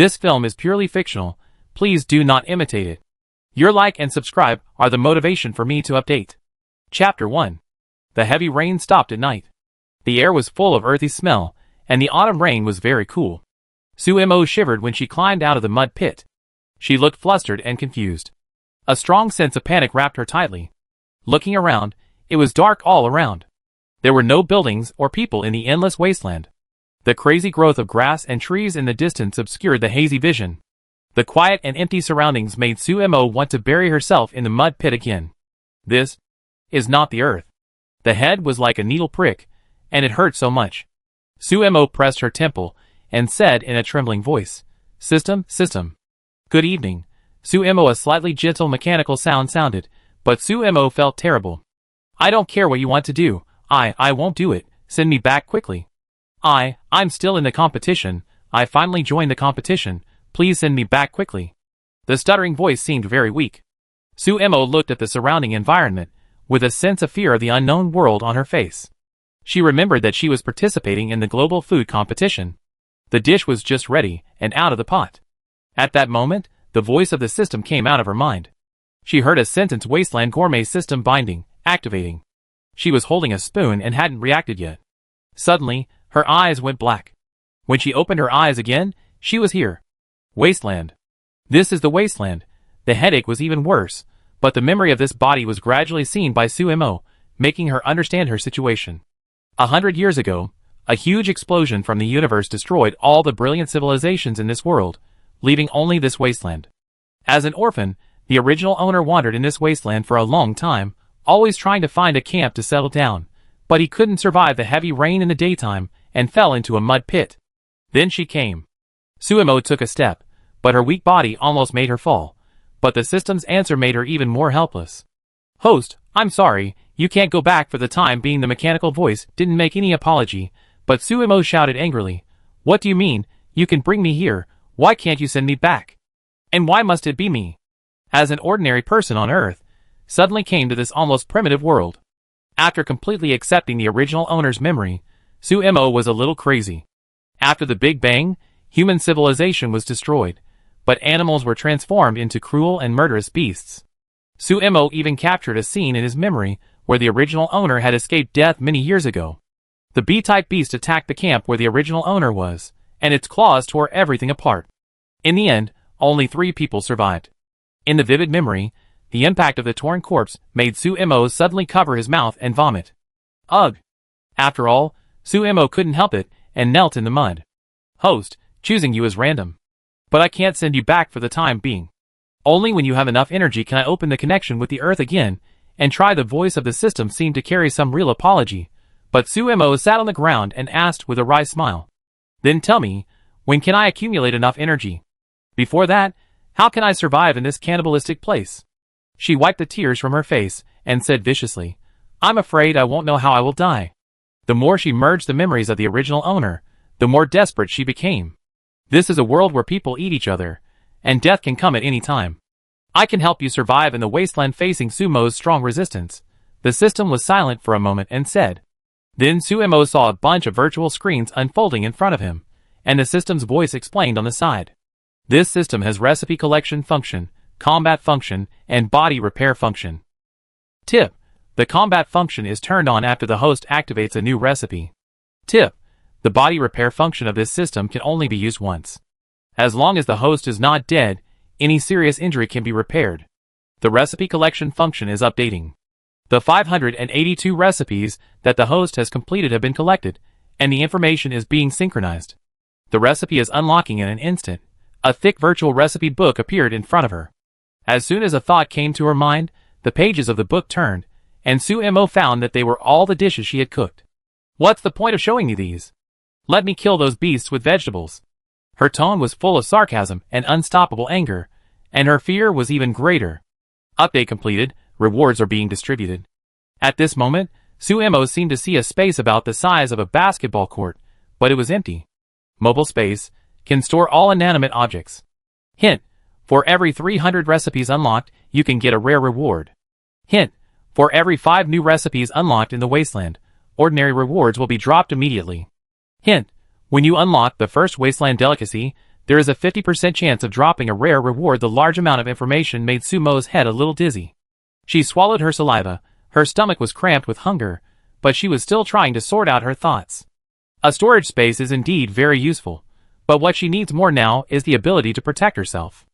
This film is purely fictional. Please do not imitate it. Your like and subscribe are the motivation for me to update. Chapter 1. The heavy rain stopped at night. The air was full of earthy smell, and the autumn rain was very cool. Sumo shivered when she climbed out of the mud pit. She looked flustered and confused. A strong sense of panic wrapped her tightly. Looking around, it was dark all around. There were no buildings or people in the endless wasteland. The crazy growth of grass and trees in the distance obscured the hazy vision. The quiet and empty surroundings made Sumo want to bury herself in the mud pit again. This is not the earth. The head was like a needle prick, and it hurt so much. Sumo pressed her temple and said in a trembling voice, System. Good evening. Sumo. A slightly gentle mechanical sound sounded, but Sumo felt terrible. I don't care what you want to do. I won't do it. Send me back quickly. I'm still in the competition. I finally joined the competition. Please send me back quickly. The stuttering voice seemed very weak. Sumo looked at the surrounding environment, with a sense of fear of the unknown world on her face. She remembered that she was participating in the global food competition. The dish was just ready and out of the pot. At that moment, the voice of the system came out of her mind. She heard a sentence: Wasteland Gourmet System Binding, activating. She was holding a spoon and hadn't reacted yet. Suddenly, her eyes went black. When she opened her eyes again, she was here. Wasteland. This is the wasteland. The headache was even worse, but the memory of this body was gradually seen by Sumo, making her understand her situation. 100 years ago, a huge explosion from the universe destroyed all the brilliant civilizations in this world, leaving only this wasteland. As an orphan, the original owner wandered in this wasteland for a long time, always trying to find a camp to settle down, but he couldn't survive the heavy rain in the daytime and fell into a mud pit. Then she came. Sumo took a step, but her weak body almost made her fall, but the system's answer made her even more helpless. Host, I'm sorry, you can't go back for the time being. The mechanical voice didn't make any apology, but Sumo shouted angrily, What do you mean? You can bring me here, why can't you send me back? And why must it be me? As an ordinary person on Earth, suddenly came to this almost primitive world. After completely accepting the original owner's memory, Sumo was a little crazy. After the Big Bang, human civilization was destroyed, but animals were transformed into cruel and murderous beasts. Sumo even captured a scene in his memory where the original owner had escaped death many years ago. The bee-type beast attacked the camp where the original owner was, and its claws tore everything apart. In the end, only 3 people survived. In the vivid memory, the impact of the torn corpse made Sumo suddenly cover his mouth and vomit. Ugh! After all, Sumo couldn't help it and knelt in the mud. Host, choosing you is random. But I can't send you back for the time being. Only when you have enough energy can I open the connection with the earth again, and try. The voice of the system seemed to carry some real apology, but Sumo sat on the ground and asked with a wry smile. Then tell me, when can I accumulate enough energy? Before that, how can I survive in this cannibalistic place? She wiped the tears from her face and said viciously, I'm afraid I won't know how I will die. The more she merged the memories of the original owner, the more desperate she became. This is a world where people eat each other, and death can come at any time. I can help you survive in the wasteland. Facing Sumo's strong resistance, the system was silent for a moment and said. Then Sumo saw a bunch of virtual screens unfolding in front of him, and the system's voice explained on the side. This system has recipe collection function, combat function, and body repair function. Tip: the combat function is turned on after the host activates a new recipe. Tip: the body repair function of this system can only be used once. As long as the host is not dead, any serious injury can be repaired. The recipe collection function is updating. The 582 recipes that the host has completed have been collected, and the information is being synchronized. The recipe is unlocking in an instant. A thick virtual recipe book appeared in front of her. As soon as a thought came to her mind, the pages of the book turned, and Sumo found that they were all the dishes she had cooked. What's the point of showing me these? Let me kill those beasts with vegetables. Her tone was full of sarcasm and unstoppable anger, and her fear was even greater. Update completed, rewards are being distributed. At this moment, Sumo seemed to see a space about the size of a basketball court, but it was empty. Mobile space can store all inanimate objects. Hint: for every 300 recipes unlocked, you can get a rare reward. Hint: for every 5 new recipes unlocked in the wasteland, ordinary rewards will be dropped immediately. Hint: when you unlock the first wasteland delicacy, There is a 50% chance of dropping a rare reward. The large amount of information made Sumo's head a little dizzy. She swallowed her saliva, her stomach was cramped with hunger, but she was still trying to sort out her thoughts. A storage space is indeed very useful, but what she needs more now is the ability to protect herself.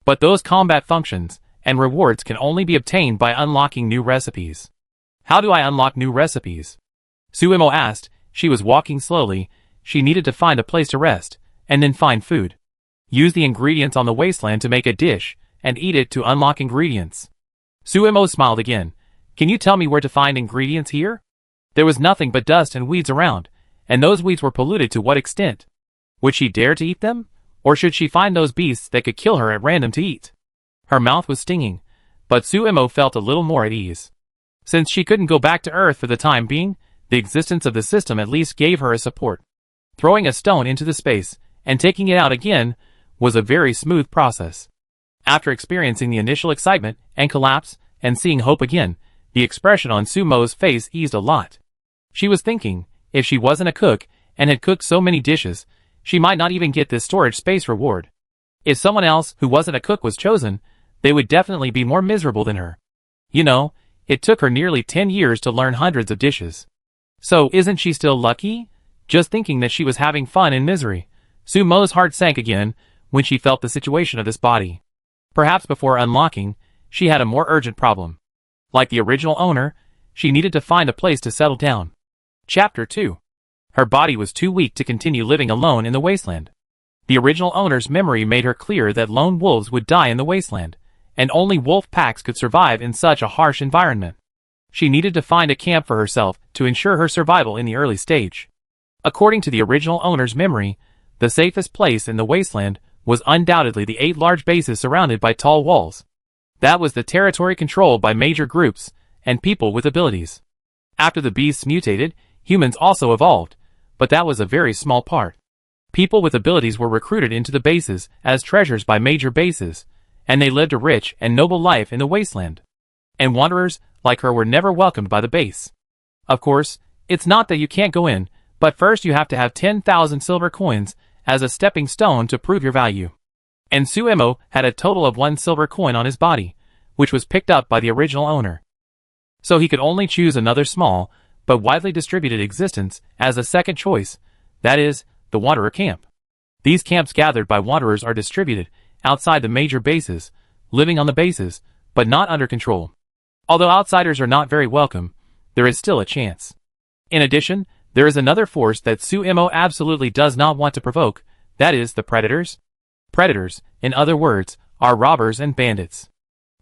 But those combat functions and rewards can only be obtained by unlocking new recipes. How do I unlock new recipes? Suimo asked. She was walking slowly. She needed to find a place to rest, and then find food. Use the ingredients on the wasteland to make a dish, and eat it to unlock ingredients. Suimo smiled again. Can you tell me where to find ingredients here? There was nothing but dust and weeds around, and those weeds were polluted to what extent? Would she dare to eat them? Or should she find those beasts that could kill her at random to eat? Her mouth was stinging, but Suimo felt a little more at ease. Since she couldn't go back to Earth for the time being, the existence of the system at least gave her a support. Throwing a stone into the space and taking it out again was a very smooth process. After experiencing the initial excitement and collapse and seeing hope again, the expression on Sumo's face eased a lot. She was thinking, if she wasn't a cook and had cooked so many dishes, she might not even get this storage space reward. If someone else who wasn't a cook was chosen, they would definitely be more miserable than her. You know, it took her nearly 10 years to learn hundreds of dishes. So isn't she still lucky? Just thinking that she was having fun in misery, Sumo's heart sank again when she felt the situation of this body. Perhaps before unlocking, she had a more urgent problem. Like the original owner, she needed to find a place to settle down. Chapter 2. Her body was too weak to continue living alone in the wasteland. The original owner's memory made her clear that lone wolves would die in the wasteland, and only wolf packs could survive in such a harsh environment. She needed to find a camp for herself to ensure her survival in the early stage. According to the original owner's memory, the safest place in the wasteland was undoubtedly the 8 large bases surrounded by tall walls. That was the territory controlled by major groups and people with abilities. After the beasts mutated, humans also evolved, but that was a very small part. People with abilities were recruited into the bases as treasures by major bases, and they lived a rich and noble life in the wasteland. And wanderers like her were never welcomed by the base. Of course, it's not that you can't go in, but first you have to have 10,000 silver coins as a stepping stone to prove your value. And Suimo had a total of 1 silver coin on his body, which was picked up by the original owner. So he could only choose another small, but widely distributed existence as a second choice, that is, the wanderer camp. These camps gathered by wanderers are distributed outside the major bases, living on the bases, but not under control. Although outsiders are not very welcome, there is still a chance. In addition, there is another force that Suimo absolutely does not want to provoke, that is, the predators. Predators, in other words, are robbers and bandits.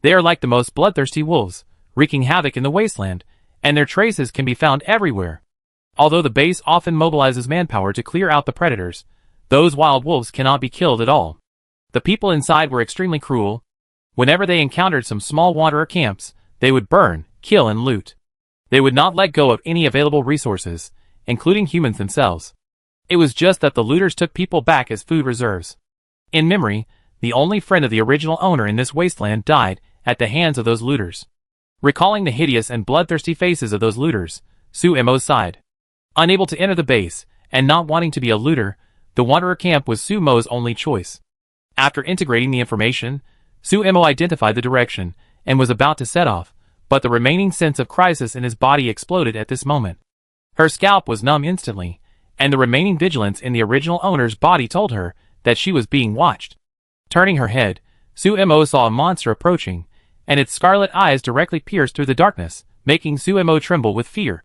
They are like the most bloodthirsty wolves, wreaking havoc in the wasteland, and their traces can be found everywhere. Although the base often mobilizes manpower to clear out the predators, those wild wolves cannot be killed at all. The people inside were extremely cruel. Whenever they encountered some small wanderer camps, they would burn, kill, and loot. They would not let go of any available resources, including humans themselves. It was just that the looters took people back as food reserves. In memory, the only friend of the original owner in this wasteland died at the hands of those looters. Recalling the hideous and bloodthirsty faces of those looters, Suimo sighed. Unable to enter the base, and not wanting to be a looter, the wanderer camp was Suimo's only choice. After integrating the information, Suimo identified the direction, and was about to set off, but the remaining sense of crisis in his body exploded at this moment. Her scalp was numb instantly, and the remaining vigilance in the original owner's body told her that she was being watched. Turning her head, Suimo saw a monster approaching, and its scarlet eyes directly pierced through the darkness, making Suimo tremble with fear.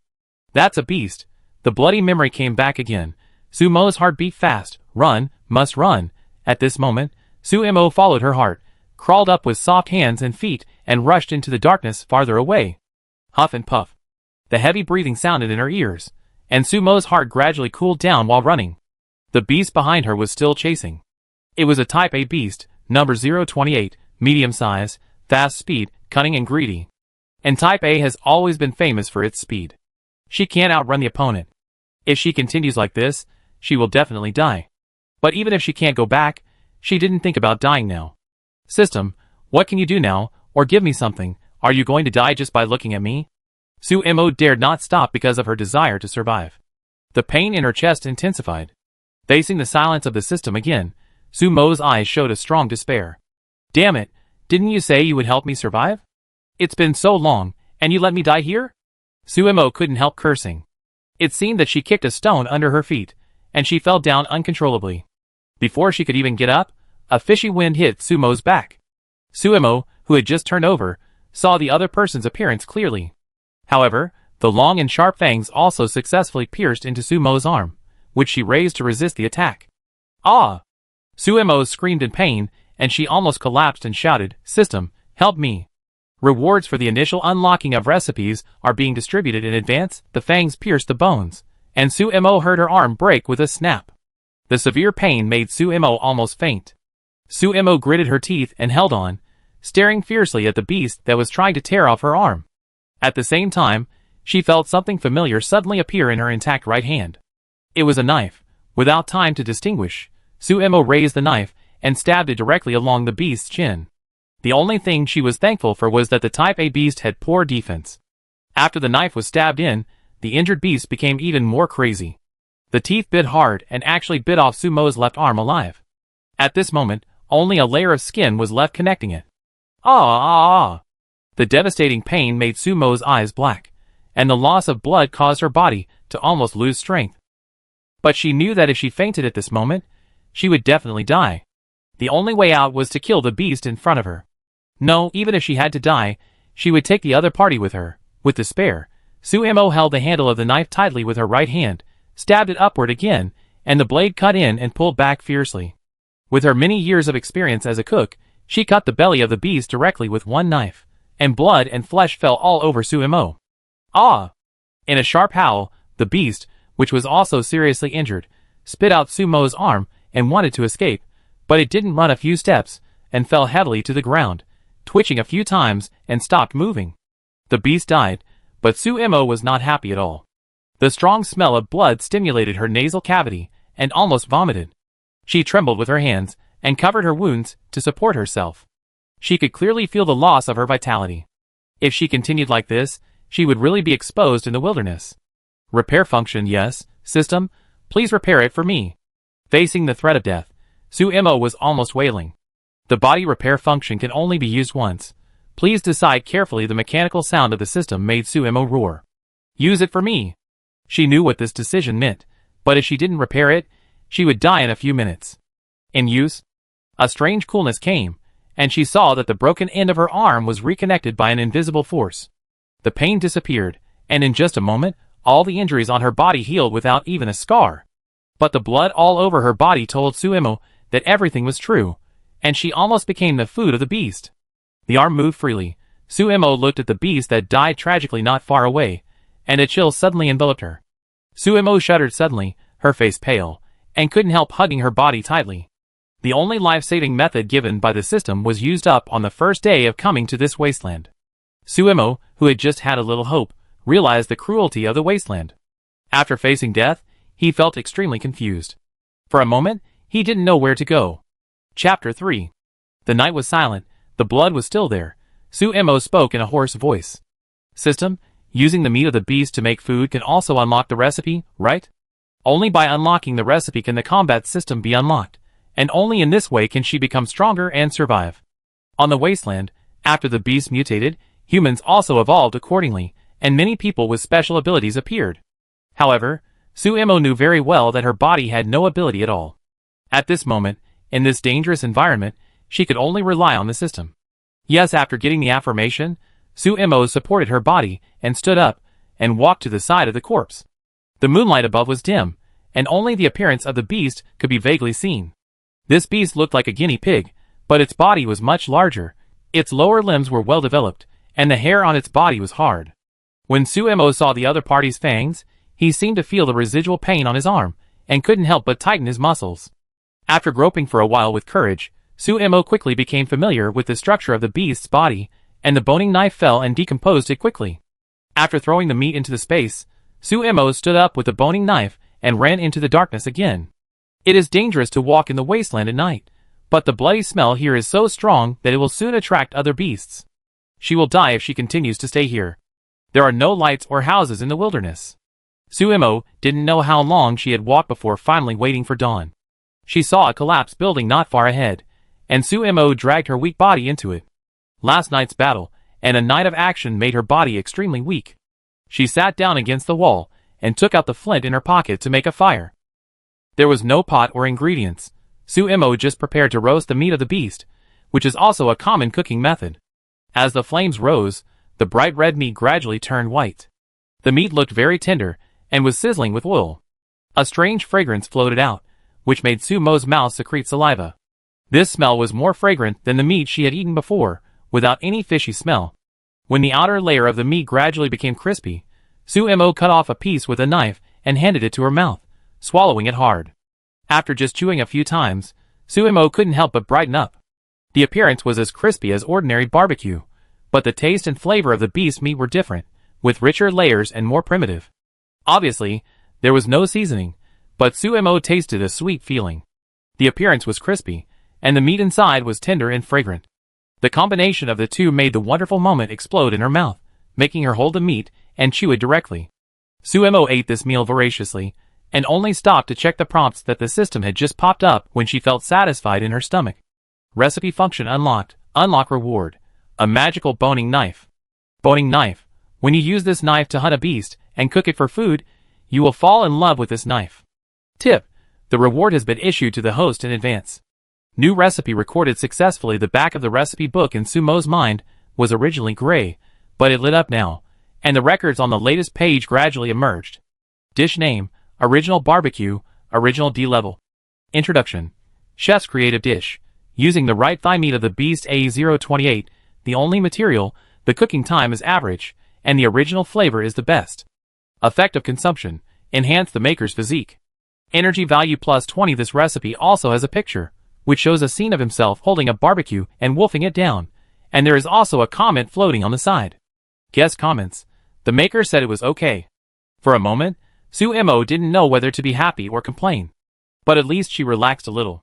That's a beast. The bloody memory came back again. Suimo's heart beat fast. Run, must run. At this moment, Suimo followed her heart, crawled up with soft hands and feet, and rushed into the darkness farther away. Huff and puff. The heavy breathing sounded in her ears, and Suimo's heart gradually cooled down while running. The beast behind her was still chasing. It was a Type A beast, number 028, medium size, fast speed, cunning and greedy. And Type A has always been famous for its speed. She can't outrun the opponent. If she continues like this, she will definitely die. But even if she can't go back, she didn't think about dying now. System, what can you do now, or give me something? Are you going to die just by looking at me? Suimo dared not stop because of her desire to survive. The pain in her chest intensified. Facing the silence of the system again, Sumo's eyes showed a strong despair. Damn it, didn't you say you would help me survive? It's been so long, and you let me die here? Sumo couldn't help cursing. It seemed that she kicked a stone under her feet, and she fell down uncontrollably. Before she could even get up, a fishy wind hit Sumo's back. Sumo, who had just turned over, saw the other person's appearance clearly. However, the long and sharp fangs also successfully pierced into Sumo's arm, which she raised to resist the attack. Ah! Sumo screamed in pain, and she almost collapsed and shouted, "System, help me." Rewards for the initial unlocking of recipes are being distributed in advance. The fangs pierced the bones, and Sumo heard her arm break with a snap. The severe pain made Sumo almost faint. Sumo gritted her teeth and held on, staring fiercely at the beast that was trying to tear off her arm. At the same time, she felt something familiar suddenly appear in her intact right hand. It was a knife. Without time to distinguish, Sumo raised the knife and stabbed it directly along the beast's chin. The only thing she was thankful for was that the Type A beast had poor defense. After the knife was stabbed in, the injured beast became even more crazy. The teeth bit hard and actually bit off Sumo's left arm alive. At this moment, only a layer of skin was left connecting it. Ah! The devastating pain made Sumo's eyes black, and the loss of blood caused her body to almost lose strength. But she knew that if she fainted at this moment, she would definitely die. The only way out was to kill the beast in front of her. No, even if she had to die, she would take the other party with her. With despair, Sumo held the handle of the knife tightly with her right hand, stabbed it upward again, and the blade cut in and pulled back fiercely. With her many years of experience as a cook, she cut the belly of the beast directly with one knife, and blood and flesh fell all over Sumo. Ah! In a sharp howl, the beast, which was also seriously injured, spit out Sumo's arm and wanted to escape, but it didn't run a few steps and fell heavily to the ground, twitching a few times and stopped moving. The beast died, but Sumo was not happy at all. The strong smell of blood stimulated her nasal cavity and almost vomited. She trembled with her hands and covered her wounds to support herself. She could clearly feel the loss of her vitality. If she continued like this, she would really be exposed in the wilderness. Repair function, yes. System, please repair it for me. Facing the threat of death, Sumo was almost wailing. The body repair function can only be used once. Please decide carefully. The mechanical sound of the system made Sumo roar. Use it for me. She knew what this decision meant, but if she didn't repair it, she would die in a few minutes. In use? A strange coolness came, and she saw that the broken end of her arm was reconnected by an invisible force. The pain disappeared, and in just a moment, all the injuries on her body healed without even a scar. But the blood all over her body told Sumo that everything was true, and she almost became the food of the beast. The arm moved freely. Sumo looked at the beast that died tragically not far away, and a chill suddenly enveloped her. Sumo shuddered suddenly, her face pale, and couldn't help hugging her body tightly. The only life-saving method given by the system was used up on the first day of coming to this wasteland. Sumo, who had just had a little hope, realized the cruelty of the wasteland. After facing death, he felt extremely confused. For a moment, he didn't know where to go. Chapter 3. The night was silent, the blood was still there. Sumo spoke in a hoarse voice. System, using the meat of the beast to make food can also unlock the recipe, right? Only by unlocking the recipe can the combat system be unlocked, and only in this way can she become stronger and survive. On the wasteland, after the beast mutated, humans also evolved accordingly, and many people with special abilities appeared. However, Sumo knew very well that her body had no ability at all. At this moment, in this dangerous environment, she could only rely on the system. Yes, after getting the affirmation, Sumo supported her body and stood up and walked to the side of the corpse. The moonlight above was dim, and only the appearance of the beast could be vaguely seen. This beast looked like a guinea pig, but its body was much larger, its lower limbs were well developed, and the hair on its body was hard. When Sumo saw the other party's fangs, he seemed to feel the residual pain on his arm, and couldn't help but tighten his muscles. After groping for a while with courage, Sumo quickly became familiar with the structure of the beast's body, and the boning knife fell and decomposed it quickly. After throwing the meat into the space, Sumo stood up with the boning knife and ran into the darkness again. It is dangerous to walk in the wasteland at night, but the bloody smell here is so strong that it will soon attract other beasts. She will die if she continues to stay here. There are no lights or houses in the wilderness. Sumo didn't know how long she had walked before finally waiting for dawn. She saw a collapsed building not far ahead, and Sumo dragged her weak body into it. Last night's battle, and a night of action made her body extremely weak. She sat down against the wall, and took out the flint in her pocket to make a fire. There was no pot or ingredients. Sumo just prepared to roast the meat of the beast, which is also a common cooking method. As the flames rose, the bright red meat gradually turned white. The meat looked very tender, and was sizzling with oil. A strange fragrance floated out, which made Sumo's mouth secrete saliva. This smell was more fragrant than the meat she had eaten before, without any fishy smell. When the outer layer of the meat gradually became crispy, Sumo cut off a piece with a knife and handed it to her mouth, swallowing it hard. After just chewing a few times, Sumo couldn't help but brighten up. The appearance was as crispy as ordinary barbecue, but the taste and flavor of the beast meat were different, with richer layers and more primitive. Obviously, there was no seasoning, but Sumo tasted a sweet feeling. The appearance was crispy, and the meat inside was tender and fragrant. The combination of the two made the wonderful moment explode in her mouth, making her hold the meat and chew it directly. Sumo ate this meal voraciously, and only stopped to check the prompts that the system had just popped up when she felt satisfied in her stomach. Recipe function unlocked. Unlock reward. A magical boning knife. Boning knife. When you use this knife to hunt a beast and cook it for food, you will fall in love with this knife. Tip. The reward has been issued to the host in advance. New recipe recorded successfully. The back of the recipe book in Sumo's mind was originally gray, but it lit up now, and the records on the latest page gradually emerged. Dish name, original barbecue, original D-level. Introduction. Chef's creative dish. Using the right thigh meat of the beast A028, the only material, the cooking time is average, and the original flavor is the best. Effect of consumption. Enhance the maker's physique. Energy value plus 20. This recipe also has a picture, which shows a scene of himself holding a barbecue and wolfing it down, and there is also a comment floating on the side. Guest comments. The maker said it was okay. For a moment, Sumo didn't know whether to be happy or complain. But at least she relaxed a little.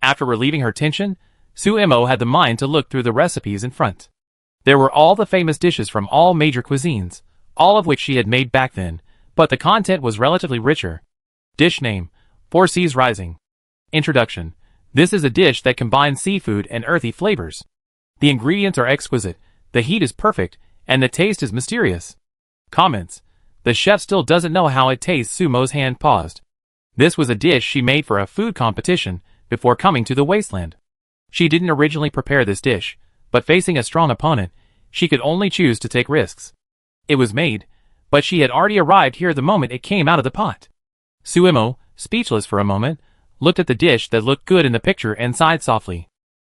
After relieving her tension, Sumo had the mind to look through the recipes in front. There were all the famous dishes from all major cuisines, all of which she had made back then, but the content was relatively richer. Dish name, Four Seas Rising. Introduction. This is a dish that combines seafood and earthy flavors. The ingredients are exquisite, the heat is perfect, and the taste is mysterious. Comments. The chef still doesn't know how it tastes. Sumo's hand paused. This was a dish she made for a food competition before coming to the Wasteland. She didn't originally prepare this dish, but facing a strong opponent, she could only choose to take risks. It was made, but she had already arrived here the moment it came out of the pot. Sumo, speechless for a moment, looked at the dish that looked good in the picture and sighed softly.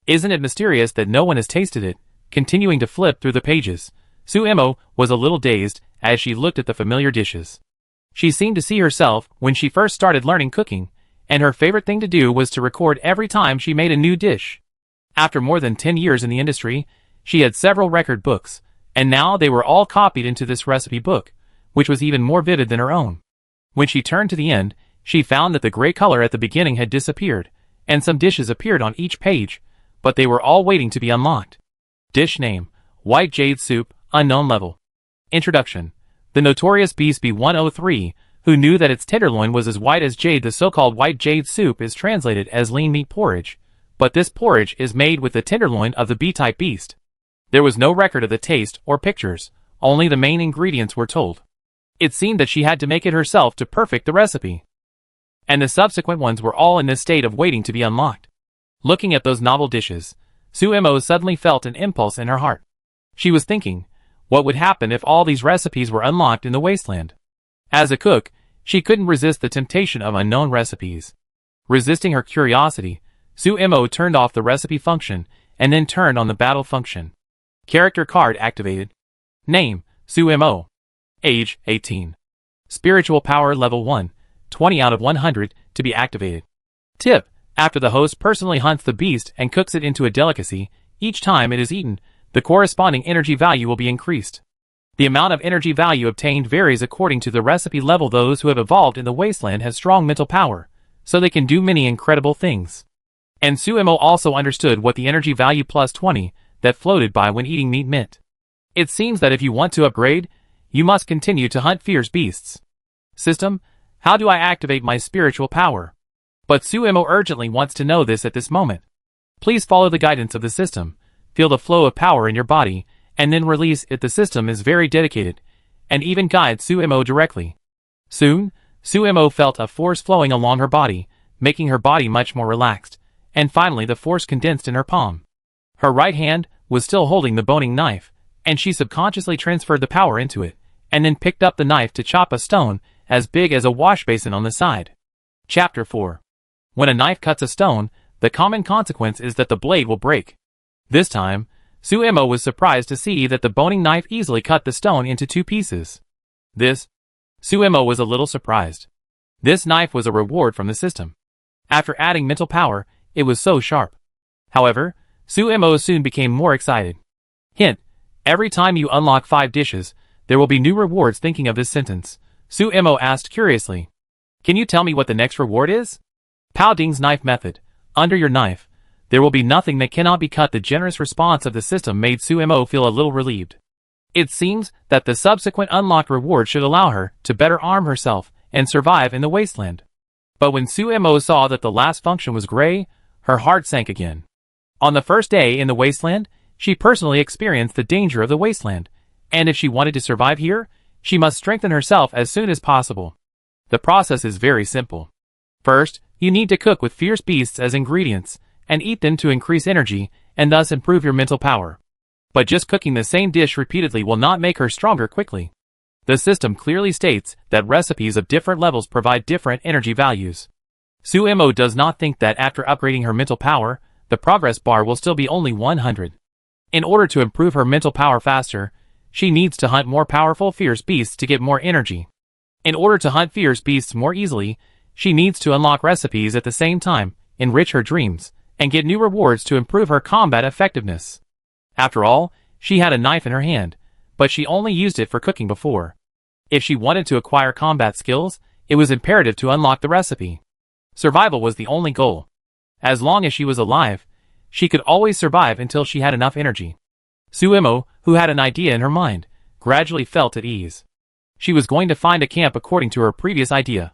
Isn't it mysterious that no one has tasted it? Continuing to flip through the pages, Sumo was a little dazed as she looked at the familiar dishes. She seemed to see herself when she first started learning cooking, and her favorite thing to do was to record every time she made a new dish. After more than 10 years in the industry, she had several record books, and now they were all copied into this recipe book, which was even more vivid than her own. When she turned to the end, she found that the gray color at the beginning had disappeared, and some dishes appeared on each page, but they were all waiting to be unlocked. Dish name, White Jade Soup, unknown level. Introduction. The notorious beast B103, who knew that its tenderloin was as white as jade. The so-called white jade soup is translated as lean meat porridge, but this porridge is made with the tenderloin of the B-type beast. There was no record of the taste or pictures, only the main ingredients were told. It seemed that she had to make it herself to perfect the recipe. And the subsequent ones were all in this state of waiting to be unlocked. Looking at those novel dishes, Sumo suddenly felt an impulse in her heart. She was thinking, what would happen if all these recipes were unlocked in the Wasteland? As a cook, she couldn't resist the temptation of unknown recipes. Resisting her curiosity, Sumo turned off the recipe function and then turned on the battle function. Character card activated. Name, Sumo. Age, 18. Spiritual power level 1, 20 out of 100, to be activated. Tip. After the host personally hunts the beast and cooks it into a delicacy, each time it is eaten, the corresponding energy value will be increased. The amount of energy value obtained varies according to the recipe level. Those who have evolved in the Wasteland have strong mental power, so they can do many incredible things. And Sumo also understood what the energy value plus 20 that floated by when eating meat meant. It seems that if you want to upgrade, you must continue to hunt fierce beasts. System, how do I activate my spiritual power? But Suemo urgently wants to know this at this moment. Please follow the guidance of the system, feel the flow of power in your body, and then release it. The system is very dedicated, and even guides Suemo directly. Soon, Suemo felt a force flowing along her body, making her body much more relaxed, and finally the force condensed in her palm. Her right hand was still holding the boning knife, and she subconsciously transferred the power into it, and then picked up the knife to chop a stone as big as a wash basin on the side. Chapter 4. When a knife cuts a stone, the common consequence is that the blade will break. This time, Suemo was surprised to see that the boning knife easily cut the stone into 2 pieces. Suemo was a little surprised. This knife was a reward from the system. After adding mental power, it was so sharp. However, Suemo soon became more excited. Hint: every time you unlock 5 dishes, there will be new rewards. Thinking of this sentence, Suemo asked curiously, "Can you tell me what the next reward is?" Pao Ding's knife method. Under your knife, there will be nothing that cannot be cut. The generous response of the system made Suemo feel a little relieved. It seems that the subsequent unlocked reward should allow her to better arm herself and survive in the wasteland. But when Suemo saw that the last function was gray, her heart sank again. On the first day in the wasteland, she personally experienced the danger of the wasteland, and if she wanted to survive here, she must strengthen herself as soon as possible. The process is very simple. First, you need to cook with fierce beasts as ingredients, and eat them to increase energy, and thus improve your mental power. But just cooking the same dish repeatedly will not make her stronger quickly. The system clearly states that recipes of different levels provide different energy values. Suemo does not think that after upgrading her mental power, the progress bar will still be only 100. In order to improve her mental power faster, she needs to hunt more powerful fierce beasts to get more energy. In order to hunt fierce beasts more easily, she needs to unlock recipes at the same time, enrich her dreams, and get new rewards to improve her combat effectiveness. After all, she had a knife in her hand, but she only used it for cooking before. If she wanted to acquire combat skills, it was imperative to unlock the recipe. Survival was the only goal. As long as she was alive, she could always survive until she had enough energy. Suemo, who had an idea in her mind, gradually felt at ease. She was going to find a camp according to her previous idea.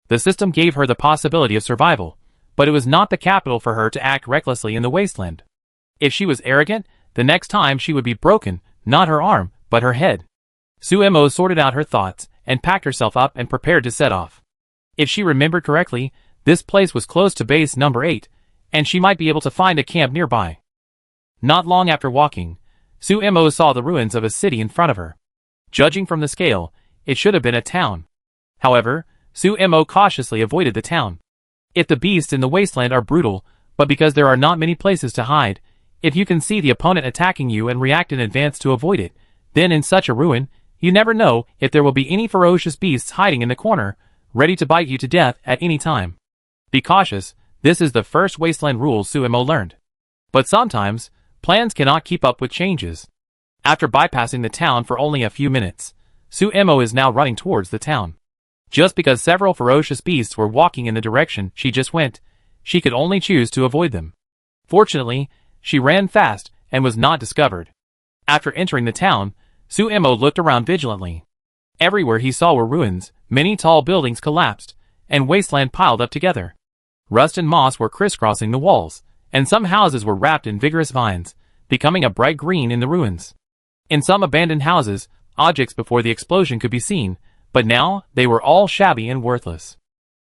The system gave her the possibility of survival, but it was not the capital for her to act recklessly in the wasteland. If she was arrogant, the next time she would be broken, not her arm, but her head. Suemo sorted out her thoughts, and packed herself up and prepared to set off. If she remembered correctly, this place was close to base number 8, and she might be able to find a camp nearby. Not long after walking, Suemo saw the ruins of a city in front of her. Judging from the scale, it should have been a town. However, Suemo cautiously avoided the town. If the beasts in the wasteland are brutal, but because there are not many places to hide, if you can see the opponent attacking you and react in advance to avoid it, then in such a ruin, you never know if there will be any ferocious beasts hiding in the corner, ready to bite you to death at any time. Be cautious. This is the first wasteland rule Suemo learned. But sometimes, plans cannot keep up with changes. After bypassing the town for only a few minutes, Suemo is now running towards the town. Just because several ferocious beasts were walking in the direction she just went, she could only choose to avoid them. Fortunately, she ran fast and was not discovered. After entering the town, Suemo looked around vigilantly. Everywhere he saw were ruins, many tall buildings collapsed, and wasteland piled up together. Rust and moss were crisscrossing the walls, and some houses were wrapped in vigorous vines, becoming a bright green in the ruins. In some abandoned houses, objects before the explosion could be seen, but now they were all shabby and worthless.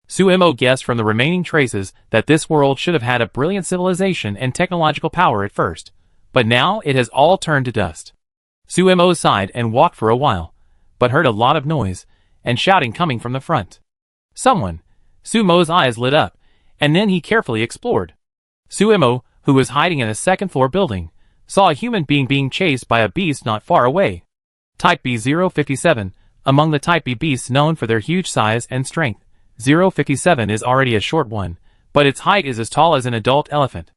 Suemo guessed from the remaining traces that this world should have had a brilliant civilization and technological power at first, but now it has all turned to dust. Suemo sighed and walked for a while, but heard a lot of noise and shouting coming from the front. Someone. Suemo's eyes lit up, and then he carefully explored. Suemo, who was hiding in a second-floor building, saw a human being chased by a beast not far away. Type B057, among the Type B beasts known for their huge size and strength, 057 is already a short one, but its height is as tall as an adult elephant.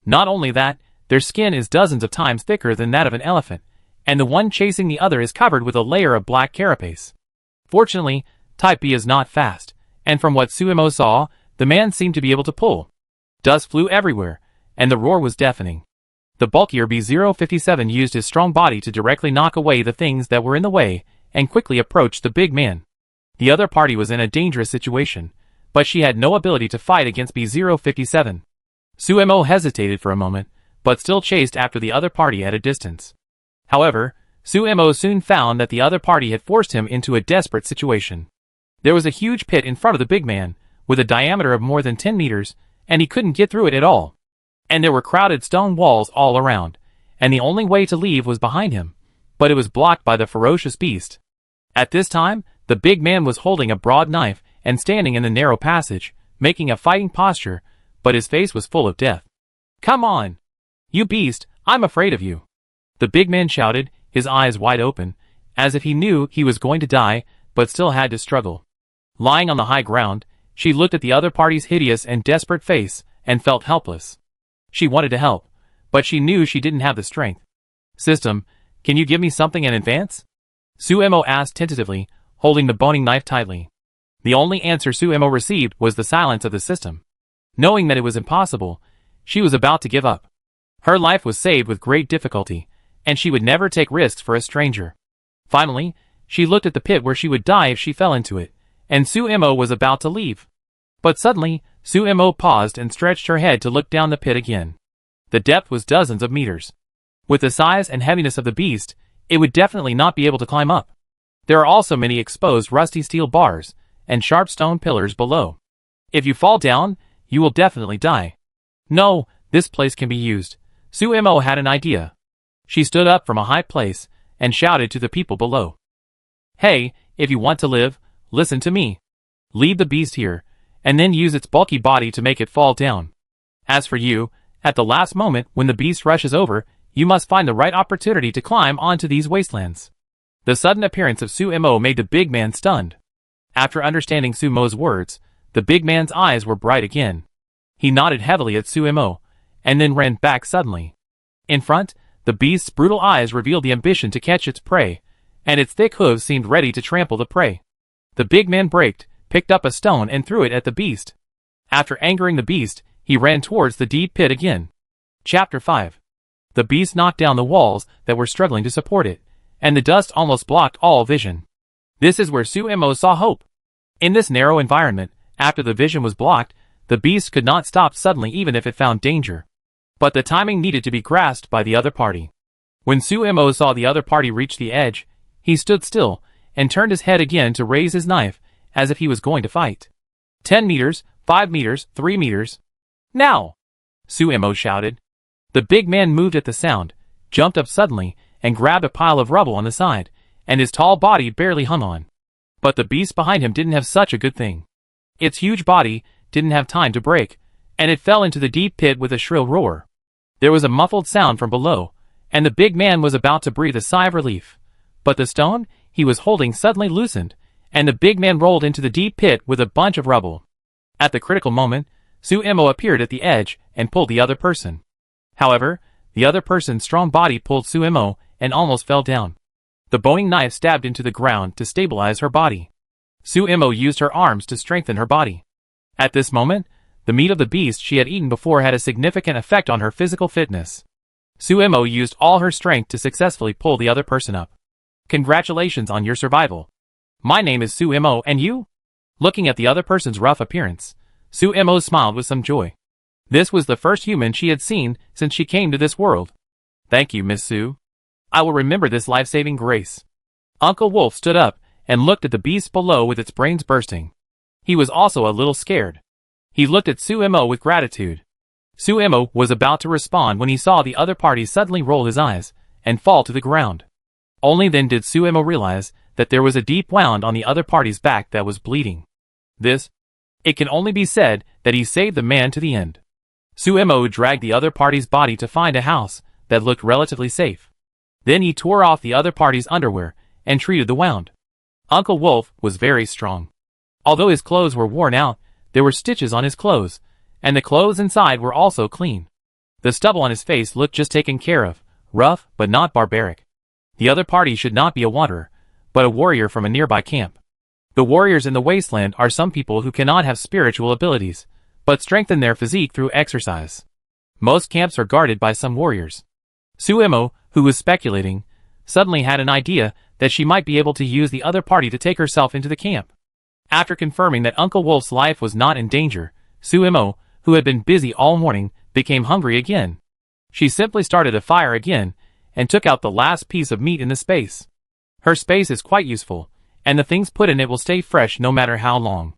Not only that, their skin is dozens of times thicker than that of an elephant, and the one chasing the other is covered with a layer of black carapace. Fortunately, Type B is not fast, and from what Suemo saw, the man seemed to be able to pull. Dust flew everywhere, and the roar was deafening. The bulkier B057 used his strong body to directly knock away the things that were in the way, and quickly approached the big man. The other party was in a dangerous situation. but she had no ability to fight against B057. Suemo hesitated for a moment, but still chased after the other party at a distance. However, Suemo soon found that the other party had forced him into a desperate situation. There was a huge pit in front of the big man, with a diameter of more than 10 meters, and he couldn't get through it at all. And there were crowded stone walls all around, and the only way to leave was behind him, but it was blocked by the ferocious beast. At this time, the big man was holding a broad knife and standing in the narrow passage, making a fighting posture, but his face was full of death. "Come on! You beast, I'm afraid of you!" The big man shouted, his eyes wide open, as if he knew he was going to die, but still had to struggle. Lying on the high ground, she looked at the other party's hideous and desperate face, and felt helpless. She wanted to help, but she knew she didn't have the strength. "System, can you give me something in advance?" Suemo asked tentatively, holding the boning knife tightly. The only answer Suemo received was the silence of the system. Knowing that it was impossible, she was about to give up. Her life was saved with great difficulty, and she would never take risks for a stranger. Finally, she looked at the pit where she would die if she fell into it, and Suemo was about to leave. But suddenly, Suemo paused and stretched her head to look down the pit again. The depth was dozens of meters. With the size and heaviness of the beast, it would definitely not be able to climb up. There are also many exposed rusty steel bars and sharp stone pillars below. If you fall down, you will definitely die. No, this place can be used. Suemo had an idea. She stood up from a high place and shouted to the people below. "Hey, if you want to live, listen to me. Leave the beast here, and then use its bulky body to make it fall down. As for you, at the last moment when the beast rushes over, you must find the right opportunity to climb onto these wastelands." The sudden appearance of Suemo made the big man stunned. After understanding Suemo's words, the big man's eyes were bright again. He nodded heavily at Suemo, and then ran back suddenly. In front, the beast's brutal eyes revealed the ambition to catch its prey, and its thick hooves seemed ready to trample the prey. The big man braked, picked up a stone and threw it at the beast. After angering the beast, he ran towards the deep pit again. Chapter 5. The beast knocked down the walls that were struggling to support it, and the dust almost blocked all vision. This is where Suemo saw hope. In this narrow environment, after the vision was blocked, the beast could not stop suddenly even if it found danger. But the timing needed to be grasped by the other party. When Suemo saw the other party reach the edge, he stood still, and turned his head again to raise his knife, as if he was going to fight. 10 meters, 5 meters, 3 meters. "Now!" Suemo shouted. The big man moved at the sound, jumped up suddenly, and grabbed a pile of rubble on the side, and his tall body barely hung on. But the beast behind him didn't have such a good thing. Its huge body didn't have time to break, and it fell into the deep pit with a shrill roar. There was a muffled sound from below, and the big man was about to breathe a sigh of relief. But the stone he was holding suddenly loosened, and the big man rolled into the deep pit with a bunch of rubble. At the critical moment, Suemo appeared at the edge and pulled the other person. However, the other person's strong body pulled Suemo and almost fell down. The boning knife stabbed into the ground to stabilize her body. Suemo used her arms to strengthen her body. At this moment, the meat of the beast she had eaten before had a significant effect on her physical fitness. Suemo used all her strength to successfully pull the other person up. "Congratulations on your survival. My name is Suemo, and you?" Looking at the other person's rough appearance, Suemo smiled with some joy. This was the first human she had seen since she came to this world. "Thank you, Miss Su. I will remember this life-saving grace." Uncle Wolf stood up and looked at the beast below with its brains bursting. He was also a little scared. He looked at Suemo with gratitude. Suemo was about to respond when he saw the other party suddenly roll his eyes and fall to the ground. Only then did Suemo realize that there was a deep wound on the other party's back that was bleeding. It can only be said that he saved the man to the end. Suemo dragged the other party's body to find a house that looked relatively safe. Then he tore off the other party's underwear and treated the wound. Uncle Wolf was very strong. Although his clothes were worn out, there were stitches on his clothes, and the clothes inside were also clean. The stubble on his face looked just taken care of, rough but not barbaric. The other party should not be a wanderer, but a warrior from a nearby camp. The warriors in the Wasteland are some people who cannot have spiritual abilities, but strengthen their physique through exercise. Most camps are guarded by some warriors. Suemo, who was speculating, suddenly had an idea that she might be able to use the other party to take herself into the camp. After confirming that Uncle Wolf's life was not in danger, Suemo, who had been busy all morning, became hungry again. She simply started a fire again, and took out the last piece of meat in the space. Her space is quite useful, and the things put in it will stay fresh no matter how long.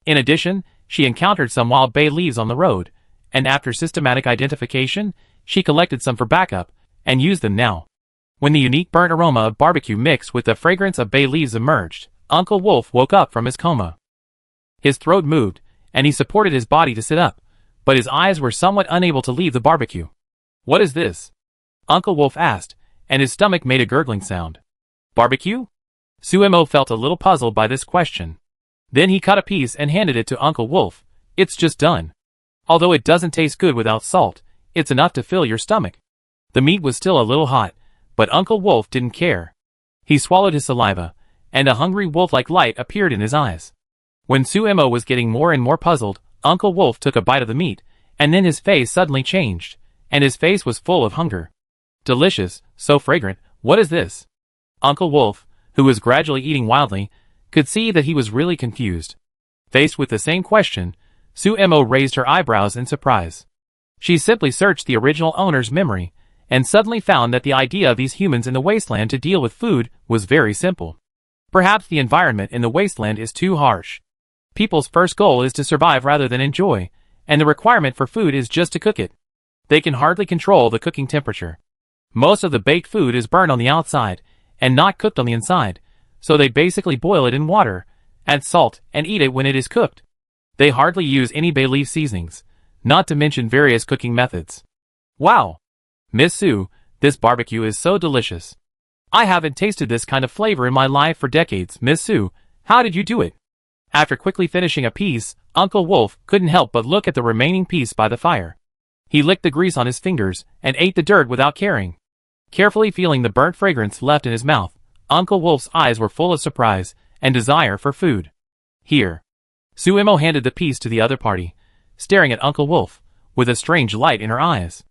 In addition, she encountered some wild bay leaves on the road, and after systematic identification, she collected some for backup, and used them now. When the unique burnt aroma of barbecue mixed with the fragrance of bay leaves emerged, Uncle Wolf woke up from his coma. His throat moved, and he supported his body to sit up, but his eyes were somewhat unable to leave the barbecue. "What is this?" Uncle Wolf asked, and his stomach made a gurgling sound. "Barbecue?" Suemo felt a little puzzled by this question. Then he cut a piece and handed it to Uncle Wolf. "It's just done. Although it doesn't taste good without salt, it's enough to fill your stomach." The meat was still a little hot, but Uncle Wolf didn't care. He swallowed his saliva, and a hungry wolf-like light appeared in his eyes. When Suemo was getting more and more puzzled, Uncle Wolf took a bite of the meat, and then his face suddenly changed, and his face was full of hunger. "Delicious, so fragrant, what is this?" Uncle Wolf, who was gradually eating wildly, could see that he was really confused. Faced with the same question, Suemo raised her eyebrows in surprise. She simply searched the original owner's memory, and suddenly found that the idea of these humans in the wasteland to deal with food was very simple. Perhaps the environment in the wasteland is too harsh. People's first goal is to survive rather than enjoy, and the requirement for food is just to cook it. They can hardly control the cooking temperature. Most of the baked food is burned on the outside, and not cooked on the inside, so they basically boil it in water, add salt, and eat it when it is cooked. They hardly use any bay leaf seasonings, not to mention various cooking methods. "Wow! Miss Sue, this barbecue is so delicious. I haven't tasted this kind of flavor in my life for decades. Miss Sue, how did you do it?" After quickly finishing a piece, Uncle Wolf couldn't help but look at the remaining piece by the fire. He licked the grease on his fingers, and ate the dirt without caring. Carefully feeling the burnt fragrance left in his mouth, Uncle Wolf's eyes were full of surprise and desire for food. "Here." Suemo handed the piece to the other party, staring at Uncle Wolf, with a strange light in her eyes.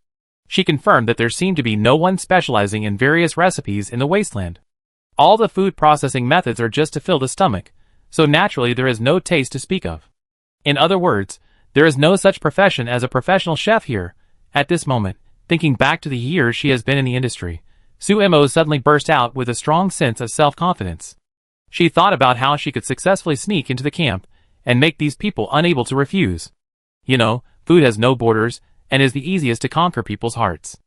She confirmed that there seemed to be no one specializing in various recipes in the wasteland. All the food processing methods are just to fill the stomach, so naturally there is no taste to speak of. In other words, there is no such profession as a professional chef here. At this moment, thinking back to the years she has been in the industry, Suemo suddenly burst out with a strong sense of self-confidence. She thought about how she could successfully sneak into the camp and make these people unable to refuse. You know, food has no borders and is the easiest to conquer people's hearts.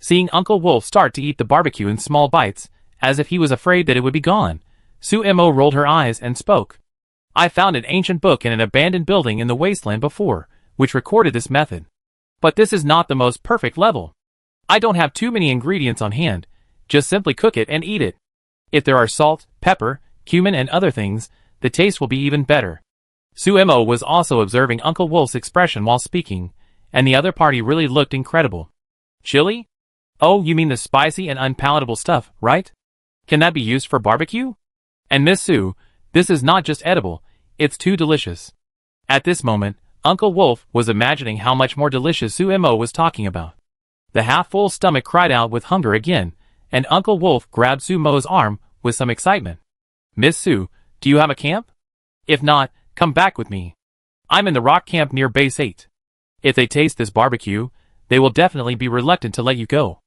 Seeing Uncle Wolf start to eat the barbecue in small bites, as if he was afraid that it would be gone, Suemo rolled her eyes and spoke. "I found an ancient book in an abandoned building in the wasteland before, which recorded this method. But this is not the most perfect level. I don't have too many ingredients on hand, just simply cook it and eat it. If there are salt, pepper, cumin and other things, the taste will be even better." Suemo was also observing Uncle Wolf's expression while speaking, and the other party really looked incredible. "Chili? Oh, you mean the spicy and unpalatable stuff, right? Can that be used for barbecue? And Miss Sue, this is not just edible, it's too delicious." At this moment, Uncle Wolf was imagining how much more delicious Suemo was talking about. The half-full stomach cried out with hunger again, and Uncle Wolf grabbed Suemo's arm with some excitement. "Miss Sue, do you have a camp? If not, come back with me. I'm in the rock camp near Base 8. If they taste this barbecue, they will definitely be reluctant to let you go."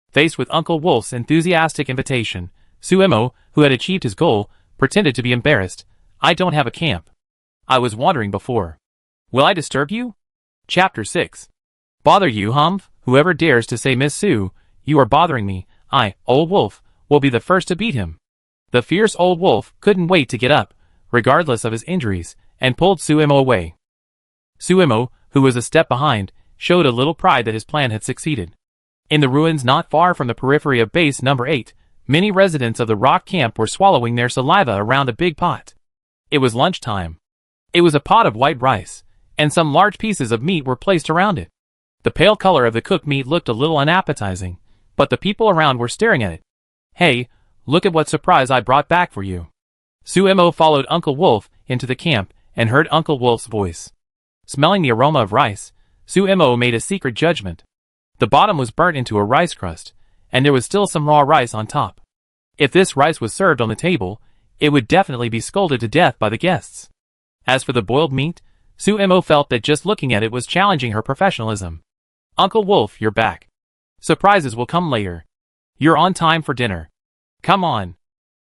Faced with Uncle Wolf's enthusiastic invitation, Suemo, who had achieved his goal, pretended to be embarrassed. "I don't have a camp. I was wandering before. Will I disturb you?" Chapter 6. "Bother you, Humph? Whoever dares to say Miss Sue, you are bothering me. I, Old Wolf, will be the first to beat him." The fierce Old Wolf couldn't wait to get up, regardless of his injuries, and pulled Suemo away. Suemo, who was a step behind, showed a little pride that his plan had succeeded. In the ruins not far from the periphery of Base Number 8, many residents of the rock camp were swallowing their saliva around a big pot. It was lunchtime. It was a pot of white rice, and some large pieces of meat were placed around it. The pale color of the cooked meat looked a little unappetizing, but the people around were staring at it. "Hey, look at what surprise I brought back for you." Suemo followed Uncle Wolf into the camp and heard Uncle Wolf's voice. Smelling the aroma of rice, Suemo made a secret judgment. The bottom was burnt into a rice crust, and there was still some raw rice on top. If this rice was served on the table, it would definitely be scolded to death by the guests. As for the boiled meat, Suemo felt that just looking at it was challenging her professionalism. Uncle Wolf, you're back. Surprises will come later. You're on time for dinner. Come on.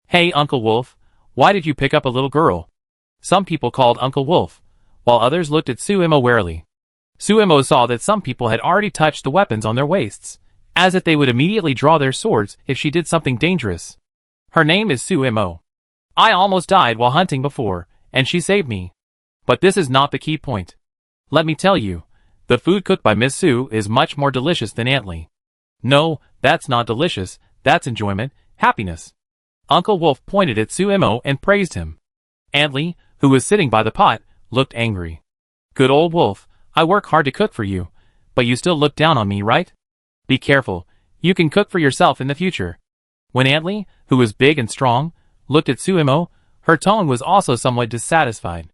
Hey, Uncle Wolf, why did you pick up a little girl? Some people called Uncle Wolf, while others looked at Suemo warily. Suemo saw that some people had already touched the weapons on their waists, as if they would immediately draw their swords if she did something dangerous. Her name is Suemo. I almost died while hunting before, and she saved me. But this is not the key point. Let me tell you, the food cooked by Miss Sue is much more delicious than Antly. No, that's not delicious, that's enjoyment, happiness. Uncle Wolf pointed at Suemo and praised him. Antly, who was sitting by the pot, looked angry. Good old Wolf, I work hard to cook for you, but you still look down on me, right? Be careful, you can cook for yourself in the future. When Antly, who was big and strong, looked at Suemo, her tone was also somewhat dissatisfied.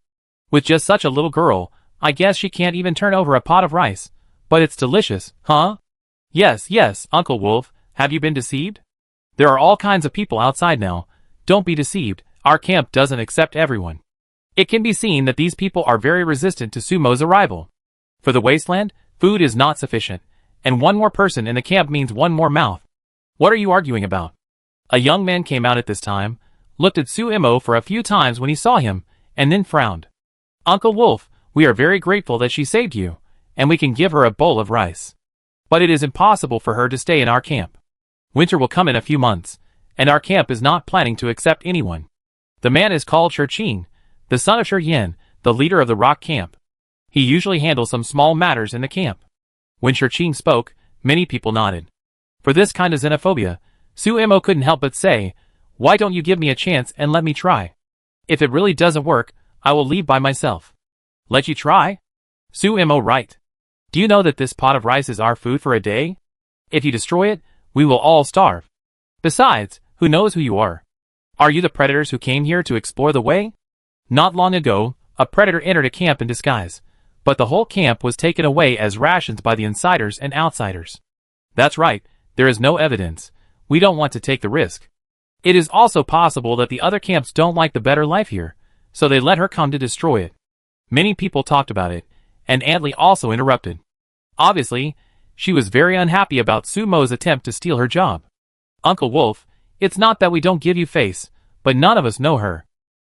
With just such a little girl, I guess she can't even turn over a pot of rice, but it's delicious, huh? Yes, Uncle Wolf, have you been deceived? There are all kinds of people outside now. Don't be deceived, our camp doesn't accept everyone. It can be seen that these people are very resistant to Sumo's arrival. For the Wasteland, food is not sufficient, and one more person in the camp means one more mouth. What are you arguing about? A young man came out at this time, looked at Suemo for a few times when he saw him, and then frowned. Uncle Wolf, we are very grateful that she saved you, and we can give her a bowl of rice. But it is impossible for her to stay in our camp. Winter will come in a few months, and our camp is not planning to accept anyone. The man is called Shirqing, the son of Shiryan, the leader of the rock camp. He usually handles some small matters in the camp. When Shirqing spoke, many people nodded. For this kind of xenophobia, Suemo couldn't help but say, why don't you give me a chance and let me try? If it really doesn't work, I will leave by myself. Let you try? Suemo, right. Do you know that this pot of rice is our food for a day? If you destroy it, we will all starve. Besides, who knows who you are? Are you the predators who came here to explore the way? Not long ago, a predator entered a camp in disguise, but the whole camp was taken away as rations by the insiders and outsiders. That's right, there is no evidence. We don't want to take the risk. It is also possible that the other camps don't like the better life here, so they let her come to destroy it. Many people talked about it, and Antly also interrupted. Obviously, she was very unhappy about Sumo's attempt to steal her job. Uncle Wolf, it's not that we don't give you face, but none of us know her.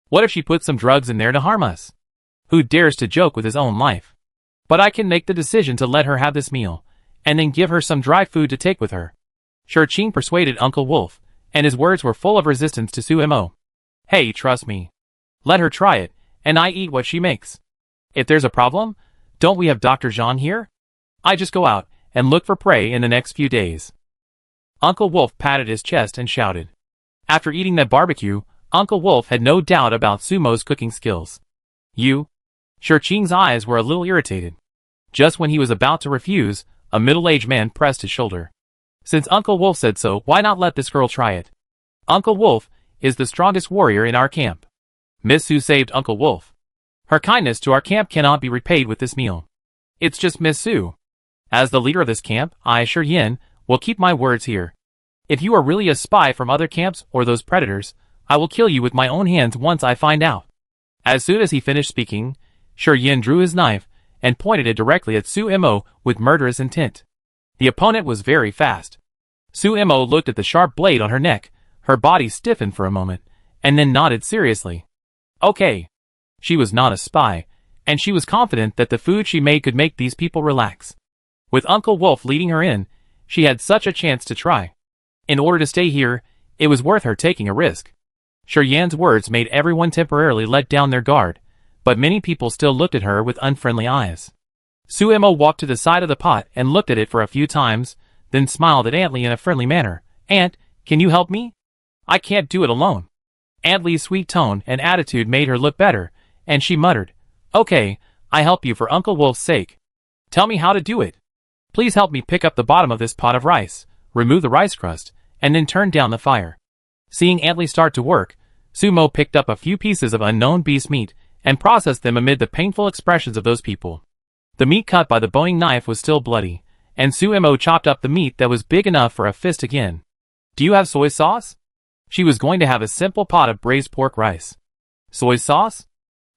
What if she put some drugs in there to harm us? Who dares to joke with his own life? But I can make the decision to let her have this meal, and then give her some dry food to take with her. Shirqing persuaded Uncle Wolf, and his words were full of resistance to Suemo. Hey, trust me. Let her try it, and I eat what she makes. If there's a problem, don't we have Dr. Jean here? I just go out and look for prey in the next few days. Uncle Wolf patted his chest and shouted. After eating that barbecue, Uncle Wolf had no doubt about Sumo's cooking skills. You? Shirqing's eyes were a little irritated. Just when he was about to refuse, a middle-aged man pressed his shoulder. Since Uncle Wolf said so, why not let this girl try it? Uncle Wolf is the strongest warrior in our camp. Miss Sue saved Uncle Wolf. Her kindness to our camp cannot be repaid with this meal. It's just Miss Sue. As the leader of this camp, I, Shiryan, will keep my words here. If you are really a spy from other camps or those predators, I will kill you with my own hands once I find out. As soon as he finished speaking, Shiryan drew his knife and pointed it directly at Suemo with murderous intent. The opponent was very fast. Suemo looked at the sharp blade on her neck, her body stiffened for a moment, and then nodded seriously. Okay. She was not a spy, and she was confident that the food she made could make these people relax. With Uncle Wolf leading her in, she had such a chance to try. In order to stay here, it was worth her taking a risk. Shiryan's words made everyone temporarily let down their guard, but many people still looked at her with unfriendly eyes. Suemo walked to the side of the pot and looked at it for a few times, then smiled at Antly in a friendly manner. Aunt, can you help me? I can't do it alone. Antly's sweet tone and attitude made her look better, and she muttered, Okay, I help you for Uncle Wolf's sake. Tell me how to do it. Please help me pick up the bottom of this pot of rice, remove the rice crust, and then turn down the fire. Seeing Antly start to work, Sumo picked up a few pieces of unknown beast meat and processed them amid the painful expressions of those people. The meat cut by the boning knife was still bloody, and Suemo chopped up the meat that was big enough for a fist again. Do you have soy sauce? She was going to have a simple pot of braised pork rice. Soy sauce?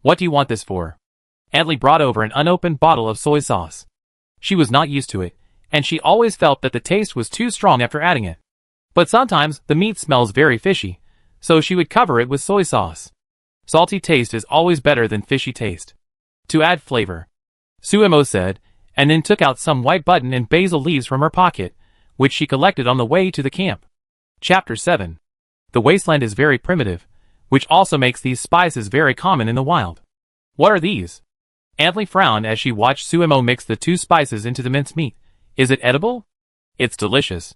What do you want this for? Antley brought over an unopened bottle of soy sauce. She was not used to it, and she always felt that the taste was too strong after adding it. But sometimes the meat smells very fishy, so she would cover it with soy sauce. Salty taste is always better than fishy taste. To add flavor, Suemo said, and then took out some white button and basil leaves from her pocket, which she collected on the way to the camp. Chapter 7. The wasteland is very primitive, which also makes these spices very common in the wild. What are these? Antley frowned as she watched Suemo mix the two spices into the minced meat. Is it edible? It's delicious.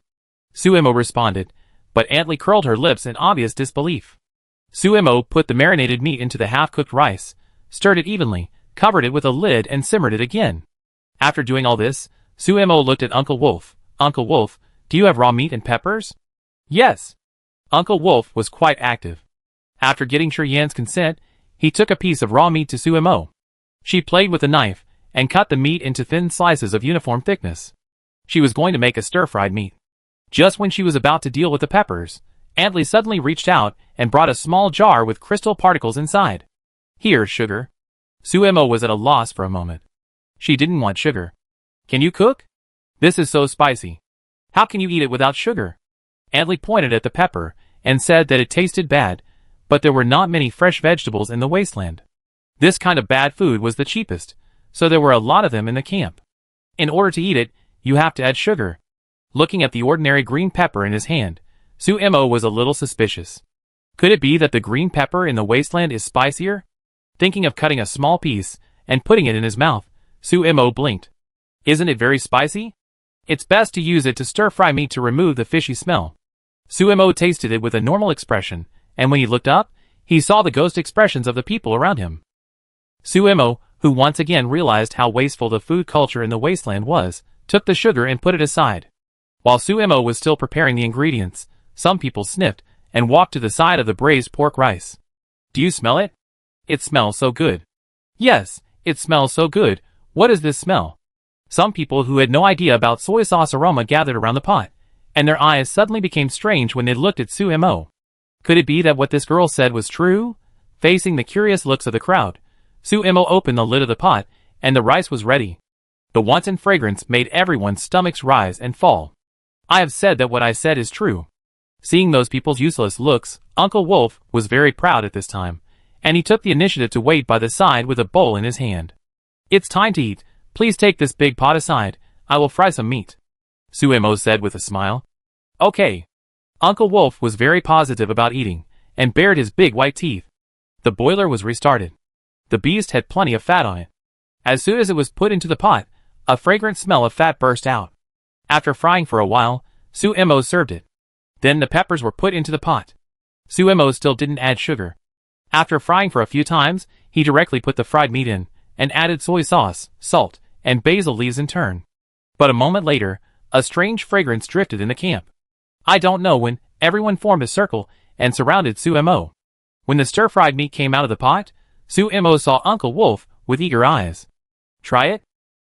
Suemo responded, but Antley curled her lips in obvious disbelief. Suemo put the marinated meat into the half-cooked rice, stirred it evenly, covered it with a lid and simmered it again. After doing all this, Suemo looked at Uncle Wolf. Uncle Wolf, do you have raw meat and peppers? Yes. Uncle Wolf was quite active. After getting Shiyan's consent, he took a piece of raw meat to Suemo. She played with a knife and cut the meat into thin slices of uniform thickness. She was going to make a stir-fried meat. Just when she was about to deal with the peppers, Antley suddenly reached out and brought a small jar with crystal particles inside. Here, sugar. Suemo was at a loss for a moment. She didn't want sugar. Can you cook? This is so spicy. How can you eat it without sugar? Antley pointed at the pepper and said that it tasted bad, but there were not many fresh vegetables in the wasteland. This kind of bad food was the cheapest, so there were a lot of them in the camp. In order to eat it, you have to add sugar. Looking at the ordinary green pepper in his hand, Suemo was a little suspicious. Could it be that the green pepper in the wasteland is spicier? Thinking of cutting a small piece and putting it in his mouth, Suemo blinked. Isn't it very spicy? It's best to use it to stir-fry meat to remove the fishy smell. Suemo tasted it with a normal expression, and when he looked up, he saw the ghost expressions of the people around him. Suemo, who once again realized how wasteful the food culture in the wasteland was, took the sugar and put it aside. While Suemo was still preparing the ingredients, some people sniffed and walked to the side of the braised pork rice. Do you smell it? It smells so good. Yes, it smells so good. What is this smell? Some people who had no idea about soy sauce aroma gathered around the pot, and their eyes suddenly became strange when they looked at Suemo. Could it be that what this girl said was true? Facing the curious looks of the crowd, Suemo opened the lid of the pot, and the rice was ready. The wanton fragrance made everyone's stomachs rise and fall. I have said that what I said is true. Seeing those people's useless looks, Uncle Wolf was very proud at this time, and he took the initiative to wait by the side with a bowl in his hand. It's time to eat. Please take this big pot aside. I will fry some meat. Suemo said with a smile. Okay. Uncle Wolf was very positive about eating, and bared his big white teeth. The boiler was restarted. The beast had plenty of fat on it. As soon as it was put into the pot, a fragrant smell of fat burst out. After frying for a while, Suemo served it. Then the peppers were put into the pot. Suemo still didn't add sugar. After frying for a few times, he directly put the fried meat in, and added soy sauce, salt, and basil leaves in turn. But a moment later, a strange fragrance drifted in the camp. I don't know when, everyone formed a circle and surrounded Suemo. When the stir-fried meat came out of the pot, Suemo saw Uncle Wolf with eager eyes. Try it?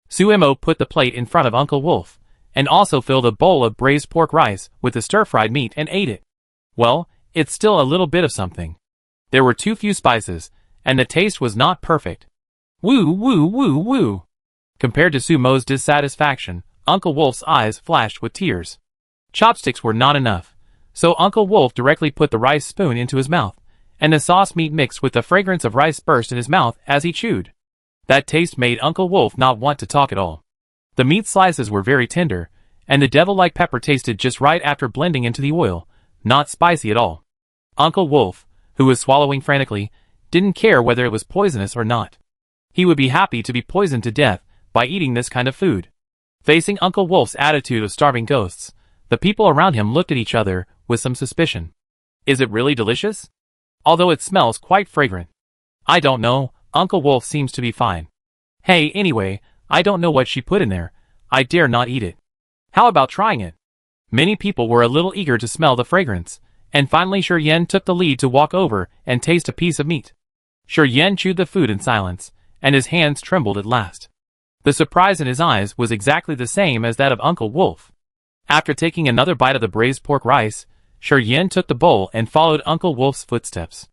Suemo put the plate in front of Uncle Wolf, and also filled a bowl of braised pork rice with the stir-fried meat and ate it. Well, it's still a little bit of something. There were too few spices, and the taste was not perfect. Woo woo woo woo. Compared to Suemo's dissatisfaction, Uncle Wolf's eyes flashed with tears. Chopsticks were not enough, so Uncle Wolf directly put the rice spoon into his mouth, and the sauce meat mixed with the fragrance of rice burst in his mouth as he chewed. That taste made Uncle Wolf not want to talk at all. The meat slices were very tender, and the devil-like pepper tasted just right after blending into the oil, not spicy at all. Uncle Wolf, who was swallowing frantically, didn't care whether it was poisonous or not. He would be happy to be poisoned to death by eating this kind of food. Facing Uncle Wolf's attitude of starving ghosts, the people around him looked at each other with some suspicion. Is it really delicious? Although it smells quite fragrant. I don't know, Uncle Wolf seems to be fine. Hey, anyway, I don't know what she put in there. I dare not eat it. How about trying it? Many people were a little eager to smell the fragrance, and finally Shiyan took the lead to walk over and taste a piece of meat. Shiyan chewed the food in silence, and his hands trembled at last. The surprise in his eyes was exactly the same as that of Uncle Wolf. After taking another bite of the braised pork rice, Shiyan took the bowl and followed Uncle Wolf's footsteps.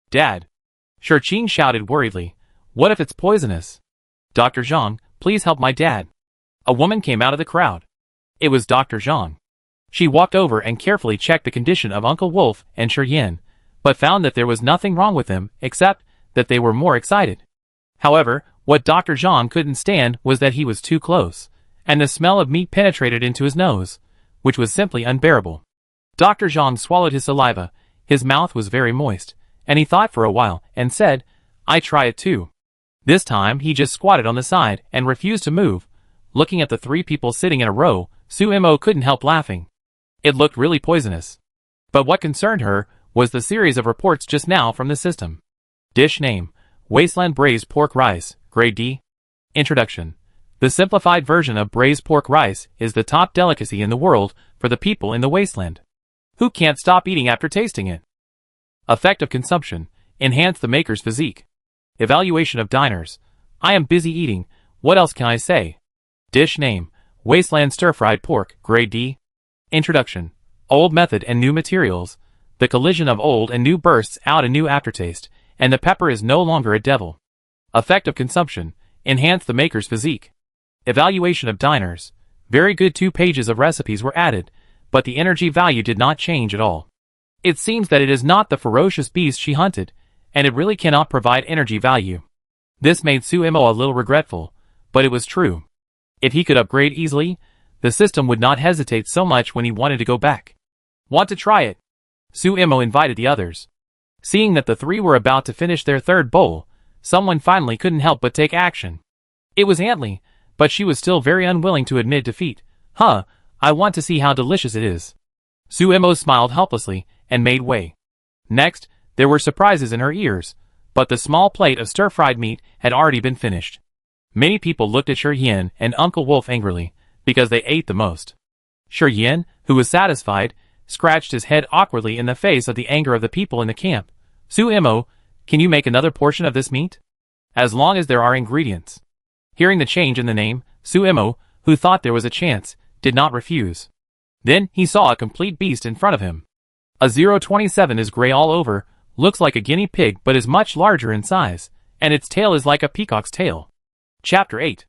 Dad. Shurqing shouted worriedly. What if it's poisonous? Dr. Zhang, please help my dad. A woman came out of the crowd. It was Dr. Zhang. She walked over and carefully checked the condition of Uncle Wolf and Shuryin, but found that there was nothing wrong with them except that they were more excited. However, what Dr. Zhang couldn't stand was that he was too close, and the smell of meat penetrated into his nose, which was simply unbearable. Dr. Zhang swallowed his saliva, his mouth was very moist, and he thought for a while and said, I try it too. This time he just squatted on the side and refused to move. Looking at the three people sitting in a row, Sumo couldn't help laughing. It looked really poisonous. But what concerned her was the series of reports just now from the system. Dish name: Wasteland Braised Pork Rice, Grade D. Introduction. The simplified version of braised pork rice is the top delicacy in the world for the people in the Wasteland. Who can't stop eating after tasting it? Effect of consumption: enhance the maker's physique. Evaluation of diners: I am busy eating, what else can I say? Dish name: Wasteland Stir-Fried Pork, Grade D. Introduction. Old method and new materials. The collision of old and new bursts out a new aftertaste, and the pepper is no longer a devil. Effect of consumption: enhance the maker's physique. Evaluation of diners: very good. 2 pages of recipes were added, but the energy value did not change at all. It seems that it is not the ferocious beast she hunted, and it really cannot provide energy value. This made Sumo a little regretful, but it was true. If he could upgrade easily, the system would not hesitate so much when he wanted to go back. Want to try it? Sumo invited the others. Seeing that the 3 were about to finish their 3rd bowl, someone finally couldn't help but take action. It was Antly, but she was still very unwilling to admit defeat. I want to see how delicious it is. Sumo smiled helplessly and made way. Next, there were surprises in her ears, but the small plate of stir-fried meat had already been finished. Many people looked at Shuryin and Uncle Wolf angrily, because they ate the most. Shuryin, who was satisfied, scratched his head awkwardly in the face of the anger of the people in the camp. Sumo, can you make another portion of this meat? As long as there are ingredients. Hearing the change in the name, Sumo, who thought there was a chance, did not refuse. Then he saw a complete beast in front of him. A 027 is gray all over, looks like a guinea pig but is much larger in size, and its tail is like a peacock's tail. Chapter 8.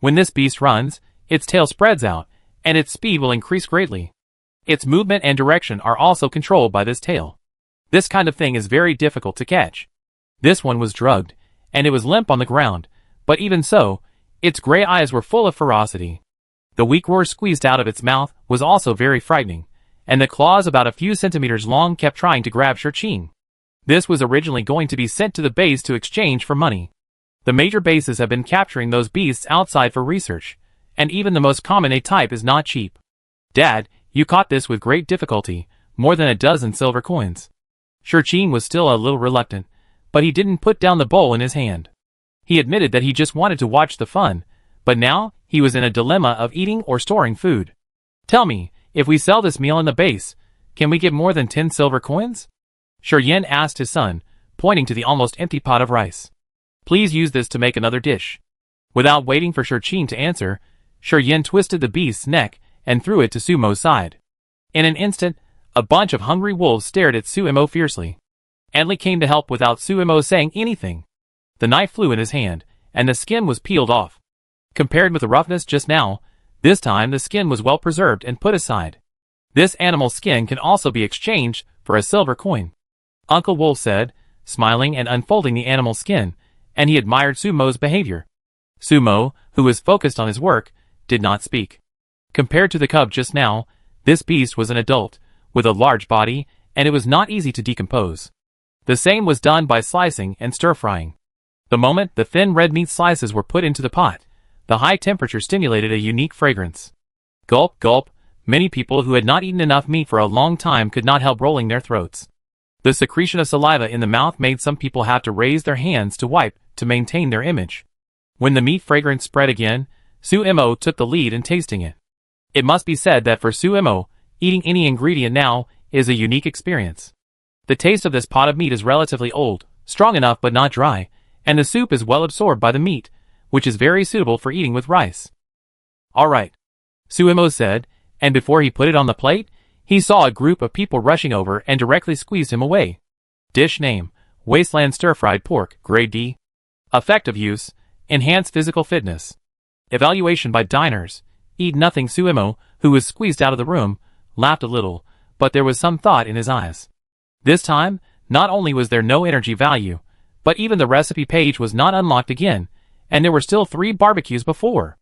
When this beast runs, its tail spreads out, and its speed will increase greatly. Its movement and direction are also controlled by this tail. This kind of thing is very difficult to catch. This one was drugged, and it was limp on the ground, but even so, its gray eyes were full of ferocity. The weak roar squeezed out of its mouth was also very frightening, and the claws about a few centimeters long kept trying to grab Shurqing. This was originally going to be sent to the base to exchange for money. The major bases have been capturing those beasts outside for research, and even the most common A-type is not cheap. Dad, you caught this with great difficulty, more than a dozen silver coins. Shurqing was still a little reluctant, but he didn't put down the bowl in his hand. He admitted that he just wanted to watch the fun, but now he was in a dilemma of eating or storing food. Tell me, if we sell this meal in the base, can we get more than 10 silver coins? Shuryin asked his son, pointing to the almost empty pot of rice. Please use this to make another dish. Without waiting for Shurqing to answer, Shuryin twisted the beast's neck and threw it to Sumo's side. In an instant, a bunch of hungry wolves stared at Sumo fiercely. Antly came to help without Sumo saying anything. The knife flew in his hand, and the skin was peeled off. Compared with the roughness just now, this time the skin was well preserved and put aside. This animal's skin can also be exchanged for a silver coin. Uncle Wolf said, smiling and unfolding the animal's skin, and he admired Sumo's behavior. Sumo, who was focused on his work, did not speak. Compared to the cub just now, this beast was an adult, with a large body, and it was not easy to decompose. The same was done by slicing and stir-frying. The moment the thin red meat slices were put into the pot, the high temperature stimulated a unique fragrance. Gulp, gulp, many people who had not eaten enough meat for a long time could not help rolling their throats. The secretion of saliva in the mouth made some people have to raise their hands to wipe to maintain their image. When the meat fragrance spread again, Sumo took the lead in tasting it. It must be said that for Sumo, eating any ingredient now is a unique experience. The taste of this pot of meat is relatively old, strong enough but not dry, and the soup is well absorbed by the meat, which is very suitable for eating with rice. All right, Sumo said, and before he put it on the plate, he saw a group of people rushing over and directly squeezed him away. Dish name: Wasteland stir-fried pork, grade D. Effective use, enhance physical fitness. Evaluation by diners. Eat nothing. Suemo, who was squeezed out of the room, laughed a little, but there was some thought in his eyes. This time, not only was there no energy value, but even the recipe page was not unlocked again, and there were still 3 barbecues before.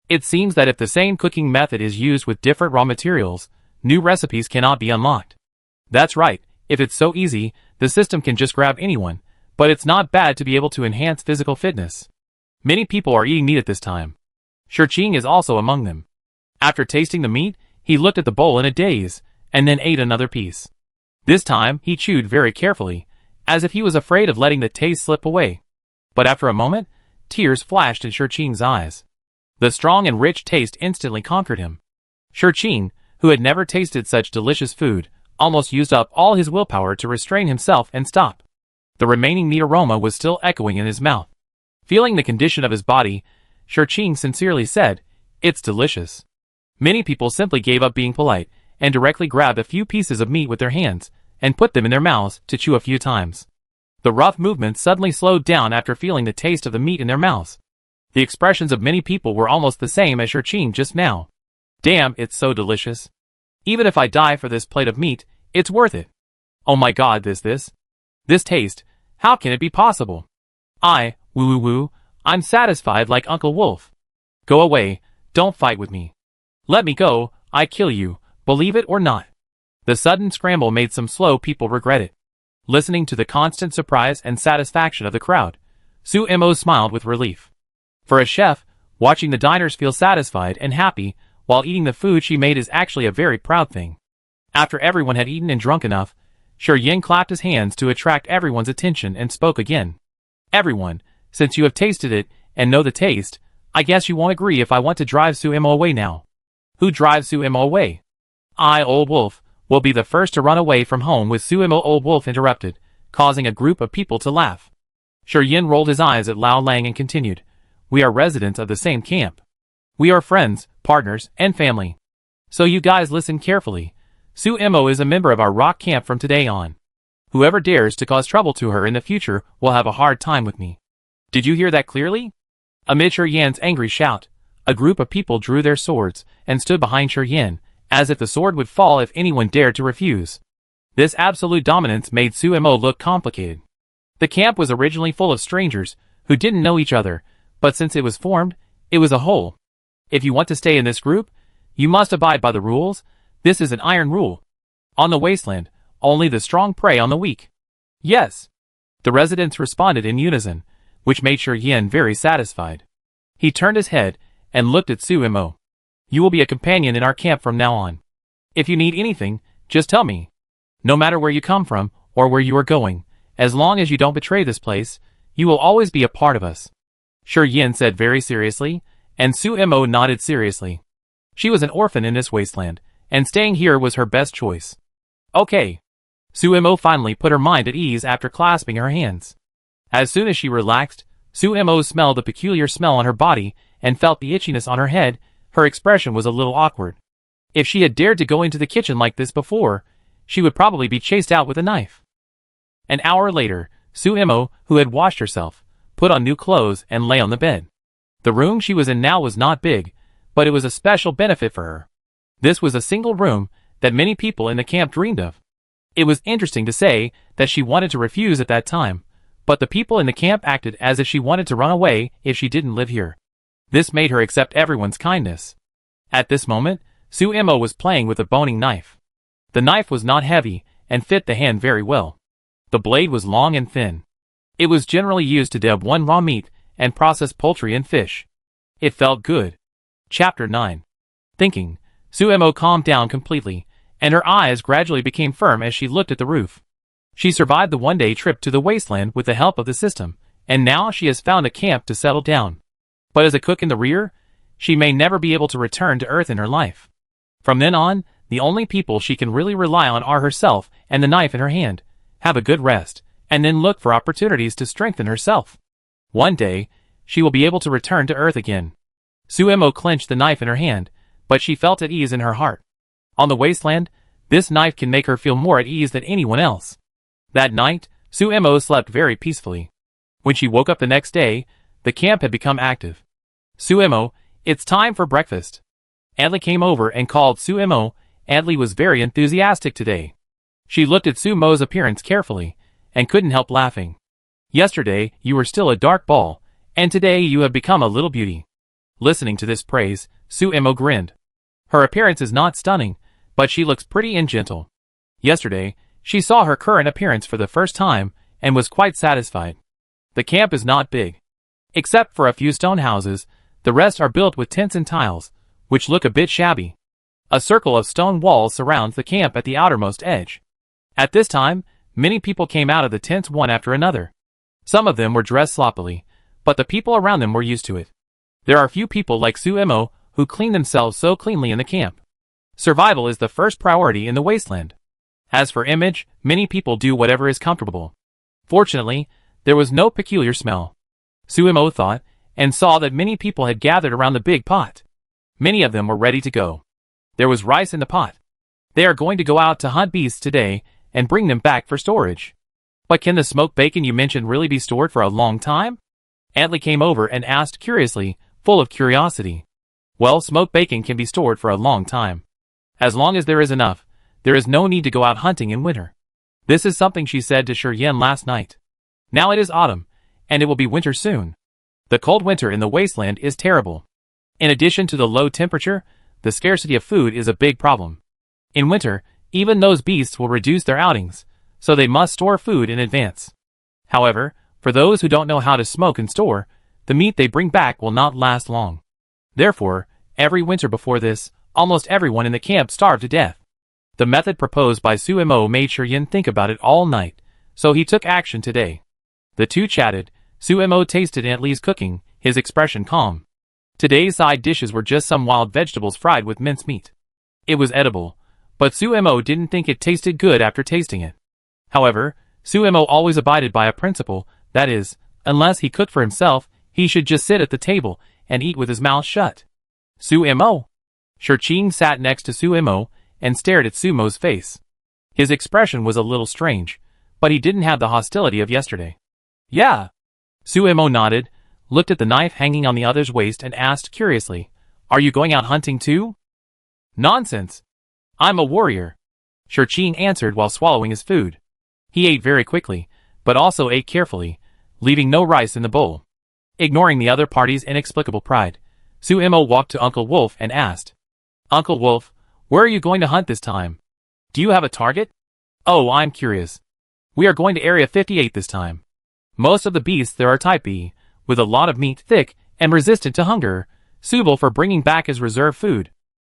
It seems that if the same cooking method is used with different raw materials, new recipes cannot be unlocked. That's right, if it's so easy, the system can just grab anyone, but it's not bad to be able to enhance physical fitness. Many people are eating meat at this time. Shurching is also among them. After tasting the meat, he looked at the bowl in a daze, and then ate another piece. This time, he chewed very carefully, as if he was afraid of letting the taste slip away. But after a moment, tears flashed in Shurching's eyes. The strong and rich taste instantly conquered him. Shurching, who had never tasted such delicious food, almost used up all his willpower to restrain himself and stop. The remaining meat aroma was still echoing in his mouth. Feeling the condition of his body, Shurching sincerely said, "It's delicious." Many people simply gave up being polite, and directly grabbed a few pieces of meat with their hands, and put them in their mouths to chew a few times. The rough movements suddenly slowed down after feeling the taste of the meat in their mouths. The expressions of many people were almost the same as Shurching just now. "Damn, it's so delicious. Even if I die for this plate of meat, it's worth it. Oh my god, this taste, how can it be possible? Woo, I'm satisfied like Uncle Wolf. Go away, don't fight with me. Let me go, I kill you, believe it or not." The sudden scramble made some slow people regret it. Listening to the constant surprise and satisfaction of the crowd, Suemo smiled with relief. For a chef, watching the diners feel satisfied and happy while eating the food she made is actually a very proud thing. After everyone had eaten and drunk enough, Shuryin clapped his hands to attract everyone's attention and spoke again. "Everyone, since you have tasted it and know the taste, I guess you won't agree if I want to drive Suemo away now." "Who drives Suemo away?" "I, Old Wolf, will be the first to run away from home with Suemo." Old Wolf interrupted, causing a group of people to laugh. Shuryin rolled his eyes at Lao Lang and continued, "We are residents of the same camp. We are friends, partners, and family. So you guys listen carefully. Suemo is a member of our rock camp from today on. Whoever dares to cause trouble to her in the future will have a hard time with me. Did you hear that clearly?" Amid Shuryan's angry shout, a group of people drew their swords and stood behind Shuryin, as if the sword would fall if anyone dared to refuse. This absolute dominance made Suemo look complicated. The camp was originally full of strangers who didn't know each other, but since it was formed, it was a whole. If you want to stay in this group, you must abide by the rules. This is an iron rule. On the Wasteland, only the strong prey on the weak. Yes. The residents responded in unison, which made Shuryin very satisfied. He turned his head and looked at Suemo. "You will be a companion in our camp from now on. If you need anything, just tell me. No matter where you come from or where you are going, as long as you don't betray this place, you will always be a part of us." Shuryin said very seriously, and Suemo nodded seriously. She was an orphan in this wasteland, and staying here was her best choice. "Okay." Suemo finally put her mind at ease after clasping her hands. As soon as she relaxed, Suemo smelled the peculiar smell on her body and felt the itchiness on her head. Her expression was a little awkward. If she had dared to go into the kitchen like this before, she would probably be chased out with a knife. An hour later, Suemo, who had washed herself, put on new clothes and lay on the bed. The room she was in now was not big, but it was a special benefit for her. This was a single room that many people in the camp dreamed of. It was interesting to say that she wanted to refuse at that time, but the people in the camp acted as if she wanted to run away if she didn't live here. This made her accept everyone's kindness. At this moment, Suemo was playing with a boning knife. The knife was not heavy and fit the hand very well. The blade was long and thin. It was generally used to dab one raw meat and process poultry and fish. It felt good. Chapter 9. Thinking, Suemo calmed down completely, and her eyes gradually became firm as she looked at the roof. She survived the one-day trip to the wasteland with the help of the system, and now she has found a camp to settle down. But as a cook in the rear, she may never be able to return to Earth in her life. From then on, the only people she can really rely on are herself and the knife in her hand. Have a good rest, and then look for opportunities to strengthen herself. One day, she will be able to return to Earth again. Suemo clenched the knife in her hand, but she felt at ease in her heart. On the wasteland, this knife can make her feel more at ease than anyone else. That night, Suemo slept very peacefully. When she woke up the next day, the camp had become active. Suemo, it's time for breakfast. Adley came over and called Suemo. Adley was very enthusiastic today. She looked at Suemo's appearance carefully, and couldn't help laughing. Yesterday, you were still a dark ball, and today you have become a little beauty. Listening to this praise, Suemo grinned. Her appearance is not stunning, but she looks pretty and gentle. Yesterday, she saw her current appearance for the first time, and was quite satisfied. The camp is not big. Except for a few stone houses, the rest are built with tents and tiles, which look a bit shabby. A circle of stone walls surrounds the camp at the outermost edge. At this time, many people came out of the tents one after another. Some of them were dressed sloppily, but the people around them were used to it. There are few people like Suemo who clean themselves so cleanly in the camp. Survival is the first priority in the Wasteland. As for image, many people do whatever is comfortable. Fortunately, there was no peculiar smell. Suemo thought, and saw that many people had gathered around the big pot. Many of them were ready to go. There was rice in the pot. They are going to go out to hunt beasts today and bring them back for storage. But can the smoked bacon you mentioned really be stored for a long time? Adley came over and asked curiously, full of curiosity. Well, smoked bacon can be stored for a long time. As long as there is enough, there is no need to go out hunting in winter. This is something she said to Yen last night. Now it is autumn, and it will be winter soon. The cold winter in the Wasteland is terrible. In addition to the low temperature, the scarcity of food is a big problem. In winter, even those beasts will reduce their outings, so they must store food in advance. However, for those who don't know how to smoke and store, the meat they bring back will not last long. Therefore, every winter before this, almost everyone in the camp starved to death. The method proposed by Suemo made Yen think about it all night, so he took action today. The two chatted. Suemo tasted Adley's cooking, his expression calm. Today's side dishes were just some wild vegetables fried with mincemeat. It was edible, but Suemo didn't think it tasted good after tasting it. However, Suemo always abided by a principle, that is, unless he cooked for himself, he should just sit at the table and eat with his mouth shut. Suemo! Yen sat next to Suemo and stared at Suemo's face. His expression was a little strange, but he didn't have the hostility of yesterday. Yeah. Suemo nodded, looked at the knife hanging on the other's waist and asked curiously, Are you going out hunting too? Nonsense. I'm a warrior. Yen answered while swallowing his food. He ate very quickly, but also ate carefully, leaving no rice in the bowl. Ignoring the other party's inexplicable pride, Suemo walked to Uncle Wolf and asked, Uncle Wolf, where are you going to hunt this time? Do you have a target? Oh, I'm curious. We are going to Area 58 this time. Most of the beasts there are type B, with a lot of meat, thick, and resistant to hunger, suitable for bringing back as reserve food.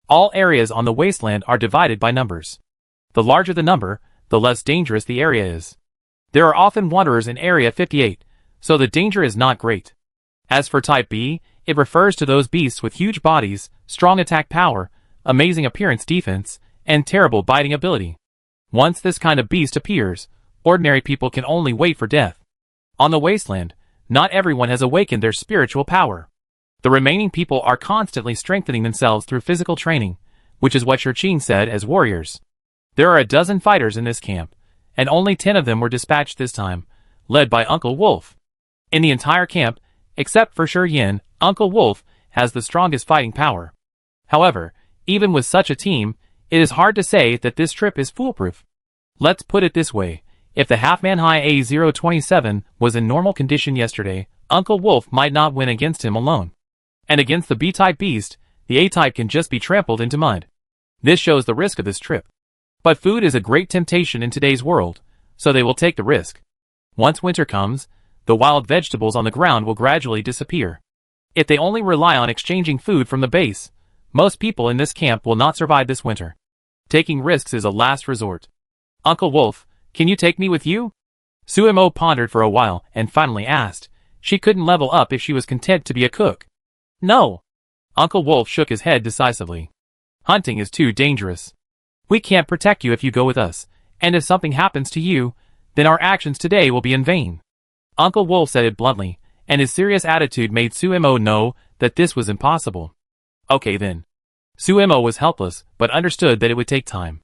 All areas on the Wasteland are divided by numbers. The larger the number, the less dangerous the area is. There are often wanderers in Area 58, so the danger is not great. As for Type B, it refers to those beasts with huge bodies, strong attack power, amazing appearance defense, and terrible biting ability. Once this kind of beast appears, ordinary people can only wait for death. On the Wasteland, not everyone has awakened their spiritual power. The remaining people are constantly strengthening themselves through physical training, which is what Yen said as warriors. There are a dozen fighters in this camp, and only 10 of them were dispatched this time, led by Uncle Wolf. In the entire camp, except for Yen, Uncle Wolf has the strongest fighting power. However, even with such a team, it is hard to say that this trip is foolproof. Let's put it this way. If the half-man high A027 was in normal condition yesterday, Uncle Wolf might not win against him alone. And against the B-type beast, the A-type can just be trampled into mud. This shows the risk of this trip. But food is a great temptation in today's world, so they will take the risk. Once winter comes, the wild vegetables on the ground will gradually disappear. If they only rely on exchanging food from the base, most people in this camp will not survive this winter. Taking risks is a last resort. Uncle Wolf, can you take me with you? Suemo pondered for a while and finally asked. She couldn't level up if she was content to be a cook. No. Uncle Wolf shook his head decisively. Hunting is too dangerous. We can't protect you if you go with us, and if something happens to you, then our actions today will be in vain. Uncle Wolf said it bluntly, and his serious attitude made Suemo know that this was impossible. Okay then. Suemo was helpless, but understood that it would take time.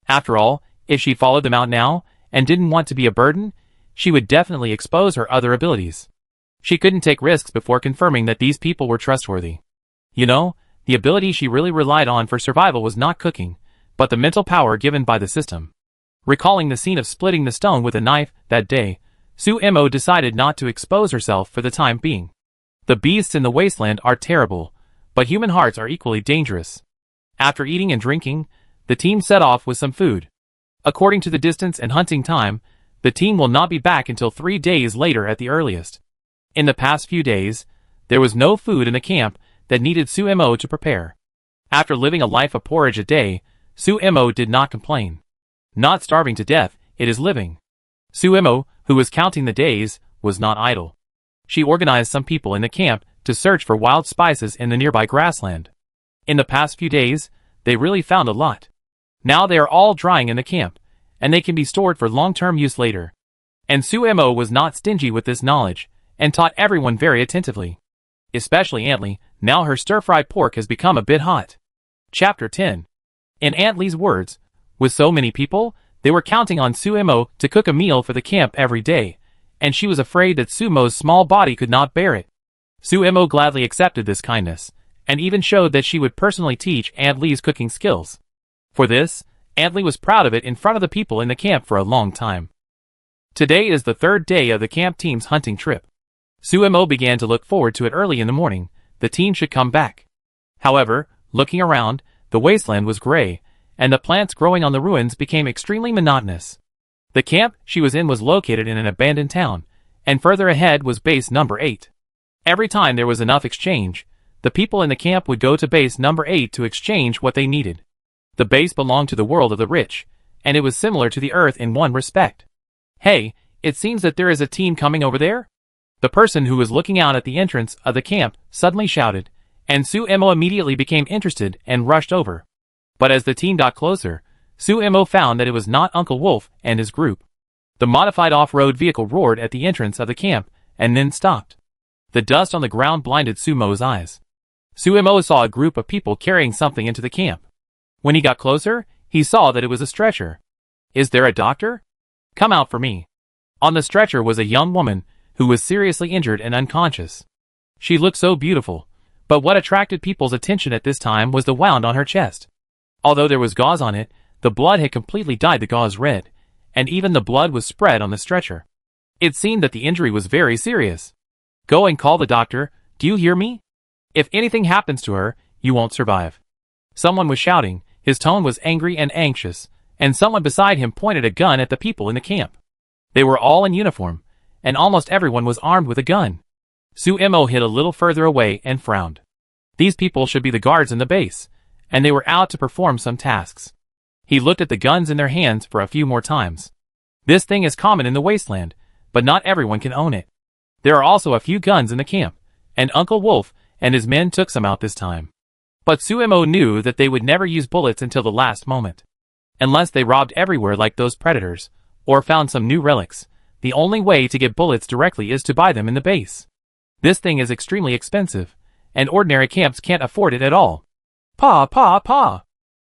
After all, if she followed them out now, and didn't want to be a burden, she would definitely expose her other abilities. She couldn't take risks before confirming that these people were trustworthy. You know, the ability she really relied on for survival was not cooking, but the mental power given by the system. Recalling the scene of splitting the stone with a knife that day, Sumo decided not to expose herself for the time being. The beasts in the wasteland are terrible, but human hearts are equally dangerous. After eating and drinking, the team set off with some food. According to the distance and hunting time, the team will not be back until 3 days later at the earliest. In the past few days, there was no food in the camp that needed Sumo to prepare. After living a life of porridge a day, Sumo did not complain. Not starving to death, it is living. Sumo, who was counting the days, was not idle. She organized some people in the camp to search for wild spices in the nearby grassland. In the past few days, they really found a lot. Now they are all drying in the camp, and they can be stored for long-term use later. And Sumo was not stingy with this knowledge, and taught everyone very attentively. Especially Antly, now her stir-fried pork has become a bit hot. Chapter 10. In Antly's words, with so many people, they were counting on Sumo to cook a meal for the camp every day, and she was afraid that Sumo's small body could not bear it. Sumo gladly accepted this kindness, and even showed that she would personally teach Antly's cooking skills. For this, Antly was proud of it in front of the people in the camp for a long time. Today is the 3rd day of the camp team's hunting trip. Sumo began to look forward to it early in the morning. The team should come back. However, looking around, the wasteland was gray, and the plants growing on the ruins became extremely monotonous. The camp she was in was located in an abandoned town, and further ahead was base number 8. Every time there was enough exchange, the people in the camp would go to base number 8 to exchange what they needed. The base belonged to the world of the rich, and it was similar to the Earth in one respect. Hey, it seems that there is a team coming over there? The person who was looking out at the entrance of the camp suddenly shouted, and Sumo immediately became interested and rushed over. But as the team got closer, Sumo found that it was not Uncle Wolf and his group. The modified off-road vehicle roared at the entrance of the camp, and then stopped. The dust on the ground blinded Sumo's eyes. Sumo saw a group of people carrying something into the camp. When he got closer, he saw that it was a stretcher. Is there a doctor? Come out for me. On the stretcher was a young woman, who was seriously injured and unconscious. She looked so beautiful, but what attracted people's attention at this time was the wound on her chest. Although there was gauze on it, the blood had completely dyed the gauze red, and even the blood was spread on the stretcher. It seemed that the injury was very serious. Go and call the doctor, do you hear me? If anything happens to her, you won't survive. Someone was shouting, his tone was angry and anxious, and someone beside him pointed a gun at the people in the camp. They were all in uniform, and almost everyone was armed with a gun. Sumo hid a little further away and frowned. These people should be the guards in the base, and they were out to perform some tasks. He looked at the guns in their hands for a few more times. This thing is common in the wasteland, but not everyone can own it. There are also a few guns in the camp, and Uncle Wolf and his men took some out this time. But Sumo knew that they would never use bullets until the last moment. Unless they robbed everywhere like those predators, or found some new relics, the only way to get bullets directly is to buy them in the base. This thing is extremely expensive, and ordinary camps can't afford it at all. Pa!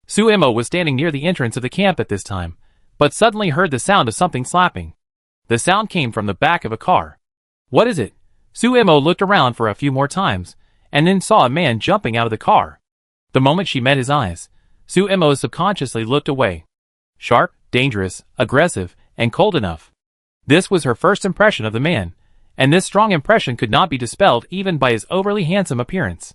Sumo was standing near the entrance of the camp at this time, but suddenly heard the sound of something slapping. The sound came from the back of a car. What is it? Sumo looked around for a few more times, and then saw a man jumping out of the car. The moment she met his eyes, Sumo subconsciously looked away. Sharp, dangerous, aggressive, and cold enough. This was her first impression of the man, and this strong impression could not be dispelled even by his overly handsome appearance.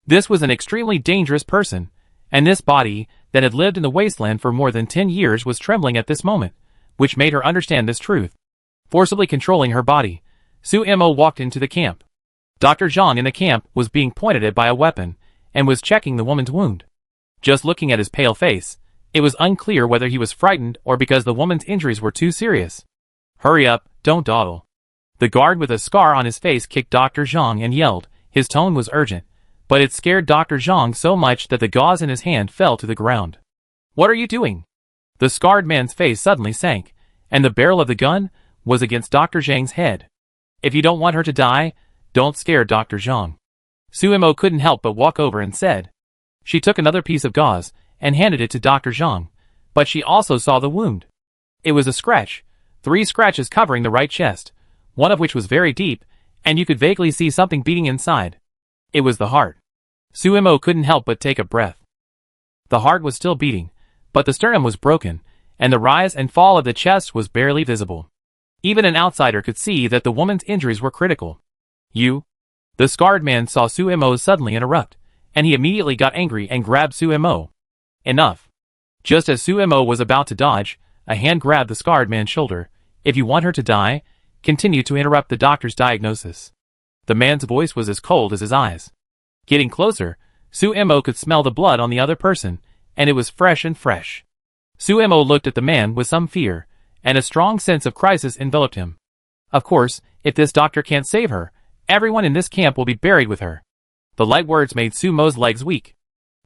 This was an extremely dangerous person, and this body, that had lived in the wasteland for more than 10 years was trembling at this moment, which made her understand this truth. Forcibly controlling her body, Sumo walked into the camp. Dr. Zhang in the camp was being pointed at by a weapon, and was checking the woman's wound. Just looking at his pale face, it was unclear whether he was frightened or because the woman's injuries were too serious. Hurry up, don't dawdle. The guard with a scar on his face kicked Dr. Zhang and yelled. His tone was urgent, but it scared Dr. Zhang so much that the gauze in his hand fell to the ground. What are you doing? The scarred man's face suddenly sank, and the barrel of the gun was against Dr. Zhang's head. If you don't want her to die, don't scare Dr. Zhang. Sumo couldn't help but walk over and said. She took another piece of gauze and handed it to Dr. Zhang, but she also saw the wound. It was a scratch, 3 scratches covering the right chest, one of which was very deep, and you could vaguely see something beating inside. It was the heart. Suemo couldn't help but take a breath. The heart was still beating, but the sternum was broken, and the rise and fall of the chest was barely visible. Even an outsider could see that the woman's injuries were critical. "You?" The scarred man saw Suemo suddenly interrupt, and he immediately got angry and grabbed Suemo. "Enough." Just as Suemo was about to dodge, a hand grabbed the scarred man's shoulder. "If you want her to die, continue to interrupt the doctor's diagnosis." The man's voice was as cold as his eyes. Getting closer, Suemo could smell the blood on the other person, and it was fresh and fresh. Suemo looked at the man with some fear, and a strong sense of crisis enveloped him. Of course, if this doctor can't save her, everyone in this camp will be buried with her. The light words made Sumo's legs weak.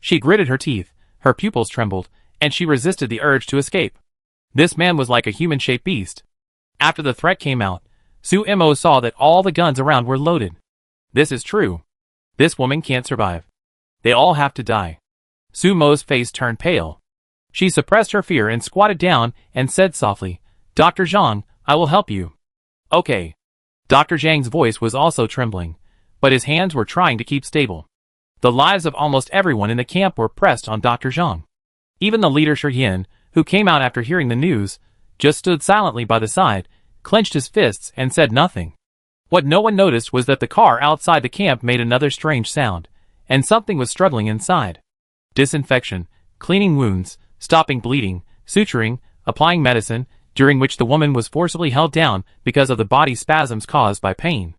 She gritted her teeth, her pupils trembled, and she resisted the urge to escape. This man was like a human-shaped beast. After the threat came out, Suemo saw that all the guns around were loaded. This is true. This woman can't survive. They all have to die. Sumo's face turned pale. She suppressed her fear and squatted down and said softly, "Dr. Zhang, I will help you." "Okay." Dr. Zhang's voice was also trembling, but his hands were trying to keep stable. The lives of almost everyone in the camp were pressed on Dr. Zhang. Even the leader Shi Yin, who came out after hearing the news, just stood silently by the side, clenched his fists and said nothing. What no one noticed was that the car outside the camp made another strange sound, and something was struggling inside. Disinfection, cleaning wounds, stopping bleeding, suturing, applying medicine, during which the woman was forcibly held down because of the body spasms caused by pain.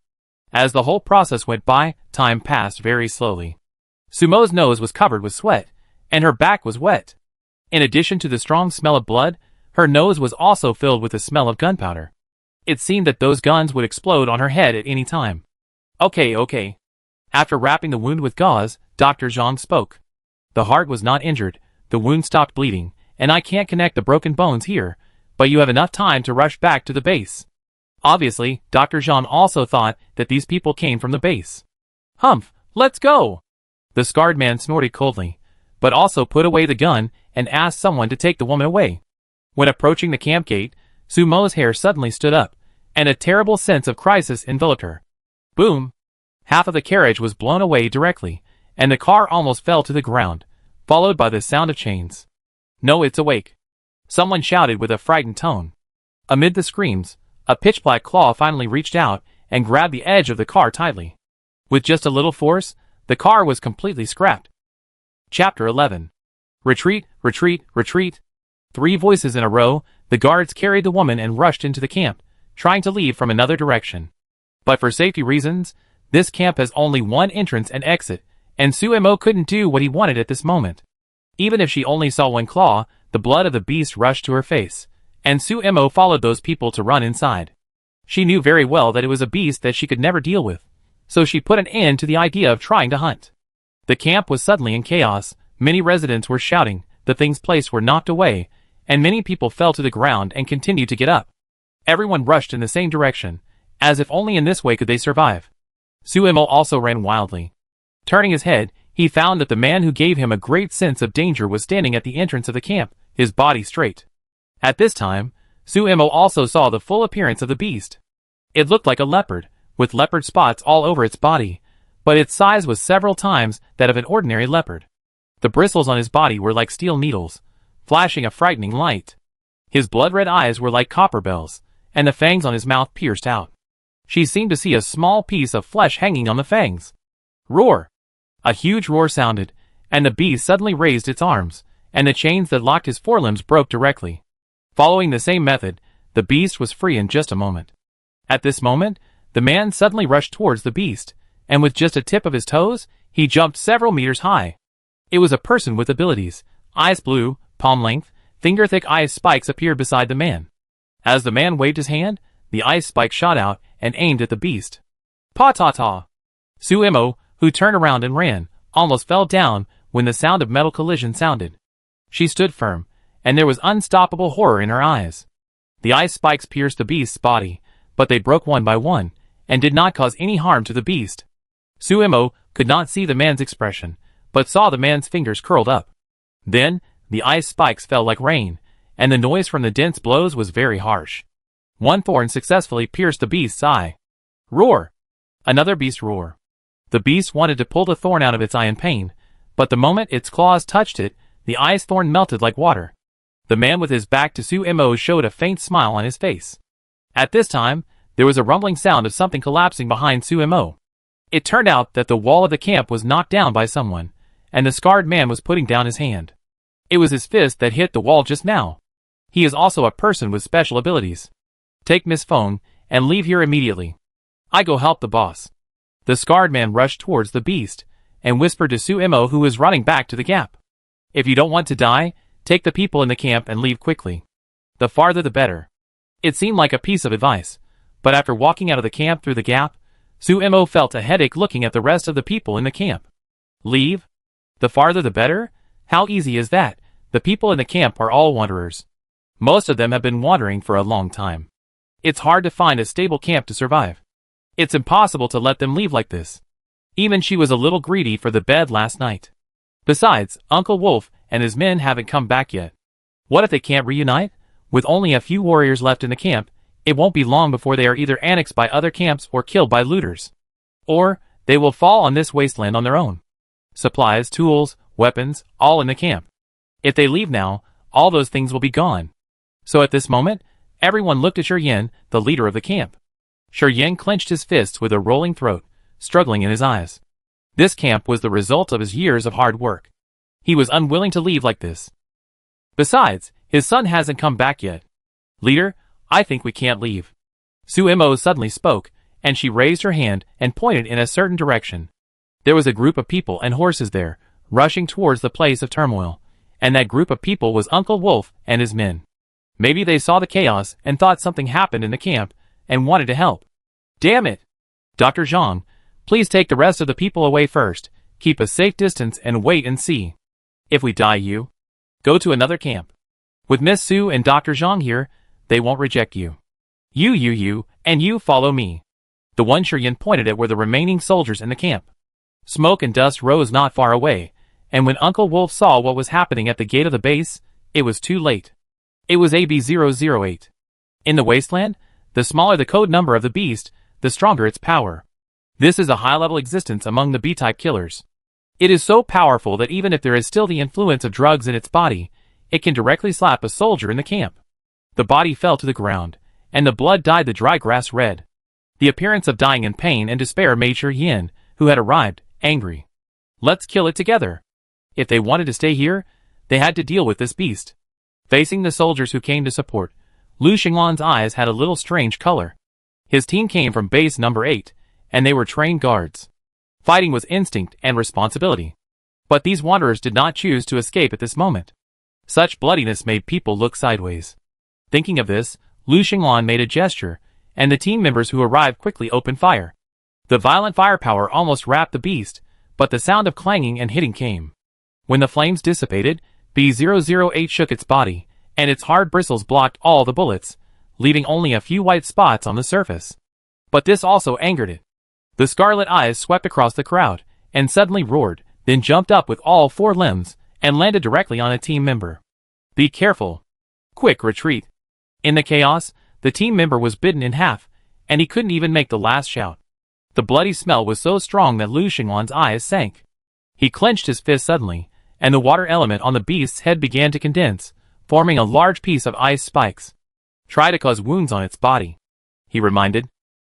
As the whole process went by, time passed very slowly. Sumo's nose was covered with sweat, and her back was wet. In addition to the strong smell of blood, her nose was also filled with the smell of gunpowder. It seemed that those guns would explode on her head at any time. Okay. After wrapping the wound with gauze, Dr. Zhang spoke. "The heart was not injured, the wound stopped bleeding, and I can't connect the broken bones here, but you have enough time to rush back to the base." Obviously, Dr. Zhang also thought that these people came from the base. "Humph, let's go!" The scarred man snorted coldly, but also put away the gun and asked someone to take the woman away. When approaching the camp gate, Sumo's hair suddenly stood up, and a terrible sense of crisis enveloped her. Boom! Half of the carriage was blown away directly, and the car almost fell to the ground, followed by the sound of chains. "No, it's awake!" Someone shouted with a frightened tone. Amid the screams, a pitch-black claw finally reached out and grabbed the edge of the car tightly. With just a little force, the car was completely scrapped. Chapter 11. Retreat, retreat, retreat. 3 voices in a row, the guards carried the woman and rushed into the camp, trying to leave from another direction. But for safety reasons, this camp has only one entrance and exit, and Suemo couldn't do what he wanted at this moment. Even if she only saw one claw, the blood of the beast rushed to her face, and Suemo followed those people to run inside. She knew very well that it was a beast that she could never deal with, so she put an end to the idea of trying to hunt. The camp was suddenly in chaos, many residents were shouting, the things placed were knocked away, and many people fell to the ground and continued to get up. Everyone rushed in the same direction, as if only in this way could they survive. Suemo also ran wildly. Turning his head, he found that the man who gave him a great sense of danger was standing at the entrance of the camp, his body straight. At this time, Suemo also saw the full appearance of the beast. It looked like a leopard, with leopard spots all over its body, but its size was several times that of an ordinary leopard. The bristles on his body were like steel needles, flashing a frightening light. His blood-red eyes were like copper bells, and the fangs on his mouth pierced out. She seemed to see a small piece of flesh hanging on the fangs. Roar! A huge roar sounded, and the beast suddenly raised its arms, and the chains that locked his forelimbs broke directly. Following the same method, the beast was free in just a moment. At this moment, the man suddenly rushed towards the beast, and with just a tip of his toes, he jumped several meters high. It was a person with abilities. Eyes blue, palm-length, finger-thick ice spikes appeared beside the man. As the man waved his hand, the ice spike shot out and aimed at the beast. Pa-ta-ta! Suemo, who turned around and ran, almost fell down when the sound of metal collision sounded. She stood firm, and there was unstoppable horror in her eyes. The ice spikes pierced the beast's body, but they broke one by one, and did not cause any harm to the beast. Suemo could not see the man's expression, but saw the man's fingers curled up. Then, the ice spikes fell like rain, and the noise from the dense blows was very harsh. One thorn successfully pierced the beast's eye. Roar! Another beast roar. The beast wanted to pull the thorn out of its eye in pain, but the moment its claws touched it, the eye's thorn melted like water. The man with his back to Sumo showed a faint smile on his face. At this time, there was a rumbling sound of something collapsing behind Sumo. It turned out that the wall of the camp was knocked down by someone, and the scarred man was putting down his hand. It was his fist that hit the wall just now. He is also a person with special abilities. Take Miss Phone, and leave here immediately. I go help the boss. The scarred man rushed towards the beast, and whispered to Sumo, who was running back to the gap. If you don't want to die, take the people in the camp and leave quickly. The farther the better. It seemed like a piece of advice, but after walking out of the camp through the gap, Sumo felt a headache looking at the rest of the people in the camp. Leave? The farther the better? How easy is that? The people in the camp are all wanderers. Most of them have been wandering for a long time. It's hard to find a stable camp to survive. It's impossible to let them leave like this. Even she was a little greedy for the bed last night. Besides, Uncle Wolf and his men haven't come back yet. What if they can't reunite? With only a few warriors left in the camp, it won't be long before they are either annexed by other camps or killed by looters. Or, they will fall on this wasteland on their own. Supplies, tools, weapons, all in the camp. If they leave now, all those things will be gone. So at this moment, everyone looked at Shuryen, the leader of the camp. Shuryen clenched his fists with a rolling throat, struggling in his eyes. This camp was the result of his years of hard work. He was unwilling to leave like this. Besides, his son hasn't come back yet. Leader, I think we can't leave. Sumo suddenly spoke, and she raised her hand and pointed in a certain direction. There was a group of people and horses there, rushing towards the place of turmoil, and that group of people was Uncle Wolf and his men. Maybe they saw the chaos and thought something happened in the camp, and wanted to help. Damn it! Dr. Zhang, please take the rest of the people away first, keep a safe distance and wait and see. If we die you, go to another camp. With Miss Su and Dr. Zhang here, they won't reject you. You, and you follow me. The one Shuryen pointed at were the remaining soldiers in the camp. Smoke and dust rose not far away, and when Uncle Wolf saw what was happening at the gate of the base, it was too late. It was AB008. In the wasteland, the smaller the code number of the beast, the stronger its power. This is a high-level existence among the B-type killers. It is so powerful that even if there is still the influence of drugs in its body, it can directly slap a soldier in the camp. The body fell to the ground, and the blood dyed the dry grass red. The appearance of dying in pain and despair made Shuryen, who had arrived, angry. Let's kill it together. If they wanted to stay here, they had to deal with this beast. Facing the soldiers who came to support, Lu Xinglan's eyes had a little strange color. His team came from base number 8, and they were trained guards. Fighting was instinct and responsibility. But these wanderers did not choose to escape at this moment. Such bloodiness made people look sideways. Thinking of this, Lu Xinglan made a gesture, and the team members who arrived quickly opened fire. The violent firepower almost wrapped the beast, but the sound of clanging and hitting came. When the flames dissipated, B008 shook its body, and its hard bristles blocked all the bullets, leaving only a few white spots on the surface. But this also angered it. The scarlet eyes swept across the crowd, and suddenly roared, then jumped up with all 4 limbs, and landed directly on a team member. Be careful. Quick retreat. In the chaos, the team member was bitten in half, and he couldn't even make the last shout. The bloody smell was so strong that Lu Xinglan's eyes sank. He clenched his fist suddenly, and the water element on the beast's head began to condense, forming a large piece of ice spikes. Try to cause wounds on its body, he reminded.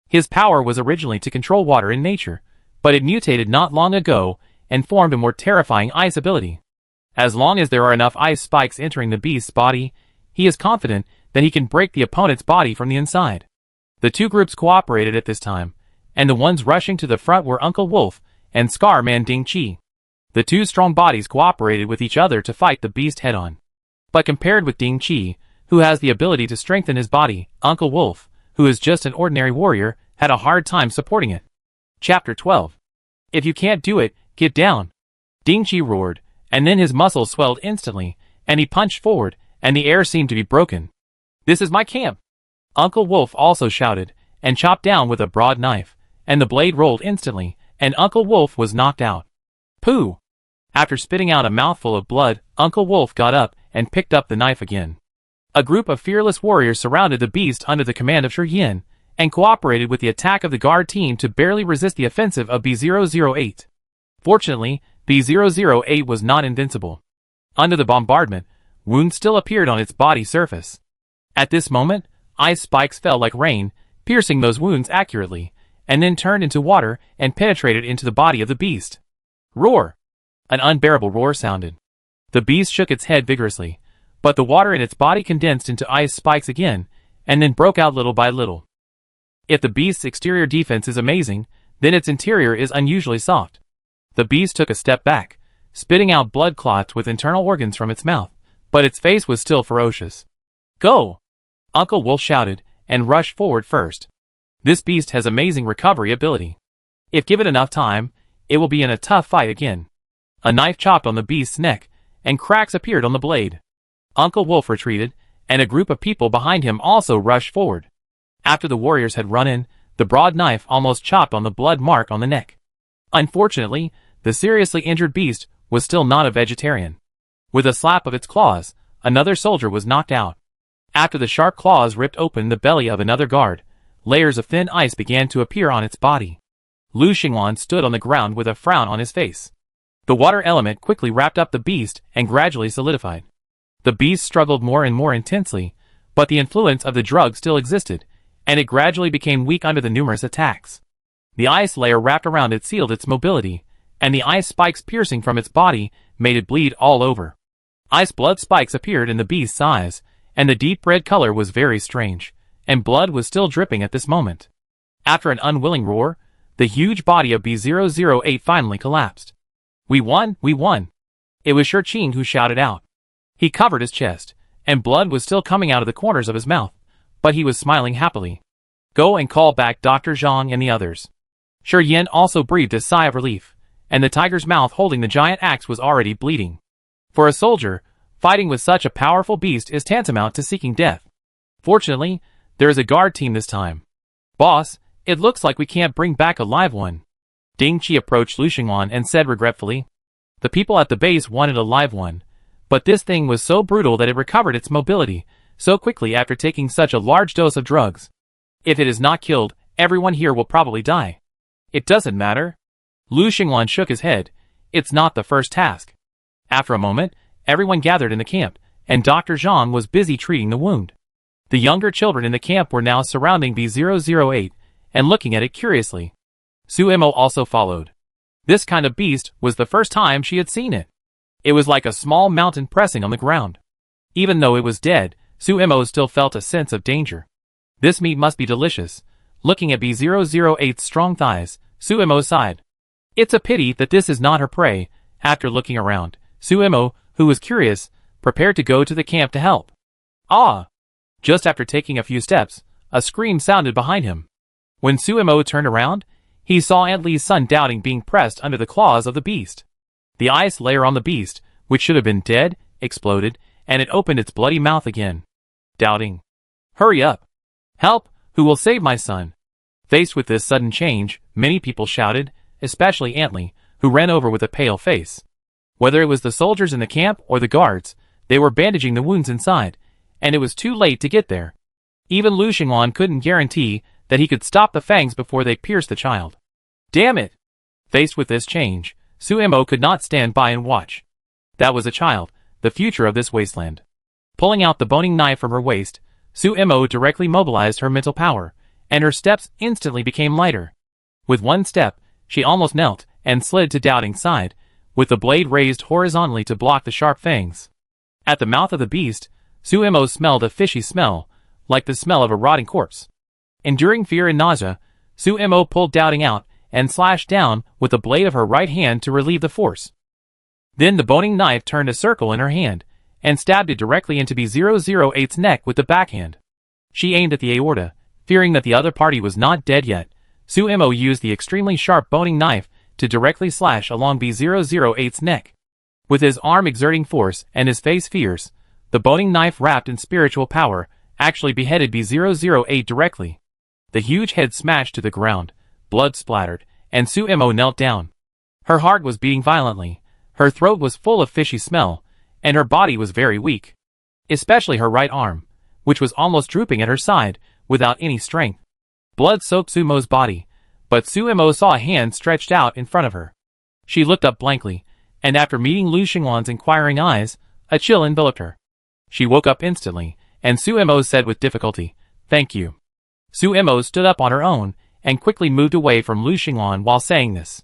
His power was originally to control water in nature, but it mutated not long ago and formed a more terrifying ice ability. As long as there are enough ice spikes entering the beast's body, he is confident that he can break the opponent's body from the inside. The two groups cooperated at this time, and the ones rushing to the front were Uncle Wolf and Scar Man Ding Chi. The two strong bodies cooperated with each other to fight the beast head-on. But compared with Ding Chi, who has the ability to strengthen his body, Uncle Wolf, who is just an ordinary warrior, had a hard time supporting it. Chapter 12. If you can't do it, get down. Ding Chi roared, and then his muscles swelled instantly, and he punched forward, and the air seemed to be broken. This is my camp. Uncle Wolf also shouted, and chopped down with a broad knife, and the blade rolled instantly, and Uncle Wolf was knocked out. Pooh! After spitting out a mouthful of blood, Uncle Wolf got up and picked up the knife again. A group of fearless warriors surrounded the beast under the command of Shi Yin, and cooperated with the attack of the guard team to barely resist the offensive of B008. Fortunately, B008 was not invincible. Under the bombardment, wounds still appeared on its body surface. At this moment, ice spikes fell like rain, piercing those wounds accurately, and then turned into water and penetrated into the body of the beast. Roar! An unbearable roar sounded. The beast shook its head vigorously, but the water in its body condensed into ice spikes again, and then broke out little by little. If the beast's exterior defense is amazing, then its interior is unusually soft. The beast took a step back, spitting out blood clots with internal organs from its mouth, but its face was still ferocious. Go! Uncle Wolf shouted, and rushed forward first. This beast has amazing recovery ability. If given enough time, it will be in a tough fight again. A knife chopped on the beast's neck, and cracks appeared on the blade. Uncle Wolf retreated, and a group of people behind him also rushed forward. After the warriors had run in, the broad knife almost chopped on the blood mark on the neck. Unfortunately, the seriously injured beast was still not a vegetarian. With a slap of its claws, another soldier was knocked out. After the sharp claws ripped open the belly of another guard, layers of thin ice began to appear on its body. Lu Xingwan stood on the ground with a frown on his face. The water element quickly wrapped up the beast and gradually solidified. The beast struggled more and more intensely, but the influence of the drug still existed, and it gradually became weak under the numerous attacks. The ice layer wrapped around it sealed its mobility, and the ice spikes piercing from its body made it bleed all over. Ice blood spikes appeared in the beast's eyes, and the deep red color was very strange, and blood was still dripping at this moment. After an unwilling roar, the huge body of B008 finally collapsed. We won, we won! It was Shi Qing who shouted out. He covered his chest, and blood was still coming out of the corners of his mouth, but he was smiling happily. Go and call back Dr. Zhang and the others. Shi Yin also breathed a sigh of relief, and the tiger's mouth holding the giant axe was already bleeding. For a soldier, fighting with such a powerful beast is tantamount to seeking death. Fortunately, there is a guard team this time. Boss, it looks like we can't bring back a live one. Ding Qi approached Lu Xingwan and said regretfully. The people at the base wanted a live one, but this thing was so brutal that it recovered its mobility so quickly after taking such a large dose of drugs. If it is not killed, everyone here will probably die. It doesn't matter. Lu Xingwan shook his head. It's not the first task. After a moment, everyone gathered in the camp, and Dr. Zhang was busy treating the wound. The younger children in the camp were now surrounding B008 and looking at it curiously. Suemo also followed. This kind of beast was the first time she had seen it. It was like a small mountain pressing on the ground. Even though it was dead, Suemo still felt a sense of danger. This meat must be delicious. Looking at B008's strong thighs, Suemo sighed. It's a pity that this is not her prey. After looking around, Suemo, who was curious, prepared to go to the camp to help. Ah! Just after taking a few steps, a scream sounded behind him. When Suemo turned around, he saw Aunt Li's son Doubting being pressed under the claws of the beast. The ice layer on the beast, which should have been dead, exploded, and it opened its bloody mouth again. Doubting. Hurry up! Help! Who will save my son? Faced with this sudden change, many people shouted, especially Aunt Li, who ran over with a pale face. Whether it was the soldiers in the camp or the guards, they were bandaging the wounds inside, and it was too late to get there. Even Lu Xingwan couldn't guarantee that he could stop the fangs before they pierced the child. Damn it! Faced with this change, Suemo could not stand by and watch. That was a child, the future of this wasteland. Pulling out the boning knife from her waist, Suemo directly mobilized her mental power, and her steps instantly became lighter. With one step, she almost knelt and slid to Doubting's side, with the blade raised horizontally to block the sharp fangs. At the mouth of the beast, Suemo smelled a fishy smell, like the smell of a rotting corpse. Enduring fear and nausea, Suemo pulled Doubting out and slashed down with the blade of her right hand to relieve the force. Then the boning knife turned a circle in her hand, and stabbed it directly into B008's neck with the backhand. She aimed at the aorta, fearing that the other party was not dead yet. Suemo used the extremely sharp boning knife to directly slash along B008's neck. With his arm exerting force and his face fierce, the boning knife wrapped in spiritual power actually beheaded B008 directly. The huge head smashed to the ground, blood splattered, and Suemo knelt down. Her heart was beating violently, her throat was full of fishy smell, and her body was very weak. especially her right arm, which was almost drooping at her side, without any strength. Blood soaked Sumo's body, but Sumo saw a hand stretched out in front of her. She looked up blankly, and after meeting Lu Xinglan's inquiring eyes, a chill enveloped her. She woke up instantly, and Sumo said with difficulty, "Thank you." Sumo stood up on her own, and quickly moved away from Lu Xinglan while saying this.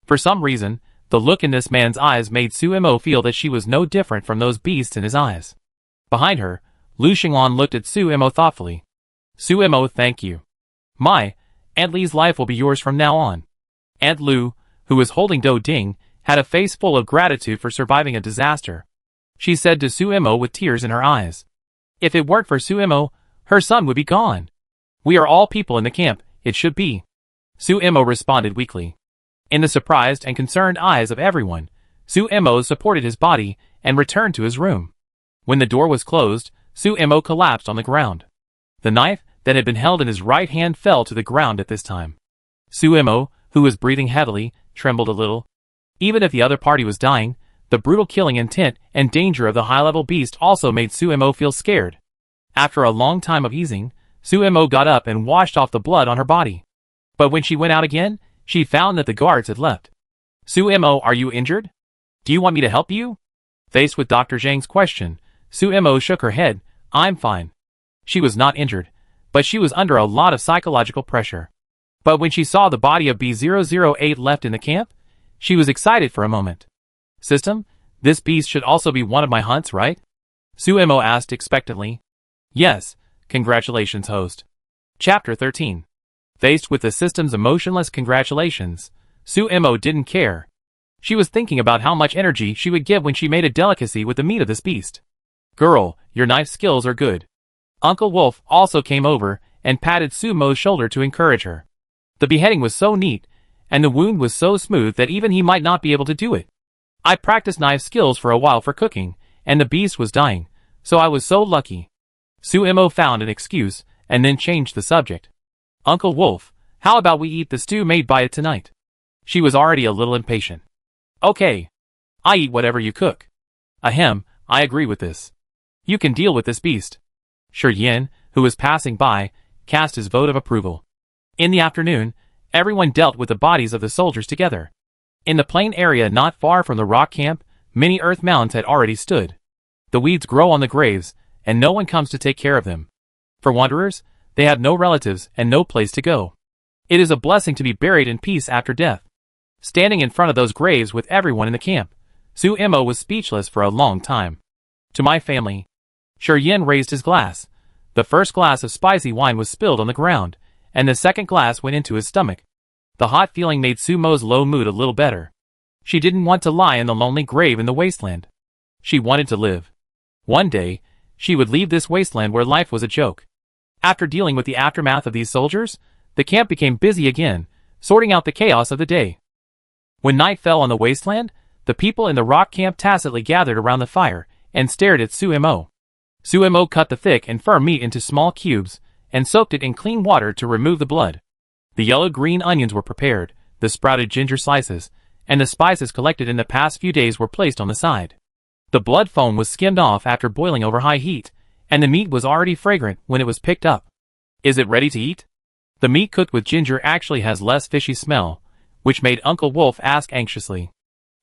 For some reason, the look in this man's eyes made Sumo feel that she was no different from those beasts in his eyes. Behind her, Lu Xinglan looked at Sumo thoughtfully. "Sumo, thank you. My, Aunt Li's life will be yours from now on." Aunt Lu, who was holding Do Ding, had a face full of gratitude for surviving a disaster. She said to Sumo with tears in her eyes. If it weren't for Sumo, her son would be gone. "We are all people in the camp, it should be." Sumo responded weakly. In the surprised and concerned eyes of everyone, Sumo supported his body and returned to his room. When the door was closed, Sumo collapsed on the ground. The knife that had been held in his right hand fell to the ground at this time. Sumo, who was breathing heavily, trembled a little. Even if the other party was dying, the brutal killing intent and danger of the high-level beast also made Sumo feel scared. After a long time of easing, Sumo got up and washed off the blood on her body. But when she went out again, she found that the guards had left. "Sumo, are you injured? Do you want me to help you?" Faced with Dr. Zhang's question, Sumo shook her head. "I'm fine." She was not injured, but she was under a lot of psychological pressure. But when she saw the body of B008 left in the camp, she was excited for a moment. "System, this beast should also be one of my hunts, right?" Sumo asked expectantly. "Yes, congratulations, host." Chapter 13. Faced with the system's emotionless congratulations, Sumo didn't care. She was thinking about how much energy she would give when she made a delicacy with the meat of this beast. "Girl, your knife skills are good." Uncle Wolf also came over and patted Sumo's shoulder to encourage her. The beheading was so neat, and the wound was so smooth that even he might not be able to do it. "I practiced knife skills for a while for cooking, and the beast was dying, so I was so lucky." Sumo found an excuse, and then changed the subject. "Uncle Wolf, how about we eat the stew made by it tonight?" She was already a little impatient. "Okay. I eat whatever you cook." "Ahem, I agree with this. You can deal with this beast." Yin, who was passing by, cast his vote of approval. In the afternoon, everyone dealt with the bodies of the soldiers together. In the plain area not far from the rock camp, many earth mounds had already stood. The weeds grow on the graves, and no one comes to take care of them. For wanderers, they have no relatives and no place to go. It is a blessing to be buried in peace after death. Standing in front of those graves with everyone in the camp, Sumo was speechless for a long time. "To my family." Yin raised his glass. The first glass of spicy wine was spilled on the ground, and the second glass went into his stomach. The hot feeling made Sumo's low mood a little better. She didn't want to lie in the lonely grave in the wasteland. She wanted to live. One day, she would leave this wasteland where life was a joke. After dealing with the aftermath of these soldiers, the camp became busy again, sorting out the chaos of the day. When night fell on the wasteland, the people in the rock camp tacitly gathered around the fire and stared at Sumo. Sumo cut the thick and firm meat into small cubes and soaked it in clean water to remove the blood. The yellow-green onions were prepared, the sprouted ginger slices, and the spices collected in the past few days were placed on the side. The blood foam was skimmed off after boiling over high heat, and the meat was already fragrant when it was picked up. "Is it ready to eat?" The meat cooked with ginger actually has less fishy smell, which made Uncle Wolf ask anxiously.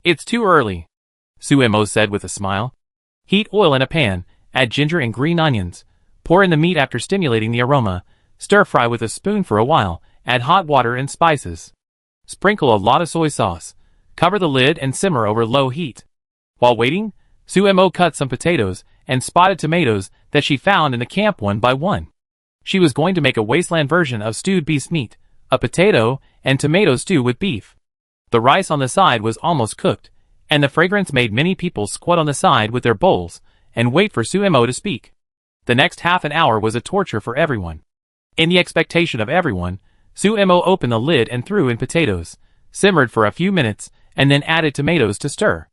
"It's too early," Sumo said with a smile. "Heat oil in a pan, add ginger and green onions, pour in the meat after stimulating the aroma, stir-fry with a spoon for a while, add hot water and spices. Sprinkle a lot of soy sauce, cover the lid and simmer over low heat." While waiting, Sumo cut some potatoes and spotted tomatoes that she found in the camp one by one. She was going to make a wasteland version of stewed beast meat, a potato and tomato stew with beef. The rice on the side was almost cooked, and the fragrance made many people squat on the side with their bowls and wait for Sumo to speak. The next half an hour was a torture for everyone. In the expectation of everyone, Sumo opened the lid and threw in potatoes, simmered for a few minutes, and then added tomatoes to stir.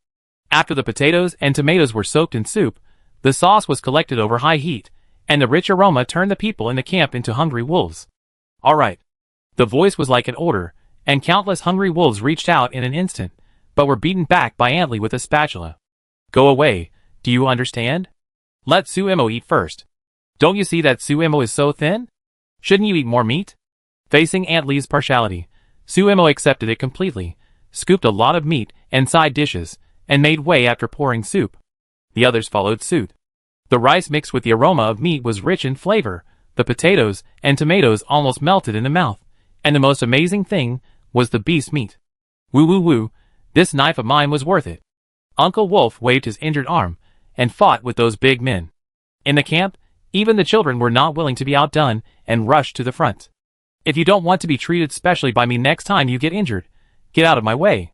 After the potatoes and tomatoes were soaked in soup, the sauce was collected over high heat, and the rich aroma turned the people in the camp into hungry wolves. "All right." The voice was like an order, and countless hungry wolves reached out in an instant, but were beaten back by Antly with a spatula. "Go away, do you understand?" Let Suemo eat first. Don't you see that Suemo is so thin? Shouldn't you eat more meat? Facing Aunt Lee's partiality, Suemo accepted it completely, scooped a lot of meat and side dishes, and made way after pouring soup. The others followed suit. The rice mixed with the aroma of meat was rich in flavor, the potatoes and tomatoes almost melted in the mouth, and the most amazing thing was the beast meat. Woo woo woo, this knife of mine was worth it. Uncle Wolf waved his injured arm, and fought with those big men. In the camp, even the children were not willing to be outdone, and rushed to the front. If you don't want to be treated specially by me next time you get injured, get out of my way.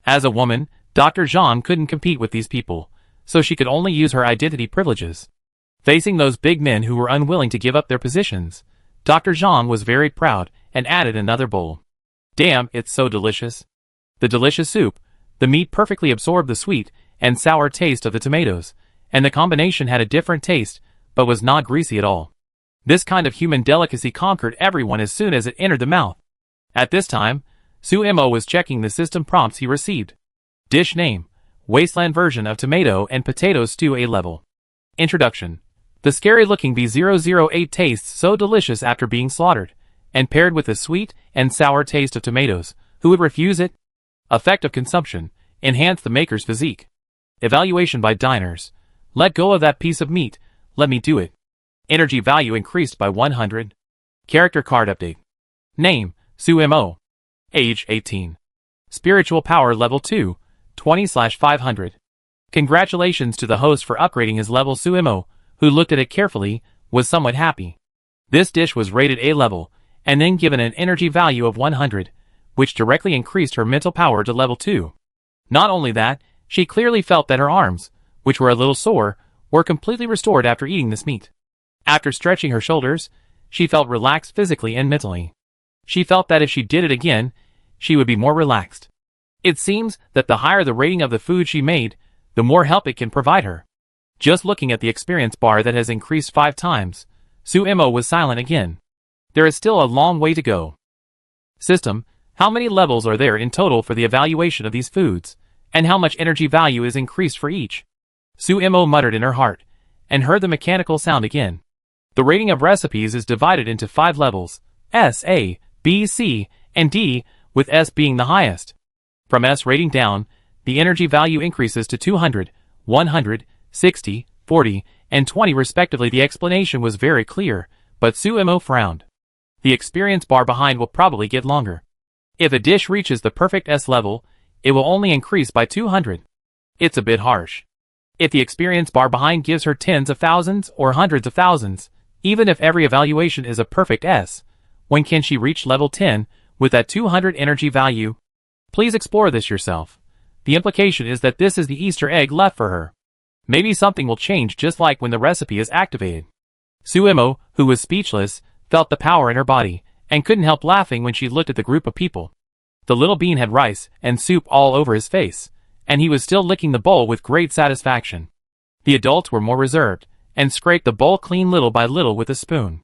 As a woman, Dr. Jean couldn't compete with these people, so she could only use her identity privileges. Facing those big men who were unwilling to give up their positions, Dr. Jean was very proud, and added another bowl. Damn, it's so delicious. The delicious soup, the meat perfectly absorbed the sweet and sour taste of the tomatoes, and the combination had a different taste, but was not greasy at all. This kind of human delicacy conquered everyone as soon as it entered the mouth. At this time, Suemo was checking the system prompts he received. Dish name: Wasteland version of tomato and potato stew A level. Introduction. The scary-looking B008 tastes so delicious after being slaughtered, and paired with the sweet and sour taste of tomatoes. Who would refuse it? Effect of consumption: enhance the maker's physique. Evaluation by diners: let go of that piece of meat, let me do it. Energy value increased by 100. Character card update. Name: Suemo. Age: 18. Spiritual power level 2, 20/500. Congratulations to the host for upgrading his level. Suemo, who looked at it carefully, was somewhat happy. This dish was rated A level, and then given an energy value of 100, which directly increased her mental power to level 2. Not only that, she clearly felt that her arms, which were a little sore, were completely restored after eating this meat. After stretching her shoulders, she felt relaxed physically and mentally. She felt that if she did it again, she would be more relaxed. It seems that the higher the rating of the food she made, the more help it can provide her. Just looking at the experience bar that has increased 5 times, Suemo was silent again. There is still a long way to go. System: how many levels are there in total for the evaluation of these foods, and how much energy value is increased for each? Suemo muttered in her heart, and heard the mechanical sound again. The rating of recipes is divided into 5 levels: S, A, B, C, and D, with S being the highest. From S rating down, the energy value increases to 200, 100, 60, 40, and 20 respectively. The explanation was very clear, but Suemo frowned. The experience bar behind will probably get longer. If a dish reaches the perfect S level, it will only increase by 200. It's a bit harsh. If the experience bar behind gives her tens of thousands or hundreds of thousands, even if every evaluation is a perfect S, when can she reach level 10 with that 200 energy value? Please explore this yourself. The implication is that this is the Easter egg left for her. Maybe something will change just like when the recipe is activated. Suemo, who was speechless, felt the power in her body, and couldn't help laughing when she looked at the group of people. The little bean had rice and soup all over his face, and he was still licking the bowl with great satisfaction. The adults were more reserved, and scraped the bowl clean little by little with a spoon.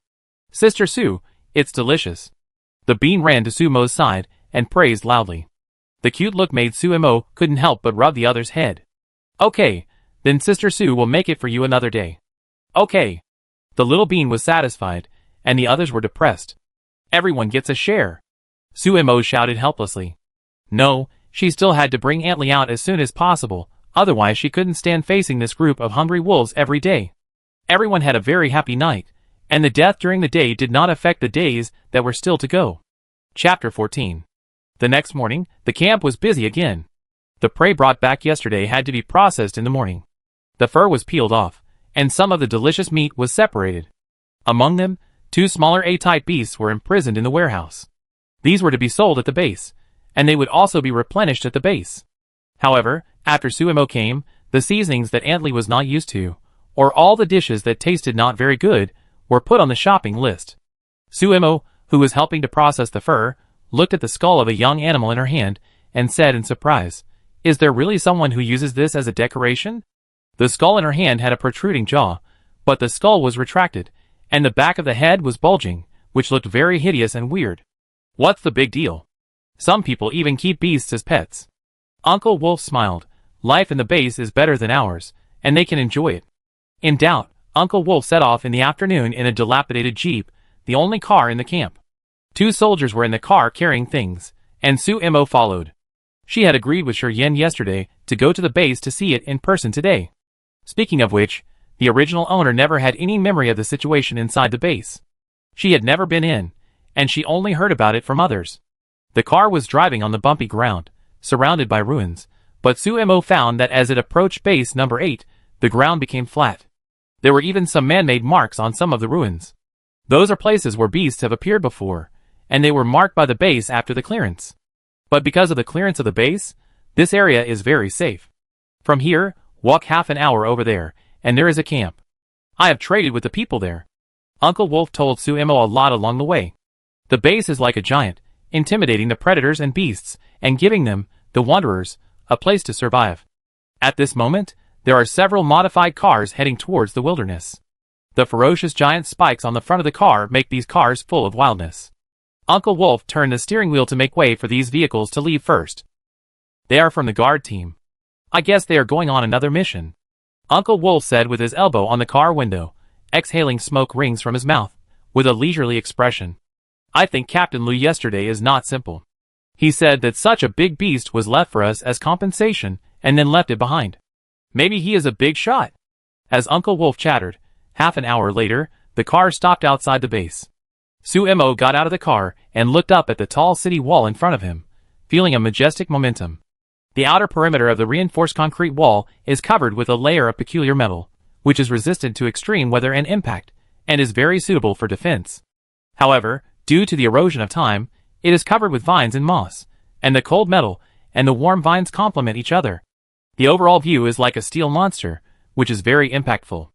Sister Sue, it's delicious. The bean ran to Suemo's side, and praised loudly. The cute look made Suemo couldn't help but rub the other's head. Okay, then Sister Sue will make it for you another day. Okay. The little bean was satisfied, and the others were depressed. Everyone gets a share. Suemo shouted helplessly. No, she still had to bring Aunt Lee out as soon as possible, otherwise she couldn't stand facing this group of hungry wolves every day. Everyone had a very happy night, and the death during the day did not affect the days that were still to go. Chapter 14. The next morning, the camp was busy again. The prey brought back yesterday had to be processed in the morning. The fur was peeled off, and some of the delicious meat was separated. Among them, 2 smaller A-type beasts were imprisoned in the warehouse. These were to be sold at the base, and they would also be replenished at the base. However, after Suemo came, the seasonings that Aunt Lee was not used to, or all the dishes that tasted not very good, were put on the shopping list. Suemo, who was helping to process the fur, looked at the skull of a young animal in her hand, and said in surprise, "Is there really someone who uses this as a decoration?" The skull in her hand had a protruding jaw, but the skull was retracted, and the back of the head was bulging, which looked very hideous and weird. What's the big deal? Some people even keep beasts as pets. Uncle Wolf smiled. Life in the base is better than ours, and they can enjoy it. In doubt, Uncle Wolf set off in the afternoon in a dilapidated jeep, the only car in the camp. 2 soldiers were in the car carrying things, and Su Mo followed. She had agreed with Shi Yen yesterday to go to the base to see it in person today. Speaking of which, the original owner never had any memory of the situation inside the base. She had never been in, and she only heard about it from others. The car was driving on the bumpy ground, surrounded by ruins, but Su Mo found that as it approached base number 8, the ground became flat. There were even some man-made marks on some of the ruins. Those are places where beasts have appeared before, and they were marked by the base after the clearance. But because of the clearance of the base, this area is very safe. From here, walk half an hour over there, and there is a camp. I have traded with the people there. Uncle Wolf told Su Mo a lot along the way. The base is like a giant, intimidating the predators and beasts, and giving them, the wanderers, a place to survive. At this moment, there are several modified cars heading towards the wilderness. The ferocious giant spikes on the front of the car make these cars full of wildness. Uncle Wolf turned the steering wheel to make way for these vehicles to leave first. They are from the guard team. I guess they are going on another mission. Uncle Wolf said with his elbow on the car window, exhaling smoke rings from his mouth, with a leisurely expression. I think Captain Lu yesterday is not simple. He said that such a big beast was left for us as compensation, and then left it behind. Maybe he is a big shot. As Uncle Wolf chattered, half an hour later, the car stopped outside the base. Su Mo got out of the car and looked up at the tall city wall in front of him, feeling a majestic momentum. The outer perimeter of the reinforced concrete wall is covered with a layer of peculiar metal, which is resistant to extreme weather and impact, and is very suitable for defense. However, due to the erosion of time, it is covered with vines and moss, and the cold metal and the warm vines complement each other. The overall view is like a steel monster, which is very impactful.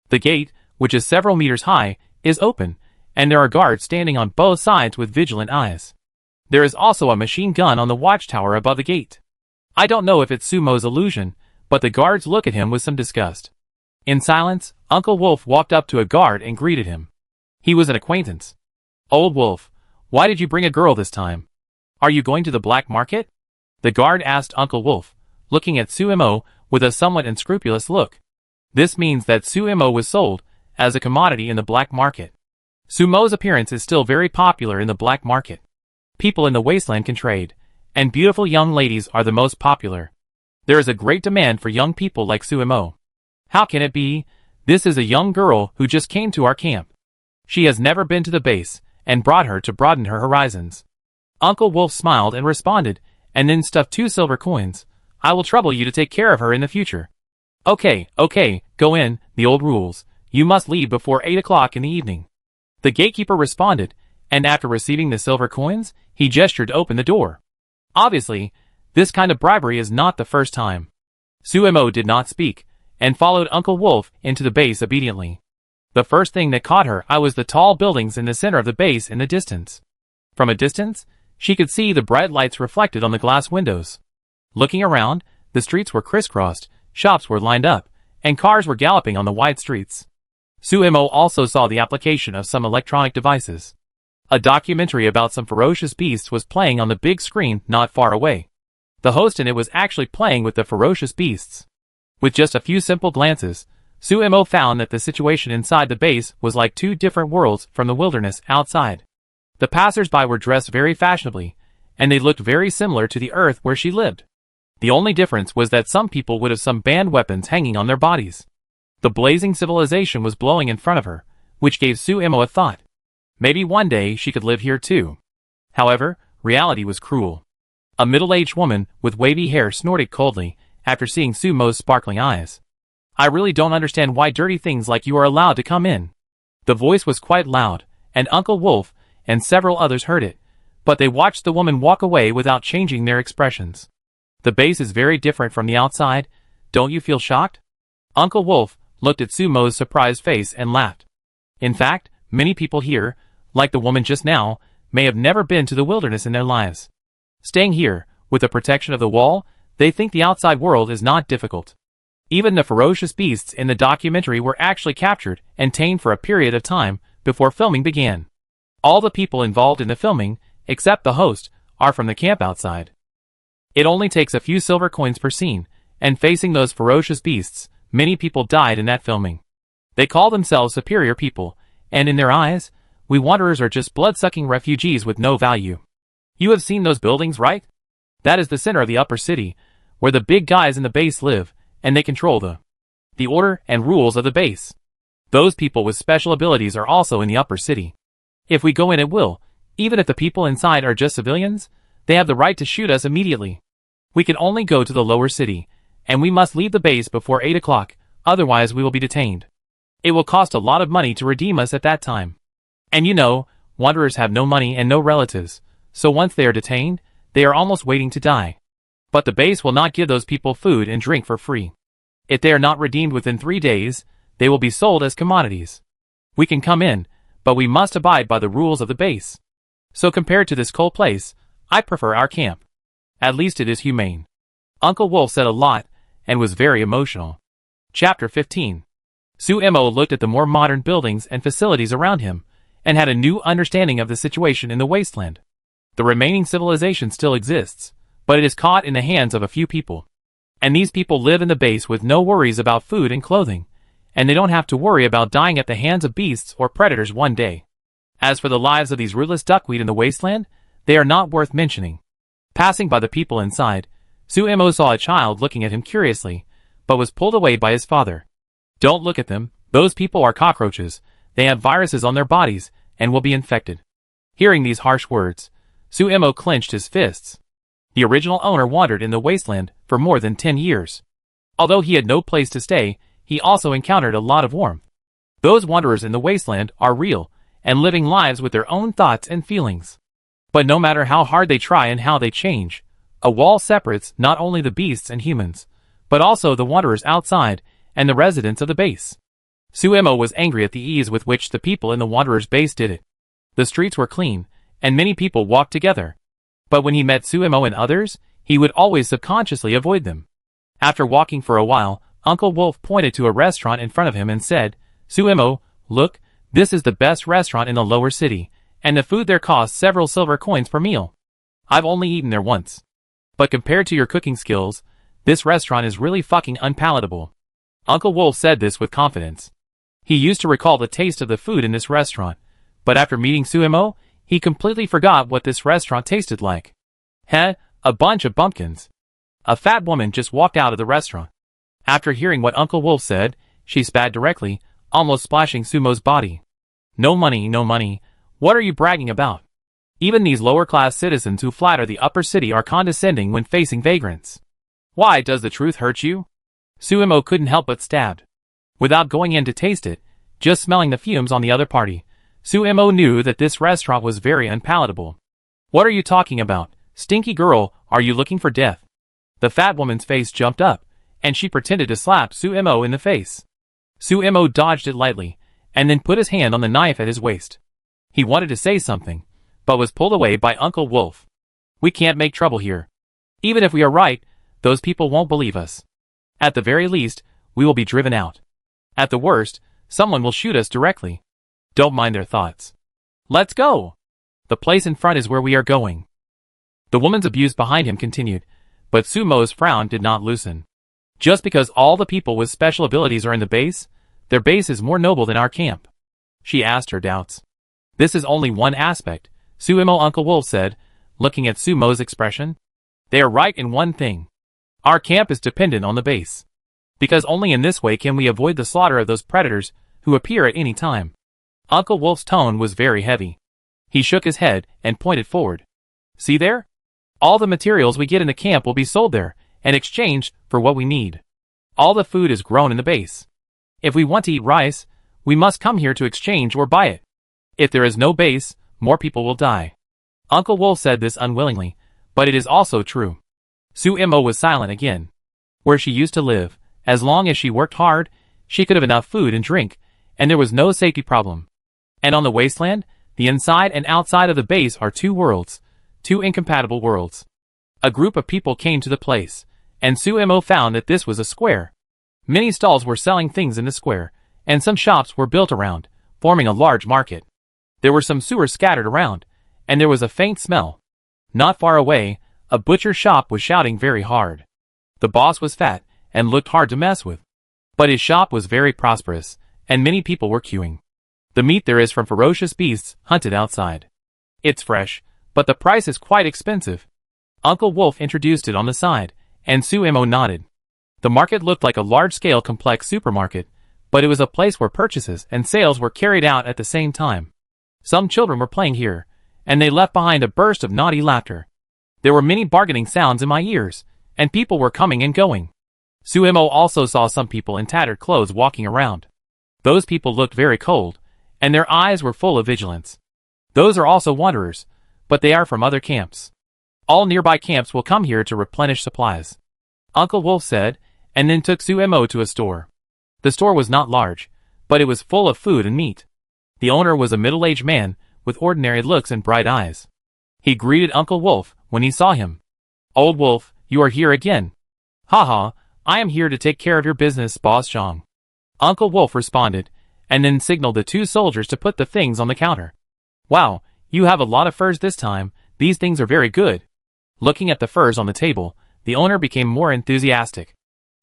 The gate, which is several meters high, is open, and there are guards standing on both sides with vigilant eyes. There is also a machine gun on the watchtower above the gate. I don't know if it's Sumo's illusion, but the guards look at him with some disgust. In silence, Uncle Wolf walked up to a guard and greeted him. He was an acquaintance. Old Wolf, why did you bring a girl this time? Are you going to the black market? The guard asked Uncle Wolf, looking at Su Mo with a somewhat unscrupulous look. This means that Su Mo was sold as a commodity in the black market. Su Mo's appearance is still very popular in the black market. People in the Wasteland can trade, and beautiful young ladies are the most popular. There is a great demand for young people like Su Mo. How can it be? This is a young girl who just came to our camp. She has never been to the base, and brought her to broaden her horizons. Uncle Wolf smiled and responded, and then stuffed 2 silver coins. I will trouble you to take care of her in the future. Okay, go in, the old rules. You must leave before 8 o'clock in the evening. The gatekeeper responded, and after receiving the silver coins, he gestured to open the door. Obviously, this kind of bribery is not the first time. Su Mo did not speak, and followed Uncle Wolf into the base obediently. The first thing that caught her eye was the tall buildings in the center of the base in the distance. From a distance, she could see the bright lights reflected on the glass windows. Looking around, the streets were crisscrossed, shops were lined up, and cars were galloping on the wide streets. Su Mo also saw the application of some electronic devices. A documentary about some ferocious beasts was playing on the big screen not far away. The host in it was actually playing with the ferocious beasts. With just a few simple glances, Su Mo found that the situation inside the base was like 2 different worlds from the wilderness outside. The passers-by were dressed very fashionably, and they looked very similar to the earth where she lived. The only difference was that some people would have some banned weapons hanging on their bodies. The blazing civilization was blowing in front of her, which gave Su Mo a thought. Maybe one day she could live here too. However, reality was cruel. A middle-aged woman with wavy hair snorted coldly after seeing Su Mo's sparkling eyes. I really don't understand why dirty things like you are allowed to come in. The voice was quite loud, and Uncle Wolf and several others heard it, but they watched the woman walk away without changing their expressions. The base is very different from the outside. Don't you feel shocked? Uncle Wolf looked at Su Mo's surprised face and laughed. In fact, many people here, like the woman just now, may have never been to the wilderness in their lives. Staying here, with the protection of the wall, they think the outside world is not difficult. Even the ferocious beasts in the documentary were actually captured and tamed for a period of time before filming began. All the people involved in the filming, except the host, are from the camp outside. It only takes a few silver coins per scene, and facing those ferocious beasts, many people died in that filming. They call themselves superior people, and in their eyes, we wanderers are just blood-sucking refugees with no value. You have seen those buildings, right? That is the center of the upper city, where the big guys in the base live, and they control the order and rules of the base. Those people with special abilities are also in the upper city. If we go in at will, even if the people inside are just civilians, they have the right to shoot us immediately. We can only go to the lower city, and we must leave the base before 8 o'clock, otherwise we will be detained. It will cost a lot of money to redeem us at that time. And you know, wanderers have no money and no relatives, so once they are detained, they are almost waiting to die. But the base will not give those people food and drink for free. If they are not redeemed within 3 days, they will be sold as commodities. We can come in, but we must abide by the rules of the base. So compared to this cold place, I prefer our camp. At least it is humane. Uncle Wolf said a lot, and was very emotional. Chapter 15. Suemo looked at the more modern buildings and facilities around him, and had a new understanding of the situation in the wasteland. The remaining civilization still exists, but it is caught in the hands of a few people. And these people live in the base with no worries about food and clothing, and they don't have to worry about dying at the hands of beasts or predators one day. As for the lives of these rootless duckweed in the wasteland, they are not worth mentioning. Passing by the people inside, Suemo saw a child looking at him curiously, but was pulled away by his father. Don't look at them, those people are cockroaches, they have viruses on their bodies, and will be infected. Hearing these harsh words, Suemo clenched his fists. The original owner wandered in the wasteland for more than 10 years. Although he had no place to stay, he also encountered a lot of warmth. Those wanderers in the wasteland are real, and living lives with their own thoughts and feelings. But no matter how hard they try and how they change, a wall separates not only the beasts and humans, but also the wanderers outside and the residents of the base. Suemo was angry at the ease with which the people in the wanderers' base did it. The streets were clean, and many people walked together. But when he met Suemo and others, he would always subconsciously avoid them. After walking for a while, Uncle Wolf pointed to a restaurant in front of him and said, Suemo, look, this is the best restaurant in the lower city, and the food there costs several silver coins per meal. I've only eaten there once. But compared to your cooking skills, this restaurant is really fucking unpalatable. Uncle Wolf said this with confidence. He used to recall the taste of the food in this restaurant, but after meeting Suemo, he completely forgot what this restaurant tasted like. Heh, a bunch of bumpkins. A fat woman just walked out of the restaurant. After hearing what Uncle Wolf said, she spat directly, almost splashing Sumo's body. No money, no money. What are you bragging about? Even these lower-class citizens who flatter the upper city are condescending when facing vagrants. Why does the truth hurt you? Suemo couldn't help but stabbed. Without going in to taste it, just smelling the fumes on the other party, Suemo knew that this restaurant was very unpalatable. What are you talking about? Stinky girl, are you looking for death? The fat woman's face jumped up, and she pretended to slap Suemo in the face. Suemo dodged it lightly, and then put his hand on the knife at his waist. He wanted to say something, but was pulled away by Uncle Wolf. We can't make trouble here. Even if we are right, those people won't believe us. At the very least, we will be driven out. At the worst, someone will shoot us directly. Don't mind their thoughts. Let's go! The place in front is where we are going. The woman's abuse behind him continued, but Sumo's frown did not loosen. Just because all the people with special abilities are in the base, their base is more noble than our camp. She asked her doubts. This is only one aspect, Suemo Uncle Wolf said, looking at Sumo's expression. They are right in one thing. Our camp is dependent on the base. Because only in this way can we avoid the slaughter of those predators who appear at any time. Uncle Wolf's tone was very heavy. He shook his head and pointed forward. See there? All the materials we get in the camp will be sold there and exchanged for what we need. All the food is grown in the base. If we want to eat rice, we must come here to exchange or buy it. If there is no base, more people will die. Uncle Wolf said this unwillingly, but it is also true. Suemo was silent again. Where she used to live, as long as she worked hard, she could have enough food and drink, and there was no safety problem. And on the wasteland, the inside and outside of the base are two worlds, two incompatible worlds. A group of people came to the place, and Suemo found that this was a square. Many stalls were selling things in the square, and some shops were built around, forming a large market. There were some sewers scattered around, and there was a faint smell. Not far away, a butcher's shop was shouting very hard. The boss was fat, and looked hard to mess with. But his shop was very prosperous, and many people were queuing. The meat there is from ferocious beasts hunted outside. It's fresh, but the price is quite expensive. Uncle Wolf introduced it on the side, and Suemo nodded. The market looked like a large-scale complex supermarket, but it was a place where purchases and sales were carried out at the same time. Some children were playing here, and they left behind a burst of naughty laughter. There were many bargaining sounds in my ears, and people were coming and going. Suemo also saw some people in tattered clothes walking around. Those people looked very cold, and their eyes were full of vigilance. Those are also wanderers, but they are from other camps. All nearby camps will come here to replenish supplies, Uncle Wolf said, and then took Suemo to a store. The store was not large, but it was full of food and meat. The owner was a middle-aged man with ordinary looks and bright eyes. He greeted Uncle Wolf when he saw him. "Old Wolf, you are here again." "Haha, I am here to take care of your business, Boss Zhang," Uncle Wolf responded, and then signaled the two soldiers to put the things on the counter. "Wow, you have a lot of furs this time. These things are very good." Looking at the furs on the table, the owner became more enthusiastic.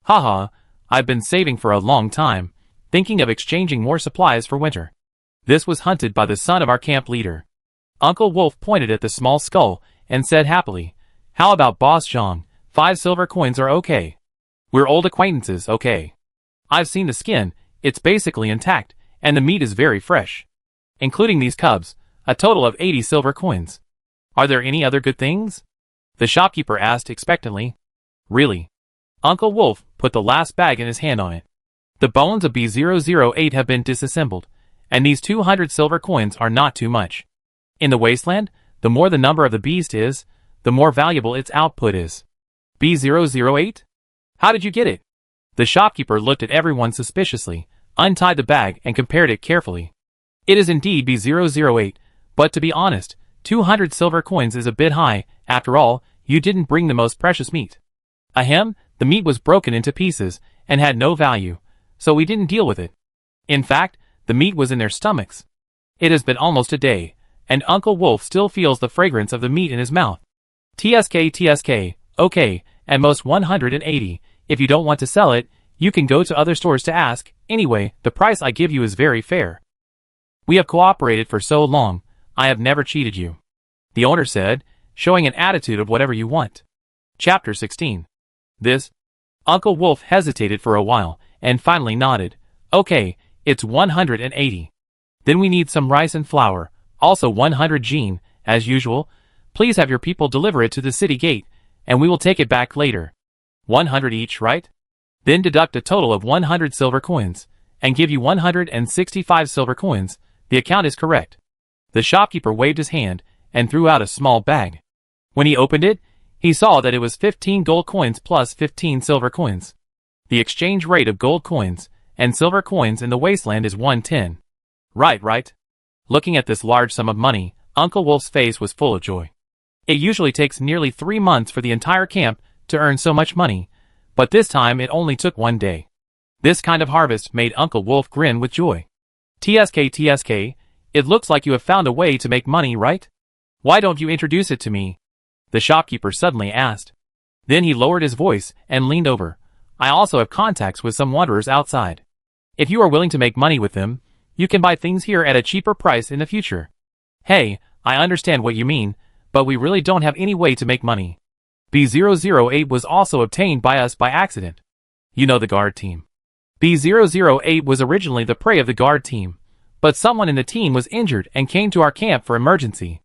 "Haha, I've been saving for a long time, thinking of exchanging more supplies for winter." This was hunted by the son of our camp leader. Uncle Wolf pointed at the small skull and said happily, "How about Boss Zhang? 5 silver coins are okay. We're old acquaintances, okay? I've seen the skin, it's basically intact, and the meat is very fresh. Including these cubs, a total of 80 silver coins. Are there any other good things?" The shopkeeper asked expectantly. "Really?" Uncle Wolf put the last bag in his hand on it. "The bones of B008 have been disassembled, and these 200 silver coins are not too much. In the Wasteland, the more the number of the beast is, the more valuable its output is." "B008? How did you get it?" The shopkeeper looked at everyone suspiciously, untied the bag and compared it carefully. "It is indeed B008, but to be honest, 200 silver coins is a bit high. After all, you didn't bring the most precious meat." "Ahem, the meat was broken into pieces and had no value, so we didn't deal with it. In fact, the meat was in their stomachs. It has been almost a day, and Uncle Wolf still feels the fragrance of the meat in his mouth." TSK, okay, at most 180, if you don't want to sell it, you can go to other stores to ask. Anyway, the price I give you is very fair. We have cooperated for so long, I have never cheated you," the owner said, showing an attitude of whatever you want. Chapter 16. This? Uncle Wolf hesitated for a while, and finally nodded. "Okay, it's 180. Then we need some rice and flour, also 100 Jean, as usual. Please have your people deliver it to the city gate, and we will take it back later. 100 each, right? Then deduct a total of 100 silver coins, and give you 165 silver coins. The account is correct." The shopkeeper waved his hand, and threw out a small bag. When he opened it, he saw that it was 15 gold coins plus 15 silver coins. The exchange rate of gold coins and silver coins in the Wasteland is 110. Right. Looking at this large sum of money, Uncle Wolf's face was full of joy. It usually takes nearly 3 months for the entire camp to earn so much money, but this time it only took 1 day. This kind of harvest made Uncle Wolf grin with joy. TSK, it looks like you have found a way to make money, right? Why don't you introduce it to me?" the shopkeeper suddenly asked. Then he lowered his voice and leaned over. "I also have contacts with some wanderers outside. If you are willing to make money with them, you can buy things here at a cheaper price in the future." "Hey, I understand what you mean, but we really don't have any way to make money. B008 was also obtained by us by accident. You know, the guard team. B008 was originally the prey of the guard team, but someone in the team was injured and came to our camp for emergency.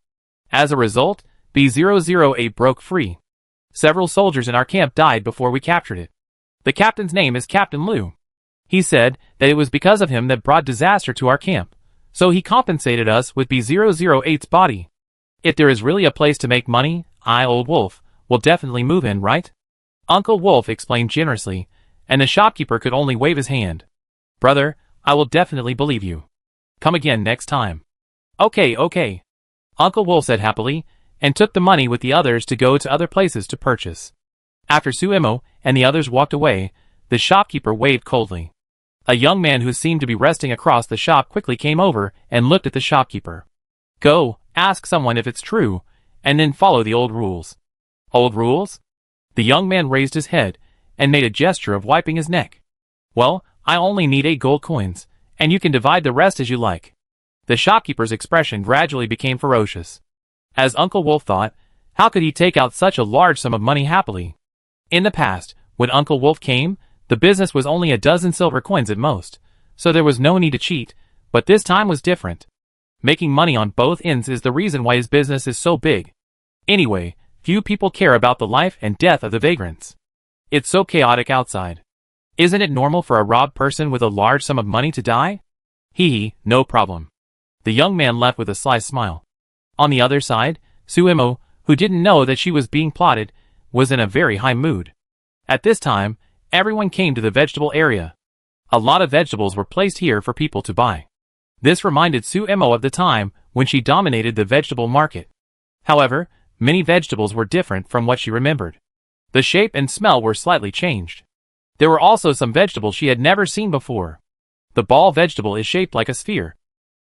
As a result, B008 broke free. Several soldiers in our camp died before we captured it. The captain's name is Captain Lu. He said that it was because of him that brought disaster to our camp, so he compensated us with B008's body. If there is really a place to make money, I, Old Wolf, will definitely move in, right?" Uncle Wolf explained generously, and the shopkeeper could only wave his hand. "Brother, I will definitely believe you. Come again next time." Okay, Uncle Wolf said happily, and took the money with the others to go to other places to purchase. After Suemo and the others walked away, the shopkeeper waved coldly. A young man who seemed to be resting across the shop quickly came over and looked at the shopkeeper. "Go, ask someone if it's true, and then follow the old rules." "Old rules?" The young man raised his head and made a gesture of wiping his neck. "Well, I only need 8 gold coins, and you can divide the rest as you like." The shopkeeper's expression gradually became ferocious. As Uncle Wolf thought, how could he take out such a large sum of money happily? In the past, when Uncle Wolf came, the business was only a dozen silver coins at most, so there was no need to cheat, but this time was different. Making money on both ends is the reason why his business is so big. Anyway, few people care about the life and death of the vagrants. It's so chaotic outside. Isn't it normal for a robbed person with a large sum of money to die? Hee, no problem. The young man left with a sly smile. On the other side, Suemo, who didn't know that she was being plotted, was in a very high mood. At this time, everyone came to the vegetable area. A lot of vegetables were placed here for people to buy. This reminded Suemo of the time when she dominated the vegetable market. However, many vegetables were different from what she remembered. The shape and smell were slightly changed. There were also some vegetables she had never seen before. The ball vegetable is shaped like a sphere.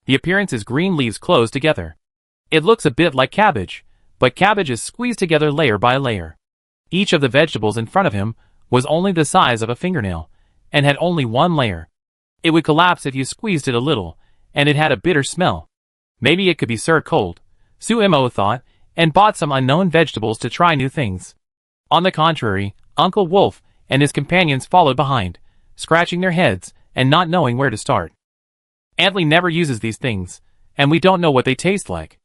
The appearance is green leaves closed together. It looks a bit like cabbage, but cabbage is squeezed together layer by layer. Each of the vegetables in front of him was only the size of a fingernail, and had only one layer. It would collapse if you squeezed it a little, and it had a bitter smell. Maybe it could be served cold, Suemo thought, and bought some unknown vegetables to try new things. On the contrary, Uncle Wolf and his companions followed behind, scratching their heads and not knowing where to start. "Antley never uses these things, and we don't know what they taste like."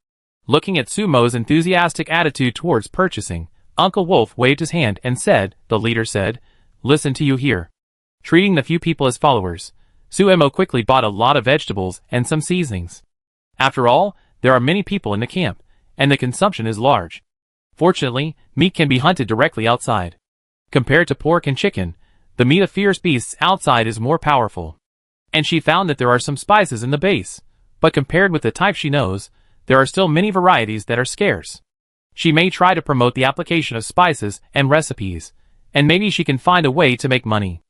Looking at Sumo's enthusiastic attitude towards purchasing, Uncle Wolf waved his hand and said, the leader said, "Listen to you here." Treating the few people as followers, Suemo quickly bought a lot of vegetables and some seasonings. After all, there are many people in the camp, and the consumption is large. Fortunately, meat can be hunted directly outside. Compared to pork and chicken, the meat of fierce beasts outside is more powerful. And she found that there are some spices in the base, but compared with the type she knows, there are still many varieties that are scarce. She may try to promote the application of spices and recipes, and maybe she can find a way to make money.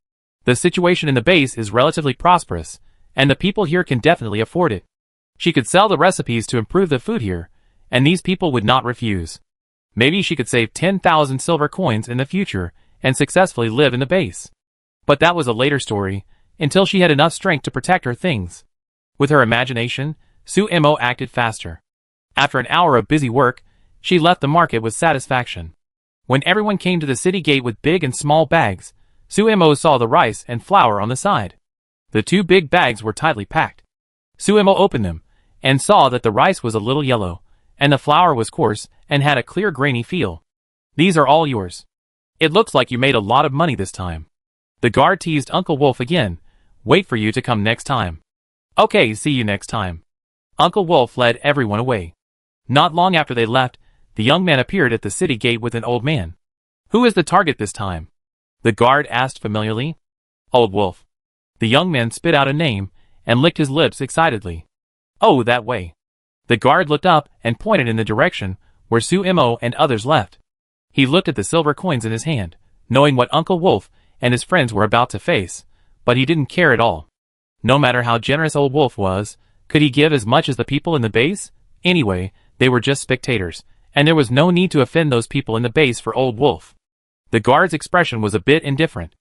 The situation in the base is relatively prosperous, and the people here can definitely afford it. She could sell the recipes to improve the food here, and these people would not refuse. Maybe she could save 10,000 silver coins in the future and successfully live in the base. But that was a later story, until she had enough strength to protect her things. With her imagination, Suemo acted faster. After an hour of busy work, she left the market with satisfaction. When everyone came to the city gate with big and small bags, Suemo saw the rice and flour on the side. The two big bags were tightly packed. Suemo opened them, and saw that the rice was a little yellow, and the flour was coarse and had a clear grainy feel. "These are all yours. It looks like you made a lot of money this time." The guard teased Uncle Wolf again, "Wait for you to come next time." "Okay, see you next time." Uncle Wolf led everyone away. Not long after they left, the young man appeared at the city gate with an old man. "Who is the target this time?" the guard asked familiarly. "Old Wolf." The young man spit out a name and licked his lips excitedly. "Oh, that way." The guard looked up and pointed in the direction where Suemo and others left. He looked at the silver coins in his hand, knowing what Uncle Wolf and his friends were about to face, but he didn't care at all. No matter how generous Old Wolf was, could he give as much as the people in the base? Anyway, they were just spectators, and there was no need to offend those people in the base for Old Wolf. The guard's expression was a bit indifferent.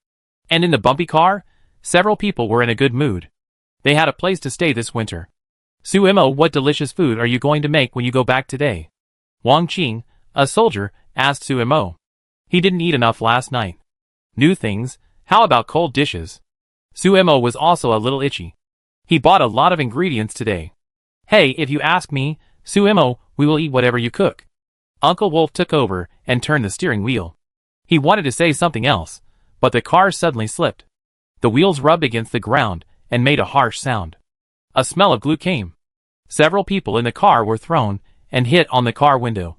And in the bumpy car, several people were in a good mood. They had a place to stay this winter. "Suemo, what delicious food are you going to make when you go back today?" Wang Qing, a soldier, asked Suemo. He didn't eat enough last night. "New things? How about cold dishes?" Suemo was also a little itchy. He bought a lot of ingredients today. "Hey, if you ask me, Suemo, we will eat whatever you cook." Uncle Wolf took over and turned the steering wheel. He wanted to say something else, but the car suddenly slipped. The wheels rubbed against the ground and made a harsh sound. A smell of glue came. Several people in the car were thrown and hit on the car window.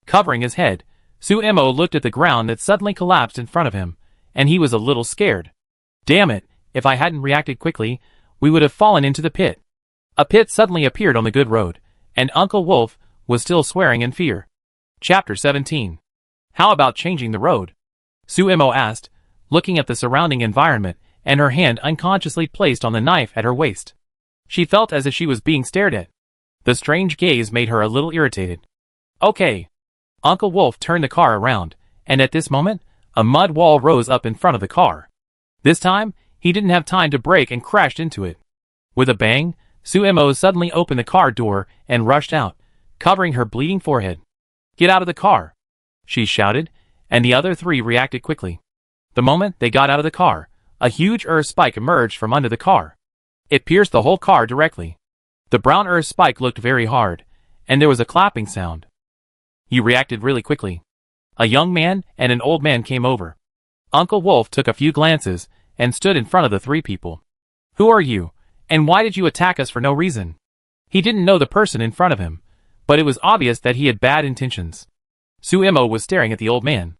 Covering his head, Suemo looked at the ground that suddenly collapsed in front of him, and he was a little scared. Damn it, if I hadn't reacted quickly, we would have fallen into the pit. A pit suddenly appeared on the good road, and Uncle Wolf was still swearing in fear. Chapter 17. How about changing the road? Suemo asked, looking at the surrounding environment, and her hand unconsciously placed on the knife at her waist. She felt as if she was being stared at. The strange gaze made her a little irritated. Okay. Uncle Wolf turned the car around, and at this moment, a mud wall rose up in front of the car. This time, he didn't have time to brake and crashed into it. With a bang, Suemo suddenly opened the car door and rushed out, covering her bleeding forehead. "Get out of the car!" she shouted, and the other three reacted quickly. The moment they got out of the car, a huge earth spike emerged from under the car. It pierced the whole car directly. The brown earth spike looked very hard, and there was a clapping sound. You reacted really quickly. A young man and an old man came over. Uncle Wolf took a few glances and stood in front of the three people. "Who are you, and why did you attack us for no reason?" He didn't know the person in front of him, but it was obvious that he had bad intentions. Suemo was staring at the old man.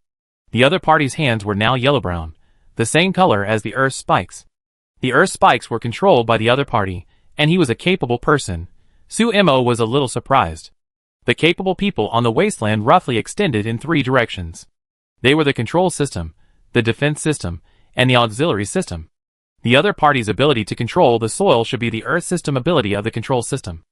The other party's hands were now yellow-brown, the same color as the earth spikes. The earth spikes were controlled by the other party, and he was a capable person. Suemo was a little surprised. The capable people on the Wasteland roughly extended in three directions. They were the control system, the defense system, and the auxiliary system. The other party's ability to control the soil should be the earth system ability of the control system.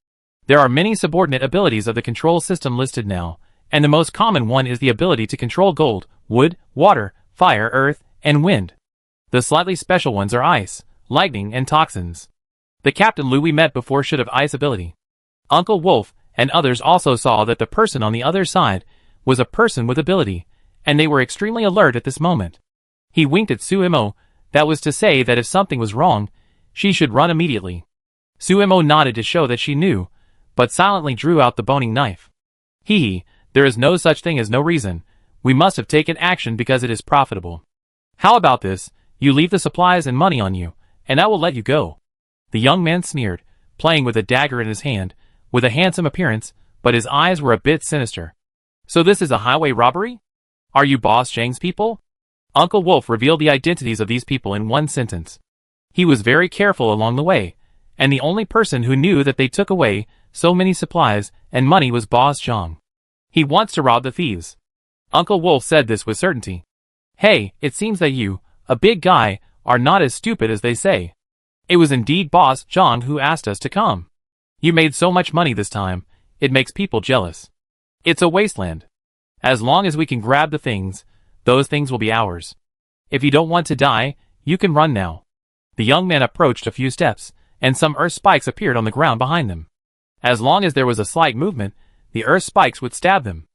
There are many subordinate abilities of the control system listed now, and the most common one is the ability to control gold, wood, water, fire, earth, and wind. The slightly special ones are ice, lightning, and toxins. The Captain Lou we met before should have ice ability. Uncle Wolf and others also saw that the person on the other side was a person with ability, and they were extremely alert at this moment. He winked at Suemo, that was to say that if something was wrong, she should run immediately. Suemo nodded to show that she knew, but silently drew out the boning knife. Hee, there is no such thing as no reason. We must have taken action because it is profitable. How about this, you leave the supplies and money on you, and I will let you go. The young man sneered, playing with a dagger in his hand, with a handsome appearance, but his eyes were a bit sinister. So this is a highway robbery? Are you Boss Zhang's people? Uncle Wolf revealed the identities of these people in one sentence. He was very careful along the way, and the only person who knew that they took away so many supplies and money was Boss Zhang. He wants to rob the thieves. Uncle Wolf said this with certainty. Hey, it seems that you, a big guy, are not as stupid as they say. It was indeed Boss Zhang who asked us to come. You made so much money this time, it makes people jealous. It's a wasteland. As long as we can grab the things, those things will be ours. If you don't want to die, you can run now. The young man approached a few steps, and some earth spikes appeared on the ground behind them. As long as there was a slight movement, the earth spikes would stab them.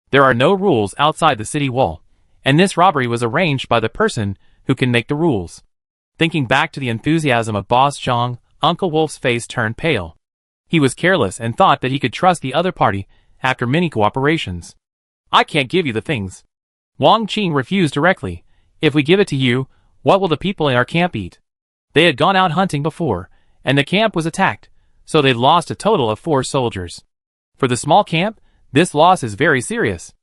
There are no rules outside the city wall, and this robbery was arranged by the person who can make the rules. Thinking back to the enthusiasm of Boss Zhang, Uncle Wolf's face turned pale. He was careless and thought that he could trust the other party after many cooperations. I can't give you the things. Wang Qing refused directly. If we give it to you, what will the people in our camp eat? They had gone out hunting before, and the camp was attacked, so they lost a total of 4 soldiers. For the small camp, this loss is very serious.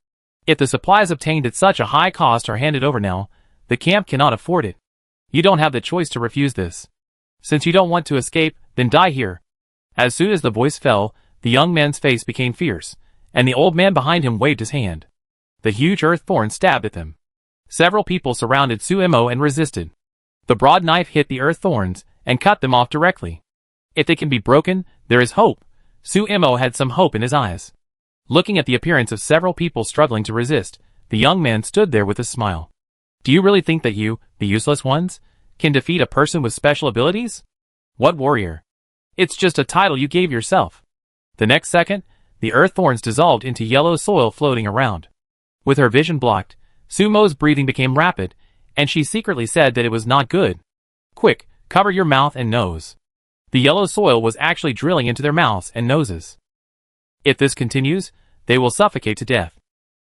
If the supplies obtained at such a high cost are handed over now, the camp cannot afford it. You don't have the choice to refuse this. Since you don't want to escape, then die here. As soon as the voice fell, the young man's face became fierce, and the old man behind him waved his hand. The huge earth thorn stabbed at them. Several people surrounded Suemo and resisted. The broad knife hit the earth thorns and cut them off directly. If they can be broken, there is hope. Suemo had some hope in his eyes. Looking at the appearance of several people struggling to resist, the young man stood there with a smile. Do you really think that you, the useless ones, can defeat a person with special abilities? What warrior? It's just a title you gave yourself. The next second, the earth thorns dissolved into yellow soil floating around. With her vision blocked, Sumo's breathing became rapid, and she secretly said that it was not good. Quick, cover your mouth and nose. The yellow soil was actually drilling into their mouths and noses. If this continues, they will suffocate to death.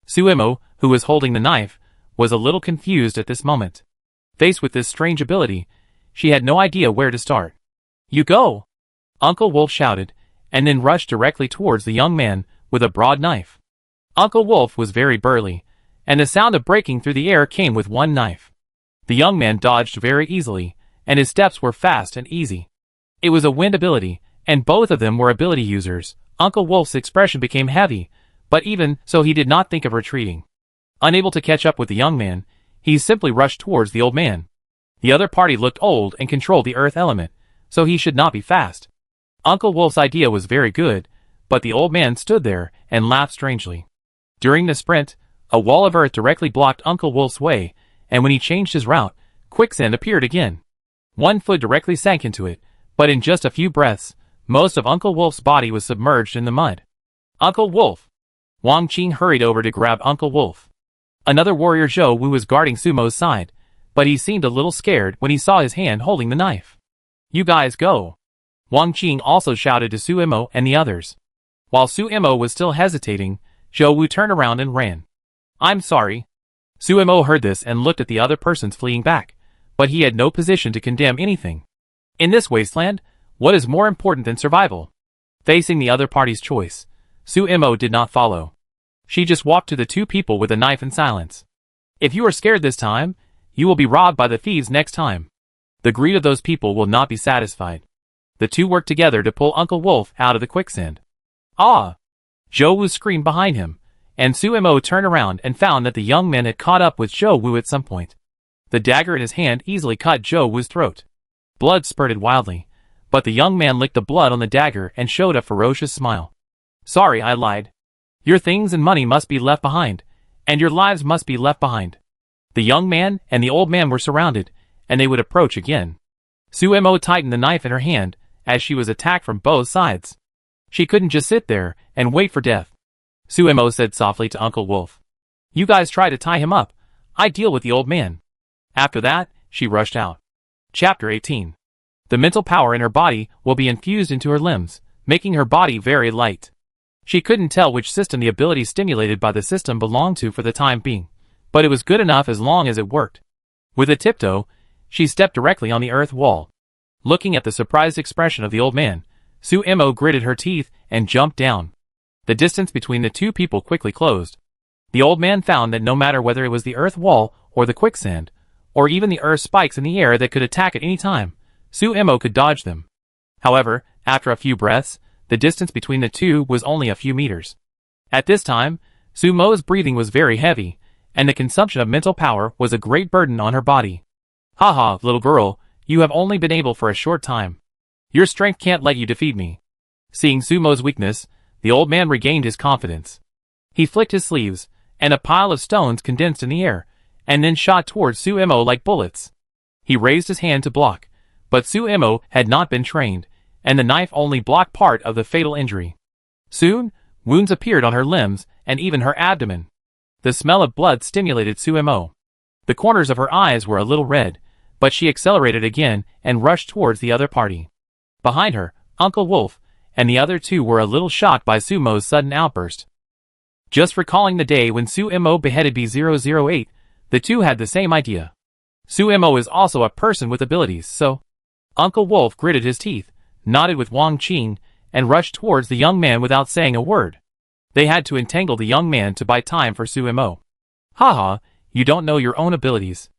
Suemo, who was holding the knife, was a little confused at this moment. Faced with this strange ability, she had no idea where to start. You go! Uncle Wolf shouted, and then rushed directly towards the young man with a broad knife. Uncle Wolf was very burly, and the sound of breaking through the air came with one knife. The young man dodged very easily, and his steps were fast and easy. It was a wind ability, and both of them were ability users. Uncle Wolf's expression became heavy, but even so he did not think of retreating. Unable to catch up with the young man, he simply rushed towards the old man. The other party looked old and controlled the earth element, so he should not be fast. Uncle Wolf's idea was very good, but the old man stood there and laughed strangely. During the sprint, a wall of earth directly blocked Uncle Wolf's way, and when he changed his route, quicksand appeared again. 1 foot directly sank into it, But in just a few breaths, most of Uncle Wolf's body was submerged in the mud. Uncle Wolf! Wang Qing hurried over to grab Uncle Wolf. Another warrior Zhou Wu was guarding Sumo's side, but he seemed a little scared when he saw his hand holding the knife. You guys go! Wang Qing also shouted to Sumo and the others. While Sumo was still hesitating, Zhou Wu turned around and ran. I'm sorry. Sumo heard this and looked at the other persons fleeing back, but he had no position to condemn anything. In this wasteland, what is more important than survival? Facing the other party's choice, Sumo did not follow. She just walked to the two people with a knife in silence. If you are scared this time, you will be robbed by the thieves next time. The greed of those people will not be satisfied. The two worked together to pull Uncle Wolf out of the quicksand. Ah! Zhou Wu screamed behind him, and Sumo turned around and found that the young man had caught up with Zhou Wu at some point. The dagger in his hand easily cut Zhou Wu's throat. Blood spurted wildly, but the young man licked the blood on the dagger and showed a ferocious smile. Sorry, I lied. Your things and money must be left behind, and your lives must be left behind. The young man and the old man were surrounded, and they would approach again. Sumo tightened the knife in her hand as she was attacked from both sides. She couldn't just sit there and wait for death. Sumo said softly to Uncle Wolf. You guys try to tie him up. I deal with the old man. After that, she rushed out. Chapter 18. The mental power in her body will be infused into her limbs, making her body very light. She couldn't tell which system the ability stimulated by the system belonged to for the time being, but it was good enough as long as it worked. With a tiptoe, she stepped directly on the earth wall. Looking at the surprised expression of the old man, Sumo gritted her teeth and jumped down. The distance between the two people quickly closed. The old man found that no matter whether it was the earth wall or the quicksand, or even the earth spikes in the air that could attack at any time, Sumo could dodge them. However, after a few breaths, the distance between the two was only a few meters. At this time, Sumo's breathing was very heavy, and the consumption of mental power was a great burden on her body. Haha, little girl, you have only been able for a short time. Your strength can't let you defeat me. Seeing Sumo's weakness, the old man regained his confidence. He flicked his sleeves, and a pile of stones condensed in the air, and then shot towards Sumo like bullets. He raised his hand to block, but Sumo had not been trained, and the knife only blocked part of the fatal injury. Soon, wounds appeared on her limbs and even her abdomen. The smell of blood stimulated Sumo. The corners of her eyes were a little red, but she accelerated again and rushed towards the other party. Behind her, Uncle Wolf and the other two were a little shocked by Sumo's sudden outburst. Just recalling the day when Sumo beheaded B008, the two had the same idea. Sumo is also a person with abilities, so... Uncle Wolf gritted his teeth, nodded with Wang Qing, and rushed towards the young man without saying a word. They had to entangle the young man to buy time for Sumo. Haha, you don't know your own abilities.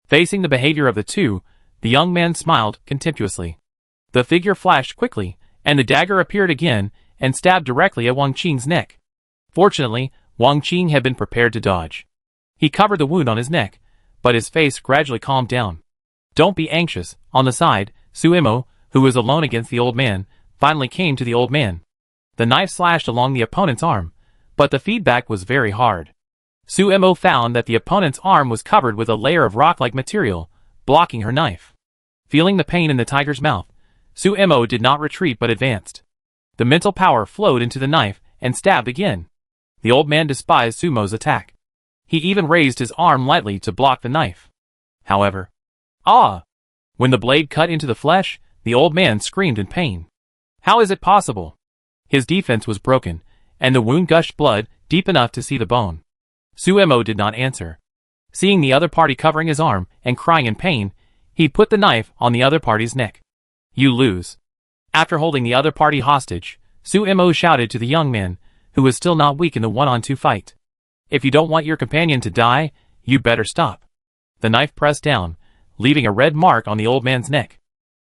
Facing the behavior of the two, the young man smiled contemptuously. The figure flashed quickly, and the dagger appeared again and stabbed directly at Wang Qing's neck. Fortunately, Wang Qing had been prepared to dodge. He covered the wound on his neck, but his face gradually calmed down. Don't be anxious. On the side, Sumo, who was alone against the old man, finally came to the old man. The knife slashed along the opponent's arm, but the feedback was very hard. Sumo found that the opponent's arm was covered with a layer of rock-like material, blocking her knife. Feeling the pain in the tiger's mouth, Sumo did not retreat but advanced. The mental power flowed into the knife and stabbed again. The old man despised Sumo's attack. He even raised his arm lightly to block the knife. However, when the blade cut into the flesh, the old man screamed in pain. How is it possible? His defense was broken, and the wound gushed blood deep enough to see the bone. Sumo did not answer. Seeing the other party covering his arm and crying in pain, he put the knife on the other party's neck. You lose. After holding the other party hostage, Sumo shouted to the young man, who was still not weak in the one-on-two fight. If you don't want your companion to die, you better stop. The knife pressed down, leaving a red mark on the old man's neck.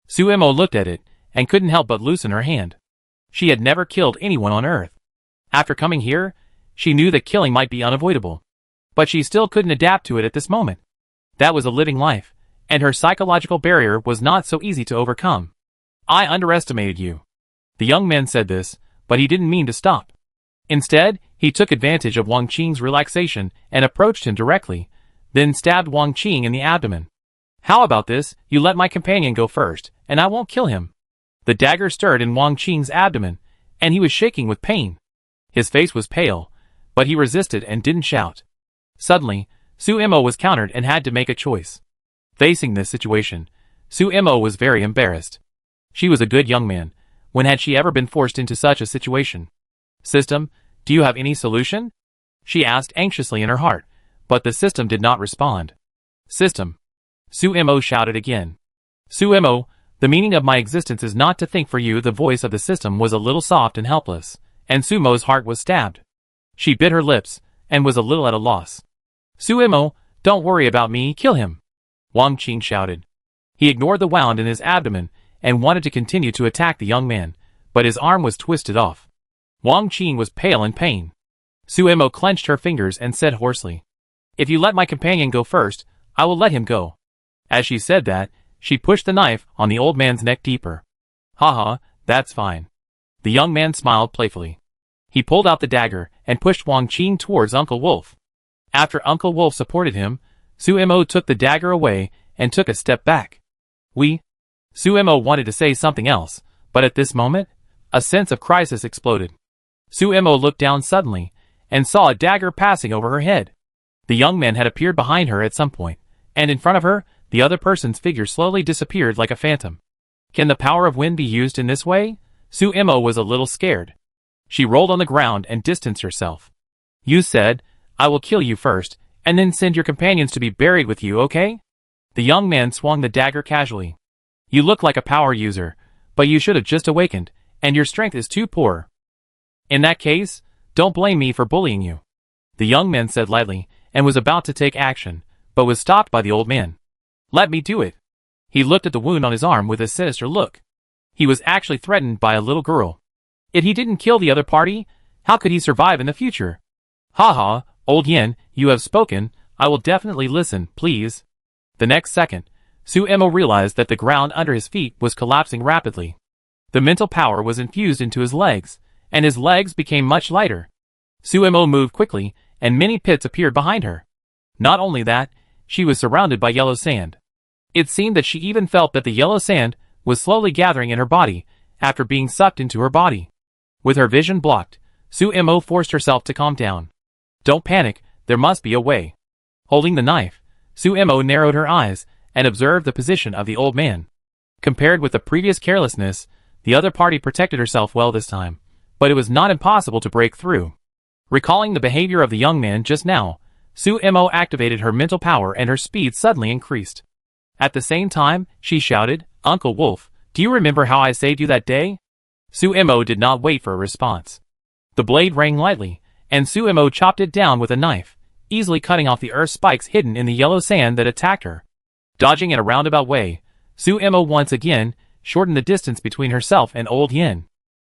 Sumo looked at it, and couldn't help but loosen her hand. She had never killed anyone on Earth. After coming here, she knew that killing might be unavoidable. But she still couldn't adapt to it at this moment. That was a living life, and her psychological barrier was not so easy to overcome. I underestimated you. The young man said this, but he didn't mean to stop. Instead, he took advantage of Wang Qing's relaxation and approached him directly, then stabbed Wang Qing in the abdomen. How about this, you let my companion go first, and I won't kill him. The dagger stirred in Wang Qing's abdomen, and he was shaking with pain. His face was pale, but he resisted and didn't shout. Suddenly, Su Imo was countered and had to make a choice. Facing this situation, Su Imo was very embarrassed. She was a good young man. When had she ever been forced into such a situation? System, do you have any solution? She asked anxiously in her heart, but the system did not respond. System. Su Imo shouted again. Su Imo, the meaning of my existence is not to think for you. The voice of the system was a little soft and helpless, and Sumo's heart was stabbed. She bit her lips, and was a little at a loss. Su Imo, don't worry about me, kill him. Wang Qing shouted. He ignored the wound in his abdomen, and wanted to continue to attack the young man, but his arm was twisted off. Wang Qing was pale in pain. Su Imo clenched her fingers and said hoarsely, "If you let my companion go first, I will let him go." As she said that, she pushed the knife on the old man's neck deeper. "Haha, that's fine." The young man smiled playfully. He pulled out the dagger and pushed Wang Qing towards Uncle Wolf. After Uncle Wolf supported him, Su Imo took the dagger away and took a step back. Su Imo wanted to say something else, but at this moment, a sense of crisis exploded. Su Imo looked down suddenly, and saw a dagger passing over her head. The young man had appeared behind her at some point, and in front of her, the other person's figure slowly disappeared like a phantom. Can the power of wind be used in this way? Su Imo was a little scared. She rolled on the ground and distanced herself. "You said, I will kill you first, and then send your companions to be buried with you, okay?" The young man swung the dagger casually. "You look like a power user, but you should have just awakened, and your strength is too poor. In that case, don't blame me for bullying you," the young man said lightly, and was about to take action, but was stopped by the old man. "Let me do it." He looked at the wound on his arm with a sinister look. He was actually threatened by a little girl. If he didn't kill the other party, how could he survive in the future? "Haha, old Yen, you have spoken, I will definitely listen, please." The next second, Su Imo realized that the ground under his feet was collapsing rapidly. The mental power was infused into his legs, and his legs became much lighter. Su Imo moved quickly, and many pits appeared behind her. Not only that, she was surrounded by yellow sand. It seemed that she even felt that the yellow sand was slowly gathering in her body, after being sucked into her body. With her vision blocked, Su Imo forced herself to calm down. "Don't panic, there must be a way." Holding the knife, Su Imo narrowed her eyes, and observed the position of the old man. Compared with the previous carelessness, the other party protected herself well this time, but it was not impossible to break through. Recalling the behavior of the young man just now, Su Imo activated her mental power and her speed suddenly increased. At the same time, she shouted, "Uncle Wolf, do you remember how I saved you that day?" Su Imo did not wait for a response. The blade rang lightly, and Su Imo chopped it down with a knife, easily cutting off the earth spikes hidden in the yellow sand that attacked her. Dodging in a roundabout way, Su Imo once again shortened the distance between herself and Old Yen.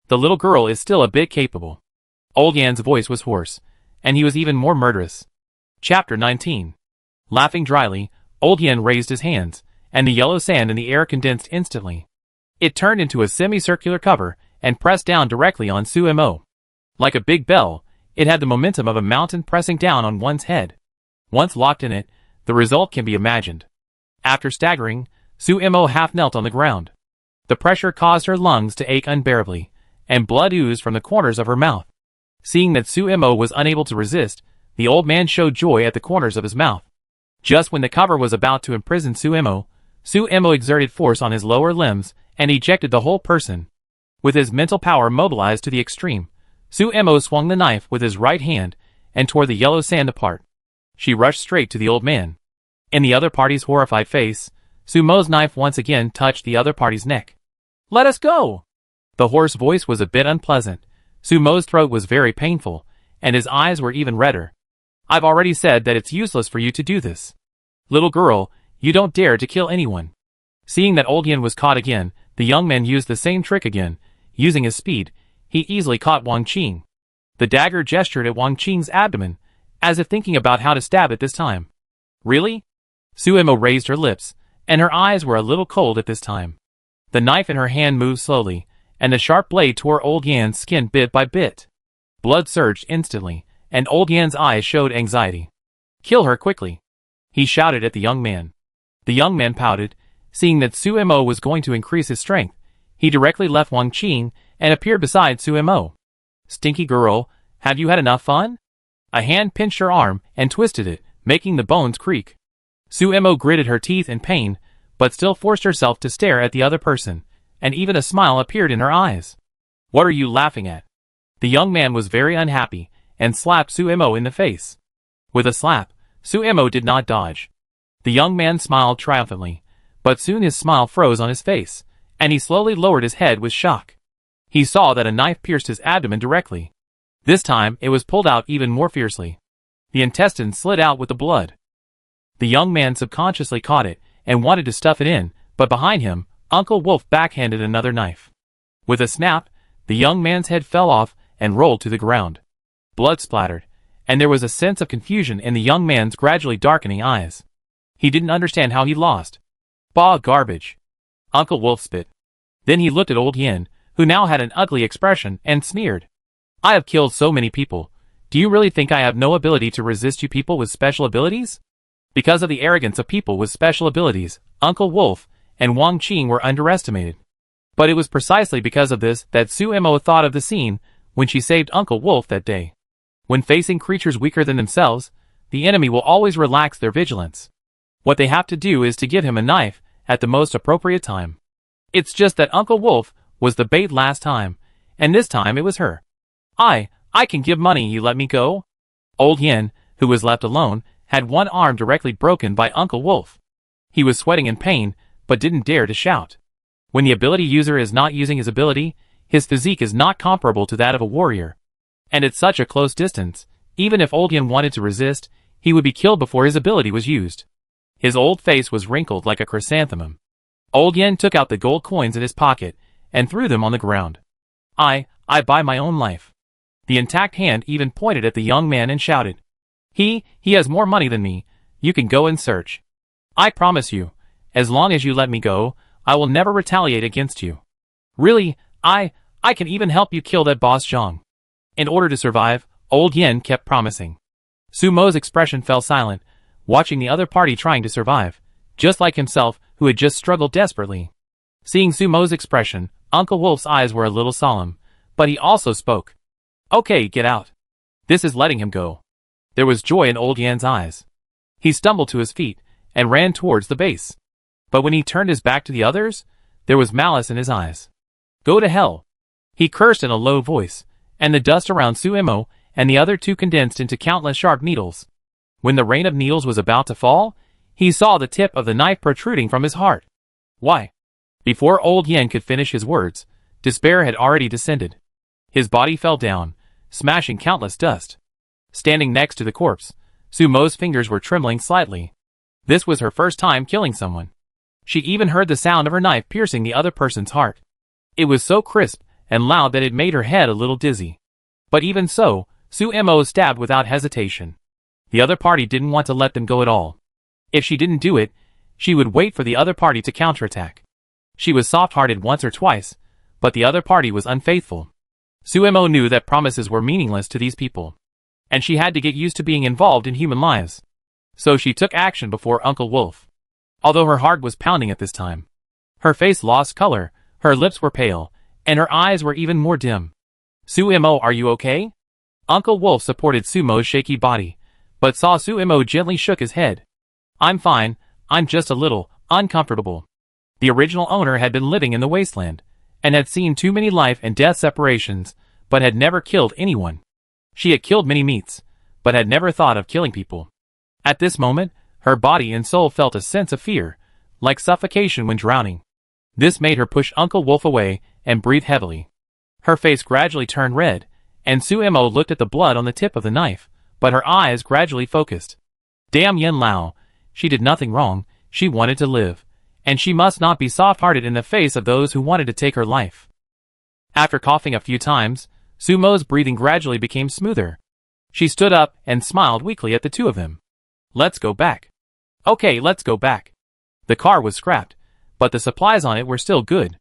The little girl is still a bit capable. Old Yen's voice was hoarse, and he was even more murderous. Chapter 19. Laughing dryly, Old Yen raised his hands, and the yellow sand in the air condensed instantly. It turned into a semicircular cover and pressed down directly on Su Imo. Like a big bell, it had the momentum of a mountain pressing down on one's head. Once locked in it, the result can be imagined. After staggering, Su Imo half knelt on the ground. The pressure caused her lungs to ache unbearably, and blood oozed from the corners of her mouth. Seeing that Su Imo was unable to resist, the old man showed joy at the corners of his mouth. Just when the cover was about to imprison Su Imo exerted force on his lower limbs and ejected the whole person. With his mental power mobilized to the extreme, Su Imo swung the knife with his right hand and tore the yellow sand apart. She rushed straight to the old man. In the other party's horrified face, Su Mo's knife once again touched the other party's neck. "Let us go!" The hoarse voice was a bit unpleasant. Su Mo's throat was very painful, and his eyes were even redder. "I've already said that it's useless for you to do this. Little girl, you don't dare to kill anyone." Seeing that Old Yen was caught again, the young man used the same trick again. Using his speed, he easily caught Wang Qing. The dagger gestured at Wang Qing's abdomen, as if thinking about how to stab it this time. "Really?" Su Imo raised her lips, and her eyes were a little cold at this time. The knife in her hand moved slowly, and the sharp blade tore Old Yan's skin bit by bit. Blood surged instantly, and Old Yan's eyes showed anxiety. "Kill her quickly," he shouted at the young man. The young man pouted, seeing that Su Imo was going to increase his strength. He directly left Wang Qing and appeared beside Suemo. "Stinky girl, have you had enough fun?" A hand pinched her arm and twisted it, making the bones creak. Suemo gritted her teeth in pain, but still forced herself to stare at the other person, and even a smile appeared in her eyes. "What are you laughing at?" The young man was very unhappy, and slapped Suemo in the face. With a slap, Suemo did not dodge. The young man smiled triumphantly, but soon his smile froze on his face, and he slowly lowered his head with shock. He saw that a knife pierced his abdomen directly. This time, it was pulled out even more fiercely. The intestines slid out with the blood. The young man subconsciously caught it and wanted to stuff it in, but behind him, Uncle Wolf backhanded another knife. With a snap, the young man's head fell off and rolled to the ground. Blood splattered, and there was a sense of confusion in the young man's gradually darkening eyes. He didn't understand how he lost. "Bah, garbage," Uncle Wolf spit. Then he looked at Old Yin, who now had an ugly expression, and sneered. "I have killed so many people. Do you really think I have no ability to resist you people with special abilities?" Because of the arrogance of people with special abilities, Uncle Wolf and Wang Qing were underestimated. But it was precisely because of this that Suemo thought of the scene when she saved Uncle Wolf that day. When facing creatures weaker than themselves, the enemy will always relax their vigilance. What they have to do is to give him a knife at the most appropriate time. It's just that Uncle Wolf was the bait last time, and this time it was her. I can give money, you let me go?" Old Yin, who was left alone, had one arm directly broken by Uncle Wolf. He was sweating in pain, but didn't dare to shout. When the ability user is not using his ability, his physique is not comparable to that of a warrior. And at such a close distance, even if Old Yin wanted to resist, he would be killed before his ability was used. His old face was wrinkled like a chrysanthemum. Old Yin took out the gold coins in his pocket and threw them on the ground. I buy my own life." The intact hand even pointed at the young man and shouted. He has more money than me. You can go and search. I promise you, as long as you let me go, I will never retaliate against you. Really, I can even help you kill that boss Zhang." In order to survive, Old Yin kept promising. Sumo's expression fell silent, watching the other party trying to survive, just like himself, who had just struggled desperately. Seeing Sumo's expression, Uncle Wolf's eyes were a little solemn, but he also spoke. "Okay, get out. This is letting him go." There was joy in Old Yan's eyes. He stumbled to his feet and ran towards the base. But when he turned his back to the others, there was malice in his eyes. "Go to hell," he cursed in a low voice, and the dust around Suemo and the other two condensed into countless sharp needles. When the rain of needles was about to fall, he saw the tip of the knife protruding from his heart. "Why?" Before Old Yin could finish his words, despair had already descended. His body fell down, smashing countless dust. Standing next to the corpse, Sumo's fingers were trembling slightly. This was her first time killing someone. She even heard the sound of her knife piercing the other person's heart. It was so crisp and loud that it made her head a little dizzy. But even so, Suemo stabbed without hesitation. The other party didn't want to let them go at all. If she didn't do it, she would wait for the other party to counterattack. She was soft-hearted once or twice, but the other party was unfaithful. Suemo knew that promises were meaningless to these people, and she had to get used to being involved in human lives. So she took action before Uncle Wolf. Although her heart was pounding at this time, her face lost color, her lips were pale, and her eyes were even more dim. "Suemo, are you okay?" Uncle Wolf supported Sumo's shaky body, but saw Suemo gently shook his head. "I'm fine, I'm just a little uncomfortable." The original owner had been living in the Wasteland, and had seen too many life and death separations, but had never killed anyone. She had killed many meats, but had never thought of killing people. At this moment, her body and soul felt a sense of fear, like suffocation when drowning. This made her push Uncle Wolf away and breathe heavily. Her face gradually turned red, and Suemo looked at the blood on the tip of the knife, but her eyes gradually focused. Damn Yen Lao, she did nothing wrong, she wanted to live, and she must not be soft-hearted in the face of those who wanted to take her life. After coughing a few times, Sumo's breathing gradually became smoother. She stood up and smiled weakly at the two of them. "Let's go back." "Okay, let's go back." The car was scrapped, but the supplies on it were still good.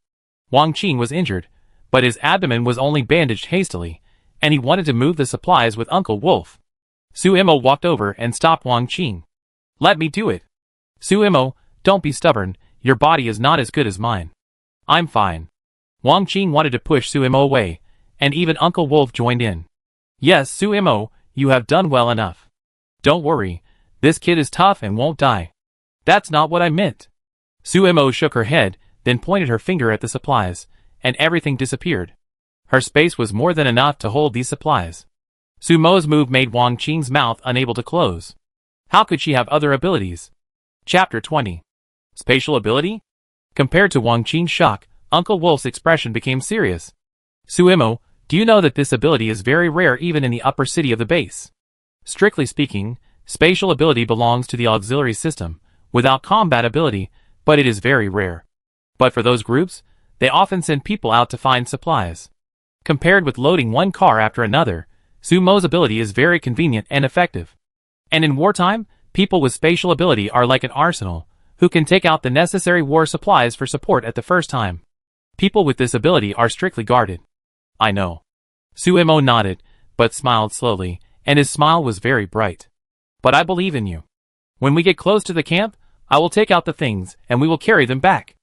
Wang Qing was injured, but his abdomen was only bandaged hastily, and he wanted to move the supplies with Uncle Wolf. Suemo walked over and stopped Wang Qing. "Let me do it." "Suemo, don't be stubborn, your body is not as good as mine." "I'm fine." Wang Qing wanted to push Suimo away, and even Uncle Wolf joined in. Yes, Suimo, you have done well enough. Don't worry, this kid is tough and won't die. That's not what I meant. Suimo shook her head, then pointed her finger at the supplies, and everything disappeared. Her space was more than enough to hold these supplies. Sumo's move made Wang Qing's mouth unable to close. How could she have other abilities? Chapter 20. Spatial ability? Compared to Wang Qing's shock, Uncle Wolf's expression became serious. Suimo, do you know that this ability is very rare even in the upper city of the base? Strictly speaking, spatial ability belongs to the auxiliary system, without combat ability, but it is very rare. But for those groups, they often send people out to find supplies. Compared with loading one car after another, Sumo's ability is very convenient and effective. And in wartime, people with spatial ability are like an arsenal, who can take out the necessary war supplies for support at the first time. People with this ability are strictly guarded. I know. Suimo nodded, but smiled slowly, and his smile was very bright. But I believe in you. When we get close to the camp, I will take out the things, and we will carry them back.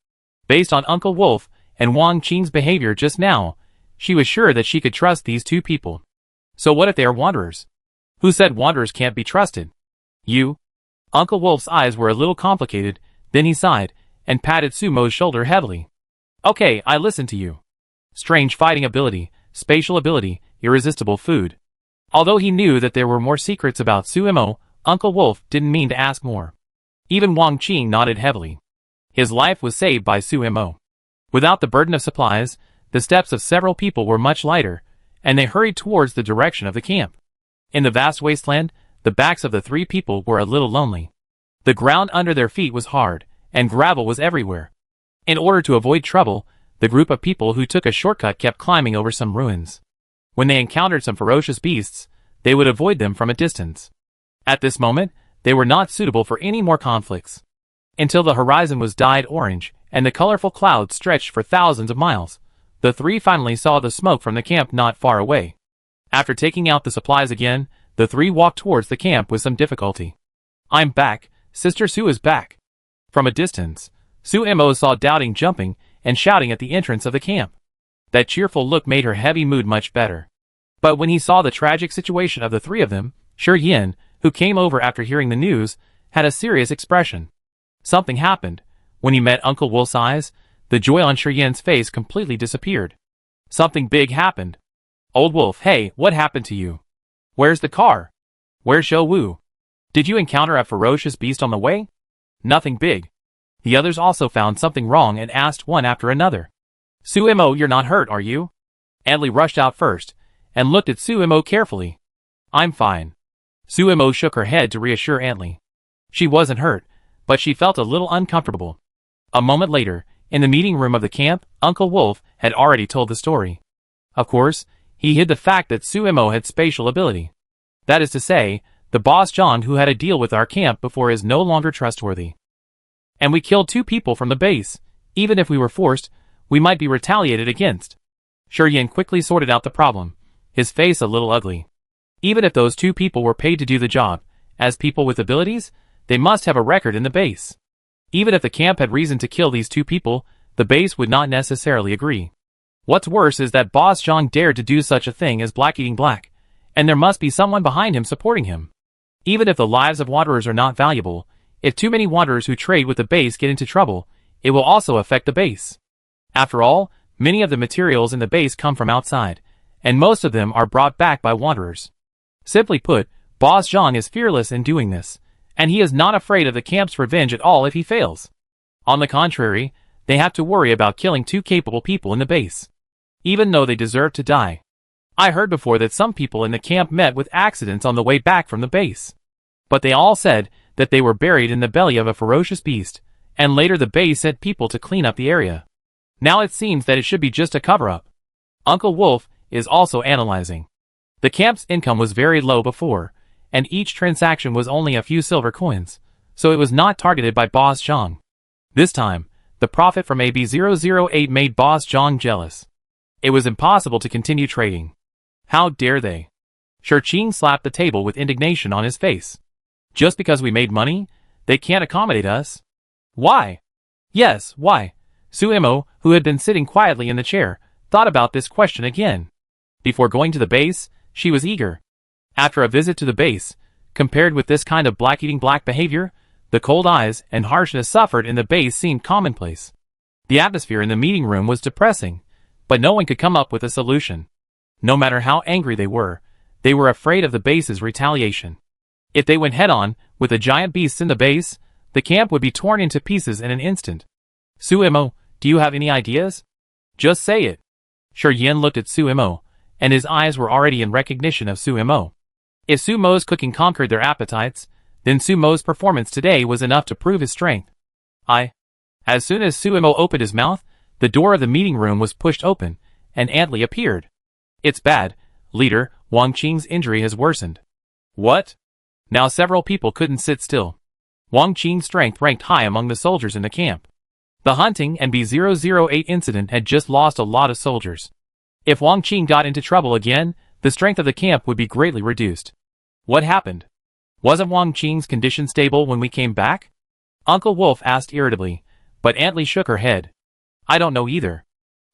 Based on Uncle Wolf and Wang Qing's behavior just now, she was sure that she could trust these two people. So what if they are wanderers? Who said wanderers can't be trusted? You? Uncle Wolf's eyes were a little complicated, then he sighed, and patted Sumo's shoulder heavily. Okay, I listen to you. Strange fighting ability, spatial ability, irresistible food. Although he knew that there were more secrets about Suimo, Uncle Wolf didn't mean to ask more. Even Wang Qing nodded heavily. His life was saved by Suimo. Without the burden of supplies, the steps of several people were much lighter, and they hurried towards the direction of the camp. In the vast wasteland, the backs of the three people were a little lonely. The ground under their feet was hard, and gravel was everywhere. In order to avoid trouble, the group of people who took a shortcut kept climbing over some ruins. When they encountered some ferocious beasts, they would avoid them from a distance. At this moment, they were not suitable for any more conflicts. Until the horizon was dyed orange, and the colorful clouds stretched for thousands of miles, the three finally saw the smoke from the camp not far away. After taking out the supplies again, the three walked towards the camp with some difficulty. I'm back, Sister Sue is back. From a distance, Suimo saw Doubting jumping and shouting at the entrance of the camp. That cheerful look made her heavy mood much better. But when he saw the tragic situation of the three of them, Shi Yin, who came over after hearing the news, had a serious expression. Something happened. When he met Uncle Wolf's eyes, the joy on Shi Yin's face completely disappeared. Something big happened. Old Wolf, hey, what happened to you? Where's the car? Where's Shou Wu? Did you encounter a ferocious beast on the way? Nothing big. The others also found something wrong and asked one after another. Suimo, you're not hurt, are you? Adley rushed out first, and looked at Suimo carefully. I'm fine. Suimo shook her head to reassure Adley. She wasn't hurt, but she felt a little uncomfortable. A moment later, in the meeting room of the camp, Uncle Wolf had already told the story. Of course, he hid the fact that Suimo had spatial ability. That is to say, the boss John who had a deal with our camp before is no longer trustworthy. And we killed two people from the base. Even if we were forced, we might be retaliated against. Shi Yin quickly sorted out the problem, his face a little ugly. Even if those two people were paid to do the job, as people with abilities, they must have a record in the base. Even if the camp had reason to kill these two people, the base would not necessarily agree. What's worse is that Boss Zhang dared to do such a thing as Black eating Black, and there must be someone behind him supporting him. Even if the lives of wanderers are not valuable, if too many wanderers who trade with the base get into trouble, it will also affect the base. After all, many of the materials in the base come from outside, and most of them are brought back by wanderers. Simply put, Boss Zhang is fearless in doing this, and he is not afraid of the camp's revenge at all if he fails. On the contrary, they have to worry about killing two capable people in the base, even though they deserve to die. I heard before that some people in the camp met with accidents on the way back from the base. But they all said that they were buried in the belly of a ferocious beast, and later the base sent people to clean up the area. Now it seems that it should be just a cover-up. Uncle Wolf is also analyzing. The camp's income was very low before, and each transaction was only a few silver coins, so it was not targeted by Boss Zhang. This time, the profit from AB008 made Boss Zhang jealous. It was impossible to continue trading. How dare they? Shi Qing slapped the table with indignation on his face. Just because we made money, they can't accommodate us? Why? Yes, why? Suimo, who had been sitting quietly in the chair, thought about this question again. Before going to the base, she was eager. After a visit to the base, compared with this kind of black-eating black behavior, the cold eyes and harshness suffered in the base seemed commonplace. The atmosphere in the meeting room was depressing, but no one could come up with a solution. No matter how angry they were afraid of the base's retaliation. If they went head-on with the giant beasts in the base, the camp would be torn into pieces in an instant. Suemo, do you have any ideas? Just say it. Shiryen looked at Suemo, and his eyes were already in recognition of Suemo. If Sumo's cooking conquered their appetites, then Sumo's performance today was enough to prove his strength. As soon as Suemo opened his mouth, the door of the meeting room was pushed open, and Antli appeared. It's bad, leader, Wang Qing's injury has worsened. What? Now several people couldn't sit still. Wang Qing's strength ranked high among the soldiers in the camp. The hunting and B008 incident had just lost a lot of soldiers. If Wang Qing got into trouble again, the strength of the camp would be greatly reduced. What happened? Wasn't Wang Qing's condition stable when we came back? Uncle Wolf asked irritably, but Antli shook her head. I don't know either.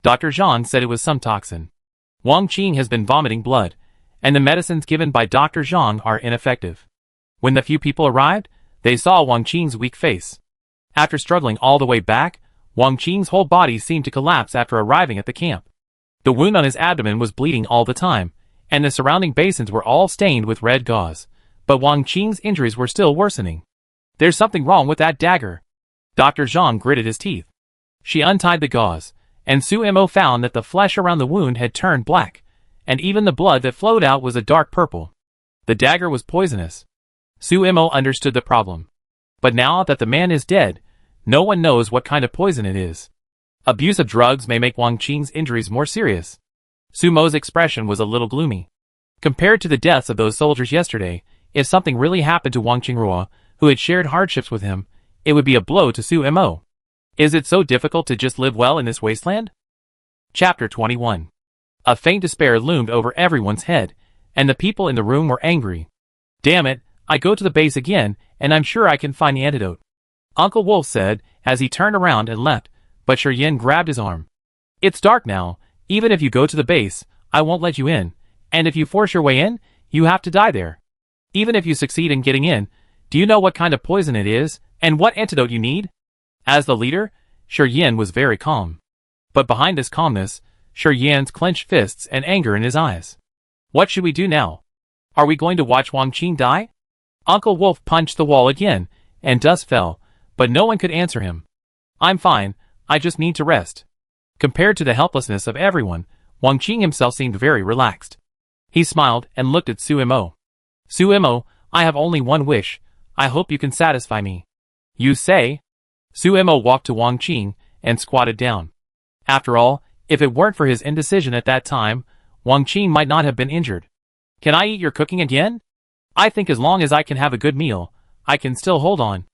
Dr. Zhang said it was some toxin. Wang Qing has been vomiting blood, and the medicines given by Dr. Zhang are ineffective. When the few people arrived, they saw Wang Qing's weak face. After struggling all the way back, Wang Qing's whole body seemed to collapse after arriving at the camp. The wound on his abdomen was bleeding all the time, and the surrounding basins were all stained with red gauze, but Wang Qing's injuries were still worsening. There's something wrong with that dagger. Dr. Zhang gritted his teeth. She untied the gauze, and Suemo found that the flesh around the wound had turned black, and even the blood that flowed out was a dark purple. The dagger was poisonous. Suemo understood the problem. But now that the man is dead, no one knows what kind of poison it is. Abuse of drugs may make Wang Qing's injuries more serious. Sumo's expression was a little gloomy. Compared to the deaths of those soldiers yesterday, if something really happened to Wang Qingrua, who had shared hardships with him, it would be a blow to Suemo. Is it so difficult to just live well in this wasteland? Chapter 21. A faint despair loomed over everyone's head, and the people in the room were angry. Damn it, I go to the base again, and I'm sure I can find the antidote. Uncle Wolf said, as he turned around and left, but Shiryen grabbed his arm. It's dark now. Even if you go to the base, I won't let you in, and if you force your way in, you have to die there. Even if you succeed in getting in, do you know what kind of poison it is, and what antidote you need? As the leader, Shiryen was very calm. But behind this calmness, Shiryen's clenched fists and anger in his eyes. What should we do now? Are we going to watch Wang Qing die? Uncle Wolf punched the wall again, and dust fell, but no one could answer him. I'm fine, I just need to rest. Compared to the helplessness of everyone, Wang Qing himself seemed very relaxed. He smiled and looked at Suemo. Suemo, I have only one wish. I hope you can satisfy me. You say? Suemo walked to Wang Qing and squatted down. After all, if it weren't for his indecision at that time, Wang Qing might not have been injured. Can I eat your cooking again? I think as long as I can have a good meal, I can still hold on.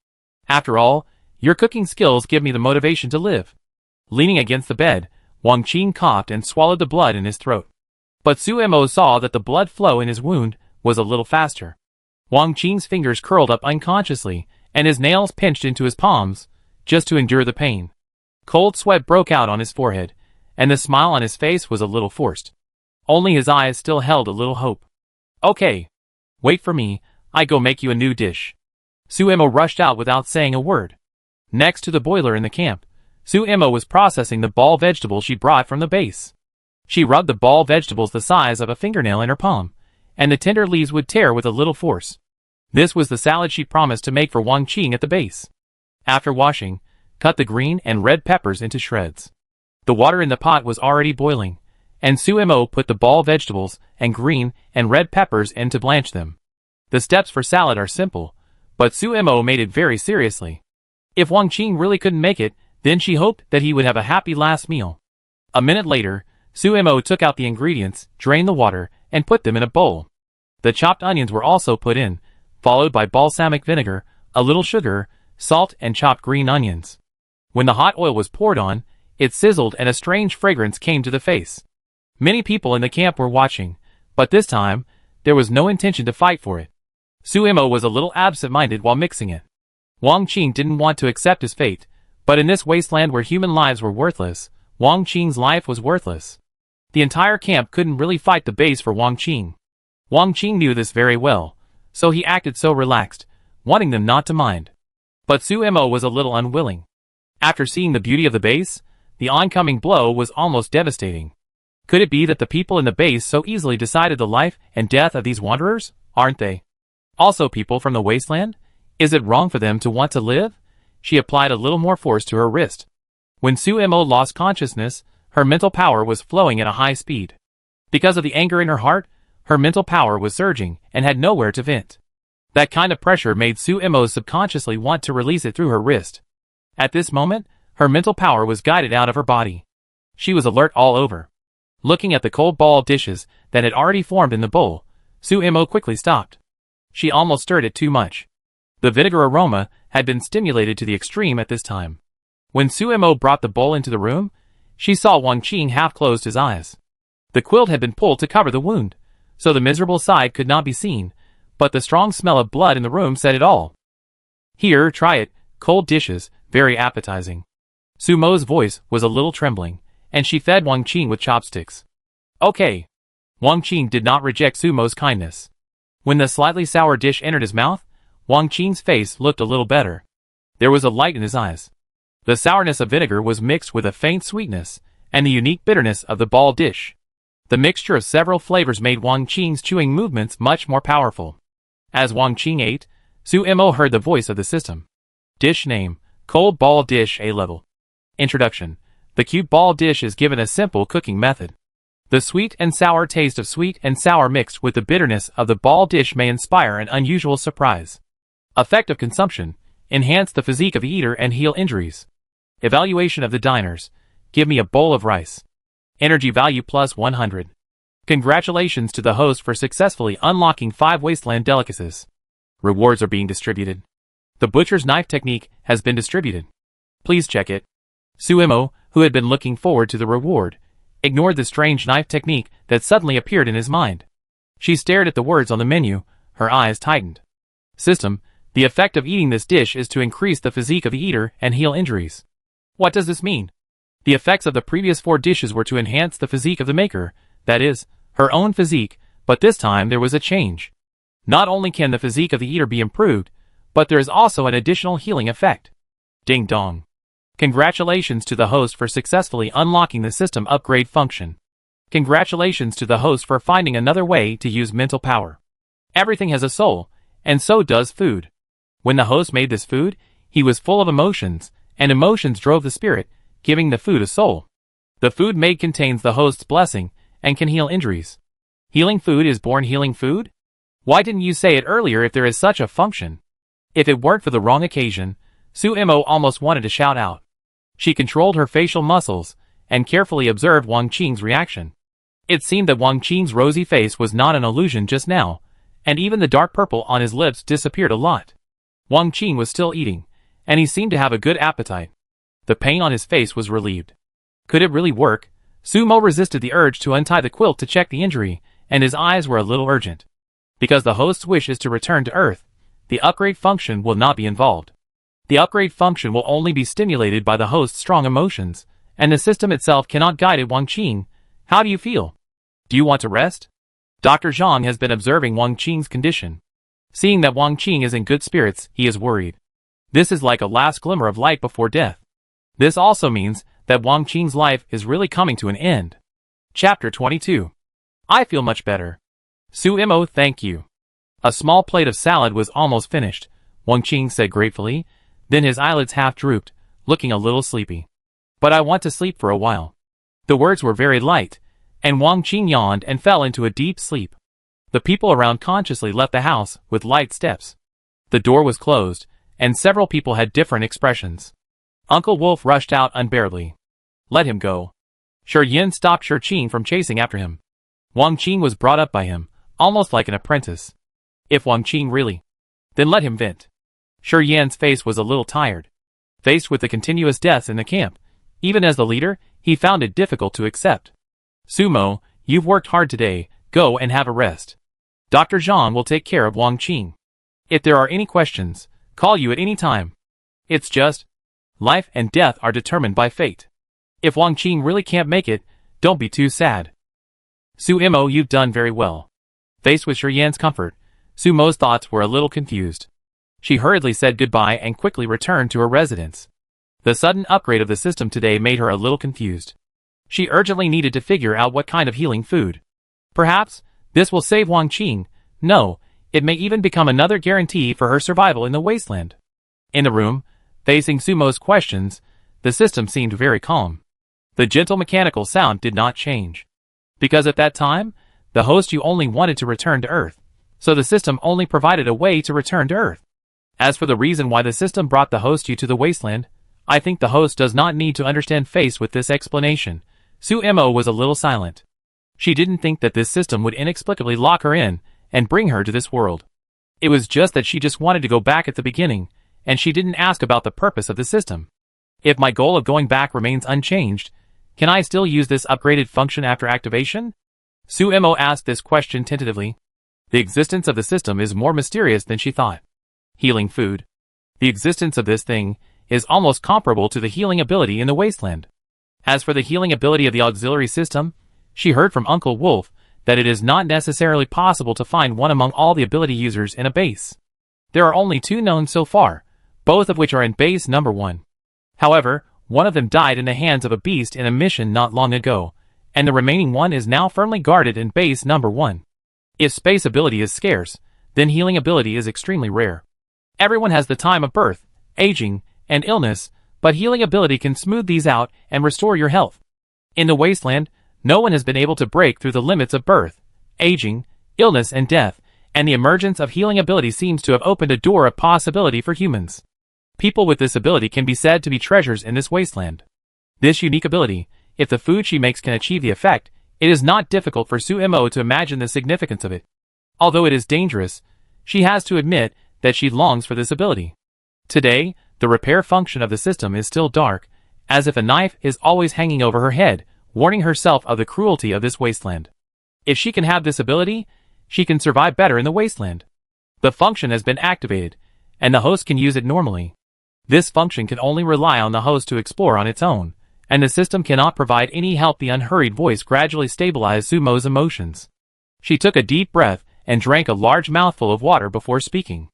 After all, your cooking skills give me the motivation to live. Leaning against the bed, Wang Qing coughed and swallowed the blood in his throat. But Suemo saw that the blood flow in his wound was a little faster. Wang Qing's fingers curled up unconsciously, and his nails pinched into his palms, just to endure the pain. Cold sweat broke out on his forehead, and the smile on his face was a little forced. Only his eyes still held a little hope. Okay. Wait for me, I go make you a new dish. Suemo rushed out without saying a word. Next to the boiler in the camp, Suemo was processing the ball vegetables she brought from the base. She rubbed the ball vegetables the size of a fingernail in her palm, and the tender leaves would tear with a little force. This was the salad she promised to make for Wang Qing at the base. After washing, cut the green and red peppers into shreds. The water in the pot was already boiling, and Suemo put the ball vegetables and green and red peppers in to blanch them. The steps for salad are simple, but Suemo made it very seriously. If Wang Qing really couldn't make it, then she hoped that he would have a happy last meal. A minute later, Suemo took out the ingredients, drained the water, and put them in a bowl. The chopped onions were also put in, followed by balsamic vinegar, a little sugar, salt, and chopped green onions. When the hot oil was poured on, it sizzled and a strange fragrance came to the face. Many people in the camp were watching, but this time, there was no intention to fight for it. Suemo was a little absent-minded while mixing it. Wang Qing didn't want to accept his fate, but in this wasteland where human lives were worthless, Wang Qing's life was worthless. The entire camp couldn't really fight the base for Wang Qing. Wang Qing knew this very well, so he acted so relaxed, wanting them not to mind. But Su Mo was a little unwilling. After seeing the beauty of the base, the oncoming blow was almost devastating. Could it be that the people in the base so easily decided the life and death of these wanderers, aren't they? Also people from the Wasteland? Is it wrong for them to want to live? She applied a little more force to her wrist. When Su Mo lost consciousness, her mental power was flowing at a high speed. Because of the anger in her heart, her mental power was surging and had nowhere to vent. That kind of pressure made Su Mo subconsciously want to release it through her wrist. At this moment, her mental power was guided out of her body. She was alert all over. Looking at the cold ball of dishes that had already formed in the bowl, Su Mo quickly stopped. She almost stirred it too much. The vinegar aroma had been stimulated to the extreme at this time. When Su Mo brought the bowl into the room, she saw Wang Qing half closed his eyes. The quilt had been pulled to cover the wound, so the miserable side could not be seen, but the strong smell of blood in the room said it all. Here, try it, cold dishes, very appetizing. Su Mo's voice was a little trembling, and she fed Wang Qing with chopsticks. Okay. Wang Qing did not reject Su Mo's kindness. When the slightly sour dish entered his mouth, Wang Qing's face looked a little better. There was a light in his eyes. The sourness of vinegar was mixed with a faint sweetness, and the unique bitterness of the ball dish. The mixture of several flavors made Wang Qing's chewing movements much more powerful. As Wang Qing ate, Su Mo heard the voice of the system. Dish name, Cold Ball Dish A-Level. Introduction. The cute ball dish is given a simple cooking method. The sweet and sour taste of sweet and sour mixed with the bitterness of the ball dish may inspire an unusual surprise. Effect of consumption. Enhance the physique of the eater and heal injuries. Evaluation of the diners. Give me a bowl of rice. Energy value plus 100. Congratulations to the host for successfully unlocking 5 Wasteland delicacies. Rewards are being distributed. The butcher's knife technique has been distributed. Please check it. Su Mo, who had been looking forward to the reward, ignored the strange knife technique that suddenly appeared in his mind. She stared at the words on the menu, her eyes tightened. System. The effect of eating this dish is to increase the physique of the eater and heal injuries. What does this mean? The effects of the previous 4 dishes were to enhance the physique of the maker, that is, her own physique, but this time there was a change. Not only can the physique of the eater be improved, but there is also an additional healing effect. Ding dong. Congratulations to the host for successfully unlocking the system upgrade function. Congratulations to the host for finding another way to use mental power. Everything has a soul, and so does food. When the host made this food, he was full of emotions, and emotions drove the spirit, giving the food a soul. The food made contains the host's blessing, and can heal injuries. Healing food is born healing food? Why didn't you say it earlier if there is such a function? If it weren't for the wrong occasion, Su Mo almost wanted to shout out. She controlled her facial muscles, and carefully observed Wang Qing's reaction. It seemed that Wang Qing's rosy face was not an illusion just now, and even the dark purple on his lips disappeared a lot. Wang Qing was still eating, and he seemed to have a good appetite. The pain on his face was relieved. Could it really work? Su Mo resisted the urge to untie the quilt to check the injury, and his eyes were a little urgent. Because the host's wish is to return to Earth, the upgrade function will not be involved. The upgrade function will only be stimulated by the host's strong emotions, and the system itself cannot guide it. Wang Qing, how do you feel? Do you want to rest? Dr. Zhang has been observing Wang Qing's condition. Seeing that Wang Qing is in good spirits, he is worried. This is like a last glimmer of light before death. This also means that Wang Qing's life is really coming to an end. Chapter 22. I feel much better. Su Mo, thank you. A small plate of salad was almost finished, Wang Qing said gratefully, then his eyelids half drooped, looking a little sleepy. But I want to sleep for a while. The words were very light, and Wang Qing yawned and fell into a deep sleep. The people around consciously left the house with light steps. The door was closed, and several people had different expressions. Uncle Wolf rushed out unbearably. Let him go. Shi Yin stopped Shi Qing from chasing after him. Wang Qing was brought up by him, almost like an apprentice. If Wang Qing really... then let him vent. Shi Yan's face was a little tired. Faced with the continuous deaths in the camp, even as the leader, he found it difficult to accept. Su Mo, you've worked hard today, go and have a rest. Dr. Zhang will take care of Wang Qing. If there are any questions, call you at any time. It's just... life and death are determined by fate. If Wang Qing really can't make it, don't be too sad. Sumo, you've done very well. Faced with Shi Yan's comfort, Sumo's thoughts were a little confused. She hurriedly said goodbye and quickly returned to her residence. The sudden upgrade of the system today made her a little confused. She urgently needed to figure out what kind of healing food. Perhaps this will save Wang Qing. No, it may even become another guarantee for her survival in the Wasteland. In the room, facing Sumo's questions, the system seemed very calm. The gentle mechanical sound did not change. Because at that time, the host you only wanted to return to Earth, so the system only provided a way to return to Earth. As for the reason why the system brought the host you to the Wasteland, I think the host does not need to understand. Faced with this explanation, Sumo was a little silent. She didn't think that this system would inexplicably lock her in and bring her to this world. It was just that she just wanted to go back at the beginning, and she didn't ask about the purpose of the system. If my goal of going back remains unchanged, can I still use this upgraded function after activation? Sumo asked this question tentatively. The existence of the system is more mysterious than she thought. Healing food. The existence of this thing is almost comparable to the healing ability in the Wasteland. As for the healing ability of the auxiliary system, she heard from Uncle Wolf that it is not necessarily possible to find one among all the ability users in a base. There are only 2 known so far, both of which are in base number 1. However, one of them died in the hands of a beast in a mission not long ago, and the remaining one is now firmly guarded in base number 1. If space ability is scarce, then healing ability is extremely rare. Everyone has the time of birth, aging, and illness, but healing ability can smooth these out and restore your health. In the Wasteland, no one has been able to break through the limits of birth, aging, illness, and death, and the emergence of healing ability seems to have opened a door of possibility for humans. People with this ability can be said to be treasures in this Wasteland. This unique ability, if the food she makes can achieve the effect, it is not difficult for Sumo to imagine the significance of it. Although it is dangerous, she has to admit that she longs for this ability. Today, the repair function of the system is still dark, as if a knife is always hanging over her head, warning herself of the cruelty of this Wasteland. If she can have this ability, she can survive better in the Wasteland. The function has been activated, and the host can use it normally. This function can only rely on the host to explore on its own, and the system cannot provide any help. The unhurried voice gradually stabilized Sumo's emotions. She took a deep breath and drank a large mouthful of water before speaking.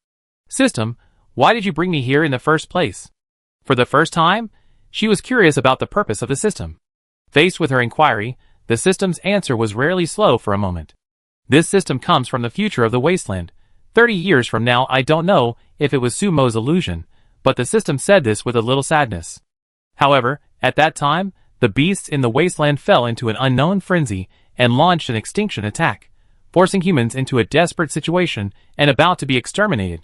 System, why did you bring me here in the first place? For the first time, she was curious about the purpose of the system. Faced with her inquiry, the system's answer was rarely slow for a moment. This system comes from the future of the Wasteland. 30 years from now, I don't know if it was Sumo's illusion, but the system said this with a little sadness. However, at that time, the beasts in the Wasteland fell into an unknown frenzy and launched an extinction attack, forcing humans into a desperate situation and about to be exterminated.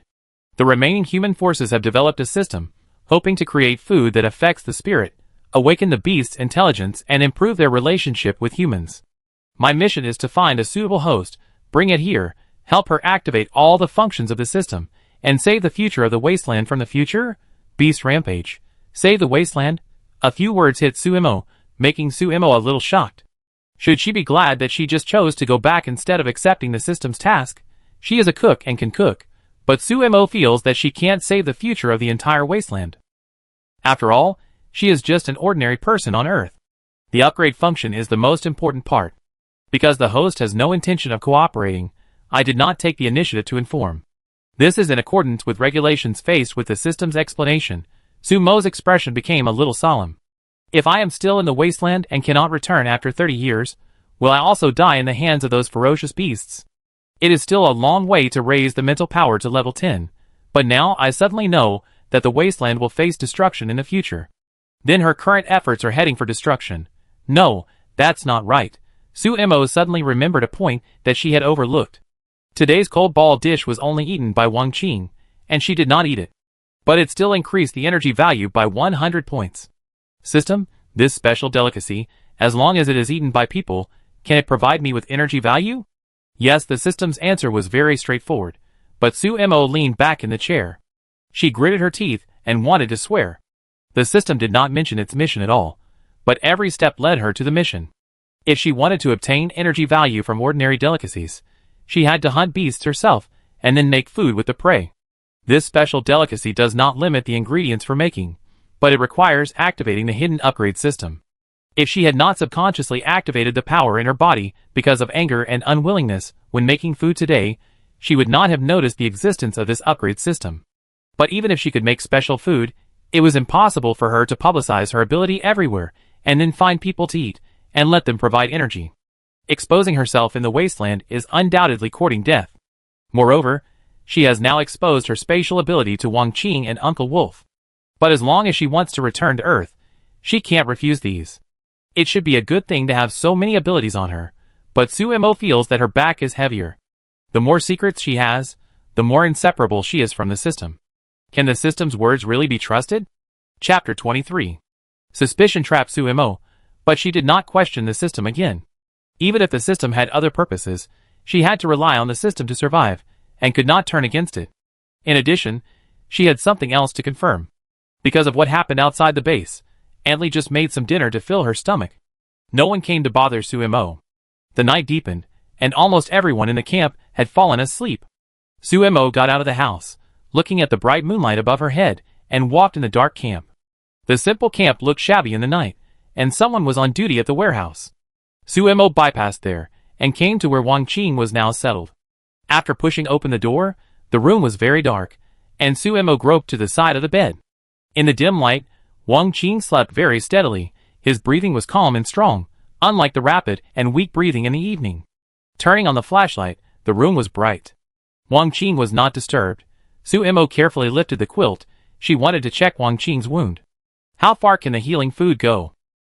The remaining human forces have developed a system, hoping to create food that affects the spirit, awaken the beast's intelligence, and improve their relationship with humans. My mission is to find a suitable host, bring it here, help her activate all the functions of the system, and save the future of the Wasteland from the future? Beast Rampage. Save the Wasteland? A few words hit Sumo, making Sumo a little shocked. Should she be glad that she just chose to go back instead of accepting the system's task? She is a cook and can cook, but Sumo feels that she can't save the future of the entire Wasteland. After all, she is just an ordinary person on Earth. The upgrade function is the most important part. Because the host has no intention of cooperating, I did not take the initiative to inform. This is in accordance with regulations. Faced with the system's explanation, Sumo's expression became a little solemn. If I am still in the Wasteland and cannot return after 30 years, will I also die in the hands of those ferocious beasts? It is still a long way to raise the mental power to level 10, but now I suddenly know that the Wasteland will face destruction in the future. Then her current efforts are heading for destruction. No, that's not right. Sumo suddenly remembered a point that she had overlooked. Today's cold ball dish was only eaten by Wang Qing, and she did not eat it. But it still increased the energy value by 100 points. System, this special delicacy, as long as it is eaten by people, can it provide me with energy value? Yes, the system's answer was very straightforward, but Sumo leaned back in the chair. She gritted her teeth and wanted to swear. The system did not mention its mission at all, but every step led her to the mission. If she wanted to obtain energy value from ordinary delicacies, she had to hunt beasts herself and then make food with the prey. This special delicacy does not limit the ingredients for making, but it requires activating the hidden upgrade system. If she had not subconsciously activated the power in her body because of anger and unwillingness when making food today, she would not have noticed the existence of this upgrade system. But even if she could make special food, it was impossible for her to publicize her ability everywhere and then find people to eat and let them provide energy. Exposing herself in the wasteland is undoubtedly courting death. Moreover, she has now exposed her spatial ability to Wang Qing and Uncle Wolf. But as long as she wants to return to Earth, she can't refuse these. It should be a good thing to have so many abilities on her, but Suemo feels that her back is heavier. The more secrets she has, the more inseparable she is from the system. Can the system's words really be trusted? Chapter 23. Suspicion trapped Suemo, but she did not question the system again. Even if the system had other purposes, she had to rely on the system to survive, and could not turn against it. In addition, she had something else to confirm. Because of what happened outside the base, Antly just made some dinner to fill her stomach. No one came to bother Suemo. The night deepened, and almost everyone in the camp had fallen asleep. Suemo got out of the house, looking at the bright moonlight above her head, and walked in the dark camp. The simple camp looked shabby in the night, and someone was on duty at the warehouse. Suemo bypassed there, and came to where Wang Qing was now settled. After pushing open the door, the room was very dark, and Suemo groped to the side of the bed. In the dim light, Wang Qing slept very steadily. His breathing was calm and strong, unlike the rapid and weak breathing in the evening. Turning on the flashlight, the room was bright. Wang Qing was not disturbed. Suemo carefully lifted the quilt. She wanted to check Wang Qing's wound. How far can the healing food go?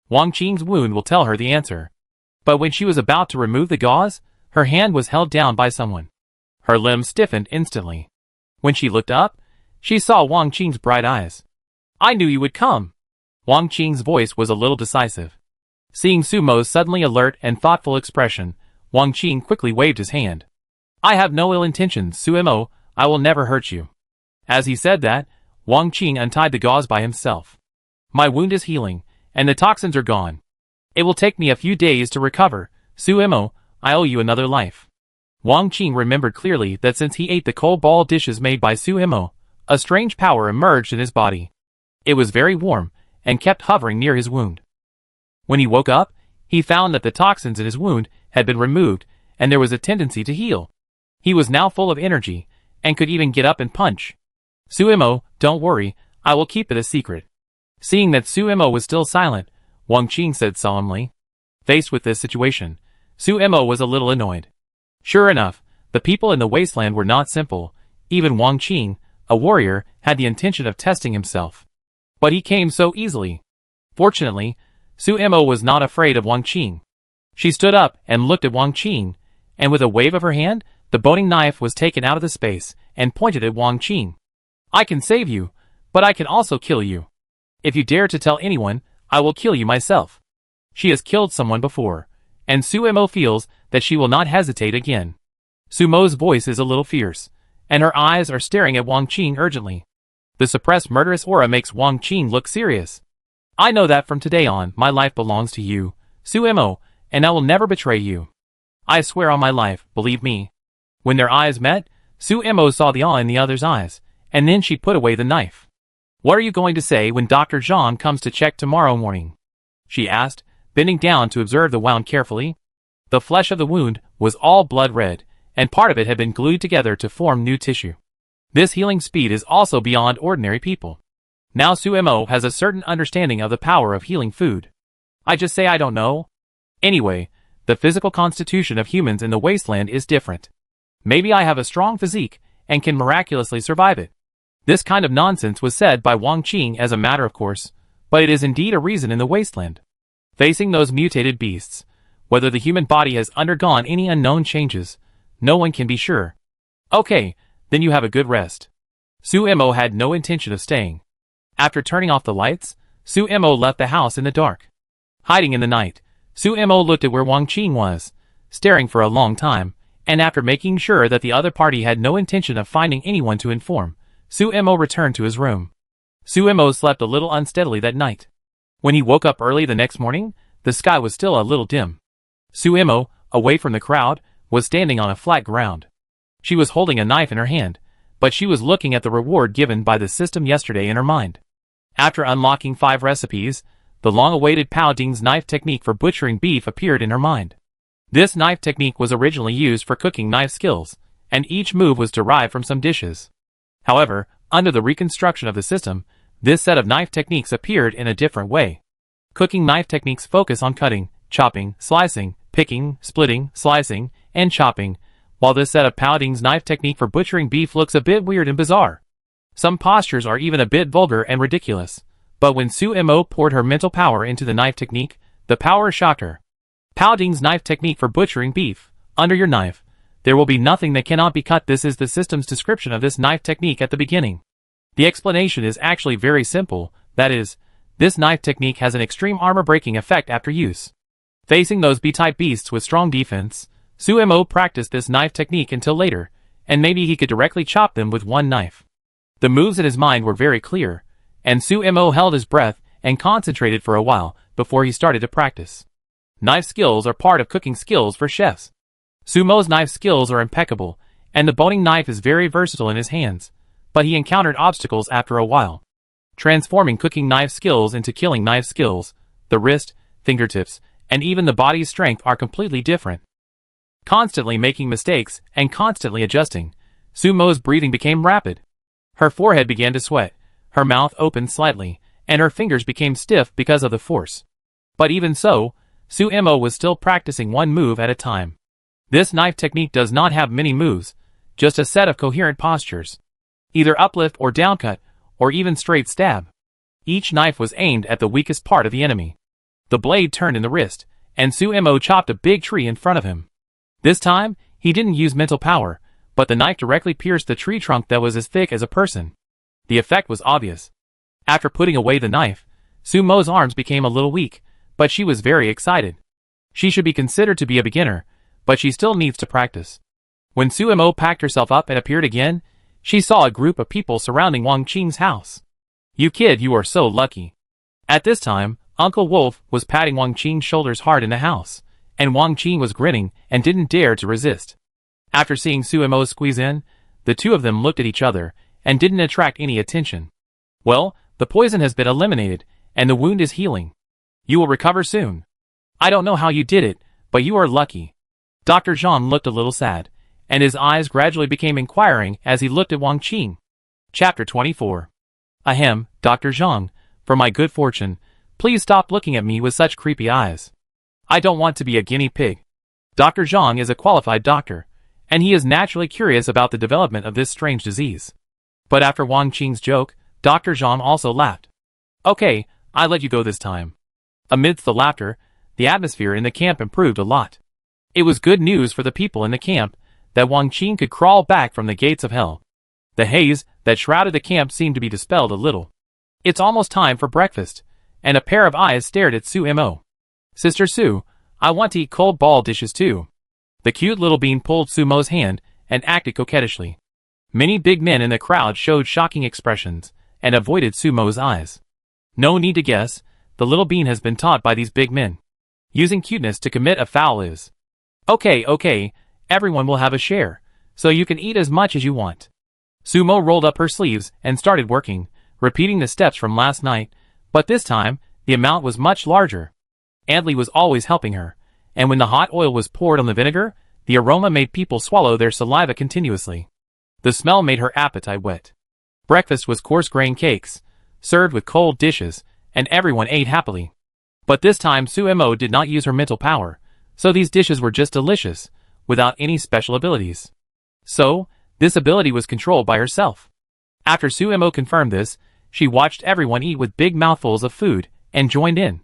Wang Qing's wound will tell her the answer. But when she was about to remove the gauze, her hand was held down by someone. Her limbs stiffened instantly. When she looked up, she saw Wang Qing's bright eyes. "I knew you would come." Wang Qing's voice was a little decisive. Seeing Sumo's suddenly alert and thoughtful expression, Wang Qing quickly waved his hand. "I have no ill intentions, Suemo. I will never hurt you." As he said that, Wang Qing untied the gauze by himself. "My wound is healing, and the toxins are gone. It will take me a few days to recover. Suemo, I owe you another life." Wang Qing remembered clearly that since he ate the cold ball dishes made by Suemo, a strange power emerged in his body. It was very warm, and kept hovering near his wound. When he woke up, he found that the toxins in his wound had been removed, and there was a tendency to heal. He was now full of energy, and could even get up and punch. "Suemo, don't worry, I will keep it a secret." Seeing that Suemo was still silent, Wang Qing said solemnly. Faced with this situation, Suemo was a little annoyed. Sure enough, the people in the wasteland were not simple. Even Wang Qing, a warrior, had the intention of testing himself. But he came so easily. Fortunately, Suemo was not afraid of Wang Qing. She stood up and looked at Wang Qing, and with a wave of her hand, the boning knife was taken out of the space and pointed at Wang Qing. "I can save you, but I can also kill you. If you dare to tell anyone, I will kill you myself." She has killed someone before, and Suemo feels that she will not hesitate again. Sumo's voice is a little fierce, and her eyes are staring at Wang Qing urgently. The suppressed murderous aura makes Wang Qing look serious. "I know that from today on, my life belongs to you, Suemo, and I will never betray you. I swear on my life, believe me." When their eyes met, Suemo saw the awe in the other's eyes, and then she put away the knife. "What are you going to say when Dr. Zhang comes to check tomorrow morning?" she asked, bending down to observe the wound carefully. The flesh of the wound was all blood red, and part of it had been glued together to form new tissue. This healing speed is also beyond ordinary people. Now Suemo has a certain understanding of the power of healing food. "I just say I don't know. Anyway, the physical constitution of humans in the wasteland is different. Maybe I have a strong physique, and can miraculously survive it." This kind of nonsense was said by Wang Qing as a matter of course, but it is indeed a reason in the wasteland. Facing those mutated beasts, whether the human body has undergone any unknown changes, no one can be sure. "Okay, then you have a good rest." Suemo had no intention of staying. After turning off the lights, Suemo left the house in the dark. Hiding in the night, Suemo looked at where Wang Qing was, staring for a long time, and after making sure that the other party had no intention of finding anyone to inform, Suemo returned to his room. Suemo slept a little unsteadily that night. When he woke up early the next morning, the sky was still a little dim. Suemo, away from the crowd, was standing on a flat ground. She was holding a knife in her hand, but she was looking at the reward given by the system yesterday in her mind. After unlocking 5 recipes, the long-awaited Paladin's knife technique for butchering beef appeared in her mind. This knife technique was originally used for cooking knife skills, and each move was derived from some dishes. However, under the reconstruction of the system, this set of knife techniques appeared in a different way. Cooking knife techniques focus on cutting, chopping, slicing, picking, splitting, slicing, and chopping, while this set of Paladin's knife technique for butchering beef looks a bit weird and bizarre. Some postures are even a bit vulgar and ridiculous, but when Sumo poured her mental power into the knife technique, the power shocked her. Paladin's knife technique for butchering beef. Under your knife, there will be nothing that cannot be cut. This is the system's description of this knife technique at the beginning. The explanation is actually very simple, that is, this knife technique has an extreme armor-breaking effect after use. Facing those B-type beasts with strong defense, Sumo practiced this knife technique until later, and maybe he could directly chop them with one knife. The moves in his mind were very clear, and Sumo held his breath and concentrated for a while before he started to practice. Knife skills are part of cooking skills for chefs. Sumo's knife skills are impeccable, and the boning knife is very versatile in his hands, but he encountered obstacles after a while. Transforming cooking knife skills into killing knife skills, the wrist, fingertips, and even the body's strength are completely different. Constantly making mistakes and constantly adjusting, Sumo's breathing became rapid. Her forehead began to sweat, her mouth opened slightly, and her fingers became stiff because of the force. But even so, Sumo was still practicing one move at a time. This knife technique does not have many moves, just a set of coherent postures. Either uplift or downcut, or even straight stab. Each knife was aimed at the weakest part of the enemy. The blade turned in the wrist, and Sumo chopped a big tree in front of him. This time, he didn't use mental power, but the knife directly pierced the tree trunk that was as thick as a person. The effect was obvious. After putting away the knife, Sumo's arms became a little weak, but she was very excited. She should be considered to be a beginner, but she still needs to practice. When Sumo packed herself up and appeared again, she saw a group of people surrounding Wang Qing's house. "You kid, you are so lucky." At this time, Uncle Wolf was patting Wang Qing's shoulders hard in the house, and Wang Qing was grinning and didn't dare to resist. After seeing Sumo squeeze in, the two of them looked at each other and didn't attract any attention. "Well, the poison has been eliminated, and the wound is healing. You will recover soon. I don't know how you did it, but you are lucky." Dr. Zhang looked a little sad, and his eyes gradually became inquiring as he looked at Wang Qing. Chapter 24. Ahem, Dr. Zhang, for my good fortune, please stop looking at me with such creepy eyes. I don't want to be a guinea pig. Dr. Zhang is a qualified doctor, and he is naturally curious about the development of this strange disease. But after Wang Qing's joke, Dr. Zhang also laughed. "Okay, I let you go this time." Amidst the laughter, the atmosphere in the camp improved a lot. It was good news for the people in the camp that Wang Qing could crawl back from the gates of hell. The haze that shrouded the camp seemed to be dispelled a little. "It's almost time for breakfast," and a pair of eyes stared at Sumo. "Sister Su, I want to eat cold ball dishes too." The cute little bean pulled Sumo's hand and acted coquettishly. Many big men in the crowd showed shocking expressions and avoided Sumo's eyes. No need to guess, the little bean has been taught by these big men. Using cuteness to commit a foul is. Okay, everyone will have a share, so you can eat as much as you want." Sumo rolled up her sleeves and started working, repeating the steps from last night, but this time, the amount was much larger. Adley was always helping her, and when the hot oil was poured on the vinegar, the aroma made people swallow their saliva continuously. The smell made her appetite wet. Breakfast was coarse grain cakes, served with cold dishes, and everyone ate happily. But this time Sumo did not use her mental power, so these dishes were just delicious, without any special abilities. So, this ability was controlled by herself. After Sumo confirmed this, she watched everyone eat with big mouthfuls of food, and joined in.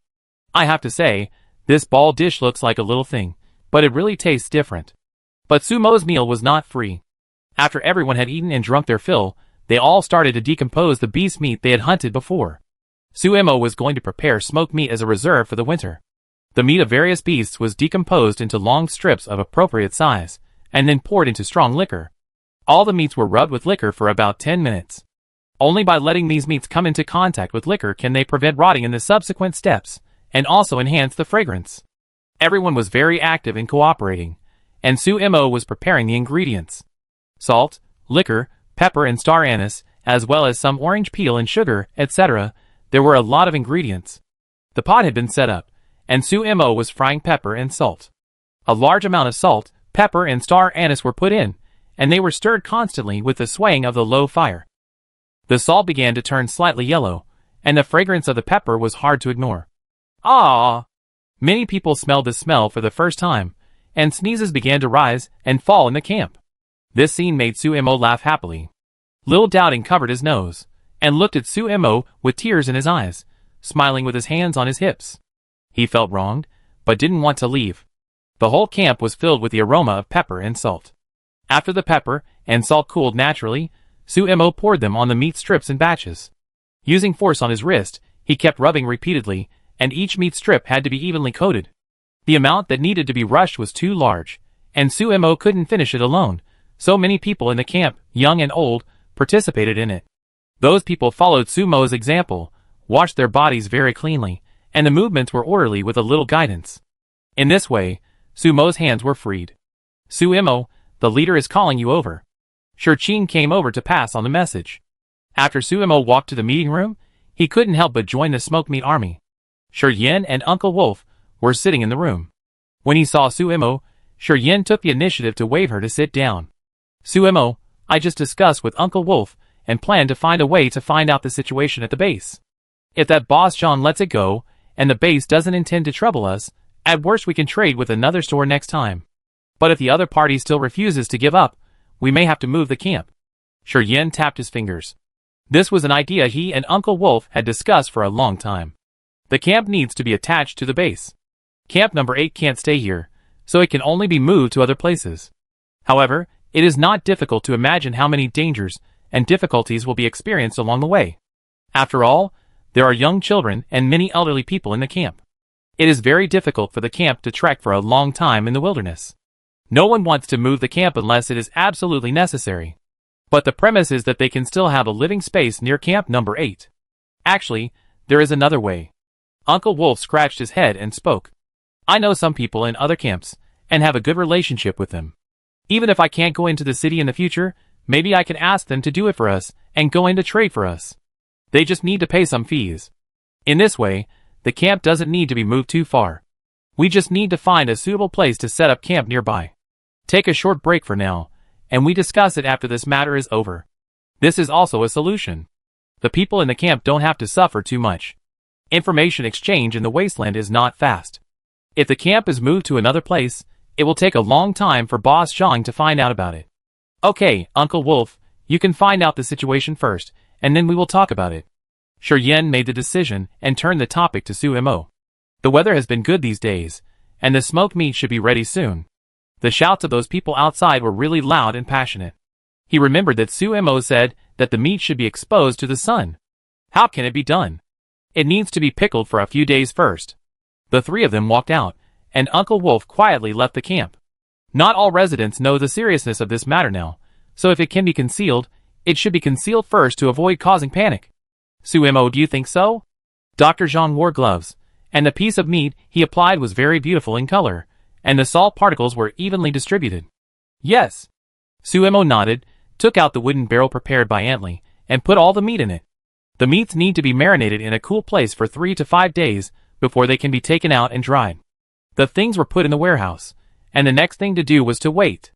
I have to say, this ball dish looks like a little thing, but it really tastes different. But Sumo's meal was not free. After everyone had eaten and drunk their fill, they all started to decompose the beast meat they had hunted before. Sumo was going to prepare smoked meat as a reserve for the winter. The meat of various beasts was decomposed into long strips of appropriate size, and then poured into strong liquor. All the meats were rubbed with liquor for about 10 minutes. Only by letting these meats come into contact with liquor can they prevent rotting in the subsequent steps, and also enhance the fragrance. Everyone was very active in cooperating, and Sumo was preparing the ingredients. Salt, liquor, pepper and star anise, as well as some orange peel and sugar, etc. There were a lot of ingredients. The pot had been set up, and Sumo was frying pepper and salt. A large amount of salt, pepper and star anise were put in, and they were stirred constantly with the swaying of the low fire. The salt began to turn slightly yellow, and the fragrance of the pepper was hard to ignore. Ah! Many people smelled the smell for the first time, and sneezes began to rise and fall in the camp. This scene made Sumo laugh happily. Little Doubting covered his nose, and looked at Sumo with tears in his eyes, smiling with his hands on his hips. He felt wronged, but didn't want to leave. The whole camp was filled with the aroma of pepper and salt. After the pepper and salt cooled naturally, Sumo poured them on the meat strips in batches. Using force on his wrist, he kept rubbing repeatedly, and each meat strip had to be evenly coated. The amount that needed to be rushed was too large, and Sumo couldn't finish it alone, so many people in the camp, young and old, participated in it. Those people followed Sumo's example, washed their bodies very cleanly, and the movements were orderly with a little guidance. In this way, Sumo's hands were freed. Sumo, the leader is calling you over. Shurchin came over to pass on the message. After Sumo walked to the meeting room, he couldn't help but join the smoked meat army. Shuryin and Uncle Wolf were sitting in the room. When he saw Sumo, Shuryin took the initiative to wave her to sit down. Sumo, I just discussed with Uncle Wolf and plan to find a way to find out the situation at the base. If that boss John lets it go, and the base doesn't intend to trouble us, at worst we can trade with another store next time. But if the other party still refuses to give up, we may have to move the camp. Shuryin tapped his fingers. This was an idea he and Uncle Wolf had discussed for a long time. The camp needs to be attached to the base. Camp number 8 can't stay here, so it can only be moved to other places. However, it is not difficult to imagine how many dangers and difficulties will be experienced along the way. After all, there are young children and many elderly people in the camp. It is very difficult for the camp to trek for a long time in the wilderness. No one wants to move the camp unless it is absolutely necessary. But the premise is that they can still have a living space near camp number 8. Actually, there is another way. Uncle Wolf scratched his head and spoke. I know some people in other camps, and have a good relationship with them. Even if I can't go into the city in the future, maybe I can ask them to do it for us, and go in to trade for us. They just need to pay some fees. In this way, the camp doesn't need to be moved too far. We just need to find a suitable place to set up camp nearby. Take a short break for now, and we discuss it after this matter is over. This is also a solution. The people in the camp don't have to suffer too much. Information exchange in the Wasteland is not fast. If the camp is moved to another place, it will take a long time for Boss Zhang to find out about it. Okay, Uncle Wolf, you can find out the situation first, and then we will talk about it. Shuryin made the decision and turned the topic to Sumo. The weather has been good these days, and the smoked meat should be ready soon. The shouts of those people outside were really loud and passionate. He remembered that Sumo said that the meat should be exposed to the sun. How can it be done? It needs to be pickled for a few days first. The three of them walked out, and Uncle Wolf quietly left the camp. Not all residents know the seriousness of this matter now, so if it can be concealed, it should be concealed first to avoid causing panic. Sumo, do you think so? Dr. Zhang wore gloves, and the piece of meat he applied was very beautiful in color, and the salt particles were evenly distributed. Yes. Sumo nodded, took out the wooden barrel prepared by Antley, and put all the meat in it. The meats need to be marinated in a cool place for 3 to 5 days before they can be taken out and dried. The things were put in the warehouse, and the next thing to do was to wait.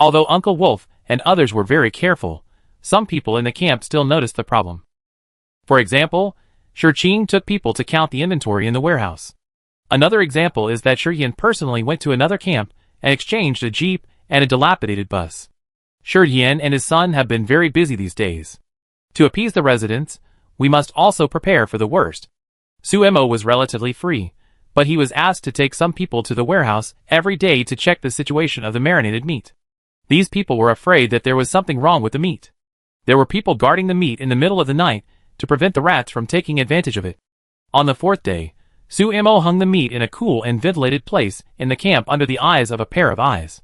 Although Uncle Wolf and others were very careful, some people in the camp still noticed the problem. For example, Shurchin took people to count the inventory in the warehouse. Another example is that Shuryin personally went to another camp and exchanged a jeep and a dilapidated bus. Shuryin and his son have been very busy these days. To appease the residents, we must also prepare for the worst. Sumo was relatively free, but he was asked to take some people to the warehouse every day to check the situation of the marinated meat. These people were afraid that there was something wrong with the meat. There were people guarding the meat in the middle of the night to prevent the rats from taking advantage of it. On the 4th day, Sumo hung the meat in a cool and ventilated place in the camp under the eyes of a pair of eyes.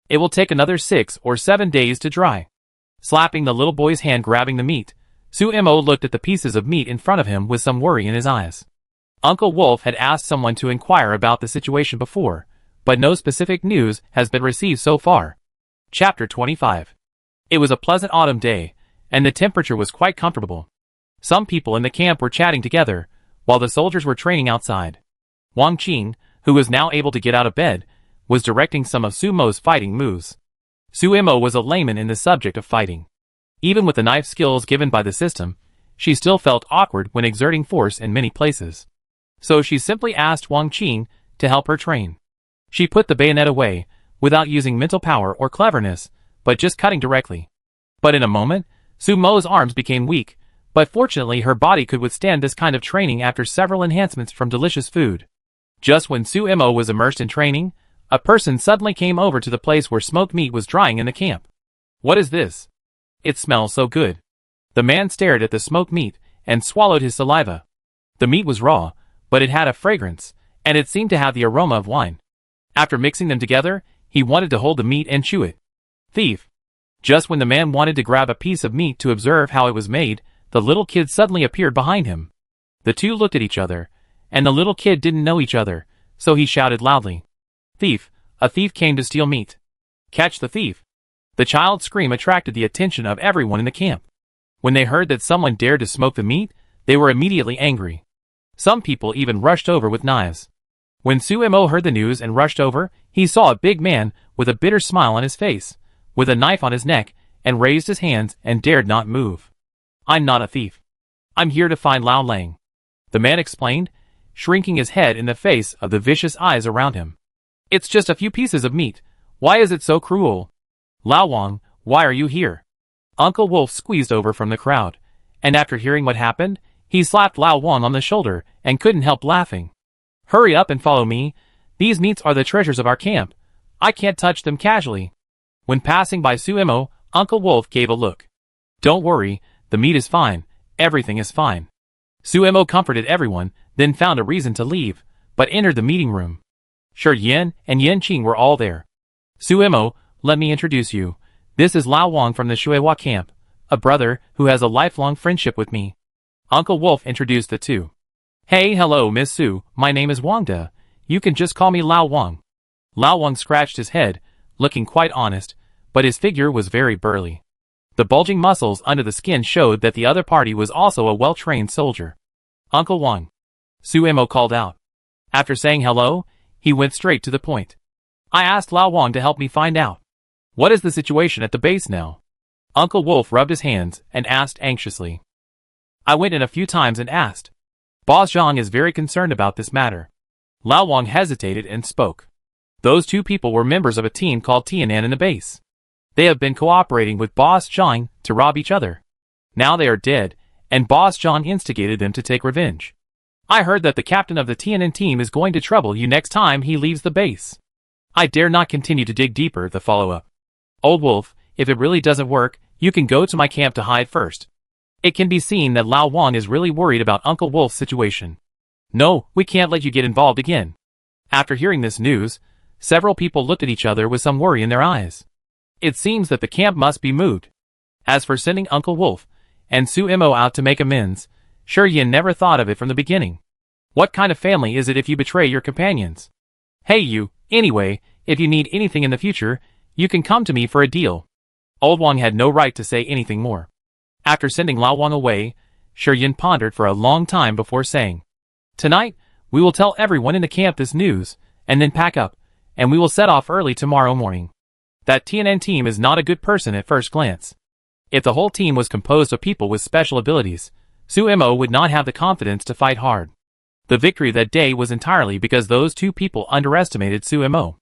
It will take another 6 or 7 days to dry. Slapping the little boy's hand grabbing the meat, Sumo looked at the pieces of meat in front of him with some worry in his eyes. Uncle Wolf had asked someone to inquire about the situation before, but no specific news has been received so far. Chapter 25. It was a pleasant autumn day, and the temperature was quite comfortable. Some people in the camp were chatting together, while the soldiers were training outside. Wang Qing, who was now able to get out of bed, was directing some of Sumo's fighting moves. Sumo was a layman in the subject of fighting. Even with the knife skills given by the system, she still felt awkward when exerting force in many places. So she simply asked Wang Qing to help her train. She put the bayonet away, without using mental power or cleverness, but just cutting directly. But in a moment, Sumo's arms became weak, but fortunately her body could withstand this kind of training after several enhancements from delicious food. Just when Sumo was immersed in training, a person suddenly came over to the place where smoked meat was drying in the camp. What is this? It smells so good. The man stared at the smoked meat and swallowed his saliva. The meat was raw, but it had a fragrance, and it seemed to have the aroma of wine. After mixing them together, he wanted to hold the meat and chew it. Thief! Just when the man wanted to grab a piece of meat to observe how it was made, the little kid suddenly appeared behind him. The two looked at each other, and the little kid didn't know each other, so he shouted loudly. Thief! A thief came to steal meat. Catch the thief! The child's scream attracted the attention of everyone in the camp. When they heard that someone dared to smoke the meat, they were immediately angry. Some people even rushed over with knives. When Sumo heard the news and rushed over, he saw a big man with a bitter smile on his face, with a knife on his neck, and raised his hands and dared not move. I'm not a thief. I'm here to find Lao Lang, the man explained, shrinking his head in the face of the vicious eyes around him. It's just a few pieces of meat. Why is it so cruel? Lao Wang, why are you here? Uncle Wolf squeezed over from the crowd, and after hearing what happened, he slapped Lao Wang on the shoulder and couldn't help laughing. Hurry up and follow me. These meats are the treasures of our camp. I can't touch them casually. When passing by Sumo, Uncle Wolf gave a look. Don't worry, the meat is fine. Everything is fine. Sumo comforted everyone, then found a reason to leave, but entered the meeting room. Shi Yin and Yin Qing were all there. Sumo, let me introduce you. This is Lao Wang from the Shuiwa camp, a brother who has a lifelong friendship with me. Uncle Wolf introduced the two. Hey, hello, Miss Su, my name is Wangda. You can just call me Lao Wang. Lao Wang scratched his head, looking quite honest, but his figure was very burly. The bulging muscles under the skin showed that the other party was also a well-trained soldier. Uncle Wang, Sumo called out. After saying hello, he went straight to the point. I asked Lao Wang to help me find out. What is the situation at the base now? Uncle Wolf rubbed his hands and asked anxiously. I went in a few times and asked. Boss Zhang is very concerned about this matter. Lao Wang hesitated and spoke. Those two people were members of a team called Tianan in the base. They have been cooperating with Boss Zhang to rob each other. Now they are dead, and Boss Zhang instigated them to take revenge. I heard that the captain of the Tianan team is going to trouble you next time he leaves the base. I dare not continue to dig deeper. The follow-up. Old Wolf, if it really doesn't work, you can go to my camp to hide first. It can be seen that Lao Wang is really worried about Uncle Wolf's situation. No, we can't let you get involved again. After hearing this news, several people looked at each other with some worry in their eyes. It seems that the camp must be moved. As for sending Uncle Wolf and Sumo out to make amends, Shi Yin never thought of it from the beginning. What kind of family is it if you betray your companions? Hey you, anyway, if you need anything in the future, you can come to me for a deal. Old Wang had no right to say anything more. After sending Lao Wang away, Shi Yin pondered for a long time before saying, Tonight, we will tell everyone in the camp this news, and then pack up, and we will set off early tomorrow morning. That Tianan team is not a good person at first glance. If the whole team was composed of people with special abilities, Sumo would not have the confidence to fight hard. The victory that day was entirely because those two people underestimated Sumo.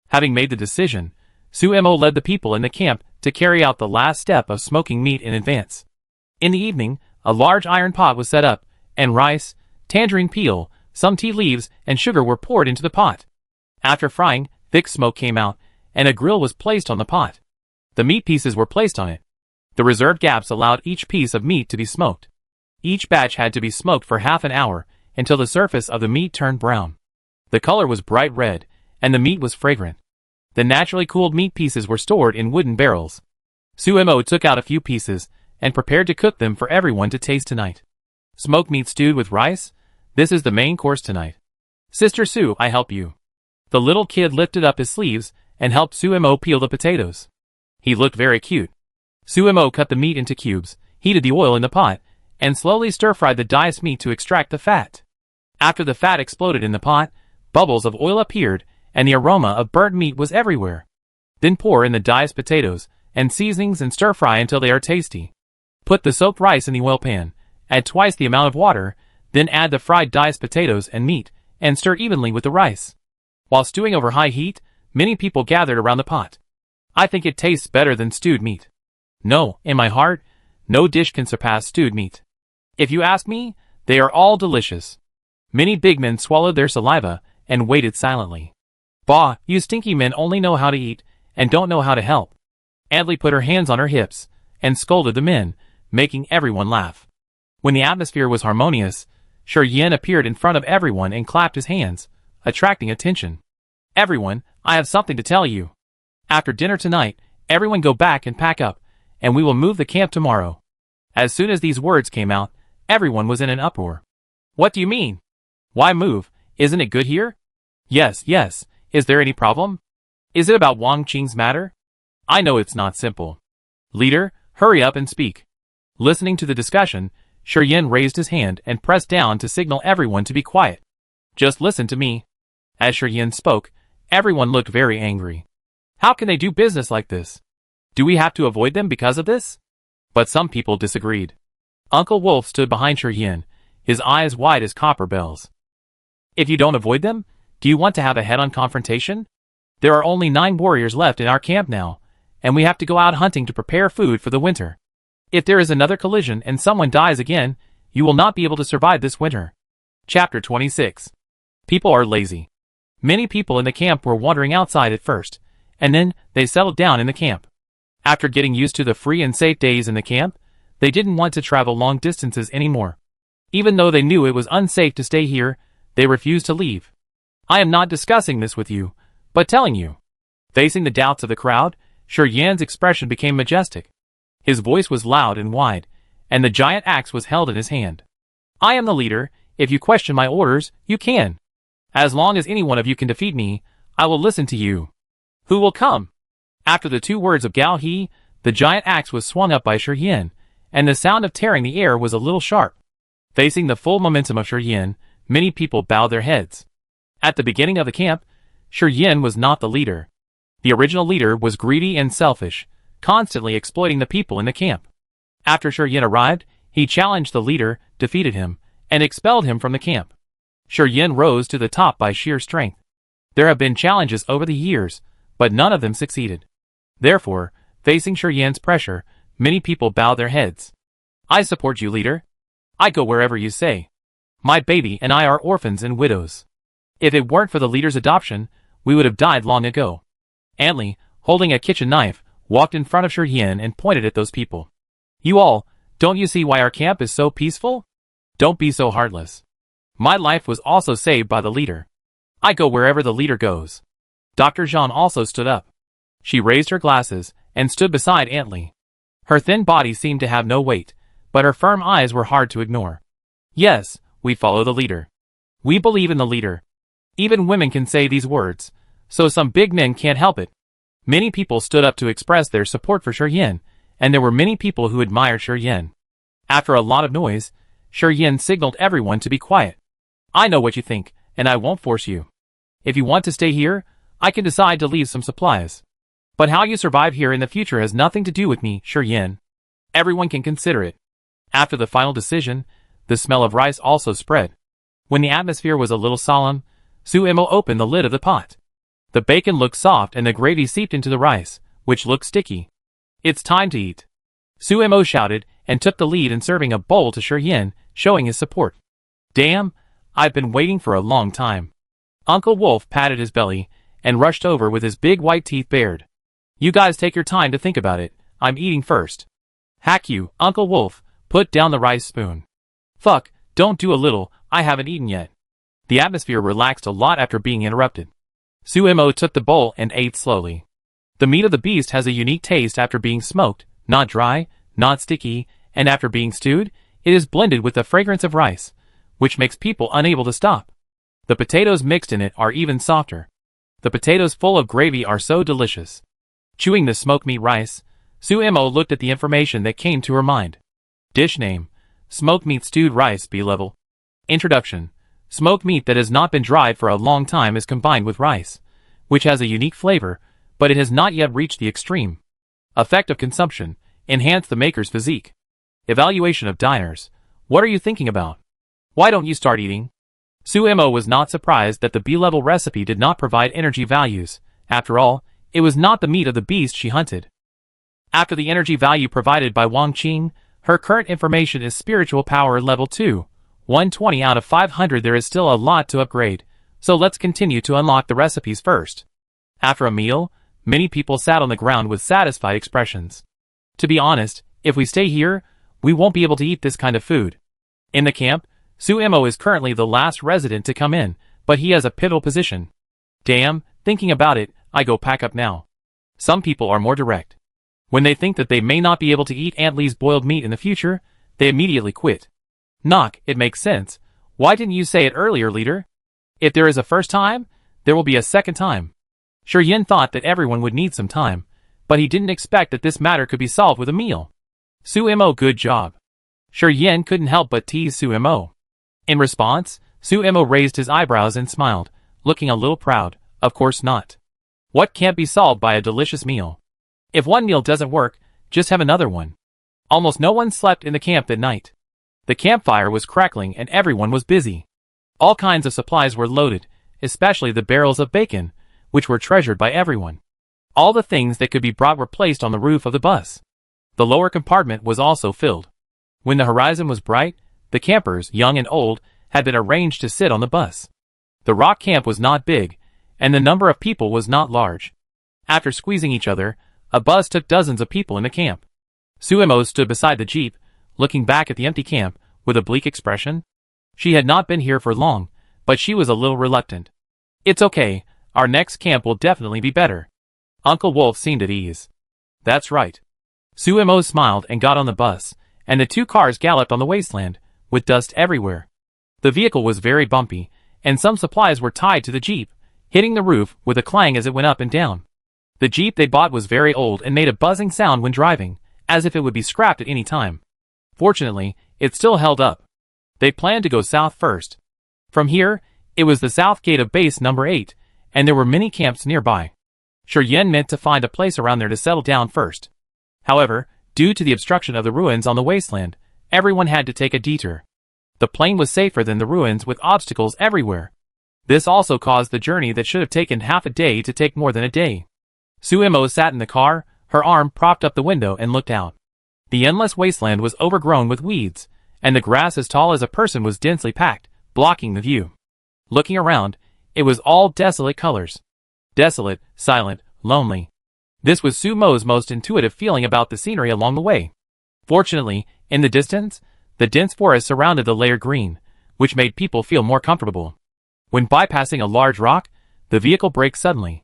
Having made the decision, Sumo led the people in the camp to carry out the last step of smoking meat in advance. In the evening, a large iron pot was set up, and rice, tangerine peel, some tea leaves, and sugar were poured into the pot. After frying, thick smoke came out, and a grill was placed on the pot. The meat pieces were placed on it. The reserved gaps allowed each piece of meat to be smoked. Each batch had to be smoked for half an hour, until the surface of the meat turned brown. The color was bright red, and the meat was fragrant. The naturally cooled meat pieces were stored in wooden barrels. Sumo took out a few pieces, and prepared to cook them for everyone to taste tonight. Smoked meat stewed with rice? This is the main course tonight. Sister Su, I help you. The little kid lifted up his sleeves, and helped Sumo peel the potatoes. He looked very cute. Sumo cut the meat into cubes, heated the oil in the pot, and slowly stir-fried the diced meat to extract the fat. After the fat exploded in the pot, bubbles of oil appeared, and the aroma of burnt meat was everywhere. Then pour in the diced potatoes and seasonings and stir fry until they are tasty. Put the soaked rice in the oil pan, add twice the amount of water, then add the fried diced potatoes and meat, and stir evenly with the rice. While stewing over high heat, many people gathered around the pot. I think it tastes better than stewed meat. No, in my heart, no dish can surpass stewed meat. If you ask me, they are all delicious. Many big men swallowed their saliva and waited silently. Bah, you stinky men only know how to eat and don't know how to help. Adley put her hands on her hips and scolded the men, making everyone laugh. When the atmosphere was harmonious, Shi Yin appeared in front of everyone and clapped his hands, attracting attention. Everyone, I have something to tell you. After dinner tonight, everyone go back and pack up, and we will move the camp tomorrow. As soon as these words came out, everyone was in an uproar. What do you mean? Why move? Isn't it good here? Yes, yes. Is there any problem? Is it about Wang Qing's matter? I know it's not simple. Leader, hurry up and speak. Listening to the discussion, Shi Yin raised his hand and pressed down to signal everyone to be quiet. Just listen to me. As Shi Yin spoke, everyone looked very angry. How can they do business like this? Do we have to avoid them because of this? But some people disagreed. Uncle Wolf stood behind Shi Yin, his eyes wide as copper bells. If you don't avoid them, do you want to have a head-on confrontation? There are only 9 warriors left in our camp now, and we have to go out hunting to prepare food for the winter. If there is another collision and someone dies again, you will not be able to survive this winter. Chapter 26. People are lazy. Many people in the camp were wandering outside at first, and then they settled down in the camp. After getting used to the free and safe days in the camp, they didn't want to travel long distances anymore. Even though they knew it was unsafe to stay here, they refused to leave. I am not discussing this with you, but telling you. Facing the doubts of the crowd, Shi Yin's expression became majestic. His voice was loud and wide, and the giant axe was held in his hand. I am the leader. If you question my orders, you can. As long as any one of you can defeat me, I will listen to you. Who will come? After the 2 words of Gao He, the giant axe was swung up by Shi Yin, and the sound of tearing the air was a little sharp. Facing the full momentum of Shi Yin, many people bowed their heads. At the beginning of the camp, Shi Yin was not the leader. The original leader was greedy and selfish, constantly exploiting the people in the camp. After Shi Yin arrived, he challenged the leader, defeated him, and expelled him from the camp. Shi Yin rose to the top by sheer strength. There have been challenges over the years, but none of them succeeded. Therefore, facing Shi Yin's pressure, many people bowed their heads. I support you, leader. I go wherever you say. My baby and I are orphans and widows. If it weren't for the leader's adoption, we would have died long ago. Adley, holding a kitchen knife, walked in front of Shi Yin and pointed at those people. You all, don't you see why our camp is so peaceful? Don't be so heartless. My life was also saved by the leader. I go wherever the leader goes. Dr. Zhang also stood up. She raised her glasses and stood beside Adley. Her thin body seemed to have no weight, but her firm eyes were hard to ignore. Yes, we follow the leader. We believe in the leader. Even women can say these words, so some big men can't help it. Many people stood up to express their support for Shi Yin, and there were many people who admired Shi Yin. After a lot of noise, Shi Yin signaled everyone to be quiet. I know what you think, and I won't force you. If you want to stay here, I can decide to leave some supplies. But how you survive here in the future has nothing to do with me, Shi Yin. Everyone can consider it. After the final decision, the smell of rice also spread. When the atmosphere was a little solemn, Su Imo opened the lid of the pot. The bacon looked soft and the gravy seeped into the rice, which looked sticky. It's time to eat. Su Imo shouted and took the lead in serving a bowl to Shi Yin, showing his support. Damn, I've been waiting for a long time. Uncle Wolf patted his belly and rushed over with his big white teeth bared. You guys take your time to think about it, I'm eating first. Hack you, Uncle Wolf, put down the rice spoon. Fuck, don't do a little, I haven't eaten yet. The atmosphere relaxed a lot after being interrupted. Su Imo took the bowl and ate slowly. The meat of the beast has a unique taste after being smoked, not dry, not sticky, and after being stewed, it is blended with the fragrance of rice, which makes people unable to stop. The potatoes mixed in it are even softer. The potatoes full of gravy are so delicious. Chewing the smoked meat rice, Su Imo looked at the information that came to her mind. Dish name, smoked meat stewed rice B-level. Introduction, Smoked meat that has not been dried for a long time is combined with rice, which has a unique flavor, but it has not yet reached the extreme effect of consumption. Enhance the maker's physique. Evaluation of diners. What are you thinking about? Why don't you start eating? Suemo was not surprised that the B-level recipe did not provide energy values. After all, it was not the meat of the beast she hunted. After the energy value provided by Wang Qing, her current information is spiritual power level 2. 120 out of 500. There is still a lot to upgrade, so let's continue to unlock the recipes first. After a meal, many people sat on the ground with satisfied expressions. To be honest, if we stay here, we won't be able to eat this kind of food. In the camp, Suemo is currently the last resident to come in, but he has a pivotal position. Damn, thinking about it, I go pack up now. Some people are more direct. When they think that they may not be able to eat Aunt Lee's boiled meat in the future, they immediately quit. Knock, it makes sense. Why didn't you say it earlier, leader? If there is a first time, there will be a second time. Sure, Yin thought that everyone would need some time, but he didn't expect that this matter could be solved with a meal. Suemo, good job. Sure, Yin couldn't help but tease Suemo. In response, Suemo raised his eyebrows and smiled, looking a little proud. Of course not. What can't be solved by a delicious meal? If one meal doesn't work, just have another one. Almost no one slept in the camp that night. The campfire was crackling and everyone was busy. All kinds of supplies were loaded, especially the barrels of bacon, which were treasured by everyone. All the things that could be brought were placed on the roof of the bus. The lower compartment was also filled. When the horizon was bright, the campers, young and old, had been arranged to sit on the bus. The rock camp was not big, and the number of people was not large. After squeezing each other, a bus took dozens of people in the camp. Suemo stood beside the jeep, looking back at the empty camp, with a bleak expression. She had not been here for long, but she was a little reluctant. It's okay, our next camp will definitely be better. Uncle Wolf seemed at ease. That's right. Suemo smiled and got on the bus, and the two cars galloped on the wasteland, with dust everywhere. The vehicle was very bumpy, and some supplies were tied to the jeep, hitting the roof with a clang as it went up and down. The jeep they bought was very old and made a buzzing sound when driving, as if it would be scrapped at any time. Fortunately, it still held up. They planned to go south first. From here, it was the south gate of base number 8, and there were many camps nearby. Sure, Yen meant to find a place around there to settle down first. However, due to the obstruction of the ruins on the wasteland, everyone had to take a detour. The plane was safer than the ruins with obstacles everywhere. This also caused the journey that should have taken half a day to take more than a day. Suemo sat in the car, her arm propped up the window and looked out. The endless wasteland was overgrown with weeds, and the grass as tall as a person was densely packed, blocking the view. Looking around, it was all desolate colors. Desolate, silent, lonely. This was Sumo's most intuitive feeling about the scenery along the way. Fortunately, in the distance, the dense forest surrounded the layered green, which made people feel more comfortable. When bypassing a large rock, the vehicle braked suddenly.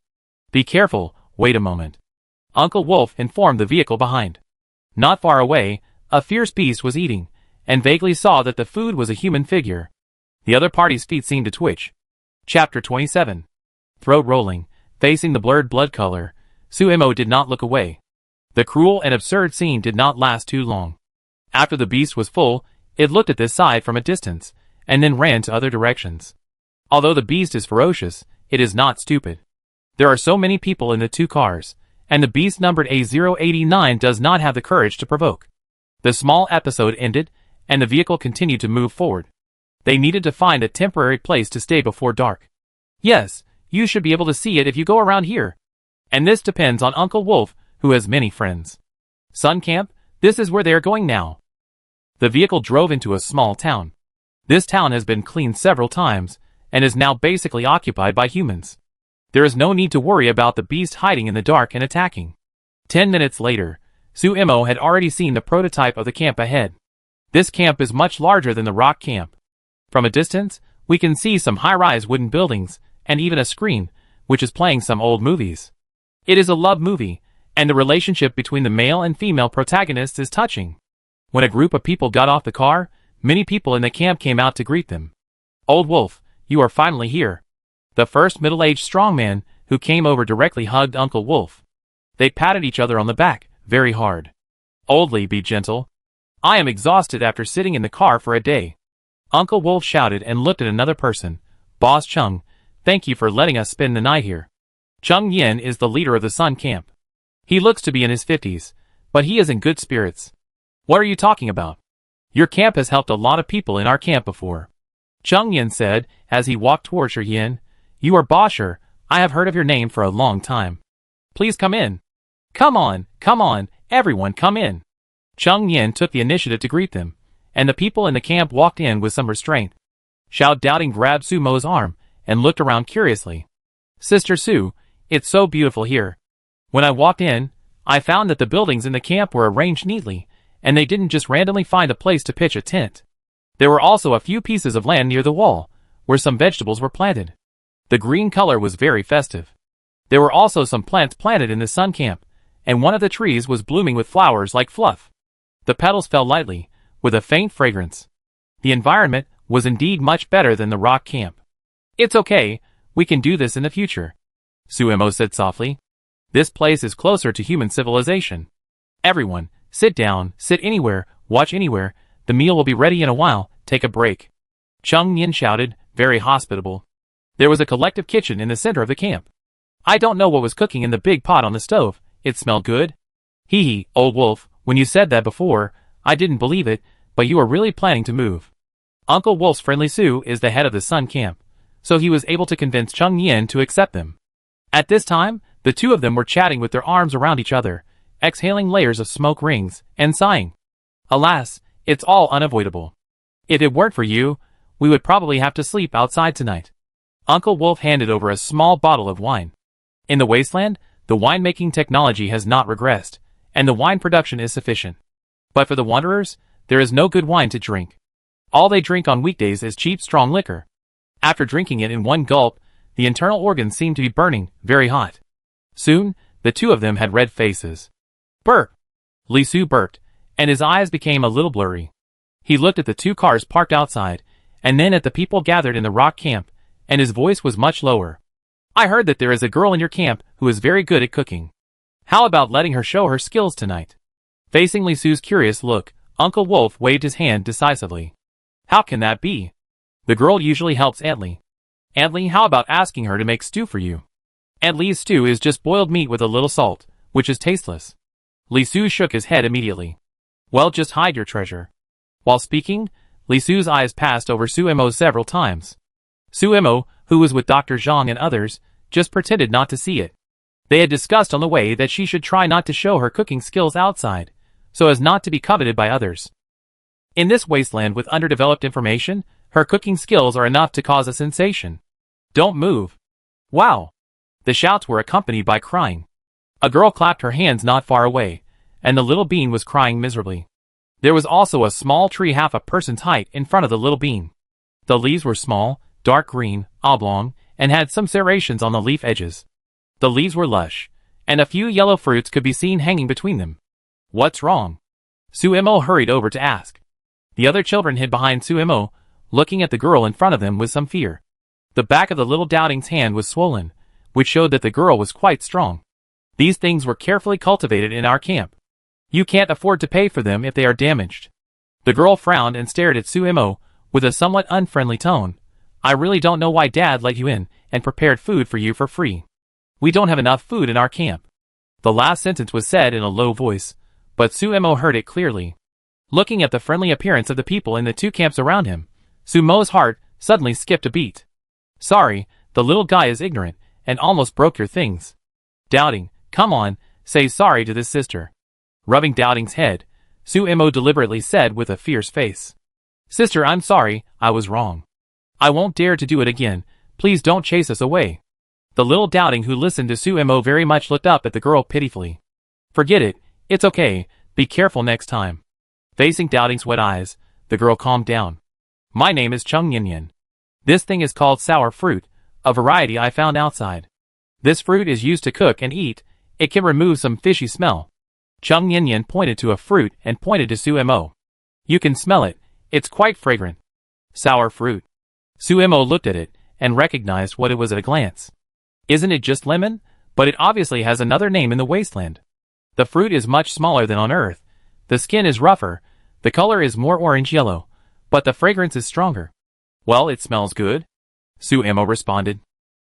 Be careful, wait a moment. Uncle Wolf informed the vehicle behind. Not far away, a fierce beast was eating, and vaguely saw that the food was a human figure. The other party's feet seemed to twitch. Chapter 27. Throat rolling, facing the blurred blood color, Suemo did not look away. The cruel and absurd scene did not last too long. After the beast was full, it looked at this side from a distance, and then ran to other directions. Although the beast is ferocious, it is not stupid. There are so many people in the two cars, and the beast numbered A089 does not have the courage to provoke. The small episode ended, and the vehicle continued to move forward. They needed to find a temporary place to stay before dark. Yes, you should be able to see it if you go around here. And this depends on Uncle Wolf, who has many friends. Sun Camp, this is where they are going now. The vehicle drove into a small town. This town has been cleaned several times, and is now basically occupied by humans. There is no need to worry about the beast hiding in the dark and attacking. 10 minutes later, Suemo had already seen the prototype of the camp ahead. This camp is much larger than the rock camp. From a distance, we can see some high-rise wooden buildings, and even a screen, which is playing some old movies. It is a love movie, and the relationship between the male and female protagonists is touching. When a group of people got off the car, many people in the camp came out to greet them. Old Wolf, you are finally here. The first middle-aged strong man who came over directly hugged Uncle Wolf. They patted each other on the back, very hard. Oldly, be gentle. I am exhausted after sitting in the car for a day. Uncle Wolf shouted and looked at another person. Boss Chung, thank you for letting us spend the night here. Chung Yin is the leader of the Sun Camp. He looks to be in his 50s, but he is in good spirits. What are you talking about? Your camp has helped a lot of people in our camp before. Chung Yin said as he walked towards her. Yin, you are Bosher. I have heard of your name for a long time. Please come in. Come on, everyone come in. Chung Yin took the initiative to greet them, and the people in the camp walked in with some restraint. Xiao Doubting grabbed Sumo's arm and looked around curiously. Sister Su, it's so beautiful here. When I walked in, I found that the buildings in the camp were arranged neatly, and they didn't just randomly find a place to pitch a tent. There were also a few pieces of land near the wall, where some vegetables were planted. The green color was very festive. There were also some plants planted in the Sun Camp, and one of the trees was blooming with flowers like fluff. The petals fell lightly, with a faint fragrance. The environment was indeed much better than the rock camp. It's okay, we can do this in the future, Suemo said softly. This place is closer to human civilization. Everyone, sit down, sit anywhere, watch anywhere, the meal will be ready in a while, take a break. Chung Yin shouted, very hospitable. There was a collective kitchen in the center of the camp. I don't know what was cooking in the big pot on the stove, it smelled good. Hee hee, old wolf, when you said that before, I didn't believe it, but you are really planning to move. Uncle Wolf's friendly Su is the head of the Sun Camp, so he was able to convince Chung Yin to accept them. At this time, the two of them were chatting with their arms around each other, exhaling layers of smoke rings, and sighing. Alas, it's all unavoidable. If it weren't for you, we would probably have to sleep outside tonight. Uncle Wolf handed over a small bottle of wine. In the Wasteland, the winemaking technology has not regressed, and the wine production is sufficient. But for the wanderers, there is no good wine to drink. All they drink on weekdays is cheap strong liquor. After drinking it in one gulp, the internal organs seemed to be burning, very hot. Soon, the two of them had red faces. Burp! Li Su burped, and his eyes became a little blurry. He looked at the two cars parked outside, and then at the people gathered in the rock camp, and his voice was much lower. I heard that there is a girl in your camp who is very good at cooking. How about letting her show her skills tonight? Facing Li Su's curious look, Uncle Wolf waved his hand decisively. How can that be? The girl usually helps Aunt Li. Aunt Li, how about asking her to make stew for you? Aunt Li's stew is just boiled meat with a little salt, which is tasteless. Li Su shook his head immediately. Well, just hide your treasure. While speaking, Li Su's eyes passed over Suemo several times. Suemo, who was with Dr. Zhang and others, just pretended not to see it. They had discussed on the way that she should try not to show her cooking skills outside, so as not to be coveted by others. In this wasteland with underdeveloped information, her cooking skills are enough to cause a sensation. Don't move. Wow! The shouts were accompanied by crying. A girl clapped her hands not far away, and the little bean was crying miserably. There was also a small tree half a person's height in front of the little bean. The leaves were small, dark green, oblong, and had some serrations on the leaf edges. The leaves were lush, and a few yellow fruits could be seen hanging between them. What's wrong? Suemo hurried over to ask. The other children hid behind Suemo, looking at the girl in front of them with some fear. The back of the little Doubting's hand was swollen, which showed that the girl was quite strong. These things were carefully cultivated in our camp. You can't afford to pay for them if they are damaged. The girl frowned and stared at Suemo with a somewhat unfriendly tone. I really don't know why Dad let you in and prepared food for you for free. We don't have enough food in our camp. The last sentence was said in a low voice, but Suemo heard it clearly. Looking at the friendly appearance of the people in the two camps around him, Sumo's heart suddenly skipped a beat. Sorry, the little guy is ignorant and almost broke your things. Doubting, come on, say sorry to this sister. Rubbing Doubting's head, Suemo deliberately said with a fierce face. Sister, I'm sorry, I was wrong. I won't dare to do it again, please don't chase us away. The little Doubting who listened to Suemo very much looked up at the girl pitifully. Forget it, it's okay, be careful next time. Facing Doubting's wet eyes, the girl calmed down. My name is Chung Yin. This thing is called sour fruit, a variety I found outside. This fruit is used to cook and eat, it can remove some fishy smell. Chung Yin pointed to a fruit and pointed to Suemo. You can smell it, it's quite fragrant. Sour fruit. Suemo looked at it and recognized what it was at a glance. Isn't it just lemon? But it obviously has another name in the wasteland. The fruit is much smaller than on Earth. The skin is rougher, the color is more orange-yellow, but the fragrance is stronger. Well, it smells good, Su Emo responded.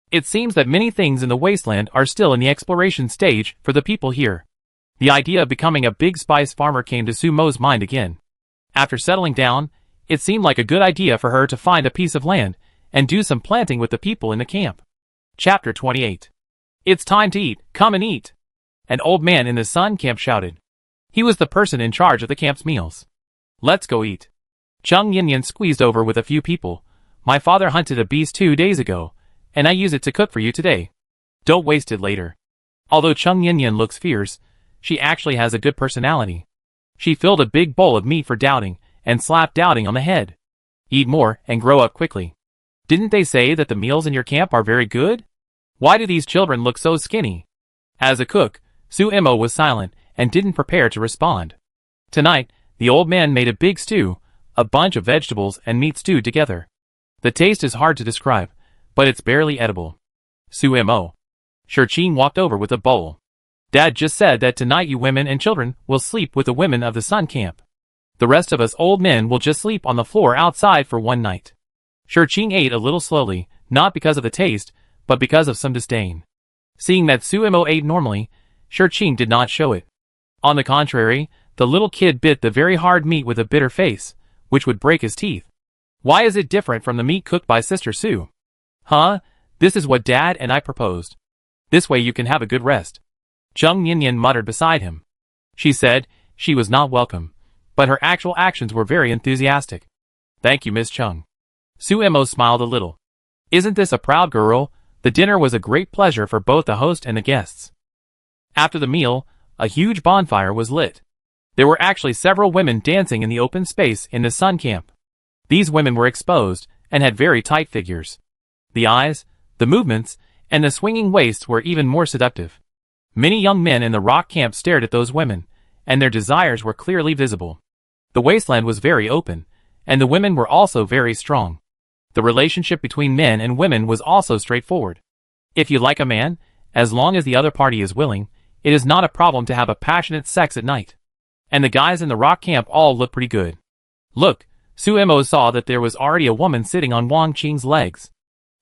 It seems that many things in the Wasteland are still in the exploration stage for the people here. The idea of becoming a big spice farmer came to Sumo's mind again. After settling down, it seemed like a good idea for her to find a piece of land and do some planting with the people in the camp. Chapter 28. It's time to eat, come and eat! An old man in the sun camp shouted. He was the person in charge of the camp's meals. Let's go eat. Chung Yin squeezed over with a few people. My father hunted a beast 2 days ago, and I use it to cook for you today. Don't waste it later. Although Chung Yin looks fierce, she actually has a good personality. She filled a big bowl of meat for Doubting and slapped Doubting on the head. Eat more and grow up quickly. Didn't they say that the meals in your camp are very good? Why do these children look so skinny? As a cook, Su Emo was silent and didn't prepare to respond. Tonight, the old man made a big stew, a bunch of vegetables and meat stewed together. The taste is hard to describe, but it's barely edible. Su Emo. Shurchin walked over with a bowl. Dad just said that tonight you women and children will sleep with the women of the sun camp. The rest of us old men will just sleep on the floor outside for one night. Shurchin ate a little slowly, not because of the taste, but because of some disdain. Seeing that Su Emo ate normally, Shurchin did not show it. On the contrary, the little kid bit the very hard meat with a bitter face, which would break his teeth. Why is it different from the meat cooked by Sister Su? Huh? This is what Dad and I proposed. This way you can have a good rest. Chung Yin muttered beside him. She said she was not welcome, but her actual actions were very enthusiastic. Thank you, Miss Chung. Su Emo smiled a little. Isn't this a proud girl? The dinner was a great pleasure for both the host and the guests. After the meal, a huge bonfire was lit. There were actually several women dancing in the open space in the sun camp. These women were exposed and had very tight figures. The eyes, the movements, and the swinging waists were even more seductive. Many young men in the rock camp stared at those women, and their desires were clearly visible. The wasteland was very open, and the women were also very strong. The relationship between men and women was also straightforward. If you like a man, as long as the other party is willing, it is not a problem to have a passionate sex at night. And the guys in the rock camp all looked pretty good. Look, Su Emo saw that there was already a woman sitting on Wang Qing's legs.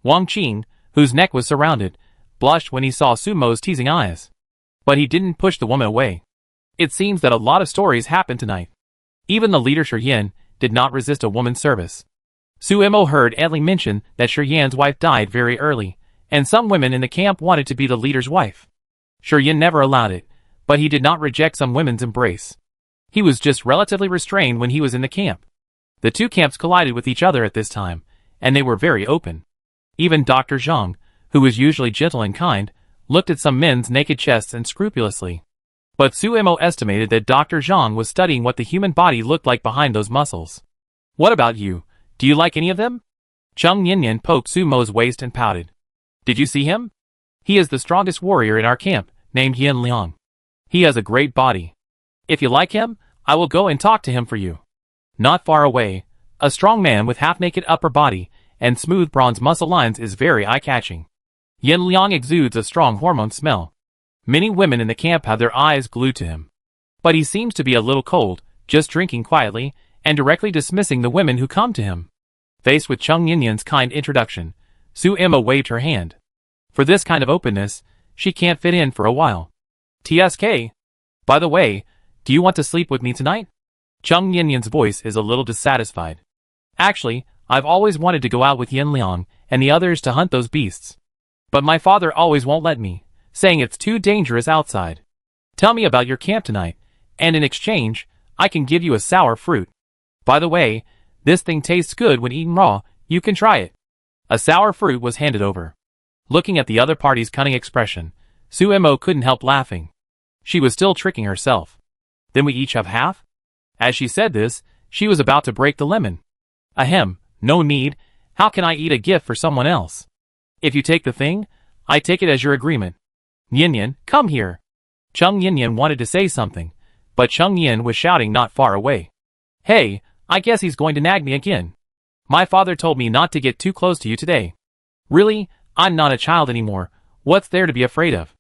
Wang Qing, whose neck was surrounded, blushed when he saw Sumo's teasing eyes. But he didn't push the woman away. It seems that a lot of stories happened tonight. Even the leader Shuryan did not resist a woman's service. Su Emo heard Edley mention that Shuryan's wife died very early, and some women in the camp wanted to be the leader's wife. Shuryan never allowed it, but he did not reject some women's embrace. He was just relatively restrained when he was in the camp. The two camps collided with each other at this time, and they were very open. Even Dr. Zhang, who was usually gentle and kind, looked at some men's naked chests and scrupulously. But Su Emo estimated that Dr. Zhang was studying what the human body looked like behind those muscles. What about you? Do you like any of them? Chung Yin poked Sumo's waist and pouted. Did you see him? He is the strongest warrior in our camp, named Yin Liang. He has a great body. If you like him, I will go and talk to him for you. Not far away, a strong man with half-naked upper body and smooth bronze muscle lines is very eye-catching. Yin Liang exudes a strong hormone smell. Many women in the camp have their eyes glued to him. But he seems to be a little cold, just drinking quietly, and directly dismissing the women who come to him. Faced with Chung Yin's kind introduction, Su Emo waved her hand. For this kind of openness, she can't fit in for a while. TSK. By the way, do you want to sleep with me tonight? Chung Yin's voice is a little dissatisfied. Actually, I've always wanted to go out with Yin Liang and the others to hunt those beasts. But my father always won't let me, saying it's too dangerous outside. Tell me about your camp tonight, and in exchange, I can give you a sour fruit. By the way, this thing tastes good when eaten raw, you can try it. A sour fruit was handed over. Looking at the other party's cunning expression, Su Emo couldn't help laughing. She was still tricking herself. Then we each have half? As she said this, she was about to break the lemon. Ahem, no need, how can I eat a gift for someone else? If you take the thing, I take it as your agreement. Yin, come here. Chung Yin wanted to say something, but Chung Yin was shouting not far away. Hey, I guess he's going to nag me again. My father told me not to get too close to you today. Really, I'm not a child anymore, what's there to be afraid of?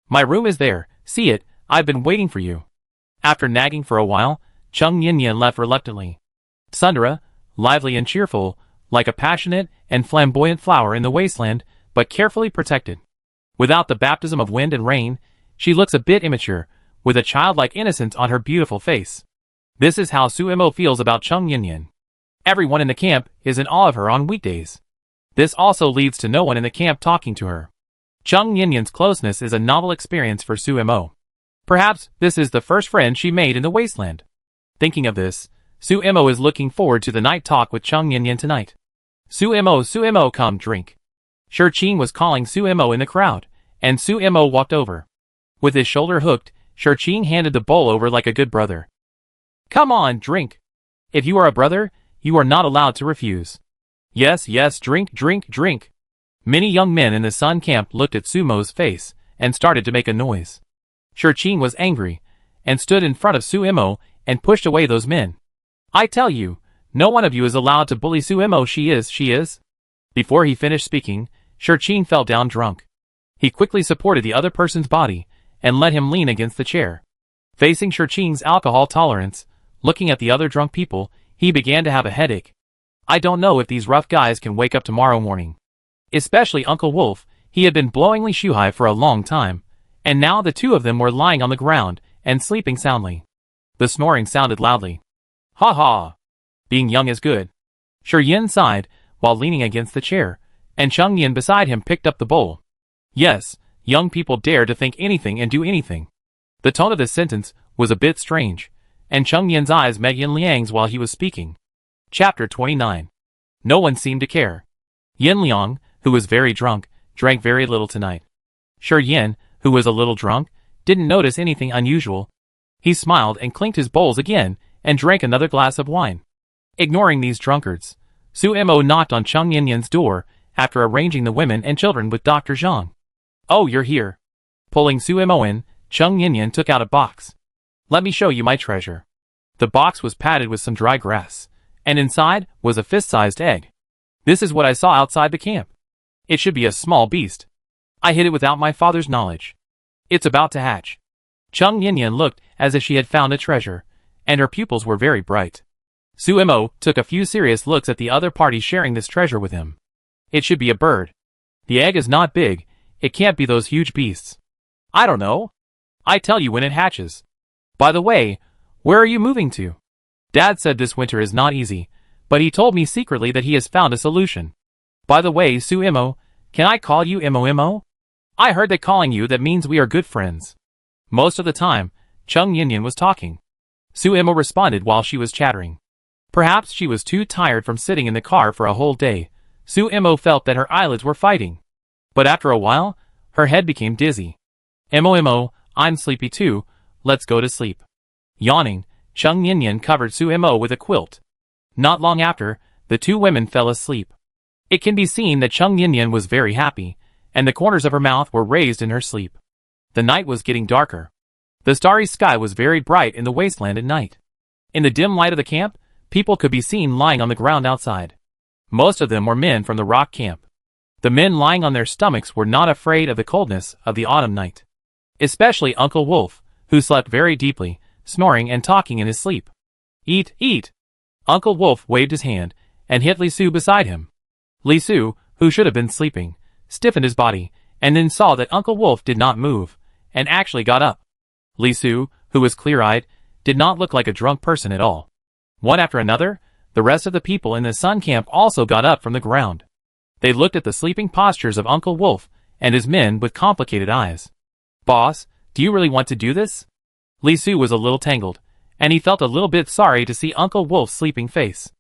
My room is there, see it, I've been waiting for you. After nagging for a while, Chung Yin left reluctantly. Sundara, lively and cheerful, like a passionate and flamboyant flower in the wasteland, but carefully protected. Without the baptism of wind and rain, she looks a bit immature, with a childlike innocence on her beautiful face. This is how Suemo feels about Chung Yinyan. Everyone in the camp is in awe of her on weekdays. This also leads to no one in the camp talking to her. Chung Yinyan's closeness is a novel experience for Suemo. Perhaps this is the first friend she made in the wasteland. Thinking of this, Suemo is looking forward to the night talk with Chung Yinyan tonight. Suemo, come drink. Shirqing was calling Suemo in the crowd, and Suemo walked over. With his shoulder hooked, Shirqing handed the bowl over like a good brother. Come on, drink. If you are a brother, you are not allowed to refuse. Yes, drink. Many young men in the Sun camp looked at Sumo's face and started to make a noise. Shirqing was angry and stood in front of Suemo and pushed away those men. I tell you, no one of you is allowed to bully Suemo. She is. Before he finished speaking, Shirqing fell down drunk. He quickly supported the other person's body and let him lean against the chair. Facing Shirqing's alcohol tolerance, looking at the other drunk people, he began to have a headache. I don't know if these rough guys can wake up tomorrow morning. Especially Uncle Wolf, he had been blowing Li Shuhai for a long time, and now the two of them were lying on the ground and sleeping soundly. The snoring sounded loudly. Ha ha! Being young is good. Shi Yin sighed, while leaning against the chair, and Chung Yin beside him picked up the bowl. Yes, young people dare to think anything and do anything. The tone of this sentence was a bit strange, and Chung Yin's eyes met Yin Liang's while he was speaking. Chapter 29. No one seemed to care. Yin Liang, who was very drunk, drank very little tonight. Shi Yin, who was a little drunk, didn't notice anything unusual. He smiled and clinked his bowls again and drank another glass of wine. Ignoring these drunkards, Suemo knocked on Chung Yinyan's door after arranging the women and children with Dr. Zhang. Oh, you're here. Pulling Suemo in, Chung Yinyan took out a box. Let me show you my treasure. The box was padded with some dry grass, and inside was a fist-sized egg. This is what I saw outside the camp. It should be a small beast. I hid it without my father's knowledge. It's about to hatch. Chung Yinyan looked as if she had found a treasure, and her pupils were very bright. Suemo took a few serious looks at the other party sharing this treasure with him. It should be a bird. The egg is not big, it can't be those huge beasts. I don't know. I tell you when it hatches. By the way, where are you moving to? Dad said this winter is not easy, but he told me secretly that he has found a solution. By the way, Suemo, can I call you Imo? I heard that calling you that means we are good friends. Most of the time, Chung Yinyan was talking. Suemo responded while she was chattering. Perhaps she was too tired from sitting in the car for a whole day. Suemo felt that her eyelids were fighting. But after a while, her head became dizzy. Imo, I'm sleepy too, let's go to sleep. Yawning, Chung Yinyan covered Suemo with a quilt. Not long after, the two women fell asleep. It can be seen that Chung Yinyan was very happy, and the corners of her mouth were raised in her sleep. The night was getting darker. The starry sky was very bright in the wasteland at night. In the dim light of the camp, people could be seen lying on the ground outside. Most of them were men from the rock camp. The men lying on their stomachs were not afraid of the coldness of the autumn night. Especially Uncle Wolf, who slept very deeply, snoring and talking in his sleep. Eat! Uncle Wolf waved his hand, and hit Li Su beside him. Li Su, who should have been sleeping, stiffened his body, and then saw that Uncle Wolf did not move, and actually got up. Li Su, who was clear-eyed, did not look like a drunk person at all. One after another, the rest of the people in the Sun camp also got up from the ground. They looked at the sleeping postures of Uncle Wolf and his men with complicated eyes. Boss, do you really want to do this? Li Su was a little tangled, and he felt a little bit sorry to see Uncle Wolf's sleeping face.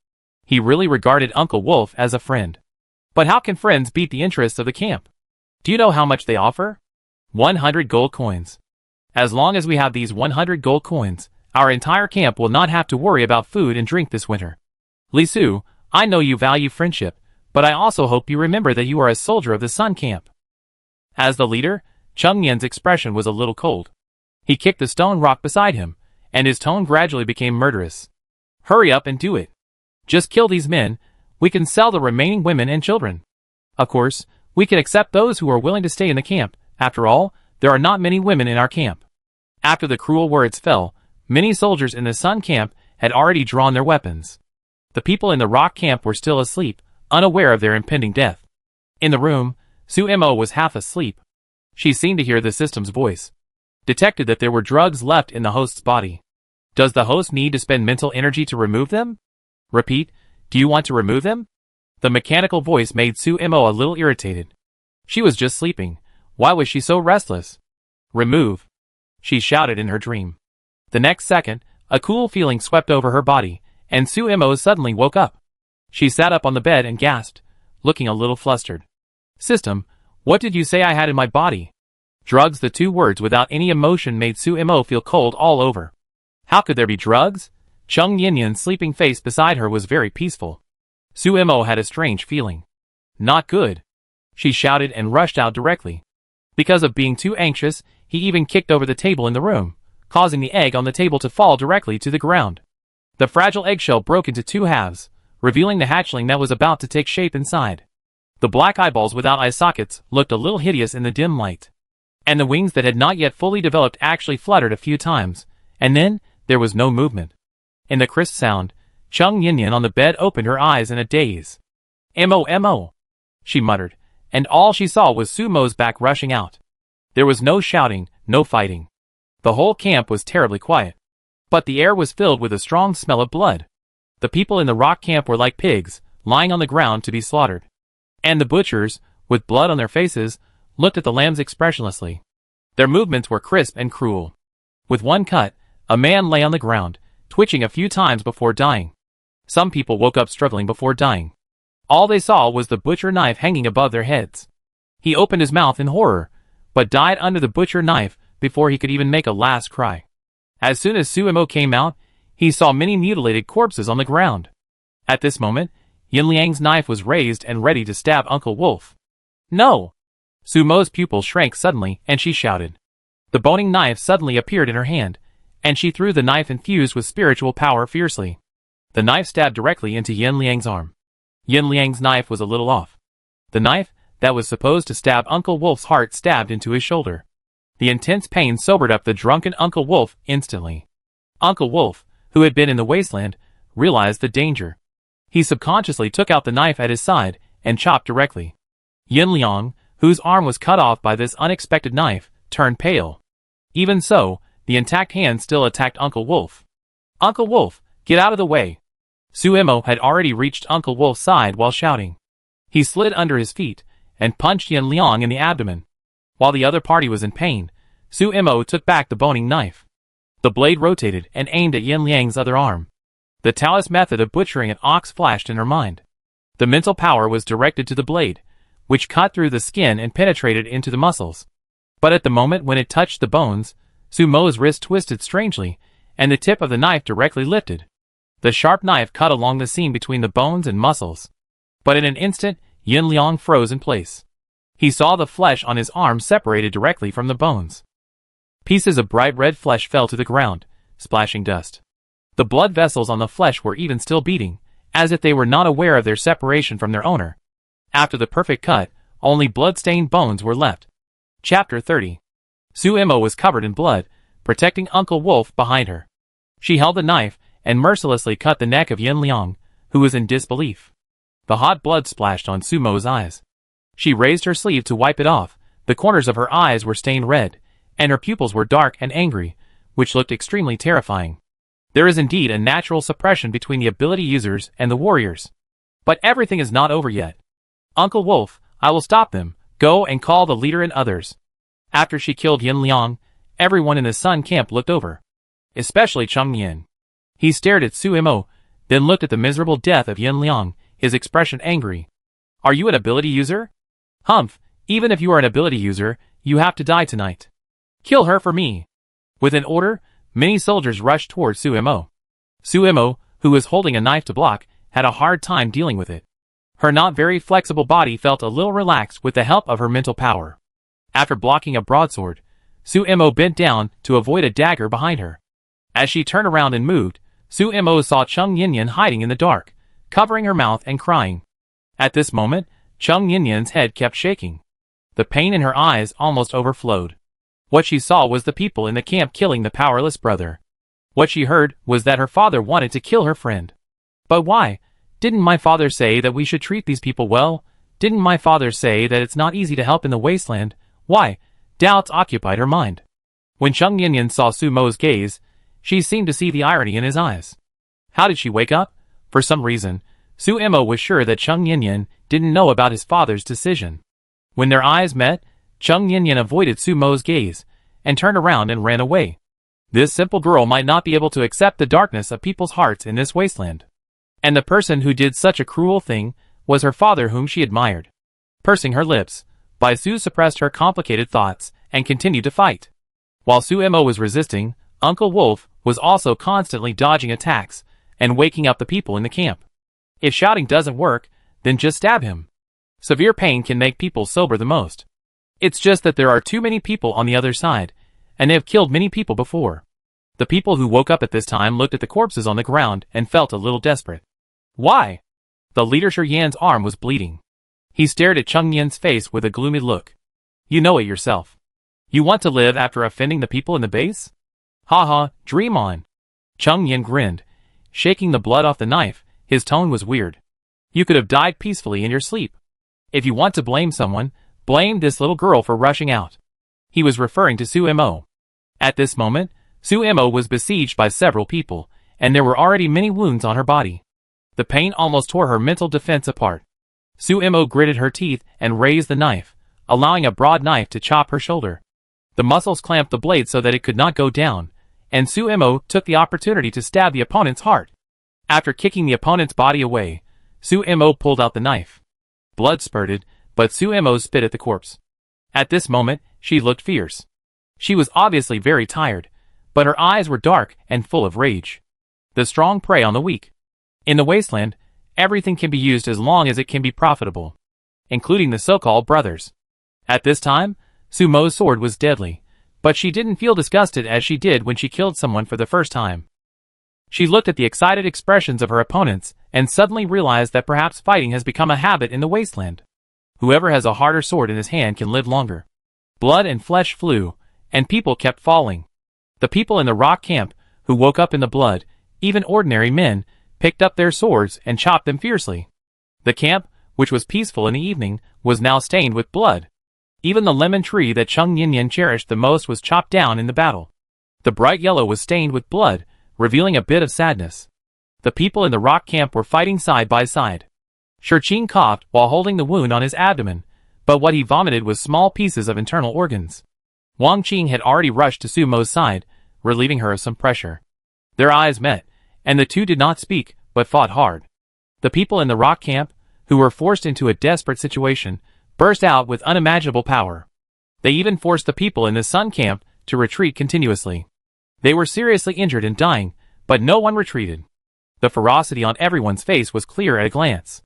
He really regarded Uncle Wolf as a friend. But how can friends beat the interests of the camp? Do you know how much they offer? 100 gold coins. As long as we have these 100 gold coins, our entire camp will not have to worry about food and drink this winter. Li Su, I know you value friendship, but I also hope you remember that you are a soldier of the Sun camp. As the leader, Chung Yan's expression was a little cold. He kicked the stone rock beside him, and his tone gradually became murderous. Hurry up and do it. Just kill these men, we can sell the remaining women and children. Of course, we can accept those who are willing to stay in the camp. After all, there are not many women in our camp. After the cruel words fell, many soldiers in the Sun camp had already drawn their weapons. The people in the rock camp were still asleep, unaware of their impending death. In the room, Sumo was half asleep. She seemed to hear the system's voice. Detected that there were drugs left in the host's body. Does the host need to spend mental energy to remove them? Repeat, do you want to remove them? The mechanical voice made Sumo a little irritated. She was just sleeping. Why was she so restless? Remove, she shouted in her dream. The next second, a cool feeling swept over her body, and Sumo suddenly woke up. She sat up on the bed and gasped, looking a little flustered. System, what did you say I had in my body? Drugs. The two words without any emotion made Sumo feel cold all over. How could there be drugs? Chung Yinyan's sleeping face beside her was very peaceful. Sumo had a strange feeling. Not good. She shouted and rushed out directly. Because of being too anxious, he even kicked over the table in the room, causing the egg on the table to fall directly to the ground. The fragile eggshell broke into two halves, revealing the hatchling that was about to take shape inside. The black eyeballs without eye sockets looked a little hideous in the dim light. And the wings that had not yet fully developed actually fluttered a few times, and then there was no movement. In the crisp sound, Chung Yinyan on the bed opened her eyes in a daze. "Mo," she muttered, and all she saw was Sumo's back rushing out. There was no shouting, no fighting. The whole camp was terribly quiet. But the air was filled with a strong smell of blood. The people in the rock camp were like pigs, lying on the ground to be slaughtered. And the butchers, with blood on their faces, looked at the lambs expressionlessly. Their movements were crisp and cruel. With one cut, a man lay on the ground, twitching a few times before dying. Some people woke up struggling before dying. All they saw was the butcher knife hanging above their heads. He opened his mouth in horror, but died under the butcher knife before he could even make a last cry. As soon as Sumo came out, he saw many mutilated corpses on the ground. At this moment, Yin Liang's knife was raised and ready to stab Uncle Wolf. No! Sumo's pupil shrank suddenly, and she shouted. The boning knife suddenly appeared in her hand, and she threw the knife infused with spiritual power fiercely. The knife stabbed directly into Yin Liang's arm. Yin Liang's knife was a little off. The knife, that was supposed to stab Uncle Wolf's heart, stabbed into his shoulder. The intense pain sobered up the drunken Uncle Wolf instantly. Uncle Wolf, who had been in the Wasteland, realized the danger. He subconsciously took out the knife at his side and chopped directly. Yin Liang, whose arm was cut off by this unexpected knife, turned pale. Even so, the intact hand still attacked Uncle Wolf. Uncle Wolf, get out of the way! Sumo had already reached Uncle Wolf's side while shouting. He slid under his feet and punched Yin Liang in the abdomen. While the other party was in pain, Sumo took back the boning knife. The blade rotated and aimed at Yin Liang's other arm. The Taoist method of butchering an ox flashed in her mind. The mental power was directed to the blade, which cut through the skin and penetrated into the muscles. But at the moment when it touched the bones, Sumo's wrist twisted strangely, and the tip of the knife directly lifted. The sharp knife cut along the seam between the bones and muscles. But in an instant, Yin Liang froze in place. He saw the flesh on his arm separated directly from the bones. Pieces of bright red flesh fell to the ground, splashing dust. The blood vessels on the flesh were even still beating, as if they were not aware of their separation from their owner. After the perfect cut, only blood-stained bones were left. Chapter 30. Sumo was covered in blood, protecting Uncle Wolf behind her. She held the knife and mercilessly cut the neck of Yin Liang, who was in disbelief. The hot blood splashed on Sumo's eyes. She raised her sleeve to wipe it off. The corners of her eyes were stained red, and her pupils were dark and angry, which looked extremely terrifying. There is indeed a natural suppression between the ability users and the warriors. But everything is not over yet. Uncle Wolf, I will stop them. Go and call the leader and others. After she killed Yin Liang, everyone in the Sun Camp looked over. Especially Chung Yin. He stared at Sumo, then looked at the miserable death of Yin Liang, his expression angry. Are you an ability user? Humph, even if you are an ability user, you have to die tonight. Kill her for me. With an order, many soldiers rushed toward Sumo. Sumo, who was holding a knife to block, had a hard time dealing with it. Her not very flexible body felt a little relaxed with the help of her mental power. After blocking a broadsword, Sumo bent down to avoid a dagger behind her. As she turned around and moved, Sumo saw Chung Yinyan hiding in the dark, covering her mouth and crying. At this moment, Chung Yinyan's head kept shaking. The pain in her eyes almost overflowed. What she saw was the people in the camp killing the powerless brother. What she heard was that her father wanted to kill her friend. But why? Didn't my father say that we should treat these people well? Didn't my father say that it's not easy to help in the wasteland? Why? Doubts occupied her mind. When Chung Yinyan saw Sumo's gaze, she seemed to see the irony in his eyes. How did she wake up? For some reason, Sumo was sure that Chung Yinyan didn't know about his father's decision. When their eyes met, Chung Yinyan avoided Sumo's gaze, and turned around and ran away. This simple girl might not be able to accept the darkness of people's hearts in this wasteland. And the person who did such a cruel thing was her father, whom she admired. Pursing her lips, Baisu suppressed her complicated thoughts and continued to fight. While Sumo was resisting, Uncle Wolf was also constantly dodging attacks and waking up the people in the camp. If shouting doesn't work, then just stab him. Severe pain can make people sober the most. It's just that there are too many people on the other side, and they have killed many people before. The people who woke up at this time looked at the corpses on the ground and felt a little desperate. Why? The leader Shi Yan's arm was bleeding. He stared at Chung Yan's face with a gloomy look. You know it yourself. You want to live after offending the people in the base? Haha, dream on. Chung Yan grinned, shaking the blood off the knife. His tone was weird. You could have died peacefully in your sleep. If you want to blame someone, blame this little girl for rushing out. He was referring to Sumo. At this moment, Sumo was besieged by several people, and there were already many wounds on her body. The pain almost tore her mental defense apart. Sumo gritted her teeth and raised the knife, allowing a broad knife to chop her shoulder. The muscles clamped the blade so that it could not go down, and Sumo took the opportunity to stab the opponent's heart. After kicking the opponent's body away, Sumo pulled out the knife. Blood spurted, but Sumo spit at the corpse. At this moment, she looked fierce. She was obviously very tired, but her eyes were dark and full of rage. The strong prey on the weak. In the wasteland, everything can be used as long as it can be profitable, including the so-called brothers. At this time, Sumo's sword was deadly, but she didn't feel disgusted as she did when she killed someone for the first time. She looked at the excited expressions of her opponents and suddenly realized that perhaps fighting has become a habit in the wasteland. Whoever has a harder sword in his hand can live longer. Blood and flesh flew, and people kept falling. The people in the rock camp, who woke up in the blood, even ordinary men, picked up their swords and chopped them fiercely. The camp, which was peaceful in the evening, was now stained with blood. Even the lemon tree that Chung Yinyan cherished the most was chopped down in the battle. The bright yellow was stained with blood, revealing a bit of sadness. The people in the rock camp were fighting side by side. Shurqing coughed while holding the wound on his abdomen, but what he vomited was small pieces of internal organs. Wang Qing had already rushed to Sumo's side, relieving her of some pressure. Their eyes met, and the two did not speak, but fought hard. The people in the rock camp, who were forced into a desperate situation, burst out with unimaginable power. They even forced the people in the sun camp to retreat continuously. They were seriously injured and dying, but no one retreated. The ferocity on everyone's face was clear at a glance.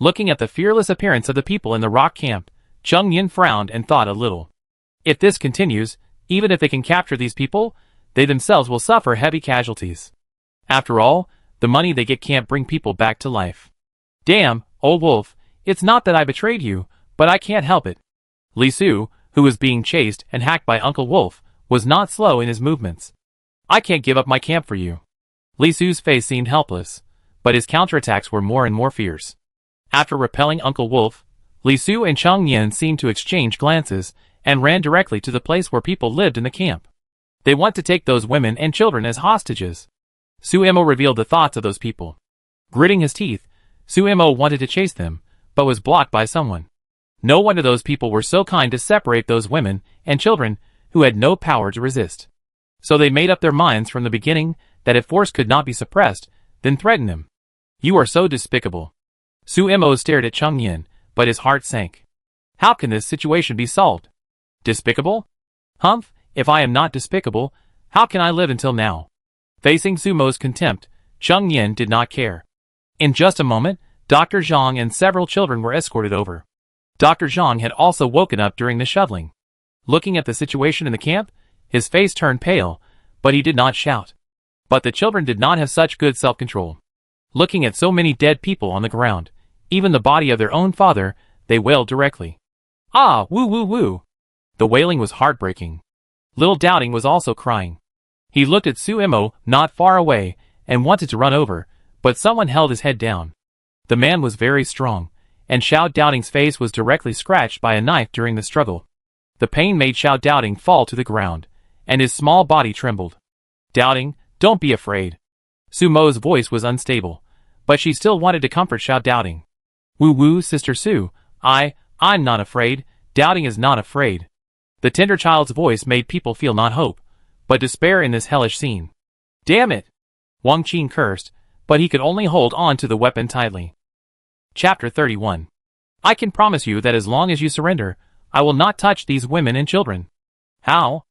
Looking at the fearless appearance of the people in the rock camp, Chung Yin frowned and thought a little. If this continues, even if they can capture these people, they themselves will suffer heavy casualties. After all, the money they get can't bring people back to life. Damn, old wolf, it's not that I betrayed you, but I can't help it. Li Su, who was being chased and hacked by Uncle Wolf, was not slow in his movements. I can't give up my camp for you. Li Su's face seemed helpless, but his counterattacks were more and more fierce. After repelling Uncle Wolf, Li Su and Chung Yin seemed to exchange glances and ran directly to the place where people lived in the camp. They want to take those women and children as hostages. Sumo revealed the thoughts of those people. Gritting his teeth, Sumo wanted to chase them, but was blocked by someone. No wonder those people were so kind to separate those women and children who had no power to resist. So they made up their minds from the beginning that if force could not be suppressed, then threaten him. You are so despicable. Sumo stared at Chung Yin, but his heart sank. How can this situation be solved? Despicable? Humph, if I am not despicable, how can I live until now? Facing Sumo's contempt, Chung Yin did not care. In just a moment, Dr. Zhang and several children were escorted over. Dr. Zhang had also woken up during the shoveling. Looking at the situation in the camp, his face turned pale, but he did not shout. But the children did not have such good self-control. Looking at so many dead people on the ground, even the body of their own father, they wailed directly. Ah, woo woo woo. The wailing was heartbreaking. Little Doubting was also crying. He looked at Sumo not far away and wanted to run over, but someone held his head down. The man was very strong, and Xiao Doubting's face was directly scratched by a knife during the struggle. The pain made Xiao Doubting fall to the ground, and his small body trembled. "Doubting, don't be afraid." Su Mo's voice was unstable, but she still wanted to comfort Xiao Doubting. "Woo-woo, Sister Su, I'm not afraid. Doubting is not afraid." The tender child's voice made people feel not hope, but despair in this hellish scene. "Damn it!" Wang Qing cursed, but he could only hold on to the weapon tightly. Chapter 31. "I can promise you that as long as you surrender, I will not touch these women and children." "How?"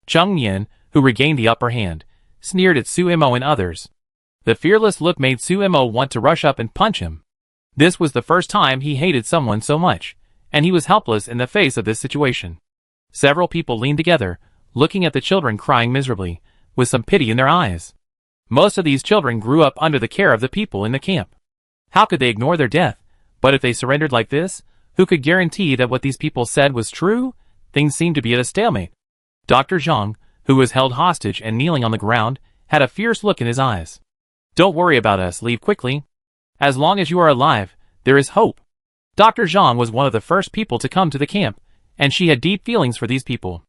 Cheng Yin, who regained the upper hand, sneered at Su Mo and others. The fearless look made Su Mo want to rush up and punch him. This was the first time he hated someone so much, and he was helpless in the face of this situation. Several people leaned together, looking at the children crying miserably, with some pity in their eyes. Most of these children grew up under the care of the people in the camp. How could they ignore their death? But if they surrendered like this, who could guarantee that what these people said was true? Things seemed to be at a stalemate. Dr. Zhang, who was held hostage and kneeling on the ground, had a fierce look in his eyes. "Don't worry about us, leave quickly. As long as you are alive, there is hope." Dr. Zhang was one of the first people to come to the camp, and she had deep feelings for these people.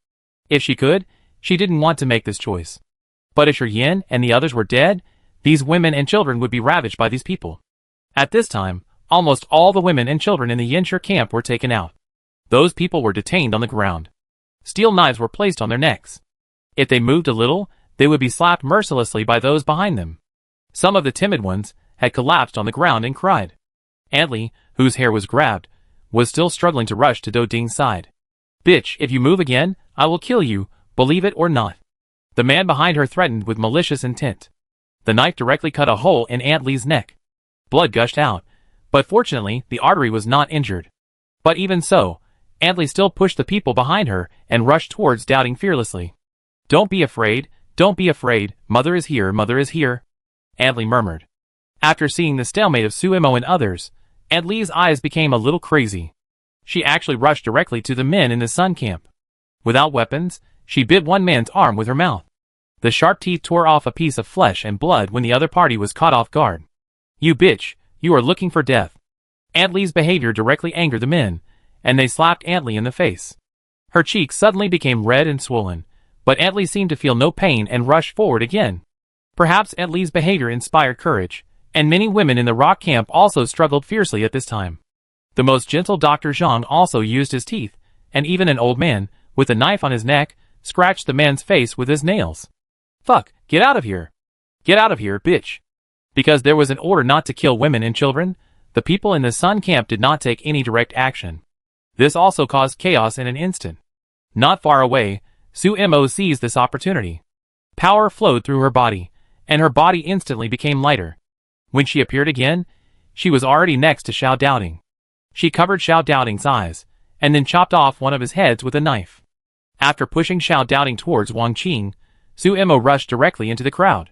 If she could, she didn't want to make this choice. But if Shi Yin and the others were dead, these women and children would be ravaged by these people. At this time, almost all the women and children in the Yinshi camp were taken out. Those people were detained on the ground. Steel knives were placed on their necks. If they moved a little, they would be slapped mercilessly by those behind them. Some of the timid ones had collapsed on the ground and cried. Antli, whose hair was grabbed, was still struggling to rush to Do Ding's side. "Bitch, if you move again, I will kill you, believe it or not." The man behind her threatened with malicious intent. The knife directly cut a hole in Antli's neck. Blood gushed out, but fortunately the artery was not injured. But even so, Antli still pushed the people behind her and rushed towards Doubting fearlessly. Don't be afraid, mother is here, Antli murmured. After seeing the stalemate of Su Mo and others, Antli's eyes became a little crazy. She actually rushed directly to the men in the Sun camp. Without weapons, she bit one man's arm with her mouth. The sharp teeth tore off a piece of flesh and blood when the other party was caught off guard. "You bitch, you are looking for death." Antli's behavior directly angered the men, and they slapped Antli in the face. Her cheeks suddenly became red and swollen, but Antli seemed to feel no pain and rushed forward again. Perhaps Antli's behavior inspired courage, and many women in the rock camp also struggled fiercely at this time. The most gentle Dr. Zhang also used his teeth, and even an old man, with a knife on his neck, scratched the man's face with his nails. "Fuck, get out of here. Get out of here, bitch." Because there was an order not to kill women and children, the people in the Sun camp did not take any direct action. This also caused chaos in an instant. Not far away, Su Mo seized this opportunity. Power flowed through her body, and her body instantly became lighter. When she appeared again, she was already next to Xiao Doubting. She covered Xiao Doubting's eyes, and then chopped off one of his heads with a knife. After pushing Xiao Doubting towards Wang Qing, Su Mo rushed directly into the crowd.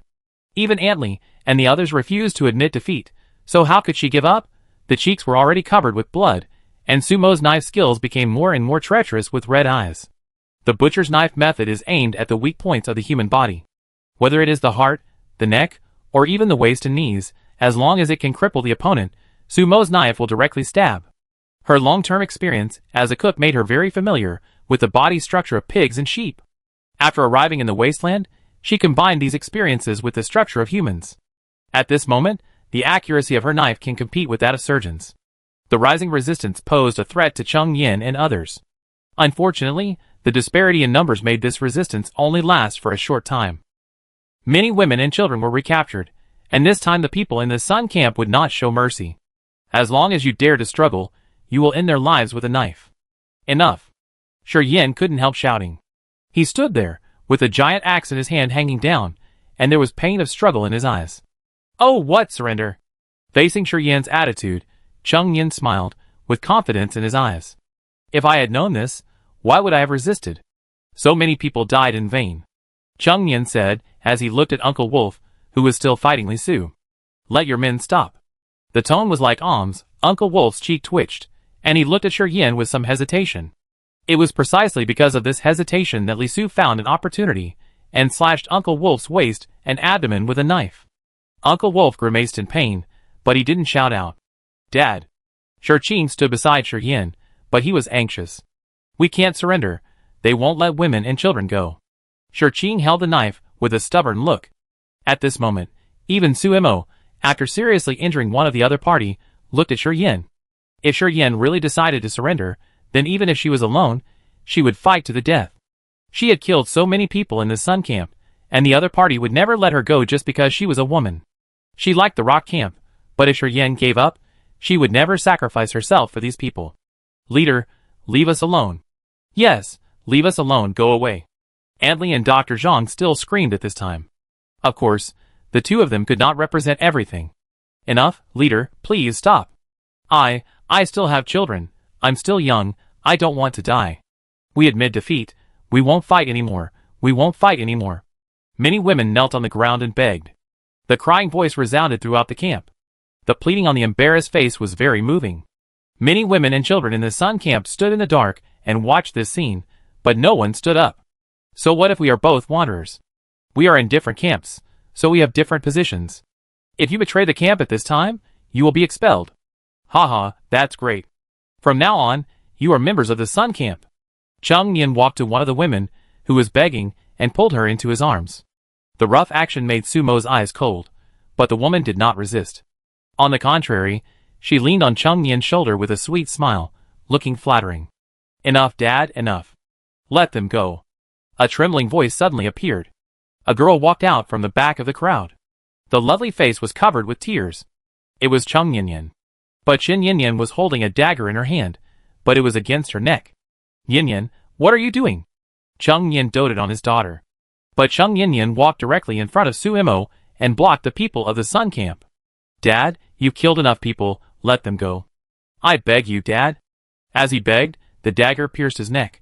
Even Antli and the others refused to admit defeat, so how could she give up? The cheeks were already covered with blood, and Su Mo's knife skills became more and more treacherous with red eyes. The butcher's knife method is aimed at the weak points of the human body. Whether it is the heart, the neck, or even the waist and knees, as long as it can cripple the opponent, Su Mo's knife will directly stab. Her long-term experience as a cook made her very familiar with the body structure of pigs and sheep. After arriving in the Wasteland, she combined these experiences with the structure of humans. At this moment, the accuracy of her knife can compete with that of surgeons. The rising resistance posed a threat to Cheng Yin and others. Unfortunately, the disparity in numbers made this resistance only last for a short time. Many women and children were recaptured, and this time the people in the Sun camp would not show mercy. As long as you dare to struggle, you will end their lives with a knife. Enough. Shi Yin couldn't help shouting. He stood there, with a giant axe in his hand hanging down, and there was pain of struggle in his eyes. "Oh, what surrender?" Facing Shi Yin's attitude, Cheng Yin smiled, with confidence in his eyes. "If I had known this, why would I have resisted? So many people died in vain." Cheng Yin said, as he looked at Uncle Wolf, who was still fighting Li Su. "Let your men stop." The tone was like alms. Uncle Wolf's cheek twitched, and he looked at Shi Yin with some hesitation. It was precisely because of this hesitation that Li Su found an opportunity, and slashed Uncle Wolf's waist and abdomen with a knife. Uncle Wolf grimaced in pain, but he didn't shout out. Dad. Shirqing stood beside Shiyin, but he was anxious. We can't surrender. They won't let women and children go. Shirqing held the knife with a stubborn look. At this moment, even Suemo, after seriously injuring one of the other party, looked at Shiyin. If Shiyin really decided to surrender, then even if she was alone, she would fight to the death. She had killed so many people in the Sun Camp, and the other party would never let her go just because she was a woman. She liked the Rock Camp, but if Shiyin gave up, she would never sacrifice herself for these people. Leader, leave us alone. Yes, leave us alone, go away. Antli and Dr. Zhang still screamed at this time. Of course, the two of them could not represent everything. Enough, leader, please stop. I still have children. I'm still young. I don't want to die. We admit defeat. We won't fight anymore. We won't fight anymore. Many women knelt on the ground and begged. The crying voice resounded throughout the camp. The pleading on the embarrassed face was very moving. Many women and children in the Sun Camp stood in the dark and watched this scene, but no one stood up. So what if we are both wanderers? We are in different camps, so we have different positions. If you betray the camp at this time, you will be expelled. Haha, that's great. From now on, you are members of the Sun Camp. Cheng Yin walked to one of the women, who was begging, and pulled her into his arms. The rough action made Sumo's eyes cold, but the woman did not resist. On the contrary, she leaned on Cheng Yin's shoulder with a sweet smile, looking flattering. Enough, Dad, enough. Let them go. A trembling voice suddenly appeared. A girl walked out from the back of the crowd. The lovely face was covered with tears. It was Cheng Yin. But Qin Yin was holding a dagger in her hand, but it was against her neck. Yin, what are you doing? Cheng Yin doted on his daughter. But Cheng Yin walked directly in front of Suemo and blocked the people of the Sun Camp. Dad, you killed enough people, let them go. I beg you, Dad. As he begged, the dagger pierced his neck.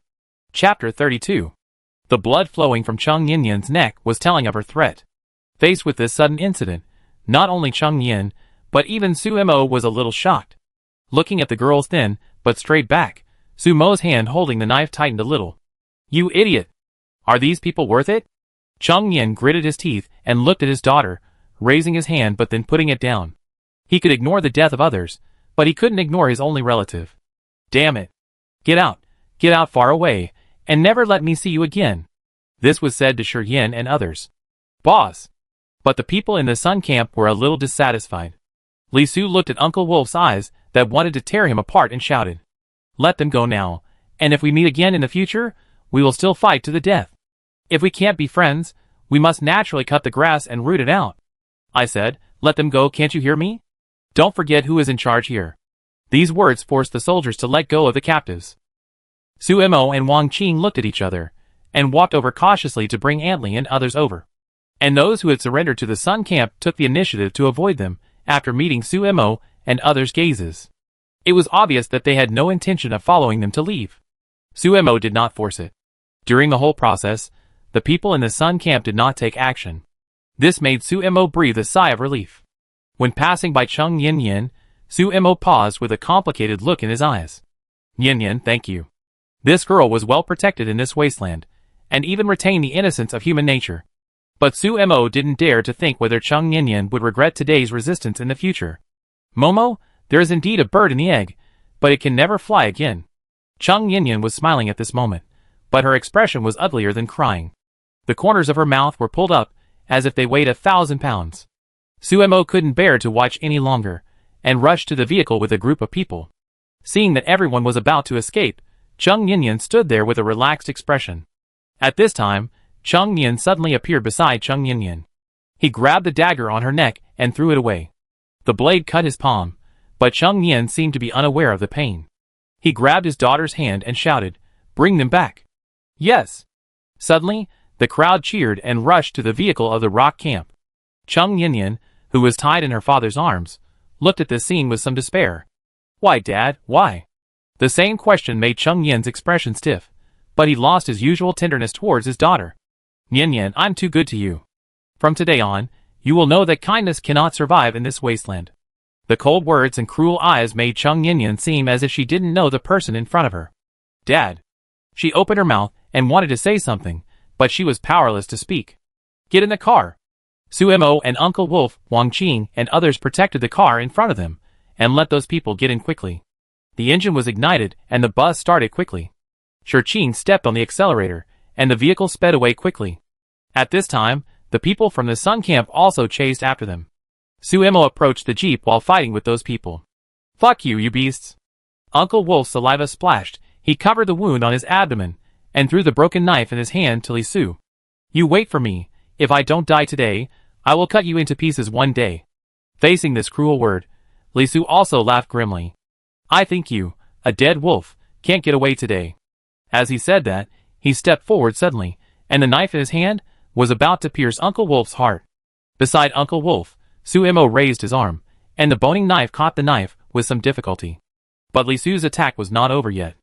Chapter 32. The blood flowing from Cheng Yin's neck was telling of her threat. Faced with this sudden incident, not only Cheng Yin, but even Suemo was a little shocked. Looking at the girl's thin, but straight back, Sumo's hand holding the knife tightened a little. You idiot! Are these people worth it? Cheng Yin gritted his teeth and looked at his daughter, raising his hand but then putting it down. He could ignore the death of others, but he couldn't ignore his only relative. Damn it! Get out far away, and never let me see you again. This was said to Shiyin and others. Boss! But the people in the Sun Camp were a little dissatisfied. Li Su looked at Uncle Wolf's eyes that wanted to tear him apart and shouted. Let them go now, and if we meet again in the future, we will still fight to the death. If we can't be friends, we must naturally cut the grass and root it out. I said, let them go, can't you hear me? Don't forget who is in charge here. These words forced the soldiers to let go of the captives. Suemo and Wang Qing looked at each other, and walked over cautiously to bring Antli and others over. And those who had surrendered to the Sun Camp took the initiative to avoid them, after meeting Suemo and others' gazes. It was obvious that they had no intention of following them to leave. Suemo did not force it. During the whole process, the people in the Sun Camp did not take action. This made Suemo breathe a sigh of relief. When passing by Cheng Yin, Suemo paused with a complicated look in his eyes. Yin, thank you. This girl was well protected in this wasteland, and even retained the innocence of human nature. But Suemo didn't dare to think whether Cheng Yin would regret today's resistance in the future. Momo, there is indeed a bird in the egg, but it can never fly again. Cheng Yin was smiling at this moment, but her expression was uglier than crying. The corners of her mouth were pulled up, as if they weighed 1,000 pounds. Suemo couldn't bear to watch any longer, and rushed to the vehicle with a group of people. Seeing that everyone was about to escape, Cheng Yin stood there with a relaxed expression. At this time, Cheng Yin suddenly appeared beside Cheng Yin. He grabbed the dagger on her neck and threw it away. The blade cut his palm, but Cheng Yin seemed to be unaware of the pain. He grabbed his daughter's hand and shouted, "Bring them back." Yes. Suddenly, the crowd cheered and rushed to the vehicle of the Rock Camp. Cheng Yin, who was tied in her father's arms, looked at this scene with some despair. Why, Dad, why? The same question made Cheng Yin's expression stiff, but he lost his usual tenderness towards his daughter. Yin, I'm too good to you. From today on, you will know that kindness cannot survive in this wasteland. The cold words and cruel eyes made Cheng Yin seem as if she didn't know the person in front of her. Dad. She opened her mouth and wanted to say something, but she was powerless to speak. Get in the car. Suemo and Uncle Wolf, Wang Qing, and others protected the car in front of them, and let those people get in quickly. The engine was ignited, and the bus started quickly. Qing stepped on the accelerator, and the vehicle sped away quickly. At this time, the people from the Sun Camp also chased after them. Suemo approached the jeep while fighting with those people. "Fuck you, you beasts!" Uncle Wolf's saliva splashed. He covered the wound on his abdomen, and threw the broken knife in his hand to Li Su. "You wait for me. If I don't die today, I will cut you into pieces one day." Facing this cruel word, Li Su also laughed grimly. "I think you, a dead wolf, can't get away today." As he said that, he stepped forward suddenly, and the knife in his hand was about to pierce Uncle Wolf's heart. Beside Uncle Wolf, Suemo raised his arm, and the boning knife caught the knife with some difficulty. But Li Su's attack was not over yet.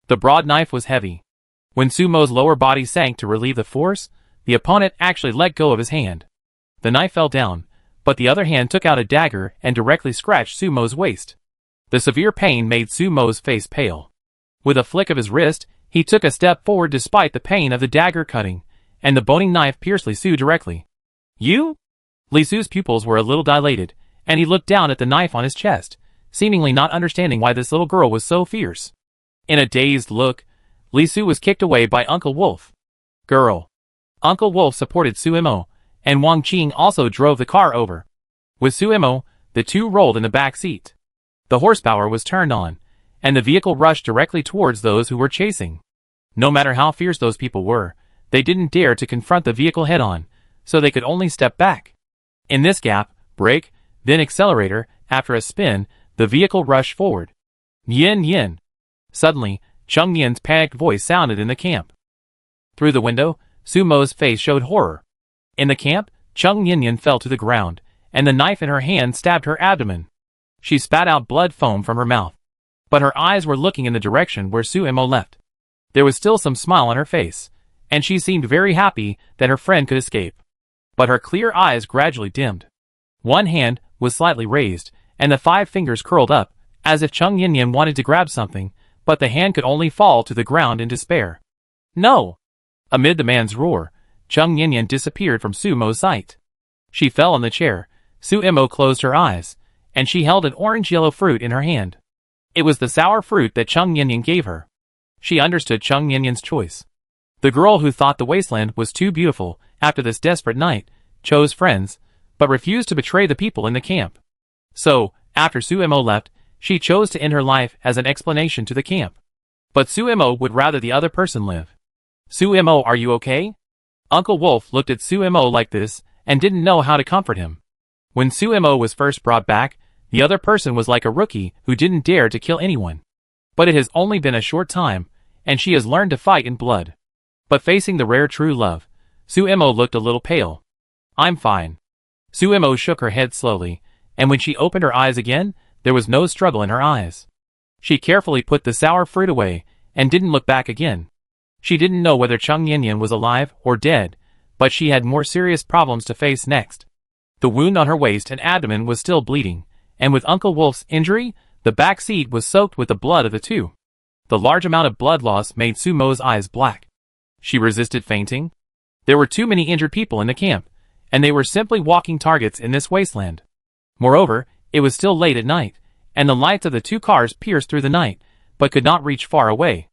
The broad knife was heavy. When Sumo's lower body sank to relieve the force, the opponent actually let go of his hand. The knife fell down, but the other hand took out a dagger and directly scratched Sumo's waist. The severe pain made Sumo's face pale. With a flick of his wrist, he took a step forward despite the pain of the dagger cutting, and the boning knife pierced Li Su directly. "You?" Li Su's pupils were a little dilated, and he looked down at the knife on his chest, seemingly not understanding why this little girl was so fierce. In a dazed look, Li Su was kicked away by Uncle Wolf. "Girl." Uncle Wolf supported Suemo, and Wang Qing also drove the car over. With Suemo, the two rolled in the back seat. The horsepower was turned on, and the vehicle rushed directly towards those who were chasing. No matter how fierce those people were, they didn't dare to confront the vehicle head-on, so they could only step back. In this gap, brake, then accelerator, after a spin, the vehicle rushed forward. "Yin Yin!" Suddenly, Cheng Yin's panicked voice sounded in the camp. Through the window, Sumo's face showed horror. In the camp, Cheng Yin fell to the ground, and the knife in her hand stabbed her abdomen. She spat out blood foam from her mouth. But her eyes were looking in the direction where Suemo left. There was still some smile on her face, and she seemed very happy that her friend could escape. But her clear eyes gradually dimmed. One hand was slightly raised, and the 5 fingers curled up, as if Cheng Yin wanted to grab something, but the hand could only fall to the ground in despair. "No!" Amid the man's roar, Cheng Yin disappeared from Sumo's sight. She fell on the chair. Suemo closed her eyes, and she held an orange-yellow fruit in her hand. It was the sour fruit that Cheng Yin gave her. She understood Cheng Yin's choice. The girl who thought the wasteland was too beautiful after this desperate night chose friends, but refused to betray the people in the camp. So, after Suemo left, she chose to end her life as an explanation to the camp. But Suemo would rather the other person live. "Suemo, are you okay?" Uncle Wolf looked at Suemo like this and didn't know how to comfort him. When Suemo was first brought back, the other person was like a rookie who didn't dare to kill anyone. But it has only been a short time, and she has learned to fight in blood. But facing the rare true love, Suemo looked a little pale. "I'm fine." Suemo shook her head slowly, and when she opened her eyes again, there was no struggle in her eyes. She carefully put the sour fruit away, and didn't look back again. She didn't know whether Cheng Yin was alive or dead, but she had more serious problems to face next. The wound on her waist and abdomen was still bleeding, and with Uncle Wolf's injury, the back seat was soaked with the blood of the two. The large amount of blood loss made Sumo's eyes black. She resisted fainting. There were too many injured people in the camp, and they were simply walking targets in this wasteland. Moreover, it was still late at night, and the lights of the 2 cars pierced through the night, but could not reach far away.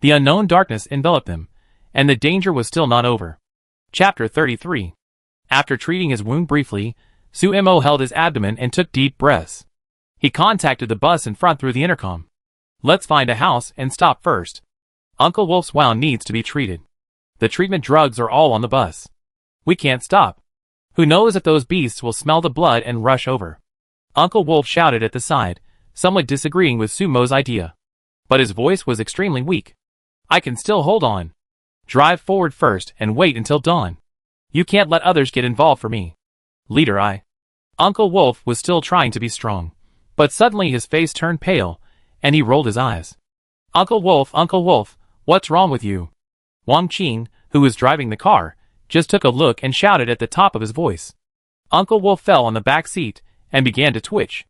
The unknown darkness enveloped them, and the danger was still not over. Chapter 33. After treating his wound briefly, Suemo held his abdomen and took deep breaths. He contacted the bus in front through the intercom. "Let's find a house and stop first. Uncle Wolf's wound needs to be treated. The treatment drugs are all on the bus. We can't stop. Who knows if those beasts will smell the blood and rush over." Uncle Wolf shouted at the side, somewhat disagreeing with Sumo's idea. But his voice was extremely weak. "I can still hold on. Drive forward first and wait until dawn. You can't let others get involved for me. Leader I." Uncle Wolf was still trying to be strong, but suddenly his face turned pale, and he rolled his eyes. Uncle Wolf, what's wrong with you?" Wang Qing, who was driving the car, just took a look and shouted at the top of his voice. Uncle Wolf fell on the back seat and began to twitch.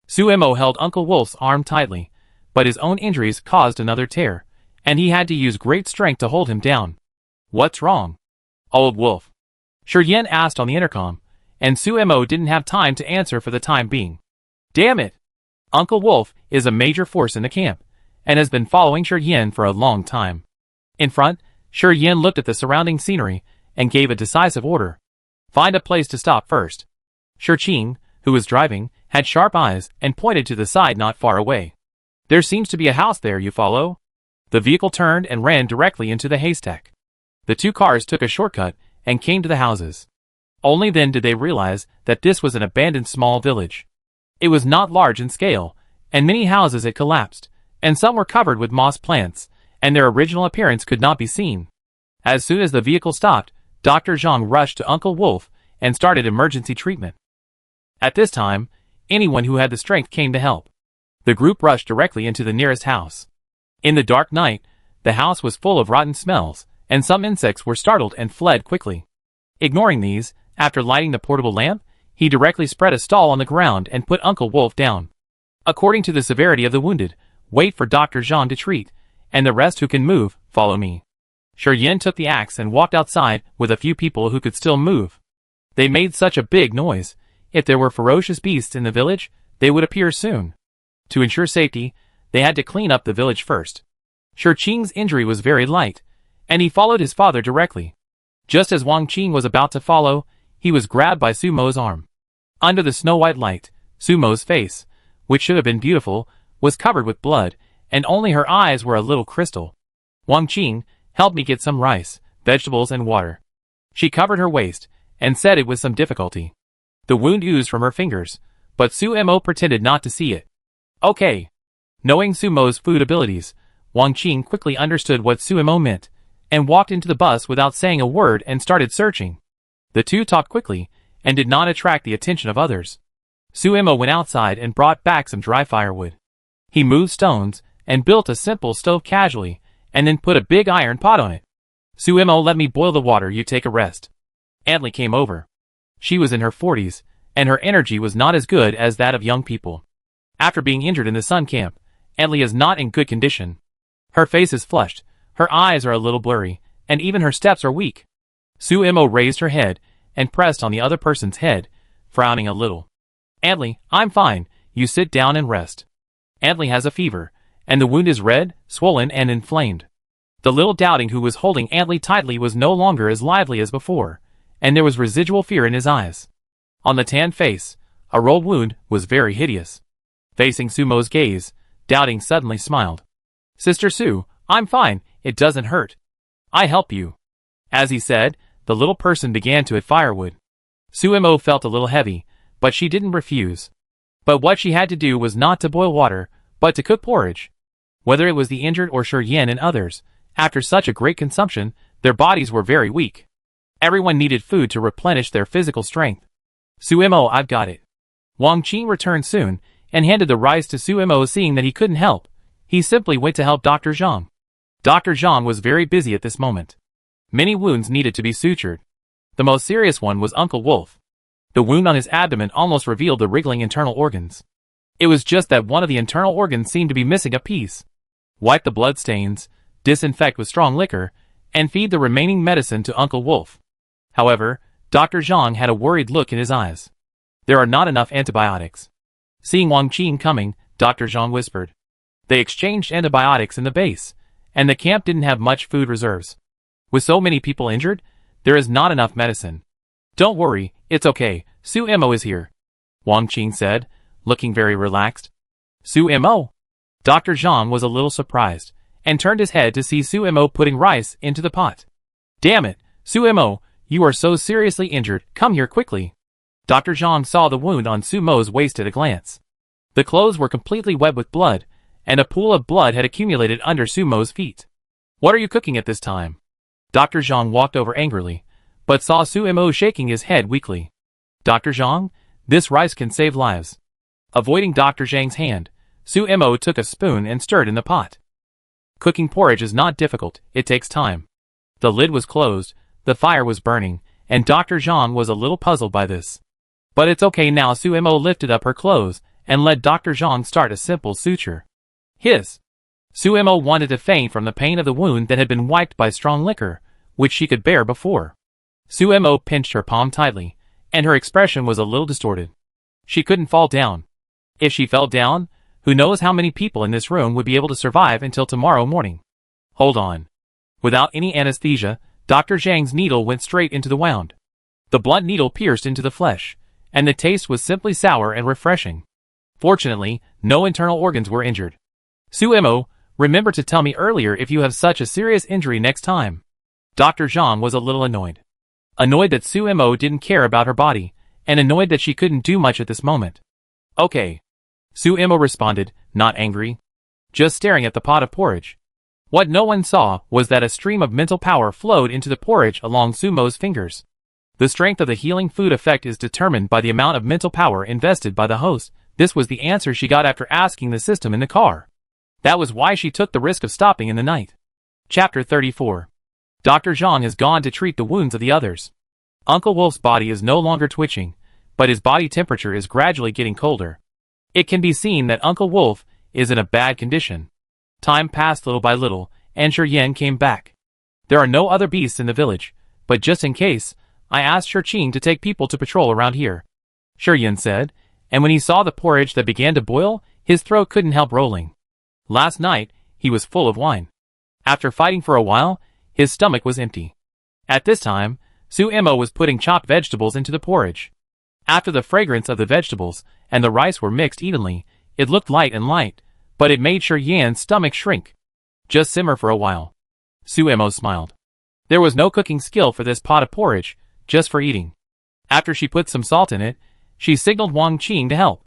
Suemo held Uncle Wolf's arm tightly, but his own injuries caused another tear, and he had to use great strength to hold him down. "What's wrong?" "Old Wolf," Shi Yan asked on the intercom, and Sumo didn't have time to answer for the time being. Damn it! Uncle Wolf is a major force in the camp, and has been following Shi Yin for a long time. In front, Shi Yin looked at the surrounding scenery and gave a decisive order. Find a place to stop first. Shi Qing, who was driving, had sharp eyes and pointed to the side not far away. There seems to be a house there, you follow? The vehicle turned and ran directly into the haystack. The two cars took a shortcut and came to the houses. Only then did they realize that this was an abandoned small village. It was not large in scale, and many houses had collapsed, and some were covered with moss plants, and their original appearance could not be seen. As soon as the vehicle stopped, Dr. Zhang rushed to Uncle Wolf and started emergency treatment. At this time, anyone who had the strength came to help. The group rushed directly into the nearest house. In the dark night, the house was full of rotten smells, and some insects were startled and fled quickly. Ignoring these, after lighting the portable lamp, he directly spread a stall on the ground and put Uncle Wolf down. According to the severity of the wounded, wait for Dr. Zhang to treat, and the rest who can move, follow me. Shi Yin took the axe and walked outside with a few people who could still move. They made such a big noise. If there were ferocious beasts in the village, they would appear soon. To ensure safety, they had to clean up the village first. Shi Qing's injury was very light, and he followed his father directly. Just as Wang Qing was about to follow, he was grabbed by Sumo's arm. Under the snow-white light, Sumo's face, which should have been beautiful, was covered with blood, and only her eyes were a little crystal. Wang Qing, help me get some rice, vegetables and water. She covered her waist, and said it with some difficulty. The wound oozed from her fingers, but Sumo pretended not to see it. Okay. Knowing Sumo's food abilities, Wang Qing quickly understood what Sumo meant, and walked into the bus without saying a word and started searching. The two talked quickly, and did not attract the attention of others. Sumo went outside and brought back some dry firewood. He moved stones, and built a simple stove casually, and then put a big iron pot on it. Sumo, let me boil the water, you take a rest. Antli came over. She was in her 40s, and her energy was not as good as that of young people. After being injured in the sun camp, Antli is not in good condition. Her face is flushed, her eyes are a little blurry, and even her steps are weak. Sumo raised her head, and pressed on the other person's head, frowning a little. Antli, I'm fine, you sit down and rest. Antli has a fever, and the wound is red, swollen and inflamed. The little doubting who was holding Antli tightly was no longer as lively as before, and there was residual fear in his eyes. On the tanned face, a rolled wound was very hideous. Facing Sumo's gaze, Doubting suddenly smiled. Sister Sue, I'm fine, it doesn't hurt. I help you. As he said, the little person began to hit firewood. Sumo felt a little heavy, but she didn't refuse. But what she had to do was not to boil water, but to cook porridge. Whether it was the injured or Shi Yin and others, after such a great consumption, their bodies were very weak. Everyone needed food to replenish their physical strength. Sumo, I've got it. Wang Qing returned soon, and handed the rice to Sumo. Seeing that he couldn't help, he simply went to help Dr. Zhang. Dr. Zhang was very busy at this moment. Many wounds needed to be sutured. The most serious one was Uncle Wolf. The wound on his abdomen almost revealed the wriggling internal organs. It was just that one of the internal organs seemed to be missing a piece. Wipe the blood stains, disinfect with strong liquor, and feed the remaining medicine to Uncle Wolf. However, Dr. Zhang had a worried look in his eyes. There are not enough antibiotics. Seeing Wang Qing coming, Dr. Zhang whispered. They exchanged antibiotics in the base, and the camp didn't have much food reserves. With so many people injured, there is not enough medicine. Don't worry, it's okay, Sumo is here. Wang Qing said, looking very relaxed. Sumo? Dr. Zhang was a little surprised, and turned his head to see Sumo putting rice into the pot. Damn it, Sumo, you are so seriously injured, come here quickly. Dr. Zhang saw the wound on Sumo's waist at a glance. The clothes were completely wet with blood, and a pool of blood had accumulated under Sumo's feet. What are you cooking at this time? Dr. Zhang walked over angrily, but saw Sumo shaking his head weakly. Dr. Zhang, this rice can save lives. Avoiding Dr. Zhang's hand, Sumo took a spoon and stirred in the pot. Cooking porridge is not difficult, it takes time. The lid was closed, the fire was burning, and Dr. Zhang was a little puzzled by this. But it's okay now. Sumo lifted up her clothes and let Dr. Zhang start a simple suture. Sumo wanted to faint from the pain of the wound that had been wiped by strong liquor, which she could bear before. Sumo pinched her palm tightly, and her expression was a little distorted. She couldn't fall down. If she fell down, who knows how many people in this room would be able to survive until tomorrow morning. Hold on. Without any anesthesia, Dr. Zhang's needle went straight into the wound. The blunt needle pierced into the flesh, and the taste was simply sour and refreshing. Fortunately, no internal organs were injured. Suemo, remember to tell me earlier if you have such a serious injury next time. Dr. Zhang was a little annoyed. Annoyed that Suemo didn't care about her body, and annoyed that she couldn't do much at this moment. Okay. Suemo responded, not angry. Just staring at the pot of porridge. What no one saw was that a stream of mental power flowed into the porridge along Sumo's fingers. The strength of the healing food effect is determined by the amount of mental power invested by the host. This was the answer she got after asking the system in the car. That was why she took the risk of stopping in the night. Chapter 34. Dr. Zhang has gone to treat the wounds of the others. Uncle Wolf's body is no longer twitching, but his body temperature is gradually getting colder. It can be seen that Uncle Wolf is in a bad condition. Time passed little by little, and Shiryan came back. There are no other beasts in the village, but just in case, I asked Shirqing to take people to patrol around here. Shiryan said, and when he saw the porridge that began to boil, his throat couldn't help rolling. Last night, he was full of wine. After fighting for a while, his stomach was empty. At this time, Suemo was putting chopped vegetables into the porridge. After the fragrance of the vegetables and the rice were mixed evenly, it looked light, but it made Shiryan's stomach shrink. Just simmer for a while. Suemo smiled. There was no cooking skill for this pot of porridge, just for eating. After she put some salt in it, she signaled Wang Qing to help.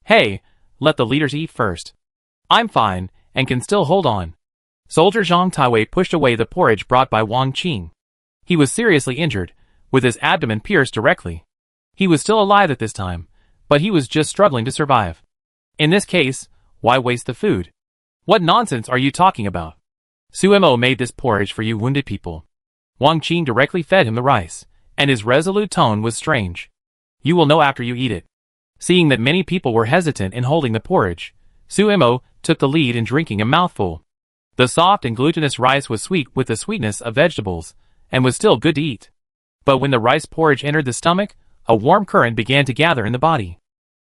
Hey, let the leaders eat first. I'm fine, and can still hold on. Soldier Zhang Taiwei pushed away the porridge brought by Wang Qing. He was seriously injured, with his abdomen pierced directly. He was still alive at this time, but he was just struggling to survive. In this case, why waste the food? What nonsense are you talking about? Suemo made this porridge for you wounded people. Wang Qing directly fed him the rice, and his resolute tone was strange. You will know after you eat it. Seeing that many people were hesitant in holding the porridge, Suemo took the lead in drinking a mouthful. The soft and glutinous rice was sweet with the sweetness of vegetables, and was still good to eat. But when the rice porridge entered the stomach, a warm current began to gather in the body.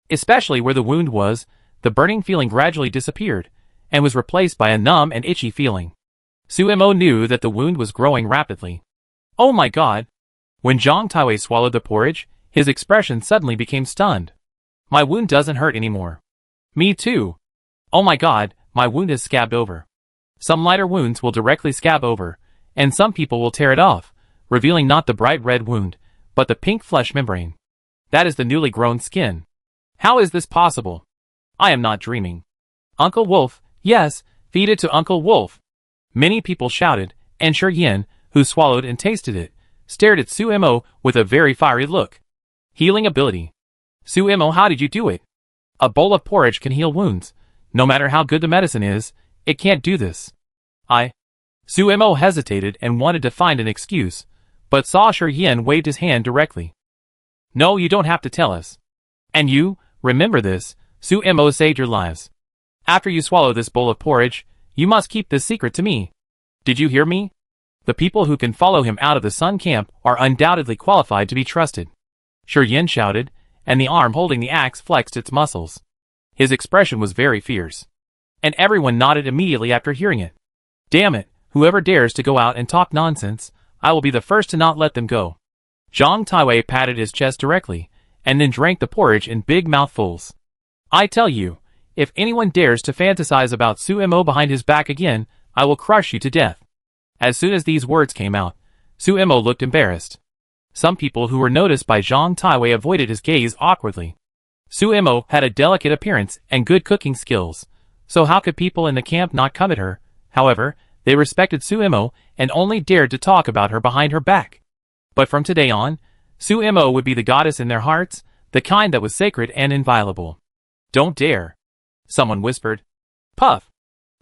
Especially where the wound was, the burning feeling gradually disappeared, and was replaced by a numb and itchy feeling. Suemo knew that the wound was growing rapidly. Oh my god! When Zhang Taiwei swallowed the porridge, his expression suddenly became stunned. My wound doesn't hurt anymore. Me too. Oh my god, my wound has scabbed over. Some lighter wounds will directly scab over, and some people will tear it off, revealing not the bright red wound, but the pink flesh membrane. That is the newly grown skin. How is this possible? I am not dreaming. Uncle Wolf, yes, feed it to Uncle Wolf. Many people shouted, and Shiryan, who swallowed and tasted it, stared at Suemo with a very fiery look. Healing ability. Suemo, how did you do it? A bowl of porridge can heal wounds. No matter how good the medicine is, it can't do this. Suemo hesitated and wanted to find an excuse, but saw Shiryan waved his hand directly. No, you don't have to tell us. And you, remember this, Suemo saved your lives. After you swallow this bowl of porridge, you must keep this secret to me. Did you hear me? The people who can follow him out of the Sun Camp are undoubtedly qualified to be trusted. Shiryan shouted, and the arm holding the axe flexed its muscles. His expression was very fierce. And everyone nodded immediately after hearing it. Damn it, whoever dares to go out and talk nonsense, I will be the first to not let them go. Zhang Taiwei patted his chest directly, and then drank the porridge in big mouthfuls. I tell you, if anyone dares to fantasize about Suemo behind his back again, I will crush you to death. As soon as these words came out, Suemo looked embarrassed. Some people who were noticed by Zhang Taiwei avoided his gaze awkwardly. Suemo had a delicate appearance and good cooking skills, so how could people in the camp not covet her? However, they respected Suemo and only dared to talk about her behind her back. But from today on, Suemo would be the goddess in their hearts, the kind that was sacred and inviolable. Don't dare. Someone whispered. Puff.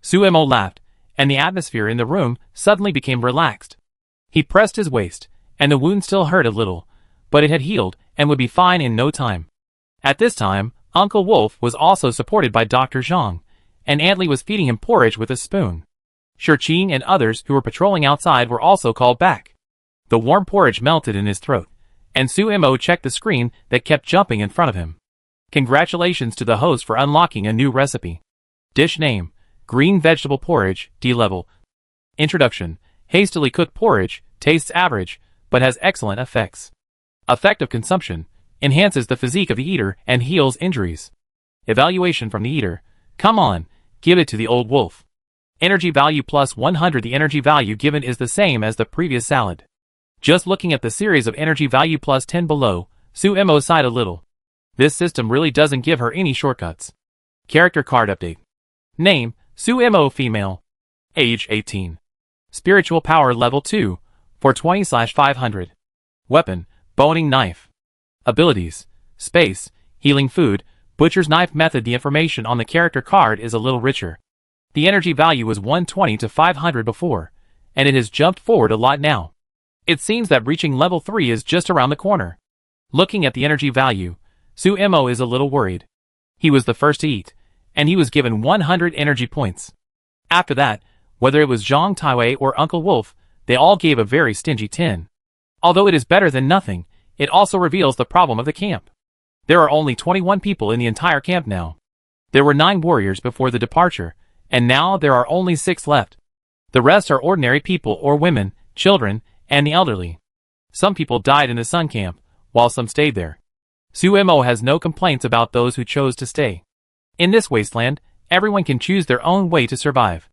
Suemo laughed, and the atmosphere in the room suddenly became relaxed. He pressed his waist, and the wound still hurt a little, but it had healed and would be fine in no time. At this time, Uncle Wolf was also supported by Dr. Zhang, and Aunt Li was feeding him porridge with a spoon. Shirqing and others who were patrolling outside were also called back. The warm porridge melted in his throat, and Sumo checked the screen that kept jumping in front of him. Congratulations to the host for unlocking a new recipe. Dish name: green vegetable porridge, D level. Introduction: hastily cooked porridge, tastes average, but has excellent effects. Effect of consumption: enhances the physique of the eater and heals injuries. Evaluation from the eater: come on, give it to the old wolf. Energy value plus 100. The energy value given is the same as the previous salad. Just looking at the series of energy value plus 10 below, Sumo sighed a little. This system really doesn't give her any shortcuts. Character card update. Name: Sumo female. Age 18. Spiritual power level 2, 420/500. Weapon: boning knife. Abilities: space, healing food, butcher's knife. Method: the information on the character card is a little richer. The energy value was 120 to 500 before, and it has jumped forward a lot now. It seems that reaching level 3 is just around the corner. Looking at the energy value, Sumo is a little worried. He was the first to eat, and he was given 100 energy points. After that, whether it was Zhang Taiwei or Uncle Wolf, they all gave a very stingy 10. Although it is better than nothing, it also reveals the problem of the camp. There are only 21 people in the entire camp now. There were 9 warriors before the departure, and now there are only 6 left. The rest are ordinary people or women, children, and the elderly. Some people died in the sun camp, while some stayed there. Sumo has no complaints about those who chose to stay. In this wasteland, everyone can choose their own way to survive.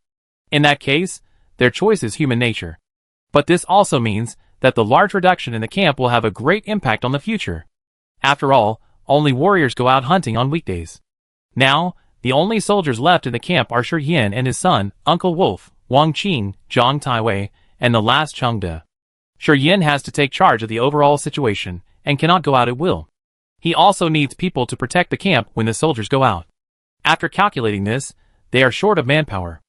In that case, their choice is human nature. But this also means that the large reduction in the camp will have a great impact on the future. After all, only warriors go out hunting on weekdays. Now, the only soldiers left in the camp are Shi Yin and his son, Uncle Wolf, Wang Qing, Zhang Taiwei, and the last Cheng De. Shi Yin has to take charge of the overall situation, and cannot go out at will. He also needs people to protect the camp when the soldiers go out. After calculating this, they are short of manpower.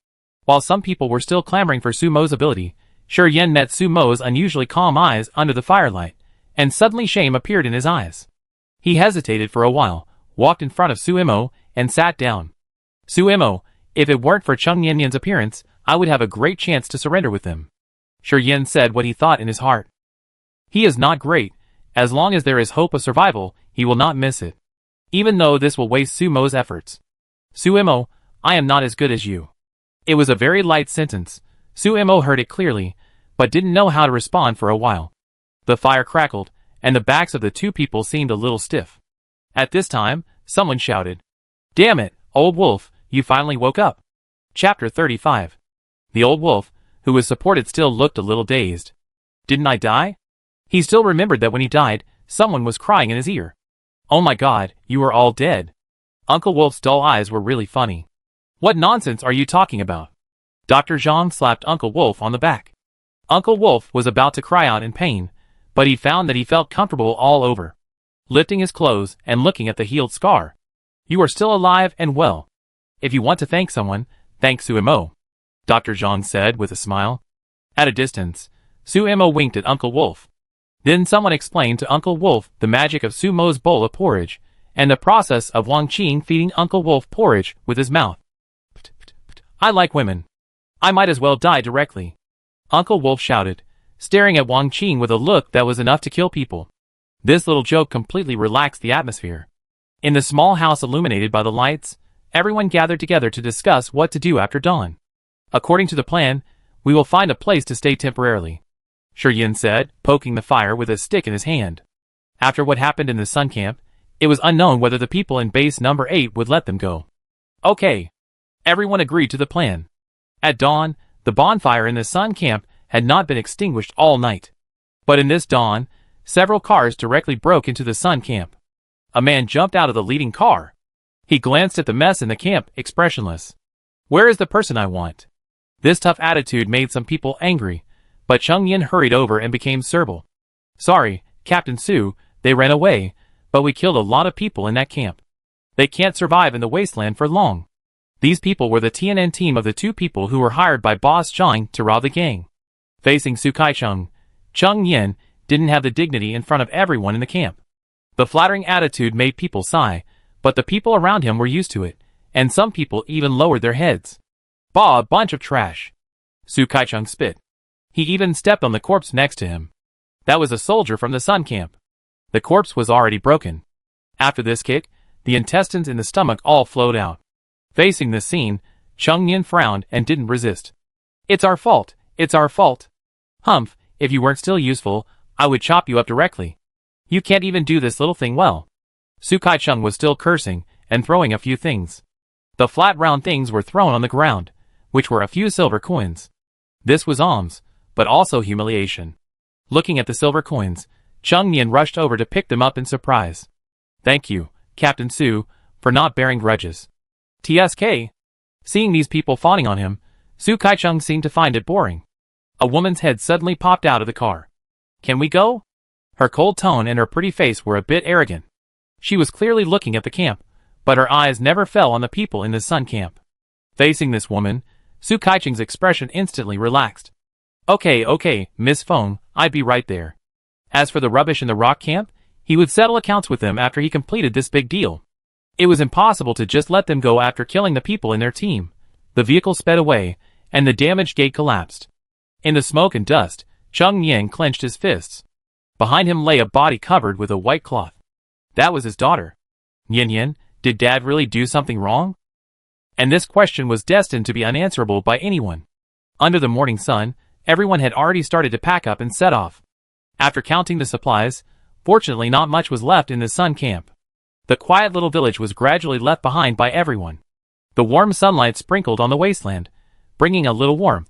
While some people were still clamoring for Sumo's ability, Shi Yin met Sumo's unusually calm eyes under the firelight, and suddenly shame appeared in his eyes. He hesitated for a while, walked in front of Sumo, and sat down. Sumo, if it weren't for Cheng Yin's appearance, I would have a great chance to surrender with him. Shi Yin said what he thought in his heart. He is not great. As long as there is hope of survival, he will not miss it. Even though this will waste Sumo's efforts. Sumo, I am not as good as you. It was a very light sentence. Sumo heard it clearly, but didn't know how to respond for a while. The fire crackled, and the backs of the 2 people seemed a little stiff. At this time, someone shouted, "Damn it, old wolf, you finally woke up." Chapter 35. The old wolf, who was supported, still looked a little dazed. Didn't I die? He still remembered that when he died, someone was crying in his ear. Oh my god, you are all dead. Uncle Wolf's dull eyes were really funny. What nonsense are you talking about? Dr. Zhang slapped Uncle Wolf on the back. Uncle Wolf was about to cry out in pain, but he found that he felt comfortable all over. Lifting his clothes and looking at the healed scar. You are still alive and well. If you want to thank someone, thank Sumo, Dr. Zhang said with a smile. At a distance, Sumo winked at Uncle Wolf. Then someone explained to Uncle Wolf the magic of Sumo's bowl of porridge, and the process of Wang Qing feeding Uncle Wolf porridge with his mouth. I like women. I might as well die directly. Uncle Wolf shouted, staring at Wang Qing with a look that was enough to kill people. This little joke completely relaxed the atmosphere. In the small house illuminated by the lights, everyone gathered together to discuss what to do after dawn. According to the plan, we will find a place to stay temporarily, Shi Yin said, poking the fire with a stick in his hand. After what happened in the sun camp, it was unknown whether the people in base number 8 would let them go. Okay. Everyone agreed to the plan. At dawn, the bonfire in the sun camp had not been extinguished all night. But in this dawn, several cars directly broke into the sun camp. A man jumped out of the leading car. He glanced at the mess in the camp, expressionless. Where is the person I want? This tough attitude made some people angry, but Cheng Yin hurried over and became servile. Sorry, Captain Su, they ran away, but we killed a lot of people in that camp. They can't survive in the wasteland for long. These people were the TNN team of the 2 people who were hired by Boss Zhang to rob the gang. Facing Su Kaicheng, Cheng Yin didn't have the dignity in front of everyone in the camp. The flattering attitude made people sigh, but the people around him were used to it, and some people even lowered their heads. Bah, a bunch of trash. Su Kaicheng spit. He even stepped on the corpse next to him. That was a soldier from the sun camp. The corpse was already broken. After this kick, the intestines in the stomach all flowed out. Facing this scene, Chung Yin frowned and didn't resist. It's our fault, it's our fault. Humph, if you weren't still useful, I would chop you up directly. You can't even do this little thing well. Su Kai-chung was still cursing and throwing a few things. The flat round things were thrown on the ground, which were a few silver coins. This was alms, but also humiliation. Looking at the silver coins, Chung Yin rushed over to pick them up in surprise. Thank you, Captain Su, for not bearing grudges. TSK. Seeing these people fawning on him, Su Kai-chung seemed to find it boring. A woman's head suddenly popped out of the car. Can we go? Her cold tone and her pretty face were a bit arrogant. She was clearly looking at the camp, but her eyes never fell on the people in the sun camp. Facing this woman, Su Kai-chung's expression instantly relaxed. Okay, Miss Feng, I'd be right there. As for the rubbish in the rock camp, he would settle accounts with them after he completed this big deal. It was impossible to just let them go after killing the people in their team. The vehicle sped away, and the damaged gate collapsed. In the smoke and dust, Chung Yin clenched his fists. Behind him lay a body covered with a white cloth. That was his daughter. Yin, did Dad really do something wrong? And this question was destined to be unanswerable by anyone. Under the morning sun, everyone had already started to pack up and set off. After counting the supplies, fortunately not much was left in the sun camp. The quiet little village was gradually left behind by everyone. The warm sunlight sprinkled on the wasteland, bringing a little warmth.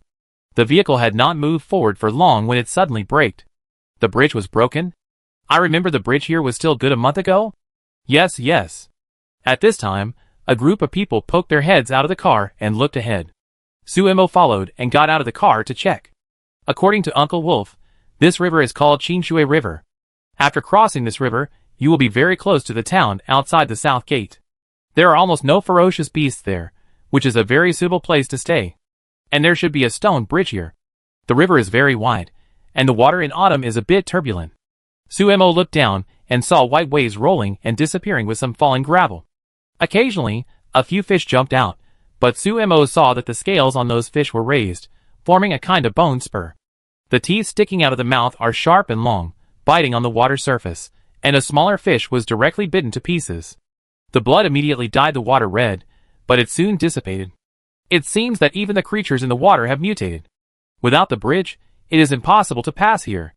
The vehicle had not moved forward for long when it suddenly braked. The bridge was broken? I remember the bridge here was still good a month ago? Yes. At this time, a group of people poked their heads out of the car and looked ahead. Suemo followed and got out of the car to check. According to Uncle Wolf, this river is called Qinshui River. After crossing this river, you will be very close to the town outside the south gate. There are almost no ferocious beasts there, which is a very suitable place to stay. And there should be a stone bridge here. The river is very wide, and the water in autumn is a bit turbulent. Suemo looked down and saw white waves rolling and disappearing with some falling gravel. Occasionally, a few fish jumped out, but Suemo saw that the scales on those fish were raised, forming a kind of bone spur. The teeth sticking out of the mouth are sharp and long, biting on the water surface, and a smaller fish was directly bitten to pieces. The blood immediately dyed the water red, but it soon dissipated. It seems that even the creatures in the water have mutated. Without the bridge, it is impossible to pass here.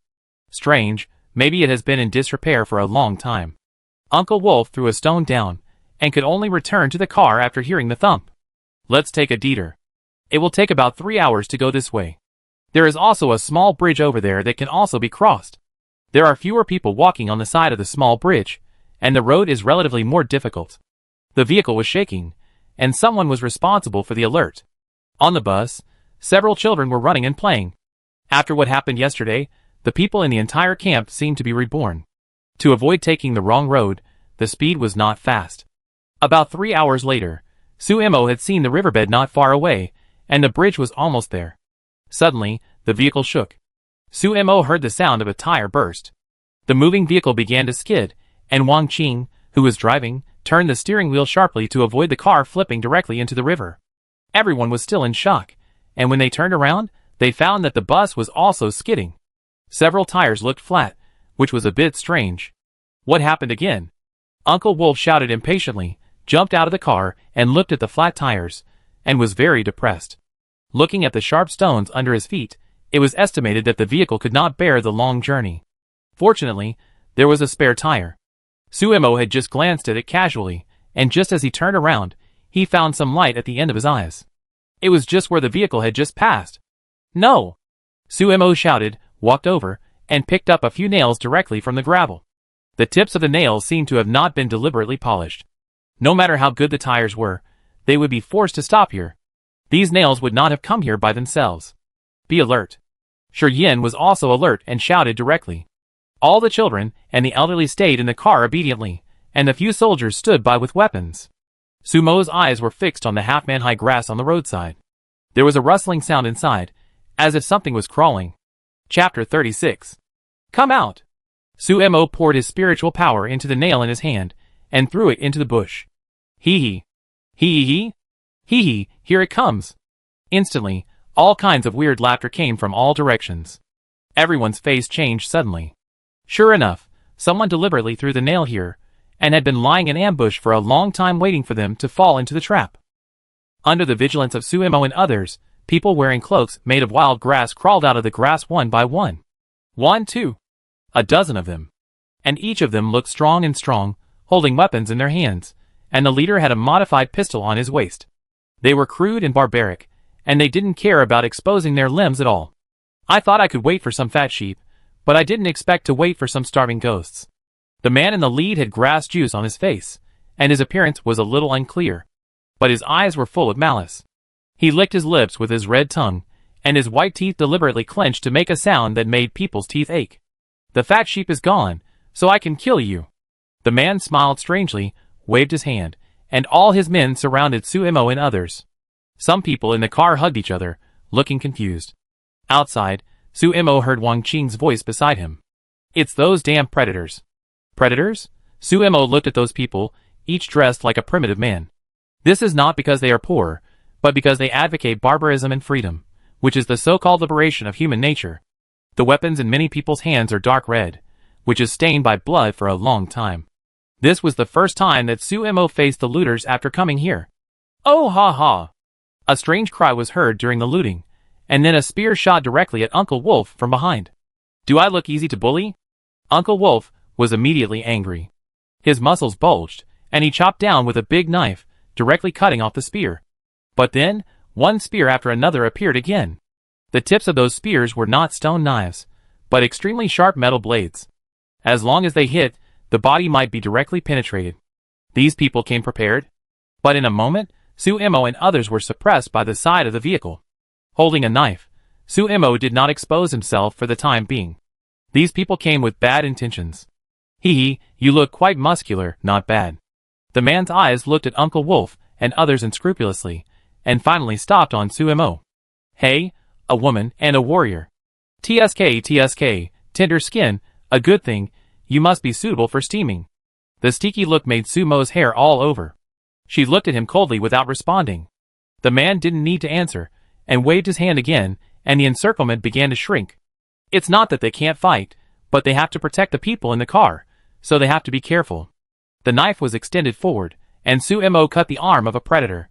Strange, maybe it has been in disrepair for a long time. Uncle Wolf threw a stone down, and could only return to the car after hearing the thump. Let's take a detour. It will take about 3 hours to go this way. There is also a small bridge over there that can also be crossed. There are fewer people walking on the side of the small bridge, and the road is relatively more difficult. The vehicle was shaking, and someone was responsible for the alert. On the bus, several children were running and playing. After what happened yesterday, the people in the entire camp seemed to be reborn. To avoid taking the wrong road, the speed was not fast. About 3 hours later, Suemo had seen the riverbed not far away, and the bridge was almost there. Suddenly, the vehicle shook. Suemo heard the sound of a tire burst. The moving vehicle began to skid, and Wang Qing, who was driving, turned the steering wheel sharply to avoid the car flipping directly into the river. Everyone was still in shock, and when they turned around, they found that the bus was also skidding. Several tires looked flat, which was a bit strange. What happened again? Uncle Wolf shouted impatiently, jumped out of the car, and looked at the flat tires, and was very depressed. Looking at the sharp stones under his feet, it was estimated that the vehicle could not bear the long journey. Fortunately, there was a spare tire. Suemo had just glanced at it casually, and just as he turned around, he found some light at the end of his eyes. It was just where the vehicle had just passed. No! Suemo shouted, walked over, and picked up a few nails directly from the gravel. The tips of the nails seemed to have not been deliberately polished. No matter how good the tires were, they would be forced to stop here. These nails would not have come here by themselves. Be alert. Shi Yin was also alert and shouted directly. All the children and the elderly stayed in the car obediently, and the few soldiers stood by with weapons. Sumo's eyes were fixed on the half-man-high grass on the roadside. There was a rustling sound inside, as if something was crawling. Chapter 36. Come out! Suemo poured his spiritual power into the nail in his hand, and threw it into the bush. Hee hee. Hee, here it comes. Instantly, all kinds of weird laughter came from all directions. Everyone's face changed suddenly. Sure enough, someone deliberately threw the nail here, and had been lying in ambush for a long time waiting for them to fall into the trap. Under the vigilance of Suemo and others, people wearing cloaks made of wild grass crawled out of the grass one by one. 1, 2. A dozen of them. And each of them looked strong, holding weapons in their hands, and the leader had a modified pistol on his waist. They were crude and barbaric, and they didn't care about exposing their limbs at all. I thought I could wait for some fat sheep, but I didn't expect to wait for some starving ghosts. The man in the lead had grass juice on his face, and his appearance was a little unclear, but his eyes were full of malice. He licked his lips with his red tongue, and his white teeth deliberately clenched to make a sound that made people's teeth ache. The fat sheep is gone, so I can kill you. The man smiled strangely, waved his hand, and all his men surrounded Suemo and others. Some people in the car hugged each other, looking confused. Outside, Suemo heard Wang Qing's voice beside him. It's those damn predators. Predators? Suemo looked at those people, each dressed like a primitive man. This is not because they are poor, but because they advocate barbarism and freedom, which is the so-called liberation of human nature. The weapons in many people's hands are dark red, which is stained by blood for a long time. This was the first time that Suemo faced the looters after coming here. Oh ha ha! A strange cry was heard during the looting, and then a spear shot directly at Uncle Wolf from behind. Do I look easy to bully? Uncle Wolf was immediately angry. His muscles bulged, and he chopped down with a big knife, directly cutting off the spear. But then, one spear after another appeared again. The tips of those spears were not stone knives, but extremely sharp metal blades. As long as they hit, the body might be directly penetrated. These people came prepared. But in a moment, Suemo and others were suppressed by the side of the vehicle. Holding a knife, Suemo did not expose himself for the time being. These people came with bad intentions. Hee, you look quite muscular, not bad. The man's eyes looked at Uncle Wolf and others unscrupulously, and finally stopped on Suemo. Hey, a woman and a warrior. TSK, tender skin, a good thing, you must be suitable for steaming. The sticky look made Sumo's hair all over. She looked at him coldly without responding. The man didn't need to answer, and waved his hand again, and the encirclement began to shrink. It's not that they can't fight, but they have to protect the people in the car, so they have to be careful. The knife was extended forward, and Suemo cut the arm of a predator.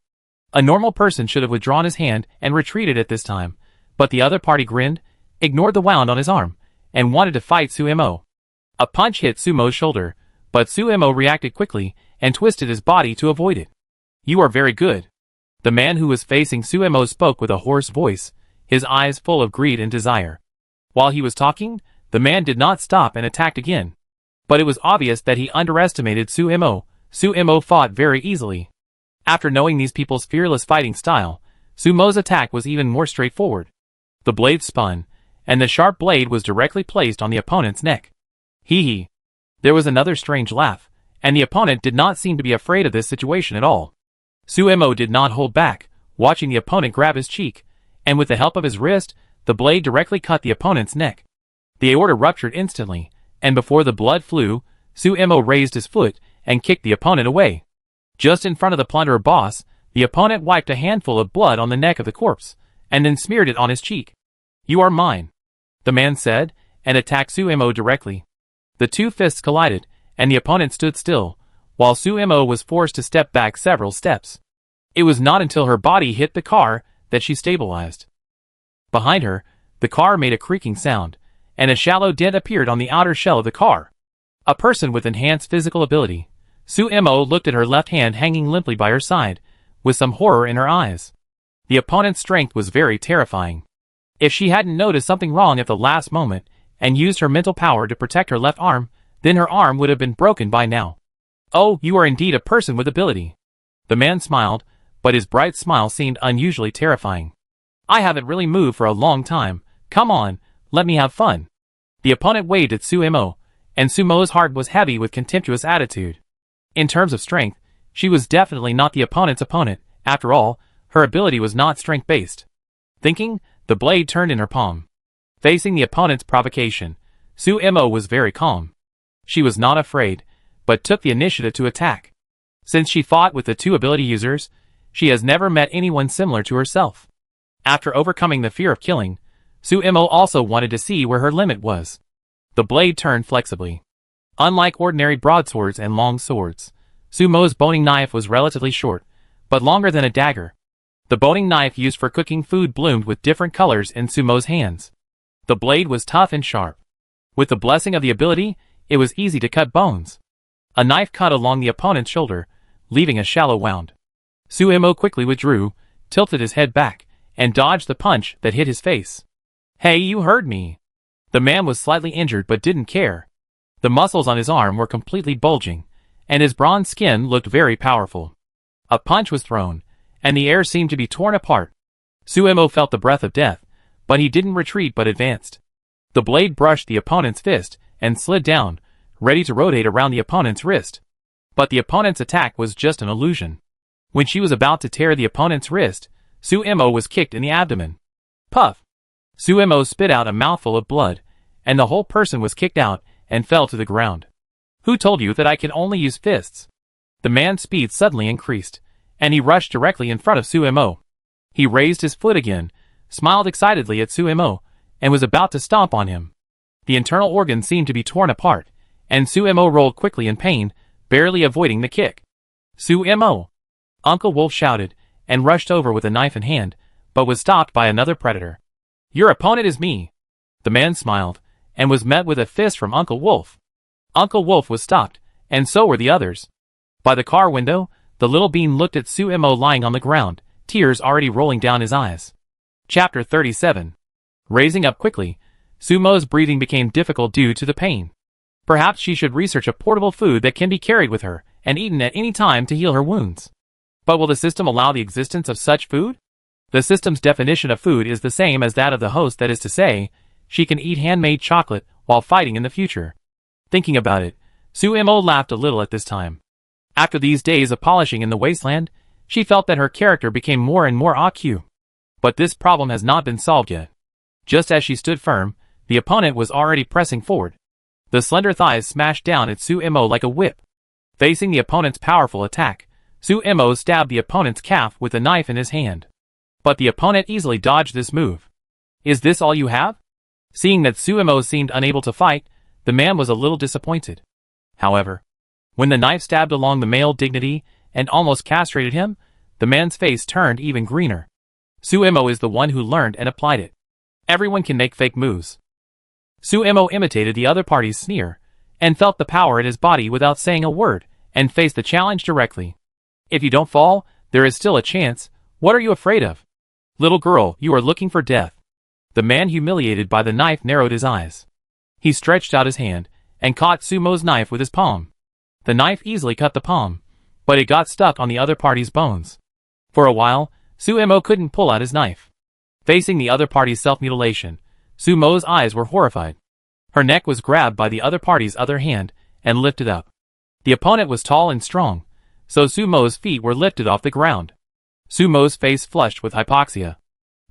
A normal person should have withdrawn his hand and retreated at this time, but the other party grinned, ignored the wound on his arm, and wanted to fight Suemo. A punch hit Sumo's shoulder, but Suemo reacted quickly and twisted his body to avoid it. You are very good. The man who was facing Suemo spoke with a hoarse voice, his eyes full of greed and desire. While he was talking, the man did not stop and attacked again. But it was obvious that he underestimated Suemo. Suemo fought very easily. After knowing these people's fearless fighting style, Sumo's attack was even more straightforward. The blade spun, and the sharp blade was directly placed on the opponent's neck. Hee. There was another strange laugh, and the opponent did not seem to be afraid of this situation at all. Suemo did not hold back, watching the opponent grab his cheek, and with the help of his wrist, the blade directly cut the opponent's neck. The aorta ruptured instantly, and before the blood flew, Suemo raised his foot and kicked the opponent away. Just in front of the plunderer boss, the opponent wiped a handful of blood on the neck of the corpse, and then smeared it on his cheek. You are mine, the man said, and attacked Suemo directly. The two fists collided, and the opponent stood still, while Suemo was forced to step back several steps. It was not until her body hit the car that she stabilized. Behind her, the car made a creaking sound, and a shallow dent appeared on the outer shell of the car. A person with enhanced physical ability. Suemo looked at her left hand hanging limply by her side, with some horror in her eyes. The opponent's strength was very terrifying. If she hadn't noticed something wrong at the last moment, and used her mental power to protect her left arm, then her arm would have been broken by now. Oh, you are indeed a person with ability. The man smiled, but his bright smile seemed unusually terrifying. I haven't really moved for a long time. Come on, let me have fun. The opponent waved at Suemo, and Sumo's heart was heavy with contemptuous attitude. In terms of strength, she was definitely not the opponent's opponent. After all, her ability was not strength-based. Thinking, the blade turned in her palm. Facing the opponent's provocation, Suemo was very calm. She was not afraid, but took the initiative to attack. Since she fought with the two ability users, she has never met anyone similar to herself. After overcoming the fear of killing, Suemo also wanted to see where her limit was. The blade turned flexibly. Unlike ordinary broadswords and long swords, Sumo's boning knife was relatively short, but longer than a dagger. The boning knife used for cooking food bloomed with different colors in Sumo's hands. The blade was tough and sharp. With the blessing of the ability, it was easy to cut bones. A knife cut along the opponent's shoulder, leaving a shallow wound. Sumo quickly withdrew, tilted his head back, and dodged the punch that hit his face. "Hey, you heard me." The man was slightly injured but didn't care. The muscles on his arm were completely bulging, and his bronze skin looked very powerful. A punch was thrown, and the air seemed to be torn apart. Sumo felt the breath of death, but he didn't retreat but advanced. The blade brushed the opponent's fist and slid down, ready to rotate around the opponent's wrist. But the opponent's attack was just an illusion. When she was about to tear the opponent's wrist, Sumo was kicked in the abdomen. Puff! Sumo spit out a mouthful of blood, and the whole person was kicked out and fell to the ground. "Who told you that I can only use fists?" The man's speed suddenly increased, and he rushed directly in front of Sumo. He raised his foot again, smiled excitedly at Sumo, and was about to stomp on him. The internal organs seemed to be torn apart, and Sumo rolled quickly in pain, barely avoiding the kick. "Sumo!" Uncle Wolf shouted, and rushed over with a knife in hand, but was stopped by another predator. "Your opponent is me." The man smiled, and was met with a fist from Uncle Wolf. Uncle Wolf was stopped, and so were the others. By the car window, the little bean looked at Sumo lying on the ground, tears already rolling down his eyes. Chapter 37. Raising up quickly, Sumo's breathing became difficult due to the pain. Perhaps she should research a portable food that can be carried with her and eaten at any time to heal her wounds. But will the system allow the existence of such food? The system's definition of food is the same as that of the host, that is to say, she can eat handmade chocolate while fighting in the future. Thinking about it, Sumo laughed a little at this time. After these days of polishing in the Wasteland, she felt that her character became more and more AQ. But this problem has not been solved yet. Just as she stood firm, the opponent was already pressing forward. The slender thighs smashed down at Sumo like a whip. Facing the opponent's powerful attack, Sumo stabbed the opponent's calf with a knife in his hand. But the opponent easily dodged this move. "Is this all you have?" Seeing that Sumo seemed unable to fight, the man was a little disappointed. However, when the knife stabbed along the male dignity and almost castrated him, the man's face turned even greener. Sumo is the one who learned and applied it. Everyone can make fake moves. Sumo imitated the other party's sneer, and felt the power in his body without saying a word, and faced the challenge directly. "If you don't fall, there is still a chance. What are you afraid of? Little girl, you are looking for death." The man, humiliated by the knife, narrowed his eyes. He stretched out his hand, and caught Sumo's knife with his palm. The knife easily cut the palm, but it got stuck on the other party's bones. For a while, Sumo couldn't pull out his knife. Facing the other party's self-mutilation, Sumo's eyes were horrified. Her neck was grabbed by the other party's other hand, and lifted up. The opponent was tall and strong, so Sumo's feet were lifted off the ground. Sumo's face flushed with hypoxia.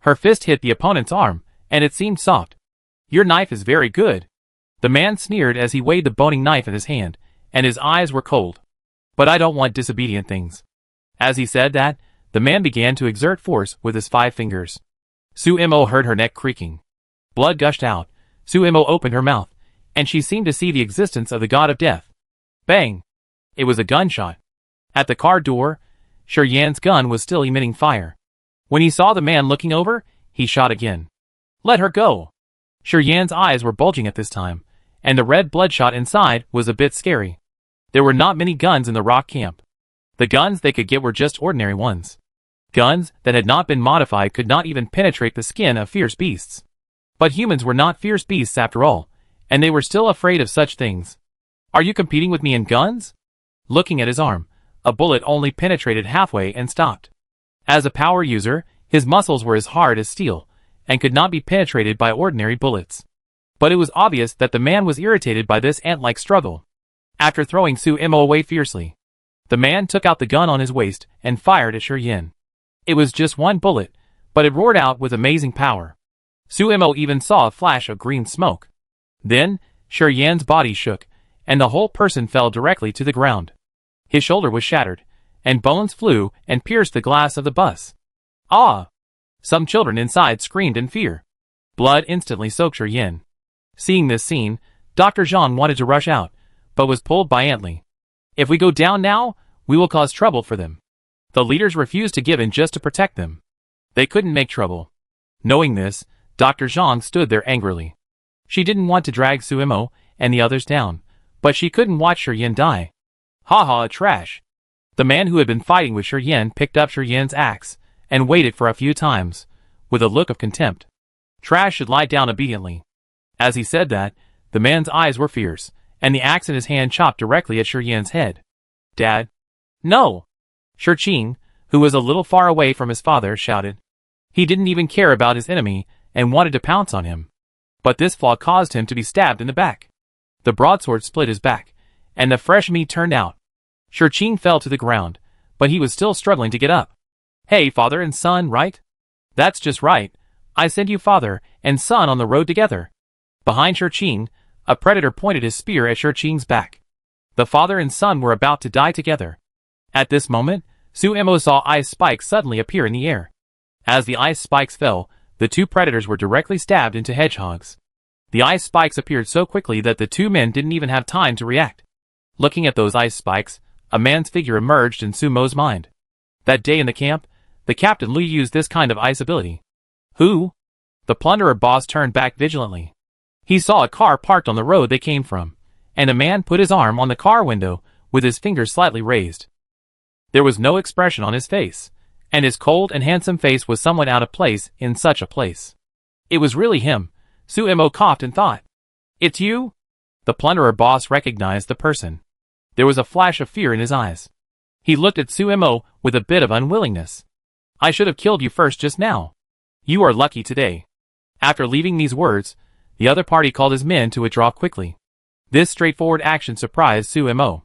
Her fist hit the opponent's arm, and it seemed soft. "Your knife is very good." The man sneered as he weighed the boning knife in his hand, and his eyes were cold. "But I don't want disobedient things." As he said that, the man began to exert force with his 5 fingers. Sumo heard her neck creaking. Blood gushed out. Sumo opened her mouth, and she seemed to see the existence of the god of death. Bang! It was a gunshot. At the car door, Shiryan's gun was still emitting fire. When he saw the man looking over, he shot again. "Let her go!" Shiryan's eyes were bulging at this time, and the red bloodshot inside was a bit scary. There were not many guns in the rock camp. The guns they could get were just ordinary ones. Guns that had not been modified could not even penetrate the skin of fierce beasts. But humans were not fierce beasts after all, and they were still afraid of such things. "Are you competing with me in guns?" Looking at his arm, a bullet only penetrated halfway and stopped. As a power user, his muscles were as hard as steel, and could not be penetrated by ordinary bullets. But it was obvious that the man was irritated by this ant-like struggle. After throwing Sumo away fiercely, the man took out the gun on his waist and fired at Shiryan. It was just one bullet, but it roared out with amazing power. Sumo even saw a flash of green smoke. Then, Shiryan's body shook, and the whole person fell directly to the ground. His shoulder was shattered, and bones flew and pierced the glass of the bus. "Ah!" Some children inside screamed in fear. Blood instantly soaked Shiryan. Seeing this scene, Dr. Zhang wanted to rush out, but was pulled violently. If we go down now, we will cause trouble for them. The leaders refused to give in just to protect them. They couldn't make trouble. Knowing this, Dr. Zhang stood there angrily. She didn't want to drag Suemo and the others down, but she couldn't watch Shi die. Ha, trash. The man who had been fighting with Shi picked up Shi's axe and waited for a few times, with a look of contempt. Trash should lie down obediently. As he said that, the man's eyes were fierce, and the axe in his hand chopped directly at Shi's head. Dad? No! Shi, who was a little far away from his father, shouted. He didn't even care about his enemy and wanted to pounce on him. But this flaw caused him to be stabbed in the back. The broadsword split his back, and the fresh meat turned out. Shi fell to the ground, but he was still struggling to get up. Hey, father and son, right? That's just right. I sent you father and son on the road together. Behind Shi, a predator pointed his spear at Shi's back. The father and son were about to die together. At this moment, Suemo saw ice spikes suddenly appear in the air. As the ice spikes fell, the two predators were directly stabbed into hedgehogs. The ice spikes appeared so quickly that the two men didn't even have time to react. Looking at those ice spikes, a man's figure emerged in Sumo's mind. That day in the camp, the Captain Lu used this kind of ice ability. Who? The plunderer boss turned back vigilantly. He saw a car parked on the road they came from, and a man put his arm on the car window with his finger slightly raised. There was no expression on his face, and his cold and handsome face was somewhat out of place in such a place. It was really him. Suemo coughed and thought. It's you? The plunderer boss recognized the person. There was a flash of fear in his eyes. He looked at Suemo with a bit of unwillingness. I should have killed you first just now. You are lucky today. After leaving these words, the other party called his men to withdraw quickly. This straightforward action surprised Suemo.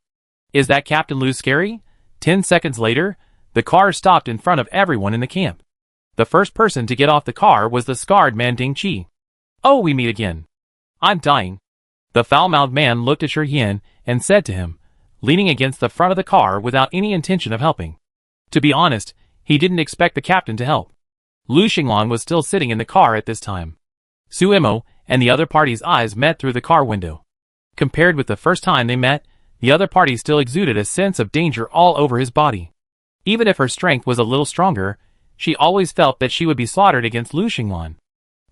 Is that Captain Lu scary? 10 seconds later, the car stopped in front of everyone in the camp. The first person to get off the car was the scarred man Ding Qi. Oh, we meet again. I'm dying. The foul-mouthed man looked at Shi and said to him, leaning against the front of the car without any intention of helping. To be honest, he didn't expect the captain to help. Lu Xinglan was still sitting in the car at this time. Suemo and the other party's eyes met through the car window. Compared with the first time they met, the other party still exuded a sense of danger all over his body. Even if her strength was a little stronger, she always felt that she would be slaughtered against Lu Xinglan.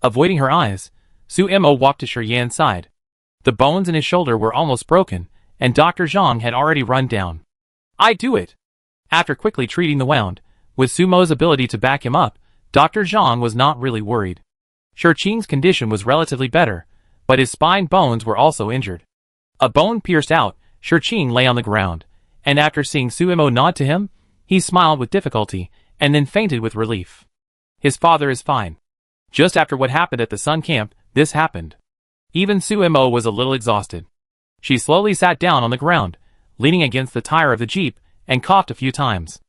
Avoiding her eyes, Suemo walked to Shiyan's side. The bones in his shoulder were almost broken, and Dr. Zhang had already run down. I do it! After quickly treating the wound, with Sumo's ability to back him up, Dr. Zhang was not really worried. Shi's condition was relatively better, but his spine bones were also injured. A bone pierced out, Shi lay on the ground, and after seeing Suemo nod to him, he smiled with difficulty, and then fainted with relief. His father is fine. Just after what happened at the Sun Camp, this happened. Even Suemo was a little exhausted. She slowly sat down on the ground, leaning against the tire of the jeep, and coughed a few times.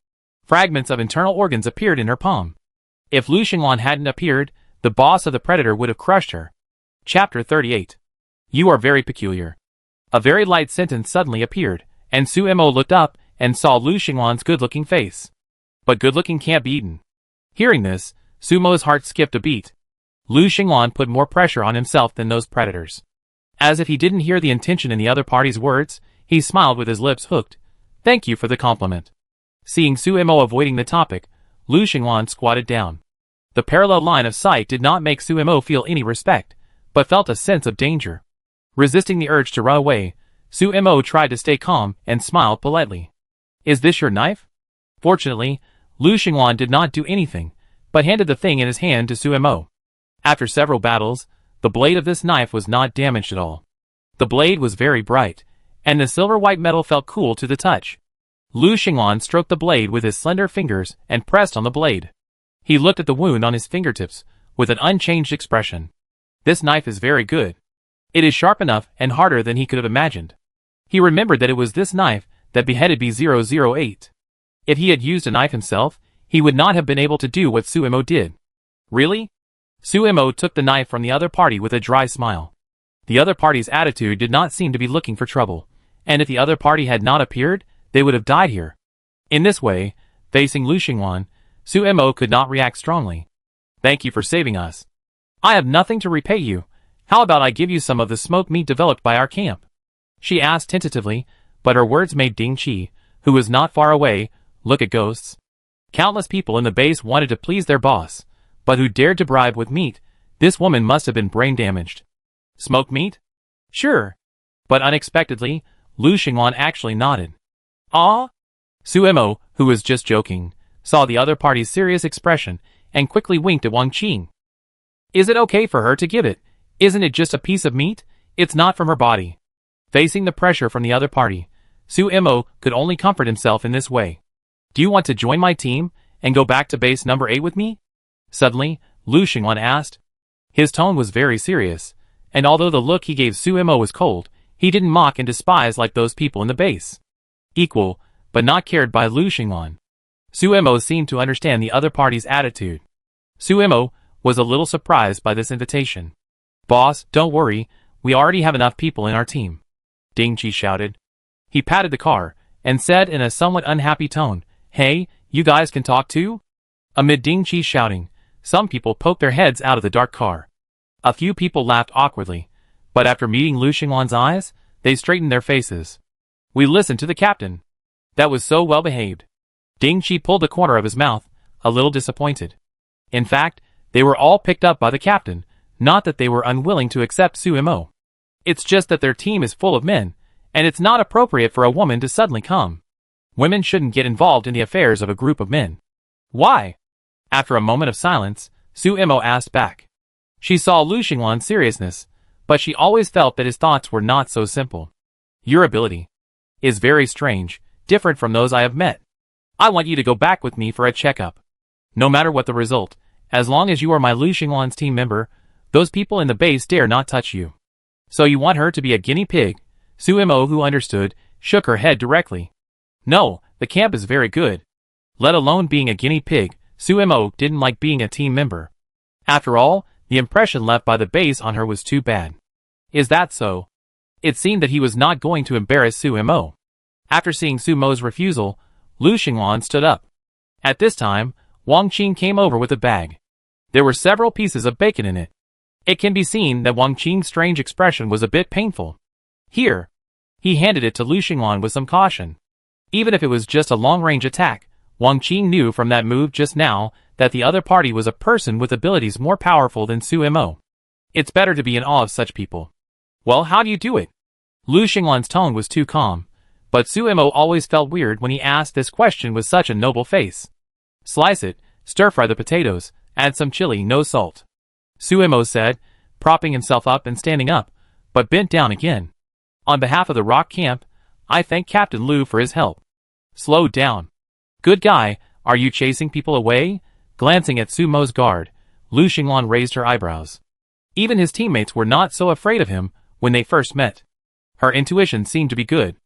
Fragments of internal organs appeared in her palm. If Lu Xinglan hadn't appeared, the boss of the predator would have crushed her. Chapter 38. You are very peculiar. A very light sentence suddenly appeared, and Suemo looked up and saw Lu Xinglan's good-looking face. But good-looking can't be eaten. Hearing this, Sumo's heart skipped a beat. Lu Xinglan put more pressure on himself than those predators. As if he didn't hear the intention in the other party's words, he smiled with his lips hooked. Thank you for the compliment. Seeing Suemo avoiding the topic, Lu Xinglan squatted down. The parallel line of sight did not make Suemo feel any respect, but felt a sense of danger. Resisting the urge to run away, Suemo tried to stay calm and smiled politely. Is this your knife? Fortunately, Lu Xinglan did not do anything, but handed the thing in his hand to Suemo. After several battles, the blade of this knife was not damaged at all. The blade was very bright, and the silver-white metal felt cool to the touch. Lu Xinglan stroked the blade with his slender fingers and pressed on the blade. He looked at the wound on his fingertips with an unchanged expression. This knife is very good. It is sharp enough and harder than he could have imagined. He remembered that it was this knife that beheaded B008. If he had used a knife himself, he would not have been able to do what Suemo did. Really? Suemo took the knife from the other party with a dry smile. The other party's attitude did not seem to be looking for trouble, and if the other party had not appeared, they would have died here. In this way, facing Lu Xinglan, Suemo could not react strongly. Thank you for saving us. I have nothing to repay you. How about I give you some of the smoked meat developed by our camp? She asked tentatively, but her words made Ding Qi, who was not far away, look at ghosts. Countless people in the base wanted to please their boss, but who dared to bribe with meat? This woman must have been brain damaged. Smoked meat? Sure. But unexpectedly, Lu Xinglan actually nodded. Ah? Suemo, who was just joking, saw the other party's serious expression and quickly winked at Wang Qing. Is it okay for her to give it? Isn't it just a piece of meat? It's not from her body. Facing the pressure from the other party, Suemo could only comfort himself in this way. Do you want to join my team and go back to base number 8 with me? Suddenly, Lu Xinglan asked. His tone was very serious, and although the look he gave Suemo was cold, he didn't mock and despise like those people in the base. Equal, but not cared by Lu Xinglan. Suemo seemed to understand the other party's attitude. Suemo was a little surprised by this invitation. Boss, don't worry, we already have enough people in our team. Ding Qi shouted. He patted the car, and said in a somewhat unhappy tone, Hey, you guys can talk too? Amid Ding Qi's shouting, some people poked their heads out of the dark car. A few people laughed awkwardly, but after meeting Lu Xinglan's eyes, they straightened their faces. We listened to the captain. That was so well behaved. Ding Qi pulled the corner of his mouth, a little disappointed. In fact, they were all picked up by the captain, not that they were unwilling to accept Suemo. It's just that their team is full of men, and it's not appropriate for a woman to suddenly come. Women shouldn't get involved in the affairs of a group of men. Why? After a moment of silence, Suemo asked back. She saw Lu Xinglan's seriousness, but she always felt that his thoughts were not so simple. Your ability is very strange, different from those I have met. I want you to go back with me for a checkup. No matter what the result, as long as you are my Lu Xinglan's team member, those people in the base dare not touch you. So you want her to be a guinea pig? Suemo, who understood, shook her head directly. No, the camp is very good. Let alone being a guinea pig, Suemo didn't like being a team member. After all, the impression left by the base on her was too bad. Is that so? It seemed that he was not going to embarrass Suemo. After seeing Sumo's refusal, Lu Xinglan stood up. At this time, Wang Qing came over with a bag. There were several pieces of bacon in it. It can be seen that Wang Qing's strange expression was a bit painful. Here. He handed it to Lu Xinglan with some caution. Even if it was just a long-range attack, Wang Qing knew from that move just now that the other party was a person with abilities more powerful than Suemo. It's better to be in awe of such people. Well, how do you do it? Lu Xinglan's tone was too calm, but Suemo always felt weird when he asked this question with such a noble face. Slice it, stir-fry the potatoes, add some chili, no salt. Suemo said, propping himself up and standing up, but bent down again. On behalf of the rock camp, I thank Captain Lu for his help. Slow down. Good guy, are you chasing people away? Glancing at Sumo's guard, Lu Xinglan raised her eyebrows. Even his teammates were not so afraid of him when they first met. Her intuition seemed to be good.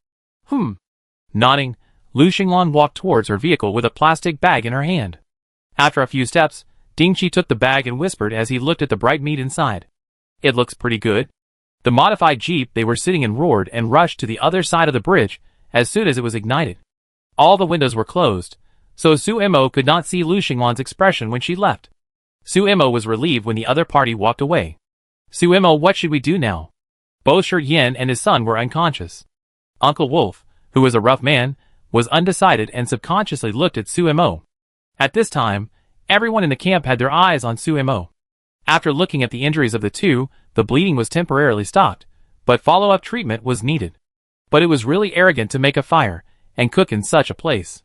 Nodding, Lu Xinglan walked towards her vehicle with a plastic bag in her hand. After a few steps, Ding Qi took the bag and whispered as he looked at the bright meat inside. It looks pretty good. The modified jeep they were sitting in roared and rushed to the other side of the bridge as soon as it was ignited. All the windows were closed, so Suemo could not see Lu Xinglan's expression when she left. Suemo was relieved when the other party walked away. Suemo, what should we do now? Both Shi Yan and his son were unconscious. Uncle Wolf, who was a rough man, was undecided and subconsciously looked at Suemo. At this time, everyone in the camp had their eyes on Suemo. After looking at the injuries of the two, the bleeding was temporarily stopped, but follow-up treatment was needed. But it was really arrogant to make a fire and cook in such a place.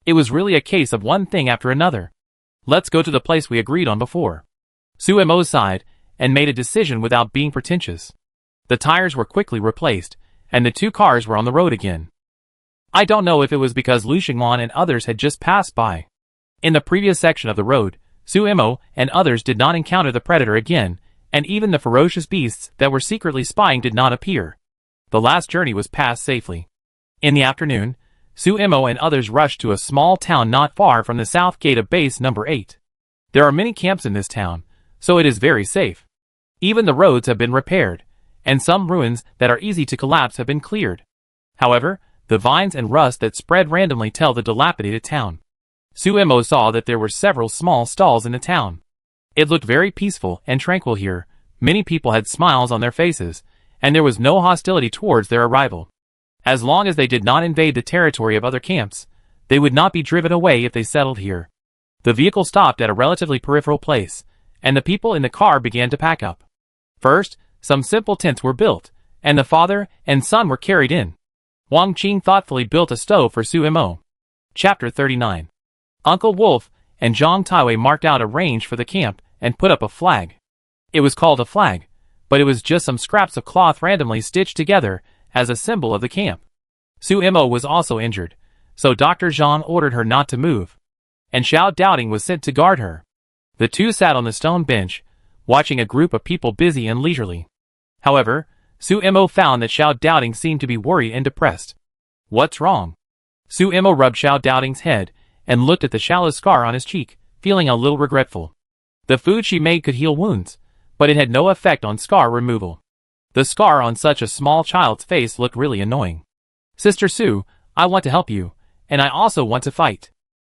It was really a case of one thing after another. Let's go to the place we agreed on before. Suemo sighed and made a decision without being pretentious. The tires were quickly replaced, and the two cars were on the road again. I don't know if it was because Lu Xinglan and others had just passed by. In the previous section of the road, Suemo and others did not encounter the predator again, and even the ferocious beasts that were secretly spying did not appear. The last journey was passed safely. In the afternoon, Suemo and others rushed to a small town not far from the south gate of base number 8. There are many camps in this town, so it is very safe. Even the roads have been repaired, and some ruins that are easy to collapse have been cleared. However, the vines and rust that spread randomly tell the dilapidated town. Suemo saw that there were several small stalls in the town. It looked very peaceful and tranquil here. Many people had smiles on their faces, and there was no hostility towards their arrival. As long as they did not invade the territory of other camps, they would not be driven away if they settled here. The vehicle stopped at a relatively peripheral place, and the people in the car began to pack up. First, some simple tents were built, and the father and son were carried in. Wang Qing thoughtfully built a stove for Su Mo. Chapter 39. Uncle Wolf and Zhang Taiwei marked out a range for the camp and put up a flag. It was called a flag, but it was just some scraps of cloth randomly stitched together as a symbol of the camp. Su Mo was also injured, so Dr. Zhang ordered her not to move, and Xiao Doubting was sent to guard her. The two sat on the stone bench, watching a group of people busy and leisurely. However, Su Mo found that Xiao Doubting seemed to be worried and depressed. What's wrong? Su Mo rubbed Xiao Doubting's head and looked at the shallow scar on his cheek, feeling a little regretful. The food she made could heal wounds, but it had no effect on scar removal. The scar on such a small child's face looked really annoying. Sister Su, I want to help you, and I also want to fight.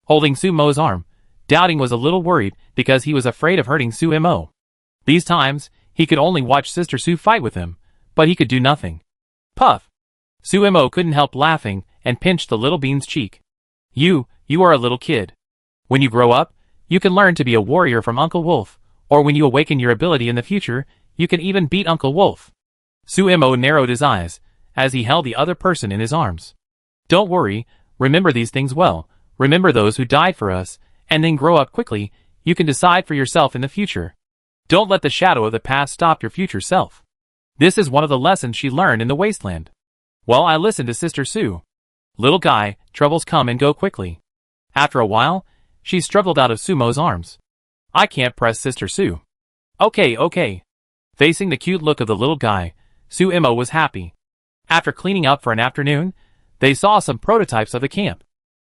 Holding Su Mo's arm, Doubting was a little worried because he was afraid of hurting Su Mo. These times, he could only watch Sister Su fight with him, but he could do nothing. Puff! Su Mo couldn't help laughing and pinched the little bean's cheek. You are a little kid. When you grow up, you can learn to be a warrior from Uncle Wolf, or when you awaken your ability in the future, you can even beat Uncle Wolf. Su Mo narrowed his eyes as he held the other person in his arms. Don't worry, remember these things well, remember those who died for us, and then grow up quickly. You can decide for yourself in the future. Don't let the shadow of the past stop your future self. This is one of the lessons she learned in the Wasteland. Well, I listened to Sister Su. Little guy, troubles come and go quickly. After a while, she struggled out of Sumo's arms. I can't press Sister Su. Okay. Facing the cute look of the little guy, Su Mo was happy. After cleaning up for an afternoon, they saw some prototypes of the camp.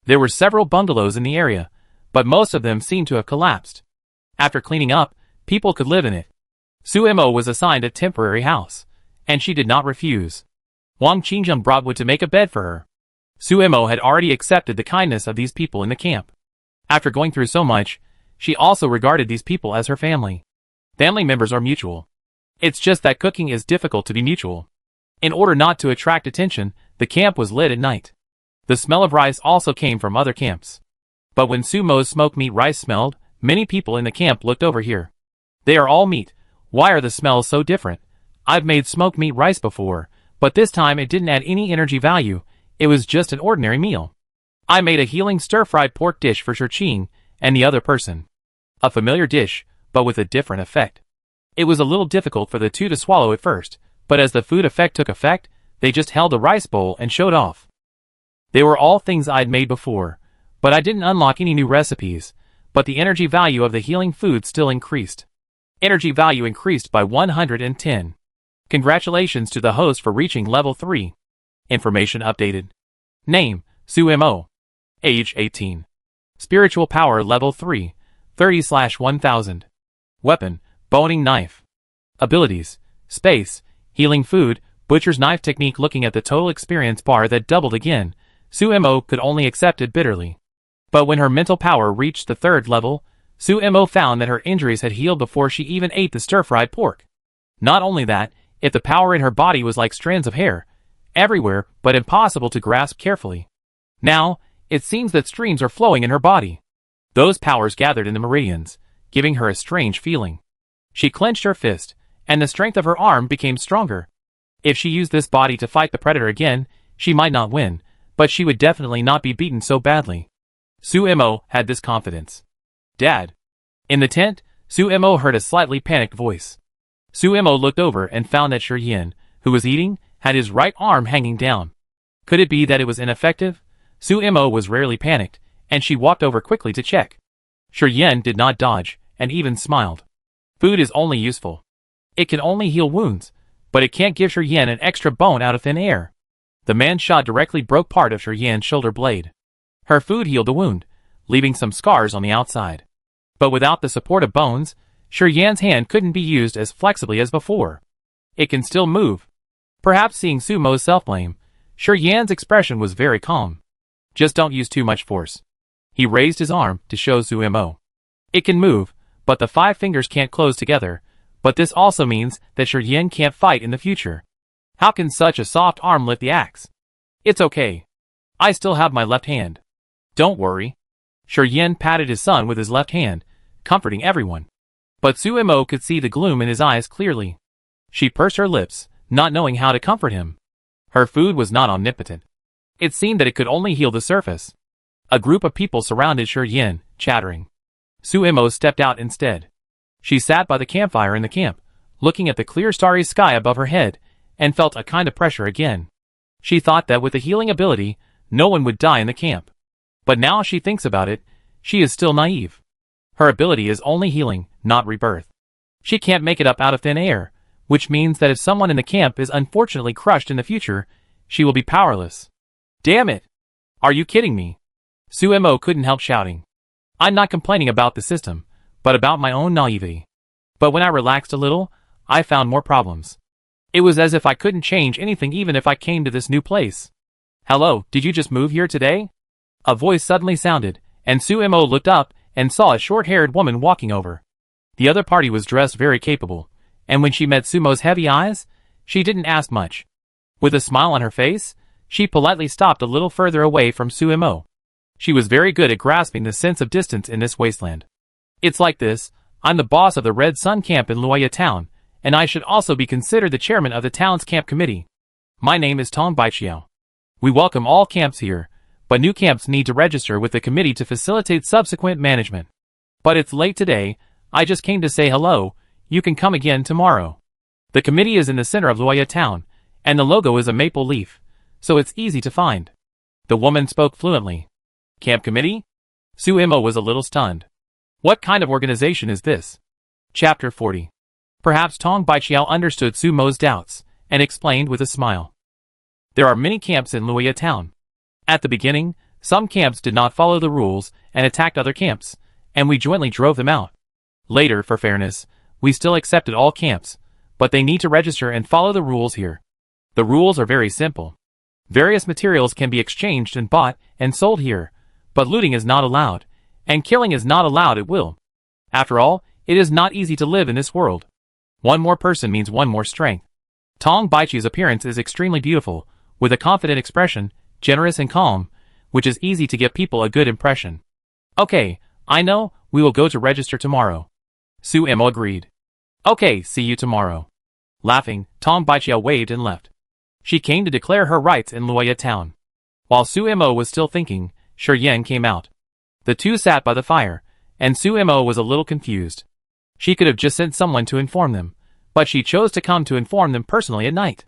There were several bungalows in the area, but most of them seemed to have collapsed. After cleaning up, people could live in it. Su Mo was assigned a temporary house, and she did not refuse. Wang Qingjun brought wood to make a bed for her. Su Mo had already accepted the kindness of these people in the camp. After going through so much, she also regarded these people as her family. Family members are mutual. It's just that cooking is difficult to be mutual. In order not to attract attention, the camp was lit at night. The smell of rice also came from other camps. But when Su Mo's smoked meat rice smelled, many people in the camp looked over here. They are all meat. Why are the smells so different? I've made smoked meat rice before, but this time it didn't add any energy value. It was just an ordinary meal. I made a healing stir-fried pork dish for Shurqing and the other person. A familiar dish, but with a different effect. It was a little difficult for the two to swallow at first, but as the food effect took effect, they just held the rice bowl and showed off. They were all things I'd made before, but I didn't unlock any new recipes, but the energy value of the healing food still increased. Energy value increased by 110. Congratulations to the host for reaching level 3. Information updated. Name, Su Mo. Age 18. Spiritual power level 3, 30/1000. Weapon, boning knife. Abilities, space, healing food, butcher's knife technique. Looking at the total experience bar that doubled again, Su Mo could only accept it bitterly. But when her mental power reached the 3rd level, Su Mo found that her injuries had healed before she even ate the stir-fried pork. Not only that, if the power in her body was like strands of hair, everywhere but impossible to grasp carefully. Now, it seems that streams are flowing in her body. Those powers gathered in the meridians, giving her a strange feeling. She clenched her fist, and the strength of her arm became stronger. If she used this body to fight the predator again, she might not win, but she would definitely not be beaten so badly. Su Mo had this confidence. Dad. In the tent, Su Mo heard a slightly panicked voice. Su Mo looked over and found that Shurqing, who was eating, had his right arm hanging down. Could it be that it was ineffective? Su Mo was rarely panicked, and she walked over quickly to check. Shurqing did not dodge, and even smiled. Food is only useful. It can only heal wounds, but it can't give Shurqing an extra bone out of thin air. The man's shot directly broke part of Shurqing's shoulder blade. Her food healed the wound, leaving some scars on the outside. But without the support of bones, Shurqing's hand couldn't be used as flexibly as before. It can still move. Perhaps seeing Su Mo's self-blame, Shurqing's expression was very calm. Just don't use too much force. He raised his arm to show Su Mo. It can move, but the 5 fingers can't close together, but this also means that Shurqing can't fight in the future. How can such a soft arm lift the axe? It's okay. I still have my left hand. Don't worry. Yin patted his son with his left hand, comforting everyone. But Suemo could see the gloom in his eyes clearly. She pursed her lips, not knowing how to comfort him. Her food was not omnipotent. It seemed that it could only heal the surface. A group of people surrounded Yin, chattering. Suemo stepped out instead. She sat by the campfire in the camp, looking at the clear starry sky above her head, and felt a kind of pressure again. She thought that with the healing ability, no one would die in the camp. But now she thinks about it, she is still naive. Her ability is only healing, not rebirth. She can't make it up out of thin air, which means that if someone in the camp is unfortunately crushed in the future, she will be powerless. Damn it! Are you kidding me? Suemo couldn't help shouting. I'm not complaining about the system, but about my own naivety. But when I relaxed a little, I found more problems. It was as if I couldn't change anything even if I came to this new place. Hello, did you just move here today? A voice suddenly sounded, and Suemo looked up and saw a short-haired woman walking over. The other party was dressed very capable, and when she met Sumo's heavy eyes, she didn't ask much. With a smile on her face, she politely stopped a little further away from Suemo. She was very good at grasping the sense of distance in this wasteland. It's like this, I'm the boss of the Red Sun camp in Lua Town, and I should also be considered the chairman of the town's camp committee. My name is Tong Baichiao. We welcome all camps here, but new camps need to register with the committee to facilitate subsequent management. But it's late today, I just came to say hello, you can come again tomorrow. The committee is in the center of Lua Town, and the logo is a maple leaf, so it's easy to find. The woman spoke fluently. Camp committee? Suemo was a little stunned. What kind of organization is this? Chapter 40. Perhaps Tong Baichiao understood Sumo's doubts, and explained with a smile. There are many camps in Lua Town. At the beginning, some camps did not follow the rules and attacked other camps, and we jointly drove them out. Later, for fairness, we still accepted all camps, but they need to register and follow the rules here. The rules are very simple. Various materials can be exchanged and bought and sold here, but looting is not allowed, and killing is not allowed at will. After all, it is not easy to live in this world. One more person means one more strength. Tong Baichi's appearance is extremely beautiful, with a confident expression, generous and calm, which is easy to give people a good impression. Okay, I know, we will go to register tomorrow. Suemo agreed. Okay, see you tomorrow. Laughing, Tong Baichiao waved and left. She came to declare her rights in Lua Town. While Suemo was still thinking, Yin came out. The two sat by the fire, and Suemo was a little confused. She could have just sent someone to inform them, but she chose to come to inform them personally at night.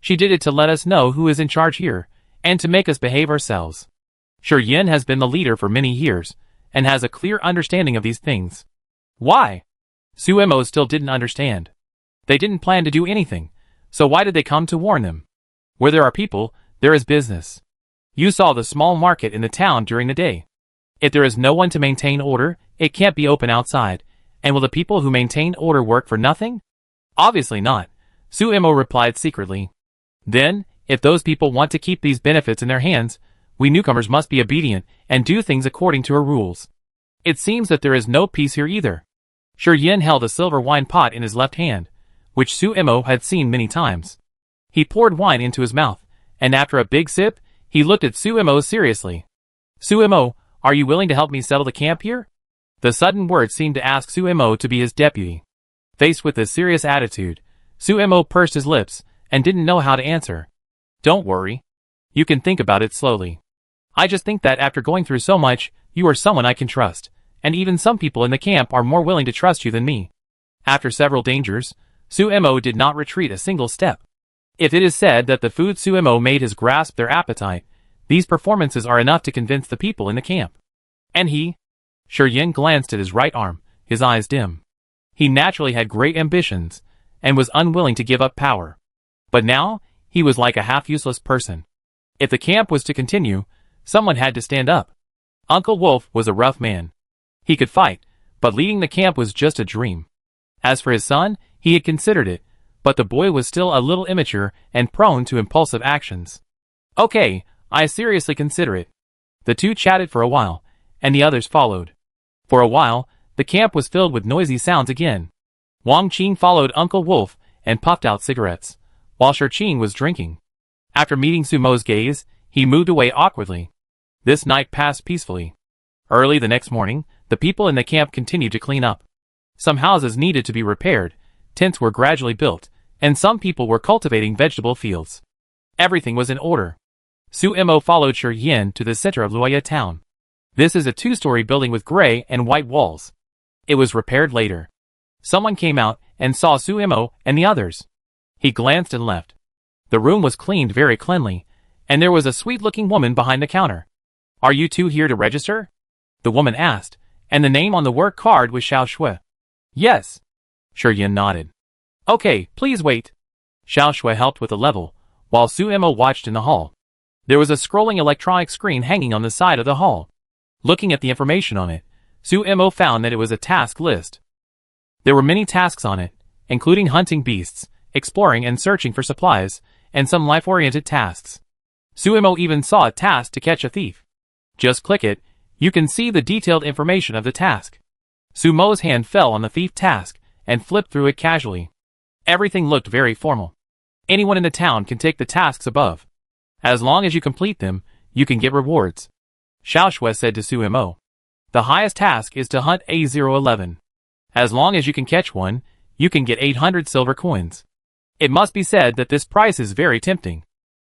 She did it to let us know who is in charge here, and to make us behave ourselves. Yin has been the leader for many years, and has a clear understanding of these things. Why? Suemo still didn't understand. They didn't plan to do anything, so why did they come to warn them? Where there are people, there is business. You saw the small market in the town during the day. If there is no one to maintain order, it can't be open outside, and will the people who maintain order work for nothing? Obviously not, Suemo replied secretly. Then, if those people want to keep these benefits in their hands, we newcomers must be obedient and do things according to our rules. It seems that there is no peace here either. Yin held a silver wine pot in his left hand, which Suemo had seen many times. He poured wine into his mouth, and after a big sip, he looked at Suemo seriously. Suemo, are you willing to help me settle the camp here? The sudden word seemed to ask Suemo to be his deputy. Faced with this serious attitude, Suemo pursed his lips, and didn't know how to answer. Don't worry. You can think about it slowly. I just think that after going through so much, you are someone I can trust, and even some people in the camp are more willing to trust you than me. After several dangers, Suemo did not retreat a single step. If it is said that the food Suemo made has grasped their appetite, these performances are enough to convince the people in the camp. And he? Yin glanced at his right arm, his eyes dim. He naturally had great ambitions, and was unwilling to give up power. But now, he was like a half-useless person. If the camp was to continue, someone had to stand up. Uncle Wolf was a rough man. He could fight, but leading the camp was just a dream. As for his son, he had considered it, but the boy was still a little immature and prone to impulsive actions. Okay, I seriously consider it. The two chatted for a while, and the others followed. For a while, the camp was filled with noisy sounds again. Wang Qing followed Uncle Wolf and puffed out cigarettes, while Shirqing was drinking. After meeting Sumo's gaze, he moved away awkwardly. This night passed peacefully. Early the next morning, the people in the camp continued to clean up. Some houses needed to be repaired, tents were gradually built, and some people were cultivating vegetable fields. Everything was in order. Sumo followed Shirqing to the center of Lua Town. This is a two-story building with gray and white walls. It was repaired later. Someone came out and saw Sumo and the others. He glanced and left. The room was cleaned very cleanly, and there was a sweet-looking woman behind the counter. "Are you two here to register?" the woman asked, and the name on the work card was Xiao Shui. "Yes." Shirqing nodded. "Okay, please wait." Xiao Shui helped with the level, while Sumo watched in the hall. There was a scrolling electronic screen hanging on the side of the hall. Looking at the information on it, Sumo found that it was a task list. There were many tasks on it, including hunting beasts, exploring and searching for supplies, and some life-oriented tasks. Sumo even saw a task to catch a thief. Just click it, you can see the detailed information of the task. Sumo's hand fell on the thief task, and flipped through it casually. Everything looked very formal. Anyone in the town can take the tasks above. As long as you complete them, you can get rewards. Xiao Shui said to Sumo. The highest task is to hunt A011. As long as you can catch one, you can get 800 silver coins. It must be said that this price is very tempting.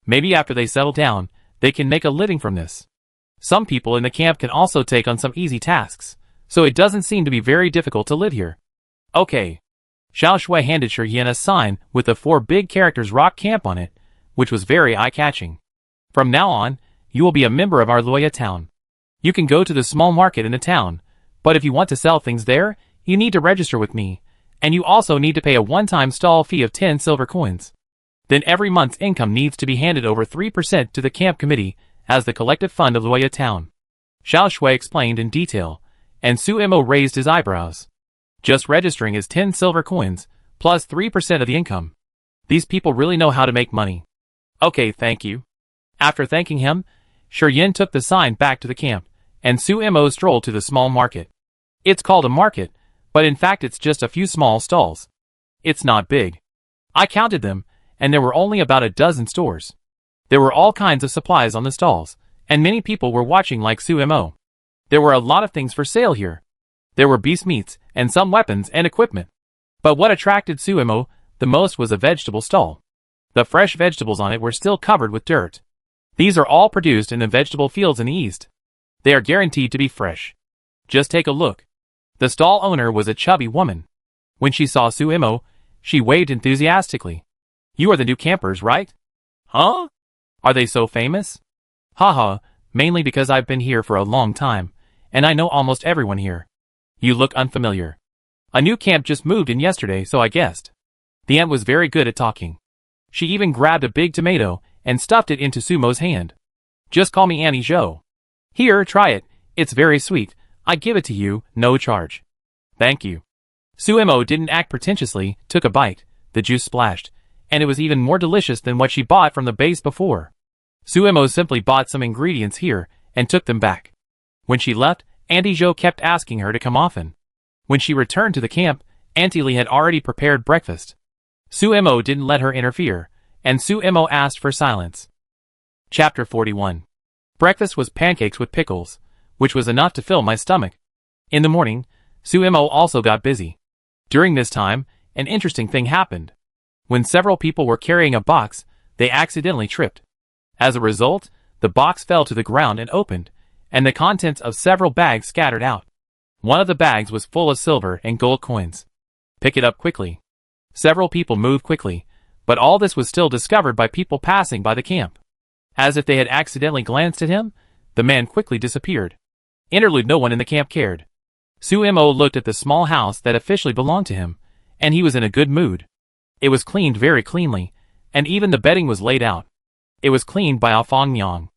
Maybe after they settle down, they can make a living from this. Some people in the camp can also take on some easy tasks, so it doesn't seem to be very difficult to live here. Okay. Xiao Shui handed Shirqing a sign with the 4 big characters Rock Camp on it, which was very eye-catching. From now on, you will be a member of our Lua Town. You can go to the small market in the town, but if you want to sell things there, you need to register with me, and you also need to pay a one-time stall fee of 10 silver coins. Then every month's income needs to be handed over 3% to the camp committee as the collective fund of Lua Town. Xiao Shui explained in detail, and Sumo raised his eyebrows. Just registering is 10 silver coins, plus 3% of the income. These people really know how to make money. Okay, thank you. After thanking him, Shirqing took the sign back to the camp, and Sumo strolled to the small market. It's called a market, but in fact it's just a few small stalls. It's not big. I counted them, and there were only about a dozen stores. There were all kinds of supplies on the stalls, and many people were watching like Sumo. There were a lot of things for sale here. There were beast meats, and some weapons and equipment. But what attracted Sumo the most was a vegetable stall. The fresh vegetables on it were still covered with dirt. These are all produced in the vegetable fields in the east. They are guaranteed to be fresh. Just take a look. The stall owner was a chubby woman. When she saw Sumo, she waved enthusiastically. You are the new campers, right? Huh? Are they so famous? Haha, mainly because I've been here for a long time, and I know almost everyone here. You look unfamiliar. A new camp just moved in yesterday, so I guessed. The ant was very good at talking. She even grabbed a big tomato and stuffed it into Sumo's hand. Just call me Annie Zhou. Here, try it. It's very sweet. I give it to you, no charge. Thank you. Sumo didn't act pretentiously, took a bite, the juice splashed, and it was even more delicious than what she bought from the base before. Sumo simply bought some ingredients here and took them back. When she left, Auntie Zhou kept asking her to come often. When she returned to the camp, Auntie Li had already prepared breakfast. Sumo didn't let her interfere, and Sumo asked for silence. Chapter 41. Breakfast was pancakes with pickles, which was enough to fill my stomach. In the morning, Sumo also got busy. During this time, an interesting thing happened. When several people were carrying a box, they accidentally tripped. As a result, the box fell to the ground and opened, and the contents of several bags scattered out. One of the bags was full of silver and gold coins. Pick it up quickly. Several people moved quickly, but all this was still discovered by people passing by the camp. As if they had accidentally glanced at him, the man quickly disappeared. Interlude. No one in the camp cared. Sumo looked at the small house that officially belonged to him, and he was in a good mood. It was cleaned very cleanly, and even the bedding was laid out. It was cleaned by Afong Yang.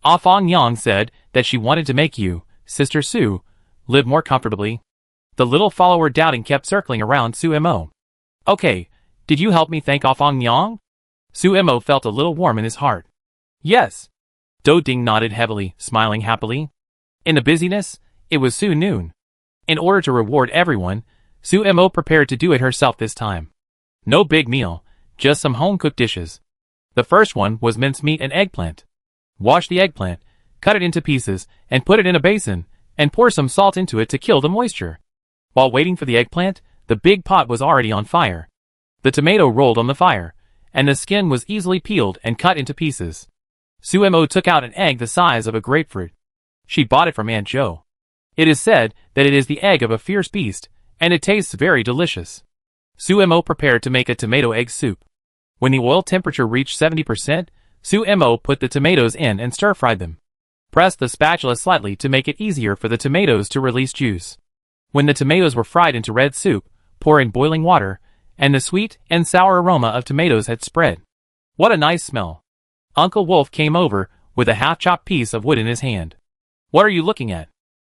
Afong Yang said that she wanted to make you, Sister Su, live more comfortably. The little follower doubting kept circling around Sumo. Okay, did you help me thank Afong Yang? Sumo felt a little warm in his heart. Yes. Do Ding nodded heavily, smiling happily. In the busyness, it was soon noon. In order to reward everyone, Sumo prepared to do it herself this time. No big meal, just some home-cooked dishes. The first one was mincemeat and eggplant. Wash the eggplant, cut it into pieces, and put it in a basin, and pour some salt into it to kill the moisture. While waiting for the eggplant, the big pot was already on fire. The tomato rolled on the fire, and the skin was easily peeled and cut into pieces. Suemo took out an egg the size of a grapefruit. She bought it from Aunt Jo. It is said that it is the egg of a fierce beast, and it tastes very delicious. Suemo prepared to make a tomato egg soup. When the oil temperature reached 70%, Suemo put the tomatoes in and stir-fried them. Press the spatula slightly to make it easier for the tomatoes to release juice. When the tomatoes were fried into red soup, pour in boiling water, and the sweet and sour aroma of tomatoes had spread. What a nice smell! Uncle Wolf came over with a half-chopped piece of wood in his hand. What are you looking at?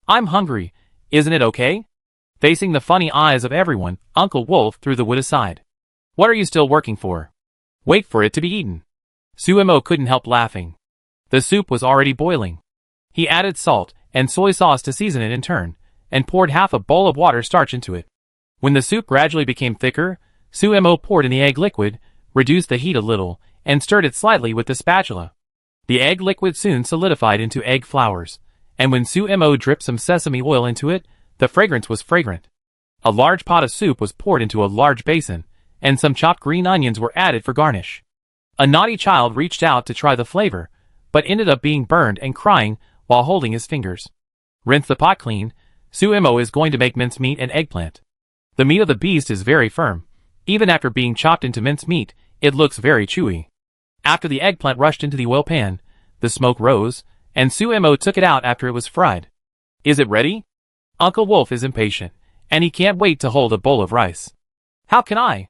I'm hungry, isn't it okay? Facing the funny eyes of everyone, Uncle Wolf threw the wood aside. What are you still working for? Wait for it to be eaten. Suemo couldn't help laughing. The soup was already boiling. He added salt and soy sauce to season it in turn, and poured half a bowl of water starch into it. When the soup gradually became thicker, Suemo poured in the egg liquid, reduced the heat a little, and stirred it slightly with the spatula. The egg liquid soon solidified into egg flowers, and when Suemo dripped some sesame oil into it, the fragrance was fragrant. A large pot of soup was poured into a large basin, and some chopped green onions were added for garnish. A naughty child reached out to try the flavor, but ended up being burned and crying while holding his fingers. Rinse the pot clean. Suemo is going to make mincemeat and eggplant. The meat of the beast is very firm. Even after being chopped into mincemeat, it looks very chewy. After the eggplant rushed into the oil pan, the smoke rose, and Suemo took it out after it was fried. Is it ready? Uncle Wolf is impatient, and he can't wait to hold a bowl of rice. How can I?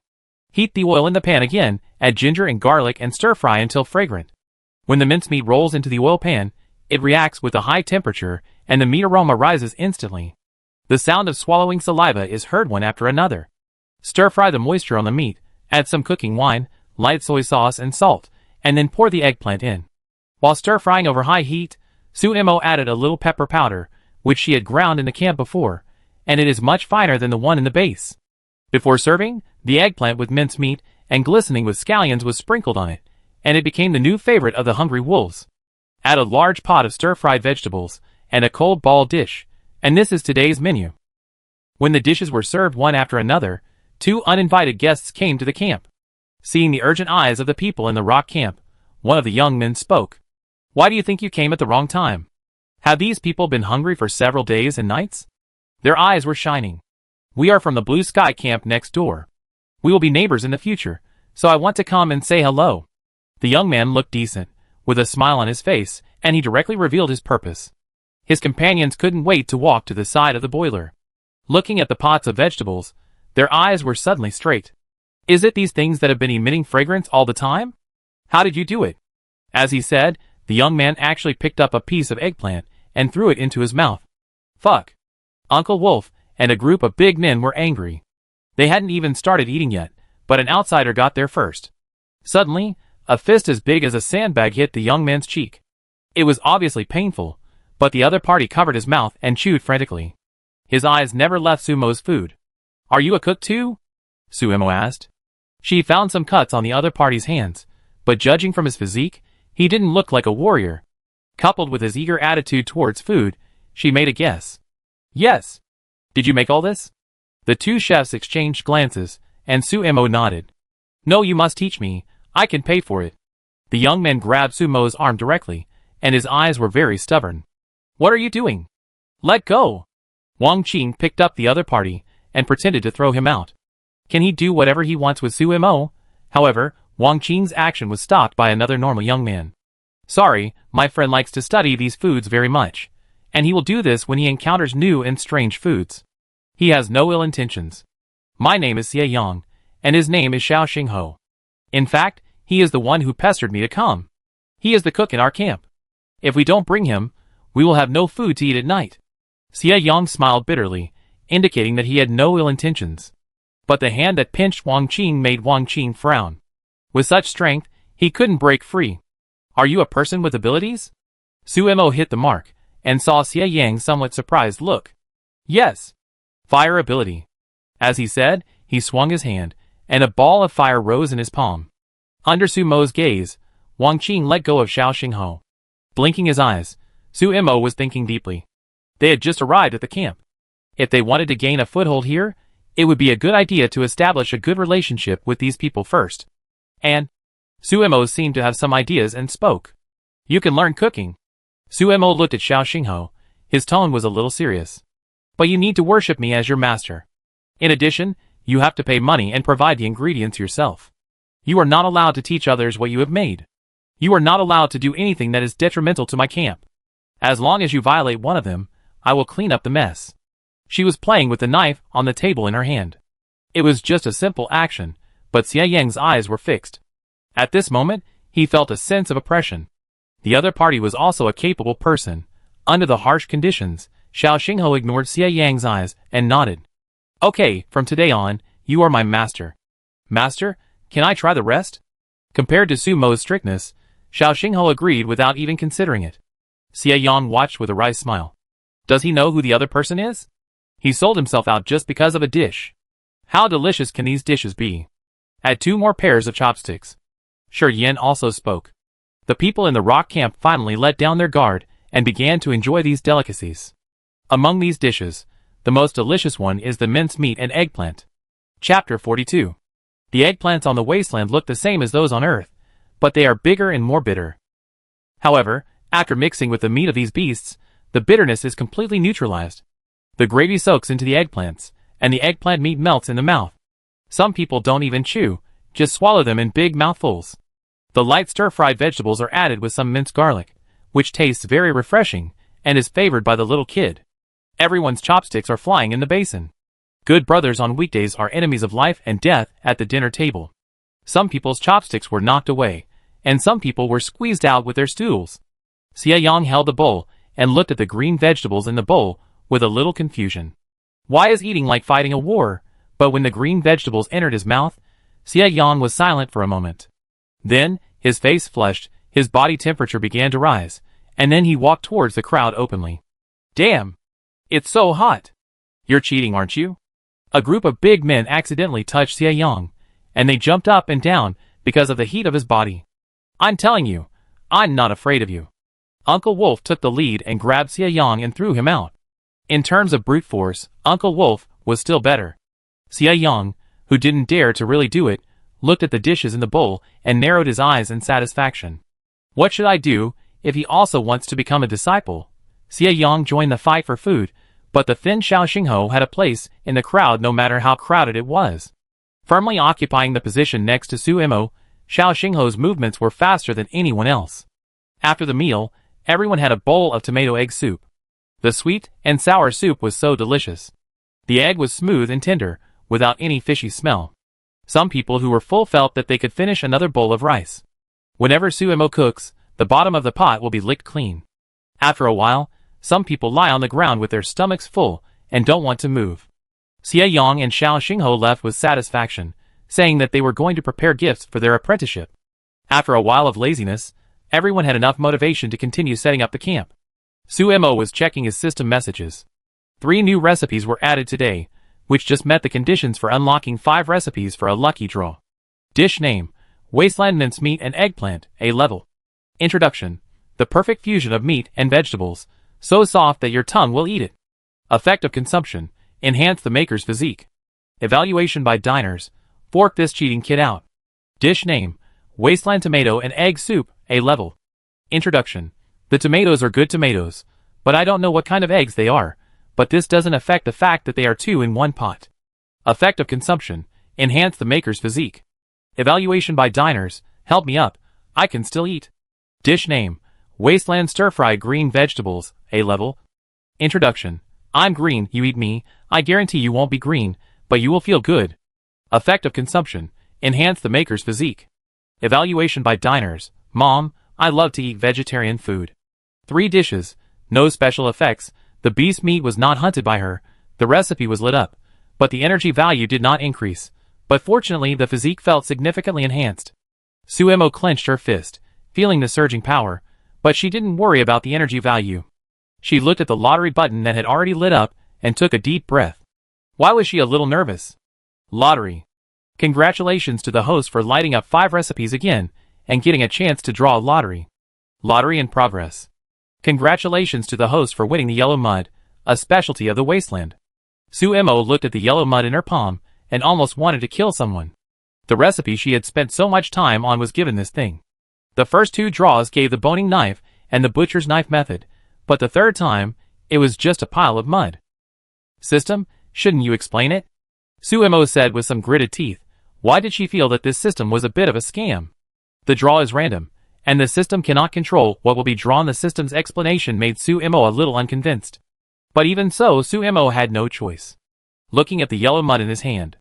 Heat the oil in the pan again, add ginger and garlic and stir-fry until fragrant. When the mincemeat rolls into the oil pan, it reacts with a high temperature, and the meat aroma rises instantly. The sound of swallowing saliva is heard one after another. Stir-fry the moisture on the meat, add some cooking wine, light soy sauce and salt, and then pour the eggplant in. While stir-frying over high heat, Suemo added a little pepper powder, which she had ground in the camp before, and it is much finer than the one in the base. Before serving, the eggplant with mincemeat and glistening with scallions was sprinkled on it, and it became the new favorite of the hungry wolves. Add a large pot of stir-fried vegetables and a cold ball dish, and this is today's menu. When the dishes were served one after another, 2 uninvited guests came to the camp. Seeing the urgent eyes of the people in the rock camp, one of the young men spoke. Why do you think you came at the wrong time? Have these people been hungry for several days and nights? Their eyes were shining. We are from the Blue Sky camp next door. We will be neighbors in the future, so I want to come and say hello. The young man looked decent, with a smile on his face, and he directly revealed his purpose. His companions couldn't wait to walk to the side of the boiler. Looking at the pots of vegetables, their eyes were suddenly straight. Is it these things that have been emitting fragrance all the time? How did you do it? As he said, the young man actually picked up a piece of eggplant and threw it into his mouth. Fuck. Uncle Wolf and a group of big men were angry. They hadn't even started eating yet, but an outsider got there first. Suddenly, a fist as big as a sandbag hit the young man's cheek. It was obviously painful, but the other party covered his mouth and chewed frantically. His eyes never left Suemo's food. Are you a cook too? Suemo asked. She found some cuts on the other party's hands, but judging from his physique, he didn't look like a warrior. Coupled with his eager attitude towards food, she made a guess. Yes. Did you make all this? The 2 chefs exchanged glances, and Suemo nodded. No, you must teach me. I can pay for it. The young man grabbed Suemo's arm directly, and his eyes were very stubborn. What are you doing? Let go. Wang Qing picked up the other party, and pretended to throw him out. Can he do whatever he wants with Suemo? However, Wang Qing's action was stopped by another normal young man. Sorry, my friend likes to study these foods very much, and he will do this when he encounters new and strange foods. He has no ill intentions. My name is Xie Yang, and his name is Xiao Xingho. In fact, he is the one who pestered me to come. He is the cook in our camp. If we don't bring him, we will have no food to eat at night. Xie Yang smiled bitterly, indicating that he had no ill intentions. But the hand that pinched Wang Qing made Wang Qing frown. With such strength, he couldn't break free. Are you a person with abilities? Suemo hit the mark, and saw Xie Yang's somewhat surprised look. Yes. Fire ability. As he said, he swung his hand, and a ball of fire rose in his palm. Under Sumo's gaze, Wang Qing let go of Xiao Xingho. Blinking his eyes, Sumo was thinking deeply. They had just arrived at the camp. If they wanted to gain a foothold here, it would be a good idea to establish a good relationship with these people first. And Sumo seemed to have some ideas and spoke. You can learn cooking. Sumo looked at Xiao Xingho. His tone was a little serious. But you need to worship me as your master. In addition, you have to pay money and provide the ingredients yourself. You are not allowed to teach others what you have made. You are not allowed to do anything that is detrimental to my camp. As long as you violate one of them, I will clean up the mess. She was playing with the knife on the table in her hand. It was just a simple action, but Xie Yang's eyes were fixed. At this moment, he felt a sense of oppression. The other party was also a capable person. Under the harsh conditions, Xiao Xingho ignored Xie Yang's eyes and nodded. Okay, from today on, you are my master. Master, can I try the rest? Compared to Sumo's strictness, Xiao Xingho agreed without even considering it. Xie Yang watched with a wry smile. Does he know who the other person is? He sold himself out just because of a dish. How delicious can these dishes be? Add 2 more pairs of chopsticks. Shi Yin also spoke. The people in the rock camp finally let down their guard and began to enjoy these delicacies. Among these dishes, the most delicious one is the mincemeat and eggplant. Chapter 42. The eggplants on the wasteland look the same as those on Earth, but they are bigger and more bitter. However, after mixing with the meat of these beasts, the bitterness is completely neutralized. The gravy soaks into the eggplants, and the eggplant meat melts in the mouth. Some people don't even chew, just swallow them in big mouthfuls. The light stir-fried vegetables are added with some minced garlic, which tastes very refreshing and is favored by the little kid. Everyone's chopsticks are flying in the basin. Good brothers on weekdays are enemies of life and death at the dinner table. Some people's chopsticks were knocked away, and some people were squeezed out with their stools. Xie Yang held the bowl and looked at the green vegetables in the bowl with a little confusion. Why is eating like fighting a war? But when the green vegetables entered his mouth, Xie Yang was silent for a moment. Then, his face flushed, his body temperature began to rise, and then he walked towards the crowd openly. Damn! It's so hot! You're cheating, aren't you? A group of big men accidentally touched Xie Yang, and they jumped up and down because of the heat of his body. I'm telling you, I'm not afraid of you. Uncle Wolf took the lead and grabbed Xie Yang and threw him out. In terms of brute force, Uncle Wolf was still better. Xie Yang, who didn't dare to really do it, looked at the dishes in the bowl and narrowed his eyes in satisfaction. What should I do if he also wants to become a disciple? Xie Yang joined the fight for food, but the thin Xiao Xingho had a place in the crowd no matter how crowded it was. Firmly occupying the position next to Sumo, Xiao Xingho's movements were faster than anyone else. After the meal, everyone had a bowl of tomato egg soup. The sweet and sour soup was so delicious. The egg was smooth and tender, without any fishy smell. Some people who were full felt that they could finish another bowl of rice. Whenever Sumo cooks, the bottom of the pot will be licked clean. After a while, some people lie on the ground with their stomachs full and don't want to move. Xie Yang and Xiao Xingho left with satisfaction, saying that they were going to prepare gifts for their apprenticeship. After a while of laziness, everyone had enough motivation to continue setting up the camp. Sumo was checking his system messages. 3 new recipes were added today, which just met the conditions for unlocking 5 recipes for a lucky draw. Dish name: Wasteland mincemeat and eggplant, A level. Introduction: the perfect fusion of meat and vegetables, so soft that your tongue will eat it. Effect of consumption: enhance the maker's physique. Evaluation by diners: fork this cheating kid out. Dish name: Wasteland tomato and egg soup, A level. Introduction: the tomatoes are good tomatoes, but I don't know what kind of eggs they are, but this doesn't affect the fact that they are 2 in 1 pot. Effect of consumption: enhance the maker's physique. Evaluation by diners: help me up, I can still eat. Dish name: Wasteland stir-fried green vegetables, A level. Introduction: I'm green, you eat me, I guarantee you won't be green, but you will feel good. Effect of consumption: enhance the maker's physique. Evaluation by diners: Mom, I love to eat vegetarian food. 3 dishes, no special effects, the beast meat was not hunted by her, the recipe was lit up, but the energy value did not increase, but fortunately the physique felt significantly enhanced. Sumo clenched her fist, feeling the surging power, but she didn't worry about the energy value. She looked at the lottery button that had already lit up and took a deep breath. Why was she a little nervous? Lottery. Congratulations to the host for lighting up 5 recipes again, and getting a chance to draw a lottery. Lottery in progress. Congratulations to the host for winning the yellow mud, a specialty of the Wasteland. Suemo looked at the yellow mud in her palm, and almost wanted to kill someone. The recipe she had spent so much time on was given this thing. The first 2 draws gave the boning knife and the butcher's knife method, but the third time, it was just a pile of mud. System, shouldn't you explain it? Suemo said with some gritted teeth. Why did she feel that this system was a bit of a scam? The draw is random, and the system cannot control what will be drawn. The system's explanation made Suemo a little unconvinced. But even so, Suemo had no choice. Looking at the yellow mud in his hand.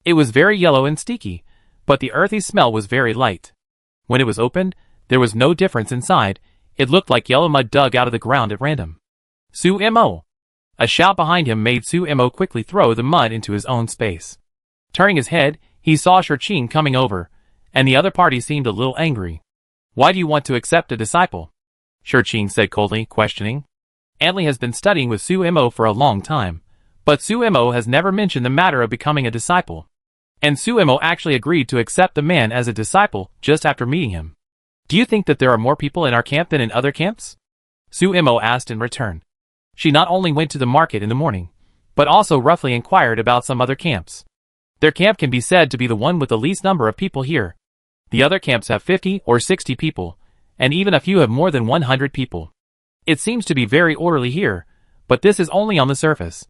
It was very yellow and sticky, but the earthy smell was very light. When it was opened, there was no difference inside. It looked like yellow mud dug out of the ground at random. Suemo! A shout behind him made Suemo quickly throw the mud into his own space. Turning his head, he saw Shurching coming over, and the other party seemed a little angry. Why do you want to accept a disciple? Shurching said coldly, questioning. Antli has been studying with Suemo for a long time, but Suemo has never mentioned the matter of becoming a disciple. And Suemo actually agreed to accept the man as a disciple just after meeting him. Do you think that there are more people in our camp than in other camps? Suemo asked in return. She not only went to the market in the morning, but also roughly inquired about some other camps. Their camp can be said to be the one with the least number of people here. The other camps have 50 or 60 people, and even a few have more than 100 people. It seems to be very orderly here, but this is only on the surface.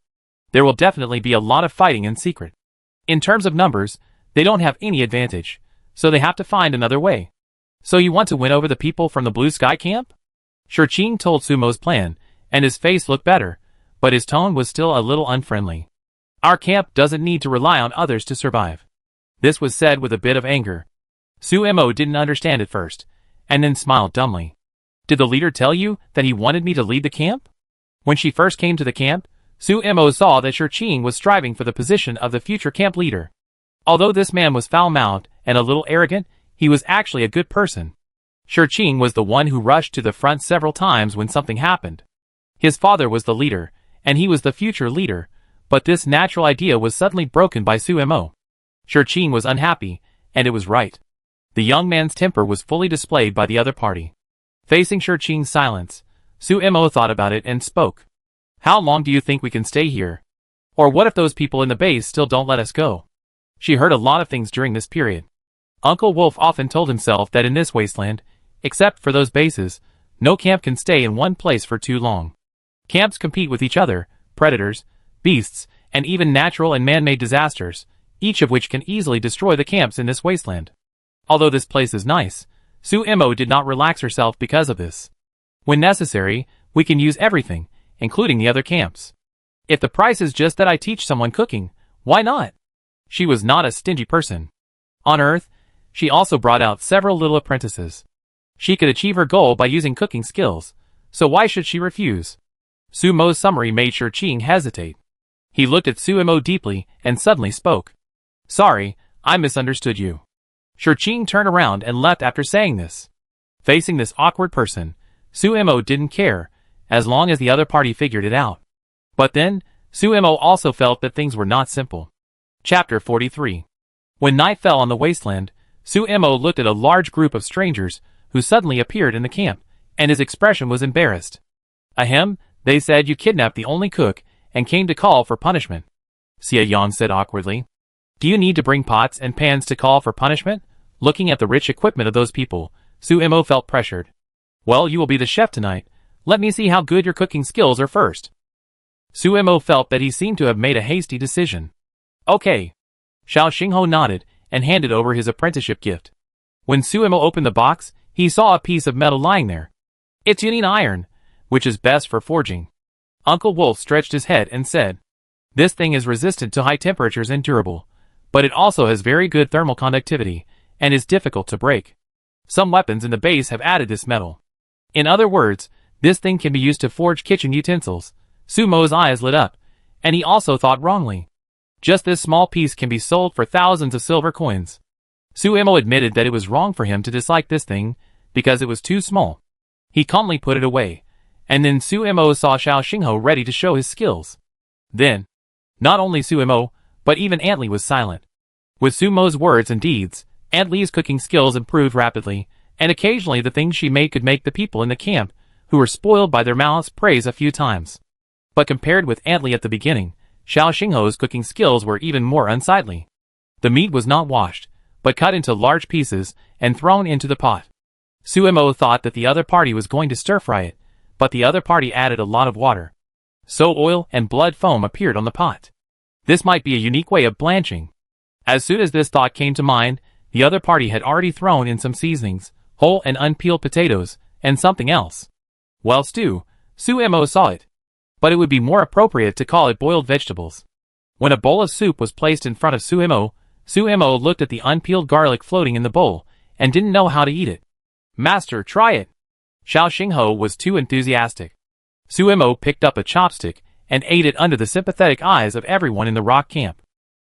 There will definitely be a lot of fighting in secret. In terms of numbers, they don't have any advantage, so they have to find another way. So you want to win over the people from the Blue Sky camp? Shurching told Sumo's plan, and his face looked better, but his tone was still a little unfriendly. Our camp doesn't need to rely on others to survive. This was said with a bit of anger. Suemo didn't understand at first, and then smiled dumbly. Did the leader tell you that he wanted me to lead the camp? When she first came to the camp, Suemo saw that Shurching was striving for the position of the future camp leader. Although this man was foul-mouthed and a little arrogant, he was actually a good person. Shurching was the one who rushed to the front several times when something happened. His father was the leader, and he was the future leader, but this natural idea was suddenly broken by Suemo. Shurching was unhappy, and it was right. The young man's temper was fully displayed by the other party. Facing Shurching's silence, Suemo thought about it and spoke. How long do you think we can stay here? Or what if those people in the base still don't let us go? She heard a lot of things during this period. Uncle Wolf often told himself that in this wasteland, except for those bases, no camp can stay in one place for too long. Camps compete with each other, predators, beasts, and even natural and man-made disasters, each of which can easily destroy the camps in this wasteland. Although this place is nice, Suemo did not relax herself because of this. When necessary, we can use everything, including the other camps. If the price is just that I teach someone cooking, why not? She was not a stingy person. On Earth, she also brought out several little apprentices. She could achieve her goal by using cooking skills, so why should she refuse? Sumo's summary made Shurching hesitate. He looked at Suemo deeply and suddenly spoke. Sorry, I misunderstood you. Shurching turned around and left after saying this. Facing this awkward person, Suemo didn't care, as long as the other party figured it out. But then, Suemo also felt that things were not simple. Chapter 43. When night fell on the wasteland, Suemo looked at a large group of strangers who suddenly appeared in the camp, and his expression was embarrassed. Ahem, they said you kidnapped the only cook and came to call for punishment. Xia Yan said awkwardly. Do you need to bring pots and pans to call for punishment? Looking at the rich equipment of those people, Suemo felt pressured. Well, you will be the chef tonight. Let me see how good your cooking skills are first. Suemo felt that he seemed to have made a hasty decision. Okay. Xiao Xingho nodded and handed over his apprenticeship gift. When Suemo opened the box, he saw a piece of metal lying there. It's union iron, which is best for forging. Uncle Wolf stretched his head and said, This thing is resistant to high temperatures and durable, but it also has very good thermal conductivity, and is difficult to break. Some weapons in the base have added this metal. In other words, this thing can be used to forge kitchen utensils. Sumo's eyes lit up, and he also thought wrongly. Just this small piece can be sold for thousands of silver coins. Suemo admitted that it was wrong for him to dislike this thing, because it was too small. He calmly put it away, and then Suemo saw Xiao Xingho ready to show his skills. Then, not only Suemo, but even Antli was silent. With Sumo's words and deeds, Aunt Lee's cooking skills improved rapidly, and occasionally the things she made could make the people in the camp, who were spoiled by their mouths, praise a few times. But compared with Aunt Lee at the beginning, Xiao Xingho's cooking skills were even more unsightly. The meat was not washed, but cut into large pieces and thrown into the pot. Sumo thought that the other party was going to stir-fry it, but the other party added a lot of water. So oil and blood foam appeared on the pot. This might be a unique way of blanching. As soon as this thought came to mind, the other party had already thrown in some seasonings, whole and unpeeled potatoes, and something else. Well, stew, Sumo saw it. But it would be more appropriate to call it boiled vegetables. When a bowl of soup was placed in front of Sumo looked at the unpeeled garlic floating in the bowl, and didn't know how to eat it. Master, try it. Xiao Xingho was too enthusiastic. Sumo picked up a chopstick and ate it under the sympathetic eyes of everyone in the rock camp.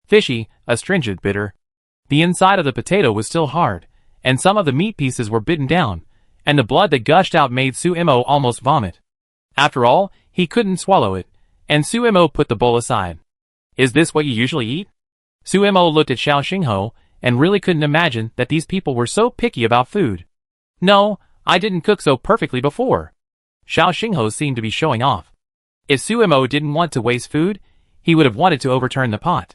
Fishy, astringent, bitter. The inside of the potato was still hard, and some of the meat pieces were bitten down, and the blood that gushed out made Sumo almost vomit. After all, he couldn't swallow it, and Sumo put the bowl aside. Is this what you usually eat? Sumo looked at Xiao Xingho and really couldn't imagine that these people were so picky about food. No, I didn't cook so perfectly before. Xiao Xingho seemed to be showing off. If Sumo didn't want to waste food, he would have wanted to overturn the pot.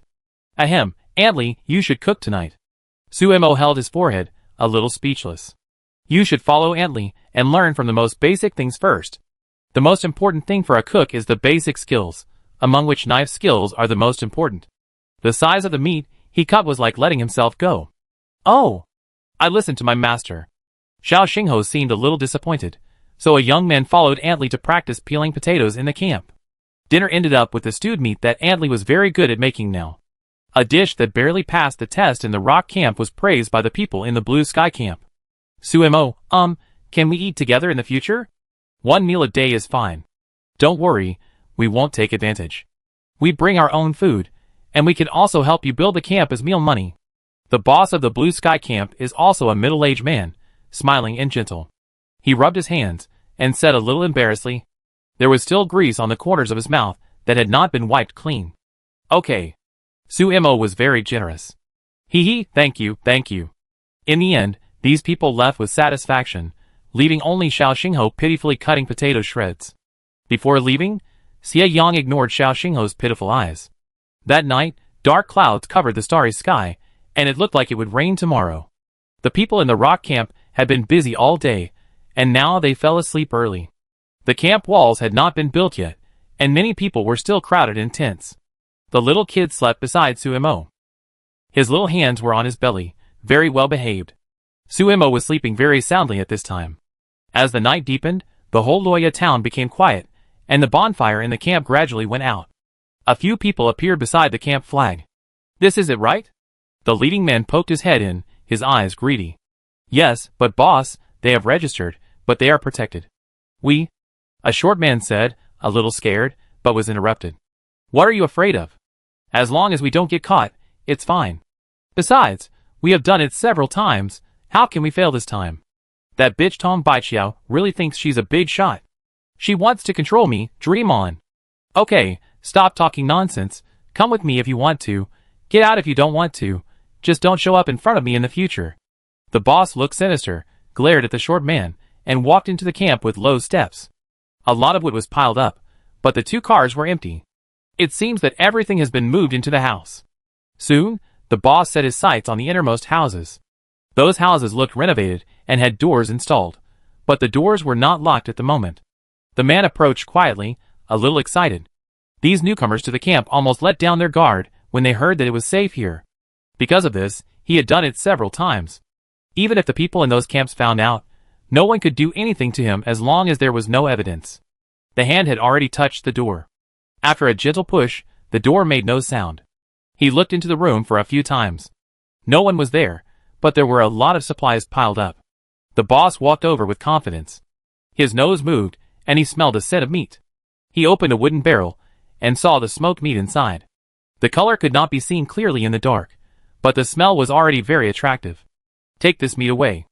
Ahem, Aunt Lee, you should cook tonight. Sumo held his forehead, a little speechless. You should follow Aunt Lee and learn from the most basic things first. The most important thing for a cook is the basic skills, among which knife skills are the most important. The size of the meat he cut was like letting himself go. Oh! I listened to my master. Xiao Xingho seemed a little disappointed, so a young man followed Aunt Lee to practice peeling potatoes in the camp. Dinner ended up with the stewed meat that Aunt Lee was very good at making now. A dish that barely passed the test in the rock camp was praised by the people in the blue sky camp. Sumo, can we eat together in the future? 1 meal a day is fine. Don't worry, we won't take advantage. We bring our own food, and we can also help you build the camp as meal money. The boss of the blue sky camp is also a middle-aged man, smiling and gentle. He rubbed his hands, and said a little embarrassedly. There was still grease on the corners of his mouth that had not been wiped clean. Okay. Sumo was very generous. Hee, thank you. In the end, these people left with satisfaction, leaving only Xiao Xingho pitifully cutting potato shreds. Before leaving, Xie Yang ignored Xiao Xingho's pitiful eyes. That night, dark clouds covered the starry sky, and it looked like it would rain tomorrow. The people in the rock camp had been busy all day, and now they fell asleep early. The camp walls had not been built yet, and many people were still crowded in tents. The little kid slept beside Sumo. His little hands were on his belly, very well behaved. Sumo was sleeping very soundly at this time. As the night deepened, the whole Lua Town became quiet, and the bonfire in the camp gradually went out. A few people appeared beside the camp flag. This is it, right? The leading man poked his head in, his eyes greedy. Yes, but boss, they have registered, but they are protected. We? A short man said, a little scared, but was interrupted. What are you afraid of? As long as we don't get caught, it's fine. Besides, we have done it several times, how can we fail this time? That bitch Tom Baichiao really thinks she's a big shot. She wants to control me, dream on. Okay, stop talking nonsense, come with me if you want to, get out if you don't want to, just don't show up in front of me in the future. The boss looked sinister, glared at the short man, and walked into the camp with low steps. A lot of wood was piled up, but the 2 cars were empty. It seems that everything has been moved into the house. Soon, the boss set his sights on the innermost houses. Those houses looked renovated and had doors installed, but the doors were not locked at the moment. The man approached quietly, a little excited. These newcomers to the camp almost let down their guard when they heard that it was safe here. Because of this, he had done it several times. Even if the people in those camps found out, no one could do anything to him as long as there was no evidence. The hand had already touched the door. After a gentle push, the door made no sound. He looked into the room for a few times. No one was there, but there were a lot of supplies piled up. The boss walked over with confidence. His nose moved, and he smelled a scent of meat. He opened a wooden barrel, and saw the smoked meat inside. The color could not be seen clearly in the dark, but the smell was already very attractive. Take this meat away.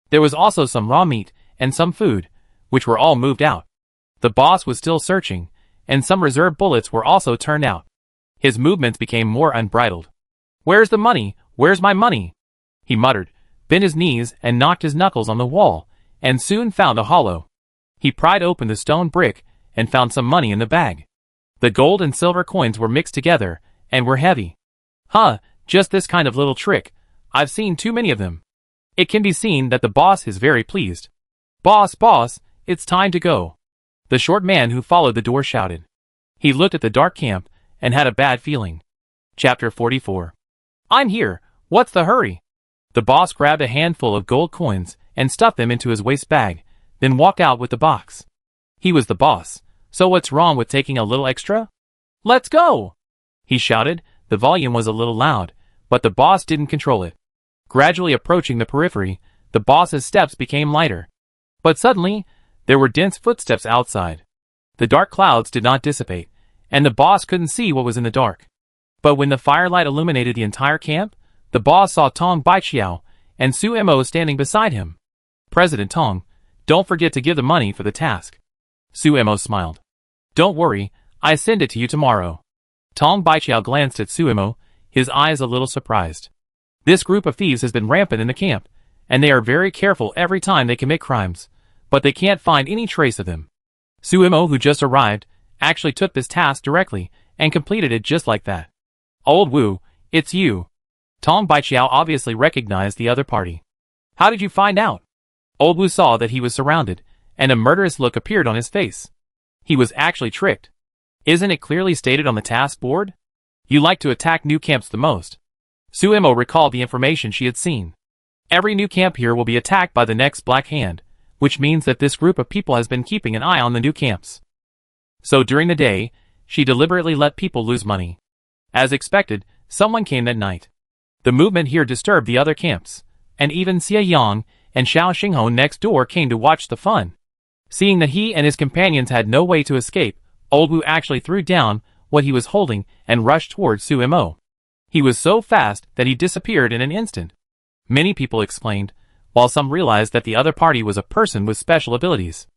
There was also some raw meat, and some food, which were all moved out. The boss was still searching, and some reserve bullets were also turned out. His movements became more unbridled. Where's the money? Where's my money? He muttered, bent his knees and knocked his knuckles on the wall, and soon found a hollow. He pried open the stone brick and found some money in the bag. The gold and silver coins were mixed together and were heavy. Huh, just this kind of little trick. I've seen too many of them. It can be seen that the boss is very pleased. Boss, it's time to go. The short man who followed the door shouted. He looked at the dark camp and had a bad feeling. Chapter 44. I'm here. What's the hurry? The boss grabbed a handful of gold coins and stuffed them into his waist bag, then walked out with the box. He was the boss, so what's wrong with taking a little extra? Let's go! He shouted. The volume was a little loud, but the boss didn't control it. Gradually approaching the periphery, the boss's steps became lighter. But suddenly, there were dense footsteps outside. The dark clouds did not dissipate, and the boss couldn't see what was in the dark. But when the firelight illuminated the entire camp, the boss saw Tong Baiqiao and Su Mo standing beside him. President Tong, don't forget to give the money for the task. Su Mo smiled. Don't worry, I send it to you tomorrow. Tong Baiqiao glanced at Su Mo, his eyes a little surprised. This group of thieves has been rampant in the camp, and they are very careful every time they commit crimes, but they can't find any trace of them. Su Mo, who just arrived, actually took this task directly and completed it just like that. Old Wu, it's you. Tong Baiqiao obviously recognized the other party. How did you find out? Old Wu saw that he was surrounded, and a murderous look appeared on his face. He was actually tricked. Isn't it clearly stated on the task board? You like to attack new camps the most. Su Mo recalled the information she had seen. Every new camp here will be attacked by the next Black Hand, which means that this group of people has been keeping an eye on the new camps. So during the day, she deliberately let people lose money. As expected, someone came that night. The movement here disturbed the other camps, and even Xia Yang and Xiao Xinghou next door came to watch the fun. Seeing that he and his companions had no way to escape, Old Wu actually threw down what he was holding and rushed towards Su Mo. He was so fast that he disappeared in an instant. Many people exclaimed, while some realized that the other party was a person with special abilities.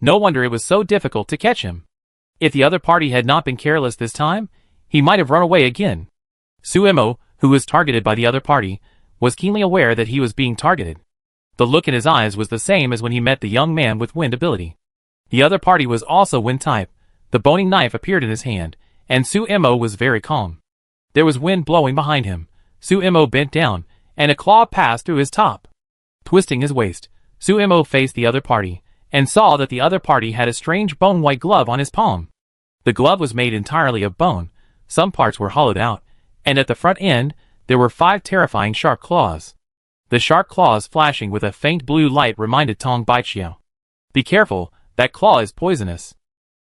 No wonder it was so difficult to catch him. If the other party had not been careless this time, he might have run away again. Su Mo, who was targeted by the other party, was keenly aware that he was being targeted. The look in his eyes was the same as when he met the young man with wind ability. The other party was also wind type. The boning knife appeared in his hand, and Su Mo was very calm. There was wind blowing behind him. Su Mo bent down, and a claw passed through his top. Twisting his waist, Su Mo faced the other party, and saw that the other party had a strange bone-white glove on his palm. The glove was made entirely of bone. Some parts were hollowed out, and at the front end, there were 5 terrifying sharp claws. The sharp claws flashing with a faint blue light reminded Tong Baiqiao. Be careful, that claw is poisonous.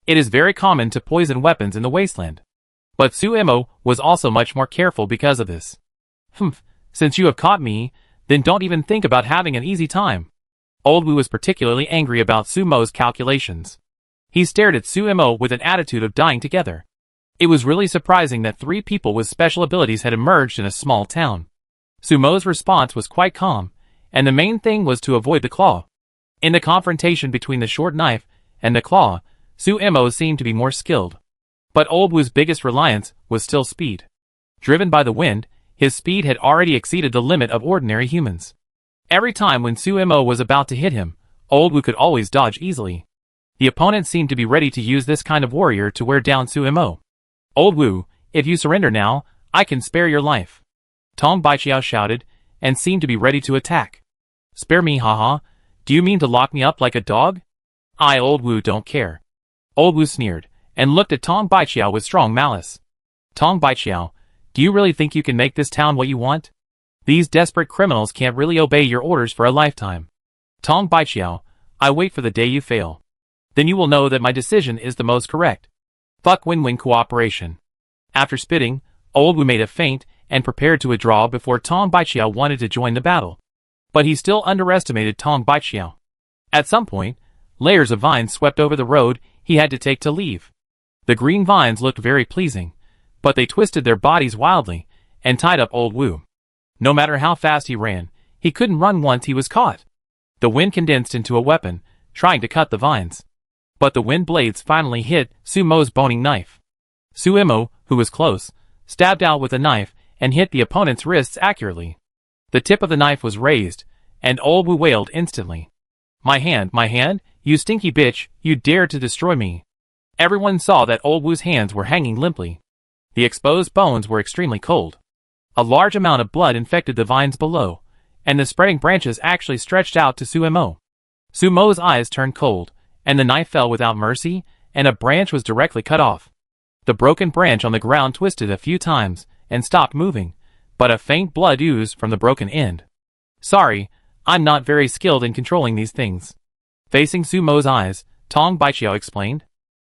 It is very common to poison weapons in the Wasteland. But Su Mo was also much more careful because of this. Since you have caught me, then don't even think about having an easy time. Old Wu was particularly angry about Su Mo's calculations. He stared at Su Mo with an attitude of dying together. It was really surprising that 3 people with special abilities had emerged in a small town. Su Mo's response was quite calm, and the main thing was to avoid the claw. In the confrontation between the short knife and the claw, Su Mo seemed to be more skilled. But Old Wu's biggest reliance was still speed. Driven by the wind, his speed had already exceeded the limit of ordinary humans. Every time when Su Mo was about to hit him, Old Wu could always dodge easily. The opponent seemed to be ready to use this kind of warrior to wear down Su Mo. Old Wu, if you surrender now, I can spare your life. Tong Baiqiao shouted, and seemed to be ready to attack. Spare me, haha. Do you mean to lock me up like a dog? I, Old Wu, don't care. Old Wu sneered, and looked at Tong Baiqiao with strong malice. Tong Baiqiao, do you really think you can make this town what you want? These desperate criminals can't really obey your orders for a lifetime. Tong Baiqiao, I wait for the day you fail. Then you will know that my decision is the most correct. Fuck win-win cooperation. After spitting, Old Wu made a feint and prepared to withdraw before Tong Baiqiao wanted to join the battle. But he still underestimated Tong Baiqiao. At some point, layers of vines swept over the road he had to take to leave. The green vines looked very pleasing, but they twisted their bodies wildly and tied up Old Wu. No matter how fast he ran, he couldn't run once he was caught. The wind condensed into a weapon, trying to cut the vines. But the wind blades finally hit Su Mo's boning knife. Su Mo, who was close, stabbed out with a knife and hit the opponent's wrists accurately. The tip of the knife was raised, and Old Wu wailed instantly. My hand, you stinky bitch, you dared to destroy me." Everyone saw that Old Wu's hands were hanging limply. The exposed bones were extremely cold. A large amount of blood infected the vines below, and the spreading branches actually stretched out to Suemo. Sumo's eyes turned cold, and the knife fell without mercy, and a branch was directly cut off. The broken branch on the ground twisted a few times and stopped moving, but a faint blood oozed from the broken end. "Sorry, I'm not very skilled in controlling these things." Facing Sumo's eyes, Tong Baiqiao explained.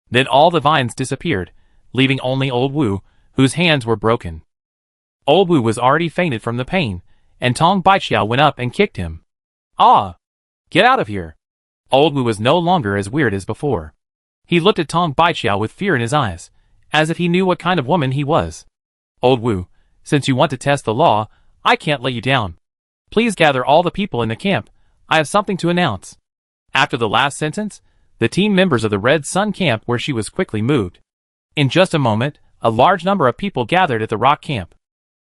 Then all the vines disappeared, leaving only Old Wu, whose hands were broken. Old Wu was already fainted from the pain, and Tong Baiqiao went up and kicked him. "Ah! Get out of here!" Old Wu was no longer as weird as before. He looked at Tong Baiqiao with fear in his eyes, as if he knew what kind of woman he was. "Old Wu, since you want to test the law, I can't let you down. Please gather all the people in the camp. I have something to announce." After the last sentence, the team members of the Red Sun camp where she was quickly moved. In just a moment, a large number of people gathered at the rock camp.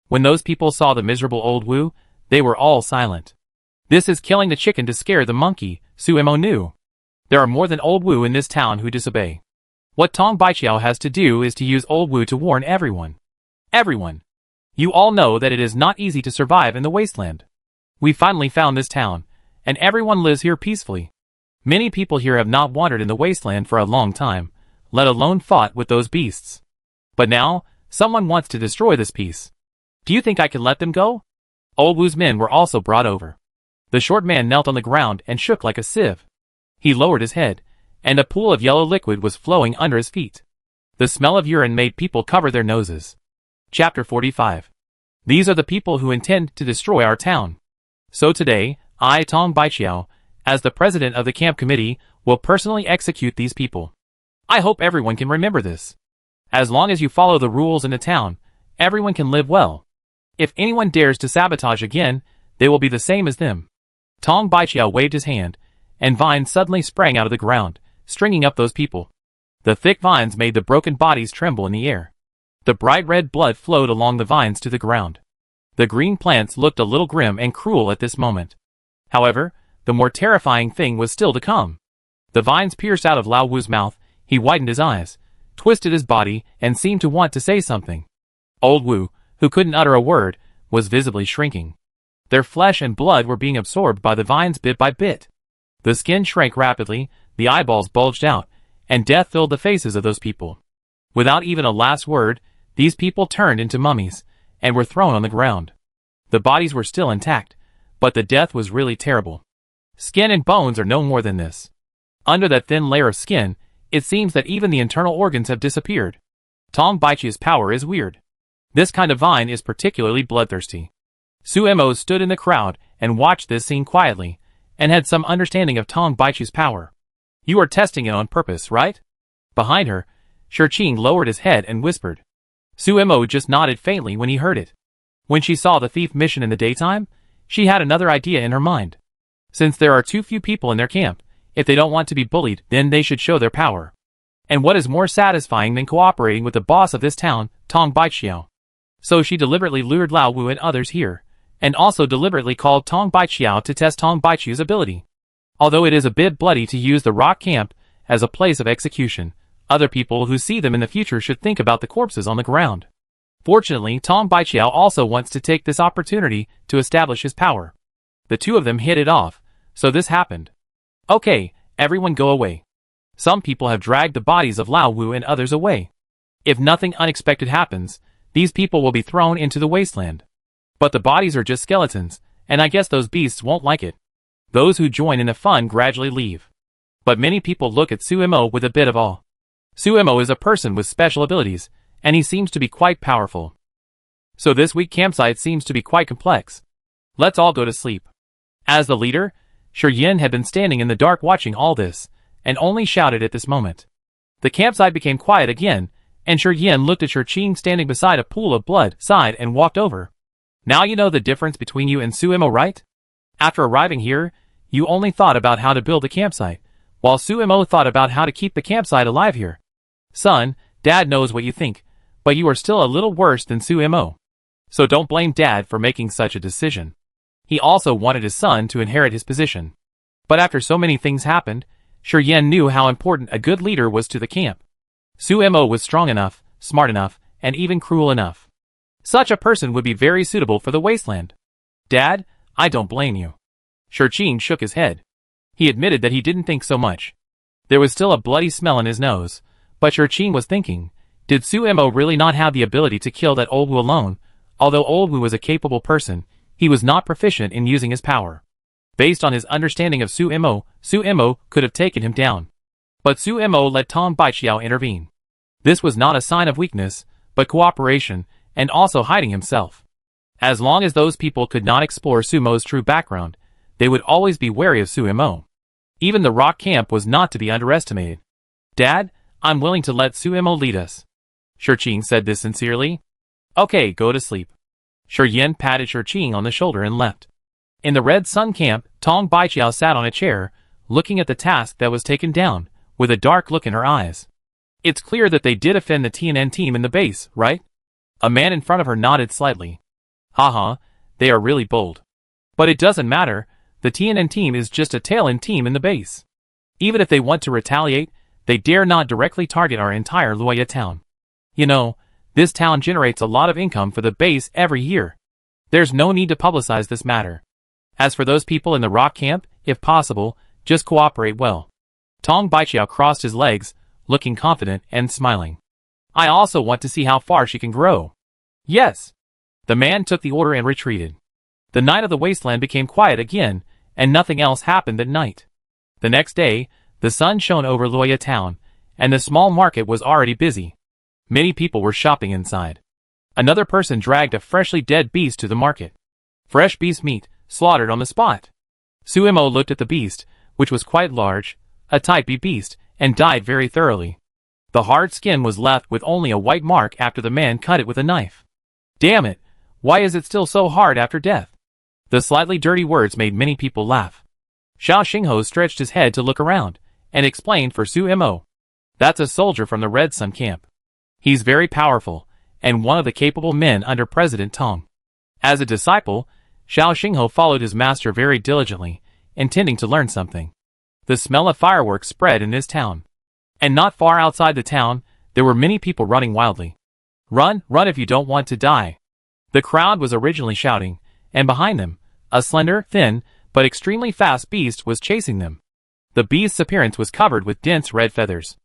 When those people saw the miserable Old Wu, they were all silent. "This is killing the chicken to scare the monkey," Suemo knew. "There are more than Old Wu in this town who disobey. What Tong Baiqiao has to do is to use Old Wu to warn everyone. Everyone. You all know that it is not easy to survive in the Wasteland. We finally found this town, and everyone lives here peacefully. Many people here have not wandered in the Wasteland for a long time, let alone fought with those beasts. But now, someone wants to destroy this peace. Do you think I can let them go?" Old Wu's men were also brought over. The short man knelt on the ground and shook like a sieve. He lowered his head, and a pool of yellow liquid was flowing under his feet. The smell of urine made people cover their noses. Chapter 45. These are the people who intend to destroy our town. So today, I, Tong Baiqiao, as the president of the camp committee, will personally execute these people. I hope everyone can remember this. As long as you follow the rules in the town, everyone can live well. If anyone dares to sabotage again, they will be the same as them. Tong Baiqiao waved his hand, and vines suddenly sprang out of the ground, stringing up those people. The thick vines made the broken bodies tremble in the air. The bright red blood flowed along the vines to the ground. The green plants looked a little grim and cruel at this moment. However, the more terrifying thing was still to come. The vines pierced out of Lao Wu's mouth, he widened his eyes, twisted his body, and seemed to want to say something. Old Wu, who couldn't utter a word, was visibly shrinking. Their flesh and blood were being absorbed by the vines bit by bit. The skin shrank rapidly, the eyeballs bulged out, and death filled the faces of those people. Without even a last word, these people turned into mummies, and were thrown on the ground. The bodies were still intact, but the death was really terrible. Skin and bones are no more than this. Under that thin layer of skin, it seems that even the internal organs have disappeared. Tong Baiqiao's power is weird. This kind of vine is particularly bloodthirsty. Suemo stood in the crowd and watched this scene quietly, and had some understanding of Tong Baiqiao's power. "You are testing it on purpose, right?" Behind her, Shirqing lowered his head and whispered. Suemo just nodded faintly when he heard it. When she saw the thief mission in the daytime, she had another idea in her mind. Since there are too few people in their camp, if they don't want to be bullied, then they should show their power. And what is more satisfying than cooperating with the boss of this town, Tong Baiqiao? So she deliberately lured Lao Wu and others here, and also deliberately called Tong Baiqiao to test Tong Baiqiao's ability. Although it is a bit bloody to use the rock camp as a place of execution, other people who see them in the future should think about the corpses on the ground. Fortunately, Tong Baiqiao also wants to take this opportunity to establish his power. The two of them hit it off, so this happened. "Okay, everyone go away. Some people have dragged the bodies of Lao Wu and others away. If nothing unexpected happens, these people will be thrown into the wasteland. But the bodies are just skeletons, and I guess those beasts won't like it. Those who join in the fun gradually leave. But many people look at Suemo with a bit of awe. Suemo is a person with special abilities, and he seems to be quite powerful. So this week campsite seems to be quite complex. Let's all go to sleep." As the leader, Yin had been standing in the dark watching all this, and only shouted at this moment. The campsite became quiet again, and Yin looked at Shirqing standing beside a pool of blood, sighed and walked over. "Now you know the difference between you and Suemo, right? After arriving here, you only thought about how to build the campsite, while Suemo thought about how to keep the campsite alive here. Son, Dad knows what you think, but you are still a little worse than Suemo." So don't blame Dad for making such a decision. He also wanted his son to inherit his position. But after so many things happened, Shi Yan knew how important a good leader was to the camp. Su Mo was strong enough, smart enough, and even cruel enough. Such a person would be very suitable for the Wasteland. Dad, I don't blame you. Shi Qing shook his head. He admitted that he didn't think so much. There was still a bloody smell in his nose, but Shi Qing was thinking, did Su Mo really not have the ability to kill that old Wu alone? Although old Wu was a capable person, he was not proficient in using his power. Based on his understanding of Su Mo could have taken him down. But Su Mo let Tong Baiqiao intervene. This was not a sign of weakness, but cooperation, and also hiding himself. As long as those people could not explore Su Mo's true background, they would always be wary of Su Mo. Even the rock camp was not to be underestimated. Dad, I'm willing to let Su Mo lead us. Shi Qing said this sincerely. Okay, go to sleep. Shi Yan patted Shi Qing on the shoulder and left. In the Red Sun camp, Tong Baiqiao sat on a chair, looking at the task that was taken down, with a dark look in her eyes. It's clear that they did offend the TNN team in the base, right? A man in front of her nodded slightly. Haha, they are really bold. But it doesn't matter, the TNN team is just a tail-end team in the base. Even if they want to retaliate, they dare not directly target our entire Lua Town. You know, this town generates a lot of income for the base every year. There's no need to publicize this matter. As for those people in the rock camp, if possible, just cooperate well. Tong Baiqiao crossed his legs, looking confident and smiling. I also want to see how far she can grow. Yes. The man took the order and retreated. The night of the Wasteland became quiet again, and nothing else happened that night. The next day, the sun shone over Lua Town, and the small market was already busy. Many people were shopping inside. Another person dragged a freshly dead beast to the market. Fresh beast meat, slaughtered on the spot. Su Mo looked at the beast, which was quite large, a type B beast, and died very thoroughly. The hard skin was left with only a white mark after the man cut it with a knife. Damn it, why is it still so hard after death? The slightly dirty words made many people laugh. Xiao Xingho stretched his head to look around, and explained for Su Mo. That's a soldier from the Red Sun camp. He's very powerful, and one of the capable men under President Tong. As a disciple, Xiao Xingho followed his master very diligently, intending to learn something. The smell of fireworks spread in this town. And not far outside the town, there were many people running wildly. Run, run if you don't want to die. The crowd was originally shouting, and behind them, a slender, thin, but extremely fast beast was chasing them. The beast's appearance was covered with dense red feathers.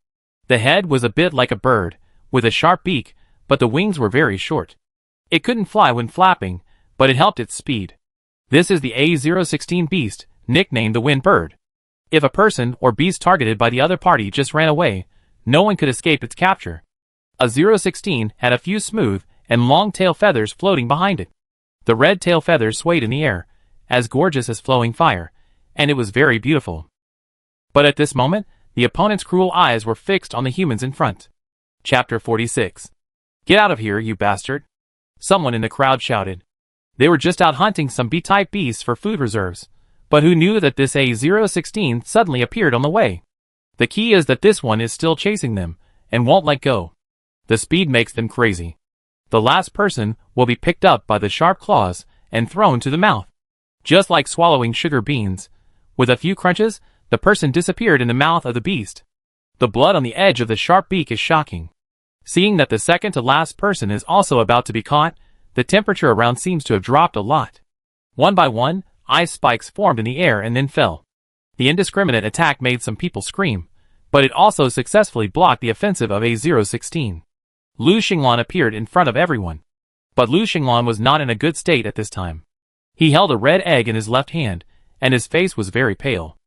The head was a bit like a bird, with a sharp beak, but the wings were very short. It couldn't fly when flapping, but it helped its speed. This is the A016 beast, nicknamed the Wind Bird. If a person or beast targeted by the other party just ran away, no one could escape its capture. A 016 had a few smooth and long tail feathers floating behind it. The red tail feathers swayed in the air, as gorgeous as flowing fire, and it was very beautiful. But at this moment, the opponent's cruel eyes were fixed on the humans in front. Chapter 46. Get out of here, you bastard! Someone in the crowd shouted. They were just out hunting some B-type beasts for food reserves, but who knew that this A016 suddenly appeared on the way? The key is that this one is still chasing them, and won't let go. The speed makes them crazy. The last person will be picked up by the sharp claws and thrown to the mouth. Just like swallowing sugar beans, with a few crunches, the person disappeared in the mouth of the beast. The blood on the edge of the sharp beak is shocking. Seeing that the second to last person is also about to be caught, the temperature around seems to have dropped a lot. One by one, ice spikes formed in the air and then fell. The indiscriminate attack made some people scream, but it also successfully blocked the offensive of A016. Lu Xinglan appeared in front of everyone. But Lu Xinglan was not in a good state at this time. He held a red egg in his left hand, and his face was very pale.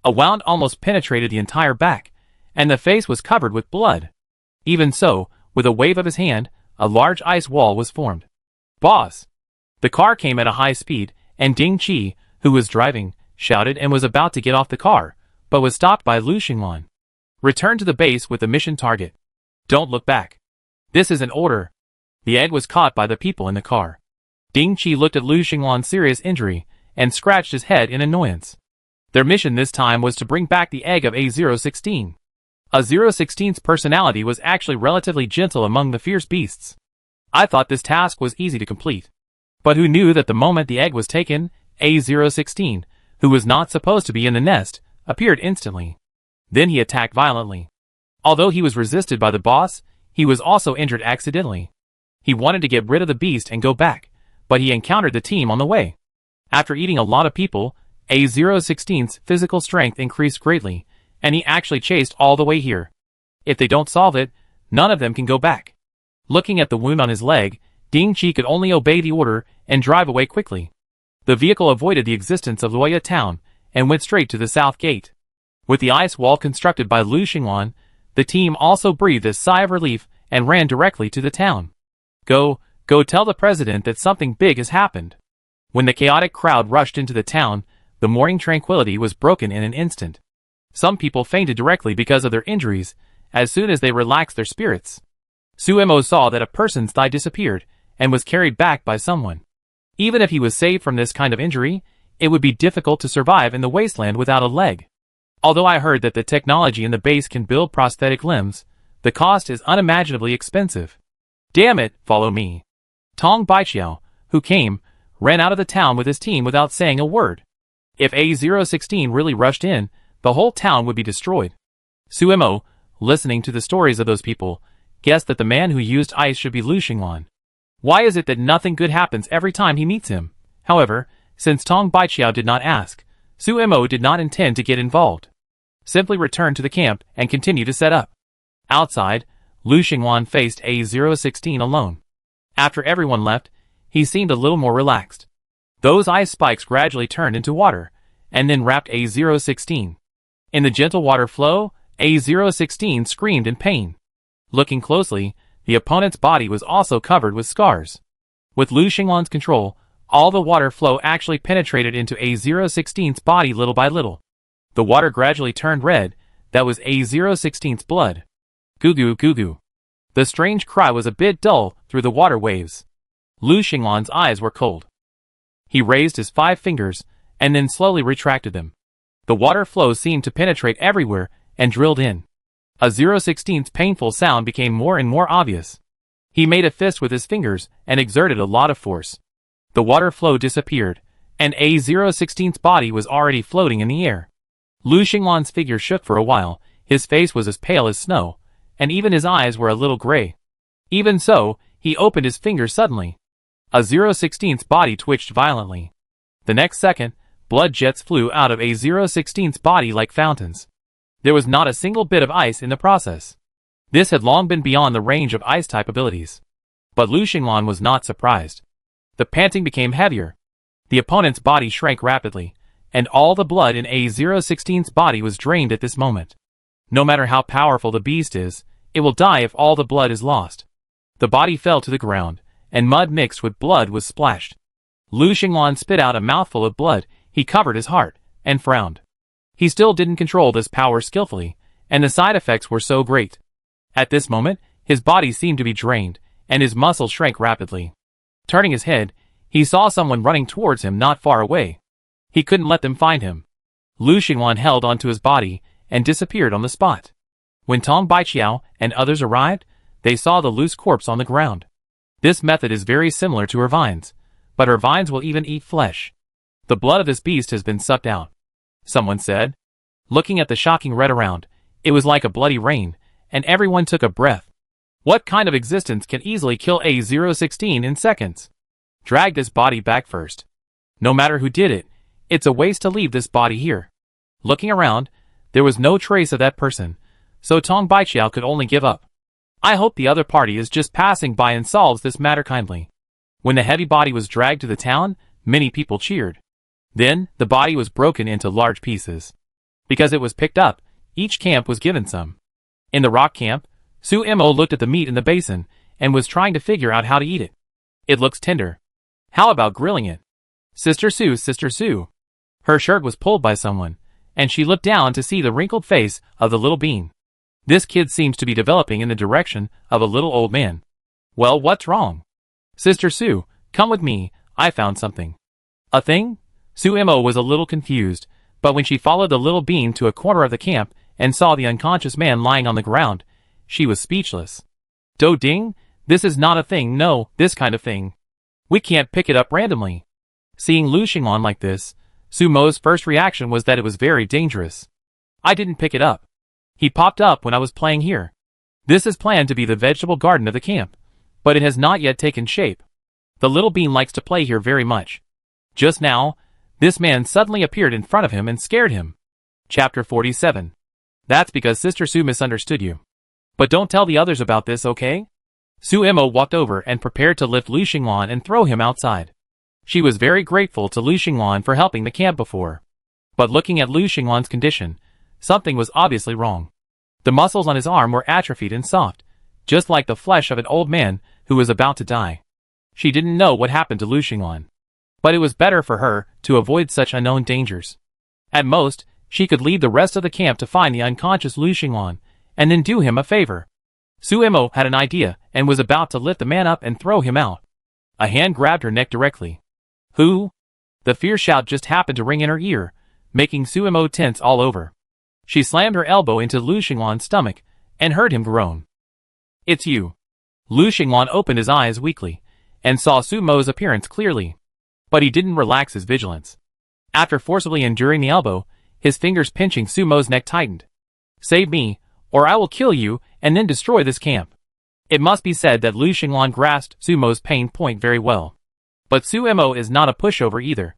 A wound almost penetrated the entire back, and the face was covered with blood. Even so, with a wave of his hand, a large ice wall was formed. Boss! The car came at a high speed, and Ding Qi, who was driving, shouted and was about to get off the car, but was stopped by Lu Xinglan. Return to the base with the mission target. Don't look back. This is an order. The egg was caught by the people in the car. Ding Qi looked at Lu Xinglan's serious injury, and scratched his head in annoyance. Their mission this time was to bring back the egg of A016. A 016's personality was actually relatively gentle among the fierce beasts. I thought this task was easy to complete. But who knew that the moment the egg was taken, A016, who was not supposed to be in the nest, appeared instantly. Then he attacked violently. Although he was resisted by the boss, he was also injured accidentally. He wanted to get rid of the beast and go back, but he encountered the team on the way. After eating a lot of people, A016's physical strength increased greatly, and he actually chased all the way here. If they don't solve it, none of them can go back. Looking at the wound on his leg, Ding Chi could only obey the order and drive away quickly. The vehicle avoided the existence of Lua Town and went straight to the south gate. With the ice wall constructed by Lu Xingwan, the team also breathed a sigh of relief and ran directly to the town. Go tell the president that something big has happened. When the chaotic crowd rushed into the town, the morning tranquility was broken in an instant. Some people fainted directly because of their injuries as soon as they relaxed their spirits. Suemo saw that a person's thigh disappeared and was carried back by someone. Even if he was saved from this kind of injury, it would be difficult to survive in the wasteland without a leg. Although I heard that the technology in the base can build prosthetic limbs, the cost is unimaginably expensive. Damn it, follow me. Tong Baiqiao, who came, ran out of the town with his team without saying a word. If A016 really rushed in, the whole town would be destroyed. Suemo, listening to the stories of those people, guessed that the man who used ice should be Lu Xingwan. Why is it that nothing good happens every time he meets him? However, since Tong Baiqiao did not ask, Suemo did not intend to get involved. Simply returned to the camp and continued to set up. Outside, Lu Xingwan faced A016 alone. After everyone left, he seemed a little more relaxed. Those ice spikes gradually turned into water, and then wrapped A016. In the gentle water flow, A016 screamed in pain. Looking closely, the opponent's body was also covered with scars. With Lu Xingwan's control, all the water flow actually penetrated into A016's body little by little. The water gradually turned red. That was A016's blood. Goo goo goo goo. The strange cry was a bit dull through the water waves. Lu Xingwan's eyes were cold. He raised his 5 fingers, and then slowly retracted them. The water flow seemed to penetrate everywhere and drilled in. A016's painful sound became more and more obvious. He made a fist with his fingers and exerted a lot of force. The water flow disappeared, and A016's body was already floating in the air. Lu Xingwan's figure shook for a while. His face was as pale as snow, and even his eyes were a little gray. Even so, he opened his fingers suddenly. A016's body twitched violently. The next second, blood jets flew out of A016's body like fountains. There was not a single bit of ice in the process. This had long been beyond the range of ice-type abilities. But Lu Xingwan was not surprised. The panting became heavier. The opponent's body shrank rapidly, and all the blood in A016's body was drained at this moment. No matter how powerful the beast is, it will die if all the blood is lost. The body fell to the ground, and mud mixed with blood was splashed. Lu Xingwan spit out a mouthful of blood. He covered his heart, and frowned. He still didn't control this power skillfully, and the side effects were so great. At this moment, his body seemed to be drained, and his muscles shrank rapidly. Turning his head, he saw someone running towards him not far away. He couldn't let them find him. Lu Xingwan held onto his body and disappeared on the spot. When Tong Baiqiao and others arrived, they saw the loose corpse on the ground. This method is very similar to her vines, but her vines will even eat flesh. The blood of this beast has been sucked out, someone said. Looking at the shocking red around, it was like a bloody rain, and everyone took a breath. What kind of existence can easily kill A016 in seconds? Drag this body back first. No matter who did it, it's a waste to leave this body here. Looking around, there was no trace of that person, so Tong Baiqiao could only give up. I hope the other party is just passing by and solves this matter kindly. When the heavy body was dragged to the town, many people cheered. Then, the body was broken into large pieces. Because it was picked up, each camp was given some. In the rock camp, Su Mo looked at the meat in the basin and was trying to figure out how to eat it. It looks tender. How about grilling it? Sister Sue. Her shirt was pulled by someone, and she looked down to see the wrinkled face of the little bean. This kid seems to be developing in the direction of a little old man. Well, what's wrong? Sister Sue, come with me, I found something. A thing? Su Mo was a little confused, but when she followed the little bean to a corner of the camp and saw the unconscious man lying on the ground, she was speechless. Do Ding, This is not a thing, no, this kind of thing. We can't pick it up randomly. Seeing Lu Xinglan like this, Sumo's first reaction was that it was very dangerous. I didn't pick it up. He popped up when I was playing here. This is planned to be the vegetable garden of the camp, but it has not yet taken shape. The little bean likes to play here very much. Just now, this man suddenly appeared in front of him and scared him. Chapter 47. That's because Sister Su misunderstood you. But don't tell the others about this, okay? Su Imo walked over and prepared to lift Lu Xinglan and throw him outside. She was very grateful to Lu Xinglan for helping the camp before. But looking at Lu Xinglan's condition, something was obviously wrong. The muscles on his arm were atrophied and soft, just like the flesh of an old man who was about to die. She didn't know what happened to Lu Xinglan. But it was better for her to avoid such unknown dangers. At most, she could lead the rest of the camp to find the unconscious Lu Xinglan, and then do him a favor. Su Imo had an idea and was about to lift the man up and throw him out. A hand grabbed her neck directly. Who? The fierce shout just happened to ring in her ear, making Su Imo tense all over. She slammed her elbow into Lu Xinglan's stomach and heard him groan. It's you. Lu Xinglan opened his eyes weakly and saw Su Mo's appearance clearly. But he didn't relax his vigilance. After forcibly enduring the elbow, his fingers pinching Su Mo's neck tightened. Save me, or I will kill you and then destroy this camp. It must be said that Lu Xinglan grasped Su Mo's pain point very well. But Su Imo is not a pushover either.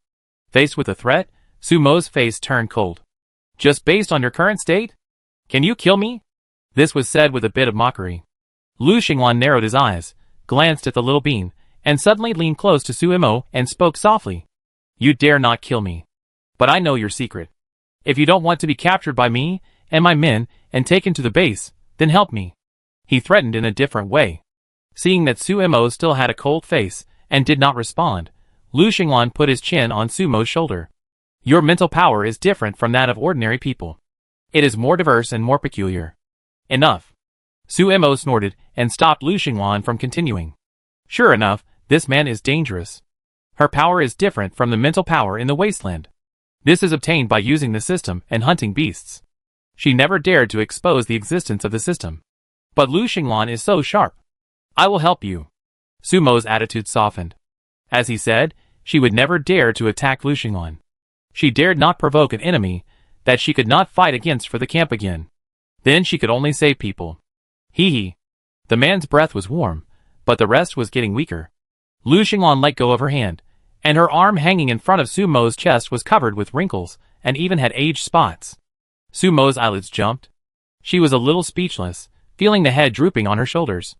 Faced with a threat, Su Mo's face turned cold. Just based on your current state? Can you kill me? This was said with a bit of mockery. Lu Xinglan narrowed his eyes, glanced at the little bean, and suddenly leaned close to Su Imo and spoke softly. You dare not kill me. But I know your secret. If you don't want to be captured by me and my men and taken to the base, then help me. He threatened in a different way. Seeing that Su Imo still had a cold face and did not respond, Lu Xinglan put his chin on Su Mo's shoulder. Your mental power is different from that of ordinary people. It is more diverse and more peculiar. Enough. Su Imo snorted and stopped Lu Xinglan from continuing. Sure enough, this man is dangerous. Her power is different from the mental power in the Wasteland. This is obtained by using the system and hunting beasts. She never dared to expose the existence of the system. But Lu Xinglan is so sharp. I will help you. Su Mo's attitude softened. As he said, she would never dare to attack Lu Xinglan. She dared not provoke an enemy that she could not fight against for the camp again. Then she could only save people. Hee. The man's breath was warm, but the rest was getting weaker. Lu Xinglan let go of her hand, and her arm hanging in front of Su Mo's chest was covered with wrinkles and even had age spots. Su Mo's eyelids jumped. She was a little speechless, feeling the head drooping on her shoulders.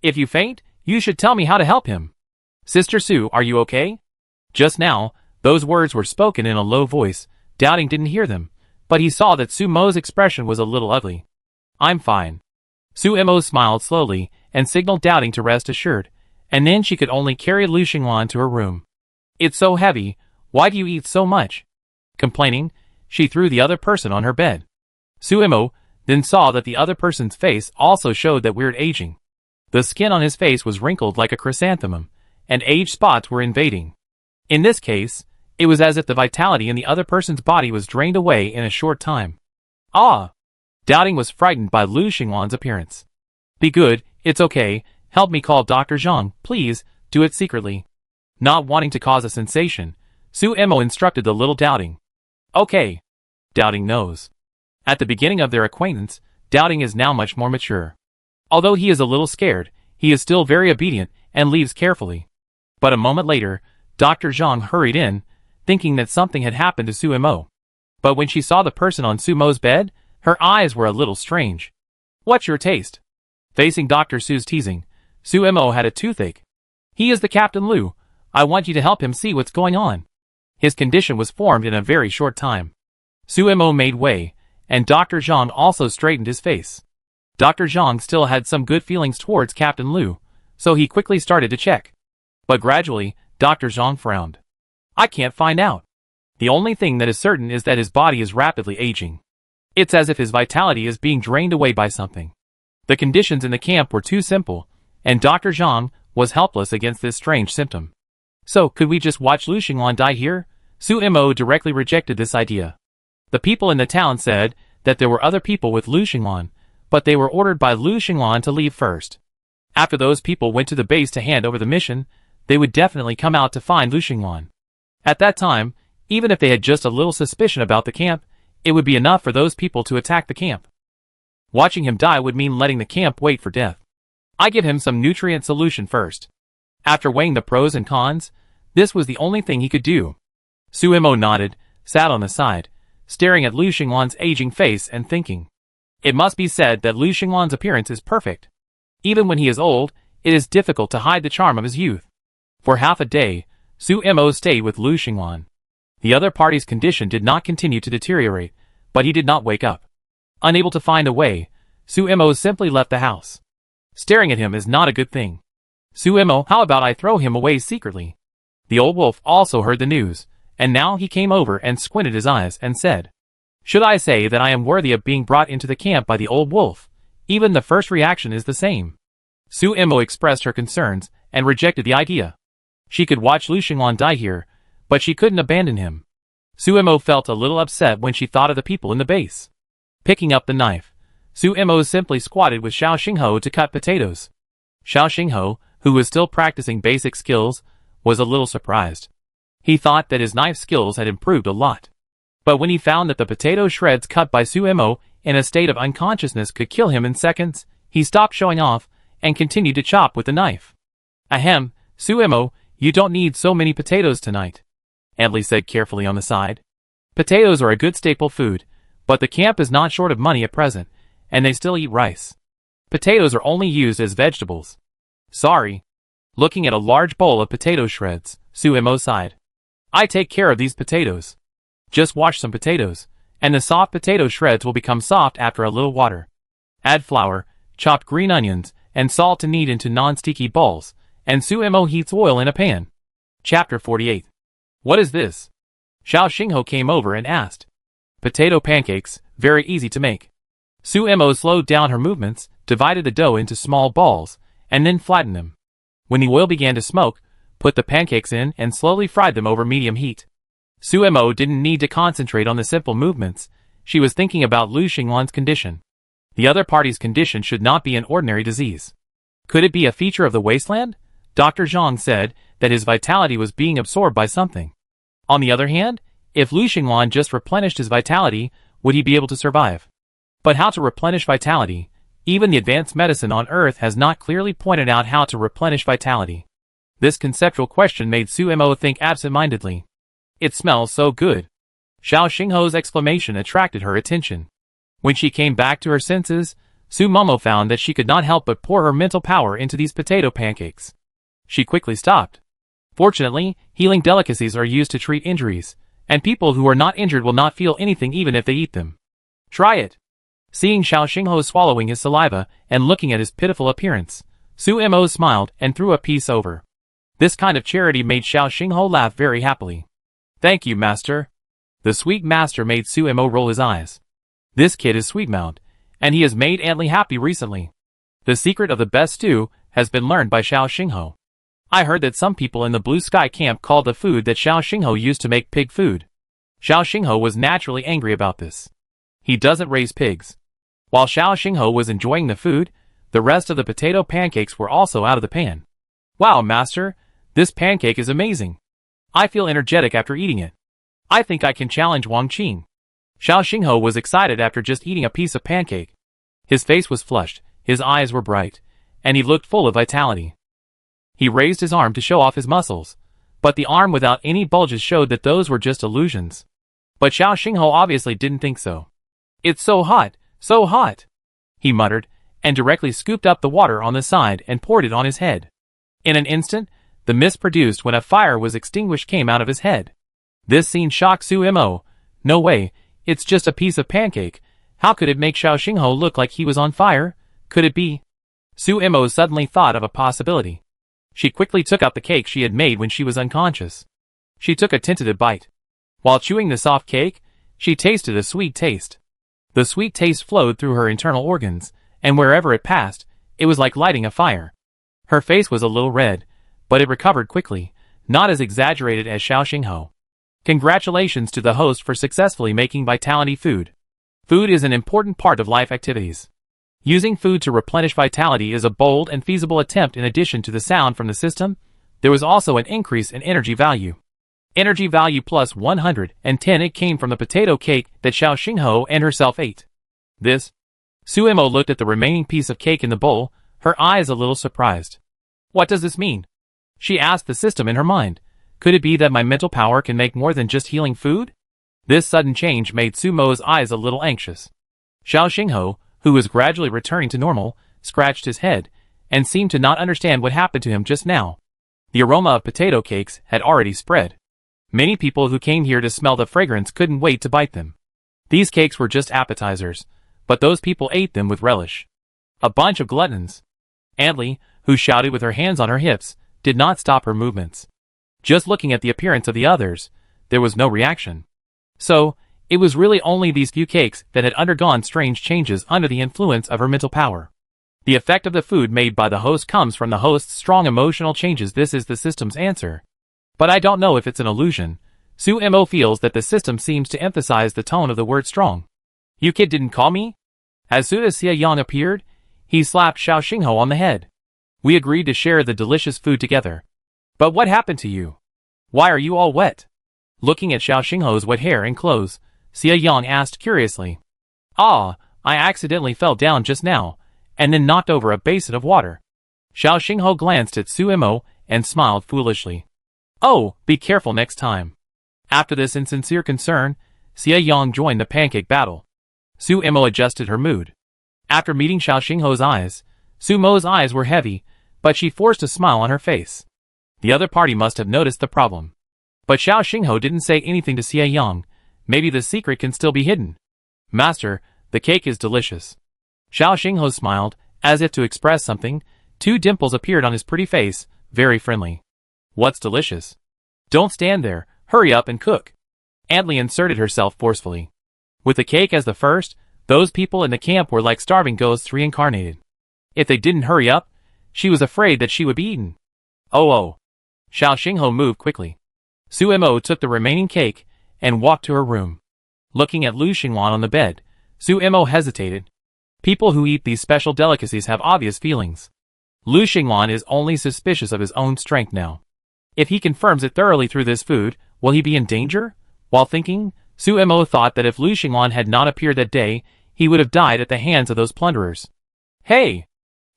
If you faint, you should tell me how to help him. Sister Su, are you okay? Just now, those words were spoken in a low voice. Doubting didn't hear them, but he saw that Su Mo's expression was a little ugly. I'm fine. Su Imo smiled slowly and signaled Doubting to rest assured, and then she could only carry Lu Xinglan to her room. It's so heavy, why do you eat so much? Complaining, she threw the other person on her bed. Su Imo then saw that the other person's face also showed that weird aging. The skin on his face was wrinkled like a chrysanthemum, and age spots were invading. In this case, it was as if the vitality in the other person's body was drained away in a short time. Ah! Doubting was frightened by Lu Xinglan's appearance. Be good, it's okay, help me call Dr. Zhang, please, do it secretly. Not wanting to cause a sensation, Su Imo instructed the little Doubting. Okay. Doubting knows. At the beginning of their acquaintance, Doubting is now much more mature. Although he is a little scared, he is still very obedient and leaves carefully. But a moment later, Dr. Zhang hurried in, thinking that something had happened to Su Imo. But when she saw the person on Su Mo's bed, her eyes were a little strange. What's your taste? Facing Dr. Su's teasing, Su Imo had a toothache. He is the Captain Lu. I want you to help him see what's going on. His condition was formed in a very short time. Su Imo made way, and Dr. Zhang also straightened his face. Dr. Zhang still had some good feelings towards Captain Lu, so he quickly started to check. But gradually, Dr. Zhang frowned. I can't find out. The only thing that is certain is that his body is rapidly aging. It's as if his vitality is being drained away by something. The conditions in the camp were too simple, and Dr. Zhang was helpless against this strange symptom. So, could we just watch Lu Xinglan die here? Su Imo directly rejected this idea. The people in the town said that there were other people with Lu Xinglan, but they were ordered by Lu Xinglan to leave first. After those people went to the base to hand over the mission, they would definitely come out to find Lu Xinglan. At that time, even if they had just a little suspicion about the camp, it would be enough for those people to attack the camp. Watching him die would mean letting the camp wait for death. I give him some nutrient solution first. After weighing the pros and cons, this was the only thing he could do. Suemo nodded, sat on the side, staring at Lu Xinglan's aging face and thinking. It must be said that Lu Xinglan's appearance is perfect. Even when he is old, it is difficult to hide the charm of his youth. For half a day, Suemo stayed with Lu Xinglan. The other party's condition did not continue to deteriorate, but he did not wake up. Unable to find a way, Suemo simply left the house. Staring at him is not a good thing. Suemo, how about I throw him away secretly? The old wolf also heard the news, and now he came over and squinted his eyes and said, Should I say that I am worthy of being brought into the camp by the old wolf? Even the first reaction is the same. Suemo expressed her concerns and rejected the idea. She could watch Lu Xinglan die here, but she couldn't abandon him. Suemo felt a little upset when she thought of the people in the base. Picking up the knife, Suemo simply squatted with Xiao Xingho to cut potatoes. Xiao Xingho, who was still practicing basic skills, was a little surprised. He thought that his knife skills had improved a lot. But when he found that the potato shreds cut by Suemo in a state of unconsciousness could kill him in seconds, he stopped showing off and continued to chop with the knife. Ahem, Suemo, you don't need so many potatoes tonight, Antli said carefully on the side. Potatoes are a good staple food, but the camp is not short of money at present, and they still eat rice. Potatoes are only used as vegetables. Sorry. Looking at a large bowl of potato shreds, Suemo sighed. I take care of these potatoes. Just wash some potatoes, and the soft potato shreds will become soft after a little water. Add flour, chopped green onions, and salt to knead into non-sticky balls, and Suemo heats oil in a pan. Chapter 48. What is this? Xiao Xingho came over and asked. Potato pancakes, very easy to make. Suemo slowed down her movements, divided the dough into small balls, and then flattened them. When the oil began to smoke, put the pancakes in and slowly fried them over medium heat. Suemo didn't need to concentrate on the simple movements, she was thinking about Lu Xinglan's condition. The other party's condition should not be an ordinary disease. Could it be a feature of the Wasteland? Dr. Zhang said that his vitality was being absorbed by something. On the other hand, if Lu Xinglan just replenished his vitality, would he be able to survive? But how to replenish vitality? Even the advanced medicine on Earth has not clearly pointed out how to replenish vitality. This conceptual question made Suemo think absent-mindedly. It smells so good. Xiao Xingho's exclamation attracted her attention. When she came back to her senses, Sumomo found that she could not help but pour her mental power into these potato pancakes. She quickly stopped. Fortunately, healing delicacies are used to treat injuries, and people who are not injured will not feel anything even if they eat them. Try it. Seeing Xiao Xingho swallowing his saliva and looking at his pitiful appearance, Suemo smiled and threw a piece over. This kind of charity made Xiao Xingho laugh very happily. Thank you, master. The sweet master made Suemo roll his eyes. This kid is sweet-mouthed, and he has made Antli happy recently. The secret of the best stew has been learned by Xiao Xingho. I heard that some people in the Blue Sky camp called the food that Xiao Xingho used to make pig food. Xiao Xingho was naturally angry about this. He doesn't raise pigs. While Xiao Xingho was enjoying the food, the rest of the potato pancakes were also out of the pan. Wow, master, this pancake is amazing. I feel energetic after eating it. I think I can challenge Wang Qing. Xiao Xingho was excited after just eating a piece of pancake. His face was flushed, his eyes were bright, and he looked full of vitality. He raised his arm to show off his muscles, but the arm without any bulges showed that those were just illusions. But Xiao Xingho obviously didn't think so. It's so hot, he muttered, and directly scooped up the water on the side and poured it on his head. In an instant, the mist produced when a fire was extinguished came out of his head. This scene shocked Suemo. No way, it's just a piece of pancake. How could it make Xiao Xingho look like he was on fire? Could it be? Suemo suddenly thought of a possibility. She quickly took out the cake she had made when she was unconscious. She took a tentative bite. While chewing the soft cake, she tasted a sweet taste. The sweet taste flowed through her internal organs, and wherever it passed, it was like lighting a fire. Her face was a little red, but it recovered quickly, not as exaggerated as Xiao Xingho. Congratulations to the host for successfully making vitality food. Food is an important part of life activities. Using food to replenish vitality is a bold and feasible attempt. In addition to the sound from the system, there was also an increase in energy value. Energy value plus 110. It came from the potato cake that Xiao Xingho and herself ate. This? Suemo looked at the remaining piece of cake in the bowl, her eyes a little surprised. What does this mean? She asked the system in her mind. Could it be that my mental power can make more than just healing food? This sudden change made Sumo's eyes a little anxious. Xiao Xingho, who was gradually returning to normal, scratched his head, and seemed to not understand what happened to him just now. The aroma of potato cakes had already spread. Many people who came here to smell the fragrance couldn't wait to bite them. These cakes were just appetizers, but those people ate them with relish. A bunch of gluttons. Antli, who shouted with her hands on her hips, did not stop her movements. Just looking at the appearance of the others, there was no reaction. So, it was really only these few cakes that had undergone strange changes under the influence of her mental power. The effect of the food made by the host comes from the host's strong emotional changes. This is the system's answer. But I don't know if it's an illusion. Suemo feels that the system seems to emphasize the tone of the word strong. You kid didn't call me? As soon as Xie Yang appeared, he slapped Xiao Xingho on the head. We agreed to share the delicious food together. But what happened to you? Why are you all wet? Looking at Xiao Xingho's wet hair and clothes, Xie Yang asked curiously. I accidentally fell down just now, and then knocked over a basin of water. Xiao Xingho glanced at Suemo and smiled foolishly. Oh, be careful next time. After this insincere concern, Xie Yang joined the pancake battle. Suemo adjusted her mood. After meeting Xiao Xingho's eyes, Sumo's eyes were heavy, but she forced a smile on her face. The other party must have noticed the problem. But Xiao Xingho didn't say anything to Xie Yang. Maybe the secret can still be hidden. Master, the cake is delicious. Xiao Xingho smiled, as if to express something. 2 dimples appeared on his pretty face, very friendly. What's delicious? Don't stand there, hurry up and cook. Antli inserted herself forcefully. With the cake as the first, those people in the camp were like starving ghosts reincarnated. If they didn't hurry up, she was afraid that she would be eaten. Oh. Xiao Xingho moved quickly. Suemo took the remaining cake and walked to her room. Looking at Lu Xingwan on the bed, Suemo hesitated. People who eat these special delicacies have obvious feelings. Lu Xingwan is only suspicious of his own strength now. If he confirms it thoroughly through this food, will he be in danger? While thinking, Suemo thought that if Lu Xingwan had not appeared that day, he would have died at the hands of those plunderers. Hey!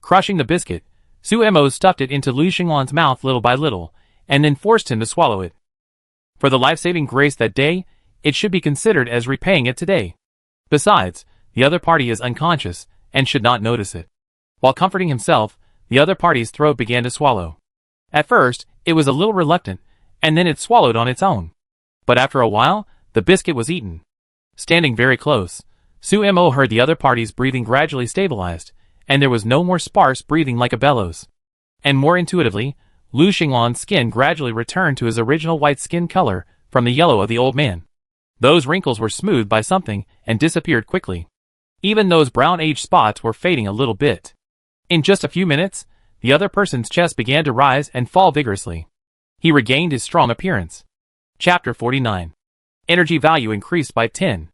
Crushing the biscuit, Suemo stuffed it into Lu Xingwan's mouth little by little, and then forced him to swallow it. For the life-saving grace that day, it should be considered as repaying it today. Besides, the other party is unconscious, and should not notice it. While comforting himself, the other party's throat began to swallow. At first, it was a little reluctant, and then it swallowed on its own. But after a while, the biscuit was eaten. Standing very close, Suemo heard the other party's breathing gradually stabilized, and there was no more sparse breathing like a bellows. And more intuitively, Lu Xingwan's skin gradually returned to his original white skin color from the yellow of the old man. Those wrinkles were smoothed by something and disappeared quickly. Even those brown age spots were fading a little bit. In just a few minutes, the other person's chest began to rise and fall vigorously. He regained his strong appearance. Chapter 49. Energy value increased by 10.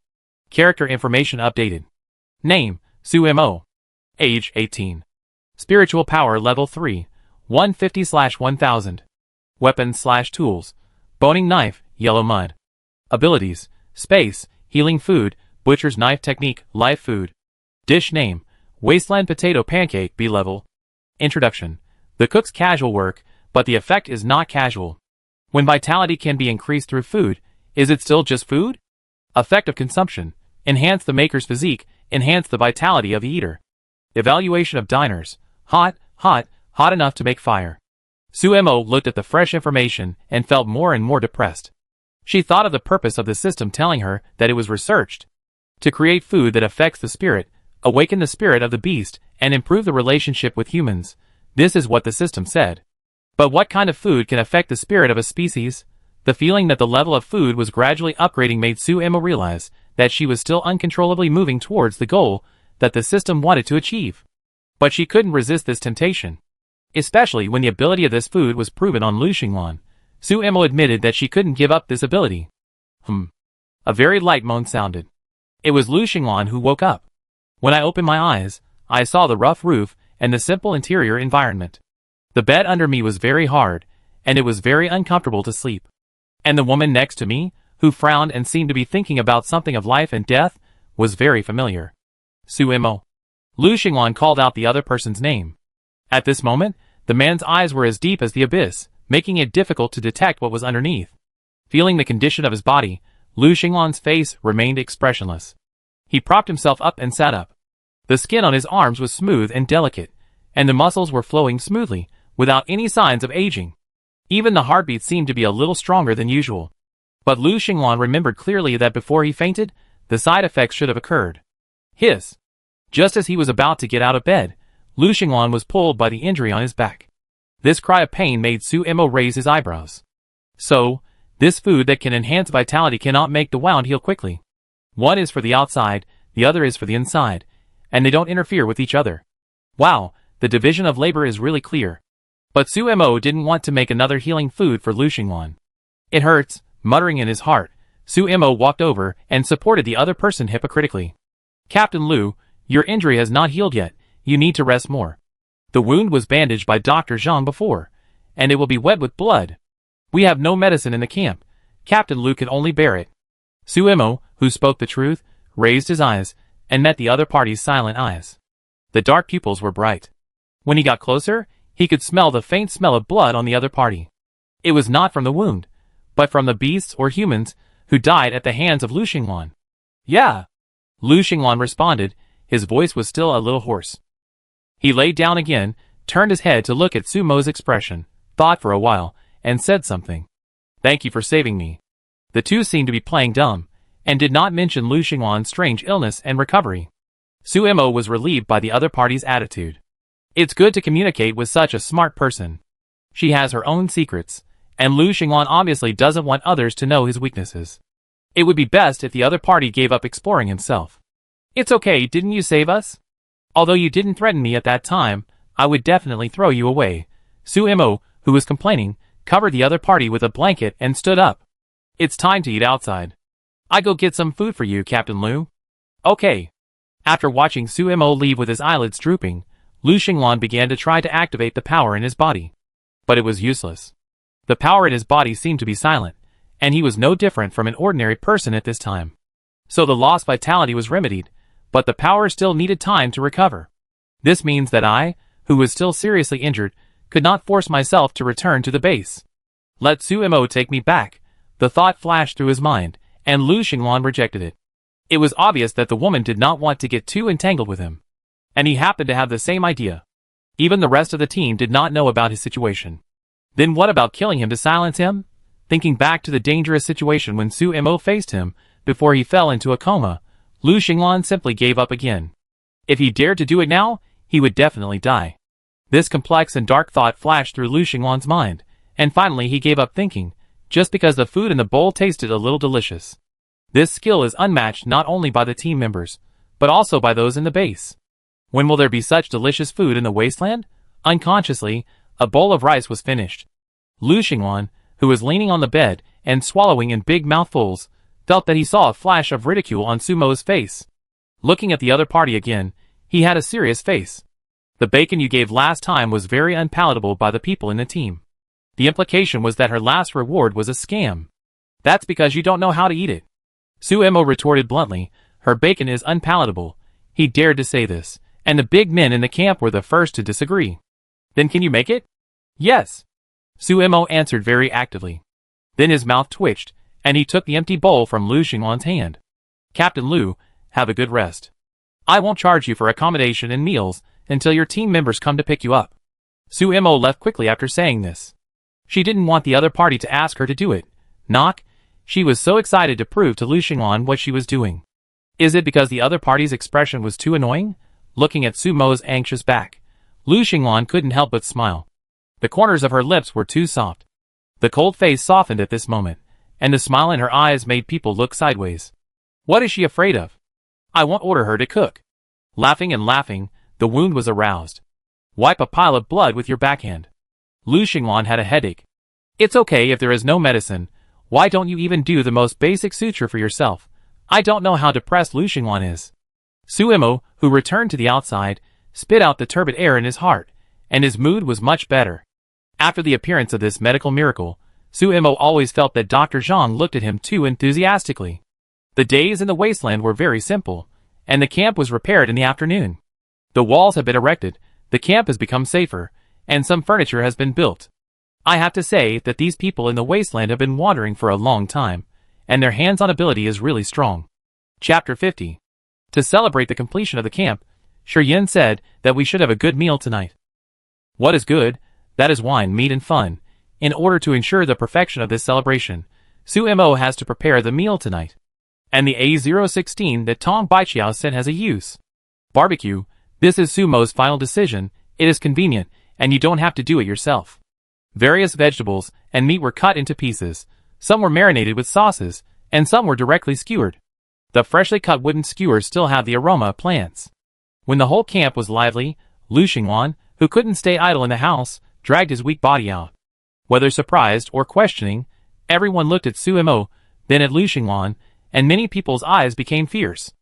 Character information updated. Name, Suemo. Age, 18. Spiritual power level 3, 150/1000. Weapons/tools. Boning knife, yellow mud. Abilities, space, healing food, butcher's knife technique, live food. Dish name, Wasteland potato pancake, B level. Introduction. The cook's casual work, but the effect is not casual. When vitality can be increased through food, is it still just food? Effect of consumption. Enhance the maker's physique, enhance the vitality of the eater. Evaluation of diners. Hot enough to make fire. Suemo looked at the fresh information and felt more and more depressed. She thought of the purpose of the system telling her that it was researched to create food that affects the spirit, awaken the spirit of the beast, and improve the relationship with humans. This is what the system said. But what kind of food can affect the spirit of a species? The feeling that the level of food was gradually upgrading made Suemo realize that she was still uncontrollably moving towards the goal that the system wanted to achieve. But she couldn't resist this temptation. Especially when the ability of this food was proven on Lu Xingwan. Suemo admitted that she couldn't give up this ability. A very light moan sounded. It was Lu Xingwan who woke up. When I opened my eyes, I saw the rough roof and the simple interior environment. The bed under me was very hard, and it was very uncomfortable to sleep. And the woman next to me, who frowned and seemed to be thinking about something of life and death, was very familiar. Suemo. Lu Xinglan called out the other person's name. At this moment, the man's eyes were as deep as the abyss, making it difficult to detect what was underneath. Feeling the condition of his body, Lu Xinglan's face remained expressionless. He propped himself up and sat up. The skin on his arms was smooth and delicate, and the muscles were flowing smoothly, without any signs of aging. Even the heartbeat seemed to be a little stronger than usual. But Lu Xinglan remembered clearly that before he fainted, the side effects should have occurred. Hiss! Just as he was about to get out of bed, Lu Xinglan was pulled by the injury on his back. This cry of pain made Suemo raise his eyebrows. So, this food that can enhance vitality cannot make the wound heal quickly. One is for the outside, the other is for the inside, and they don't interfere with each other. Wow, the division of labor is really clear. But Suemo didn't want to make another healing food for Lu Xinglan. It hurts, muttering in his heart, Suemo walked over and supported the other person hypocritically. Captain Lu, your injury has not healed yet, you need to rest more. The wound was bandaged by Dr. Zhang before, and it will be wet with blood. We have no medicine in the camp. Captain Lu can only bear it. Suemo, who spoke the truth, raised his eyes, and met the other party's silent eyes. The dark pupils were bright. When he got closer, he could smell the faint smell of blood on the other party. It was not from the wound, but from the beasts or humans who died at the hands of Lu Xinglan. Yeah. Lu Xinglan responded, his voice was still a little hoarse. He lay down again, turned his head to look at Sumo's expression, thought for a while, and said something. Thank you for saving me. The two seemed to be playing dumb, and did not mention Lu Xinglan's strange illness and recovery. Suemo was relieved by the other party's attitude. It's good to communicate with such a smart person. She has her own secrets, and Lu Xinglan obviously doesn't want others to know his weaknesses. It would be best if the other party gave up exploring himself. It's okay, didn't you save us? Although you didn't threaten me at that time, I would definitely throw you away. Suemo, who was complaining, covered the other party with a blanket and stood up. It's time to eat outside. I go get some food for you, Captain Lu. Okay. After watching Suemo leave with his eyelids drooping, Lu Xinglan began to try to activate the power in his body. But it was useless. The power in his body seemed to be silent, and he was no different from an ordinary person at this time. So the lost vitality was remedied, but the power still needed time to recover. This means that I, who was still seriously injured, could not force myself to return to the base. Let Suemo take me back, the thought flashed through his mind, and Lu Xinglan rejected it. It was obvious that the woman did not want to get too entangled with him. And he happened to have the same idea. Even the rest of the team did not know about his situation. Then what about killing him to silence him? Thinking back to the dangerous situation when Suemo faced him, before he fell into a coma, Lu Xinglan simply gave up again. If he dared to do it now, he would definitely die. This complex and dark thought flashed through Lu Xinglan's mind, and finally he gave up thinking, just because the food in the bowl tasted a little delicious. This skill is unmatched not only by the team members, but also by those in the base. When will there be such delicious food in the wasteland? Unconsciously, a bowl of rice was finished. Lu Xinglan, who was leaning on the bed and swallowing in big mouthfuls, felt that he saw a flash of ridicule on Sumo's face. Looking at the other party again, he had a serious face. The bacon you gave last time was very unpalatable by the people in the team. The implication was that her last reward was a scam. That's because you don't know how to eat it. Suemo retorted bluntly, her bacon is unpalatable. He dared to say this, and the big men in the camp were the first to disagree. Then can you make it? Yes. Suemo answered very actively. Then his mouth twitched, and he took the empty bowl from Lu Xinglan's hand. Captain Lu, have a good rest. I won't charge you for accommodation and meals until your team members come to pick you up. Suemo left quickly after saying this. She didn't want the other party to ask her to do it. Knock. She was so excited to prove to Lu Xinglan what she was doing. Is it because the other party's expression was too annoying? Looking at Sumo's anxious back, Lu Xinglan couldn't help but smile. The corners of her lips were too soft. The cold face softened at this moment, and the smile in her eyes made people look sideways. What is she afraid of? I won't order her to cook. Laughing and laughing, the wound was aroused. Wipe a pile of blood with your backhand. Lu Xinglan had a headache. It's okay if there is no medicine. Why don't you even do the most basic suture for yourself? I don't know how depressed Lu Xinglan is. Suemo, who returned to the outside, spit out the turbid air in his heart, and his mood was much better. After the appearance of this medical miracle, Sumo always felt that Dr. Zhang looked at him too enthusiastically. The days in the wasteland were very simple, and the camp was repaired in the afternoon. The walls have been erected, the camp has become safer, and some furniture has been built. I have to say that these people in the wasteland have been wandering for a long time, and their hands-on ability is really strong. Chapter 50. To celebrate the completion of the camp, Shiyin said that we should have a good meal tonight. What is good? That is wine, meat and fun. In order to ensure the perfection of this celebration, Sumo has to prepare the meal tonight. And the A016 that Tong Baiqiao sent has a use. Barbecue. This is Sumo's final decision. It is convenient, and you don't have to do it yourself. Various vegetables and meat were cut into pieces. Some were marinated with sauces, and some were directly skewered. The freshly cut wooden skewers still have the aroma of plants. When the whole camp was lively, Lu Xingwan, who couldn't stay idle in the house, dragged his weak body out. Whether surprised or questioning, everyone looked at Sumo, then at Lu Xingwan, and many people's eyes became fierce.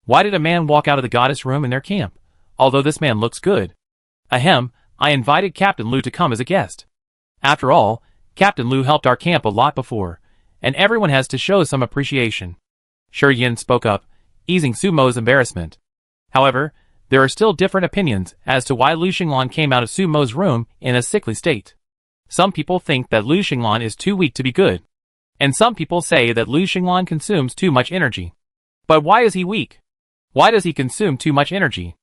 Why did a man walk out of the goddess room in their camp? Although this man looks good. Ahem, I invited Captain Lu to come as a guest. After all, Captain Lu helped our camp a lot before, and everyone has to show some appreciation. Shiyin spoke up, easing Sumo's embarrassment. However, there are still different opinions as to why Lu Xinglan came out of Sumo's room in a sickly state. Some people think that Lu Xinglan is too weak to be good. And some people say that Lu Xinglan consumes too much energy. But why is he weak? Why does he consume too much energy?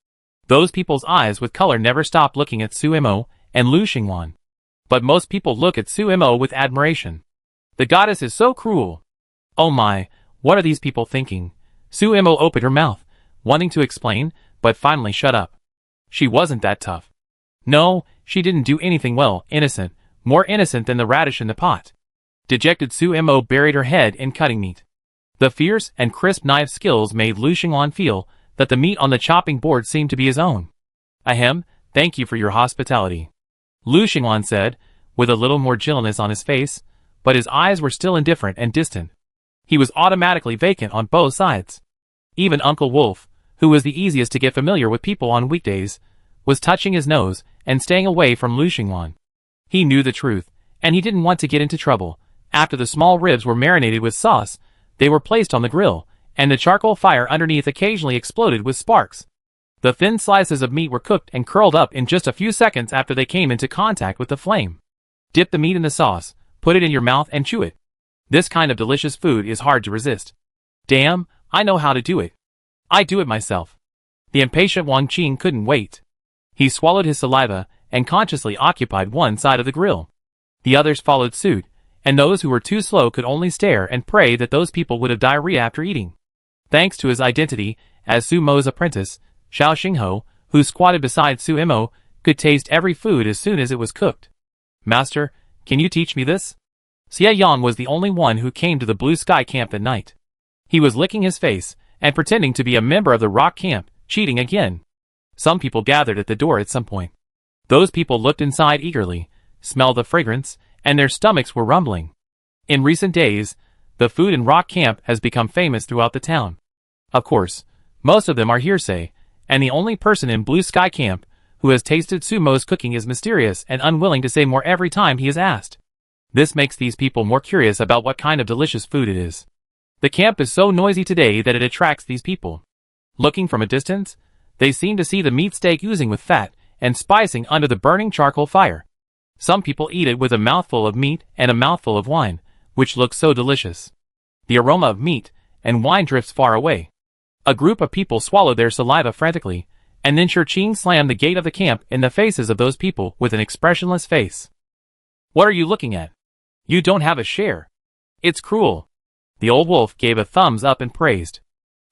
Those people's eyes with color never stop looking at Sumo and Lu Xinglan. But most people look at Sumo with admiration. The goddess is so cruel. Oh my, what are these people thinking? Sumo opened her mouth, wanting to explain, but finally shut up. She wasn't that tough. No, she didn't do anything well, innocent, more innocent than the radish in the pot. Dejected Sumo buried her head in cutting meat. The fierce and crisp knife skills made Lu Xinglan feel that the meat on the chopping board seemed to be his own. Ahem, thank you for your hospitality. Lu Xinglan said, with a little more gentleness on his face, but his eyes were still indifferent and distant. He was automatically vacant on both sides. Even Uncle Wolf, who was the easiest to get familiar with people on weekdays, was touching his nose and staying away from Lu Xinglan. He knew the truth, and he didn't want to get into trouble. After the small ribs were marinated with sauce, they were placed on the grill, and the charcoal fire underneath occasionally exploded with sparks. The thin slices of meat were cooked and curled up in just a few seconds after they came into contact with the flame. Dip the meat in the sauce, put it in your mouth and chew it. This kind of delicious food is hard to resist. Damn, I know how to do it. I do it myself. The impatient Wang Qing couldn't wait. He swallowed his saliva and consciously occupied one side of the grill. The others followed suit, and those who were too slow could only stare and pray that those people would have diarrhea after eating. Thanks to his identity as Sumo's apprentice, Xiao Xingho, who squatted beside Sumo, could taste every food as soon as it was cooked. Master, can you teach me this? Xie Yan was the only one who came to the Blue Sky camp at night. He was licking his face and pretending to be a member of the rock camp, cheating again. Some people gathered at the door at some point. Those people looked inside eagerly, smelled the fragrance, and their stomachs were rumbling. In recent days, the food in rock camp has become famous throughout the town. Of course, most of them are hearsay, and the only person in Blue Sky camp who has tasted Sumo's cooking is mysterious and unwilling to say more every time he is asked. This makes these people more curious about what kind of delicious food it is. The camp is so noisy today that it attracts these people. Looking from a distance, they seem to see the meat steak oozing with fat and spicing under the burning charcoal fire. Some people eat it with a mouthful of meat and a mouthful of wine, which looks so delicious. The aroma of meat and wine drifts far away. A group of people swallow their saliva frantically, and then Shurqing slammed the gate of the camp in the faces of those people with an expressionless face. What are you looking at? You don't have a share. It's cruel. The old wolf gave a thumbs up and praised.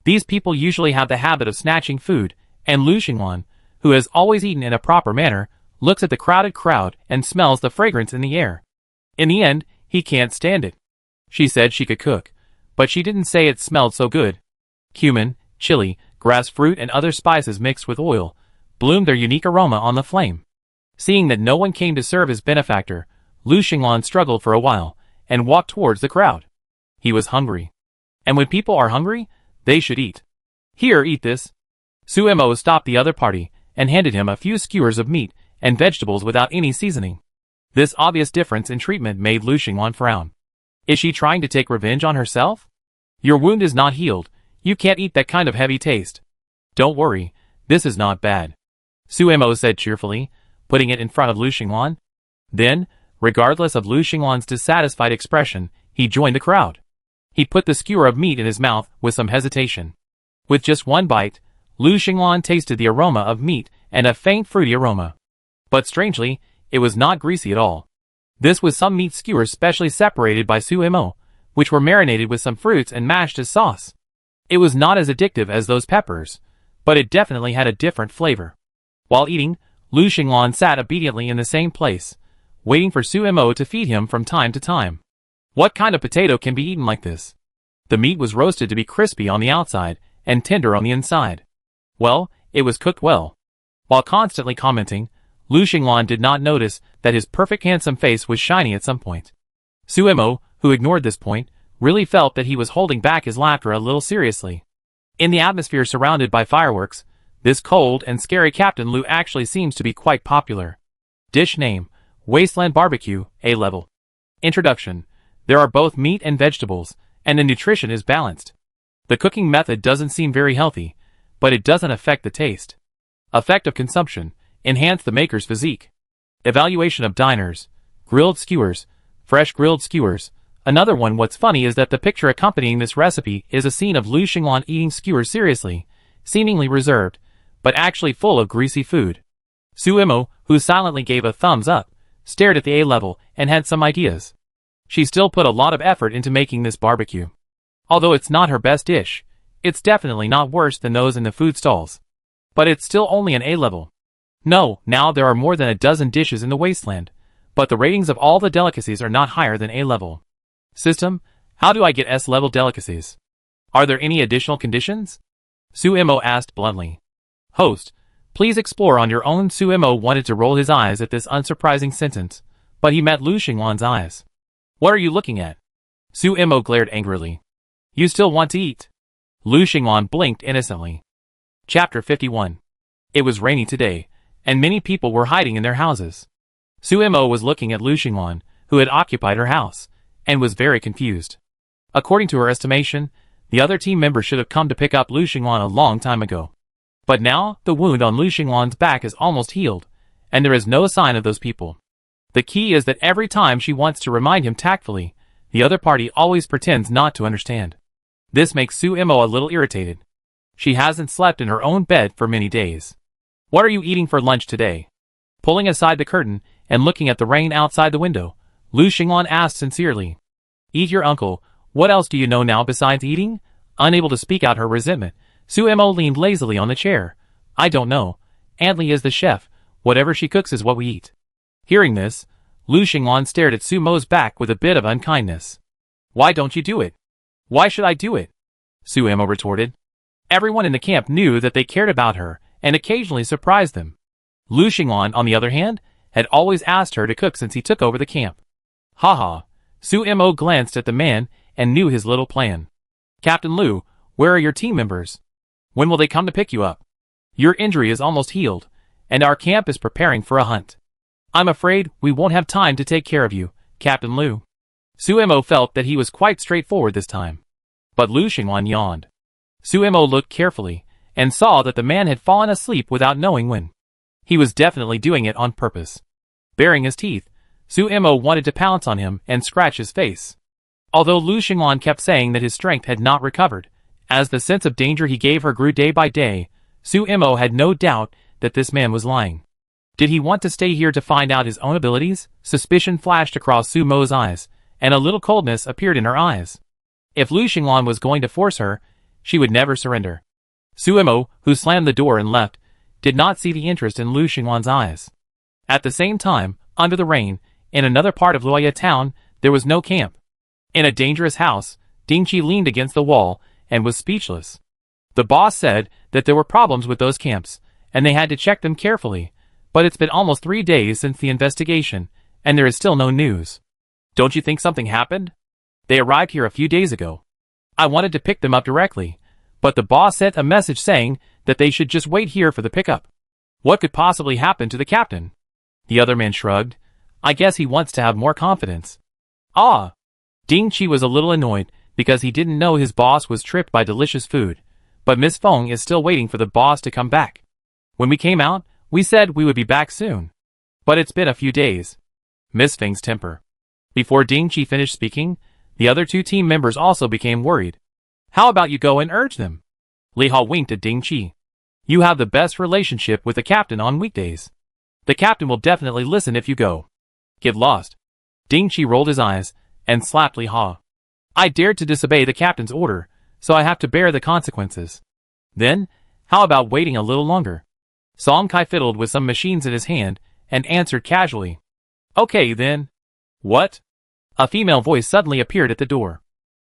These people usually have the habit of snatching food, and Lu Xinglan, who has always eaten in a proper manner, looks at the crowded crowd and smells the fragrance in the air. In the end, he can't stand it. She said she could cook, but she didn't say it smelled so good. Cumin, chili, grass fruit and other spices mixed with oil bloomed their unique aroma on the flame. Seeing that no one came to serve his benefactor, Lu Xinglan struggled for a while and walked towards the crowd. He was hungry. And when people are hungry, they should eat. Here, eat this. Sumo stopped the other party and handed him a few skewers of meat and vegetables without any seasoning. This obvious difference in treatment made Lu Xinglan frown. Is she trying to take revenge on herself? Your wound is not healed. You can't eat that kind of heavy taste. Don't worry, this is not bad, Suemo said cheerfully, putting it in front of Lu Xinglan. Then, regardless of Lu Xinglan's dissatisfied expression, he joined the crowd. He put the skewer of meat in his mouth with some hesitation. With just one bite, Lu Xinglan tasted the aroma of meat and a faint fruity aroma. But strangely, it was not greasy at all. This was some meat skewers specially separated by Suemo, which were marinated with some fruits and mashed as sauce. It was not as addictive as those peppers, but it definitely had a different flavor. While eating, Lu Xinglan sat obediently in the same place, waiting for Suemo to feed him from time to time. What kind of potato can be eaten like this? The meat was roasted to be crispy on the outside and tender on the inside. Well, it was cooked well. While constantly commenting, Lu Xinglan did not notice that his perfect handsome face was shiny at some point. Suemo, who ignored this point, really felt that he was holding back his laughter a little seriously. In the atmosphere surrounded by fireworks, this cold and scary Captain Lu actually seems to be quite popular. Dish name: Wasteland Barbecue, A-level. Introduction: there are both meat and vegetables, and the nutrition is balanced. The cooking method doesn't seem very healthy, but it doesn't affect the taste. Effect of consumption: enhance the maker's physique. Evaluation of diners: grilled skewers, fresh grilled skewers. Another one. What's funny is that the picture accompanying this recipe is a scene of Lu Xinglan eating skewers seriously, seemingly reserved, but actually full of greasy food. Suemo, who silently gave a thumbs up, stared at the A-level and had some ideas. She still put a lot of effort into making this barbecue. Although it's not her best dish, it's definitely not worse than those in the food stalls. But it's still only an A-level. No, now there are more than a dozen dishes in the Wasteland, but the ratings of all the delicacies are not higher than A-level. System: how do I get S-level delicacies? Are there any additional conditions? Suemo asked bluntly. Host: please explore on your own. Suemo wanted to roll his eyes at this unsurprising sentence, but he met Lu Xinglan's eyes. What are you looking at? Suemo glared angrily. You still want to eat? Lu Xinglan blinked innocently. Chapter 51. It was rainy today, and many people were hiding in their houses. Suemo was looking at Lu Xinglan, who had occupied her house, and was very confused. According to her estimation, the other team members should have come to pick up Lu Xinglan a long time ago. But now, the wound on Lu Xinglan's back is almost healed, and there is no sign of those people. The key is that every time she wants to remind him tactfully, the other party always pretends not to understand. This makes Suemo a little irritated. She hasn't slept in her own bed for many days. What are you eating for lunch today? Pulling aside the curtain and looking at the rain outside the window, Lu Xinglan asked sincerely. Eat your uncle. What else do you know now besides eating? Unable to speak out her resentment, Suemo leaned lazily on the chair. I don't know. Aunt Li is the chef. Whatever she cooks is what we eat. Hearing this, Lu Xinglan stared at Sumo's back with a bit of unkindness. Why don't you do it? Why should I do it? Suemo retorted. Everyone in the camp knew that they cared about her and occasionally surprised them. Lu Xinglan, on the other hand, had always asked her to cook since he took over the camp. Haha. Suemo glanced at the man and knew his little plan. Captain Lu, where are your team members? When will they come to pick you up? Your injury is almost healed, and our camp is preparing for a hunt. I'm afraid we won't have time to take care of you, Captain Lu. Suemo felt that he was quite straightforward this time. But Lu Xinglan yawned. Suemo looked carefully and saw that the man had fallen asleep without knowing when. He was definitely doing it on purpose. Baring his teeth, Suemo wanted to pounce on him and scratch his face. Although Lu Xinglan kept saying that his strength had not recovered, as the sense of danger he gave her grew day by day, Suemo had no doubt that this man was lying. Did he want to stay here to find out his own abilities? Suspicion flashed across Sumo's eyes, and a little coldness appeared in her eyes. If Lu Xinglan was going to force her, she would never surrender. Suemo, who slammed the door and left, did not see the interest in Lu Xinglan's eyes. At the same time, under the rain, in another part of Lua Town, there was no camp. In a dangerous house, Dingqi leaned against the wall and was speechless. The boss said that there were problems with those camps, and they had to check them carefully, but it's been almost 3 days since the investigation, and there is still no news. Don't you think something happened? They arrived here a few days ago. I wanted to pick them up directly, but the boss sent a message saying that they should just wait here for the pickup. What could possibly happen to the captain? The other man shrugged. I guess he wants to have more confidence. Ah! Ding Chi was a little annoyed because he didn't know his boss was tripped by delicious food, but Miss Feng is still waiting for the boss to come back. When we came out, we said we would be back soon. But it's been a few days. Miss Feng's temper. Before Ding Chi finished speaking, the other two team members also became worried. How about you go and urge them? Li Hao winked at Ding Chi. You have the best relationship with the captain on weekdays. The captain will definitely listen if you go. Get lost. Ding Chi rolled his eyes and slapped Li Hao. I dared to disobey the captain's order, so I have to bear the consequences. Then, how about waiting a little longer? Song Kai fiddled with some machines in his hand and answered casually. Okay then. What? A female voice suddenly appeared at the door.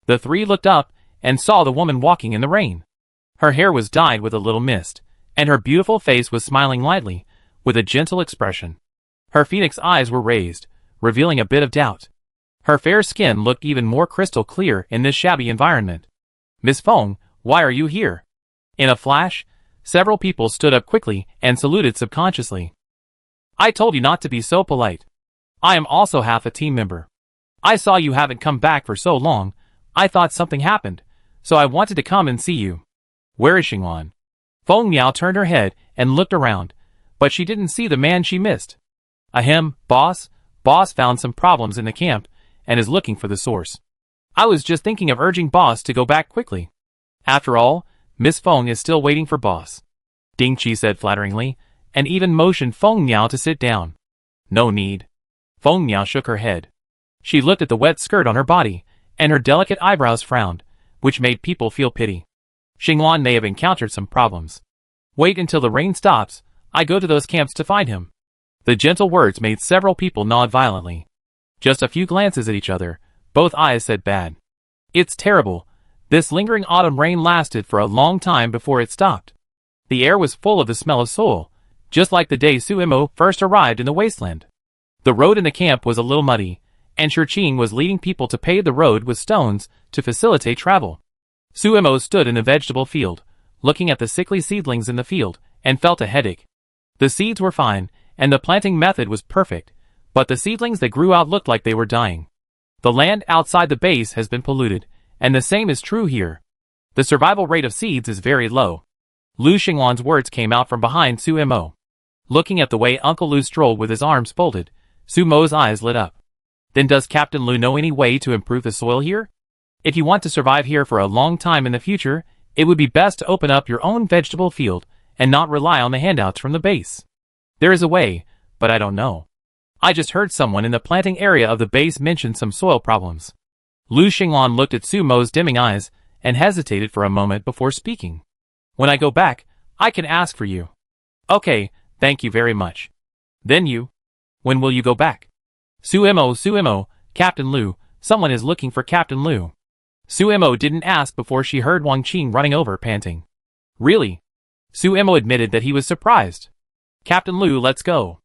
The three looked up and saw the woman walking in the rain. Her hair was dyed with a little mist, and her beautiful face was smiling lightly, with a gentle expression. Her phoenix eyes were raised, revealing a bit of doubt. Her fair skin looked even more crystal clear in this shabby environment. Miss Feng, why are you here? In a flash, several people stood up quickly and saluted subconsciously. I told you not to be so polite. I am also half a team member. I saw you haven't come back for so long, I thought something happened, so I wanted to come and see you. Where is Xinglan? Feng Miao turned her head and looked around, but she didn't see the man she missed. Ahem, boss. Boss found some problems in the camp and is looking for the source. I was just thinking of urging boss to go back quickly. After all, Miss Feng is still waiting for boss. Ding Chi said flatteringly, and even motioned Feng Miao to sit down. No need. Feng Miao shook her head. She looked at the wet skirt on her body, and her delicate eyebrows frowned, which made people feel pity. Xinglan may have encountered some problems. Wait until the rain stops, I go to those camps to find him. The gentle words made several people nod violently. Just a few glances at each other, both eyes said bad. It's terrible. This lingering autumn rain lasted for a long time before it stopped. The air was full of the smell of soil, just like the day Suemo first arrived in the Wasteland. The road in the camp was a little muddy, and Shurqing was leading people to pave the road with stones to facilitate travel. Suemo stood in a vegetable field, looking at the sickly seedlings in the field, and felt a headache. The seeds were fine, and the planting method was perfect, but the seedlings that grew out looked like they were dying. The land outside the base has been polluted, and the same is true here. The survival rate of seeds is very low. Lu Xinglan's words came out from behind Suemo. Looking at the way Uncle Lu strolled with his arms folded, Sumo's eyes lit up. Then does Captain Lu know any way to improve the soil here? If you want to survive here for a long time in the future, it would be best to open up your own vegetable field and not rely on the handouts from the base. There is a way, but I don't know. I just heard someone in the planting area of the base mention some soil problems. Lu Xinglan looked at Sumo's dimming eyes and hesitated for a moment before speaking. When I go back, I can ask for you. Okay, thank you very much. Then you. When will you go back? Suemo, Captain Lu, someone is looking for Captain Lu. Suemo didn't ask before she heard Wang Qing running over panting. Really? Suemo admitted that he was surprised. Captain Lu, let's go,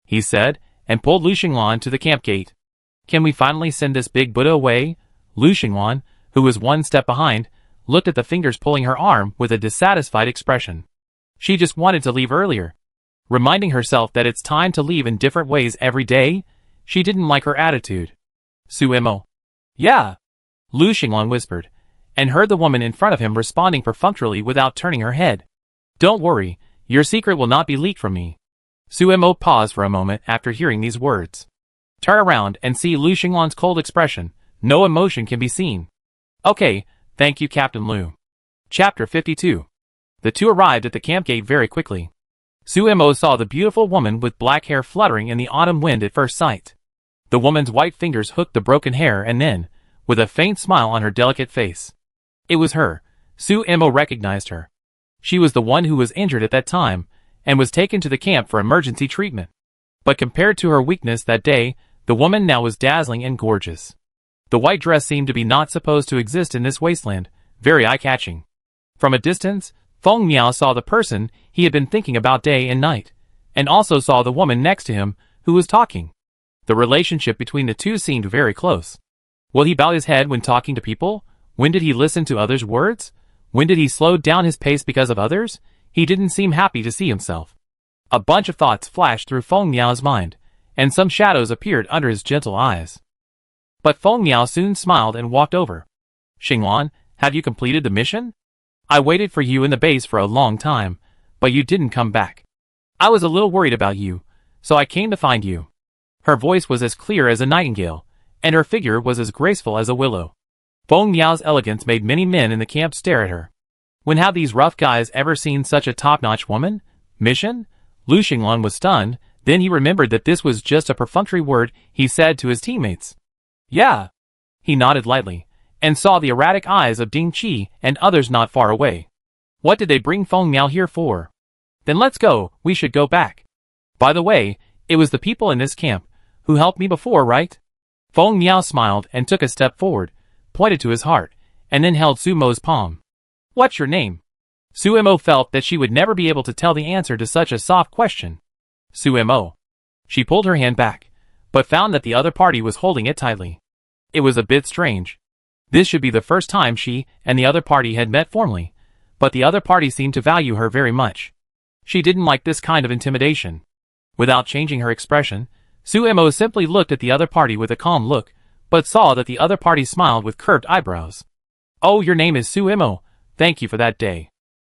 he said, and pulled Lu Xinglan to the camp gate. Can we finally send this big Buddha away? Lu Xinglan, who was one step behind, looked at the fingers pulling her arm with a dissatisfied expression. She just wanted to leave earlier. Reminding herself that it's time to leave in different ways every day, she didn't like her attitude. Suemo. Yeah, Lu Xinglan whispered, and heard the woman in front of him responding perfunctorily without turning her head. Don't worry, your secret will not be leaked from me. Suemo paused for a moment after hearing these words. Turn around and see Lu Xinglan's cold expression. No emotion can be seen. Okay, thank you, Captain Lu. Chapter 52. The two arrived at the camp gate very quickly. Suemo saw the beautiful woman with black hair fluttering in the autumn wind at first sight. The woman's white fingers hooked the broken hair and then, with a faint smile on her delicate face. It was her. Suemo recognized her. She was the one who was injured at that time, and was taken to the camp for emergency treatment. But compared to her weakness that day, the woman now was dazzling and gorgeous. The white dress seemed to be not supposed to exist in this wasteland, very eye-catching. From a distance, Feng Miao saw the person he had been thinking about day and night, and also saw the woman next to him, who was talking. The relationship between the two seemed very close. Will he bow his head when talking to people? When did he listen to others' words? When did he slow down his pace because of others? He didn't seem happy to see himself. A bunch of thoughts flashed through Feng Miao's mind, and some shadows appeared under his gentle eyes. But Feng Miao soon smiled and walked over. Xinglan, have you completed the mission? I waited for you in the base for a long time, but you didn't come back. I was a little worried about you, so I came to find you. Her voice was as clear as a nightingale, and her figure was as graceful as a willow. Feng Miao's elegance made many men in the camp stare at her. When have these rough guys ever seen such a top-notch woman? Mission? Lu Xinglan was stunned, then he remembered that this was just a perfunctory word he said to his teammates. Yeah. He nodded lightly, and saw the erratic eyes of Ding Qi and others not far away. What did they bring Feng Miao here for? Then let's go, we should go back. By the way, it was the people in this camp who helped me before, right? Feng Miao smiled and took a step forward, pointed to his heart, and then held Sumo's palm. What's your name? Sumo felt that she would never be able to tell the answer to such a soft question. Sumo. She pulled her hand back, but found that the other party was holding it tightly. It was a bit strange. This should be the first time she and the other party had met formally, but the other party seemed to value her very much. She didn't like this kind of intimidation. Without changing her expression, Sumo simply looked at the other party with a calm look, but saw that the other party smiled with curved eyebrows. Oh, your name is Sumo. Thank you for that day.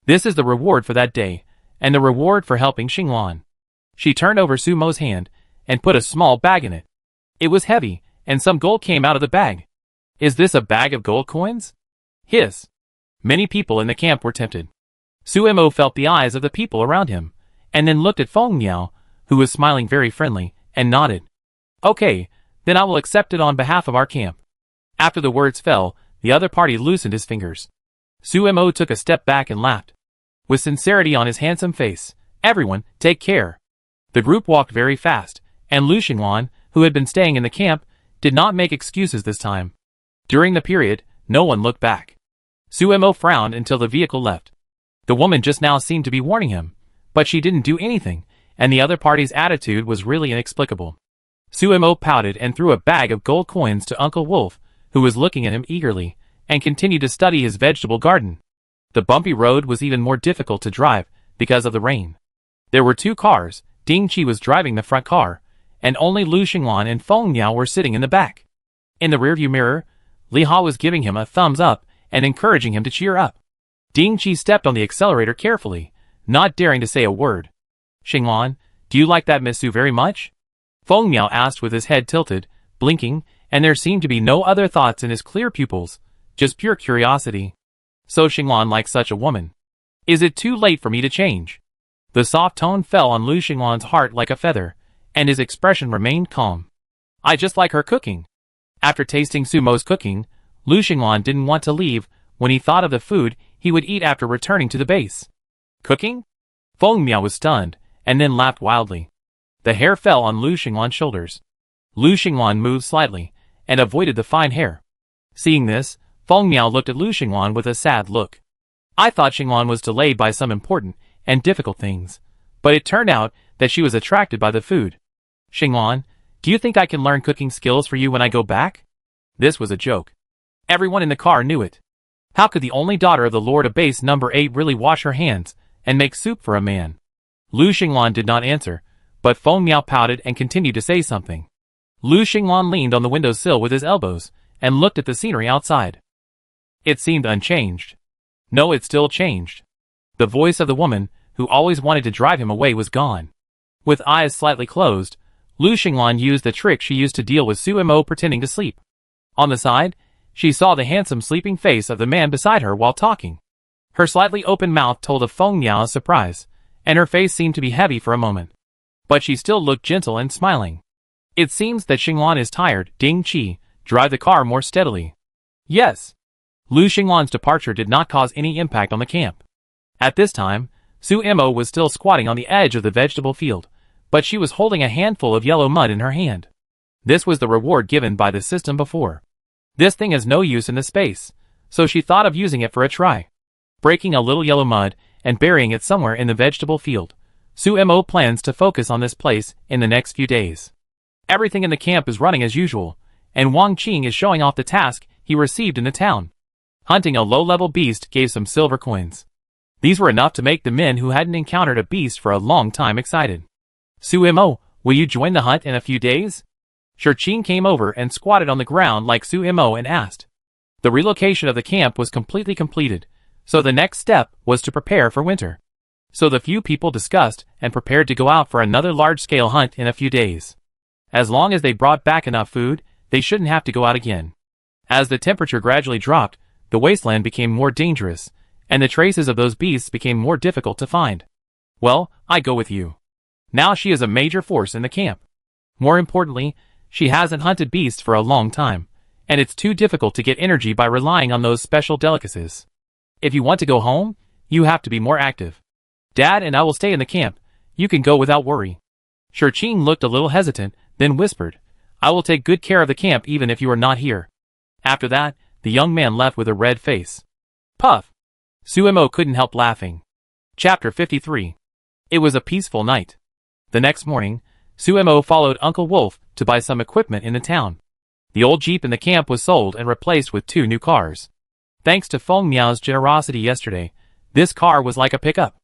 This is the reward for that day, and the reward for helping Xinglan. She turned over Sumo's hand, and put a small bag in it. It was heavy, and some gold came out of the bag. Is this a bag of gold coins? Hiss. Many people in the camp were tempted. Sumo felt the eyes of the people around him, and then looked at Feng Miao, who was smiling very friendly, and nodded. Okay, then I will accept it on behalf of our camp. After the words fell, the other party loosened his fingers. Sumo took a step back and laughed. With sincerity on his handsome face, everyone, take care. The group walked very fast, and Lu Xinglan, who had been staying in the camp, did not make excuses this time. During the period, no one looked back. Sumo frowned until the vehicle left. The woman just now seemed to be warning him, but she didn't do anything, and the other party's attitude was really inexplicable. Sumo pouted and threw a bag of gold coins to Uncle Wolf, who was looking at him eagerly, and continued to study his vegetable garden. The bumpy road was even more difficult to drive because of the rain. There were 2 cars. Ding Qi was driving the front car, and only Lu Xinglan and Feng Miao were sitting in the back. In the rearview mirror, Li Ha was giving him a thumbs up and encouraging him to cheer up. Ding Qi stepped on the accelerator carefully, not daring to say a word. Xinglan, do you like that Miss Su very much? Feng Miao asked with his head tilted, blinking, and there seemed to be no other thoughts in his clear pupils, just pure curiosity. So Xinglan likes such a woman. Is it too late for me to change? The soft tone fell on Lu Xinglan's heart like a feather, and his expression remained calm. I just like her cooking. After tasting Sumo's cooking, Lu Xinglan didn't want to leave when he thought of the food he would eat after returning to the base. Cooking? Feng Miao was stunned, and then laughed wildly. The hair fell on Lu Xinglan's shoulders. Lu Xinglan moved slightly, and avoided the fine hair. Seeing this, Feng Miao looked at Lu Xinglan with a sad look. I thought Xinglan was delayed by some important and difficult things, but it turned out that she was attracted by the food. Xinglan, do you think I can learn cooking skills for you when I go back? This was a joke. Everyone in the car knew it. How could the only daughter of the Lord of Base number 8 really wash her hands and make soup for a man? Lu Xinglan did not answer, but Feng Miao pouted and continued to say something. Lu Xinglan leaned on the windowsill with his elbows and looked at the scenery outside. It seemed unchanged. No, it still changed. The voice of the woman, who always wanted to drive him away, was gone. With eyes slightly closed, Lu Xinglan used the trick she used to deal with Sumo pretending to sleep. On the side, she saw the handsome sleeping face of the man beside her while talking. Her slightly open mouth told of Feng Miao's surprise, and her face seemed to be heavy for a moment. But she still looked gentle and smiling. It seems that Xinglan is tired. Ding Qi, drive the car more steadily. Yes. Lu Xinglan's departure did not cause any impact on the camp. At this time, Sumo was still squatting on the edge of the vegetable field, but she was holding a handful of yellow mud in her hand. This was the reward given by the system before. This thing has no use in the space, so she thought of using it for a try. Breaking a little yellow mud and burying it somewhere in the vegetable field, Sumo plans to focus on this place in the next few days. Everything in the camp is running as usual, and Wang Qing is showing off the task he received in the town. Hunting a low-level beast gave some silver coins. These were enough to make the men who hadn't encountered a beast for a long time excited. Sumo, will you join the hunt in a few days? Shurchin came over and squatted on the ground like Sumo and asked. The relocation of the camp was completely completed, so the next step was to prepare for winter. So the few people discussed and prepared to go out for another large-scale hunt in a few days. As long as they brought back enough food, they shouldn't have to go out again. As the temperature gradually dropped, the wasteland became more dangerous, and the traces of those beasts became more difficult to find. Well, I go with you. Now she is a major force in the camp. More importantly, she hasn't hunted beasts for a long time, and it's too difficult to get energy by relying on those special delicacies. If you want to go home, you have to be more active. Dad and I will stay in the camp. You can go without worry. Shurchin looked a little hesitant, then whispered, I will take good care of the camp even if you are not here. After that, the young man left with a red face. Puff! Sumo couldn't help laughing. Chapter 53. It was a peaceful night. The next morning, Sumo followed Uncle Wolf to buy some equipment in the town. The old Jeep in the camp was sold and replaced with 2 new cars. Thanks to Feng Miao's generosity yesterday, this car was like a pickup.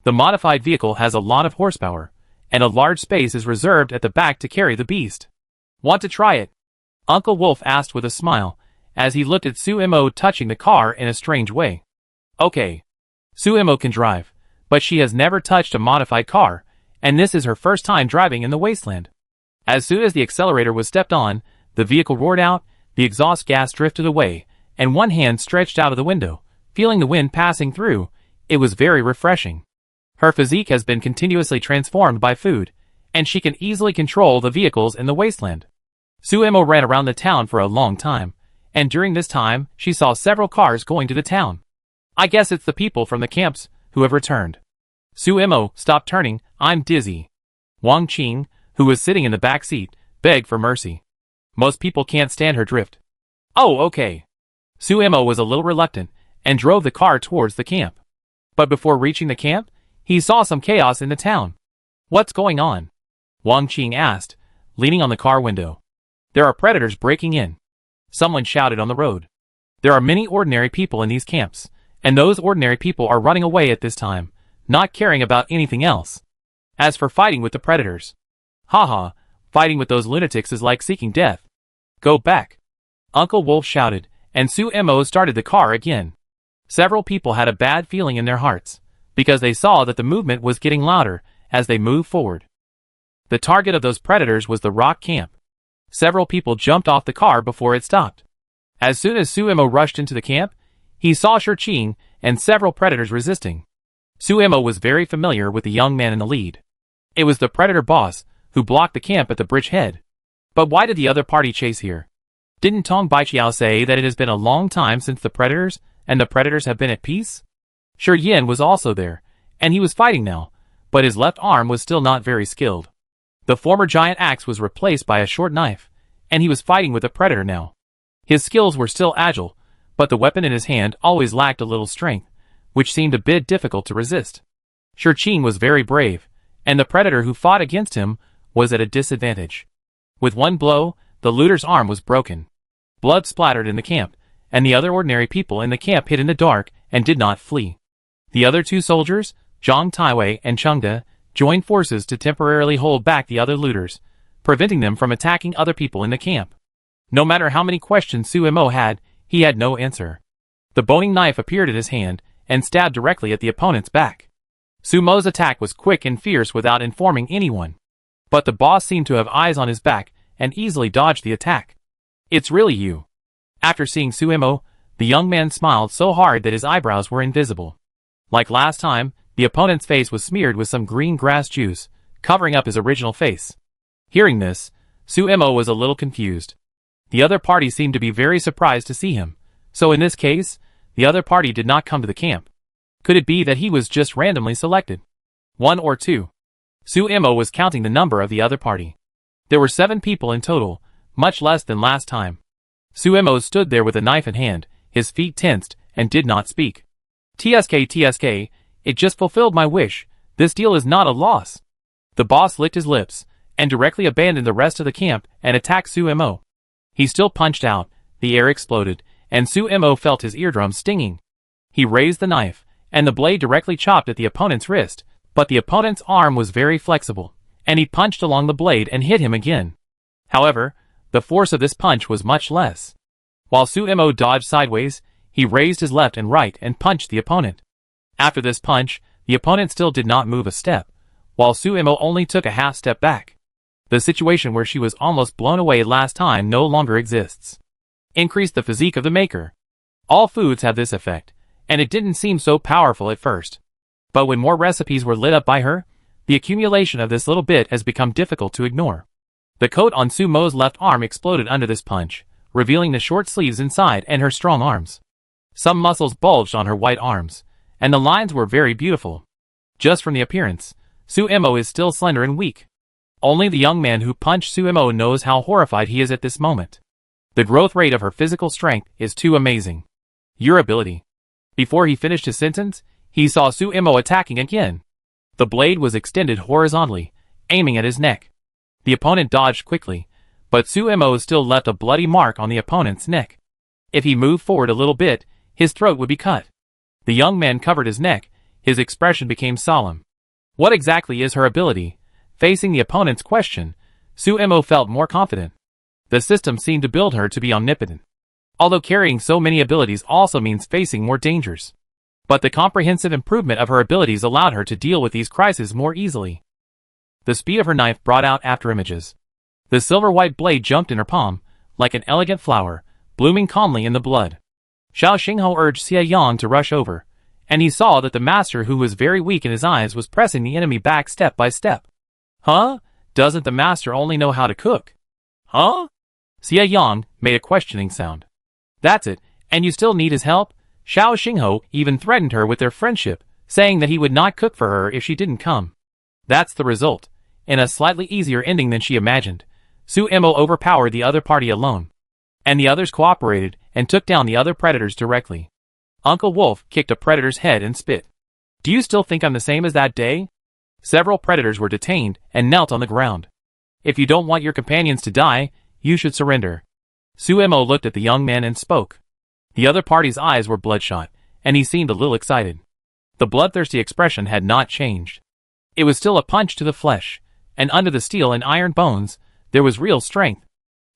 The modified vehicle has a lot of horsepower, and a large space is reserved at the back to carry the beast. Want to try it? Uncle Wolf asked with a smile, as he looked at Sumo touching the car in a strange way. Okay. Sumo can drive, but she has never touched a modified car, and this is her first time driving in the wasteland. As soon as the accelerator was stepped on, the vehicle roared out, the exhaust gas drifted away, and one hand stretched out of the window, feeling the wind passing through. It was very refreshing. Her physique has been continuously transformed by food, and she can easily control the vehicles in the wasteland. Sumo ran around the town for a long time, and during this time, she saw several cars going to the town. I guess it's the people from the camps who have returned. Sumo, stop turning, I'm dizzy. Wang Qing, who was sitting in the back seat, begged for mercy. Most people can't stand her drift. Oh, okay. Sumo was a little reluctant, and drove the car towards the camp. But before reaching the camp, he saw some chaos in the town. What's going on? Wang Qing asked, leaning on the car window. There are predators breaking in. Someone shouted on the road. There are many ordinary people in these camps, and those ordinary people are running away at this time, not caring about anything else. As for fighting with the predators, haha, fighting with those lunatics is like seeking death. Go back. Uncle Wolf shouted, and Sumo started the car again. Several people had a bad feeling in their hearts, because they saw that the movement was getting louder as they moved forward. The target of those predators was the rock camp. Several people jumped off the car before it stopped. As soon as Sumo rushed into the camp, he saw Shurchin and several predators resisting. Sumo was very familiar with the young man in the lead. It was the predator boss who blocked the camp at the bridge head. But why did the other party chase here? Didn't Tong Baiqiao say that it has been a long time since the predators and the predators have been at peace? Shi Yin was also there, and he was fighting now, but his left arm was still not very skilled. The former giant axe was replaced by a short knife, and he was fighting with a predator now. His skills were still agile, but the weapon in his hand always lacked a little strength, which seemed a bit difficult to resist. Shurchin was very brave, and the predator who fought against him was at a disadvantage. With one blow, the looter's arm was broken. Blood splattered in the camp, and the other ordinary people in the camp hid in the dark and did not flee. The other 2 soldiers, Zhang Taiwei and Chengde, joined forces to temporarily hold back the other looters, preventing them from attacking other people in the camp. No matter how many questions Sumo had, he had no answer. The boning knife appeared in his hand and stabbed directly at the opponent's back. Sumo's attack was quick and fierce without informing anyone. But the boss seemed to have eyes on his back and easily dodged the attack. It's really you. After seeing Sumo, the young man smiled so hard that his eyebrows were invisible. Like last time, the opponent's face was smeared with some green grass juice, covering up his original face. Hearing this, Sumo was a little confused. The other party seemed to be very surprised to see him, so in this case, the other party did not come to the camp. Could it be that he was just randomly selected? 1 or 2. Sumo was counting the number of the other party. There were 7 people in total, much less than last time. Sumo stood there with a knife in hand, his feet tensed, and did not speak. TSK, it just fulfilled my wish. This deal is not a loss. The boss licked his lips, and directly abandoned the rest of the camp and attacked Sumo. He still punched out, the air exploded, and Sumo felt his eardrum stinging. He raised the knife, and the blade directly chopped at the opponent's wrist, but the opponent's arm was very flexible, and he punched along the blade and hit him again. However, the force of this punch was much less. While Suemo dodged sideways, he raised his left and right and punched the opponent. After this punch, the opponent still did not move a step, while Suemo only took a half step back. The situation where she was almost blown away last time no longer exists. Increase the physique of the maker. All foods have this effect, and it didn't seem so powerful at first. But when more recipes were lit up by her, the accumulation of this little bit has become difficult to ignore. The coat on Sumo's left arm exploded under this punch, revealing the short sleeves inside and her strong arms. Some muscles bulged on her white arms, and the lines were very beautiful. Just from the appearance, Suemo is still slender and weak. Only the young man who punched Suemo knows how horrified he is at this moment. The growth rate of her physical strength is too amazing. Your ability. Before he finished his sentence, he saw Suemo attacking again. The blade was extended horizontally, aiming at his neck. The opponent dodged quickly, but Suemo still left a bloody mark on the opponent's neck. If he moved forward a little bit, his throat would be cut. The young man covered his neck, his expression became solemn. What exactly is her ability? Facing the opponent's question, Suemo felt more confident. The system seemed to build her to be omnipotent. Although carrying so many abilities also means facing more dangers. But the comprehensive improvement of her abilities allowed her to deal with these crises more easily. The speed of her knife brought out after images. The silver-white blade jumped in her palm, like an elegant flower, blooming calmly in the blood. Xiao Xingho urged Xie Yang to rush over, and he saw that the master, who was very weak in his eyes, was pressing the enemy back step by step. Huh? Doesn't the master only know how to cook? Huh? Xie Yang made a questioning sound. That's it, and you still need his help? Xiao Xingho even threatened her with their friendship, saying that he would not cook for her if she didn't come. That's the result. In a slightly easier ending than she imagined, Suemo overpowered the other party alone. And the others cooperated and took down the other predators directly. Uncle Wolf kicked a predator's head and spit. Do you still think I'm the same as that day? Several predators were detained and knelt on the ground. If you don't want your companions to die, you should surrender. Suemo looked at the young man and spoke. The other party's eyes were bloodshot, and he seemed a little excited. The bloodthirsty expression had not changed. It was still a punch to the flesh, and under the steel and iron bones, there was real strength.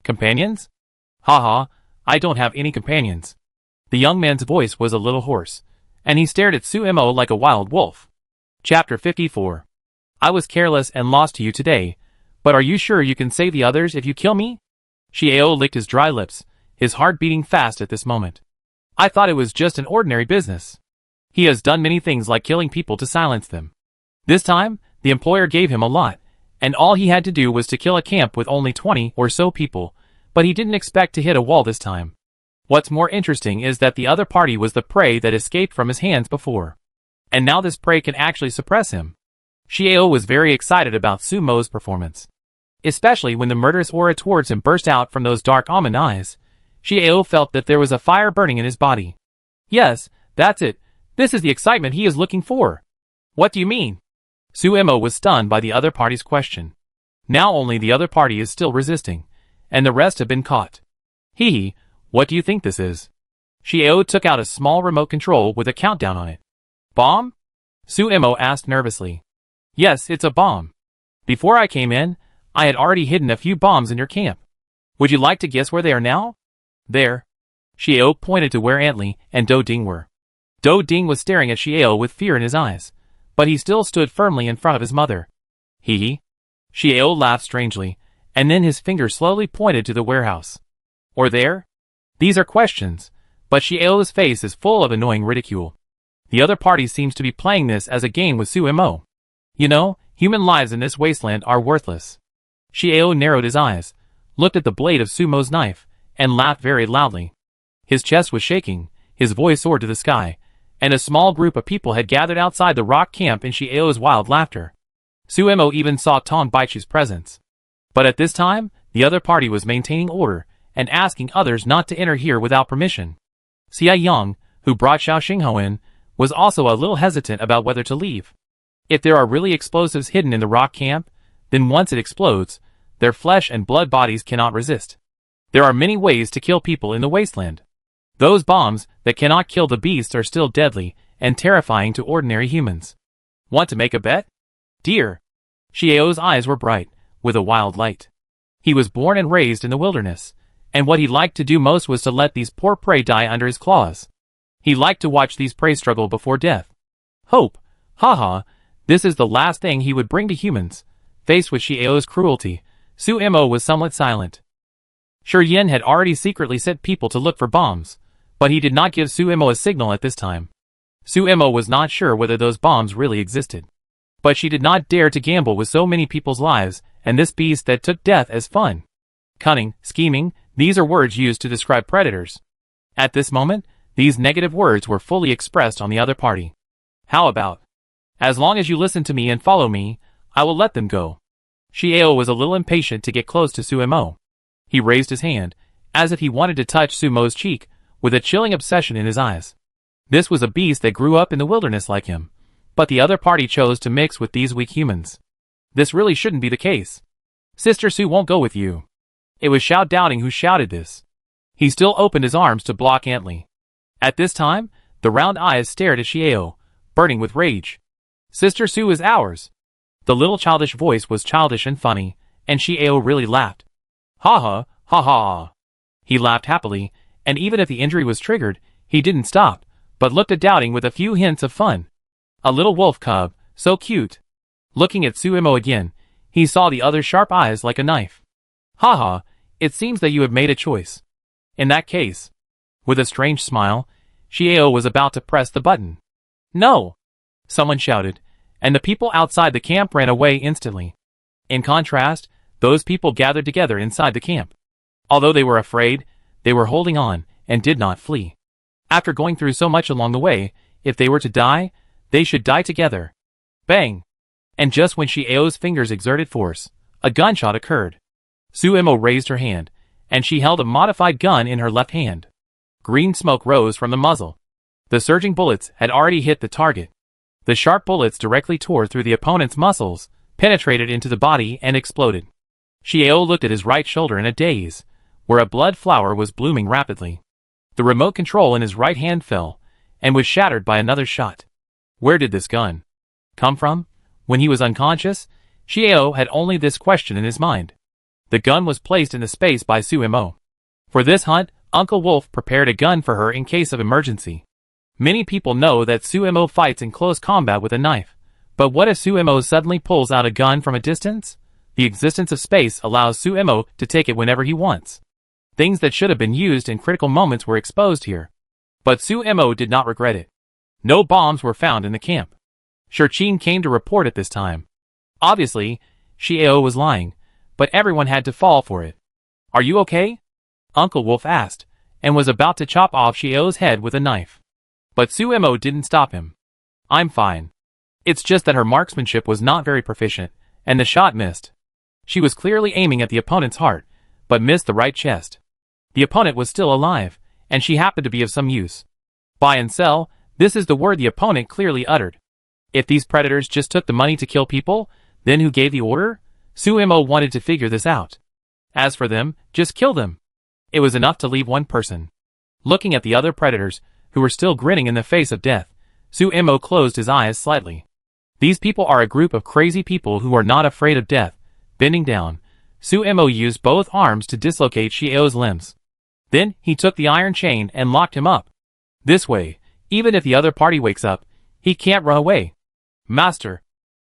Companions? Haha, I don't have any companions. The young man's voice was a little hoarse, and he stared at Suemo like a wild wolf. Chapter 54. I was careless and lost to you today, but are you sure you can save the others if you kill me? Xiao licked his dry lips, his heart beating fast at this moment. I thought it was just an ordinary business. He has done many things like killing people to silence them. This time, the employer gave him a lot, and all he had to do was to kill a camp with only 20 or so people, but he didn't expect to hit a wall this time. What's more interesting is that the other party was the prey that escaped from his hands before. And now this prey can actually suppress him. Xiao was very excited about Sumo's performance. Especially when the murderous aura towards him burst out from those dark almond eyes. Xiao felt that there was a fire burning in his body. Yes, that's it. This is the excitement he is looking for. What do you mean? Suemo was stunned by the other party's question. Now only the other party is still resisting, and the rest have been caught. Hee, what do you think this is? Xiao took out a small remote control with a countdown on it. Bomb? Suemo asked nervously. Yes, it's a bomb. Before I came in, I had already hidden a few bombs in your camp. Would you like to guess where they are now? There. Xiao pointed to where Antli and Do Ding were. Do Ding was staring at Xiao with fear in his eyes, but he still stood firmly in front of his mother. Hee. Xiao laughed strangely, and then his finger slowly pointed to the warehouse. Or there? These are questions, but Xiao's face is full of annoying ridicule. The other party seems to be playing this as a game with Suemo. You know, human lives in this wasteland are worthless. Xiao narrowed his eyes, looked at the blade of Sumo's knife, and laughed very loudly. His chest was shaking, his voice soared to the sky, and a small group of people had gathered outside the rock camp in Xiao's wild laughter. Suemo even saw Tong Baichu's presence. But at this time, the other party was maintaining order, and asking others not to enter here without permission. Xie Yang, who brought Xiao Xingho in, was also a little hesitant about whether to leave. If there are really explosives hidden in the rock camp, then once it explodes, their flesh and blood bodies cannot resist. There are many ways to kill people in the wasteland. Those bombs that cannot kill the beasts are still deadly, and terrifying to ordinary humans. Want to make a bet? Dear. Xiao's eyes were bright, with a wild light. He was born and raised in the wilderness, and what he liked to do most was to let these poor prey die under his claws. He liked to watch these prey struggle before death. Hope, haha, this is the last thing he would bring to humans. Faced with Xiao's cruelty, Su Imo was somewhat silent. Shi Yin had already secretly sent people to look for bombs, but he did not give Su Imo a signal at this time. Su Imo was not sure whether those bombs really existed. But she did not dare to gamble with so many people's lives, and this beast that took death as fun. Cunning, scheming, these are words used to describe predators. At this moment, these negative words were fully expressed on the other party. How about? As long as you listen to me and follow me, I will let them go. Xiao was a little impatient to get close to Su Imo. He raised his hand, as if he wanted to touch Su Imo's cheek, with a chilling obsession in his eyes. This was a beast that grew up in the wilderness like him, but the other party chose to mix with these weak humans. This really shouldn't be the case. Sister Su won't go with you. It was Xiao Doubting who shouted this. He still opened his arms to block Antly. At this time, the round eyes stared at Xiao, burning with rage. Sister Su is ours. The little childish voice was childish and funny, and Xiao really laughed. Ha ha, ha ha. He laughed happily, and even if the injury was triggered, he didn't stop, but looked at Doubting with a few hints of fun. A little wolf cub, so cute. Looking at Su Imo again, he saw the other's sharp eyes like a knife. Ha ha, it seems that you have made a choice. In that case. With a strange smile, Xiao was about to press the button. No! Someone shouted, and the people outside the camp ran away instantly. In contrast, those people gathered together inside the camp. Although they were afraid, they were holding on, and did not flee. After going through so much along the way, if they were to die, they should die together. Bang! And just when Xiao's fingers exerted force, a gunshot occurred. Su Imo raised her hand, and she held a modified gun in her left hand. Green smoke rose from the muzzle. The surging bullets had already hit the target. The sharp bullets directly tore through the opponent's muscles, penetrated into the body, and exploded. Xiao looked at his right shoulder in a daze, where a blood flower was blooming rapidly. The remote control in his right hand fell, and was shattered by another shot. Where did this gun come from? When he was unconscious, Xiao had only this question in his mind. The gun was placed in the space by Su Imo. For this hunt, Uncle Wolf prepared a gun for her in case of emergency. Many people know that Su Imo fights in close combat with a knife, but what if Su Imo suddenly pulls out a gun from a distance? The existence of space allows Su Imo to take it whenever he wants. Things that should have been used in critical moments were exposed here. But Su Imo did not regret it. No bombs were found in the camp. Shurchin came to report at this time. Obviously, Xiao was lying, but everyone had to fall for it. Are you okay? Uncle Wolf asked, and was about to chop off Xiao's head with a knife. But Su Imo didn't stop him. I'm fine. It's just that her marksmanship was not very proficient, and the shot missed. She was clearly aiming at the opponent's heart, but missed the right chest. The opponent was still alive, and she happened to be of some use. Buy and sell, this is the word the opponent clearly uttered. If these predators just took the money to kill people, then who gave the order? Su Imo wanted to figure this out. As for them, just kill them. It was enough to leave one person. Looking at the other predators, who were still grinning in the face of death, Su Imo closed his eyes slightly. These people are a group of crazy people who are not afraid of death. Bending down, Su Imo used both arms to dislocate Xiao's limbs. Then, he took the iron chain and locked him up. This way, even if the other party wakes up, he can't run away. Master.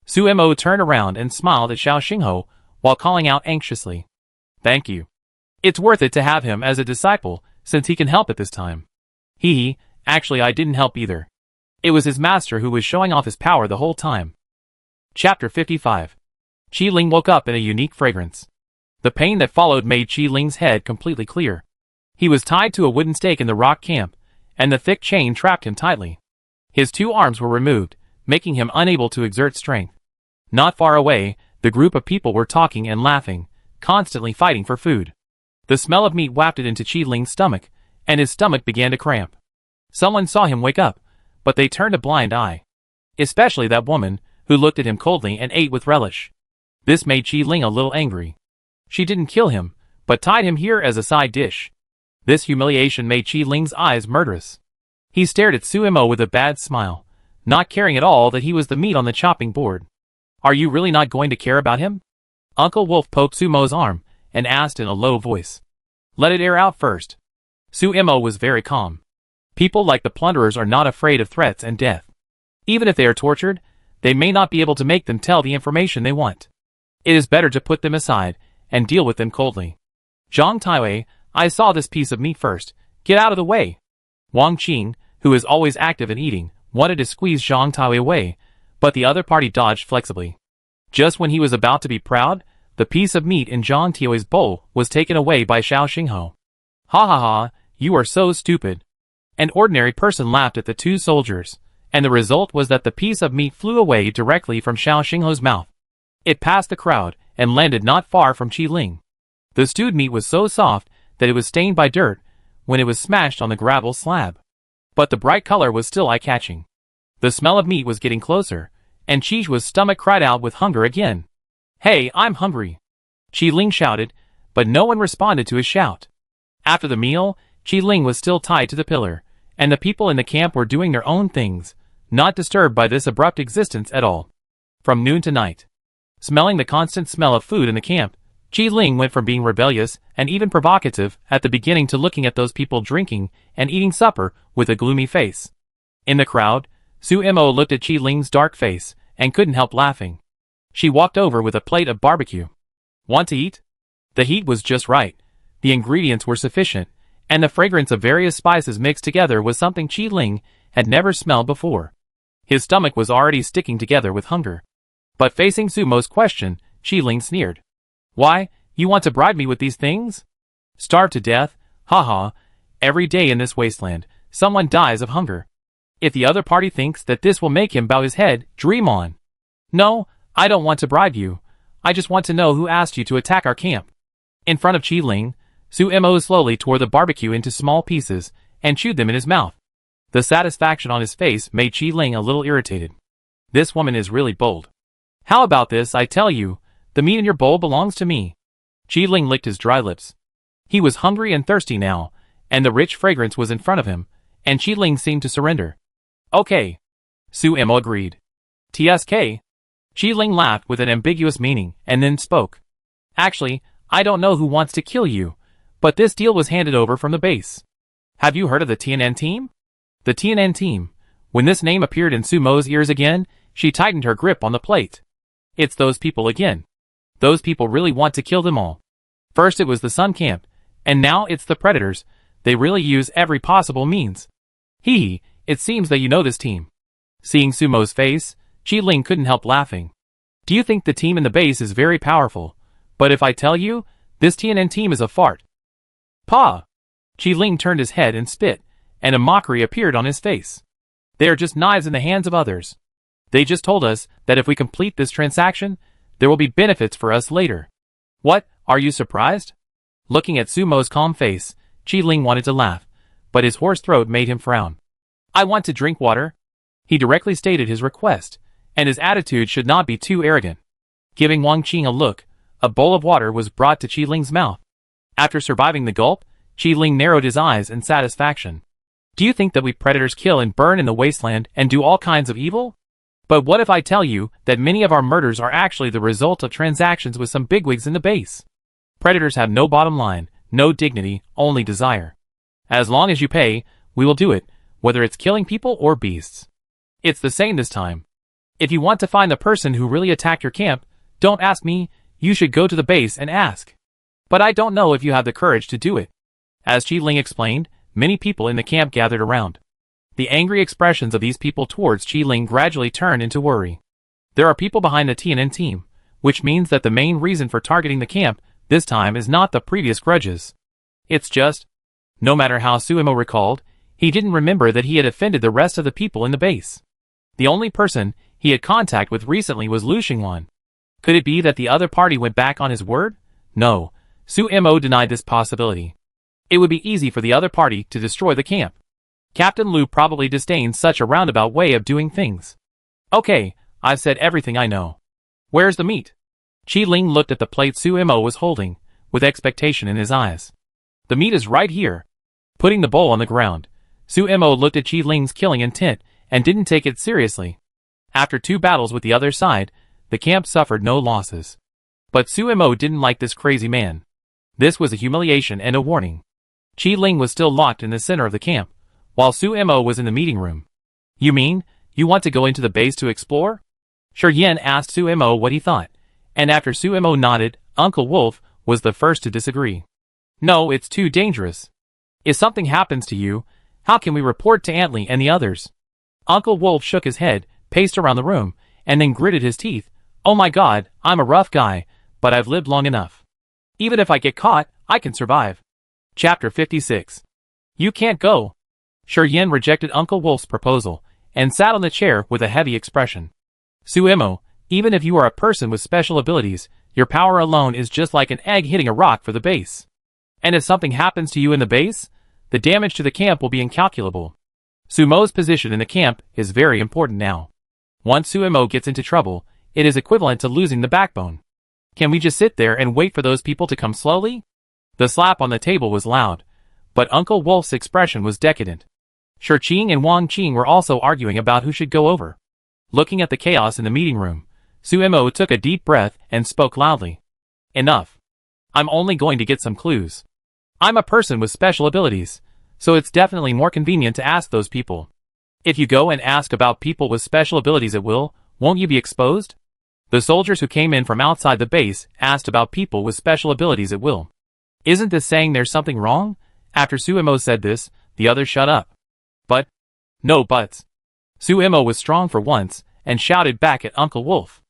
Su Imo turned around and smiled at Xiao Xingho, while calling out anxiously. Thank you. It's worth it to have him as a disciple, since he can help at this time. Actually I didn't help either. It was his master who was showing off his power the whole time. Chapter 55. Qi Ling woke up in a unique fragrance. The pain that followed made Qi Ling's head completely clear. He was tied to a wooden stake in the rock camp, and the thick chain trapped him tightly. His two arms were removed, making him unable to exert strength. Not far away, the group of people were talking and laughing, constantly fighting for food. The smell of meat wafted into Qi Ling's stomach, and his stomach began to cramp. Someone saw him wake up, but they turned a blind eye. Especially that woman, who looked at him coldly and ate with relish. This made Qi Ling a little angry. She didn't kill him, but tied him here as a side dish. This humiliation made Qi Ling's eyes murderous. He stared at Suemo with a bad smile, not caring at all that he was the meat on the chopping board. Are you really not going to care about him? Uncle Wolf poked Sumo's arm and asked in a low voice. Let it air out first. Suemo was very calm. People like the plunderers are not afraid of threats and death. Even if they are tortured, they may not be able to make them tell the information they want. It is better to put them aside and deal with them coldly. Zhang Taiwei, I saw this piece of meat first. Get out of the way. Wang Qing, who is always active in eating, wanted to squeeze Zhang Taiwei away, but the other party dodged flexibly. Just when he was about to be proud, the piece of meat in Zhang Taiwei's bowl was taken away by Xiao Xingho. Ha ha ha, you are so stupid. An ordinary person laughed at the two soldiers, and the result was that the piece of meat flew away directly from Xiao Xingho's mouth. It passed the crowd and landed not far from Qi Ling. The stewed meat was so soft that it was stained by dirt when it was smashed on the gravel slab. But the bright color was still eye-catching. The smell of meat was getting closer, and Qi's stomach cried out with hunger again. Hey, I'm hungry! Qi Ling shouted, but no one responded to his shout. After the meal, Qi Ling was still tied to the pillar, and the people in the camp were doing their own things, not disturbed by this abrupt existence at all. From noon to night. Smelling the constant smell of food in the camp, Qi Ling went from being rebellious and even provocative at the beginning to looking at those people drinking and eating supper with a gloomy face. In the crowd, Suemo looked at Qi Ling's dark face and couldn't help laughing. She walked over with a plate of barbecue. Want to eat? The heat was just right, the ingredients were sufficient, and the fragrance of various spices mixed together was something Qi Ling had never smelled before. His stomach was already sticking together with hunger. But facing Sumo's question, Qi Ling sneered. Why, you want to bribe me with these things? Starve to death? Haha, every day in this wasteland, someone dies of hunger. If the other party thinks that this will make him bow his head, dream on. No, I don't want to bribe you. I just want to know who asked you to attack our camp. In front of Qi Ling, Suemo slowly tore the barbecue into small pieces and chewed them in his mouth. The satisfaction on his face made Qi Ling a little irritated. This woman is really bold. How about this, I tell you, the meat in your bowl belongs to me. Qi Ling licked his dry lips. He was hungry and thirsty now, and the rich fragrance was in front of him, and Qi Ling seemed to surrender. Okay. Suemo agreed. TSK. Qi Ling laughed with an ambiguous meaning, and then spoke. Actually, I don't know who wants to kill you, but this deal was handed over from the base. Have you heard of the Tianan team? The Tianan team. When this name appeared in Sumo's ears again, she tightened her grip on the plate. It's those people again. Those people really want to kill them all. First it was the Sun Camp, and now it's the Predators. They really use every possible means. Hee, it seems that you know this team. Seeing Sumo's face, Qi Ling couldn't help laughing. Do you think the team in the base is very powerful? But if I tell you, this Tianan team is a fart. Pa! Qi Ling turned his head and spit, and a mockery appeared on his face. They are just knives in the hands of others. They just told us that if we complete this transaction, there will be benefits for us later. What, are you surprised? Looking at Sumo's calm face, Qi Ling wanted to laugh, but his hoarse throat made him frown. I want to drink water. He directly stated his request, and his attitude should not be too arrogant. Giving Wang Qing a look, a bowl of water was brought to Qi Ling's mouth. After surviving the gulp, Qi Ling narrowed his eyes in satisfaction. Do you think that we predators kill and burn in the wasteland and do all kinds of evil? But what if I tell you that many of our murders are actually the result of transactions with some bigwigs in the base? Predators have no bottom line, no dignity, only desire. As long as you pay, we will do it, whether it's killing people or beasts. It's the same this time. If you want to find the person who really attacked your camp, don't ask me, you should go to the base and ask. But I don't know if you have the courage to do it. As Qi Ling explained, many people in the camp gathered around. The angry expressions of these people towards Qi Ling gradually turned into worry. There are people behind the Tianan team, which means that the main reason for targeting the camp this time is not the previous grudges. It's just, no matter how Suemo recalled, he didn't remember that he had offended the rest of the people in the base. The only person he had contact with recently was Lu Xingwan. Could it be that the other party went back on his word? No, Suemo denied this possibility. It would be easy for the other party to destroy the camp. Captain Lu probably disdains such a roundabout way of doing things. Okay, I've said everything I know. Where's the meat? Qi Ling looked at the plate Suemo was holding, with expectation in his eyes. The meat is right here. Putting the bowl on the ground, Suemo looked at Qi Ling's killing intent and didn't take it seriously. After 2 battles with the other side, the camp suffered no losses. But Suemo didn't like this crazy man. This was a humiliation and a warning. Qi Ling was still locked in the center of the camp, while Suemo was in the meeting room. You mean, you want to go into the base to explore? Shi Yan asked Suemo what he thought, and after Suemo nodded, Uncle Wolf was the first to disagree. No, it's too dangerous. If something happens to you, how can we report to Antley and the others? Uncle Wolf shook his head, paced around the room, and then gritted his teeth. Oh my god, I'm a rough guy, but I've lived long enough. Even if I get caught, I can survive. Chapter 56. You can't go. Shi Yan rejected Uncle Wolf's proposal, and sat on the chair with a heavy expression. Suemo, even if you are a person with special abilities, your power alone is just like an egg hitting a rock for the base. And if something happens to you in the base, the damage to the camp will be incalculable. Sumo's position in the camp is very important now. Once Suemo gets into trouble, it is equivalent to losing the backbone. Can we just sit there and wait for those people to come slowly? The slap on the table was loud, but Uncle Wolf's expression was decadent. Shi Qing and Wang Qing were also arguing about who should go over. Looking at the chaos in the meeting room, Suemo took a deep breath and spoke loudly. Enough. I'm only going to get some clues. I'm a person with special abilities, so it's definitely more convenient to ask those people. If you go and ask about people with special abilities at will, won't you be exposed? The soldiers who came in from outside the base asked about people with special abilities at will. Isn't this saying there's something wrong? After Suemo said this, the others shut up. But? No buts. Suemo was strong for once, and shouted back at Uncle Wolf.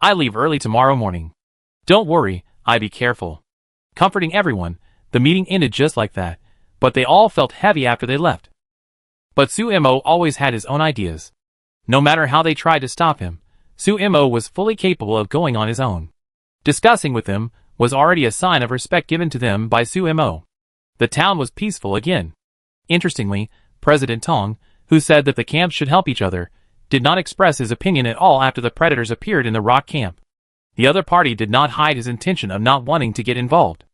I leave early tomorrow morning. Don't worry, I be careful. Comforting everyone, the meeting ended just like that, but they all felt heavy after they left. But Suemo always had his own ideas. No matter how they tried to stop him, Suemo was fully capable of going on his own. Discussing with them was already a sign of respect given to them by Suemo. The town was peaceful again. Interestingly, President Tong, who said that the camps should help each other, did not express his opinion at all after the predators appeared in the rock camp. The other party did not hide his intention of not wanting to get involved.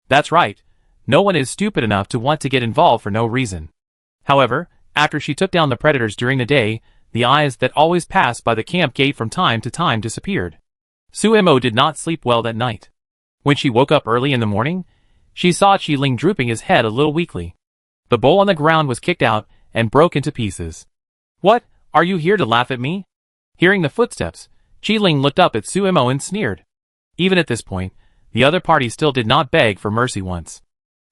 That's right, no one is stupid enough to want to get involved for no reason. However, after she took down the predators during the day, the eyes that always passed by the camp gate from time to time disappeared. Suemo did not sleep well that night. When she woke up early in the morning, she saw Qi Ling drooping his head a little weakly. The bowl on the ground was kicked out and broke into pieces. What, are you here to laugh at me? Hearing the footsteps, Qi Ling looked up at Suemo and sneered. Even at this point, the other party still did not beg for mercy once.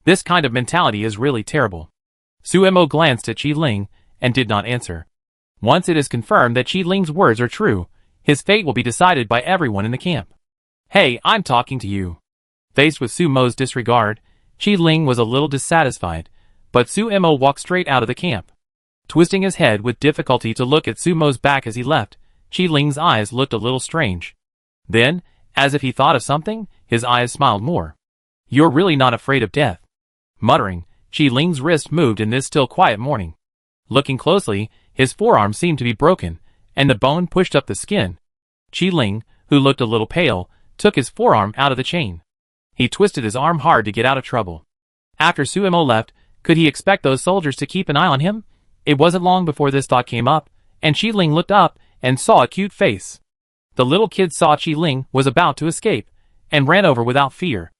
This kind of mentality is really terrible. Suemo glanced at Qi Ling and did not answer. Once it is confirmed that Qi Ling's words are true, his fate will be decided by everyone in the camp. Hey, I'm talking to you. Faced with Sumo's disregard, Qi Ling was a little dissatisfied, but Suemo walked straight out of the camp. Twisting his head with difficulty to look at Sumo's back as he left, Qi Ling's eyes looked a little strange. Then, as if he thought of something, his eyes smiled more. You're really not afraid of death. Muttering, Qi Ling's wrist moved in this still quiet morning. Looking closely, his forearm seemed to be broken, and the bone pushed up the skin. Qi Ling, who looked a little pale, took his forearm out of the chain. He twisted his arm hard to get out of trouble. After Suemo left, could he expect those soldiers to keep an eye on him? It wasn't long before this thought came up, and Qi Ling looked up and saw a cute face. The little kid saw Qi Ling was about to escape, and ran over without fear.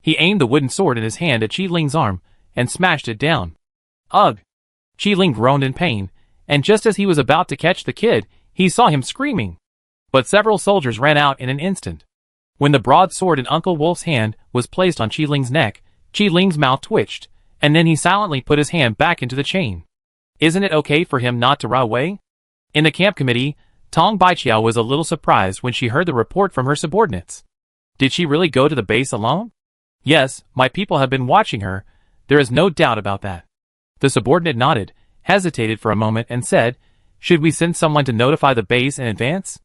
He aimed the wooden sword in his hand at Qi Ling's arm, and smashed it down. Ugh! Qi Ling groaned in pain, and just as he was about to catch the kid, he saw him screaming. But several soldiers ran out in an instant. When the broadsword in Uncle Wolf's hand was placed on Qi Ling's neck, Qi Ling's mouth twitched, and then he silently put his hand back into the chain. Isn't it okay for him not to run away? In the camp committee, Tong Baiqiao was a little surprised when she heard the report from her subordinates. Did she really go to the base alone? Yes, my people have been watching her, there is no doubt about that. The subordinate nodded, hesitated for a moment and said, should we send someone to notify the base in advance?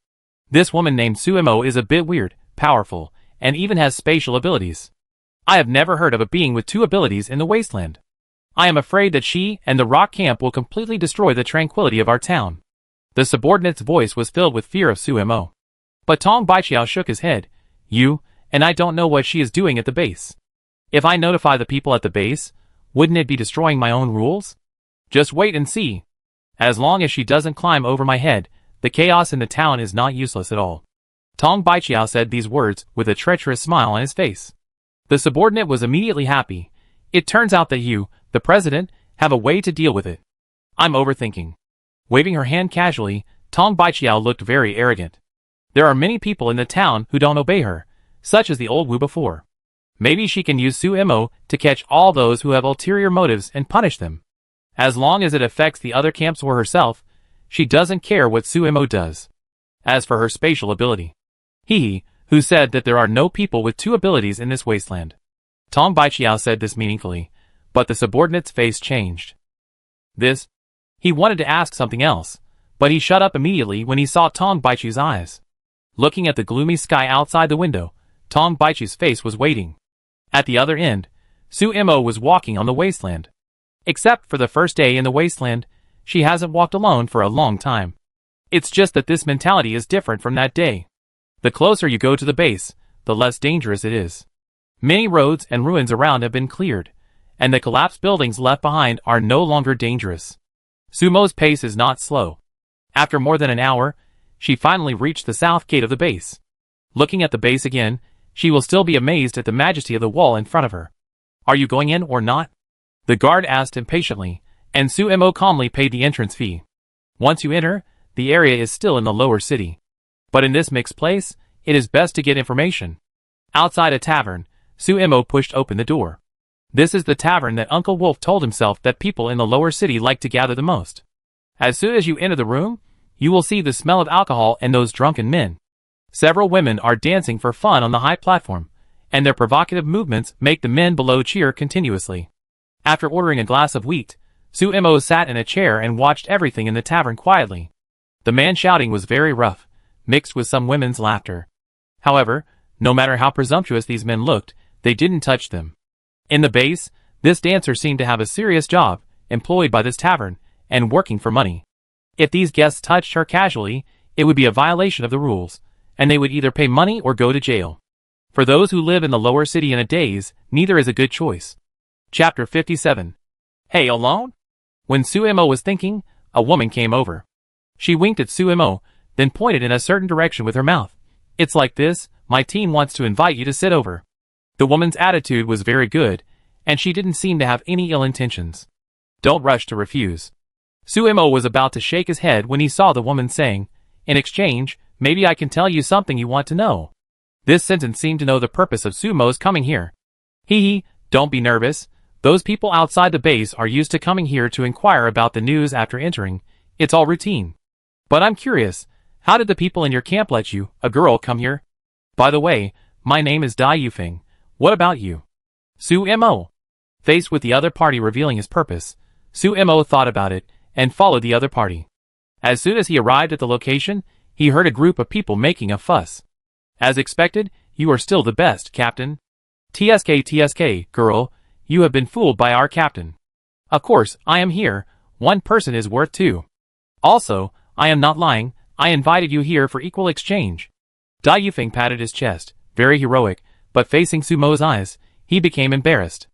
This woman named Suemo is a bit weird, powerful, and even has spatial abilities. I have never heard of a being with 2 abilities in the Wasteland. I am afraid that she and the rock camp will completely destroy the tranquility of our town. The subordinate's voice was filled with fear of Suemo. But Tong Baiqiao shook his head. And I don't know what she is doing at the base. If I notify the people at the base, wouldn't it be destroying my own rules? Just wait and see. As long as she doesn't climb over my head, the chaos in the town is not useless at all. Tong Baiqiao said these words with a treacherous smile on his face. The subordinate was immediately happy. It turns out that you, the president, have a way to deal with it. I'm overthinking. Waving her hand casually, Tong Baiqiao looked very arrogant. There are many people in the town who don't obey her, such as the old Wu before. Maybe she can use Su Mo to catch all those who have ulterior motives and punish them. As long as it affects the other camps or herself, she doesn't care what Su Mo does. As for her spatial ability, he, who said that there are no people with two abilities in this wasteland. Tong Baiqiao said this meaningfully, but the subordinate's face changed. He wanted to ask something else, but he shut up immediately when he saw Tong Baiqiao's eyes. Looking at the gloomy sky outside the window, Tong Baiqiao's face was waiting. At the other end, Su Mo was walking on the wasteland. Except for the first day in the wasteland, she hasn't walked alone for a long time. It's just that this mentality is different from that day. The closer you go to the base, the less dangerous it is. Many roads and ruins around have been cleared, and the collapsed buildings left behind are no longer dangerous. Sumo's pace is not slow. After more than an hour, she finally reached the south gate of the base. Looking at the base again, she will still be amazed at the majesty of the wall in front of her. Are you going in or not? The guard asked impatiently, and Su Mo calmly paid the entrance fee. Once you enter, the area is still in the lower city. But in this mixed place, it is best to get information. Outside a tavern, Su Mo pushed open the door. This is the tavern that Uncle Wolf told himself that people in the lower city like to gather the most. As soon as you enter the room, you will see the smell of alcohol and those drunken men. Several women are dancing for fun on the high platform, and their provocative movements make the men below cheer continuously. After ordering a glass of wheat, Su Mo sat in a chair and watched everything in the tavern quietly. The man shouting was very rough, mixed with some women's laughter. However, no matter how presumptuous these men looked, they didn't touch them. In the base, this dancer seemed to have a serious job, employed by this tavern, and working for money. If these guests touched her casually, it would be a violation of the rules, and they would either pay money or go to jail. For those who live in the lower city in a daze, neither is a good choice. Chapter 57. Hey, alone? When Su Mo was thinking, a woman came over. She winked at Su Mo, then pointed in a certain direction with her mouth. It's like this, my team wants to invite you to sit over. The woman's attitude was very good, and she didn't seem to have any ill intentions. Don't rush to refuse. Su Mo was about to shake his head when he saw the woman saying, in exchange, maybe I can tell you something you want to know. This sentence seemed to know the purpose of Su Mo's coming here. Don't be nervous. Those people outside the base are used to coming here to inquire about the news after entering. It's all routine. But I'm curious, how did the people in your camp let you, a girl, come here? By the way, my name is Dai Yufeng. What about you? Su Mo. Faced with the other party revealing his purpose, Su Mo thought about it, and followed the other party. As soon as he arrived at the location, he heard a group of people making a fuss. As expected, you are still the best, Captain. TSK, girl, you have been fooled by our captain. Of course, I am here, one person is worth two. Also, I am not lying, I invited you here for equal exchange. Dai Yufeng patted his chest, very heroic, but facing Su Mo's eyes, he became embarrassed.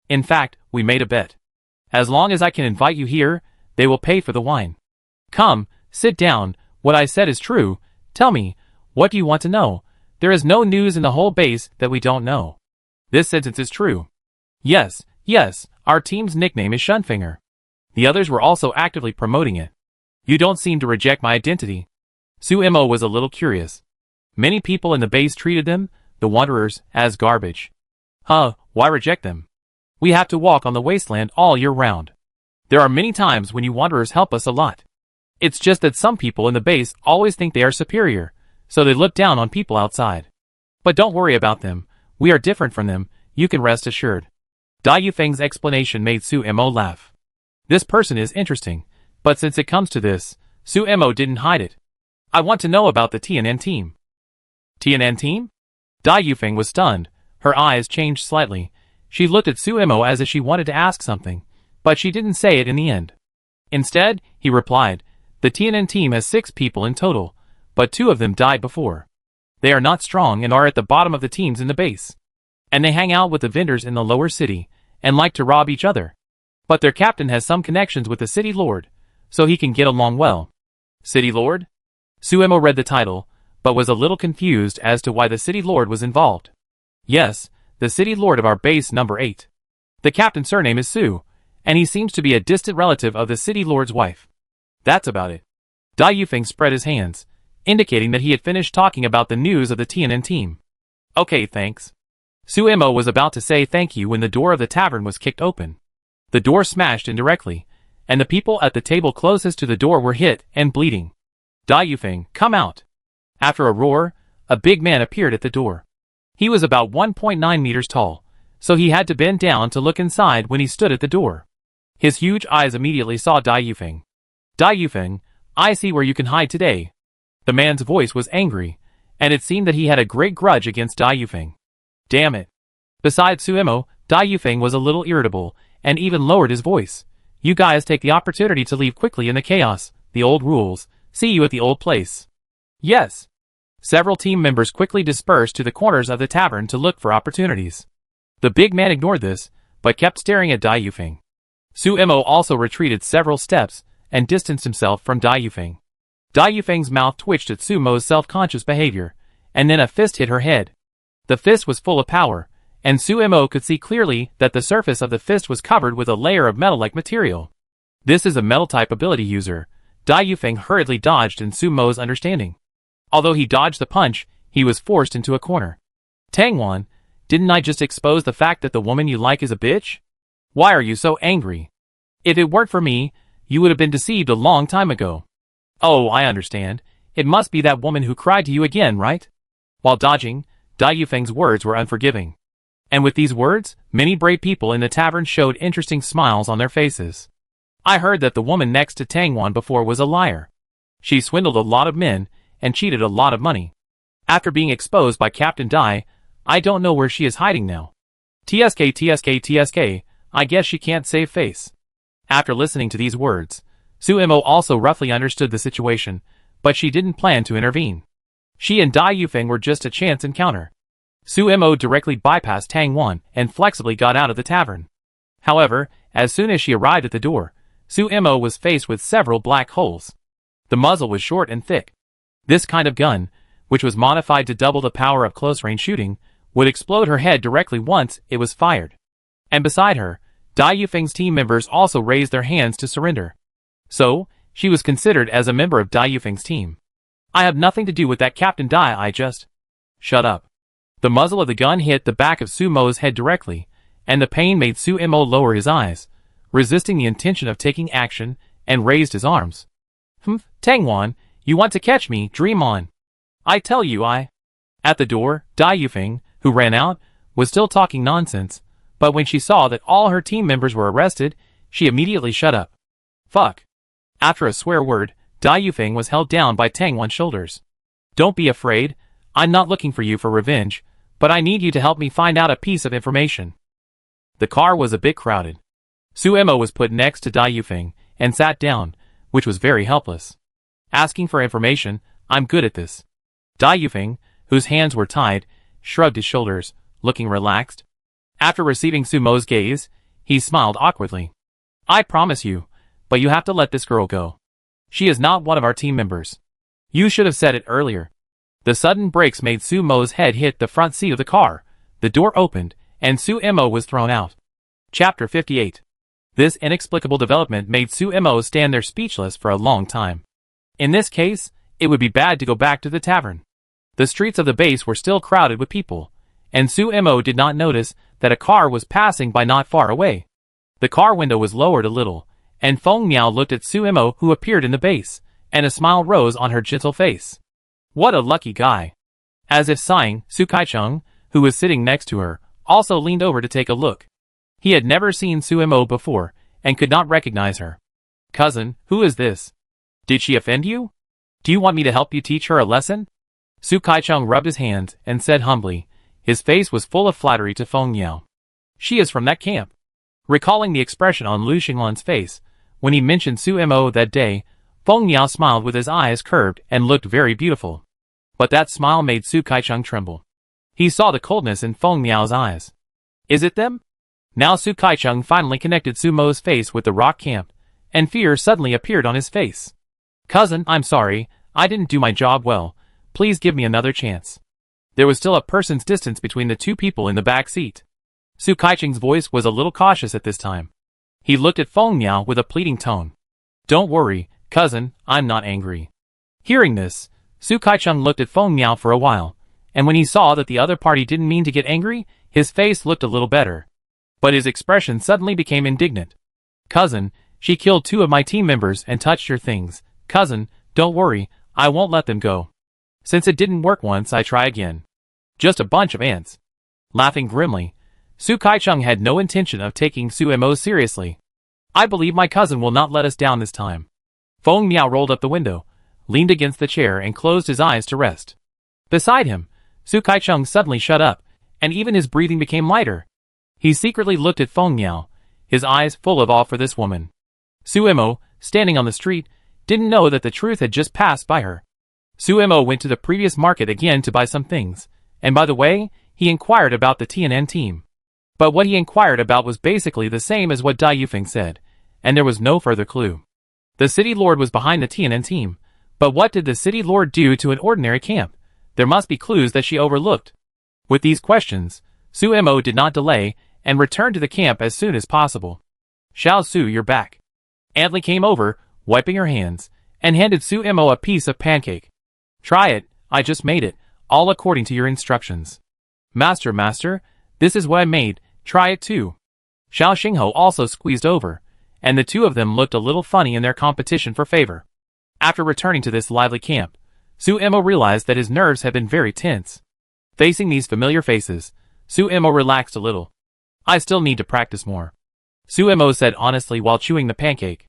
In fact, we made a bet. As long as I can invite you here, they will pay for the wine. Come, sit down, what I said is true, tell me, what do you want to know? There is no news in the whole base that we don't know. This sentence is true. Yes, our team's nickname is Shunfinger. The others were also actively promoting it. You don't seem to reject my identity. Su Mo was a little curious. Many people in the base treated them, the wanderers, as garbage. Why reject them? We have to walk on the wasteland all year round. There are many times when you wanderers help us a lot. It's just that some people in the base always think they are superior, so they look down on people outside. But don't worry about them, we are different from them, you can rest assured. Dai Yufeng's explanation made Su Mo laugh. This person is interesting, but since it comes to this, Su Mo didn't hide it. I want to know about the TNN team. TNN team? Dai Yufeng was stunned, her eyes changed slightly. She looked at Su Mo as if she wanted to ask something, but she didn't say it in the end. Instead, he replied, the TNN team has 6 people in total, but 2 of them died before. They are not strong and are at the bottom of the teams in the base. And they hang out with the vendors in the lower city, and like to rob each other. But their captain has some connections with the city lord, so he can get along well. City lord? Suemo read the title, but was a little confused as to why the city lord was involved. Yes, the city lord of our base number 8. The captain's surname is Su, and he seems to be a distant relative of the city lord's wife. That's about it. Dai Yufeng spread his hands, indicating that he had finished talking about the news of the TNN team. Okay, thanks. Suemo was about to say thank you when the door of the tavern was kicked open. The door smashed indirectly, and the people at the table closest to the door were hit and bleeding. Dai Yufeng, come out. After a roar, a big man appeared at the door. He was about 1.9 meters tall, so he had to bend down to look inside when he stood at the door. His huge eyes immediately saw Dai Yufeng. Dai Yufeng, I see where you can hide today. The man's voice was angry, and it seemed that he had a great grudge against Dai Yufeng. Damn it. Besides Suemo, Dai Yufeng was a little irritable, and even lowered his voice. You guys take the opportunity to leave quickly in the chaos, the old rules, see you at the old place. Yes. Several team members quickly dispersed to the corners of the tavern to look for opportunities. The big man ignored this, but kept staring at Dai Yufeng. Suemo also retreated several steps, and distanced himself from Dai Yufeng. Dai Yufeng's mouth twitched at Sumo's self-conscious behavior, and then a fist hit her head. The fist was full of power, and Suemo could see clearly that the surface of the fist was covered with a layer of metal-like material. This is a metal-type ability user. Dai Yufeng hurriedly dodged in Sumo's understanding. Although he dodged the punch, he was forced into a corner. Tangwan, didn't I just expose the fact that the woman you like is a bitch? Why are you so angry? If it weren't for me, you would have been deceived a long time ago. Oh, I understand. It must be that woman who cried to you again, right? While dodging, Dai Yufeng's words were unforgiving. And with these words, many brave people in the tavern showed interesting smiles on their faces. I heard that the woman next to Tangwan before was a liar. She swindled a lot of men, and cheated a lot of money. After being exposed by Captain Dai, I don't know where she is hiding now. TSK, I guess she can't save face. After listening to these words, Suemo also roughly understood the situation, but she didn't plan to intervene. She and Dai Yufeng were just a chance encounter. Suemo directly bypassed Tangwan and flexibly got out of the tavern. However, as soon as she arrived at the door, Suemo was faced with several black holes. The muzzle was short and thick. This kind of gun, which was modified to double the power of close-range shooting, would explode her head directly once it was fired. And beside her, Dai Yufeng's team members also raised their hands to surrender. So, she was considered as a member of Dai Yufeng's team. I have nothing to do with that Captain Dai, I just... Shut up. The muzzle of the gun hit the back of Sumo's head directly, and the pain made Suemo lower his eyes, resisting the intention of taking action, and raised his arms. Tangwan, you want to catch me, dream on. I tell you I... At the door, Dai Yufeng, who ran out, was still talking nonsense, but when she saw that all her team members were arrested, she immediately shut up. Fuck. After a swear word, Dai Yufeng was held down by Tangwan's shoulders. Don't be afraid, I'm not looking for you for revenge, but I need you to help me find out a piece of information. The car was a bit crowded. Suemo was put next to Dai Yufeng, and sat down, which was very helpless. Asking for information, I'm good at this. Dai Yufeng, whose hands were tied, shrugged his shoulders, looking relaxed. After receiving Sumo's gaze, he smiled awkwardly. I promise you, but you have to let this girl go. She is not one of our team members. You should have said it earlier. The sudden brakes made Sumo's head hit the front seat of the car, the door opened, and Suemo was thrown out. Chapter 58. This inexplicable development made Suemo stand there speechless for a long time. In this case, it would be bad to go back to the tavern. The streets of the base were still crowded with people, and Suemo did not notice that a car was passing by not far away. The car window was lowered a little, and Feng Miao looked at Suemo who appeared in the base, and a smile rose on her gentle face. What a lucky guy. As if sighing, Su Kaicheng, who was sitting next to her, also leaned over to take a look. He had never seen Suemo before, and could not recognize her. Cousin, who is this? Did she offend you? Do you want me to help you teach her a lesson? Su Kaicheng rubbed his hands, and said humbly. His face was full of flattery to Feng Miao. She is from that camp. Recalling the expression on Lu Xinglan's face, when he mentioned Suemo that day, Feng Miao smiled with his eyes curved and looked very beautiful. But that smile made Su Kaicheng tremble. He saw the coldness in Feng Miao's eyes. Is it them? Now Su Kaicheng finally connected Sumo's face with the rock camp, and fear suddenly appeared on his face. "Cousin, I'm sorry, I didn't do my job well. Please give me another chance." There was still a person's distance between the two people in the back seat. Su Kaicheng's voice was a little cautious at this time. He looked at Feng Miao with a pleading tone. "Don't worry, cousin, I'm not angry." Hearing this, Su Kaicheng looked at Feng Miao for a while, and when he saw that the other party didn't mean to get angry, his face looked a little better. But his expression suddenly became indignant. "Cousin, she killed 2 of my team members and touched your things. Cousin, don't worry, I won't let them go. Since it didn't work once, I try again. Just a bunch of ants." Laughing grimly, Su Kaicheng had no intention of taking Sumo seriously. "I believe my cousin will not let us down this time." Feng Miao rolled up the window, leaned against the chair and closed his eyes to rest. Beside him, Su Kaicheng suddenly shut up, and even his breathing became lighter. He secretly looked at Feng Miao, his eyes full of awe for this woman. Sumo, standing on the street, didn't know that the truth had just passed by her. Sumo went to the previous market again to buy some things, and by the way, he inquired about the Tianan team. But what he inquired about was basically the same as what Dai Yufeng said, and there was no further clue. The city lord was behind the Tianan team, but what did the city lord do to an ordinary camp? There must be clues that she overlooked. With these questions, Sumo did not delay and returned to the camp as soon as possible. "Xiao Su, you're back." Antli came over, wiping her hands, and handed Sumo a piece of pancake. "Try it, I just made it, all according to your instructions." Master, this is what I made, try it too." Xiao Xingho also squeezed over, and the two of them looked a little funny in their competition for favor. After returning to this lively camp, Sumo realized that his nerves had been very tense. Facing these familiar faces, Sumo relaxed a little. "I still need to practice more," Sumo said honestly while chewing the pancake.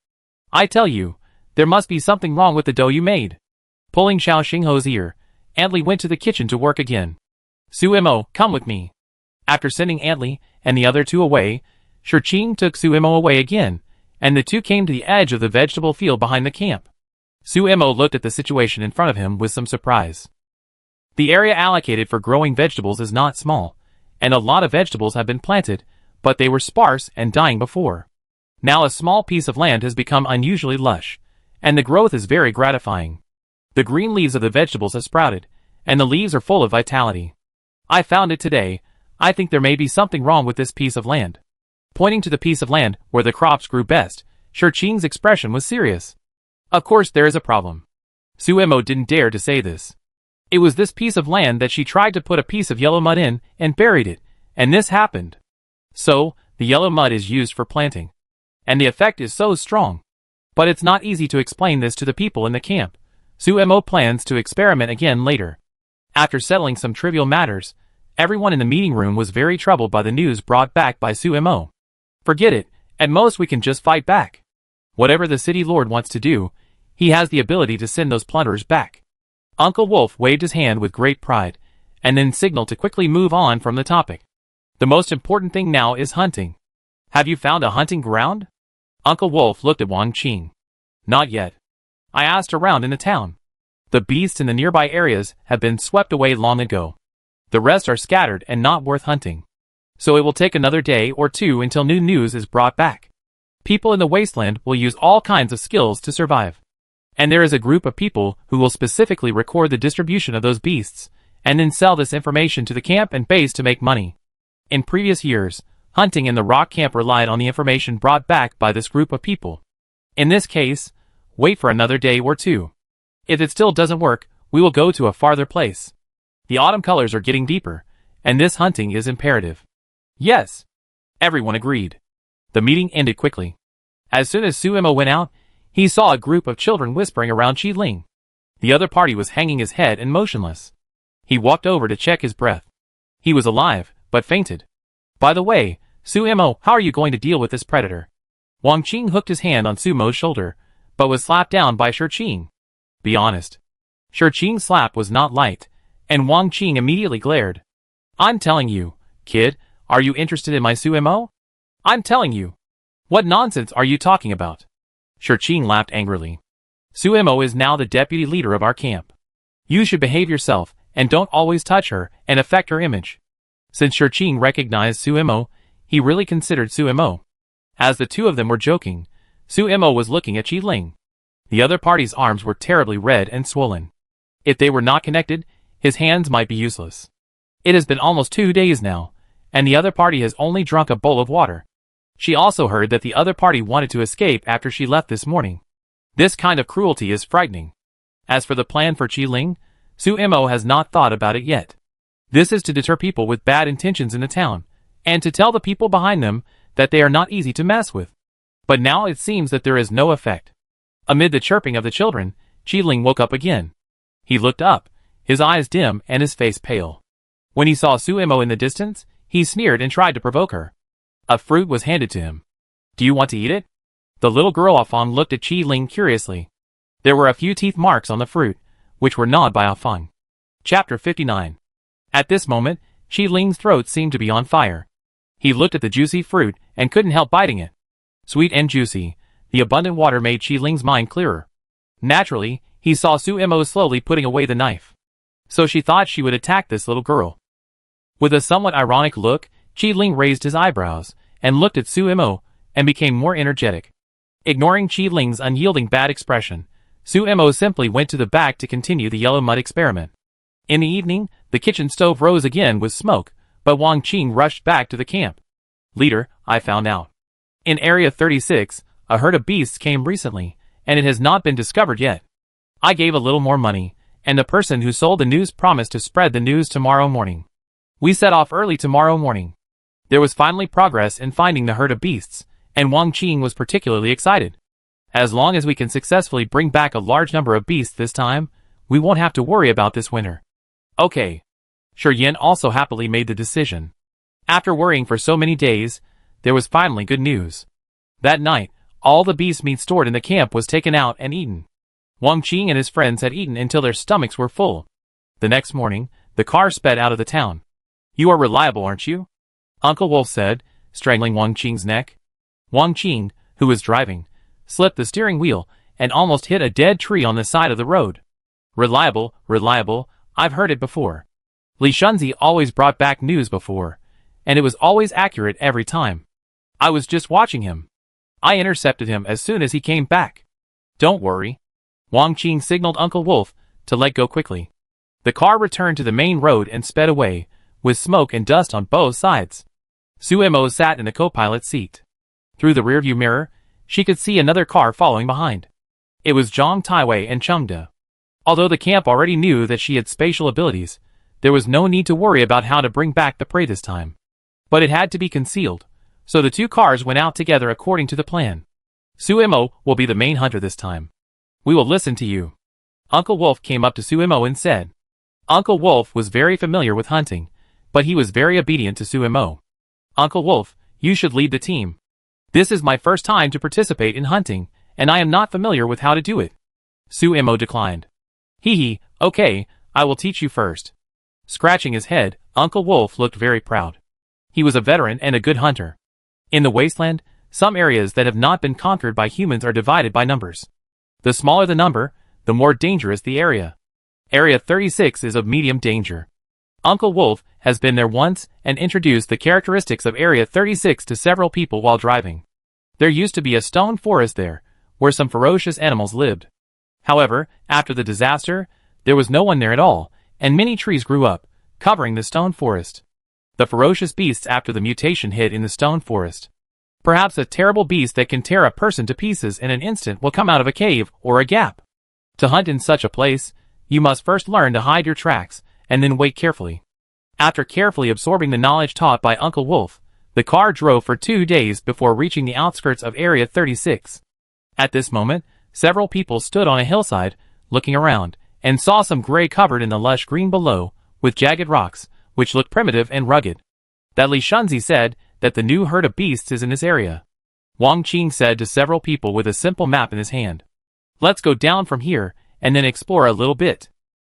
"I tell you, there must be something wrong with the dough you made." Pulling Xiao Xingho's ear, Antli went to the kitchen to work again. "Sumo, come with me." After sending Antli and the other two away, Shirqing took Sumo away again, and the two came to the edge of the vegetable field behind the camp. Sumo looked at the situation in front of him with some surprise. The area allocated for growing vegetables is not small, and a lot of vegetables have been planted, but they were sparse and dying before. Now a small piece of land has become unusually lush, and the growth is very gratifying. The green leaves of the vegetables have sprouted, and the leaves are full of vitality. "I found it today. I think there may be something wrong with this piece of land." Pointing to the piece of land where the crops grew best, Shirqing's expression was serious. "Of course there is a problem." Sumo didn't dare to say this. It was this piece of land that she tried to put a piece of yellow mud in and buried it, and this happened. So, the yellow mud is used for planting. And the effect is so strong. But it's not easy to explain this to the people in the camp. Sumo plans to experiment again later. After settling some trivial matters, everyone in the meeting room was very troubled by the news brought back by Sumo. "Forget it, at most we can just fight back. Whatever the city lord wants to do, he has the ability to send those plunderers back." Uncle Wolf waved his hand with great pride, and then signaled to quickly move on from the topic. "The most important thing now is hunting. Have you found a hunting ground?" Uncle Wolf looked at Wang Qing. "Not yet. I asked around in the town. The beasts in the nearby areas have been swept away long ago. The rest are scattered and not worth hunting. So it will take another day or two until new news is brought back. People in the Wasteland will use all kinds of skills to survive. And there is a group of people who will specifically record the distribution of those beasts, and then sell this information to the camp and base to make money. In previous years, hunting in the rock camp relied on the information brought back by this group of people. In this case, wait for another day or two. If it still doesn't work, we will go to a farther place. The autumn colors are getting deeper, and this hunting is imperative." "Yes." Everyone agreed. The meeting ended quickly. As soon as Sumo went out, he saw a group of children whispering around Qi Ling. The other party was hanging his head and motionless. He walked over to check his breath. He was alive, but fainted. "By the way, Sumo, how are you going to deal with this predator?" Wang Qing hooked his hand on Sumo's shoulder, but was slapped down by Shirqing. "Be honest." Shirqing's slap was not light, and Wang Qing immediately glared. "I'm telling you, kid, are you interested in my Sumo? I'm telling you. What nonsense are you talking about?" Shirqing laughed angrily. "Sumo is now the deputy leader of our camp. You should behave yourself, and don't always touch her and affect her image." Since Shirqing recognized Sumo, He really considered Suemo. As the two of them were joking, Suemo was looking at Qi Ling. The other party's arms were terribly red and swollen. If they were not connected, his hands might be useless. It has been almost 2 days now, and the other party has only drunk a bowl of water. She also heard that the other party wanted to escape after she left this morning. This kind of cruelty is frightening. As for the plan for Qi Ling, Suemo has not thought about it yet. This is to deter people with bad intentions in the town, and to tell the people behind them that they are not easy to mess with. But now it seems that there is no effect. Amid the chirping of the children, Qi Ling woke up again. He looked up, his eyes dim and his face pale. When he saw Suemo in the distance, he sneered and tried to provoke her. A fruit was handed to him. Do you want to eat it? The little girl Afang looked at Qi Ling curiously. There were a few teeth marks on the fruit, which were gnawed by Afang. Chapter 59. At this moment, Qi Ling's throat seemed to be on fire. He looked at the juicy fruit and couldn't help biting it. Sweet and juicy, the abundant water made Qi Ling's mind clearer. Naturally, he saw Suemo slowly putting away the knife. So she thought she would attack this little girl. With a somewhat ironic look, Qi Ling raised his eyebrows and looked at Suemo and became more energetic. Ignoring Qi Ling's unyielding bad expression, Suemo simply went to the back to continue the yellow mud experiment. In the evening, the kitchen stove rose again with smoke, but Wang Qing rushed back to the camp. Leader, I found out. In Area 36, a herd of beasts came recently, and it has not been discovered yet. I gave a little more money, and the person who sold the news promised to spread the news tomorrow morning. We set off early tomorrow morning. There was finally progress in finding the herd of beasts, and Wang Qing was particularly excited. As long as we can successfully bring back a large number of beasts this time, we won't have to worry about this winter. Okay. Shi Yin also happily made the decision. After worrying for so many days, there was finally good news. That night, all the beast meat stored in the camp was taken out and eaten. Wang Qing and his friends had eaten until their stomachs were full. The next morning, the car sped out of the town. You are reliable, aren't you? Uncle Wolf said, strangling Wang Qing's neck. Wang Qing, who was driving, slipped the steering wheel and almost hit a dead tree on the side of the road. Reliable, reliable, I've heard it before. Li Shunzi always brought back news before, and it was always accurate every time. I was just watching him. I intercepted him as soon as he came back. Don't worry. Wang Qing signaled Uncle Wolf to let go quickly. The car returned to the main road and sped away, with smoke and dust on both sides. Suemo sat in the co-pilot's seat. Through the rearview mirror, she could see another car following behind. It was Zhang Taiwei and Chengde. Although the camp already knew that she had spatial abilities, there was no need to worry about how to bring back the prey this time. But it had to be concealed, so the two cars went out together according to the plan. Suemo will be the main hunter this time. We will listen to you. Uncle Wolf came up to Suemo and said. Uncle Wolf was very familiar with hunting, but he was very obedient to Suemo. Uncle Wolf, you should lead the team. This is my first time to participate in hunting, and I am not familiar with how to do it. Suemo declined. Hee, okay, I will teach you first. Scratching his head, Uncle Wolf looked very proud. He was a veteran and a good hunter. In the Wasteland, some areas that have not been conquered by humans are divided by numbers. The smaller the number, the more dangerous the area. Area 36 is of medium danger. Uncle Wolf has been there once and introduced the characteristics of Area 36 to several people while driving. There used to be a stone forest there, where some ferocious animals lived. However, after the disaster, there was no one there at all, and many trees grew up, covering the stone forest. The ferocious beasts after the mutation hid in the stone forest. Perhaps a terrible beast that can tear a person to pieces in an instant will come out of a cave or a gap. To hunt in such a place, you must first learn to hide your tracks, and then wait carefully. After carefully absorbing the knowledge taught by Uncle Wolf, the car drove for 2 days before reaching the outskirts of Area 36. At this moment, several people stood on a hillside, looking around, and saw some gray covered in the lush green below, with jagged rocks, which looked primitive and rugged. That Li Shunzi said that the new herd of beasts is in this area. Wang Qing said to several people with a simple map in his hand. Let's go down from here, and then explore a little bit.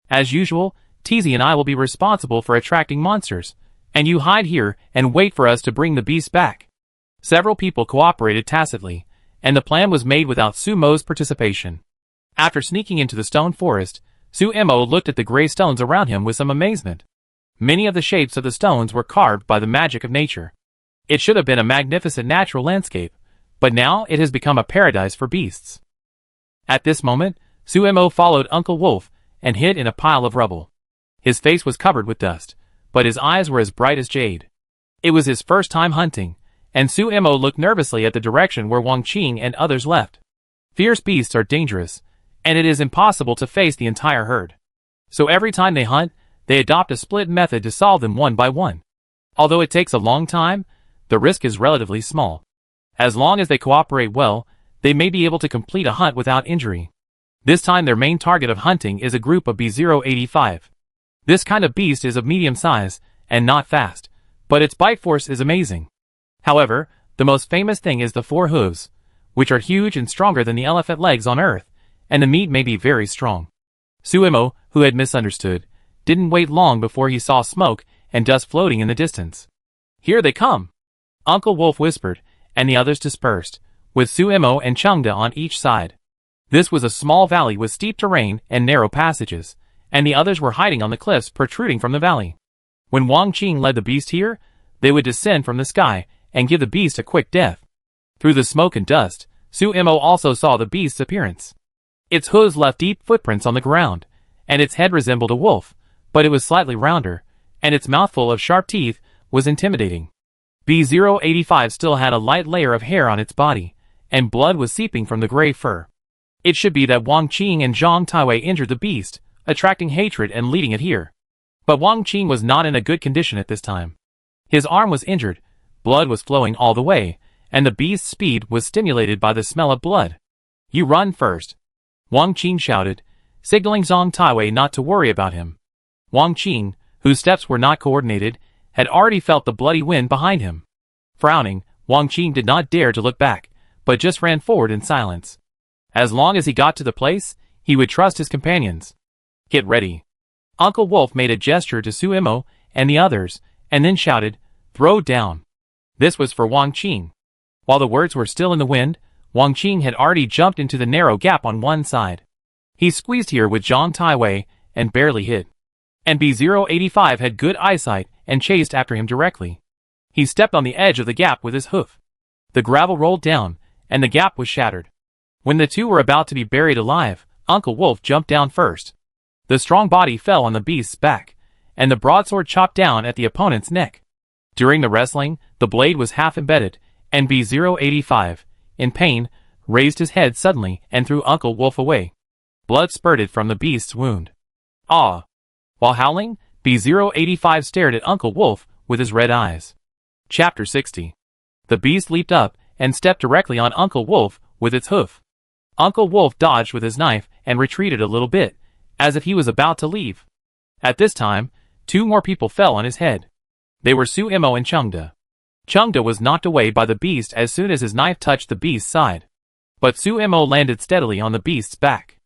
As usual, Teasy and I will be responsible for attracting monsters, and you hide here and wait for us to bring the beasts back. Several people cooperated tacitly, and the plan was made without Sumo's participation. After sneaking into the stone forest, Suemo looked at the gray stones around him with some amazement. Many of the shapes of the stones were carved by the magic of nature. It should have been a magnificent natural landscape, but now it has become a paradise for beasts. At this moment, Suemo followed Uncle Wolf and hid in a pile of rubble. His face was covered with dust, but his eyes were as bright as jade. It was his first time hunting, and Suemo looked nervously at the direction where Wang Qing and others left. Fierce beasts are dangerous, and it is impossible to face the entire herd. So every time they hunt, they adopt a split method to solve them one by one. Although it takes a long time, the risk is relatively small. As long as they cooperate well, they may be able to complete a hunt without injury. This time their main target of hunting is a group of B085. This kind of beast is of medium size, and not fast, but its bite force is amazing. However, the most famous thing is the 4 hooves, which are huge and stronger than the elephant legs on Earth, and the meat may be very strong. Suemo, who had misunderstood, didn't wait long before he saw smoke and dust floating in the distance. "Here they come!" Uncle Wolf whispered, and the others dispersed, with Suemo and Chengda on each side. This was a small valley with steep terrain and narrow passages, and the others were hiding on the cliffs protruding from the valley. When Wang Qing led the beast here, they would descend from the sky and give the beast a quick death. Through the smoke and dust, Suemo also saw the beast's appearance. Its hooves left deep footprints on the ground, and its head resembled a wolf, but it was slightly rounder, and its mouthful of sharp teeth was intimidating. B085 still had a light layer of hair on its body, and blood was seeping from the gray fur. It should be that Wang Qing and Zhang Taiwei injured the beast, attracting hatred and leading it here. But Wang Qing was not in a good condition at this time. His arm was injured, blood was flowing all the way, and the beast's speed was stimulated by the smell of blood. "You run first," Wang Qing shouted, signaling Zhang Taiwei not to worry about him. Wang Qing, whose steps were not coordinated, had already felt the bloody wind behind him. Frowning, Wang Qing did not dare to look back, but just ran forward in silence. As long as he got to the place, he would trust his companions. "Get ready." Uncle Wolf made a gesture to Suemo and the others, and then shouted, "Throw down." This was for Wang Qing. While the words were still in the wind, Wang Qing had already jumped into the narrow gap on one side. He squeezed here with Zhang Taiwei and barely hit. And B085 had good eyesight and chased after him directly. He stepped on the edge of the gap with his hoof. The gravel rolled down, and the gap was shattered. When the two were about to be buried alive, Uncle Wolf jumped down first. The strong body fell on the beast's back, and the broadsword chopped down at the opponent's neck. During the wrestling, the blade was half embedded, and B085, in pain, raised his head suddenly and threw Uncle Wolf away. Blood spurted from the beast's wound. "Ah!" While howling, B085 stared at Uncle Wolf with his red eyes. Chapter 60. The beast leaped up and stepped directly on Uncle Wolf with its hoof. Uncle Wolf dodged with his knife and retreated a little bit, as if he was about to leave. At this time, 2 more people fell on his head. They were Suemo and Chengda. Chengda was knocked away by the beast as soon as his knife touched the beast's side. But Suemo landed steadily on the beast's back.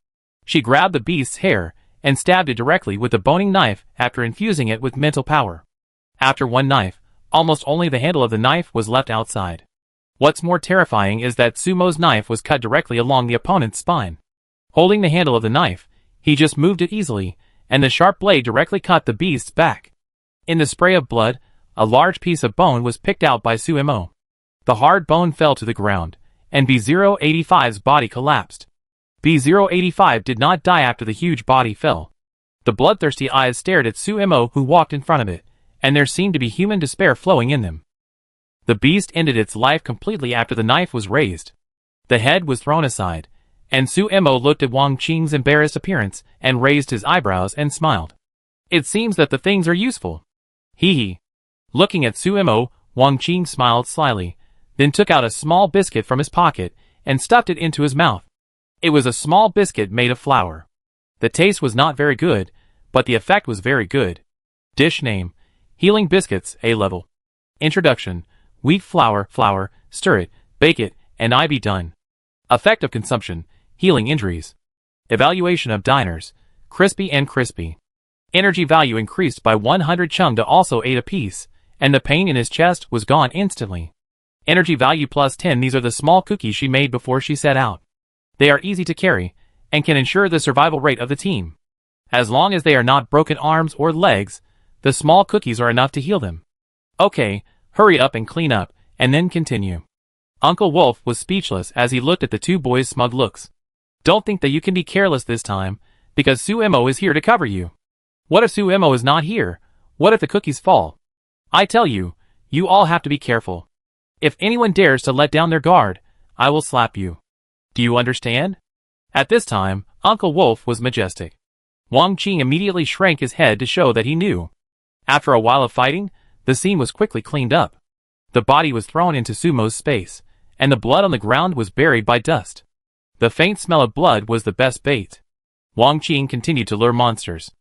She grabbed the beast's hair and stabbed it directly with the boning knife after infusing it with mental power. After one knife, almost only the handle of the knife was left outside. What's more terrifying is that Sumo's knife was cut directly along the opponent's spine. Holding the handle of the knife, he just moved it easily, and the sharp blade directly cut the beast's back. In the spray of blood, a large piece of bone was picked out by Suemo. The hard bone fell to the ground, and B085's body collapsed. B085 did not die after the huge body fell. The bloodthirsty eyes stared at Suemo, who walked in front of it, and there seemed to be human despair flowing in them. The beast ended its life completely after the knife was raised. The head was thrown aside, and Suemo looked at Wang Qing's embarrassed appearance and raised his eyebrows and smiled. "It seems that the things are useful." Hee. Looking at Suemo, Wang Qing smiled slyly, then took out a small biscuit from his pocket and stuffed it into his mouth. It was a small biscuit made of flour. The taste was not very good, but the effect was very good. Dish name: Healing Biscuits A-Level. Introduction: Wheat flour, stir it, bake it, and I be done. Effect of consumption: Healing injuries. Evaluation of diners: Crispy and crispy. Energy value increased by 100. Chengda also ate a piece, and the pain in his chest was gone instantly. Energy value plus 10. These are the small cookies she made before she set out. They are easy to carry, and can ensure the survival rate of the team. As long as they are not broken arms or legs, the small cookies are enough to heal them. Okay, Hurry up and clean up, and then continue. Uncle Wolf was speechless as he looked at the two boys' smug looks. Don't think that you can be careless this time, because Suemo is here to cover you. What if Suemo is not here? What if the cookies fall? I tell you, you all have to be careful. If anyone dares to let down their guard, I will slap you. Do you understand? At this time, Uncle Wolf was majestic. Wang Qing immediately shrank his head to show that he knew. After a while of fighting, the scene was quickly cleaned up. The body was thrown into Sumo's space, and the blood on the ground was buried by dust. The faint smell of blood was the best bait. Wang Qing continued to lure monsters.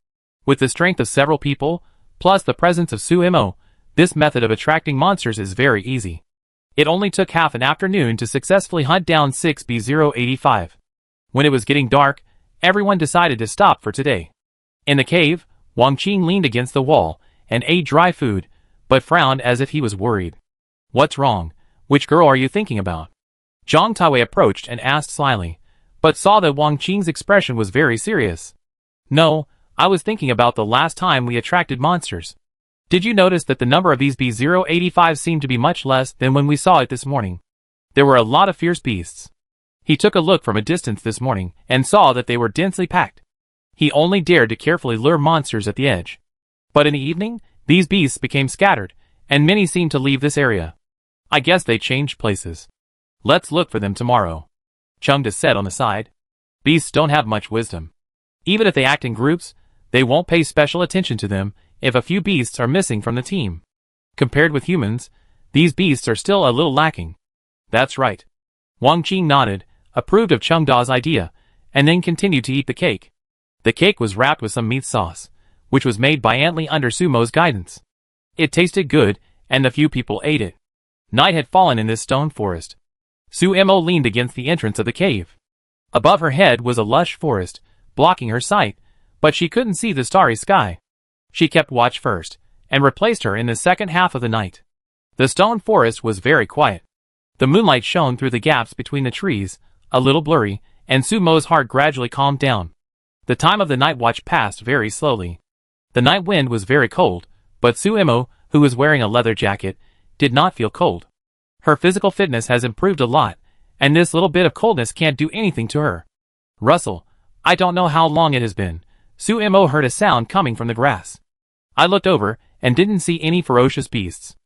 With the strength of several people, plus the presence of Suemo, this method of attracting monsters is very easy. It only took half an afternoon to successfully hunt down 6B085. When it was getting dark, everyone decided to stop for today. In the cave, Wang Qing leaned against the wall and ate dry food, but frowned as if he was worried. What's wrong? Which girl are you thinking about? Zhang Taiwei approached and asked slyly, but saw that Wang Qing's expression was very serious. No, I was thinking about the last time we attracted monsters. Did you notice that the number of these B085 seemed to be much less than when we saw it this morning? There were a lot of fierce beasts. He took a look from a distance this morning and saw that they were densely packed. He only dared to carefully lure monsters at the edge. But in the evening, these beasts became scattered, and many seemed to leave this area. I guess they changed places. Let's look for them tomorrow. Chengda said on the side. Beasts don't have much wisdom. Even if they act in groups, they won't pay special attention to them if a few beasts are missing from the team. Compared with humans, these beasts are still a little lacking. That's right. Wang Qing nodded, approved of Chengda's idea, and then continued to eat the cake. The cake was wrapped with some meat sauce, which was made by Antly under Sumo's guidance. It tasted good, and the few people ate it. Night had fallen in this stone forest. Suemo leaned against the entrance of the cave. Above her head was a lush forest, blocking her sight, but she couldn't see the starry sky. She kept watch first, and replaced her in the second half of the night. The stone forest was very quiet. The moonlight shone through the gaps between the trees, a little blurry, and Sumo's heart gradually calmed down. The time of the night watch passed very slowly. The night wind was very cold, but Suemo, who was wearing a leather jacket, did not feel cold. Her physical fitness has improved a lot, and this little bit of coldness can't do anything to her. Russell, I don't know how long it has been. Suemo heard a sound coming from the grass. I looked over and didn't see any ferocious beasts.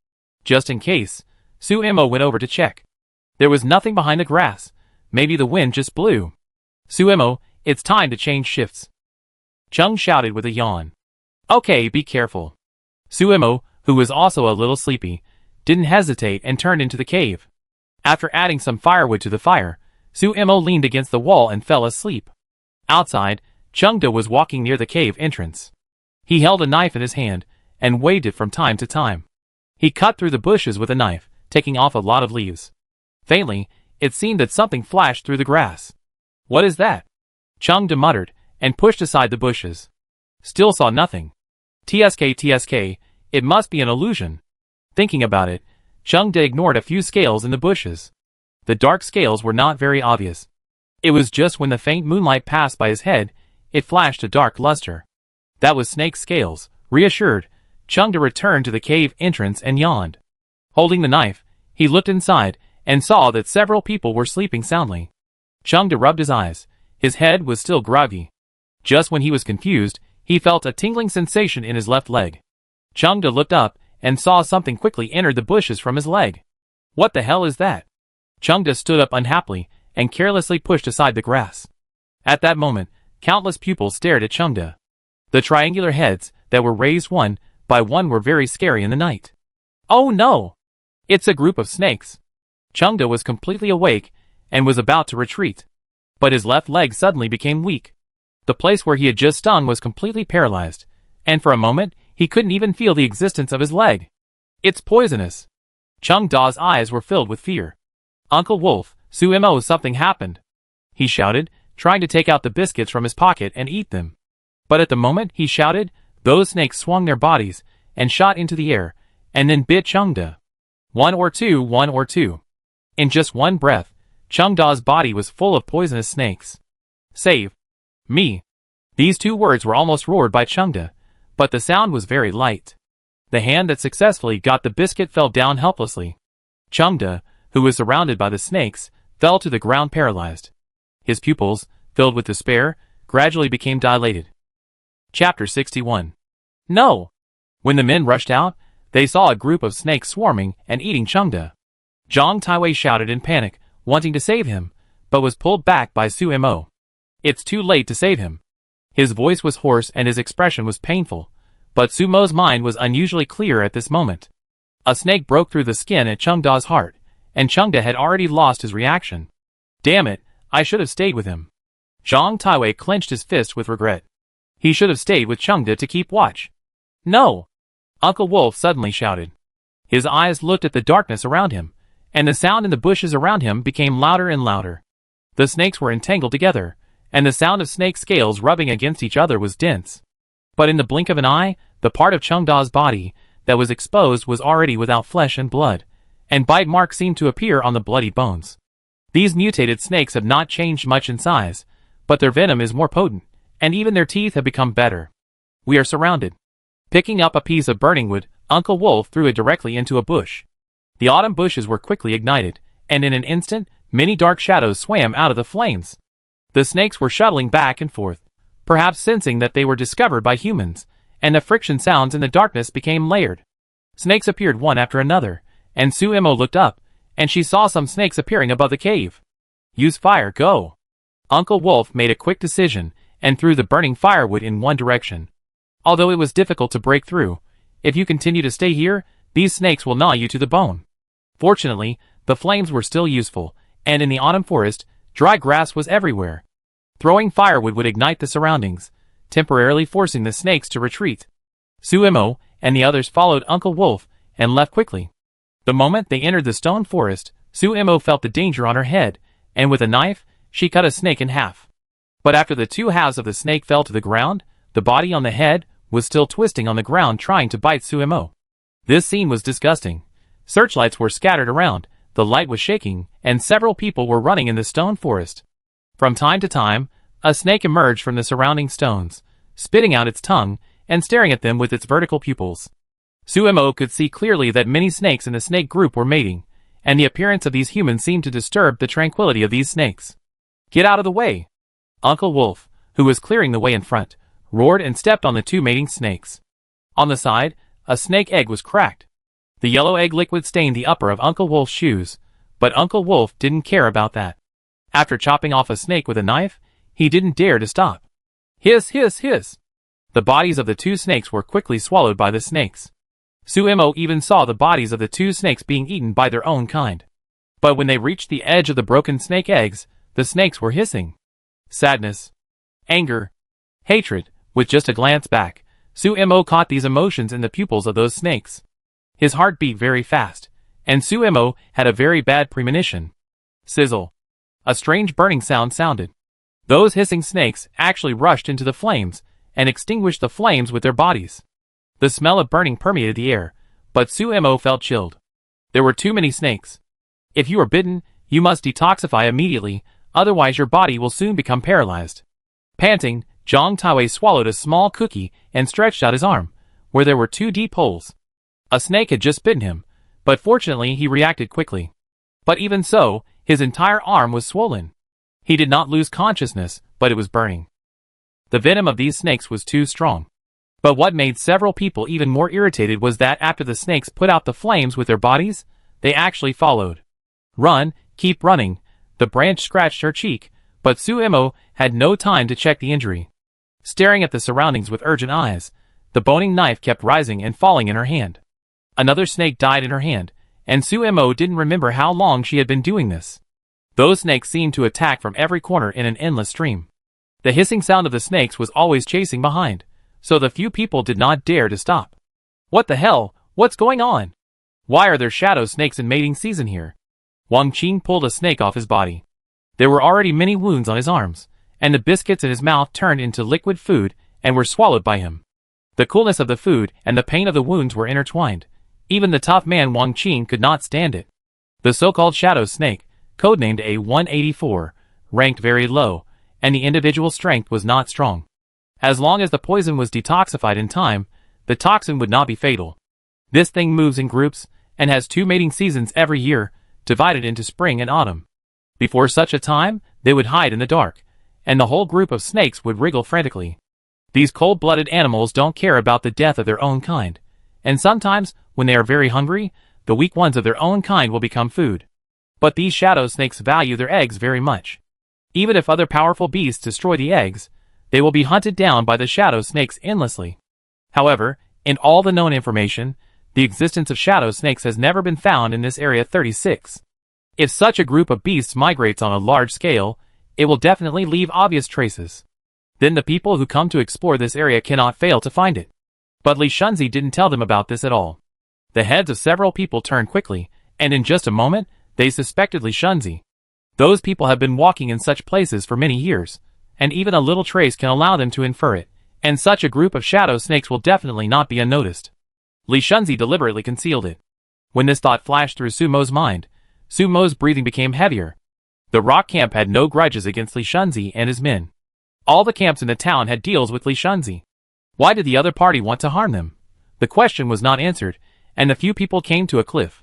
Just in case, Suemo went over to check. There was nothing behind the grass. Maybe the wind just blew. Suemo, it's time to change shifts. Chung shouted with a yawn. Okay, be careful. Suemo, who was also a little sleepy, didn't hesitate and turned into the cave. After adding some firewood to the fire, Suemo leaned against the wall and fell asleep. Outside, Chengda was walking near the cave entrance. He held a knife in his hand and waved it from time to time. He cut through the bushes with a knife, taking off a lot of leaves. Faintly, it seemed that something flashed through the grass. What is that? Chengda muttered and pushed aside the bushes. Still saw nothing. TSK, it must be an illusion. Thinking about it, Chengda ignored a few scales in the bushes. The dark scales were not very obvious. It was just when the faint moonlight passed by his head, it flashed a dark luster. That was snake scales. Reassured, Chengda returned to the cave entrance and yawned. Holding the knife, he looked inside and saw that several people were sleeping soundly. Chengda rubbed his eyes. His head was still groggy. Just when he was confused, he felt a tingling sensation in his left leg. Chengda looked up and saw something quickly enter the bushes from his leg. What the hell is that? Chengda stood up unhappily and carelessly pushed aside the grass. At that moment, countless pupils stared at Chengda. The triangular heads that were raised one by one were very scary in the night. Oh no! It's a group of snakes. Chengda was completely awake and was about to retreat. But his left leg suddenly became weak. The place where he had just stung was completely paralyzed, and for a moment, he couldn't even feel the existence of his leg. It's poisonous. Chengda's eyes were filled with fear. Uncle Wolf, Suemo, something happened. He shouted, trying to take out the biscuits from his pocket and eat them. But at the moment he shouted, those snakes swung their bodies and shot into the air, and then bit Chengda. One or two. In just one breath, Chengda's body was full of poisonous snakes. Save me. These two words were almost roared by Chengda, but the sound was very light. The hand that successfully got the biscuit fell down helplessly. Chungda, who was surrounded by the snakes, fell to the ground paralyzed. His pupils, filled with despair, gradually became dilated. Chapter 61. No! When the men rushed out, they saw a group of snakes swarming and eating Chungda. Zhang Taiwei shouted in panic, wanting to save him, but was pulled back by Su Mo. It's too late to save him. His voice was hoarse and his expression was painful, but Su Mo's mind was unusually clear at this moment. A snake broke through the skin at Chungda's heart, and Chungda had already lost his reaction. Damn it, I should have stayed with him. Zhang Taiwei clenched his fist with regret. He should have stayed with Chungda to keep watch. No! Uncle Wolf suddenly shouted. His eyes looked at the darkness around him, and the sound in the bushes around him became louder and louder. The snakes were entangled together, and the sound of snake scales rubbing against each other was dense. But in the blink of an eye, the part of Chungda's body that was exposed was already without flesh and blood, and bite marks seemed to appear on the bloody bones. These mutated snakes have not changed much in size, but their venom is more potent, and even their teeth have become better. We are surrounded. Picking up a piece of burning wood, Uncle Wolf threw it directly into a bush. The autumn bushes were quickly ignited, and in an instant, many dark shadows swam out of the flames. The snakes were shuttling back and forth, perhaps sensing that they were discovered by humans, and the friction sounds in the darkness became layered. Snakes appeared one after another, and Su Mo looked up, and she saw some snakes appearing above the cave. Use fire, go! Uncle Wolf made a quick decision, and threw the burning firewood in one direction. Although it was difficult to break through, if you continue to stay here, these snakes will gnaw you to the bone. Fortunately, the flames were still useful, and in the autumn forest, dry grass was everywhere. Throwing firewood would ignite the surroundings, temporarily forcing the snakes to retreat. Su Mo and the others followed Uncle Wolf and left quickly. The moment they entered the stone forest, Su Mo felt the danger on her head, and with a knife, she cut a snake in half. But after the two halves of the snake fell to the ground, the body on the head was still twisting on the ground trying to bite Su Mo. This scene was disgusting. Searchlights were scattered around, the light was shaking, and several people were running in the stone forest. From time to time, a snake emerged from the surrounding stones, spitting out its tongue and staring at them with its vertical pupils. Su Mo could see clearly that many snakes in the snake group were mating, and the appearance of these humans seemed to disturb the tranquility of these snakes. Get out of the way! Uncle Wolf, who was clearing the way in front, roared and stepped on the two mating snakes. On the side, a snake egg was cracked. The yellow egg liquid stained the upper of Uncle Wolf's shoes, but Uncle Wolf didn't care about that. After chopping off a snake with a knife, he didn't dare to stop. Hiss, hiss, hiss! The bodies of the two snakes were quickly swallowed by the snakes. Su Mo even saw the bodies of the two snakes being eaten by their own kind. But when they reached the edge of the broken snake eggs, the snakes were hissing. Sadness, anger, hatred. With just a glance back, Su Mo caught these emotions in the pupils of those snakes. His heart beat very fast, and Su Mo had a very bad premonition. Sizzle. A strange burning sound sounded. Those hissing snakes actually rushed into the flames and extinguished the flames with their bodies. The smell of burning permeated the air, but Su Mo felt chilled. There were too many snakes. If you are bitten, you must detoxify immediately, otherwise your body will soon become paralyzed. Panting, Zhang Taiwei swallowed a small cookie and stretched out his arm, where there were two deep holes. A snake had just bitten him, but fortunately he reacted quickly. But even so, his entire arm was swollen. He did not lose consciousness, but it was burning. The venom of these snakes was too strong. But what made several people even more irritated was that after the snakes put out the flames with their bodies, they actually followed. Run, keep running. The branch scratched her cheek, but Su Mo had no time to check the injury. Staring at the surroundings with urgent eyes, the boning knife kept rising and falling in her hand. Another snake died in her hand, and Su Mo didn't remember how long she had been doing this. Those snakes seemed to attack from every corner in an endless stream. The hissing sound of the snakes was always chasing behind, so the few people did not dare to stop. What the hell? What's going on? Why are there shadow snakes in mating season here? Wang Qing pulled a snake off his body. There were already many wounds on his arms, and the biscuits in his mouth turned into liquid food and were swallowed by him. The coolness of the food and the pain of the wounds were intertwined. Even the tough man Wang Qing could not stand it. The so-called shadow snake, codenamed A184, ranked very low, and the individual strength was not strong. As long as the poison was detoxified in time, the toxin would not be fatal. This thing moves in groups and has 2 mating seasons every year, divided into spring and autumn. Before such a time, they would hide in the dark, and the whole group of snakes would wriggle frantically. These cold-blooded animals don't care about the death of their own kind, and sometimes, when they are very hungry, the weak ones of their own kind will become food. But these shadow snakes value their eggs very much. Even if other powerful beasts destroy the eggs, they will be hunted down by the shadow snakes endlessly. However, in all the known information, the existence of shadow snakes has never been found in this Area 36. If such a group of beasts migrates on a large scale, it will definitely leave obvious traces. Then the people who come to explore this area cannot fail to find it. But Li Shunzi didn't tell them about this at all. The heads of several people turned quickly, and in just a moment, they suspected Li Shunzi. Those people have been walking in such places for many years, and even a little trace can allow them to infer it, and such a group of shadow snakes will definitely not be unnoticed. Li Shunzi deliberately concealed it. When this thought flashed through Sumo's mind, Sumo's breathing became heavier. The rock camp had no grudges against Li Shunzi and his men. All the camps in the town had deals with Li Shunzi. Why did the other party want to harm them? The question was not answered, and the few people came to a cliff.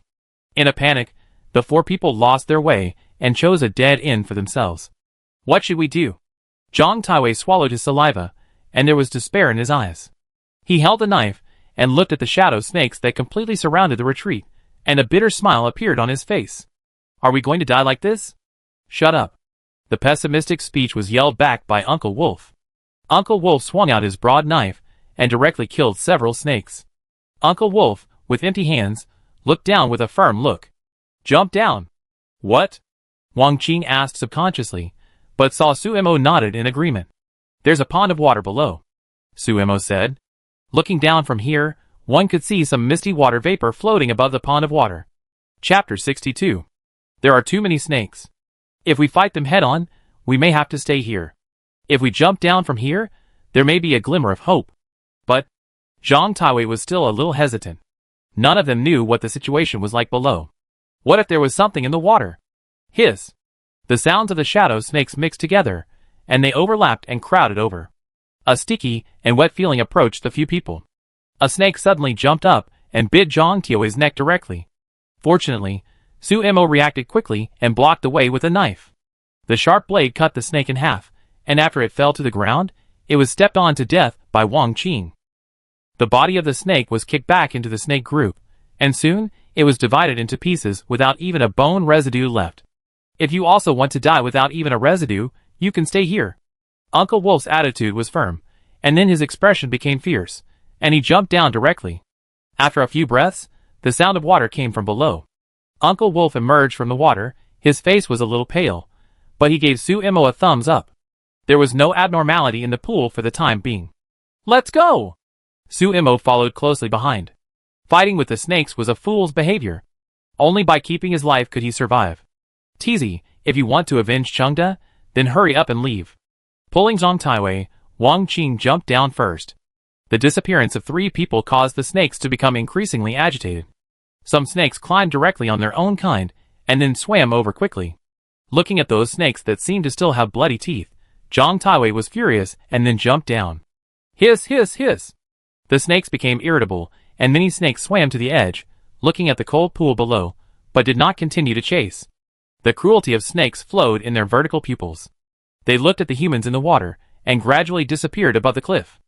In a panic, the 4 people lost their way and chose a dead end for themselves. What should we do? Zhang Taiwei swallowed his saliva, and there was despair in his eyes. He held a knife and looked at the shadow snakes that completely surrounded the retreat, and a bitter smile appeared on his face. Are we going to die like this? Shut up. The pessimistic speech was yelled back by Uncle Wolf. Uncle Wolf swung out his broad knife and directly killed several snakes. Uncle Wolf, with empty hands, looked down with a firm look. Jump down. What? Wang Qing asked subconsciously, but saw Suemo nodded in agreement. There's a pond of water below, Suemo said. Looking down from here, one could see some misty water vapor floating above the pond of water. Chapter 62. There are too many snakes. If we fight them head-on, we may have to stay here. If we jump down from here, there may be a glimmer of hope. But Zhang Taiwei was still a little hesitant. None of them knew what the situation was like below. What if there was something in the water? Hiss! The sounds of the shadow snakes mixed together, and they overlapped and crowded over. A sticky and wet feeling approached the few people. A snake suddenly jumped up and bit Zhang Taiwei's neck directly. Fortunately, Suemo reacted quickly and blocked the way with a knife. The sharp blade cut the snake in half, and after it fell to the ground, it was stepped on to death by Wang Qing. The body of the snake was kicked back into the snake group, and soon it was divided into pieces without even a bone residue left. If you also want to die without even a residue, you can stay here. Uncle Wolf's attitude was firm, and then his expression became fierce, and he jumped down directly. After a few breaths, the sound of water came from below. Uncle Wolf emerged from the water. His face was a little pale, but he gave Suemo a thumbs up. There was no abnormality in the pool for the time being. Let's go! Suemo followed closely behind. Fighting with the snakes was a fool's behavior. Only by keeping his life could he survive. Teasy, if you want to avenge Chengda, then hurry up and leave. Pulling Zhang Taiwei, Wang Qing jumped down first. The disappearance of 3 people caused the snakes to become increasingly agitated. Some snakes climbed directly on their own kind, and then swam over quickly. Looking at those snakes that seemed to still have bloody teeth, Zhang Taiwei was furious and then jumped down. Hiss, hiss, hiss! The snakes became irritable, and many snakes swam to the edge, looking at the cold pool below, but did not continue to chase. The cruelty of snakes flowed in their vertical pupils. They looked at the humans in the water, and gradually disappeared above the cliff.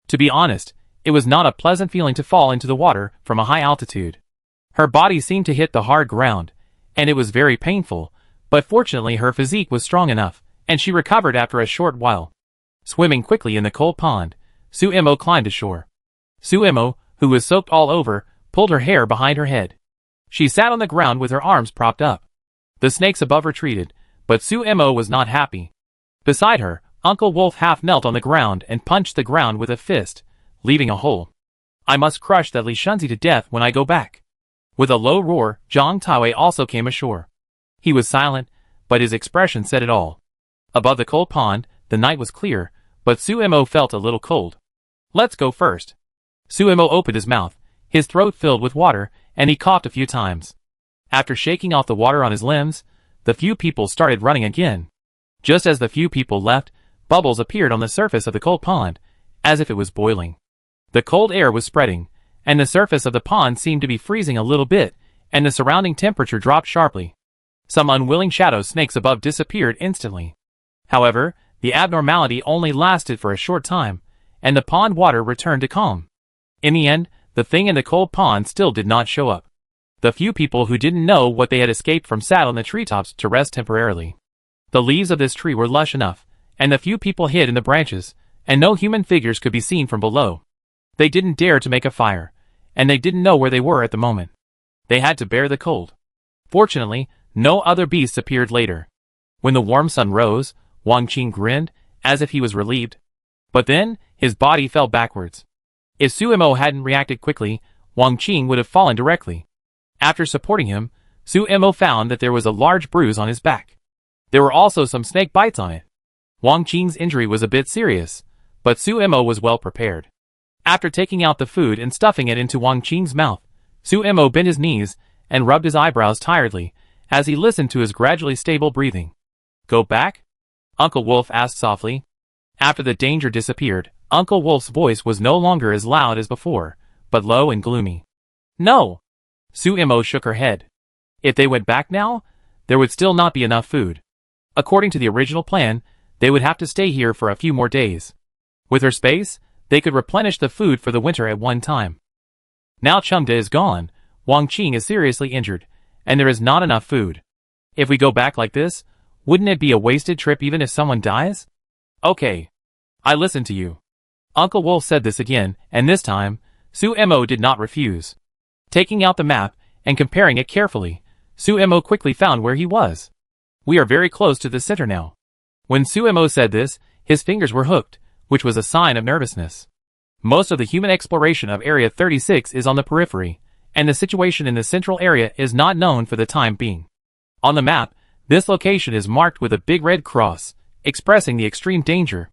To be honest, it was not a pleasant feeling to fall into the water from a high altitude. Her body seemed to hit the hard ground, and it was very painful, but fortunately her physique was strong enough, and she recovered after a short while. Swimming quickly in the cold pond, Suemo climbed ashore. Suemo, who was soaked all over, pulled her hair behind her head. She sat on the ground with her arms propped up. The snakes above retreated, but Suemo was not happy. Beside her, Uncle Wolf half knelt on the ground and punched the ground with a fist, leaving a hole. I must crush that Li Shunzi to death when I go back. With a low roar, Zhang Taiwei also came ashore. He was silent, but his expression said it all. Above the cold pond, the night was clear, but Suemo felt a little cold. Let's go first. Suemo opened his mouth, his throat filled with water, and he coughed a few times. After shaking off the water on his limbs, the few people started running again. Just as the few people left, bubbles appeared on the surface of the cold pond, as if it was boiling. The cold air was spreading, and the surface of the pond seemed to be freezing a little bit, and the surrounding temperature dropped sharply. Some unwilling shadow snakes above disappeared instantly. However, the abnormality only lasted for a short time, and the pond water returned to calm. In the end, the thing in the cold pond still did not show up. The few people who didn't know what they had escaped from sat on the treetops to rest temporarily. The leaves of this tree were lush enough, and the few people hid in the branches, and no human figures could be seen from below. They didn't dare to make a fire, and they didn't know where they were at the moment. They had to bear the cold. Fortunately, no other beasts appeared later. When the warm sun rose, Wang Qing grinned, as if he was relieved. But then, his body fell backwards. If Suemo hadn't reacted quickly, Wang Qing would have fallen directly. After supporting him, Suemo found that there was a large bruise on his back. There were also some snake bites on it. Wang Qing's injury was a bit serious, but Suemo was well prepared. After taking out the food and stuffing it into Wang Qing's mouth, Suemo bent his knees and rubbed his eyebrows tiredly as he listened to his gradually stable breathing. "Go back?" Uncle Wolf asked softly. After the danger disappeared, Uncle Wolf's voice was no longer as loud as before, but low and gloomy. "No." Suemo shook her head. If they went back now, there would still not be enough food. According to the original plan, they would have to stay here for a few more days. With her space, they could replenish the food for the winter at one time. Now Chengde is gone, Wang Qing is seriously injured, and there is not enough food. If we go back like this, wouldn't it be a wasted trip even if someone dies? Okay. I listen to you. Uncle Wolf said this again, and this time, Suemo did not refuse. Taking out the map and comparing it carefully, Suemo quickly found where he was. We are very close to the center now. When Suemo said this, his fingers were hooked, which was a sign of nervousness. Most of the human exploration of Area 36 is on the periphery, and the situation in the central area is not known for the time being. On the map, this location is marked with a big red cross, expressing the extreme danger.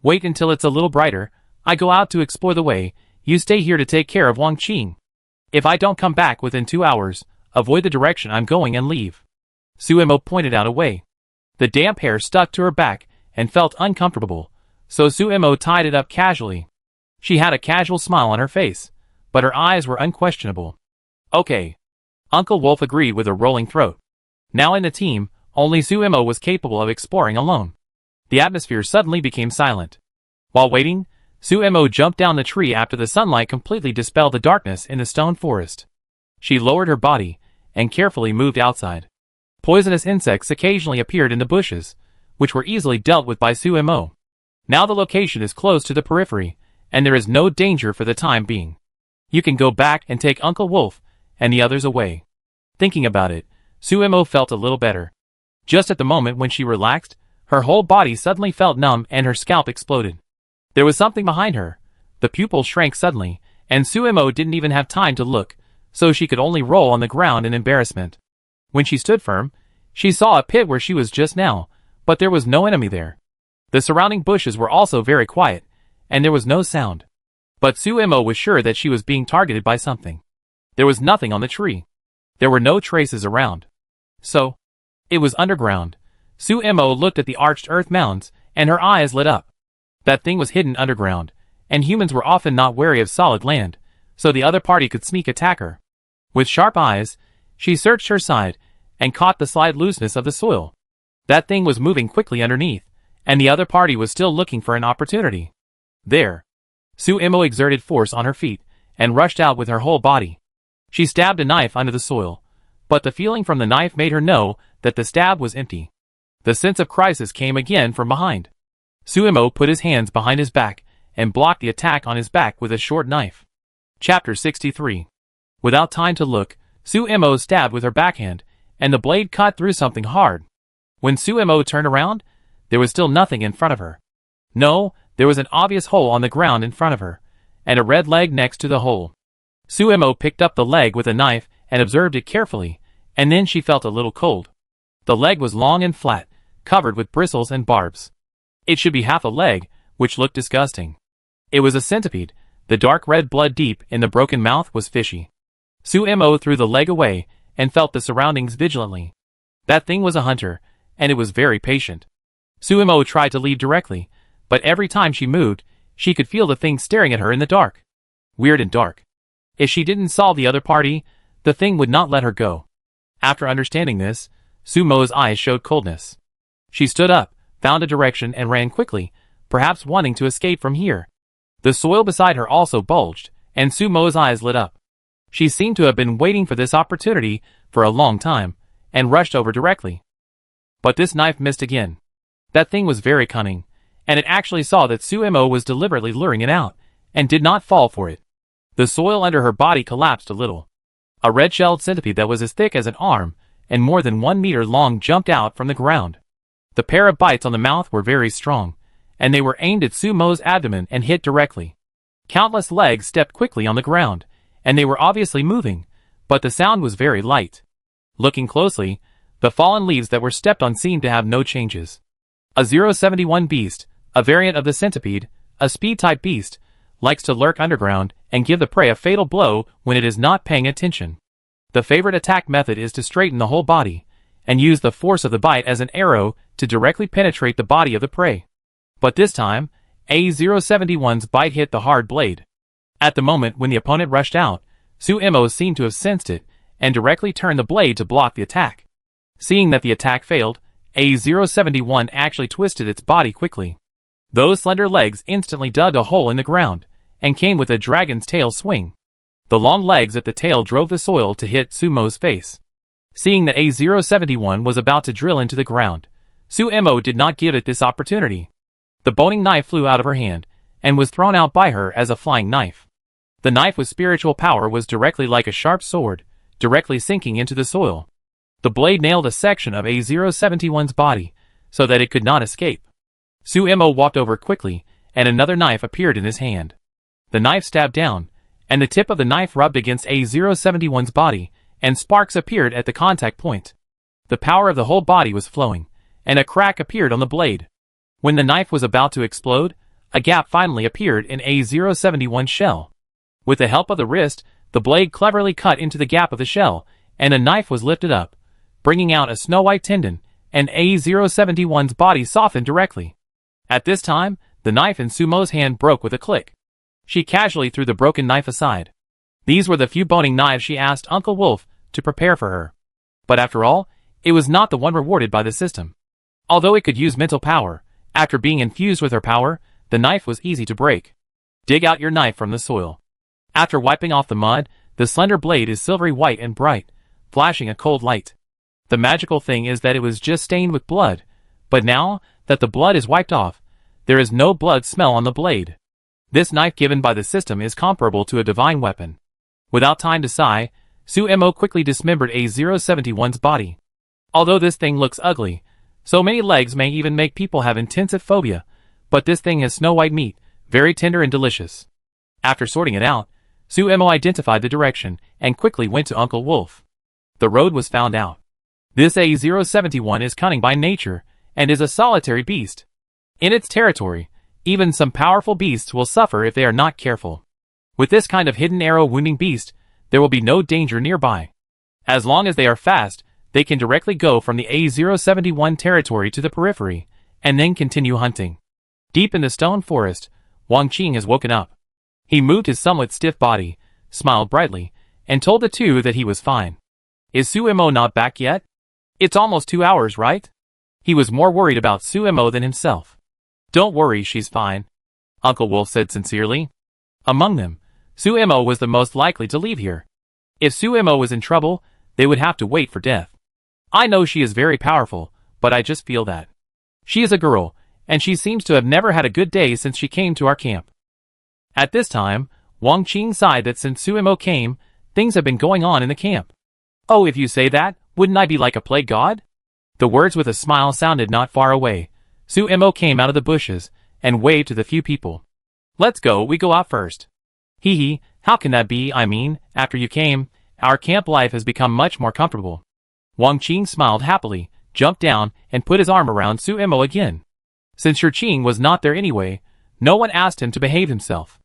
Wait until it's a little brighter, I go out to explore the way, you stay here to take care of Wang Qing. If I don't come back within 2 hours, avoid the direction I'm going and leave. Suemo pointed out a way. The damp hair stuck to her back and felt uncomfortable, so Suemo tied it up casually. She had a casual smile on her face, but her eyes were unquestionable. Okay. Uncle Wolf agreed with a rolling throat. Now in the team, only Suemo was capable of exploring alone. The atmosphere suddenly became silent. While waiting, Suemo jumped down the tree after the sunlight completely dispelled the darkness in the stone forest. She lowered her body and carefully moved outside. Poisonous insects occasionally appeared in the bushes, which were easily dealt with by Suemo. Now the location is close to the periphery, and there is no danger for the time being. You can go back and take Uncle Wolf and the others away. Thinking about it, Suemo felt a little better. Just at the moment when she relaxed, her whole body suddenly felt numb and her scalp exploded. There was something behind her. The pupil shrank suddenly, and Suemo didn't even have time to look, so she could only roll on the ground in embarrassment. When she stood firm, she saw a pit where she was just now, but there was no enemy there. The surrounding bushes were also very quiet, and there was no sound. But Suemo was sure that she was being targeted by something. There was nothing on the tree. There were no traces around. So, it was underground. Suemo looked at the arched earth mounds, and her eyes lit up. That thing was hidden underground, and humans were often not wary of solid land, so the other party could sneak attack her. With sharp eyes, she searched her side, and caught the slight looseness of the soil. That thing was moving quickly underneath, and the other party was still looking for an opportunity. There. Suemo exerted force on her feet, and rushed out with her whole body. She stabbed a knife under the soil, but the feeling from the knife made her know that the stab was empty. The sense of crisis came again from behind. Suemo put his hands behind his back, and blocked the attack on his back with a short knife. Chapter 63. Without time to look, Suemo stabbed with her backhand, and the blade cut through something hard. When Suemo turned around, there was still nothing in front of her. No, there was an obvious hole on the ground in front of her, and a red leg next to the hole. Suemo picked up the leg with a knife and observed it carefully, and then she felt a little cold. The leg was long and flat, covered with bristles and barbs. It should be half a leg, which looked disgusting. It was a centipede. The dark red blood deep in the broken mouth was fishy. Suemo threw the leg away and felt the surroundings vigilantly. That thing was a hunter, and it was very patient. Suemo tried to leave directly, but every time she moved, she could feel the thing staring at her in the dark. Weird and dark. If she didn't solve the other party, the thing would not let her go. After understanding this, Sumo's eyes showed coldness. She stood up, found a direction and ran quickly, perhaps wanting to escape from here. The soil beside her also bulged, and Sumo's eyes lit up. She seemed to have been waiting for this opportunity for a long time, and rushed over directly. But this knife missed again. That thing was very cunning, and it actually saw that Sumo was deliberately luring it out, and did not fall for it. The soil under her body collapsed a little. A red-shelled centipede that was as thick as an arm, and more than 1 meter long jumped out from the ground. The pair of bites on the mouth were very strong, and they were aimed at Sumo's abdomen and hit directly. Countless legs stepped quickly on the ground, and they were obviously moving, but the sound was very light. Looking closely, the fallen leaves that were stepped on seemed to have no changes. A 071 beast, a variant of the centipede, a speed-type beast, likes to lurk underground and give the prey a fatal blow when it is not paying attention. The favorite attack method is to straighten the whole body, and use the force of the bite as an arrow to directly penetrate the body of the prey. But this time, A071's bite hit the hard blade. At the moment when the opponent rushed out, Sumo seemed to have sensed it, and directly turned the blade to block the attack. Seeing that the attack failed, A071 actually twisted its body quickly. Those slender legs instantly dug a hole in the ground, and came with a dragon's tail swing. The long legs at the tail drove the soil to hit Sumo's face. Seeing that A071 was about to drill into the ground, Sumo did not give it this opportunity. The boning knife flew out of her hand, and was thrown out by her as a flying knife. The knife with spiritual power was directly like a sharp sword, directly sinking into the soil. The blade nailed a section of A071's body, so that it could not escape. Sumo walked over quickly, and another knife appeared in his hand. The knife stabbed down, and the tip of the knife rubbed against A071's body, and sparks appeared at the contact point. The power of the whole body was flowing, and a crack appeared on the blade. When the knife was about to explode, a gap finally appeared in A071's shell. With the help of the wrist, the blade cleverly cut into the gap of the shell, and a knife was lifted up, bringing out a snow-white tendon, and A071's body softened directly. At this time, the knife in Sumo's hand broke with a click. She casually threw the broken knife aside. These were the few boning knives she asked Uncle Wolf to prepare for her. But after all, it was not the one rewarded by the system. Although it could use mental power, after being infused with her power, the knife was easy to break. Dig out your knife from the soil. After wiping off the mud, the slender blade is silvery white and bright, flashing a cold light. The magical thing is that it was just stained with blood, but now that the blood is wiped off, there is no blood smell on the blade. This knife given by the system is comparable to a divine weapon. Without time to sigh, Sumo quickly dismembered A071's body. Although this thing looks ugly, so many legs may even make people have intensive phobia, but this thing has snow-white meat, very tender and delicious. After sorting it out, Sumo identified the direction, and quickly went to Uncle Wolf. The road was found out. This A071 is cunning by nature, and is a solitary beast. In its territory, even some powerful beasts will suffer if they are not careful. With this kind of hidden arrow-wounding beast, there will be no danger nearby. As long as they are fast, they can directly go from the A071 territory to the periphery, and then continue hunting. Deep in the stone forest, Wang Qing has woken up. He moved his somewhat stiff body, smiled brightly, and told the two that he was fine. Is Sumo not back yet? It's almost 2 hours, right? He was more worried about Sumo than himself. Don't worry, she's fine, Uncle Wolf said sincerely. Among them, Sumo was the most likely to leave here. If Sumo was in trouble, they would have to wait for death. I know she is very powerful, but I just feel that. She is a girl, and she seems to have never had a good day since she came to our camp. At this time, Wang Qing sighed that since Sumo came, things have been going on in the camp. Oh, if you say that, wouldn't I be like a plague god? The words with a smile sounded not far away. Sumo came out of the bushes, and waved to the few people. Let's go, we go out first. Hee hee, how can that be? I mean, after you came, our camp life has become much more comfortable. Wang Qing smiled happily, jumped down, and put his arm around Sumo again. Since Shi Qing was not there anyway, no one asked him to behave himself.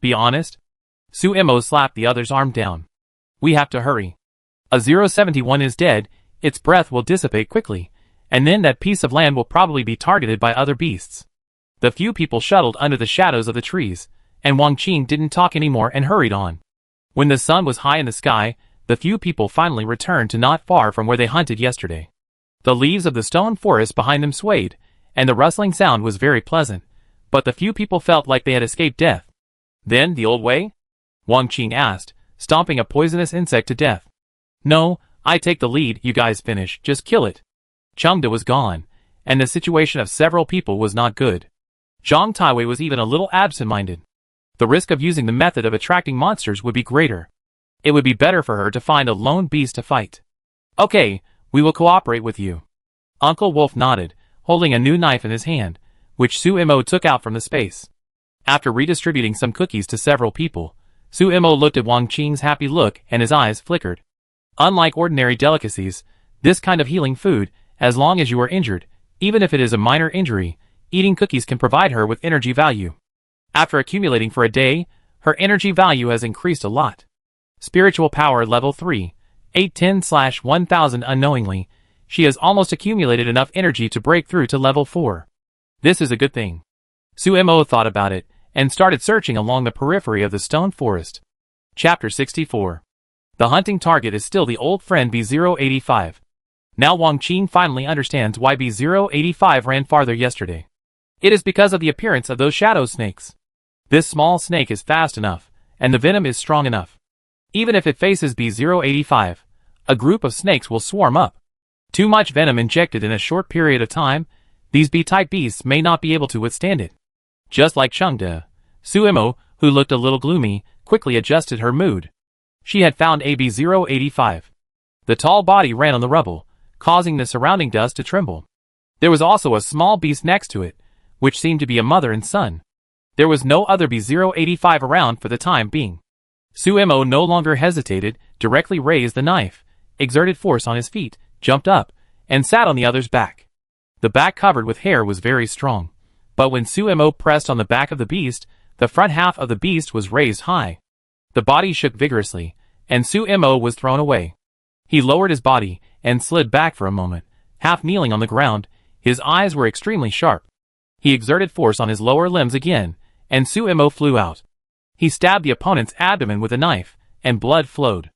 Be honest? Sumo slapped the other's arm down. We have to hurry. A 071 is dead, its breath will dissipate quickly, and then that piece of land will probably be targeted by other beasts. The few people shuttled under the shadows of the trees, and Wang Qing didn't talk anymore and hurried on. When the sun was high in the sky, the few people finally returned to not far from where they hunted yesterday. The leaves of the stone forest behind them swayed, and the rustling sound was very pleasant, but the few people felt like they had escaped death. Then the old way? Wang Qing asked, stomping a poisonous insect to death. No, I take the lead, you guys finish, just kill it. Chengde was gone, and the situation of several people was not good. Zhang Taiwei was even a little absent-minded. The risk of using the method of attracting monsters would be greater. It would be better for her to find a lone beast to fight. Okay, we will cooperate with you. Uncle Wolf nodded, holding a new knife in his hand, which Su Imo took out from the space. After redistributing some cookies to several people, Su Imo looked at Wang Qing's happy look and his eyes flickered. Unlike ordinary delicacies, this kind of healing food, as long as you are injured, even if it is a minor injury, eating cookies can provide her with energy value. After accumulating for a day, her energy value has increased a lot. Spiritual power level 3, 810/1000 unknowingly, she has almost accumulated enough energy to break through to level 4. This is a good thing. Su Imo thought about it, and started searching along the periphery of the stone forest. Chapter 64. The hunting target is still the old friend B085. Now Wang Qing finally understands why B085 ran farther yesterday. It is because of the appearance of those shadow snakes. This small snake is fast enough, and the venom is strong enough. Even if it faces B085, a group of snakes will swarm up. Too much venom injected in a short period of time, these B-type beasts may not be able to withstand it. Just like Chengde, Su Imo, who looked a little gloomy, quickly adjusted her mood. She had found a B085. The tall body ran on the rubble, causing the surrounding dust to tremble. There was also a small beast next to it, which seemed to be a mother and son. There was no other B085 around for the time being. Su Imo no longer hesitated, directly raised the knife, exerted force on his feet, jumped up, and sat on the other's back. The back covered with hair was very strong, but when Su Imo pressed on the back of the beast, the front half of the beast was raised high. The body shook vigorously, and Su Imo was thrown away. He lowered his body, and slid back for a moment, half kneeling on the ground. His eyes were extremely sharp. He exerted force on his lower limbs again, and Su Imo flew out. He stabbed the opponent's abdomen with a knife, and blood flowed.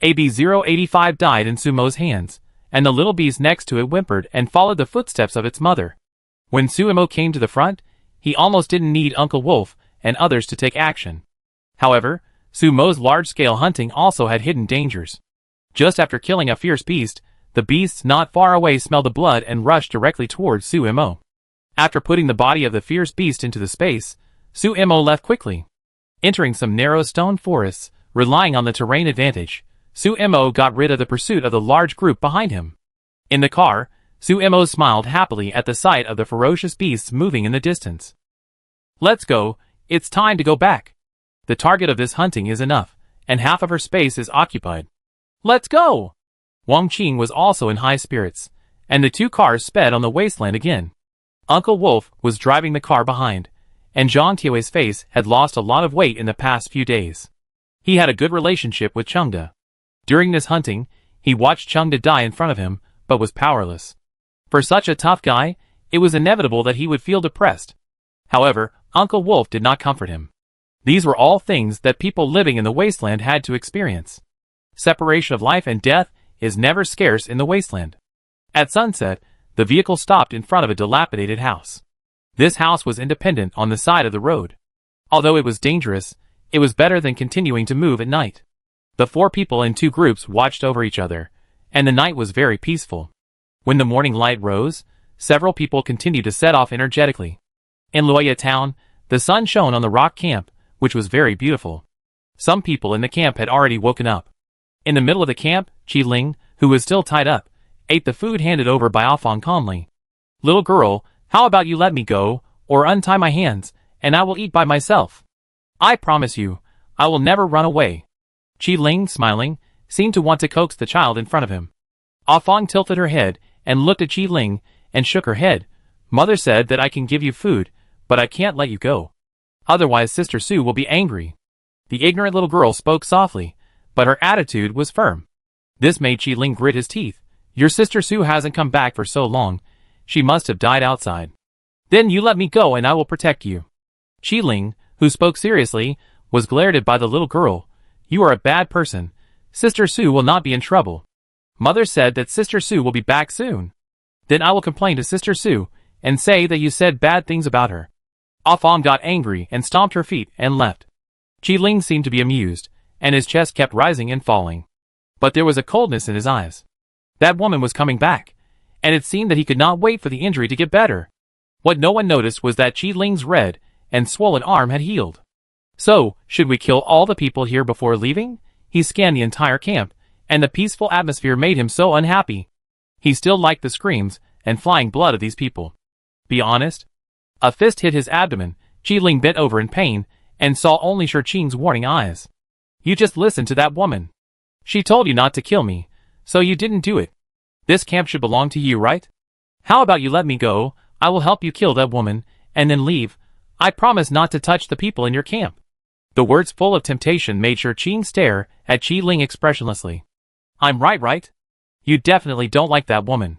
AB085 died in Sumo's hands, and the little beast next to it whimpered and followed the footsteps of its mother. When Su Imo came to the front, he almost didn't need Uncle Wolf and others to take action. However, Sumo's large-scale hunting also had hidden dangers. Just after killing a fierce beast, the beasts not far away smelled the blood and rushed directly towards Su Imo. After putting the body of the fierce beast into the space, Su Imo left quickly. Entering some narrow stone forests, relying on the terrain advantage, Su Imo got rid of the pursuit of the large group behind him. In the car, Su Imo smiled happily at the sight of the ferocious beasts moving in the distance. Let's go, it's time to go back. The target of this hunting is enough, and half of her space is occupied. Let's go! Wang Qing was also in high spirits, and the two cars sped on the wasteland again. Uncle Wolf was driving the car behind, and Zhang Tiewei's face had lost a lot of weight in the past few days. He had a good relationship with Chengde. During this hunting, he watched Chengde die in front of him, but was powerless. For such a tough guy, it was inevitable that he would feel depressed. However, Uncle Wolf did not comfort him. These were all things that people living in the wasteland had to experience. Separation of life and death is never scarce in the wasteland. At sunset, the vehicle stopped in front of a dilapidated house. This house was independent on the side of the road. Although it was dangerous, it was better than continuing to move at night. The four people in two groups watched over each other, and the night was very peaceful. When the morning light rose, several people continued to set off energetically. In Lua Town, the sun shone on the rock camp, which was very beautiful. Some people in the camp had already woken up. In the middle of the camp, Qi Ling, who was still tied up, ate the food handed over by Afang calmly. Little girl, how about you let me go, or untie my hands, and I will eat by myself. I promise you, I will never run away. Qi Ling, smiling, seemed to want to coax the child in front of him. Afang tilted her head and looked at Qi Ling and shook her head. Mother said that I can give you food, but I can't let you go. Otherwise Sister Su will be angry. The ignorant little girl spoke softly, but her attitude was firm. This made Qi Ling grit his teeth. Your Sister Su hasn't come back for so long. She must have died outside. Then you let me go and I will protect you. Qi Ling, who spoke seriously, was glared at by the little girl. You are a bad person. Sister Sue will not be in trouble. Mother said that Sister Sue will be back soon. Then I will complain to Sister Sue and say that you said bad things about her. Ah Fong got angry and stomped her feet and left. Qi Ling seemed to be amused, and his chest kept rising and falling. But there was a coldness in his eyes. That woman was coming back, and it seemed that he could not wait for the injury to get better. What no one noticed was that Qi Ling's red and swollen arm had healed. So, should we kill all the people here before leaving? He scanned the entire camp, and the peaceful atmosphere made him so unhappy. He still liked the screams and flying blood of these people. Be honest? A fist hit his abdomen. Qi Ling bent over in pain and saw only Shi Qing's warning eyes. You just listened to that woman. She told you not to kill me, so you didn't do it. This camp should belong to you, right? How about you let me go? I will help you kill that woman, and then leave. I promise not to touch the people in your camp. The words full of temptation made Shi Qing stare at Qi Ling expressionlessly. I'm right? You definitely don't like that woman.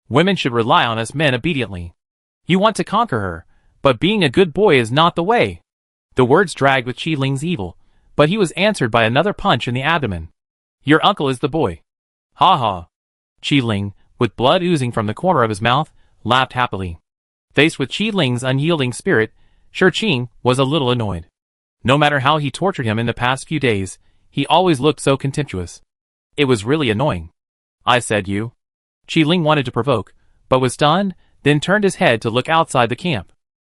Women should rely on us men obediently. You want to conquer her, but being a good boy is not the way. The words dragged with Qi Ling's evil, but he was answered by another punch in the abdomen. Your uncle is the boy. Ha ha. Qi Ling, with blood oozing from the corner of his mouth, laughed happily. Faced with Qi Ling's unyielding spirit, Shi Qing was a little annoyed. No matter how he tortured him in the past few days, he always looked so contemptuous. It was really annoying. I said you. Qi Ling wanted to provoke, but was stunned, then turned his head to look outside the camp.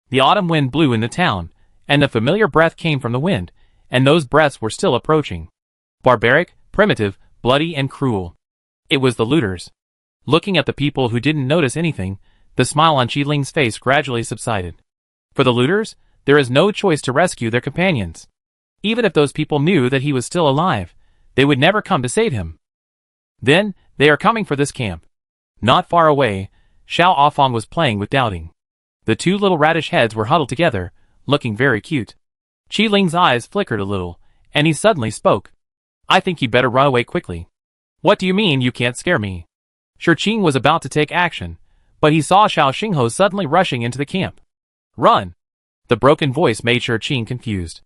The autumn wind blew in the town, and the familiar breath came from the wind, and those breaths were still approaching. Barbaric, primitive, bloody and cruel. It was the looters. Looking at the people who didn't notice anything, the smile on Qi Ling's face gradually subsided. For the looters, there is no choice to rescue their companions. Even if those people knew that he was still alive, they would never come to save him. Then, they are coming for this camp. Not far away, Xiao Afong was playing with Doubting. The two little radish heads were huddled together, looking very cute. Qi Ling's eyes flickered a little, and he suddenly spoke. I think you better run away quickly. What do you mean you can't scare me? Shi Qing was about to take action, but he saw Xiao Xingho suddenly rushing into the camp. Run! The broken voice made Shi Qing confused.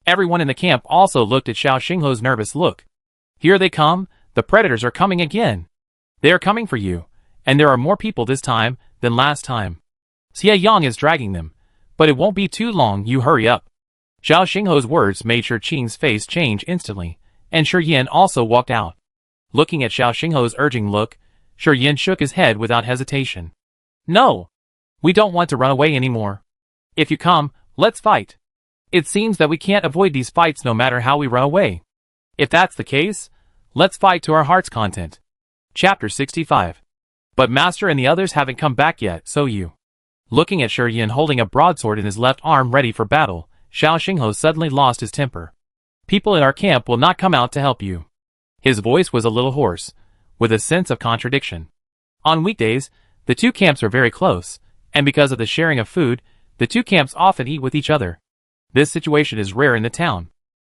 Everyone in the camp also looked at Xiao Xingho's nervous look. Here they come, the predators are coming again. They are coming for you, and there are more people this time than last time. Xie Yang is dragging them, but it won't be too long, you hurry up. Xiao Xingho's words made Shi Qing's face change instantly, and Shi Yin also walked out. Looking at Xiao Xingho's urging look, Shi Yin shook his head without hesitation. No! We don't want to run away anymore. If you come, let's fight. It seems that we can't avoid these fights no matter how we run away. If that's the case, let's fight to our heart's content. Chapter 65. But Master and the others haven't come back yet, so you. Looking at Shi Yin holding a broadsword in his left arm ready for battle, Xiao Xingho suddenly lost his temper. People in our camp will not come out to help you. His voice was a little hoarse, with a sense of contradiction. On weekdays, the two camps are very close, and because of the sharing of food, the two camps often eat with each other. This situation is rare in the town.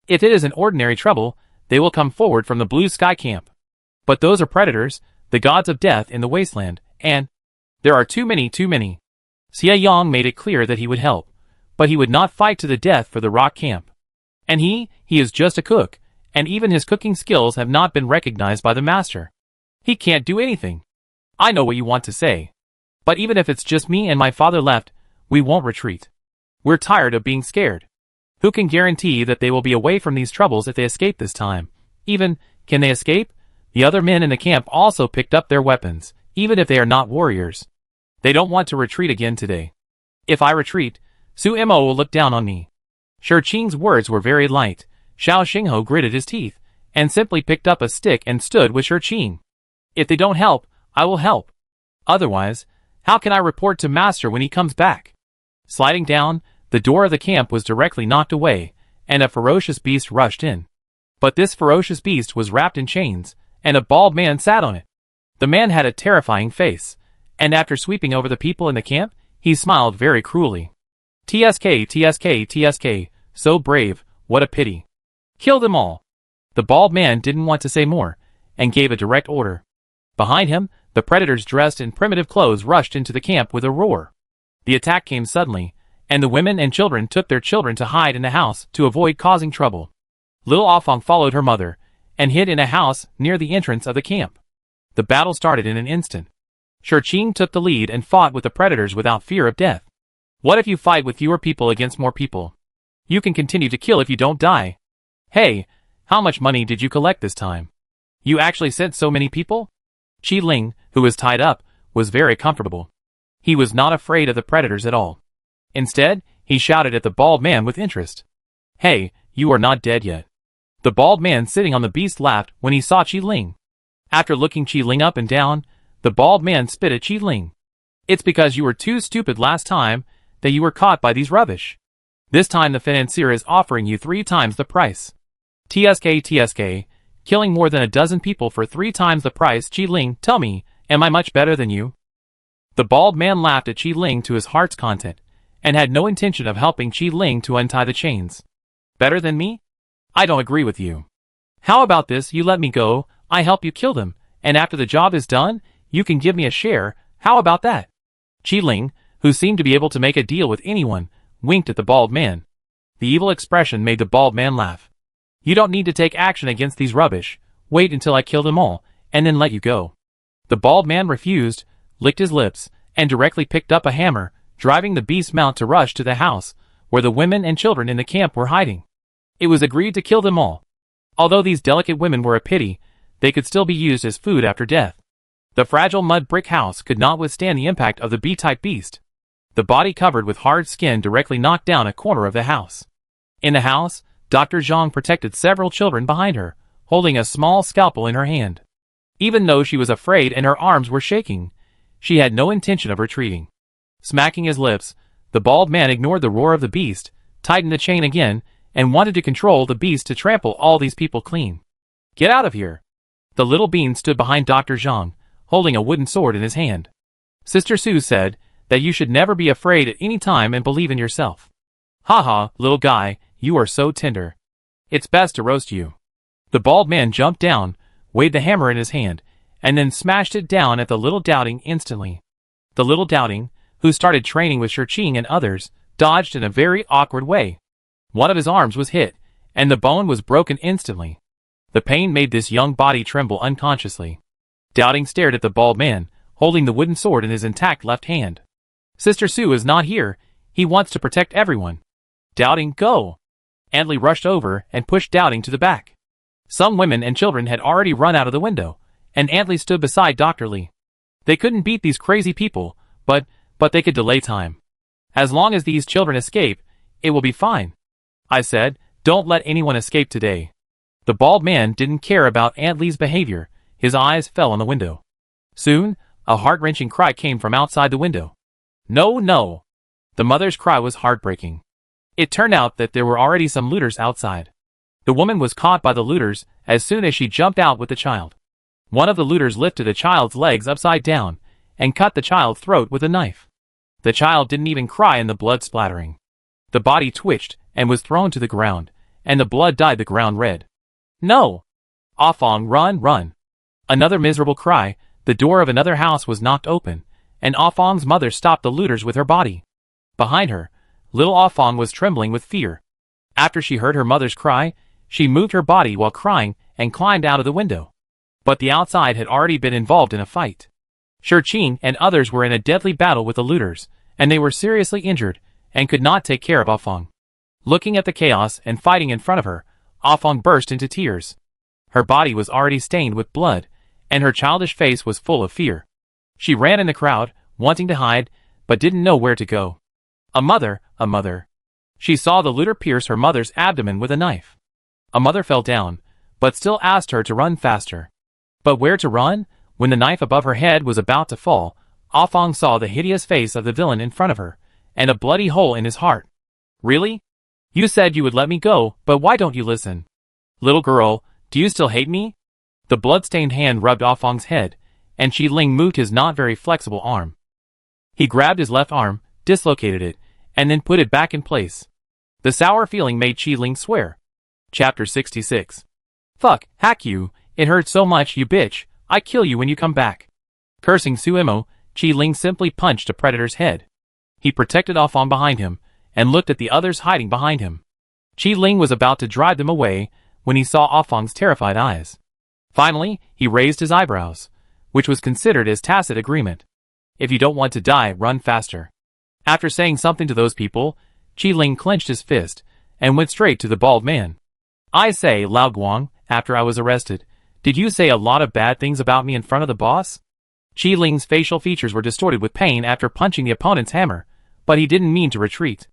If it is an ordinary trouble, they will come forward from the Blue Sky camp. But those are predators, the gods of death in the Wasteland, and there are too many. Xie Yang made it clear that he would help, but he would not fight to the death for the rock camp. And he is just a cook, and even his cooking skills have not been recognized by the master. He can't do anything. I know what you want to say. But even if it's just me and my father left, we won't retreat. We're tired of being scared. Who can guarantee that they will be away from these troubles if they escape this time? Even, can they escape? The other men in the camp also picked up their weapons, even if they are not warriors. They don't want to retreat again today. If I retreat, Su Mo will look down on me. Shi Qing's words were very light. Xiao Xingho gritted his teeth, and simply picked up a stick and stood with Shi Qing. If they don't help, I will help. Otherwise, how can I report to Master when he comes back? Sliding down, the door of the camp was directly knocked away, and a ferocious beast rushed in. But this ferocious beast was wrapped in chains, and a bald man sat on it. The man had a terrifying face, and after sweeping over the people in the camp, he smiled very cruelly. TSK, so brave, what a pity. Kill them all. The bald man didn't want to say more, and gave a direct order. Behind him, the predators dressed in primitive clothes rushed into the camp with a roar. The attack came suddenly, and the women and children took their children to hide in the house to avoid causing trouble. Little Afong followed her mother, and hid in a house near the entrance of the camp. The battle started in an instant. Shurching took the lead and fought with the predators without fear of death. What if you fight with fewer people against more people? You can continue to kill if you don't die. Hey, how much money did you collect this time? You actually sent so many people? Qi Ling, who was tied up, was very comfortable. He was not afraid of the predators at all. Instead, he shouted at the bald man with interest. Hey, you are not dead yet. The bald man sitting on the beast laughed when he saw Qi Ling. After looking Qi Ling up and down, the bald man spit at Qi Ling. It's because you were too stupid last time that you were caught by these rubbish. This time the financier is offering you 3 times the price. TSK, killing more than a dozen people for 3 times the price. Qi Ling, tell me, am I much better than you? The bald man laughed at Qi Ling to his heart's content, and had no intention of helping Qi Ling to untie the chains. Better than me? I don't agree with you. How about this, you let me go, I help you kill them, and after the job is done, you can give me a share, how about that? Qi Ling, who seemed to be able to make a deal with anyone, winked at the bald man. The evil expression made the bald man laugh. You don't need to take action against these rubbish, wait until I kill them all, and then let you go. The bald man refused, licked his lips, and directly picked up a hammer, driving the beast mount to rush to the house, where the women and children in the camp were hiding. It was agreed to kill them all. Although these delicate women were a pity, they could still be used as food after death. The fragile mud brick house could not withstand the impact of the B-type beast. The body covered with hard skin directly knocked down a corner of the house. In the house, Dr. Zhang protected several children behind her, holding a small scalpel in her hand. Even though she was afraid and her arms were shaking, she had no intention of retreating. Smacking his lips, the bald man ignored the roar of the beast, tightened the chain again, and wanted to control the beast to trample all these people clean. Get out of here! The little bean stood behind Dr. Zhang, holding a wooden sword in his hand. Sister Su said that you should never be afraid at any time and believe in yourself. Haha, little guy, you are so tender. It's best to roast you. The bald man jumped down, weighed the hammer in his hand, and then smashed it down at the little doubting instantly. The little doubting, who started training with Shurching and others, dodged in a very awkward way. One of his arms was hit, and the bone was broken instantly. The pain made this young body tremble unconsciously. Doubting stared at the bald man, holding the wooden sword in his intact left hand. Sister Su is not here, he wants to protect everyone. Doubting, go! Antly rushed over and pushed Doubting to the back. Some women and children had already run out of the window, and Antly stood beside Dr. Li. They couldn't beat these crazy people, but they could delay time. As long as these children escape, it will be fine. I said, don't let anyone escape today. The bald man didn't care about Antly's behavior, his eyes fell on the window. Soon, a heart-wrenching cry came from outside the window. No, no! The mother's cry was heartbreaking. It turned out that there were already some looters outside. The woman was caught by the looters as soon as she jumped out with the child. One of the looters lifted the child's legs upside down and cut the child's throat with a knife. The child didn't even cry in the blood splattering. The body twitched and was thrown to the ground, and the blood dyed the ground red. No! Afong, run, run! Another miserable cry, the door of another house was knocked open, and Afong's mother stopped the looters with her body. Behind her, little Afong was trembling with fear. After she heard her mother's cry, she moved her body while crying and climbed out of the window. But the outside had already been involved in a fight. Shurching and others were in a deadly battle with the looters, and they were seriously injured and could not take care of Afong. Looking at the chaos and fighting in front of her, Afong burst into tears. Her body was already stained with blood, and her childish face was full of fear. She ran in the crowd, wanting to hide, but didn't know where to go. A mother, a mother. She saw the looter pierce her mother's abdomen with a knife. A mother fell down, but still asked her to run faster. But where to run? When the knife above her head was about to fall, Afong saw the hideous face of the villain in front of her, and a bloody hole in his heart. Really? You said you would let me go, but why don't you listen? Little girl, do you still hate me? The blood-stained hand rubbed Afong's head, and Qi Ling moved his not very flexible arm. He grabbed his left arm, dislocated it, and then put it back in place. The sour feeling made Qi Ling swear. Chapter 66. Fuck, hack you, it hurts so much you bitch, I kill you when you come back. Cursing Suimo, Qi Ling simply punched a predator's head. He protected Afong behind him, and looked at the others hiding behind him. Qi Ling was about to drive them away, when he saw Ah Feng's terrified eyes. Finally, he raised his eyebrows, which was considered as tacit agreement. If you don't want to die, run faster. After saying something to those people, Qi Ling clenched his fist and went straight to the bald man. I say, Lao Guang, after I was arrested, did you say a lot of bad things about me in front of the boss? Qi Ling's facial features were distorted with pain after punching the opponent's hammer, but he didn't mean to retreat.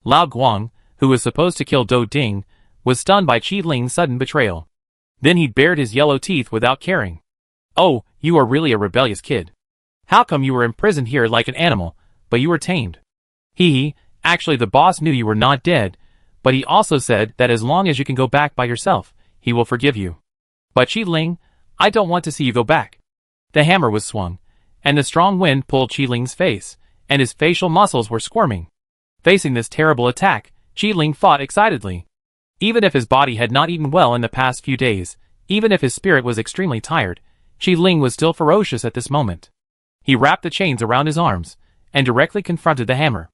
Lao Guang, who was supposed to kill Dou Ding, was stunned by Qi Ling's sudden betrayal. Then he bared his yellow teeth without caring. Oh, you are really a rebellious kid. How come you were imprisoned here like an animal, but you were tamed? Actually the boss knew you were not dead, but he also said that as long as you can go back by yourself, he will forgive you. But Qi Ling, I don't want to see you go back. The hammer was swung, and the strong wind pulled Qi Ling's face, and his facial muscles were squirming. Facing this terrible attack, Qi Ling fought excitedly. Even if his body had not eaten well in the past few days, even if his spirit was extremely tired, Qi Ling was still ferocious at this moment. He wrapped the chains around his arms, and directly confronted the hammer.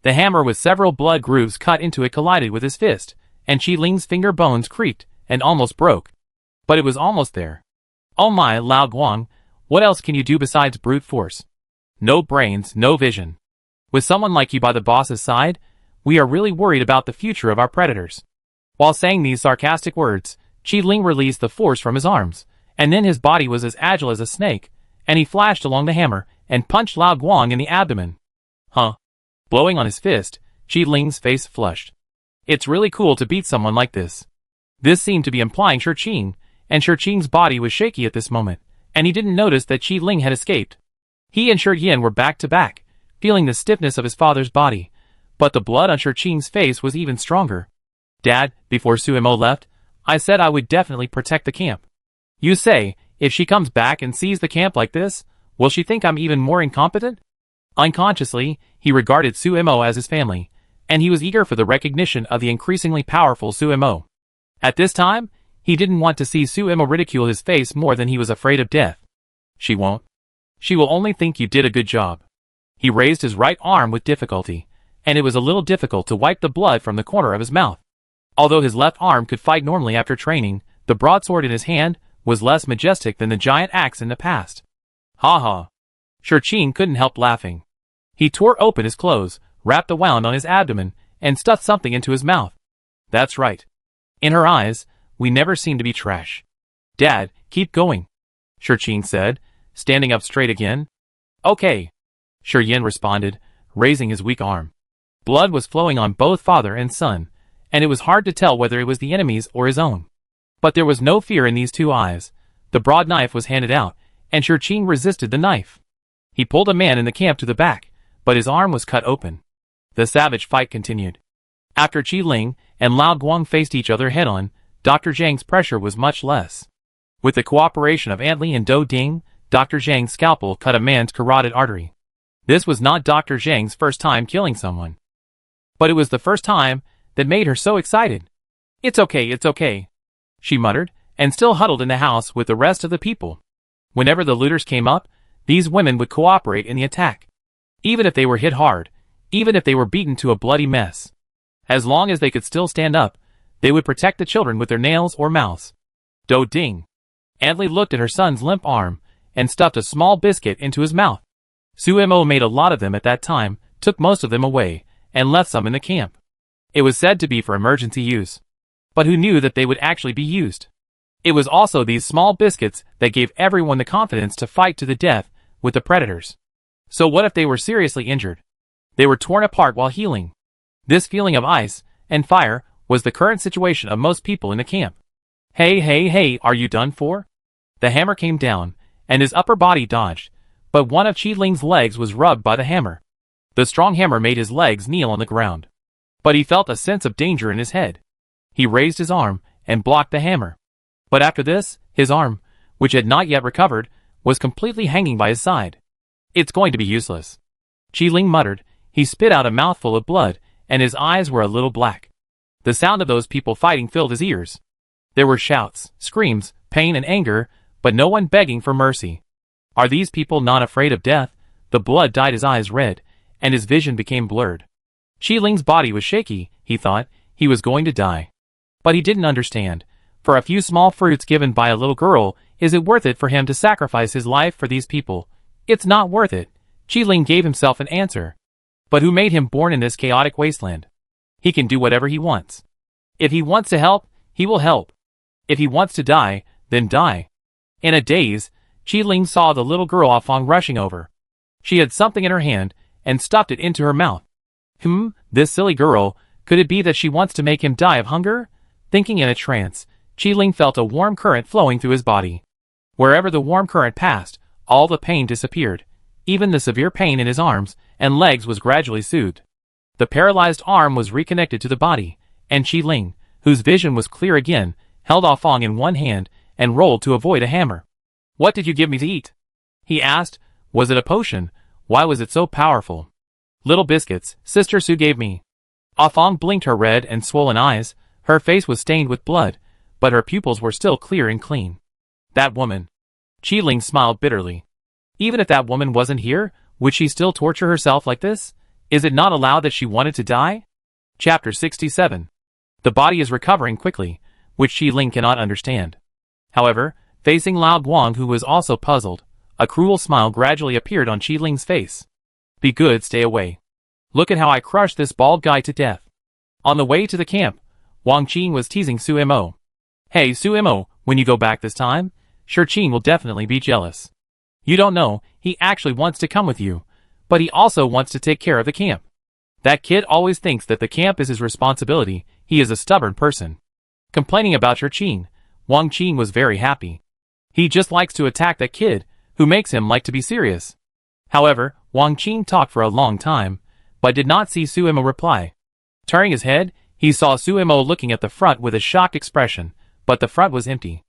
The hammer with several blood grooves cut into it collided with his fist, and Qi Ling's finger bones creaked and almost broke. But it was almost there. Oh my, Lao Guang, what else can you do besides brute force? No brains, no vision. With someone like you by the boss's side, we are really worried about the future of our predators. While saying these sarcastic words, Qi Ling released the force from his arms, and then his body was as agile as a snake, and he flashed along the hammer and punched Lao Guang in the abdomen. Huh? Blowing on his fist, Qi Ling's face flushed. It's really cool to beat someone like this. This seemed to be implying Shurqing, and Shurqing's body was shaky at this moment, and he didn't notice that Qi Ling had escaped. He and Shuryin were back to back, feeling the stiffness of his father's body, but the blood on Shurqing's face was even stronger. Dad, before Suemo left, I said I would definitely protect the camp. You say, if she comes back and sees the camp like this, will she think I'm even more incompetent? Unconsciously, he regarded Suemo as his family, and he was eager for the recognition of the increasingly powerful Suemo. At this time, he didn't want to see Suemo ridicule his face more than he was afraid of death. She won't. She will only think you did a good job. He raised his right arm with difficulty, and it was a little difficult to wipe the blood from the corner of his mouth. Although his left arm could fight normally after training, the broadsword in his hand was less majestic than the giant axe in the past. Ha ha. Shurqing couldn't help laughing. He tore open his clothes, wrapped a wound on his abdomen, and stuffed something into his mouth. That's right. In her eyes, we never seem to be trash. Dad, keep going, Shurqing said, standing up straight again. Okay, Shuryin responded, raising his weak arm. Blood was flowing on both father and son, and it was hard to tell whether it was the enemy's or his own. But there was no fear in these two eyes. The broad knife was handed out, and Shurqing resisted the knife. He pulled a man in the camp to the back, but his arm was cut open. The savage fight continued. After Qi Ling and Lao Guang faced each other head-on, Dr. Zhang's pressure was much less. With the cooperation of Antli and Dou Ding, Dr. Zhang's scalpel cut a man's carotid artery. This was not Dr. Zhang's first time killing someone. But it was the first time that made her so excited. It's okay, she muttered, and still huddled in the house with the rest of the people. Whenever the looters came up, these women would cooperate in the attack. Even if they were hit hard, even if they were beaten to a bloody mess. As long as they could still stand up, they would protect the children with their nails or mouths. Dou Ding. Antli looked at her son's limp arm, and stuffed a small biscuit into his mouth. Suemo made a lot of them at that time, took most of them away, and left some in the camp. It was said to be for emergency use. But who knew that they would actually be used? It was also these small biscuits that gave everyone the confidence to fight to the death with the predators. So what if they were seriously injured? They were torn apart while healing. This feeling of ice and fire was the current situation of most people in the camp. Hey, are you done for? The hammer came down, and his upper body dodged, but one of Qi Ling's legs was rubbed by the hammer. The strong hammer made his legs kneel on the ground. But he felt a sense of danger in his head. He raised his arm and blocked the hammer. But after this, his arm, which had not yet recovered, was completely hanging by his side. It's going to be useless. Qi Ling muttered. He spit out a mouthful of blood, and his eyes were a little black. The sound of those people fighting filled his ears. There were shouts, screams, pain and anger, but no one begging for mercy. Are these people not afraid of death? The blood dyed his eyes red, and his vision became blurred. Qi Ling's body was shaky, he thought. He was going to die. But he didn't understand, For a few small fruits given by a little girl, is it worth it for him to sacrifice his life for these people? It's not worth it. Qiling gave himself an answer. But who made him born in this chaotic wasteland? He can do whatever he wants. If he wants to help, he will help. If he wants to die, then die. In a daze, Qiling saw the little girl Afang rushing over. She had something in her hand, and stuffed it into her mouth. This silly girl, could it be that she wants to make him die of hunger? Thinking in a trance, Qiling felt a warm current flowing through his body. Wherever the warm current passed, all the pain disappeared. Even the severe pain in his arms and legs was gradually soothed. The paralyzed arm was reconnected to the body, and Qiling, whose vision was clear again, held Afang in one hand and rolled to avoid a hammer. "What did you give me to eat?" he asked. "Was it a potion? Why was it so powerful?" "Little biscuits, Sister Su gave me." Afang blinked her red and swollen eyes. Her face was stained with blood, but her pupils were still clear and clean. "That woman." Qiling smiled bitterly. Even if that woman wasn't here, would she still torture herself like this? Is it not allowed that she wanted to die? Chapter 67. The body is recovering quickly, which Qiling cannot understand. However, facing Lao Guang, who was also puzzled, a cruel smile gradually appeared on Qiling's face. "Be good, stay away. Look at how I crushed this bald guy to death." On the way to the camp, Wang Qing was teasing Su Mo. "Hey Su Mo, when you go back this time, sure Qing will definitely be jealous. You don't know, he actually wants to come with you, but he also wants to take care of the camp. That kid always thinks that the camp is his responsibility. He is a stubborn person." Complaining about your Qing, Wang Qing was very happy. He just likes to attack that kid, who makes him like to be serious. However, Wang Qing talked for a long time, but did not see Su Mo reply. Turning his head, he saw Su Mo looking at the front with a shocked expression, but the front was empty.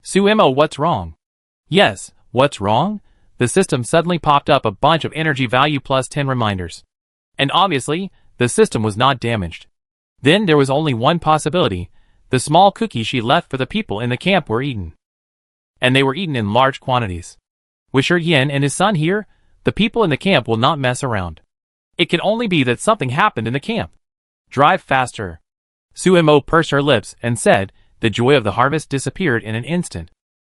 "Su Mo, what's wrong?" "Yes, what's wrong?" The system suddenly popped up a bunch of energy value plus 10 reminders. And obviously, the system was not damaged. Then there was only one possibility. The small cookies she left for the people in the camp were eaten. And they were eaten in large quantities. With Shi Yan and his son here, the people in the camp will not mess around. It can only be that something happened in the camp. "Drive faster." Su Mo pursed her lips and said, the joy of the harvest disappeared in an instant.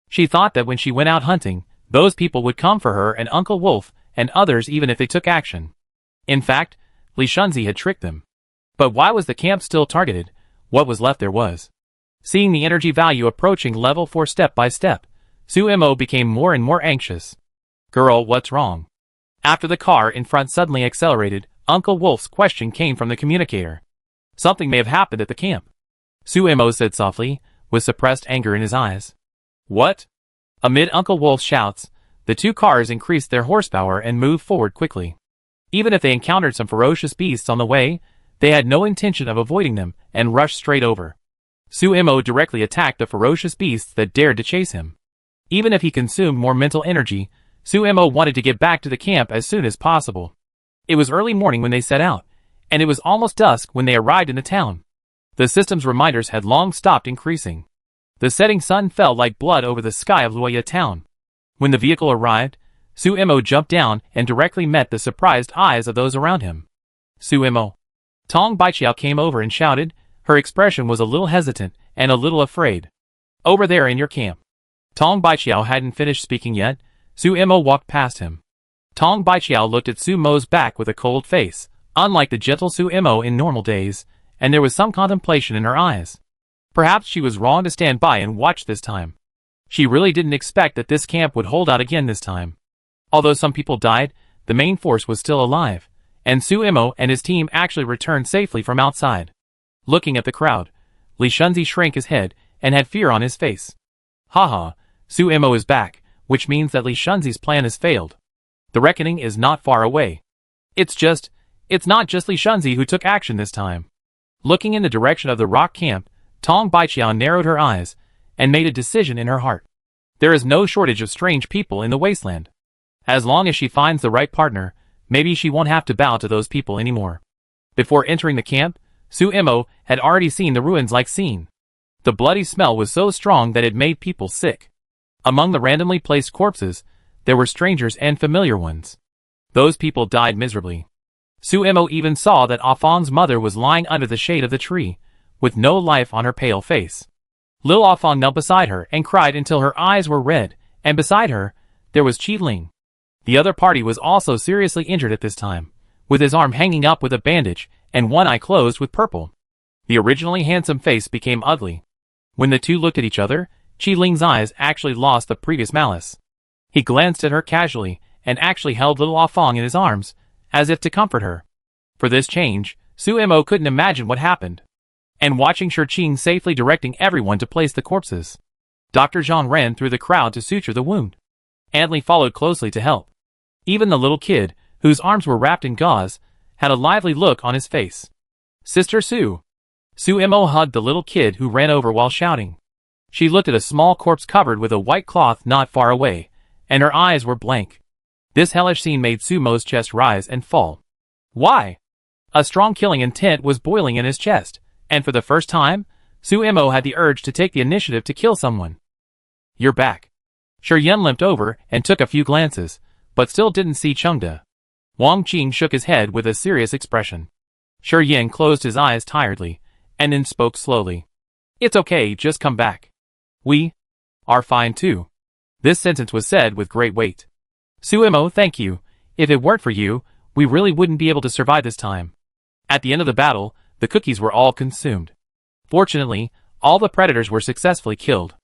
She thought that when she went out hunting, those people would come for her and Uncle Wolf and others even if they took action. In fact, Li Shunzi had tricked them. But why was the camp still targeted? What was left there was. Seeing the energy value approaching level 4 step by step, Su Mo became more and more anxious. "Girl, what's wrong?" After the car in front suddenly accelerated, Uncle Wolf's question came from the communicator. "Something may have happened at the camp," Su Mo said softly, with suppressed anger in his eyes. "What?" Amid Uncle Wolf's shouts, the two cars increased their horsepower and moved forward quickly. Even if they encountered some ferocious beasts on the way, they had no intention of avoiding them and rushed straight over. Su Mo directly attacked the ferocious beasts that dared to chase him. Even if he consumed more mental energy, Su Mo wanted to get back to the camp as soon as possible. It was early morning when they set out, and it was almost dusk when they arrived in the town. The system's reminders had long stopped increasing. The setting sun fell like blood over the sky of Lua Town. When the vehicle arrived, Su Mo jumped down and directly met the surprised eyes of those around him. "Su Mo." Tong Baiqiao came over and shouted. Her expression was a little hesitant and a little afraid. "Over there in your camp." Tong Baiqiao hadn't finished speaking yet. Su Mo walked past him. Tong Baiqiao looked at Su Mo's back with a cold face, unlike the gentle Su Mo in normal days, and there was some contemplation in her eyes. Perhaps she was wrong to stand by and watch this time. She really didn't expect that this camp would hold out again this time. Although some people died, the main force was still alive, and Su Mo and his team actually returned safely from outside. Looking at the crowd, Li Shunzi shrank his head and had fear on his face. Haha, Su Mo is back, which means that Li Shunzi's plan has failed. The reckoning is not far away. It's not just Li Shunzi who took action this time. Looking in the direction of the rock camp, Tong Baiqiao narrowed her eyes and made a decision in her heart. There is no shortage of strange people in the wasteland. As long as she finds the right partner, maybe she won't have to bow to those people anymore. Before entering the camp, Su Mo had already seen the ruins-like scene. The bloody smell was so strong that it made people sick. Among the randomly placed corpses, there were strangers and familiar ones. Those people died miserably. Su Mo even saw that Afang's mother was lying under the shade of the tree, with no life on her pale face. Lua Fong knelt beside her and cried until her eyes were red, and beside her, there was Qi Ling. The other party was also seriously injured at this time, with his arm hanging up with a bandage and one eye closed with purple. The originally handsome face became ugly. When the two looked at each other, Qi Ling's eyes actually lost the previous malice. He glanced at her casually and actually held Lua Fong in his arms, as if to comfort her. For this change, Su Mo couldn't imagine what happened. And watching Shi Qing safely directing everyone to place the corpses. Dr. Zhang ran through the crowd to suture the wound. Anli followed closely to help. Even the little kid, whose arms were wrapped in gauze, had a lively look on his face. Sister Su. Su Mo hugged the little kid who ran over while shouting. She looked at a small corpse covered with a white cloth not far away, and her eyes were blank. This hellish scene made Su Mo's chest rise and fall. Why? A strong killing intent was boiling in his chest, and for the first time, Su Mo had the urge to take the initiative to kill someone. You're back. Shi Yan limped over and took a few glances, but still didn't see Chengde. Wang Qing shook his head with a serious expression. Shi Yan closed his eyes tiredly, and then spoke slowly. It's okay, just come back. We are fine too. This sentence was said with great weight. Su Mo, thank you. If it weren't for you, we really wouldn't be able to survive this time. At the end of the battle, the cookies were all consumed. Fortunately, all the predators were successfully killed.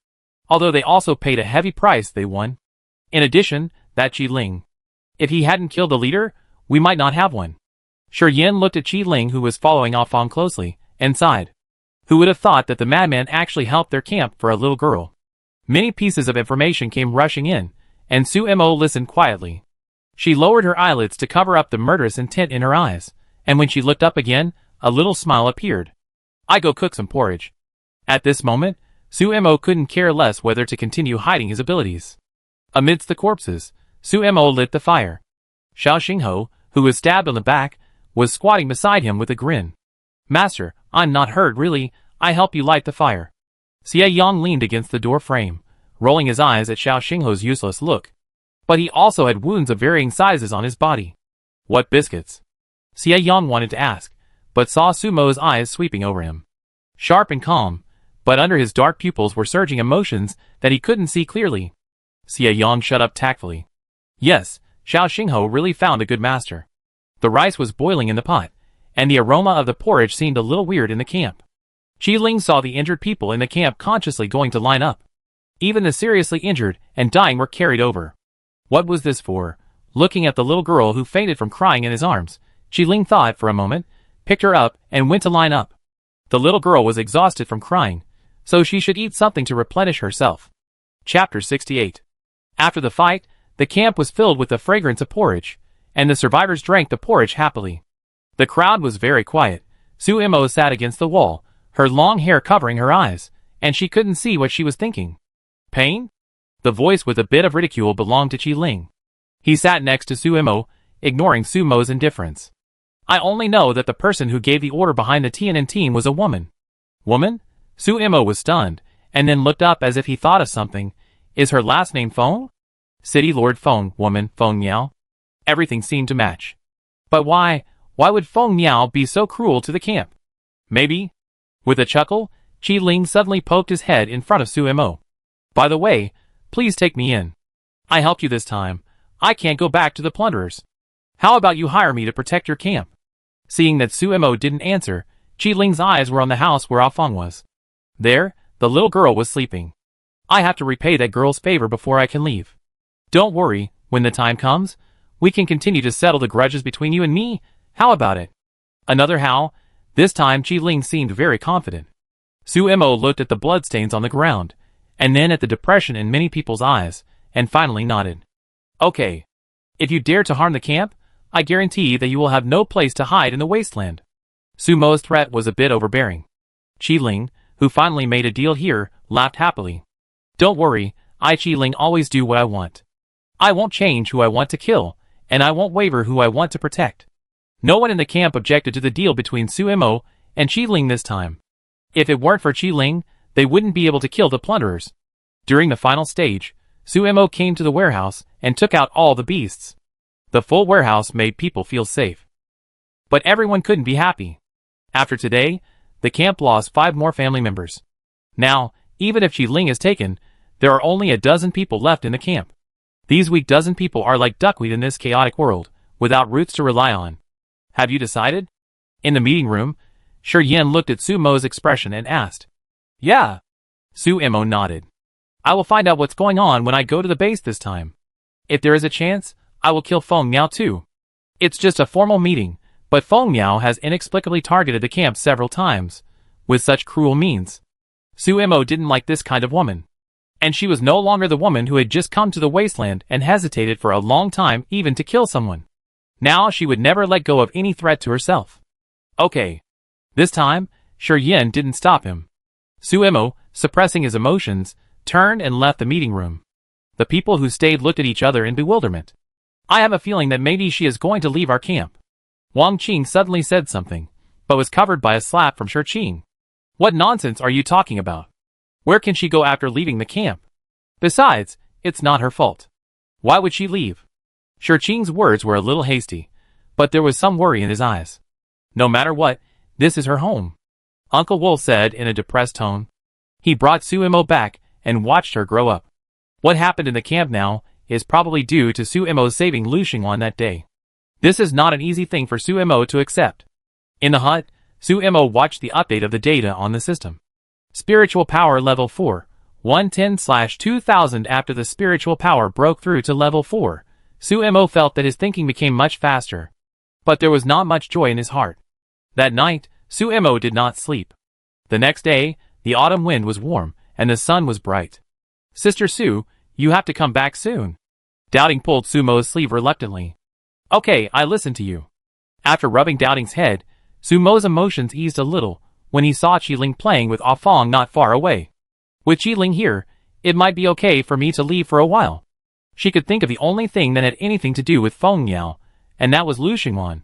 Although they also paid a heavy price, they won. In addition, that Qi Ling. If he hadn't killed the leader, we might not have one. Shi Yan looked at Qi Ling, who was following Ah Fong closely, and sighed. Who would have thought that the madman actually helped their camp for a little girl? Many pieces of information came rushing in, and Su Mo listened quietly. She lowered her eyelids to cover up the murderous intent in her eyes, and when she looked up again, a little smile appeared. I go cook some porridge. At this moment, Su Mo couldn't care less whether to continue hiding his abilities. Amidst the corpses, Su Mo lit the fire. Xiao Xingho, who was stabbed on the back, was squatting beside him with a grin. Master, I'm not hurt really, I help you light the fire. Xie Yang leaned against the door frame, rolling his eyes at Xiao Xingho's useless look. But he also had wounds of varying sizes on his body. What biscuits? Xie Yang wanted to ask, but saw Su Mo's eyes sweeping over him. Sharp and calm, but under his dark pupils were surging emotions that he couldn't see clearly. Xie Yang shut up tactfully. Yes, Xiao Xingho really found a good master. The rice was boiling in the pot, and the aroma of the porridge seemed a little weird in the camp. Qi Ling saw the injured people in the camp consciously going to line up. Even the seriously injured and dying were carried over. What was this for? Looking at the little girl who fainted from crying in his arms, Qi Ling thought for a moment, picked her up, and went to line up. The little girl was exhausted from crying, so she should eat something to replenish herself. Chapter 68. After the fight, the camp was filled with the fragrance of porridge, and the survivors drank the porridge happily. The crowd was very quiet. Su Mo sat against the wall, her long hair covering her eyes, and she couldn't see what she was thinking. Pain? The voice with a bit of ridicule belonged to Qi Ling. He sat next to Su Mo, ignoring Su Mo's indifference. I only know that the person who gave the order behind the Tian'an team was a woman. Woman? Su Mo was stunned, and then looked up as if he thought of something. Is her last name Feng? City Lord Feng, woman, Feng Miao. Everything seemed to match. But why would Feng Miao be so cruel to the camp? Maybe? With a chuckle, Qi Ling suddenly poked his head in front of Su Mo. By the way, please take me in. I helped you this time. I can't go back to the plunderers. How about you hire me to protect your camp? Seeing that Su Mo didn't answer, Qi Ling's eyes were on the house where Ah Fong was. There, the little girl was sleeping. I have to repay that girl's favor before I can leave. Don't worry, when the time comes, we can continue to settle the grudges between you and me. How about it? Another how? This time Qi Ling seemed very confident. Su Mo looked at the bloodstains on the ground, and then at the depression in many people's eyes, and finally nodded. Okay. If you dare to harm the camp, I guarantee that you will have no place to hide in the Wasteland. Su Mo's threat was a bit overbearing. Qi Ling, who finally made a deal here, laughed happily. Don't worry, I Qi Ling always do what I want. I won't change who I want to kill, and I won't waver who I want to protect. No one in the camp objected to the deal between Su Mo and Qi Ling this time. If it weren't for Qi Ling, they wouldn't be able to kill the plunderers. During the final stage, Su Mo came to the warehouse and took out all the beasts. The full warehouse made people feel safe. But everyone couldn't be happy. After today, the camp lost 5 more family members. Now, Even if Ling is taken, there are only a dozen people left in the camp. These weak dozen people are like duckweed in this chaotic world, without roots to rely on. Have you decided? In the meeting room, Yin looked at Sumo's expression and asked. Yeah. Sumo nodded. I will find out what's going on when I go to the base this time. If there is a chance, I will kill Feng Miao too. It's just a formal meeting, but Feng Miao has inexplicably targeted the camp several times, with such cruel means. Sumo didn't like this kind of woman. And she was no longer the woman who had just come to the Wasteland and hesitated for a long time even to kill someone. Now she would never let go of any threat to herself. Okay. This time, Yin didn't stop him. Sumo, suppressing his emotions, turned and left the meeting room. The people who stayed looked at each other in bewilderment. I have a feeling that maybe she is going to leave our camp. Wang Qing suddenly said something, but was covered by a slap from Qing. What nonsense are you talking about? Where can she go after leaving the camp? Besides, it's not her fault. Why would she leave? Qing's words were a little hasty, but there was some worry in his eyes. No matter what, this is her home. Uncle Wolf said in a depressed tone. He brought Sumo back and watched her grow up. What happened in the camp now is probably due to Sumo saving Lu Xingwan that day. This is not an easy thing for Sumo to accept. In the hut, Sumo watched the update of the data on the system. Spiritual power level 4, 110/2000. After the spiritual power broke through to level 4, Sumo felt that his thinking became much faster. But there was not much joy in his heart. That night, Sumo did not sleep. The next day, the autumn wind was warm, and the sun was bright. Sister Su, you have to come back soon. Doubting pulled Sumo's sleeve reluctantly. Okay, I listen to you. After rubbing Doubting's head, Sumo's emotions eased a little when he saw Ling playing with Ah Fong not far away. With Ling here, it might be okay for me to leave for a while. She could think of the only thing that had anything to do with Feng Miao, and that was Lu Xingwan.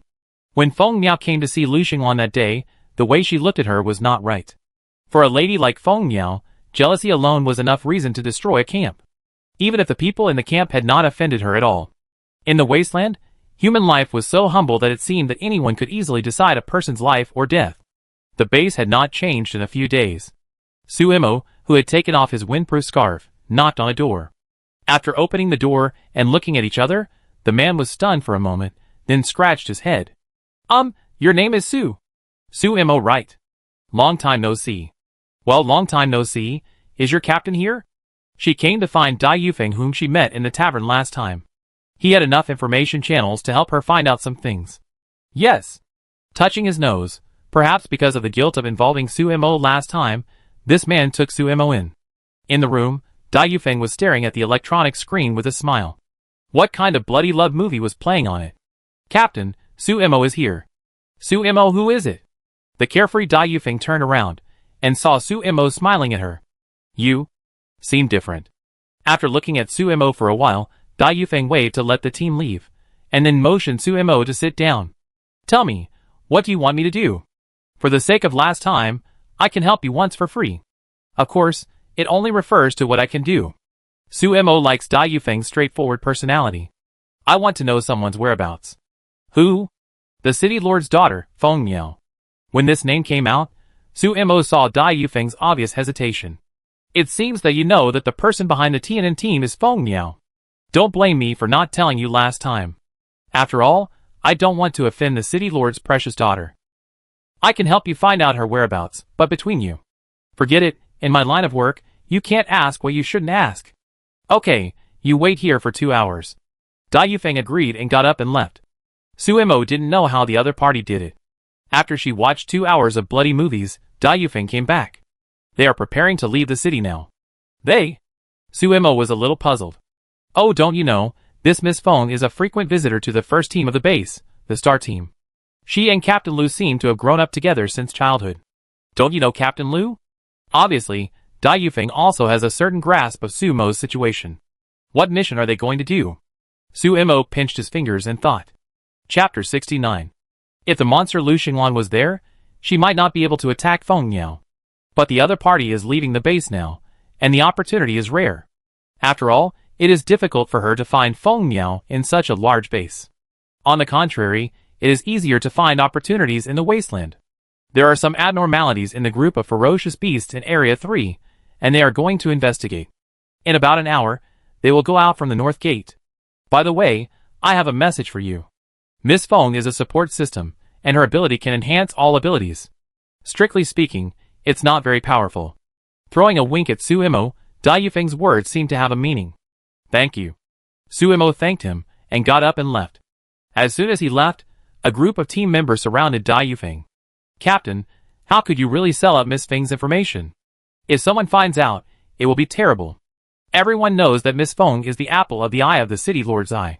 When Feng Miao came to see Lu Xingwan that day, the way she looked at her was not right. For a lady like Feng Miao, jealousy alone was enough reason to destroy a camp. Even if the people in the camp had not offended her at all. In the Wasteland, human life was so humble that it seemed that anyone could easily decide a person's life or death. The base had not changed in a few days. Sumo, who had taken off his windproof scarf, knocked on a door. After opening the door and looking at each other, the man was stunned for a moment, then scratched his head. Your name is Su. Sumo, right. Long time no see. Well, long time no see. Is your captain here? She came to find Dai Yufeng, whom she met in the tavern last time. He had enough information channels to help her find out some things. Yes. Touching his nose, perhaps because of the guilt of involving Sumo last time, this man took Sumo in. In the room, Dai Yufeng was staring at the electronic screen with a smile. What kind of bloody love movie was playing on it? Captain, Sumo is here. Sumo, who is it? The carefree Dai Yufeng turned around and saw Sumo smiling at her. You seem different. After looking at Sumo for a while, Dai Yufeng waved to let the team leave, and then motioned Sumo to sit down. Tell me, what do you want me to do? For the sake of last time, I can help you once for free. Of course, it only refers to what I can do. Sumo likes Dai Yufeng's straightforward personality. I want to know someone's whereabouts. Who? The city lord's daughter, Feng Miao. When this name came out, Sumo saw Dai Yufeng's obvious hesitation. It seems that you know that the person behind the Tianan team is Feng Miao. Don't blame me for not telling you last time. After all, I don't want to offend the city lord's precious daughter. I can help you find out her whereabouts, but between you. Forget it, in my line of work, you can't ask what you shouldn't ask. Okay, you wait here for 2 hours. Dai Yufeng agreed and got up and left. Sumo didn't know how the other party did it. After she watched 2 hours of bloody movies, Dai Yufeng came back. They are preparing to leave the city now. They? Sumo was a little puzzled. Oh, don't you know, this Miss Feng is a frequent visitor to the first team of the base, the star team. She and Captain Lu seem to have grown up together since childhood. Don't you know Captain Lu? Obviously, Dai Yufeng also has a certain grasp of Sumo's situation. What mission are they going to do? Sumo pinched his fingers and thought. Chapter 69. If the monster Lu Xingwan was there, she might not be able to attack Feng Miao. But the other party is leaving the base now, and the opportunity is rare. After all, it is difficult for her to find Feng Miao in such a large base. On the contrary, it is easier to find opportunities in the Wasteland. There are some abnormalities in the group of ferocious beasts in Area 3, and they are going to investigate. In about an hour, they will go out from the north gate. By the way, I have a message for you. Miss Feng is a support system, and her ability can enhance all abilities. Strictly speaking, it's not very powerful. Throwing a wink at Suemo, Dai Yufeng's words seemed to have a meaning. Thank you. Suemo thanked him, and got up and left. As soon as he left, a group of team members surrounded Dai Yufeng. Captain, how could you really sell up Miss Feng's information? If someone finds out, it will be terrible. Everyone knows that Miss Feng is the apple of the eye of the city lord's eye.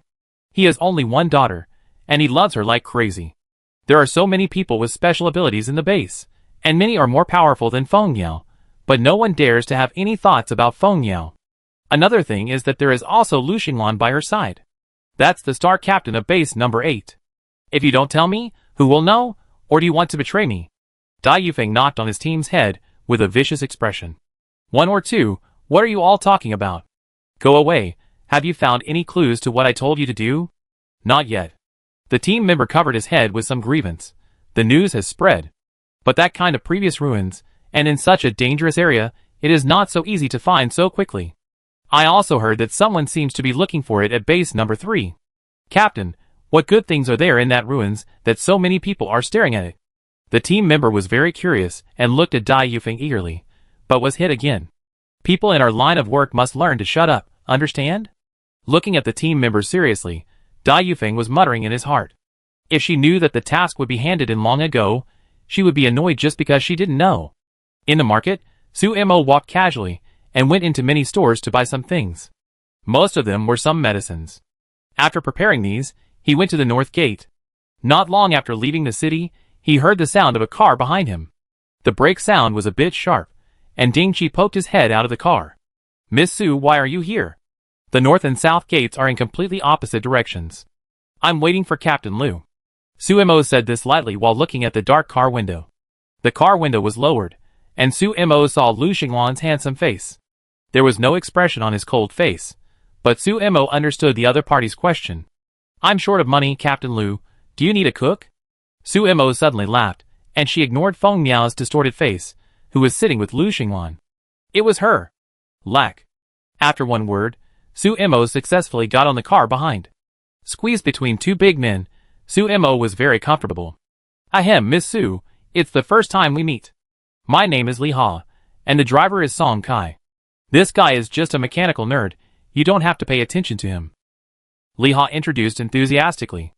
He has only one daughter, and he loves her like crazy. There are so many people with special abilities in the base, and many are more powerful than Feng Yao, but no one dares to have any thoughts about Feng Yao. Another thing is that there is also Lu Xinglan by her side. That's the star captain of base number 8. If you don't tell me, who will know, or do you want to betray me? Dai Yufeng knocked on his team's head with a vicious expression. 1 or 2, what are you all talking about? Go away, have you found any clues to what I told you to do? Not yet. The team member covered his head with some grievance. The news has spread. But that kind of previous ruins, and in such a dangerous area, it is not so easy to find so quickly. I also heard that someone seems to be looking for it at base number 3. Captain, what good things are there in that ruins that so many people are staring at it? The team member was very curious and looked at Dai Yufeng eagerly, but was hit again. People in our line of work must learn to shut up, understand? Looking at the team member seriously, Dai Yufeng was muttering in his heart. If she knew that the task would be handed in long ago, she would be annoyed just because she didn't know. In the market, Suemo walked casually and went into many stores to buy some things. Most of them were some medicines. After preparing these, he went to the north gate. Not long after leaving the city, he heard the sound of a car behind him. The brake sound was a bit sharp, and Ding Qi poked his head out of the car. Miss Su, why are you here? The north and south gates are in completely opposite directions. I'm waiting for Captain Lu. Suemo said this lightly while looking at the dark car window. The car window was lowered, and Suemo saw Lu Xinglan's handsome face. There was no expression on his cold face, but Suemo understood the other party's question. I'm short of money, Captain Lu. Do you need a cook? Suemo suddenly laughed, and she ignored Feng Miao's distorted face, who was sitting with Lu Xinglan. It was her. Lack. After one word, Suemo successfully got on the car behind. Squeezed between two big men, Suemo was very comfortable. Ahem, Miss Su, it's the first time we meet. My name is Li Ha, and the driver is Song Kai. This guy is just a mechanical nerd, you don't have to pay attention to him. Li Ha introduced enthusiastically.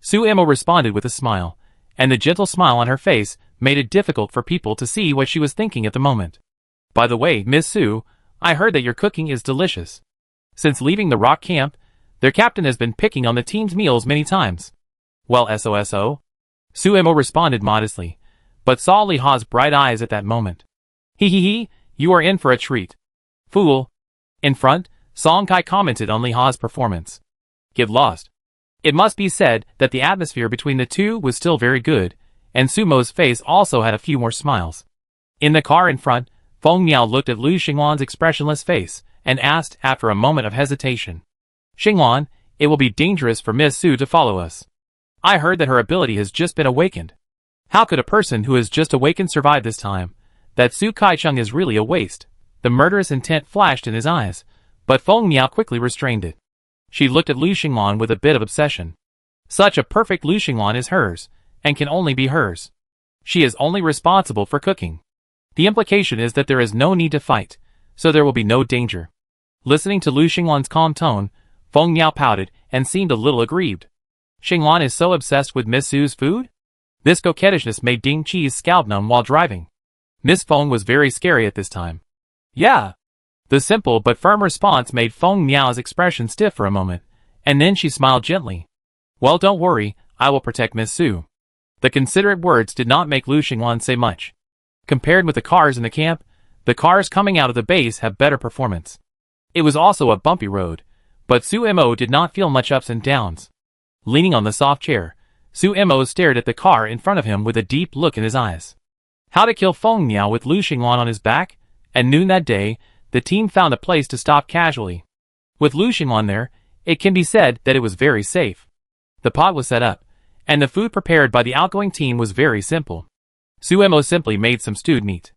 Suemo responded with a smile, and the gentle smile on her face made it difficult for people to see what she was thinking at the moment. By the way, Miss Su, I heard that your cooking is delicious. Since leaving the rock camp, their captain has been picking on the team's meals many times. Well, SOSO? Suemo responded modestly, but saw Li Ha's bright eyes at that moment. He, you are in for a treat. Fool. In front, Song Kai commented on Li Ha's performance. Get lost. It must be said that the atmosphere between the two was still very good, and Sumo's face also had a few more smiles. In the car in front, Feng Miao looked at Lu Xinglan's expressionless face, and asked after a moment of hesitation. Xinglan, it will be dangerous for Miss Su to follow us. I heard that her ability has just been awakened. How could a person who has just awakened survive this time? That Su Kai-chung is really a waste. The murderous intent flashed in his eyes, but Feng Miao quickly restrained it. She looked at Lu Xinglan with a bit of obsession. Such a perfect Lu Xinglan is hers, and can only be hers. She is only responsible for cooking. The implication is that there is no need to fight, so there will be no danger. Listening to Lu Xinglan's calm tone, Feng Miao pouted and seemed a little aggrieved. Xinglan is so obsessed with Miss Su's food? This coquettishness made Ding Qi's scalp numb while driving. Miss Feng was very scary at this time. Yeah. The simple but firm response made Feng Miao's expression stiff for a moment, and then she smiled gently. Well, don't worry, I will protect Miss Su. The considerate words did not make Lu Xinglan say much. Compared with the cars in the camp, the cars coming out of the base have better performance. It was also a bumpy road, but Suemo did not feel much ups and downs. Leaning on the soft chair, Suemo stared at the car in front of him with a deep look in his eyes. How to kill Feng Miao with Lu Xinglan on his back? At noon that day, the team found a place to stop casually. With Lu Xinglan there, it can be said that it was very safe. The pot was set up, and the food prepared by the outgoing team was very simple. Suemo simply made some stewed meat.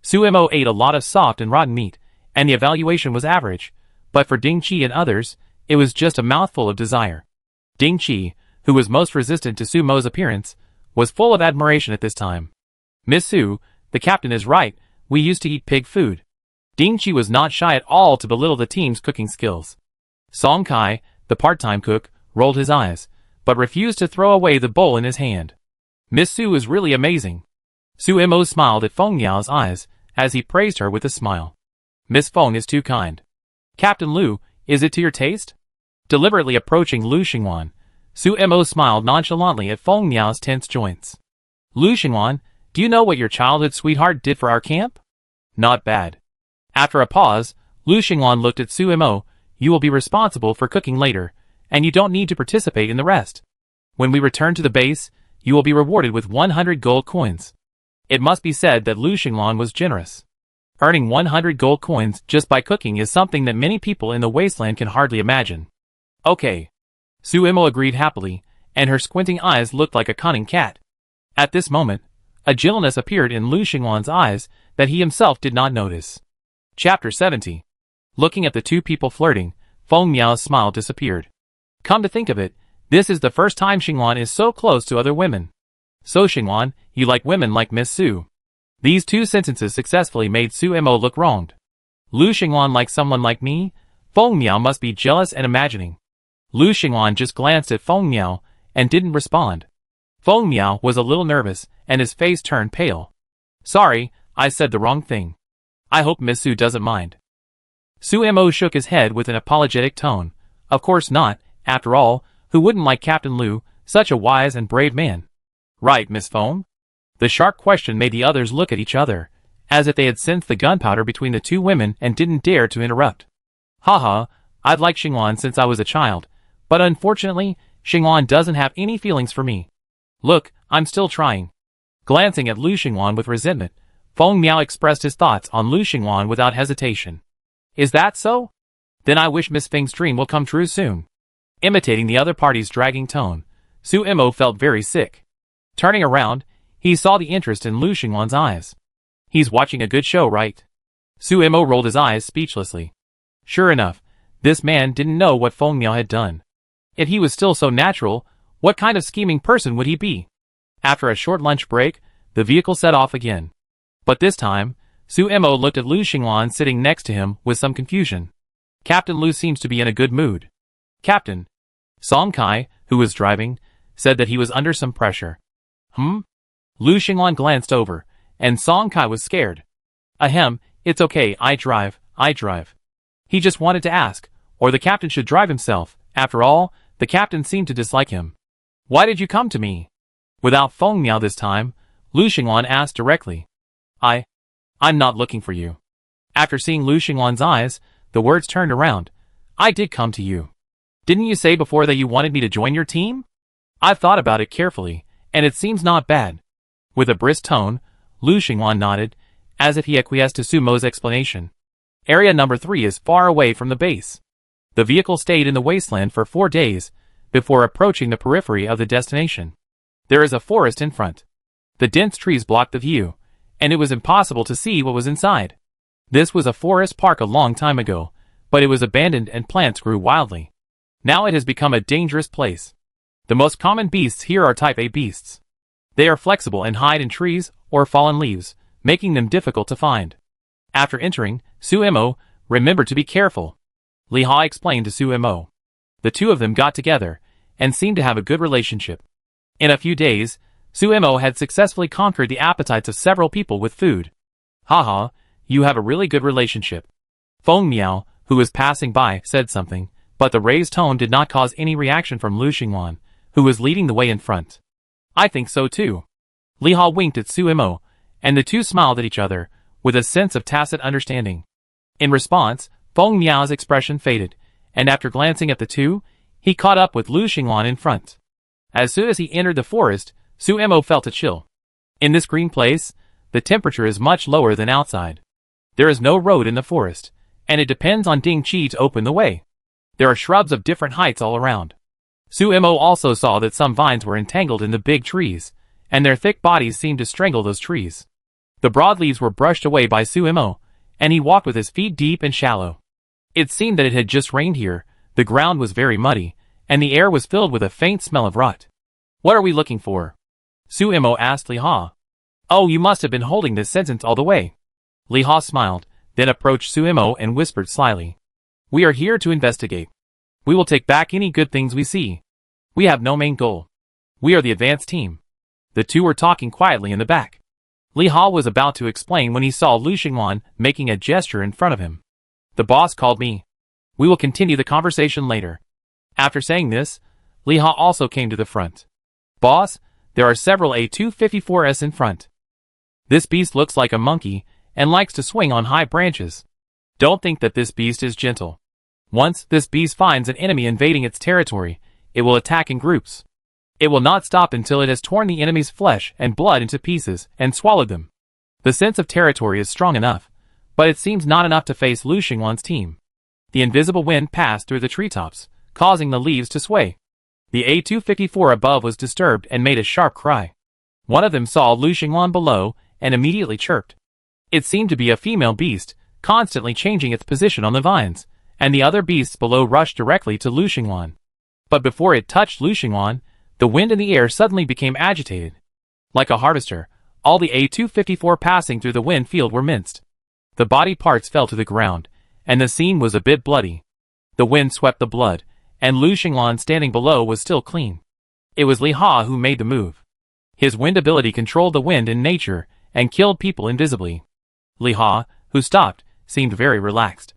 Suemo ate a lot of soft and rotten meat, and the evaluation was average, but for Ding Qi and others, it was just a mouthful of desire. Ding Qi, who was most resistant to Sumo's appearance, was full of admiration at this time. Miss Su, the captain is right, we used to eat pig food. Ding Qi was not shy at all to belittle the team's cooking skills. Song Kai, the part-time cook, rolled his eyes, but refused to throw away the bowl in his hand. Miss Su is really amazing. Suemo smiled at Feng Yao's eyes, as he praised her with a smile. Miss Feng is too kind. Captain Lu, is it to your taste? Deliberately approaching Lu Xingwan, Suemo smiled nonchalantly at Feng Yao's tense joints. Lu Xingwan, do you know what your childhood sweetheart did for our camp? Not bad. After a pause, Lu Xingwan looked at Suemo. You will be responsible for cooking later, and you don't need to participate in the rest. When we return to the base, you will be rewarded with 100 gold coins. It must be said that Lu Xinglan was generous. Earning 100 gold coins just by cooking is something that many people in the Wasteland can hardly imagine. Okay. Suemo agreed happily, and her squinting eyes looked like a cunning cat. At this moment, a gentleness appeared in Lu Xinglan's eyes that he himself did not notice. Chapter 70. Looking at the two people flirting, Feng Miao's smile disappeared. Come to think of it, this is the first time Xinglan is so close to other women. So Xinglan, you like women like Miss Su. These two sentences successfully made Suemo look wronged. Lu Xinglan likes someone like me? Feng Miao must be jealous and imagining. Lu Xinglan just glanced at Feng Miao and didn't respond. Feng Miao was a little nervous and his face turned pale. Sorry, I said the wrong thing. I hope Miss Su doesn't mind. Suemo shook his head with an apologetic tone. Of course not, after all, who wouldn't like Captain Lu, such a wise and brave man? Right, Miss Feng? The sharp question made the others look at each other, as if they had sensed the gunpowder between the two women and didn't dare to interrupt. Haha, I've liked Xinglan since I was a child, but unfortunately, Xinglan doesn't have any feelings for me. Look, I'm still trying. Glancing at Lu Xinglan with resentment, Feng Miao expressed his thoughts on Lu Xinglan without hesitation. Is that so? Then I wish Miss Feng's dream will come true soon. Imitating the other party's dragging tone, Suemo felt very sick. Turning around, he saw the interest in Lu Xinglan's eyes. He's watching a good show, right? Suemo rolled his eyes speechlessly. Sure enough, this man didn't know what Feng Miao had done. If he was still so natural, what kind of scheming person would he be? After a short lunch break, the vehicle set off again. But this time, Suemo looked at Lu Xinglan sitting next to him with some confusion. Captain Lu seems to be in a good mood. Captain. Song Kai, who was driving, said that he was under some pressure. Lu Xinglan glanced over, and Song Kai was scared. Ahem, it's okay, I drive. He just wanted to ask, or the captain should drive himself. After all, the captain seemed to dislike him. Why did you come to me? Without Feng Miao this time, Lu Xinglan asked directly. I'm not looking for you. After seeing Lu Xinglan's eyes, the words turned around. I did come to you. Didn't you say before that you wanted me to join your team? I've thought about it carefully, and it seems not bad. With a brisk tone, Lu Xinglan nodded, as if he acquiesced to Sumo's explanation. Area number 3 is far away from the base. The vehicle stayed in the wasteland for 4 days, before approaching the periphery of the destination. There is a forest in front. The dense trees blocked the view, and it was impossible to see what was inside. This was a forest park a long time ago, but it was abandoned and plants grew wildly. Now it has become a dangerous place. The most common beasts here are type A beasts. They are flexible and hide in trees or fallen leaves, making them difficult to find. After entering, Suemo, remember to be careful. Li Ha explained to Suemo. The two of them got together, and seemed to have a good relationship. In a few days, Suemo had successfully conquered the appetites of several people with food. Haha, you have a really good relationship. Feng Miao, who was passing by, said something, but the raised tone did not cause any reaction from Lu Xinglan, who was leading the way in front. I think so too. Li Ha winked at Suemo, and the two smiled at each other, with a sense of tacit understanding. In response, Feng Miao's expression faded, and after glancing at the two, he caught up with Lu Xinglan in front. As soon as he entered the forest, Suemo felt a chill. In this green place, the temperature is much lower than outside. There is no road in the forest, and it depends on Ding Qi to open the way. There are shrubs of different heights all around. Suemo also saw that some vines were entangled in the big trees, and their thick bodies seemed to strangle those trees. The broad leaves were brushed away by Suemo, and he walked with his feet deep and shallow. It seemed that it had just rained here, the ground was very muddy, and the air was filled with a faint smell of rot. "What are we looking for?" Suemo asked Liha. "Oh, you must have been holding this sentence all the way." Liha smiled, then approached Suemo and whispered slyly. "We are here to investigate. We will take back any good things we see. We have no main goal. We are the advance team." The two were talking quietly in the back. Liha was about to explain when he saw Lu Xingwan making a gesture in front of him. "The boss called me. We will continue the conversation later." After saying this, Liha also came to the front. "Boss, there are several A254s in front. This beast looks like a monkey and likes to swing on high branches. Don't think that this beast is gentle. Once this beast finds an enemy invading its territory, it will attack in groups. It will not stop until it has torn the enemy's flesh and blood into pieces and swallowed them. The sense of territory is strong enough, but it seems not enough to face Lu Xingwan's team." The invisible wind passed through the treetops, causing the leaves to sway. The A254 above was disturbed and made a sharp cry. One of them saw Lu Xingwan below and immediately chirped. It seemed to be a female beast, constantly changing its position on the vines, and the other beasts below rushed directly to Lu Xingwan. But before it touched Lu Xingwan, the wind in the air suddenly became agitated. Like a harvester, all the A254 passing through the wind field were minced. The body parts fell to the ground, and the scene was a bit bloody. The wind swept the blood, and Lu Xingwan standing below was still clean. It was Liha who made the move. His wind ability controlled the wind in nature and killed people invisibly. Liha, who stopped, seemed very relaxed.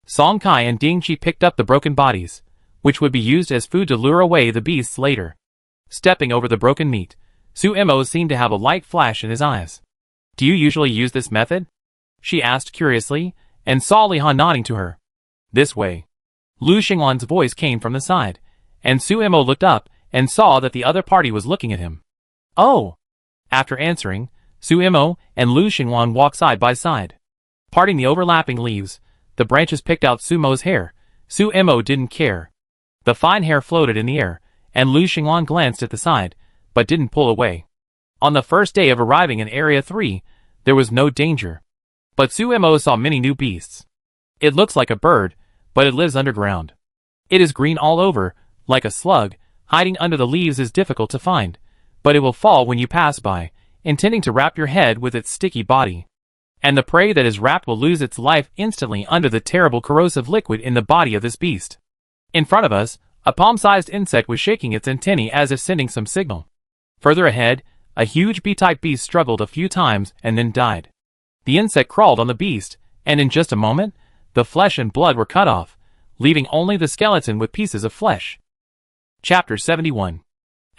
Song Kai and Ding Qi picked up the broken bodies, which would be used as food to lure away the beasts later. Stepping over the broken meat, Suemo seemed to have a light flash in his eyes. "Do you usually use this method?" she asked curiously, and saw Liha nodding to her. "This way." Lu Xingwan's voice came from the side, and Suemo looked up and saw that the other party was looking at him. "Oh!" After answering, Suemo and Lu Xingwan walked side by side. Parting the overlapping leaves, the branches picked out Sumo's hair. Suemo didn't care. The fine hair floated in the air, and Lu Xingwan glanced at the side, but didn't pull away. On the first day of arriving in Area 3, there was no danger. But Suemo saw many new beasts. It looks like a bird, but it lives underground. It is green all over, like a slug. Hiding under the leaves is difficult to find, but it will fall when you pass by, intending to wrap your head with its sticky body. And the prey that is wrapped will lose its life instantly under the terrible corrosive liquid in the body of this beast. In front of us, a palm-sized insect was shaking its antennae as if sending some signal. Further ahead, a huge bee-type beast struggled a few times and then died. The insect crawled on the beast, and in just a moment, the flesh and blood were cut off, leaving only the skeleton with pieces of flesh. Chapter 71.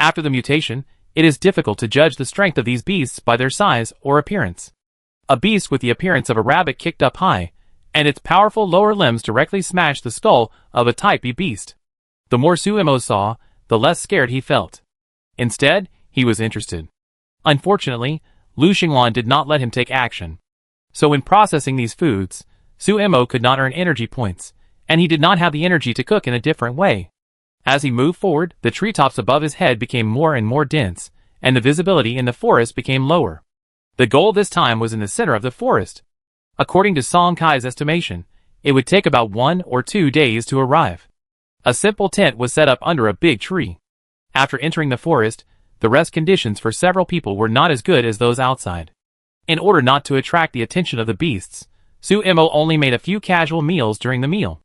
After the mutation, it is difficult to judge the strength of these beasts by their size or appearance. A beast with the appearance of a rabbit kicked up high, and its powerful lower limbs directly smashed the skull of a Type B beast. The more Suemo saw, the less scared he felt. Instead, he was interested. Unfortunately, Lu Xingwan did not let him take action. So in processing these foods, Suemo could not earn energy points, and he did not have the energy to cook in a different way. As he moved forward, the treetops above his head became more and more dense, and the visibility in the forest became lower. The goal this time was in the center of the forest. According to Song Kai's estimation, it would take about 1 or 2 days to arrive. A simple tent was set up under a big tree. After entering the forest, the rest conditions for several people were not as good as those outside. In order not to attract the attention of the beasts, Suemo only made a few casual meals during the meal.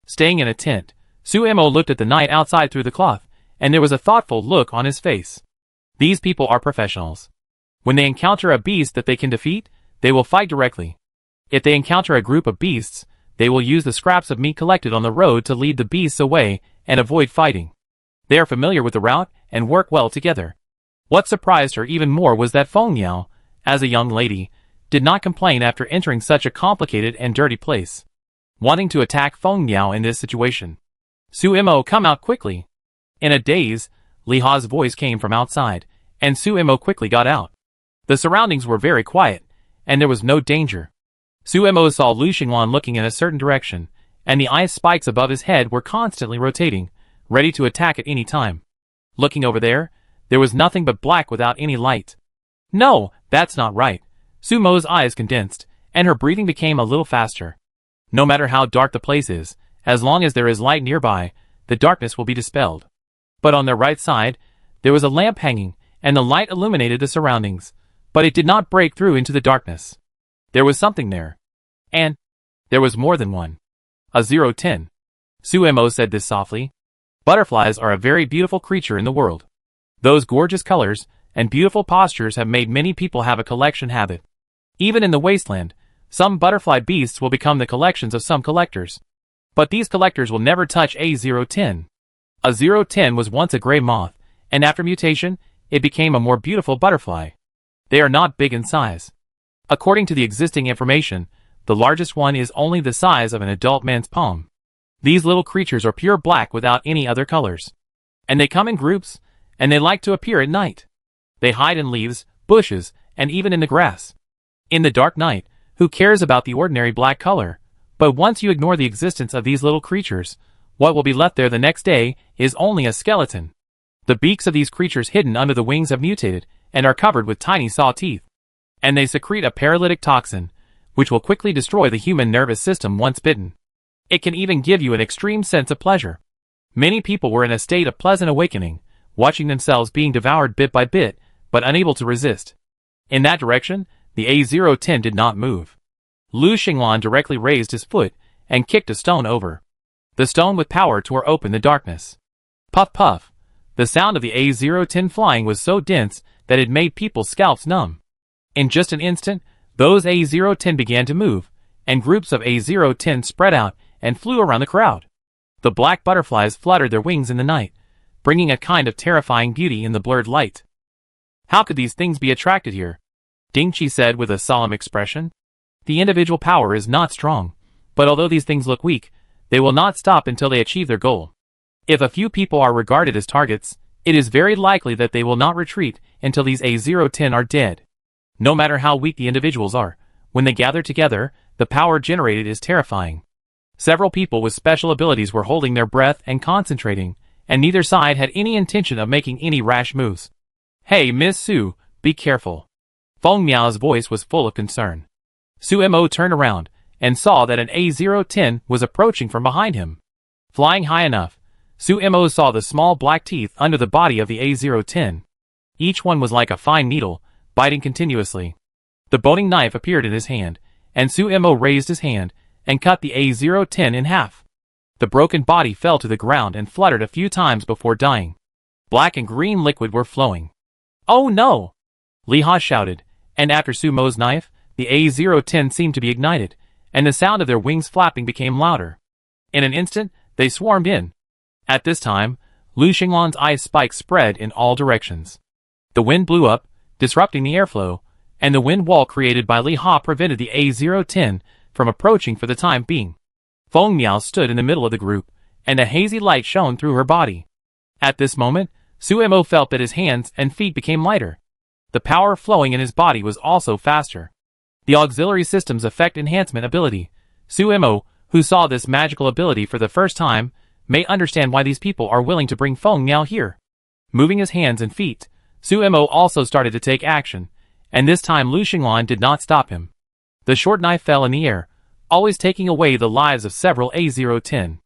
Staying in a tent, Suemo looked at the night outside through the cloth, and there was a thoughtful look on his face. These people are professionals. When they encounter a beast that they can defeat, they will fight directly. If they encounter a group of beasts, they will use the scraps of meat collected on the road to lead the beasts away and avoid fighting. They are familiar with the route and work well together. What surprised her even more was that Feng Yao, as a young lady, did not complain after entering such a complicated and dirty place. Wanting to attack Feng Yao in this situation, Suemo, come out quickly. In a daze, Liha's voice came from outside, and Suemo quickly got out. The surroundings were very quiet, and there was no danger. Suemo saw Lu Xingwan looking in a certain direction, and the ice spikes above his head were constantly rotating, ready to attack at any time. Looking over there was nothing but black without any light. No, that's not right. Sumo's eyes condensed, and her breathing became a little faster. No matter how dark the place is, as long as there is light nearby, the darkness will be dispelled. But on their right side, there was a lamp hanging, and the light illuminated the surroundings, but it did not break through into the darkness. There was something there. And there was more than one. A 010. Sumo said this softly. Butterflies are a very beautiful creature in the world. Those gorgeous colors and beautiful postures have made many people have a collection habit. Even in the Wasteland, some butterfly beasts will become the collections of some collectors. But these collectors will never touch a 010. A 010 was once a gray moth, and after mutation, it became a more beautiful butterfly. They are not big in size. According to the existing information, the largest one is only the size of an adult man's palm. These little creatures are pure black without any other colors. And they come in groups, and they like to appear at night. They hide in leaves, bushes, and even in the grass. In the dark night, who cares about the ordinary black color? But once you ignore the existence of these little creatures, what will be left there the next day is only a skeleton. The beaks of these creatures hidden under the wings have mutated, and are covered with tiny saw teeth. And they secrete a paralytic toxin, which will quickly destroy the human nervous system once bitten. It can even give you an extreme sense of pleasure. Many people were in a state of pleasant awakening, watching themselves being devoured bit by bit, but unable to resist. In that direction, the A010 did not move. Lu Xinglan directly raised his foot and kicked a stone over. The stone with power tore open the darkness. Puff puff. The sound of the A010 flying was so dense that it made people's scalps numb. In just an instant, those A010 began to move, and groups of A010 spread out and flew around the crowd. The black butterflies fluttered their wings in the night, bringing a kind of terrifying beauty in the blurred light. How could these things be attracted here? Dingqi said with a solemn expression. The individual power is not strong, but although these things look weak, they will not stop until they achieve their goal. If a few people are regarded as targets, it is very likely that they will not retreat until these A010 are dead. No matter how weak the individuals are, when they gather together, the power generated is terrifying. Several people with special abilities were holding their breath and concentrating, and neither side had any intention of making any rash moves. Hey Miss Su, be careful. Feng Miao's voice was full of concern. Sumo turned around, and saw that an A010 was approaching from behind him. Flying high enough, Sumo saw the small black teeth under the body of the A010. Each one was like a fine needle, biting continuously. The boning knife appeared in his hand, and Sumo raised his hand and cut the A010 in half. The broken body fell to the ground and fluttered a few times before dying. Black and green liquid were flowing. Oh no! Li Ha shouted, and after Sumo's knife, the A010 seemed to be ignited, and the sound of their wings flapping became louder. In an instant, they swarmed in. At this time, Lu Xinglan's ice spikes spread in all directions. The wind blew up, disrupting the airflow, and the wind wall created by Li Ha prevented the A010 from approaching for the time being. Feng Miao stood in the middle of the group, and a hazy light shone through her body. At this moment, Sumo felt that his hands and feet became lighter. The power flowing in his body was also faster. The auxiliary system's effect enhancement ability. Sumo, who saw this magical ability for the first time, may understand why these people are willing to bring Feng Miao here. Moving his hands and feet, Sumo also started to take action, and this time Lu Xinglan did not stop him. The short knife fell in the air, always taking away the lives of several A010.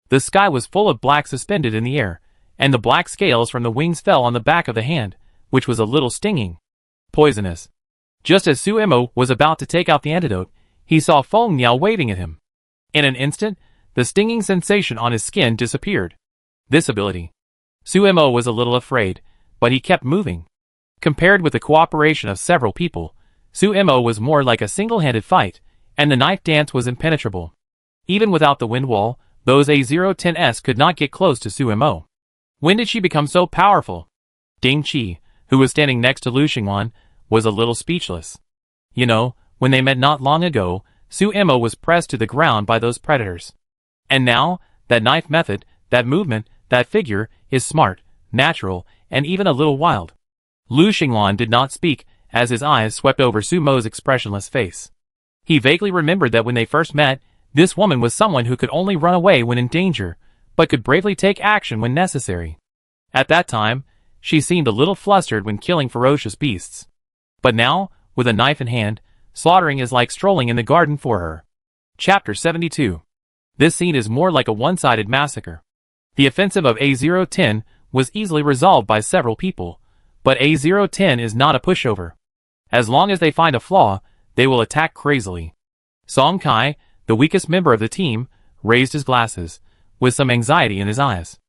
The sky was full of black suspended in the air, and the black scales from the wings fell on the back of the hand, which was a little stinging. Poisonous. Just as Sumo was about to take out the antidote, he saw Feng Miao waving at him. In an instant, the stinging sensation on his skin disappeared. This ability. Sumo was a little afraid, but he kept moving. Compared with the cooperation of several people, Sumo was more like a single-handed fight, and the knife dance was impenetrable. Even without the wind wall, those A010s could not get close to Sumo. When did she become so powerful? Dingqi, who was standing next to Lu Xinglan, was a little speechless. You know, when they met not long ago, Sumo was pressed to the ground by those predators. And now, that knife method, that movement, that figure, is smart, natural, and even a little wild. Lu Xinglan did not speak, as his eyes swept over Sumo's expressionless face. He vaguely remembered that when they first met, this woman was someone who could only run away when in danger, but could bravely take action when necessary. At that time, she seemed a little flustered when killing ferocious beasts. But now, with a knife in hand, Slaughtering is like strolling in the garden for her. Chapter 72. This scene is more like a one-sided massacre. The offensive of A010 was easily resolved by several people, but A010 is not a pushover. As long as they find a flaw, they will attack crazily. Song Kai, the weakest member of the team, raised his glasses, with some anxiety in his eyes.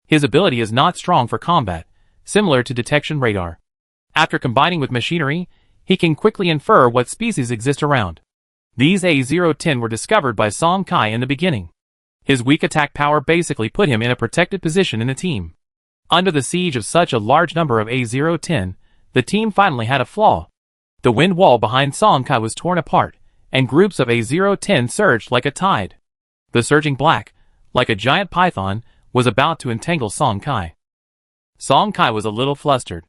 His ability is not strong for combat, similar to detection radar. After combining with machinery, he can quickly infer what species exist around. These A010 were discovered by Song Kai in the beginning. His weak attack power basically put him in a protected position in the team. Under the siege of such a large number of A010, the team finally had a flaw. The wind wall behind Song Kai was torn apart, and groups of A010 surged like a tide. The surging black, like a giant python, was about to entangle Song Kai. Song Kai was a little flustered.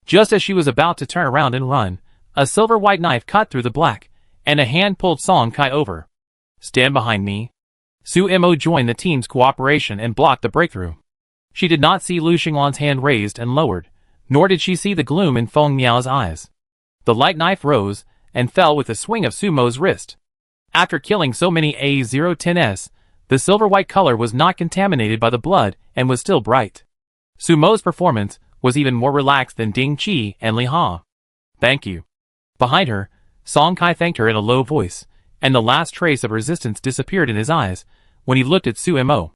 Just as she was about to turn around and run, a silver-white knife cut through the black, and a hand pulled Song Kai over. "Stand behind me." Su-Mo joined the team's cooperation and blocked the breakthrough. She did not see Lu Xinglan's hand raised and lowered, nor did she see the gloom in Feng Miao's eyes. The light knife rose and fell with a swing of Su-Mo's wrist. After killing so many A010s, the silver-white color was not contaminated by the blood and was still bright. Su-Mo's performance was even more relaxed than Ding Qi and Li Ha. "Thank you." Behind her, Song Kai thanked her in a low voice, and the last trace of resistance disappeared in his eyes when he looked at Su-Mo.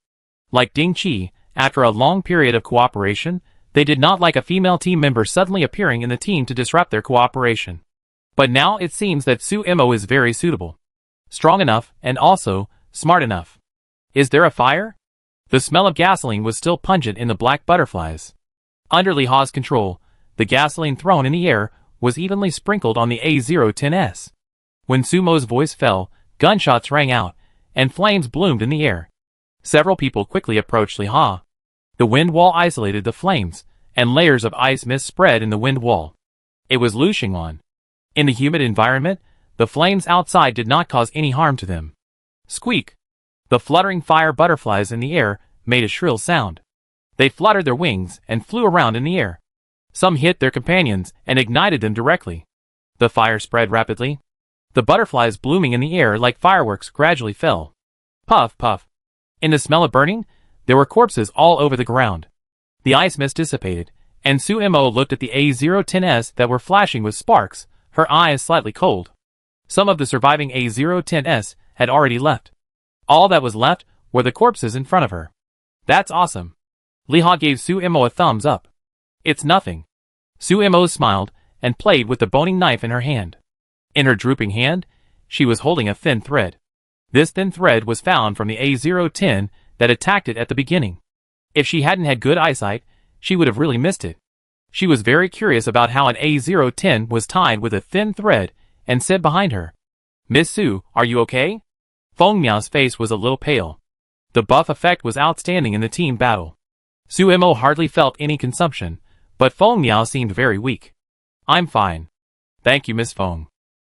Like Ding Qi, after a long period of cooperation, they did not like a female team member suddenly appearing in the team to disrupt their cooperation. But now it seems that Su-Mo is very suitable. Strong enough and also smart enough. Is there a fire? The smell of gasoline was still pungent in the black butterflies. Under Li Ha's control, the gasoline thrown in the air was evenly sprinkled on the A010s. When Su-Mo's voice fell, gunshots rang out, and flames bloomed in the air. Several people quickly approached Li Ha. The wind wall isolated the flames, and layers of ice mist spread in the wind wall. It was Lu Xinglan. In the humid environment, the flames outside did not cause any harm to them. Squeak! The fluttering fire butterflies in the air made a shrill sound. They fluttered their wings and flew around in the air. Some hit their companions and ignited them directly. The fire spread rapidly. The butterflies blooming in the air like fireworks gradually fell. Puff, puff. In the smell of burning, there were corpses all over the ground. The ice mist dissipated, and Su-Mo looked at the A010s that were flashing with sparks, her eyes slightly cold. Some of the surviving A010s had already left. All that was left were the corpses in front of her. "That's awesome." Li Ha gave Su-Mo a thumbs up. "It's nothing." Su-Mo smiled and played with the boning knife in her hand. In her drooping hand, she was holding a thin thread. This thin thread was found from the A010 that attacked it at the beginning. If she hadn't had good eyesight, she would have really missed it. She was very curious about how an A010 was tied with a thin thread and said behind her, "Miss Su, are you okay?" Feng Miao's face was a little pale. The buff effect was outstanding in the team battle. Su-Mo hardly felt any consumption, but Feng Miao seemed very weak. "I'm fine. Thank you, Miss Feng."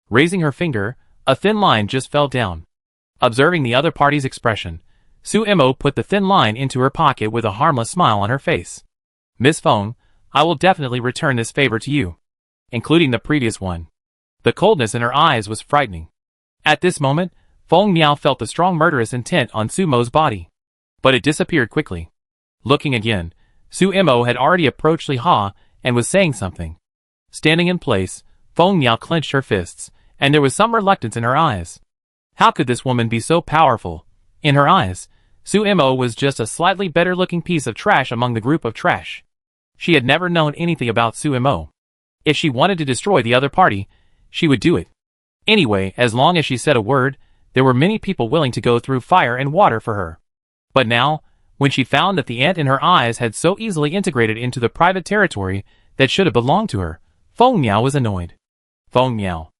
Raising her finger, a thin line just fell down. Observing the other party's expression, Su-Mo put the thin line into her pocket with a harmless smile on her face. "Miss Feng, I will definitely return this favor to you, including the previous one." The coldness in her eyes was frightening. At this moment, Feng Miao felt the strong murderous intent on Su-Mo's body. But it disappeared quickly. Looking again, Su-Mo had already approached Li Ha and was saying something. Standing in place, Feng Miao clenched her fists, and there was some reluctance in her eyes. How could this woman be so powerful? In her eyes, Su-Mo was just a slightly better-looking piece of trash among the group of trash. She had never known anything about Su-Mo. If she wanted to destroy the other party, she would do it. Anyway, as long as she said a word, there were many people willing to go through fire and water for her. But now, when she found that the ant in her eyes had so easily integrated into the private territory that should have belonged to her, Feng Miao was annoyed. "Feng Miao."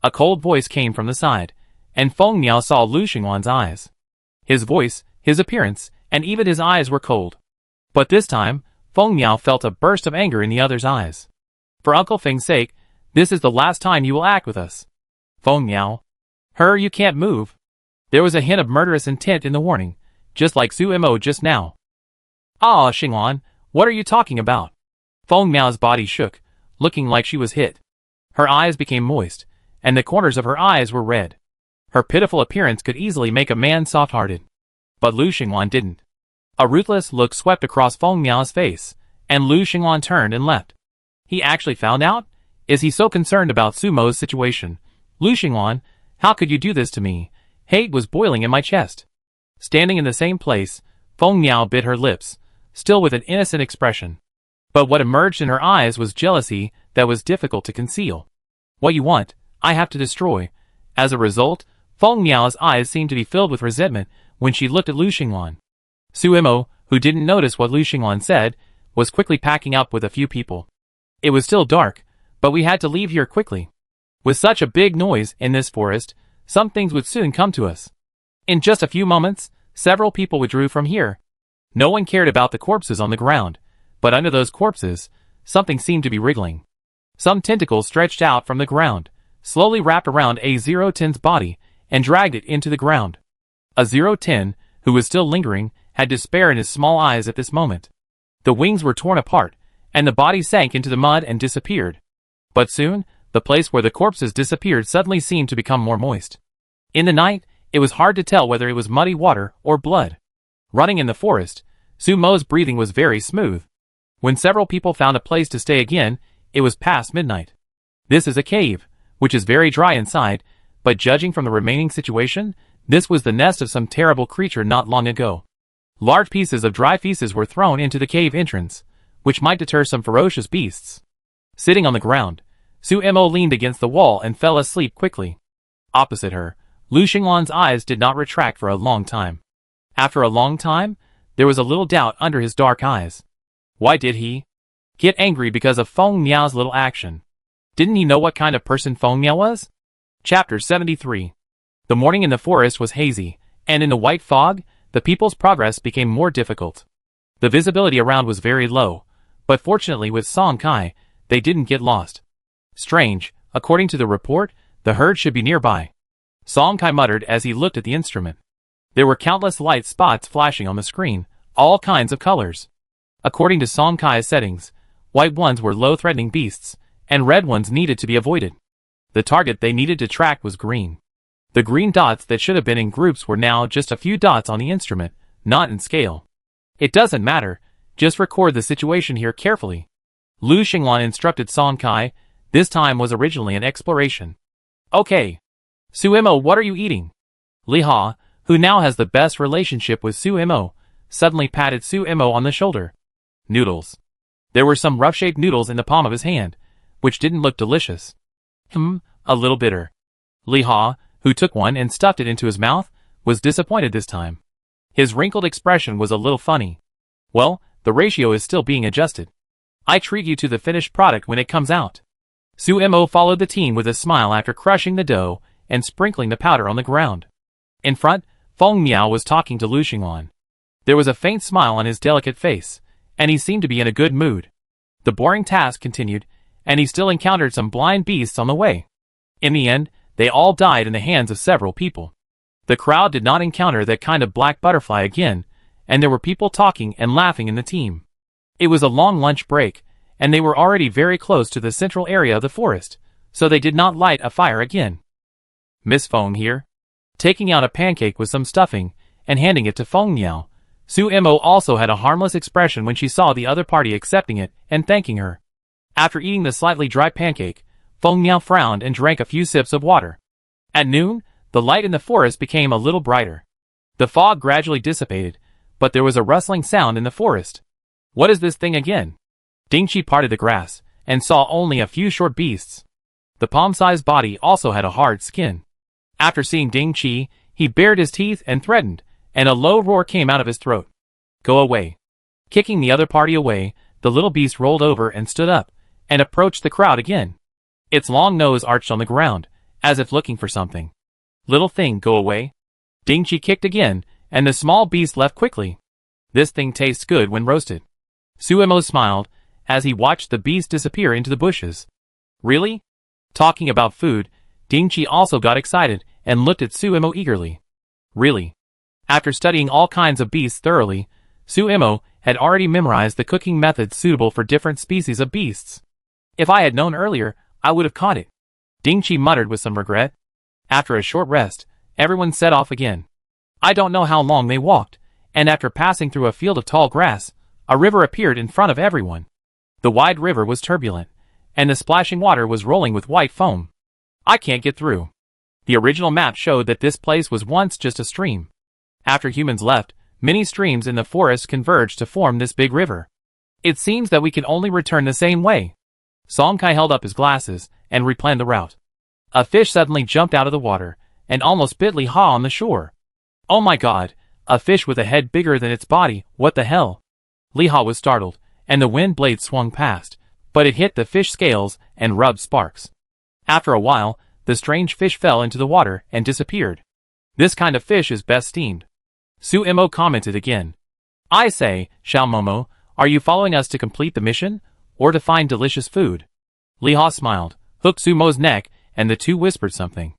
A cold voice came from the side, and Feng Miao saw Lu Xinglan's eyes. His voice, his appearance, and even his eyes were cold. But this time, Feng Miao felt a burst of anger in the other's eyes. "For Uncle Feng's sake, this is the last time you will act with us." "Feng Miao. You can't move." There was a hint of murderous intent in the warning, just like Su-Mo just now. "Ah, Xinglan, what are you talking about?" Feng Miao's body shook, looking like she was hit. Her eyes became moist, and the corners of her eyes were red. Her pitiful appearance could easily make a man soft-hearted. But Lu Xingwan didn't. A ruthless look swept across Feng Miao's face, and Lu Xingwan turned and left. He actually found out? Is he so concerned about Sumo's situation? Lu Xingwan, how could you do this to me? Hate was boiling in my chest. Standing in the same place, Feng Miao bit her lips, still with an innocent expression. But what emerged in her eyes was jealousy that was difficult to conceal. What you want, I have to destroy. As a result, Feng Miao's eyes seemed to be filled with resentment when she looked at Lu Xingwan. Suimo, who didn't notice what Lu Xingwan said, was quickly packing up with a few people. It was still dark, but we had to leave here quickly. With such a big noise in this forest, some things would soon come to us. In just a few moments, several people withdrew from here. No one cared about the corpses on the ground, but under those corpses, something seemed to be wriggling. Some tentacles stretched out from the ground, slowly wrapped around A-010's body, and dragged it into the ground. A-010, who was still lingering, had despair in his small eyes at this moment. The wings were torn apart, and the body sank into the mud and disappeared. But soon, the place where the corpses disappeared suddenly seemed to become more moist. In the night, it was hard to tell whether it was muddy water or blood. Running in the forest, Sumo's breathing was very smooth. When several people found a place to stay again, it was past midnight. This is a cave, which is very dry inside, but judging from the remaining situation, this was the nest of some terrible creature not long ago. Large pieces of dry feces were thrown into the cave entrance, which might deter some ferocious beasts. Sitting on the ground, Suimo leaned against the wall and fell asleep quickly. Opposite her, Lu Xingwan's eyes did not retract for a long time. After a long time, there was a little doubt under his dark eyes. Why did he get angry because of Feng Miao's little action? Didn't he know what kind of person Feng Miao was? Chapter 73. The morning in the forest was hazy, and in the white fog, the people's progress became more difficult. The visibility around was very low, but fortunately with Song Kai, they didn't get lost. Strange, according to the report, the herd should be nearby. Song Kai muttered as he looked at the instrument. There were countless light spots flashing on the screen, all kinds of colors. According to Song Kai's settings, white ones were low-threatening beasts, and red ones needed to be avoided. The target they needed to track was green. The green dots that should have been in groups were now just a few dots on the instrument, not in scale. It doesn't matter, just record the situation here carefully. Lu Xingwan instructed Song Kai. This time was originally an exploration. Okay. Suimo, what are you eating? Li Ha, who now has the best relationship with Suimo, suddenly patted Suimo on the shoulder. Noodles. There were some rough-shaped noodles in the palm of his hand, which didn't look delicious. A little bitter. Li Ha, who took one and stuffed it into his mouth, was disappointed this time. His wrinkled expression was a little funny. Well, the ratio is still being adjusted. I treat you to the finished product when it comes out. Suimo followed the team with a smile after crushing the dough and sprinkling the powder on the ground. In front, Feng Miao was talking to Lu Xingwan. There was a faint smile on his delicate face, and he seemed to be in a good mood. The boring task continued, and he still encountered some blind beasts on the way. In the end, they all died in the hands of several people. The crowd did not encounter that kind of black butterfly again, and there were people talking and laughing in the team. It was a long lunch break, and they were already very close to the central area of the forest, so they did not light a fire again. Miss Feng here. Taking out a pancake with some stuffing, and handing it to Feng Miao, Suimo also had a harmless expression when she saw the other party accepting it and thanking her. After eating the slightly dry pancake, Feng Miao frowned and drank a few sips of water. At noon, the light in the forest became a little brighter. The fog gradually dissipated, but there was a rustling sound in the forest. What is this thing again? Dingqi parted the grass, and saw only a few short beasts. The palm-sized body also had a hard skin. After seeing Dingqi, he bared his teeth and threatened, and a low roar came out of his throat. Go away. Kicking the other party away, the little beast rolled over and stood up, and approached the crowd again. Its long nose arched on the ground, as if looking for something. Little thing, go away. Dingqi kicked again, and the small beast left quickly. This thing tastes good when roasted. Suimo smiled, as he watched the beast disappear into the bushes. Really? Talking about food, Dingqi also got excited and looked at Suimo eagerly. Really? After studying all kinds of beasts thoroughly, Suimo had already memorized the cooking methods suitable for different species of beasts. If I had known earlier, I would have caught it. Dingqi muttered with some regret. After a short rest, everyone set off again. I don't know how long they walked, and after passing through a field of tall grass, a river appeared in front of everyone. The wide river was turbulent, and the splashing water was rolling with white foam. I can't get through. The original map showed that this place was once just a stream. After humans left, many streams in the forest converged to form this big river. It seems that we can only return the same way. Songkai held up his glasses and replanned the route. A fish suddenly jumped out of the water and almost bit Li Ha on the shore. Oh my god, a fish with a head bigger than its body, what the hell? Li Ha was startled, and the wind blade swung past, but it hit the fish scales and rubbed sparks. After a while, the strange fish fell into the water and disappeared. This kind of fish is best steamed. Su-Imo commented again. I say, Xiaomomo, are you following us to complete the mission, or to find delicious food? Li Ha smiled, hooked Sumo's neck, and the two whispered something.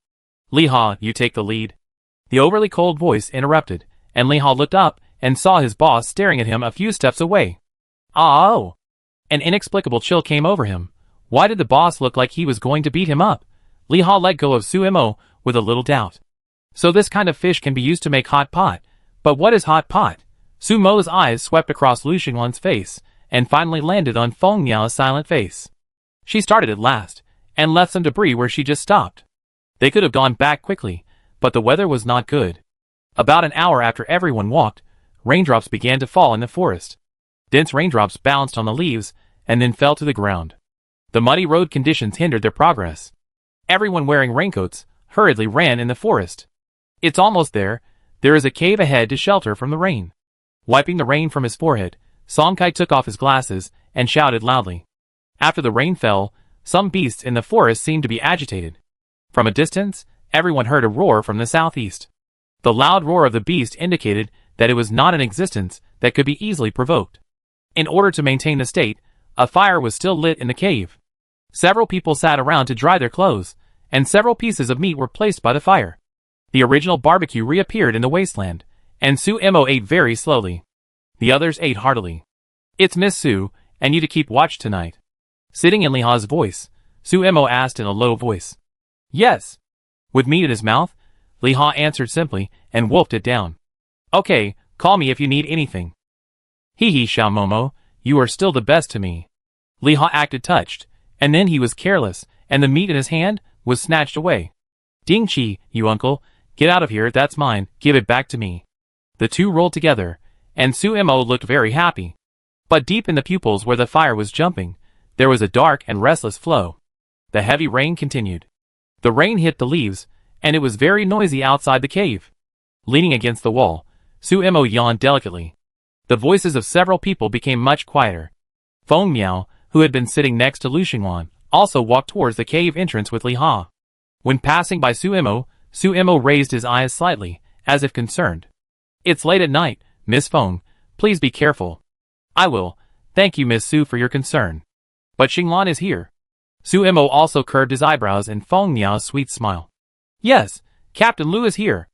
Li Ha, you take the lead. The overly cold voice interrupted, and Li Ha looked up and saw his boss staring at him a few steps away. Oh! An inexplicable chill came over him. Why did the boss look like he was going to beat him up? Li Ha let go of Su-Imo with a little doubt. So this kind of fish can be used to make hot pot. But what is hot pot? Sumo's eyes swept across Lu Xinglan's face, and finally landed on Feng Miao's silent face. She started at last, and left some debris where she just stopped. They could have gone back quickly, but the weather was not good. About an hour after everyone walked, raindrops began to fall in the forest. Dense raindrops bounced on the leaves, and then fell to the ground. The muddy road conditions hindered their progress. Everyone wearing raincoats hurriedly ran in the forest. It's almost there. There is a cave ahead to shelter from the rain. Wiping the rain from his forehead, Songkai took off his glasses and shouted loudly. After the rain fell, some beasts in the forest seemed to be agitated. From a distance, everyone heard a roar from the southeast. The loud roar of the beast indicated that it was not an existence that could be easily provoked. In order to maintain the state, a fire was still lit in the cave. Several people sat around to dry their clothes, and several pieces of meat were placed by the fire. The original barbecue reappeared in the wasteland, and Su-Imo ate very slowly. The others ate heartily. It's Miss Su, and you to keep watch tonight. Sitting in Li Ha's voice, Su-Imo asked in a low voice. Yes. With meat in his mouth, Li Ha answered simply and wolfed it down. Okay, call me if you need anything. Hee Xiaomomo, you are still the best to me. Li Ha acted touched, and then he was careless, and the meat in his hand was snatched away. Dingqi, you uncle, get out of here, that's mine, give it back to me. The two rolled together, and Su-Imo looked very happy. But deep in the pupils where the fire was jumping, there was a dark and restless flow. The heavy rain continued. The rain hit the leaves, and it was very noisy outside the cave. Leaning against the wall, Su-Imo yawned delicately. The voices of several people became much quieter. Feng Miao, who had been sitting next to Lu Xinglan, also walked towards the cave entrance with Li Ha. When passing by Su-Imo raised his eyes slightly, as if concerned. It's late at night, Miss Feng, please be careful. I will, thank you Miss Su for your concern. But Xinglan is here. Su-Imo also curved his eyebrows in Feng Miao's sweet smile. Yes, Captain Lu is here.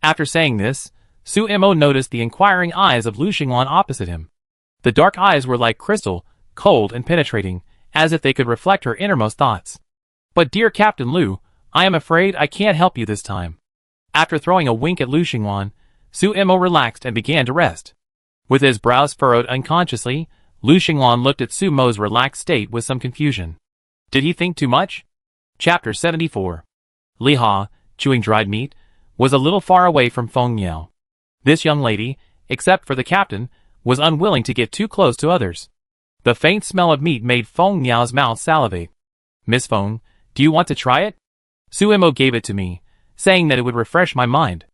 After saying this, Su-Imo noticed the inquiring eyes of Lu Xinglan opposite him. The dark eyes were like crystal, cold and penetrating, as if they could reflect her innermost thoughts. But dear Captain Lu, I am afraid I can't help you this time. After throwing a wink at Lu Xinglan, Su-Imo relaxed and began to rest. With his brows furrowed unconsciously, Lu Xinglan looked at Sumo's relaxed state with some confusion. Did he think too much? Chapter 74. Li Ha, chewing dried meat, was a little far away from Feng Miao. This young lady, except for the captain, was unwilling to get too close to others. The faint smell of meat made Feng Miao's mouth salivate. Miss Feng, do you want to try it? Su-Imo gave it to me, saying that it would refresh my mind.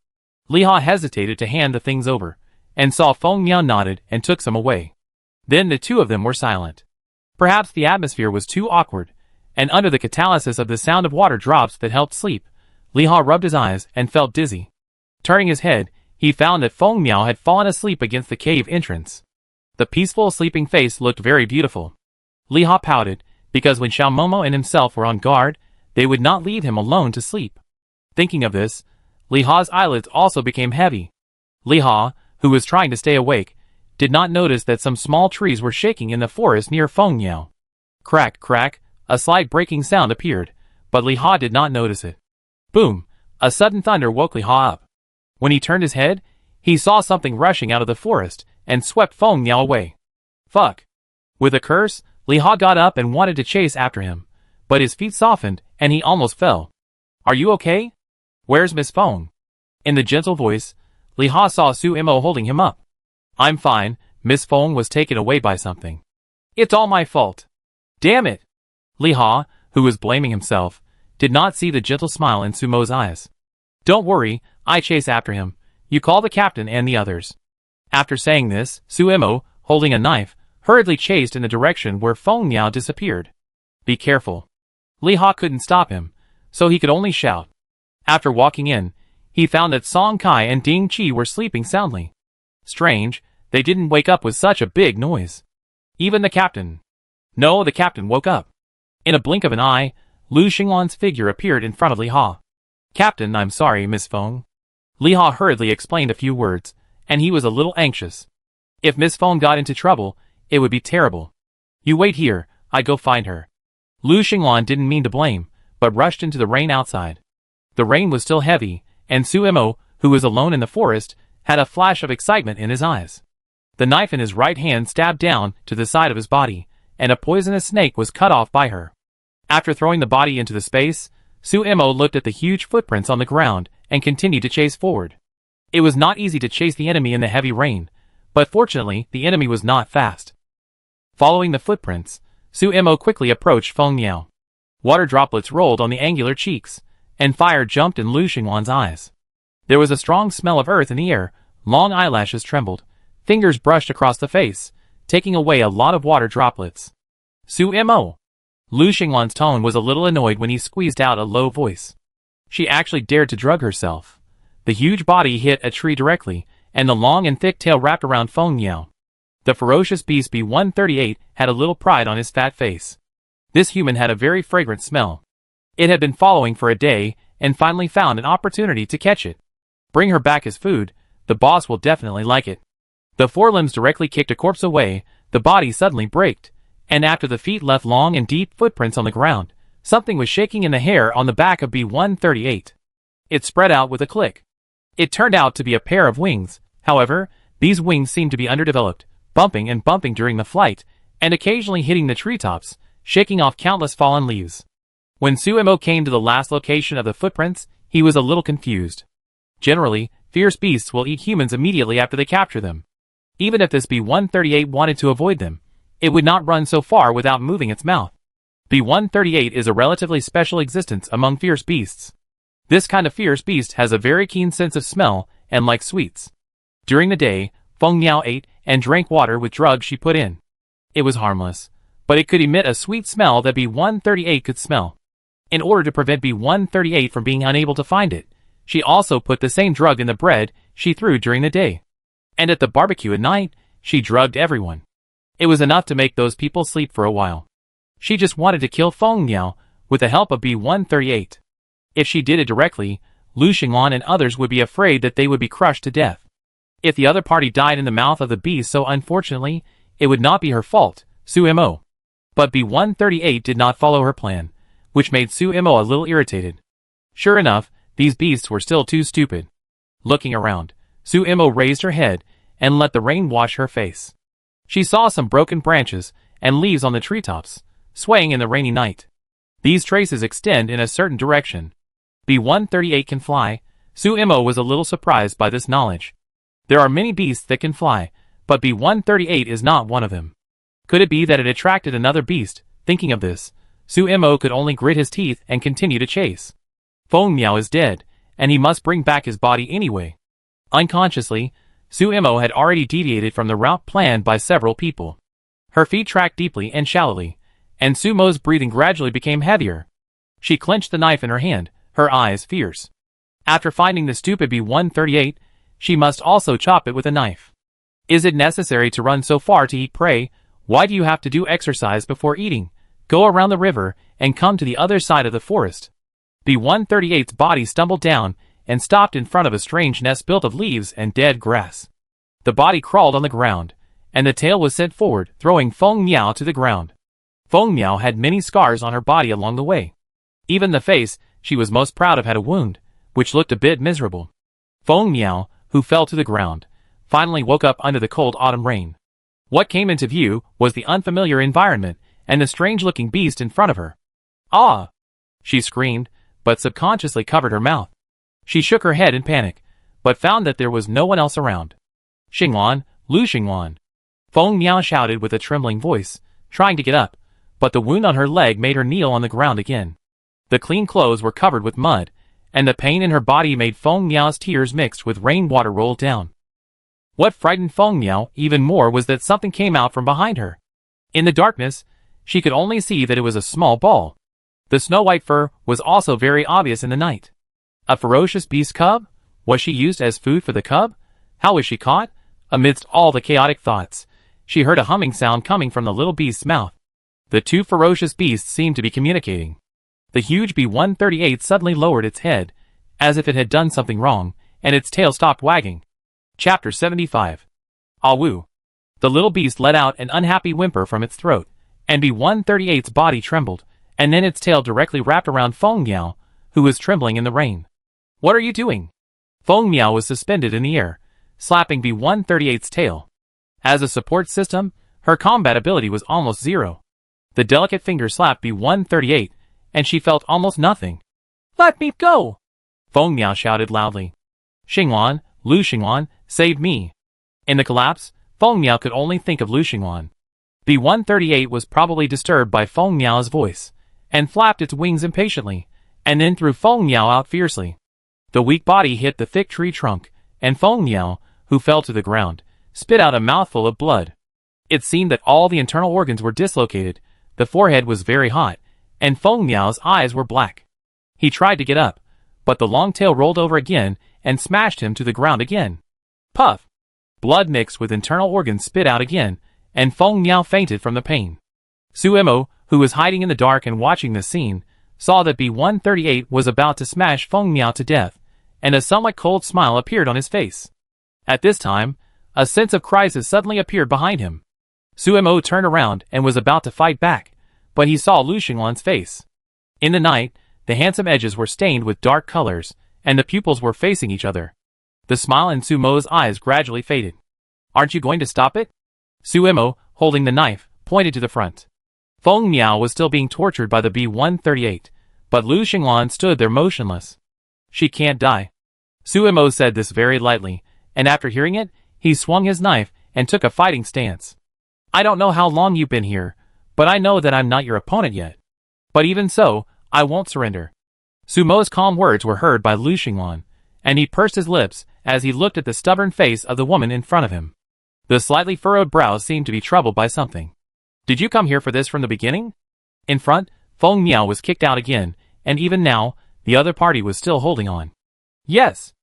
Li Ha hesitated to hand the things over, and saw Feng Miao nodded and took some away. Then the two of them were silent. Perhaps the atmosphere was too awkward, and under the catalysis of the sound of water drops that helped sleep, Li Ha rubbed his eyes and felt dizzy. Turning his head, he found that Feng Miao had fallen asleep against the cave entrance. The peaceful sleeping face looked very beautiful. Li Ha pouted, because when Xiaomomo and himself were on guard, they would not leave him alone to sleep. Thinking of this, Li Ha's eyelids also became heavy. Li Ha, who was trying to stay awake, did not notice that some small trees were shaking in the forest near Feng Miao. Crack, crack, a slight breaking sound appeared, but Li Ha did not notice it. Boom! A sudden thunder woke Li Ha up. When he turned his head, he saw something rushing out of the forest and swept Feng Niao away. Fuck! With a curse, Li Ha got up and wanted to chase after him, but his feet softened and he almost fell. Are you okay? Where's Miss Feng? In the gentle voice, Li Ha saw Su Imo holding him up. I'm fine, Miss Feng was taken away by something. It's all my fault. Damn it! Li Ha, who was blaming himself, did not see the gentle smile in Sumo's eyes. Don't worry, I chase after him. You call the captain and the others. After saying this, Su Imo, holding a knife, hurriedly chased in the direction where Feng Niao disappeared. Be careful. Li Ha couldn't stop him, so he could only shout. After walking in, he found that Song Kai and Ding Qi were sleeping soundly. Strange, they didn't wake up with such a big noise. Even the captain. No, the captain woke up. In a blink of an eye, Lu Xinglan's figure appeared in front of Li Ha. Captain, I'm sorry, Miss Feng. Li Ha hurriedly explained a few words, and he was a little anxious. If Miss Feng got into trouble, it would be terrible. You wait here, I go find her. Lu Xinglan didn't mean to blame, but rushed into the rain outside. The rain was still heavy, and Su Imo, who was alone in the forest, had a flash of excitement in his eyes. The knife in his right hand stabbed down to the side of his body, and a poisonous snake was cut off by her. After throwing the body into the space, Su Imo looked at the huge footprints on the ground and continued to chase forward. It was not easy to chase the enemy in the heavy rain, but fortunately the enemy was not fast. Following the footprints, Su Imo quickly approached Feng Niao. Water droplets rolled on the angular cheeks, and fire jumped in Lu Xinglan's eyes. There was a strong smell of earth in the air, long eyelashes trembled, fingers brushed across the face, taking away a lot of water droplets. Su Imo! Lu Xinglan's tone was a little annoyed when he squeezed out a low voice. She actually dared to drug herself. The huge body hit a tree directly, and the long and thick tail wrapped around Feng Niao. The ferocious beast B-138 had a little pride on his fat face. This human had a very fragrant smell. It had been following for a day, and finally found an opportunity to catch it. Bring her back as food, the boss will definitely like it. The forelimbs directly kicked a corpse away, the body suddenly braked, and after the feet left long and deep footprints on the ground, something was shaking in the hair on the back of B-138. It spread out with a click. It turned out to be a pair of wings, however, these wings seemed to be underdeveloped, bumping and bumping during the flight, and occasionally hitting the treetops, shaking off countless fallen leaves. When Su Imo came to the last location of the footprints, he was a little confused. Generally, fierce beasts will eat humans immediately after they capture them. Even if this B-138 wanted to avoid them, it would not run so far without moving its mouth. B-138 is a relatively special existence among fierce beasts. This kind of fierce beast has a very keen sense of smell and likes sweets. During the day, Feng Niao ate and drank water with drugs she put in. It was harmless, but it could emit a sweet smell that B-138 could smell. In order to prevent B-138 from being unable to find it, she also put the same drug in the bread she threw during the day. And at the barbecue at night, she drugged everyone. It was enough to make those people sleep for a while. She just wanted to kill Feng Niao with the help of B-138. If she did it directly, Lu Xinglan and others would be afraid that they would be crushed to death. If the other party died in the mouth of the beast so unfortunately, it would not be her fault, Su Imo. But B-138 did not follow her plan, which made Su Imo a little irritated. Sure enough, these beasts were still too stupid. Looking around, Su Imo raised her head and let the rain wash her face. She saw some broken branches and leaves on the treetops, swaying in the rainy night. These traces extend in a certain direction. B-138 can fly. Su Imo was a little surprised by this knowledge. There are many beasts that can fly, but B-138 is not one of them. Could it be that it attracted another beast? Thinking of this, Su Imo could only grit his teeth and continue to chase. Feng Niao is dead, and he must bring back his body anyway. Unconsciously, Su Imo had already deviated from the route planned by several people. Her feet tracked deeply and shallowly, and Su Mo's breathing gradually became heavier. She clenched the knife in her hand, her eyes fierce. After finding the stupid B-138, she must also chop it with a knife. Is it necessary to run so far to eat prey? Why do you have to do exercise before eating? Go around the river and come to the other side of the forest. B-138's body stumbled down and stopped in front of a strange nest built of leaves and dead grass. The body crawled on the ground, and the tail was sent forward, throwing Feng Niao to the ground. Feng Niao had many scars on her body along the way. Even the face she was most proud of had a wound, which looked a bit miserable. Feng Miao, who fell to the ground, finally woke up under the cold autumn rain. What came into view was the unfamiliar environment and the strange-looking beast in front of her. "Ah!" she screamed, but subconsciously covered her mouth. She shook her head in panic, but found that there was no one else around. "Xinglan, Lu Xinglan!" Feng Miao shouted with a trembling voice, trying to get up, but the wound on her leg made her kneel on the ground again. The clean clothes were covered with mud, and the pain in her body made Feng Miao's tears mixed with rainwater roll down. What frightened Feng Miao even more was that something came out from behind her. In the darkness, she could only see that it was a small ball. The snow-white fur was also very obvious in the night. A ferocious beast cub? Was she used as food for the cub? How was she caught? Amidst all the chaotic thoughts, she heard a humming sound coming from the little beast's mouth. The two ferocious beasts seemed to be communicating. The huge B-138 suddenly lowered its head, as if it had done something wrong, and its tail stopped wagging. Chapter 75. Awu. The little beast let out an unhappy whimper from its throat, and B-138's body trembled, and then its tail directly wrapped around Feng Miao, who was trembling in the rain. "What are you doing?" Feng Miao was suspended in the air, slapping B-138's tail. As a support system, her combat ability was almost zero. The delicate fingers slapped B-138, and she felt almost nothing. "Let me go!" Feng Miao shouted loudly. "Xinglan, Lu Xinglan, save me!" In the collapse, Feng Miao could only think of Lu Xinglan. B-138 was probably disturbed by Feng Miao's voice, and flapped its wings impatiently, and then threw Feng Miao out fiercely. The weak body hit the thick tree trunk, and Feng Miao, who fell to the ground, spit out a mouthful of blood. It seemed that all the internal organs were dislocated, the forehead was very hot, and Feng Miao's eyes were black. He tried to get up, but the long tail rolled over again and smashed him to the ground again. Puff! Blood mixed with internal organs spit out again, and Feng Miao fainted from the pain. Suemo, who was hiding in the dark and watching the scene, saw that B-138 was about to smash Feng Miao to death, and a somewhat cold smile appeared on his face. At this time, a sense of crisis suddenly appeared behind him. Suemo turned around and was about to fight back, but he saw Lu Xinglan's face. In the night, the handsome edges were stained with dark colors, and the pupils were facing each other. The smile in Suemo's eyes gradually faded. "Aren't you going to stop it?" Suemo, holding the knife, pointed to the front. Feng Miao was still being tortured by the B-138, but Lu Xinglan stood there motionless. "She can't die." Suemo said this very lightly, and after hearing it, he swung his knife and took a fighting stance. "I don't know how long you've been here, but I know that I'm not your opponent yet. But even so, I won't surrender." Suemo's calm words were heard by Lu Xinglan, and he pursed his lips as he looked at the stubborn face of the woman in front of him. The slightly furrowed brows seemed to be troubled by something. "Did you come here for this from the beginning?" In front, Feng Miao was kicked out again, and even now, the other party was still holding on. "Yes."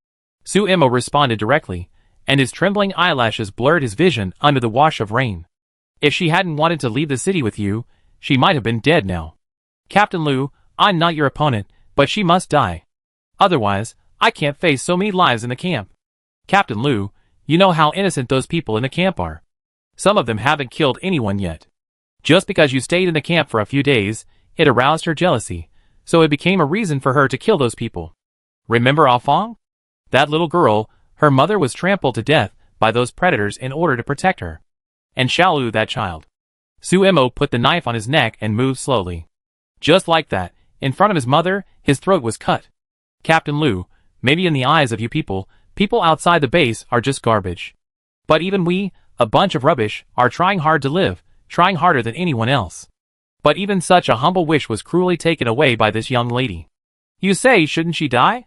Suemo responded directly, and his trembling eyelashes blurred his vision under the wash of rain. "If she hadn't wanted to leave the city with you, she might have been dead now. Captain Lu, I'm not your opponent, but she must die. Otherwise, I can't face so many lives in the camp. Captain Lu, you know how innocent those people in the camp are. Some of them haven't killed anyone yet. Just because you stayed in the camp for a few days, it aroused her jealousy, so it became a reason for her to kill those people. Remember Alfong? That little girl, her mother was trampled to death by those predators in order to protect her. And Xiaolu, that child." Suemo put the knife on his neck and moved slowly. Just like that, in front of his mother, his throat was cut. "Captain Lu, maybe in the eyes of you people outside the base are just garbage. But even we, a bunch of rubbish, are trying hard to live, trying harder than anyone else. But even such a humble wish was cruelly taken away by this young lady. You say, shouldn't she die?"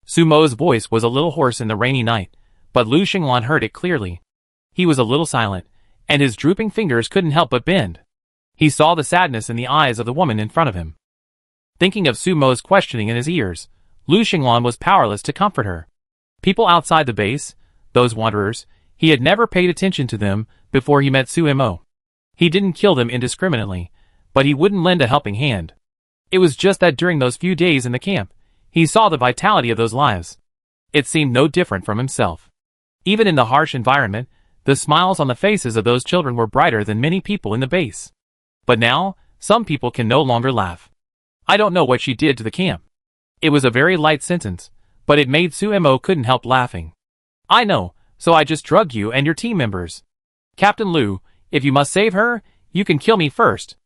Sumo's voice was a little hoarse in the rainy night, but Lu Xinglan heard it clearly. He was a little silent, and his drooping fingers couldn't help but bend. He saw the sadness in the eyes of the woman in front of him. Thinking of Sumo's questioning in his ears, Lu Xinglan was powerless to comfort her. People outside the base, those wanderers, he had never paid attention to them before he met Suemo. He didn't kill them indiscriminately, but he wouldn't lend a helping hand. It was just that during those few days in the camp, he saw the vitality of those lives. It seemed no different from himself. Even in the harsh environment, the smiles on the faces of those children were brighter than many people in the base. But now, some people can no longer laugh. I don't know what she did to the camp. It was a very light sentence, but it made Suemo couldn't help laughing. I know, so I just drugged you and your team members. Captain Lu, if you must save her, you can kill me first.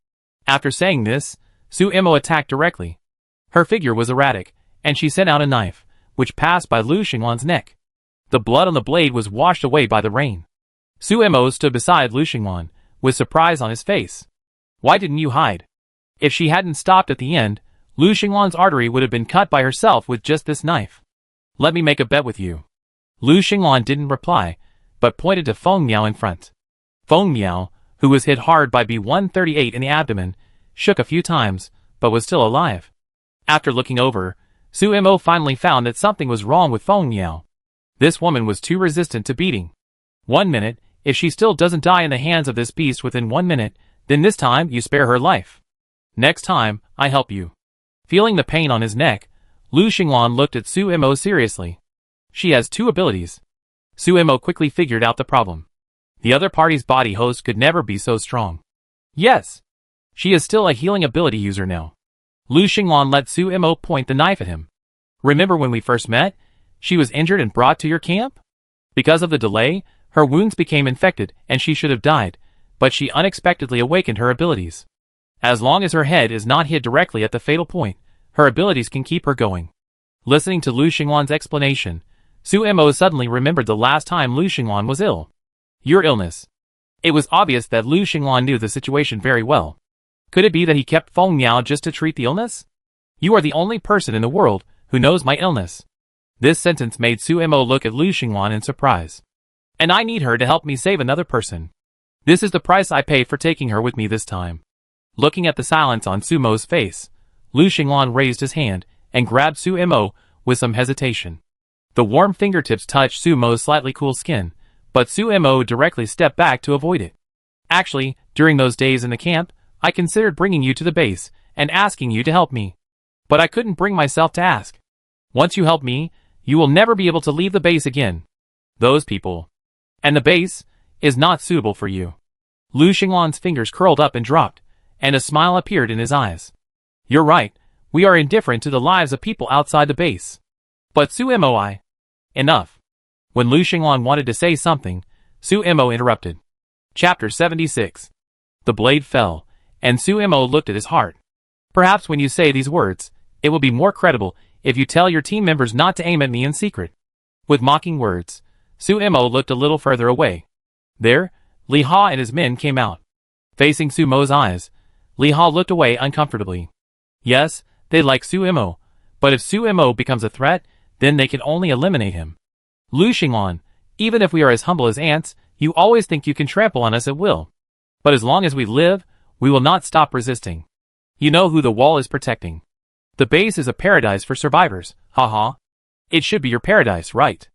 After saying this, Suemo attacked directly. Her figure was erratic, and she sent out a knife, which passed by Lu Xingwan's neck. The blood on the blade was washed away by the rain. Suemo stood beside Lu Xingwan, with surprise on his face. Why didn't you hide? If she hadn't stopped at the end, Lu Xingwan's artery would have been cut by herself with just this knife. Let me make a bet with you. Lu Xingwan didn't reply, but pointed to Feng Miao in front. Feng Miao, who was hit hard by B-138 in the abdomen, shook a few times, but was still alive. After looking over, Suemo finally found that something was wrong with Feng Miao. This woman was too resistant to beating. 1 minute, if she still doesn't die in the hands of this beast within 1 minute, then this time you spare her life. Next time, I help you. Feeling the pain on his neck, Lu Xingwan looked at Suemo seriously. She has 2 abilities. Suemo quickly figured out the problem. The other party's body host could never be so strong. Yes. She is still a healing ability user now. Lu Xingwan let Suemo point the knife at him. Remember when we first met? She was injured and brought to your camp? Because of the delay, her wounds became infected and she should have died, but she unexpectedly awakened her abilities. As long as her head is not hit directly at the fatal point, her abilities can keep her going. Listening to Lu Xingwan's explanation, Suemo suddenly remembered the last time Lu Xingwan was ill. Your illness. It was obvious that Lu Xingwan knew the situation very well. Could it be that he kept Feng Miao just to treat the illness? You are the only person in the world who knows my illness. This sentence made Suemo look at Lu Xingwan in surprise. And I need her to help me save another person. This is the price I pay for taking her with me this time. Looking at the silence on Sumo's face, Lu Xingwan raised his hand and grabbed Suemo with some hesitation. The warm fingertips touched Sumo's slightly cool skin, but Suemo directly stepped back to avoid it. Actually, during those days in the camp, I considered bringing you to the base and asking you to help me. But I couldn't bring myself to ask. Once you help me, you will never be able to leave the base again. Those people. And the base is not suitable for you. Lu Xingwan's fingers curled up and dropped, and a smile appeared in his eyes. You're right, we are indifferent to the lives of people outside the base. But Suemo, Enough. When Lu Xingwan wanted to say something, Suemo interrupted. Chapter 76. The blade fell, and Suemo looked at his heart. Perhaps when you say these words, it will be more credible if you tell your team members not to aim at me in secret. With mocking words, Suemo looked a little further away. There, Li Ha and his men came out. Facing Sumo's eyes, Li Ha looked away uncomfortably. Yes, they like Suemo, but if Suemo becomes a threat, then they can only eliminate him. Lu Xingwan, even if we are as humble as ants, you always think you can trample on us at will. But as long as we live, we will not stop resisting. You know who the wall is protecting. The base is a paradise for survivors, haha. It should be your paradise, right?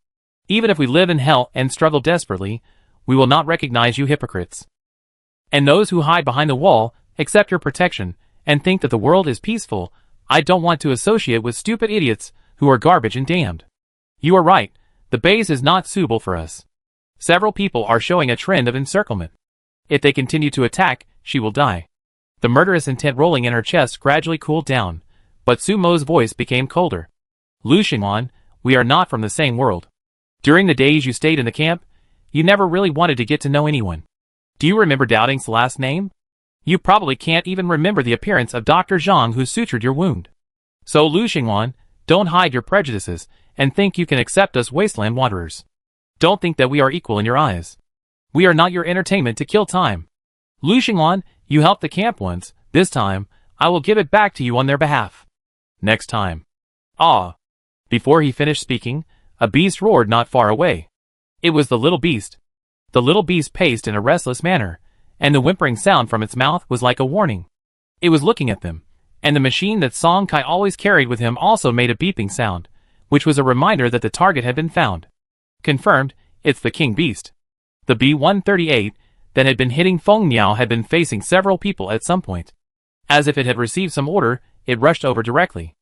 Even if we live in hell and struggle desperately, we will not recognize you hypocrites. And those who hide behind the wall, accept your protection, and think that the world is peaceful, I don't want to associate with stupid idiots who are garbage and damned. You are right, the base is not suitable for us. Several people are showing a trend of encirclement. If they continue to attack, she will die. The murderous intent rolling in her chest gradually cooled down, but Sumo's voice became colder. Lu Xingwan, we are not from the same world. During the days you stayed in the camp, you never really wanted to get to know anyone. Do you remember Doubting's last name? You probably can't even remember the appearance of Dr. Zhang who sutured your wound. So Lu Xingwan, don't hide your prejudices and think you can accept us Wasteland wanderers. Don't think that we are equal in your eyes. We are not your entertainment to kill time. Lu Xingwan, you helped the camp once, this time, I will give it back to you on their behalf. Next time. Ah. Before he finished speaking, a beast roared not far away. It was the little beast. The little beast paced in a restless manner, and the whimpering sound from its mouth was like a warning. It was looking at them, and the machine that Song Kai always carried with him also made a beeping sound, which was a reminder that the target had been found. Confirmed, it's the king beast. The B-138 that had been hitting Feng Miao had been facing several people at some point. As if it had received some order, it rushed over directly.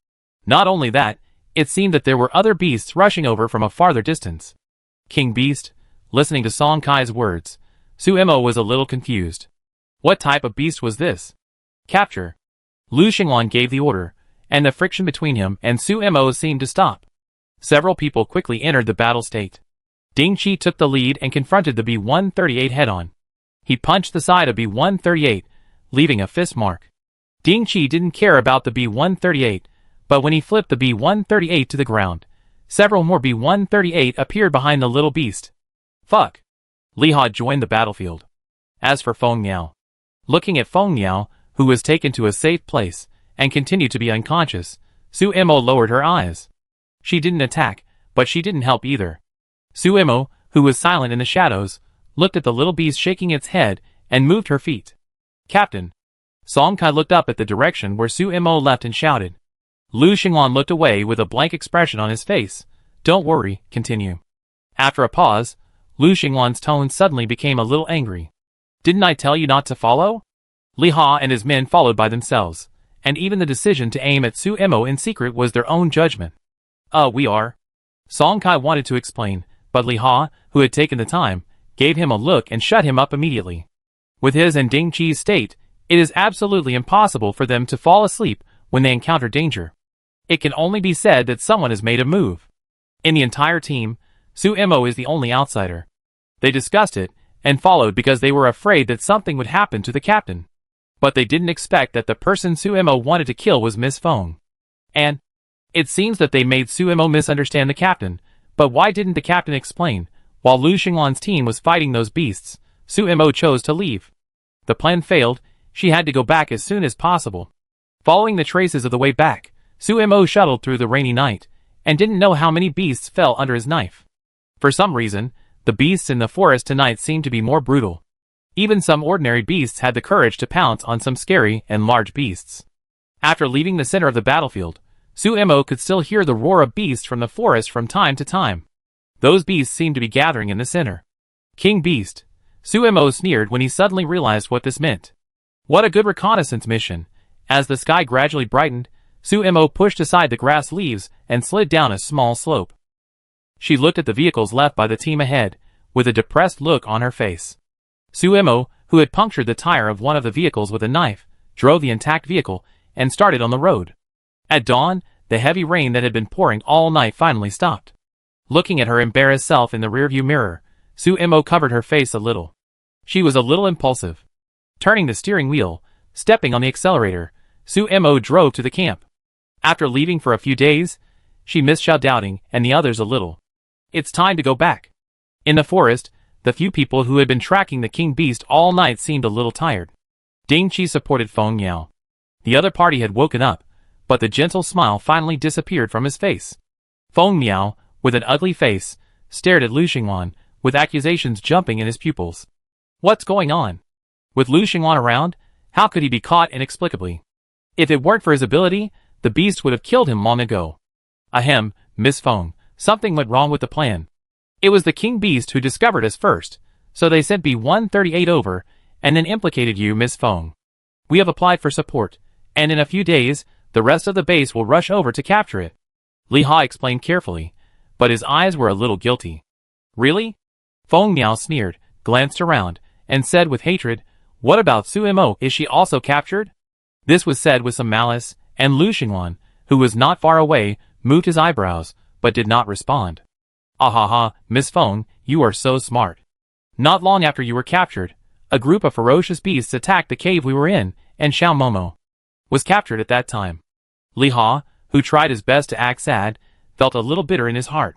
Not only that, it seemed that there were other beasts rushing over from a farther distance. King Beast, listening to Song Kai's words, Suemo was a little confused. What type of beast was this? Capture. Lu Xinglan gave the order, and the friction between him and Su Mo seemed to stop. Several people quickly entered the battle state. Ding Qi took the lead and confronted the B-138 head-on. He punched the side of B-138, leaving a fist mark. Ding Qi didn't care about the B-138, but when he flipped the B-138 to the ground, several more B-138 appeared behind the little beast. Fuck. Li Ha joined the battlefield. As for Feng Miao. Looking at Feng Miao, who was taken to a safe place, and continued to be unconscious, Su Mo lowered her eyes. She didn't attack, but she didn't help either. Su Mo, who was silent in the shadows, looked at the little beast shaking its head, and moved her feet. Captain. Song Kai looked up at the direction where Su Mo left and shouted. Lu Xinglan looked away with a blank expression on his face. Don't worry, continue. After a pause, Lu Xinglan's tone suddenly became a little angry. Didn't I tell you not to follow? Li Ha and his men followed by themselves, and even the decision to aim at Su Mo in secret was their own judgment. We are. Song Kai wanted to explain, but Li Ha, who had taken the time, gave him a look and shut him up immediately. With his and Ding Qi's state, it is absolutely impossible for them to fall asleep when they encounter danger. It can only be said that someone has made a move. In the entire team, Su Mo is the only outsider. They discussed it, and followed because they were afraid that something would happen to the captain. But they didn't expect that the person Su Mo wanted to kill was Miss Feng. And it seems that they made Su Mo misunderstand the captain, but why didn't the captain explain? While Lu Xinglan's team was fighting those beasts, Su Mo chose to leave. The plan failed, she had to go back as soon as possible. Following the traces of the way back, Su Mo shuttled through the rainy night, and didn't know how many beasts fell under his knife. For some reason, the beasts in the forest tonight seemed to be more brutal. Even some ordinary beasts had the courage to pounce on some scary and large beasts. After leaving the center of the battlefield, Su Mo could still hear the roar of beasts from the forest from time to time. Those beasts seemed to be gathering in the center. King Beast. Su Mo sneered when he suddenly realized what this meant. What a good reconnaissance mission. As the sky gradually brightened, Su Mo pushed aside the grass leaves and slid down a small slope. She looked at the vehicles left by the team ahead, with a depressed look on her face. Su Mo, who had punctured the tire of one of the vehicles with a knife, drove the intact vehicle and started on the road. At dawn, the heavy rain that had been pouring all night finally stopped. Looking at her embarrassed self in the rearview mirror, Su Mo covered her face a little. She was a little impulsive. Turning the steering wheel, stepping on the accelerator, Su Mo drove to the camp. After leaving for a few days, she missed Xiao Doubting and the others a little. It's time to go back. In the forest, the few people who had been tracking the king beast all night seemed a little tired. Ding Qi supported Feng Miao. The other party had woken up, but the gentle smile finally disappeared from his face. Feng Miao, with an ugly face, stared at Lu Xinglan, with accusations jumping in his pupils. What's going on? With Lu Xinglan around, how could he be caught inexplicably? If it weren't for his ability, the beast would have killed him long ago. Ahem, Miss Feng, something went wrong with the plan. It was the king beast who discovered us first, so they sent B-138 over, and then implicated you, Miss Feng. We have applied for support, and in a few days, the rest of the base will rush over to capture it. Li Ha explained carefully, but his eyes were a little guilty. Really? Feng Miao sneered, glanced around, and said with hatred, what about Su Mo? Is she also captured? This was said with some malice, and Lu Xinglan, who was not far away, moved his eyebrows, but did not respond. Ahaha, Miss Feng, you are so smart. Not long after you were captured, a group of ferocious beasts attacked the cave we were in, and Xiao Momo was captured at that time. Li Ha, who tried his best to act sad, felt a little bitter in his heart.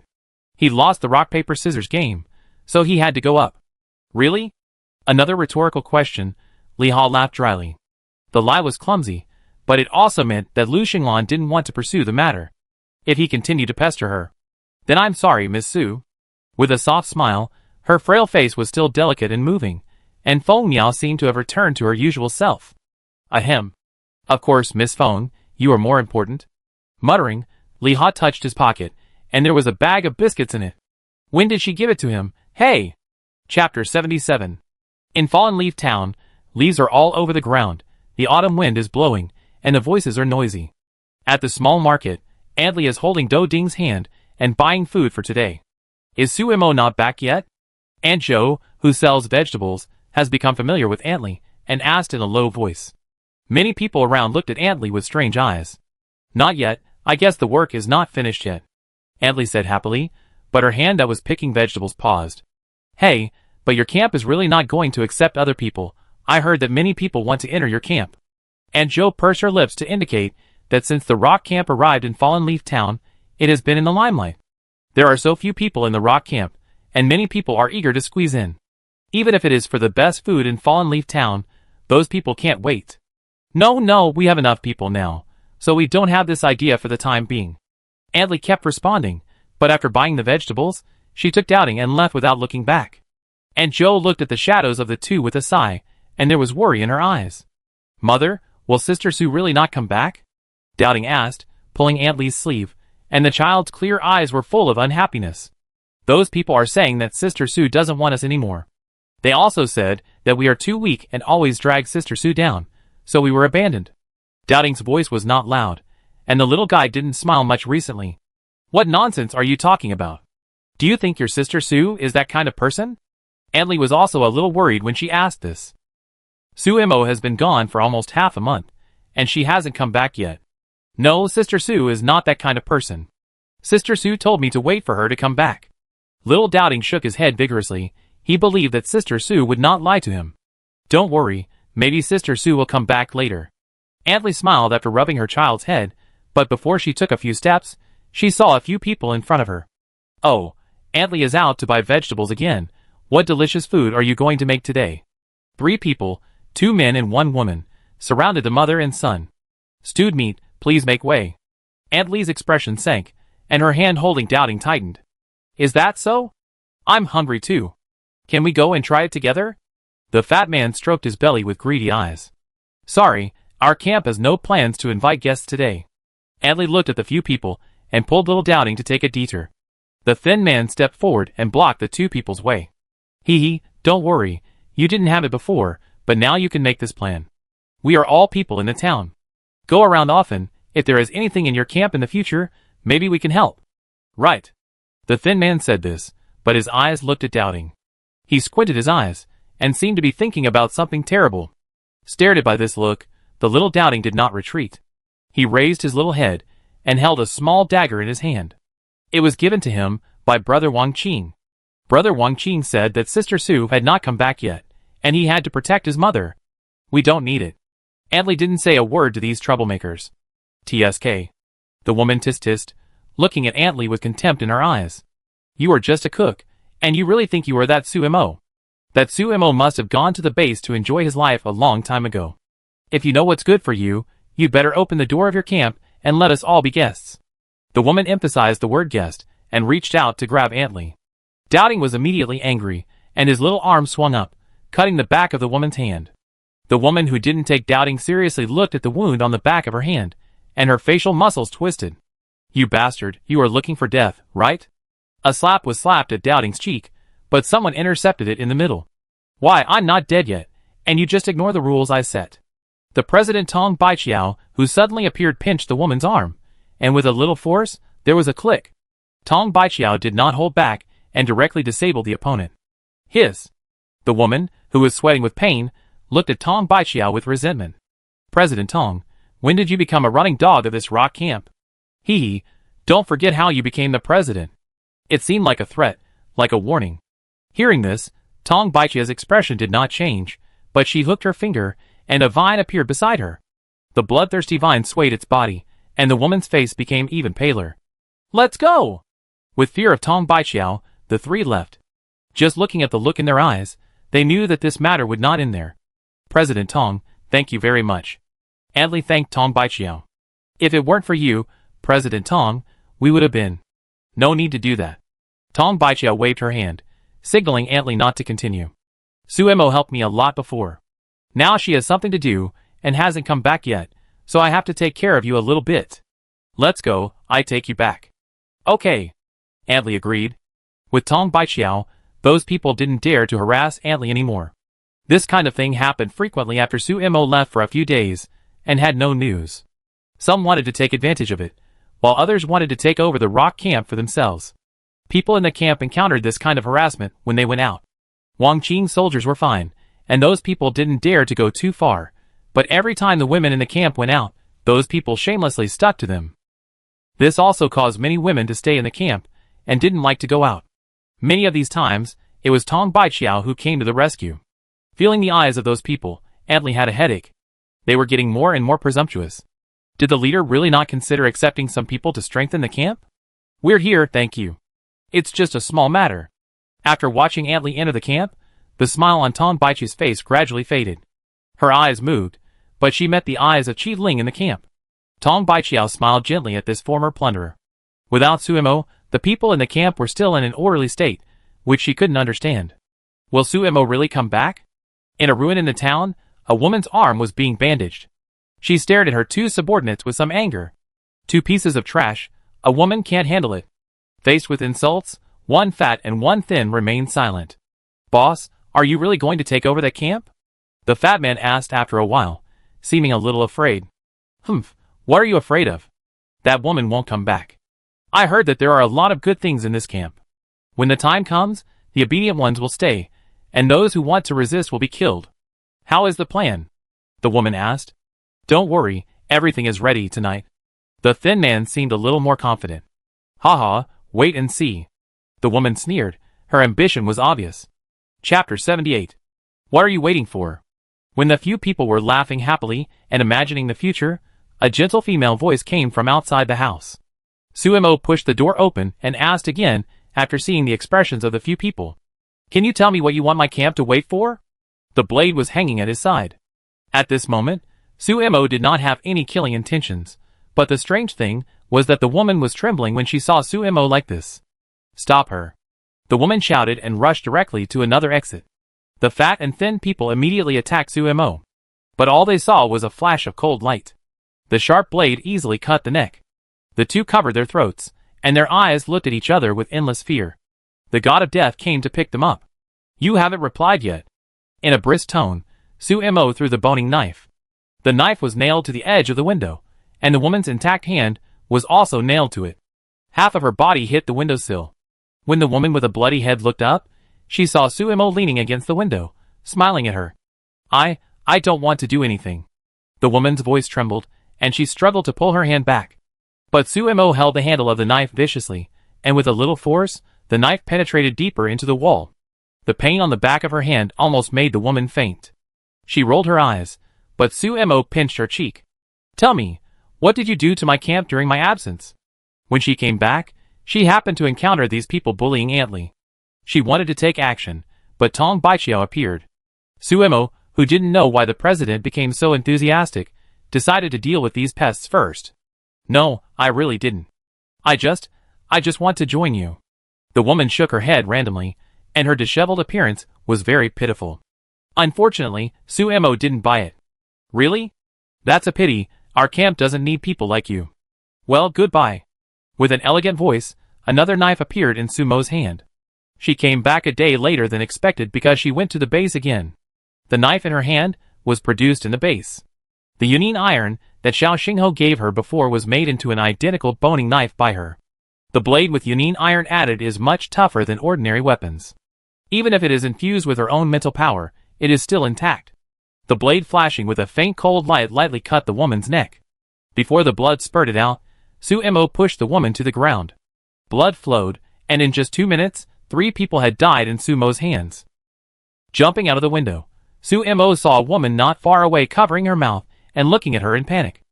He lost the rock-paper-scissors game, so he had to go up. Really? Another rhetorical question. Li Ha laughed dryly. The lie was clumsy, but it also meant that Lu Xinglan didn't want to pursue the matter. If he continued to pester her, then I'm sorry, Miss Su. With a soft smile, her frail face was still delicate and moving, and Feng Miao seemed to have returned to her usual self. Ahem. Of course, Miss Feng, you are more important. Muttering, Li Ha touched his pocket, and there was a bag of biscuits in it. When did she give it to him? Hey! Chapter 77. In Fallen Leaf Town, leaves are all over the ground, the autumn wind is blowing, and the voices are noisy. At the small market, Antli is holding Do Ding's hand and buying food for today. Is Su Mo not back yet? Aunt Zhou, who sells vegetables, has become familiar with Antli and asked in a low voice. Many people around looked at Antly with strange eyes. Not yet, I guess the work is not finished yet, Antly said happily, but her hand that was picking vegetables paused. Hey, but your camp is really not going to accept other people. I heard that many people want to enter your camp. And Jo pursed her lips to indicate that since the rock camp arrived in Fallen Leaf Town, it has been in the limelight. There are so few people in the rock camp, and many people are eager to squeeze in. Even if it is for the best food in Fallen Leaf Town, those people can't wait. No, we have enough people now, so we don't have this idea for the time being. Antly kept responding, but after buying the vegetables, she took Doubting and left without looking back. And Jo looked at the shadows of the two with a sigh, and there was worry in her eyes. Mother, will Sister Sue really not come back? Doubting asked, pulling Antly's sleeve, and the child's clear eyes were full of unhappiness. Those people are saying that Sister Sue doesn't want us anymore. They also said that we are too weak and always drag Sister Sue down, so we were abandoned. Doubting's voice was not loud, and the little guy didn't smile much recently. What nonsense are you talking about? Do you think your Sister Sue is that kind of person? Antly was also a little worried when she asked this. Sue Mo has been gone for almost half a month, and she hasn't come back yet. No, Sister Sue is not that kind of person. Sister Sue told me to wait for her to come back. Little Doubting shook his head vigorously. He believed that Sister Sue would not lie to him. Don't worry, maybe Sister Sue will come back later. Antly smiled after rubbing her child's head, but before she took a few steps, she saw a few people in front of her. Oh, Antly is out to buy vegetables again. What delicious food are you going to make today? 3 people, 2 men and 1 woman, surrounded the mother and son. Stewed meat, please make way. Antly's expression sank, and her hand holding Doubting tightened. Is that so? I'm hungry too. Can we go and try it together? The fat man stroked his belly with greedy eyes. Sorry, our camp has no plans to invite guests today. Antly looked at the few people, and pulled little Doubting to take a detour. The thin man stepped forward and blocked the 2 people's way. Hee, don't worry, you didn't have it before, but now you can make this plan. We are all people in the town. Go around often, if there is anything in your camp in the future, maybe we can help. Right. The thin man said this, but his eyes looked at Doubting. He squinted his eyes, and seemed to be thinking about something terrible. Stared at by this look, the little Doubting did not retreat. He raised his little head, and held a small dagger in his hand. It was given to him by Brother Wang Qing. Brother Wang Qing said that Sister Sue had not come back yet, and he had to protect his mother. We don't need it. Antly didn't say a word to these troublemakers. TSK. The woman tis-tissed, looking at Antly with contempt in her eyes. You are just a cook, and you really think you are that Sue Mo? That Sue Mo must have gone to the base to enjoy his life a long time ago. If you know what's good for you, you'd better open the door of your camp and let us all be guests. The woman emphasized the word guest, and reached out to grab Antly. Doubting was immediately angry, and his little arm swung up, cutting the back of the woman's hand. The woman who didn't take Doubting seriously looked at the wound on the back of her hand, and her facial muscles twisted. You bastard, you are looking for death, right? A slap was slapped at Doubting's cheek, but someone intercepted it in the middle. Why, I'm not dead yet, and you just ignore the rules I set. The President Tong Baiqiao, who suddenly appeared, pinched the woman's arm, and with a little force, there was a click. Tong Baiqiao did not hold back, and directly disabled the opponent. Hiss. The woman, who was sweating with pain, looked at Tong Baiqiao with resentment. President Tong, when did you become a running dog of this rock camp? Hee, don't forget how you became the president. It seemed like a threat, like a warning. Hearing this, Tong Baiqiao's expression did not change, but she hooked her finger, and a vine appeared beside her. The bloodthirsty vine swayed its body, and the woman's face became even paler. Let's go! With fear of Tong Baiqiao, the 3 left. Just looking at the look in their eyes, they knew that this matter would not end there. President Tong, thank you very much. Antly thanked Tong Baiqiao. If it weren't for you, President Tong, we would have been. No need to do that. Tong Baiqiao waved her hand, signaling Antly not to continue. Sue Mo helped me a lot before. Now she has something to do, and hasn't come back yet, so I have to take care of you a little bit. Let's go, I take you back. Okay. Antly agreed. With Tong Baiqiao, those people didn't dare to harass Antly anymore. This kind of thing happened frequently after Sue Mo left for a few days, and had no news. Some wanted to take advantage of it, while others wanted to take over the rock camp for themselves. People in the camp encountered this kind of harassment when they went out. Wang Qing's soldiers were fine, and those people didn't dare to go too far, But every time the women in the camp went out, those people shamelessly stuck to them. This also caused many women to stay in the camp and didn't like to go out. Many of these times, it was Tong Baiqiao who came to the rescue. Feeling the eyes of those people, Adley had a headache. They were getting more and more presumptuous. Did the leader really not consider accepting some people to strengthen the camp? We're here, thank you. It's just a small matter. After watching Adley enter the camp, the smile on Tong Baiqiao's face gradually faded. Her eyes moved, but she met the eyes of Qi Ling in the camp. Tong Baiqiao smiled gently at this former plunderer. Without Suemo, the people in the camp were still in an orderly state, which she couldn't understand. Will Suemo really come back? In a ruin in the town, a woman's arm was being bandaged. She stared at her two subordinates with some anger. Two pieces of trash, a woman can't handle it. Faced with insults, one fat and one thin remained silent. Boss, are you really going to take over that camp? The fat man asked after a while, seeming a little afraid. Humph, what are you afraid of? That woman won't come back. I heard that there are a lot of good things in this camp. When the time comes, the obedient ones will stay, and those who want to resist will be killed. How is the plan? The woman asked. Don't worry, everything is ready tonight. The thin man seemed a little more confident. Haha, wait and see. The woman sneered. Her ambition was obvious. Chapter 78. What are you waiting for? When the few people were laughing happily and imagining the future, a gentle female voice came from outside the house. Suemo pushed the door open and asked again after seeing the expressions of the few people. Can you tell me what you want my camp to wait for? The blade was hanging at his side. At this moment, Suemo did not have any killing intentions, but the strange thing was that the woman was trembling when she saw Suemo like this. Stop her. The woman shouted and rushed directly to another exit. The fat and thin people immediately attacked Suemo. But all they saw was a flash of cold light. The sharp blade easily cut the neck. The two covered their throats, and their eyes looked at each other with endless fear. The god of death came to pick them up. You haven't replied yet. In a brisk tone, Suemo threw the boning knife. The knife was nailed to the edge of the window, and the woman's intact hand was also nailed to it. Half of her body hit the windowsill. When the woman with a bloody head looked up, she saw Suemo leaning against the window, smiling at her. I don't want to do anything. The woman's voice trembled, and she struggled to pull her hand back. But Suemo held the handle of the knife viciously, and with a little force, the knife penetrated deeper into the wall. The pain on the back of her hand almost made the woman faint. She rolled her eyes, but Suemo pinched her cheek. Tell me, what did you do to my camp during my absence? When she came back, she happened to encounter these people bullying Adley. She wanted to take action, but Tong Baiqiao appeared. Suemo, who didn't know why the president became so enthusiastic, decided to deal with these pests first. No, I really didn't. I just want to join you. The woman shook her head randomly, and her disheveled appearance was very pitiful. Unfortunately, Suemo didn't buy it. Really? That's a pity, our camp doesn't need people like you. Well, goodbye. With an elegant voice, another knife appeared in Sumo's hand. She came back a day later than expected because she went to the base again. The knife in her hand was produced in the base. The unique iron that Xiao Xingho gave her before was made into an identical boning knife by her. The blade with unique iron added is much tougher than ordinary weapons. Even if it is infused with her own mental power, it is still intact. The blade flashing with a faint cold light lightly cut the woman's neck. Before the blood spurted out, Suemo pushed the woman to the ground. Blood flowed, and in just 2 minutes, 3 people had died in Sumo's hands. Jumping out of the window, Suemo saw a woman not far away covering her mouth and looking at her in panic.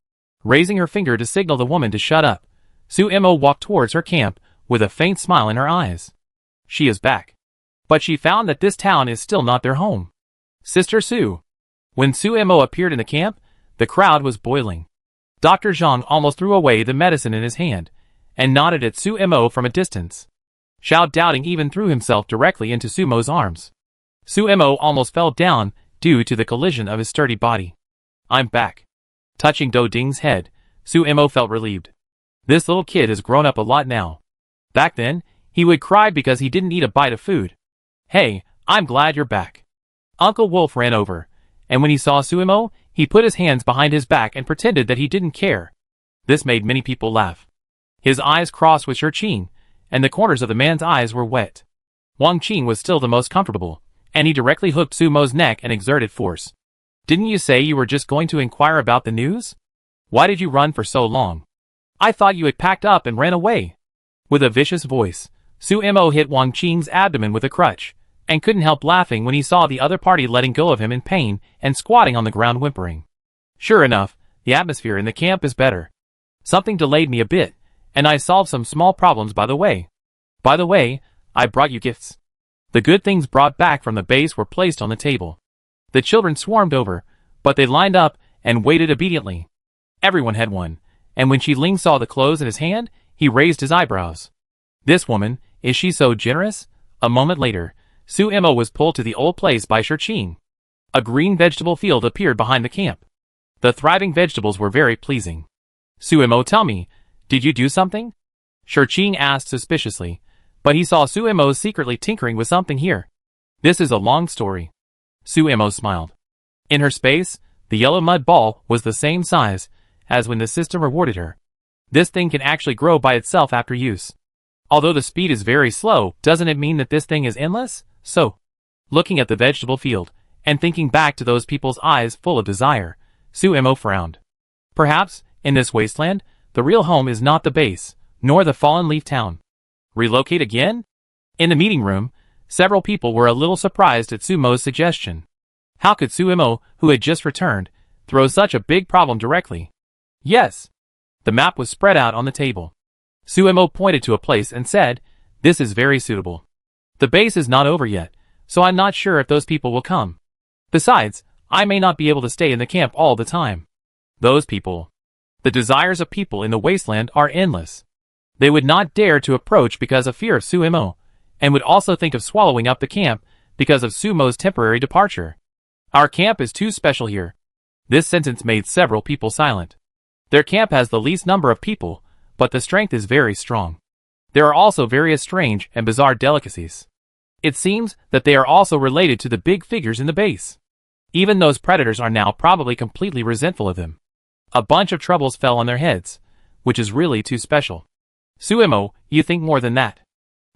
Raising her finger to signal the woman to shut up, Suemo walked towards her camp with a faint smile in her eyes. She is back. But she found that this town is still not their home. Sister Su. When Suemo appeared in the camp, the crowd was boiling. Dr. Zhang almost threw away the medicine in his hand, and nodded at Suemo from a distance. Xiao Doubting even threw himself directly into Sumo's arms. Suemo almost fell down due to the collision of his sturdy body. I'm back. Touching Do Ding's head, Suemo felt relieved. This little kid has grown up a lot now. Back then, he would cry because he didn't eat a bite of food. Hey, I'm glad you're back. Uncle Wolf ran over, and when he saw Suemo, he put his hands behind his back and pretended that he didn't care. This made many people laugh. His eyes crossed with Shurqing, and the corners of the man's eyes were wet. Wang Qing was still the most comfortable, and he directly hooked Sumo's neck and exerted force. Didn't you say you were just going to inquire about the news? Why did you run for so long? I thought you had packed up and ran away. With a vicious voice, Suemo hit Wang Qing's abdomen with a crutch, and couldn't help laughing when he saw the other party letting go of him in pain and squatting on the ground whimpering. Sure enough, the atmosphere in the camp is better. Something delayed me a bit, and I solved some small problems by the way. By the way, I brought you gifts. The good things brought back from the base were placed on the table. The children swarmed over, but they lined up and waited obediently. Everyone had one, and when Qi Ling saw the clothes in his hand, he raised his eyebrows. This woman, is she so generous? A moment later, Suemo was pulled to the old place by Shirqing. A green vegetable field appeared behind the camp. The thriving vegetables were very pleasing. Suemo, tell me, did you do something? Shirqing asked suspiciously, but he saw Suemo secretly tinkering with something here. This is a long story. Suemo smiled. In her space, the yellow mud ball was the same size as when the system rewarded her. This thing can actually grow by itself after use. Although the speed is very slow, doesn't it mean that this thing is endless? So, looking at the vegetable field, and thinking back to those people's eyes full of desire, Suemo frowned. Perhaps, in this wasteland, the real home is not the base, nor the fallen leaf town. Relocate again? In the meeting room, several people were a little surprised at Sumo's suggestion. How could Suemo, who had just returned, throw such a big problem directly? Yes. The map was spread out on the table. Suemo pointed to a place and said, "This is very suitable. The base is not over yet, so I'm not sure if those people will come. Besides, I may not be able to stay in the camp all the time. Those people. The desires of people in the wasteland are endless. They would not dare to approach because of fear of Suemo, and would also think of swallowing up the camp because of Sumo's temporary departure. Our camp is too special here." This sentence made several people silent. Their camp has the least number of people, but the strength is very strong. There are also various strange and bizarre delicacies. It seems that they are also related to the big figures in the base. Even those predators are now probably completely resentful of them. A bunch of troubles fell on their heads, which is really too special. Suemo, you think more than that.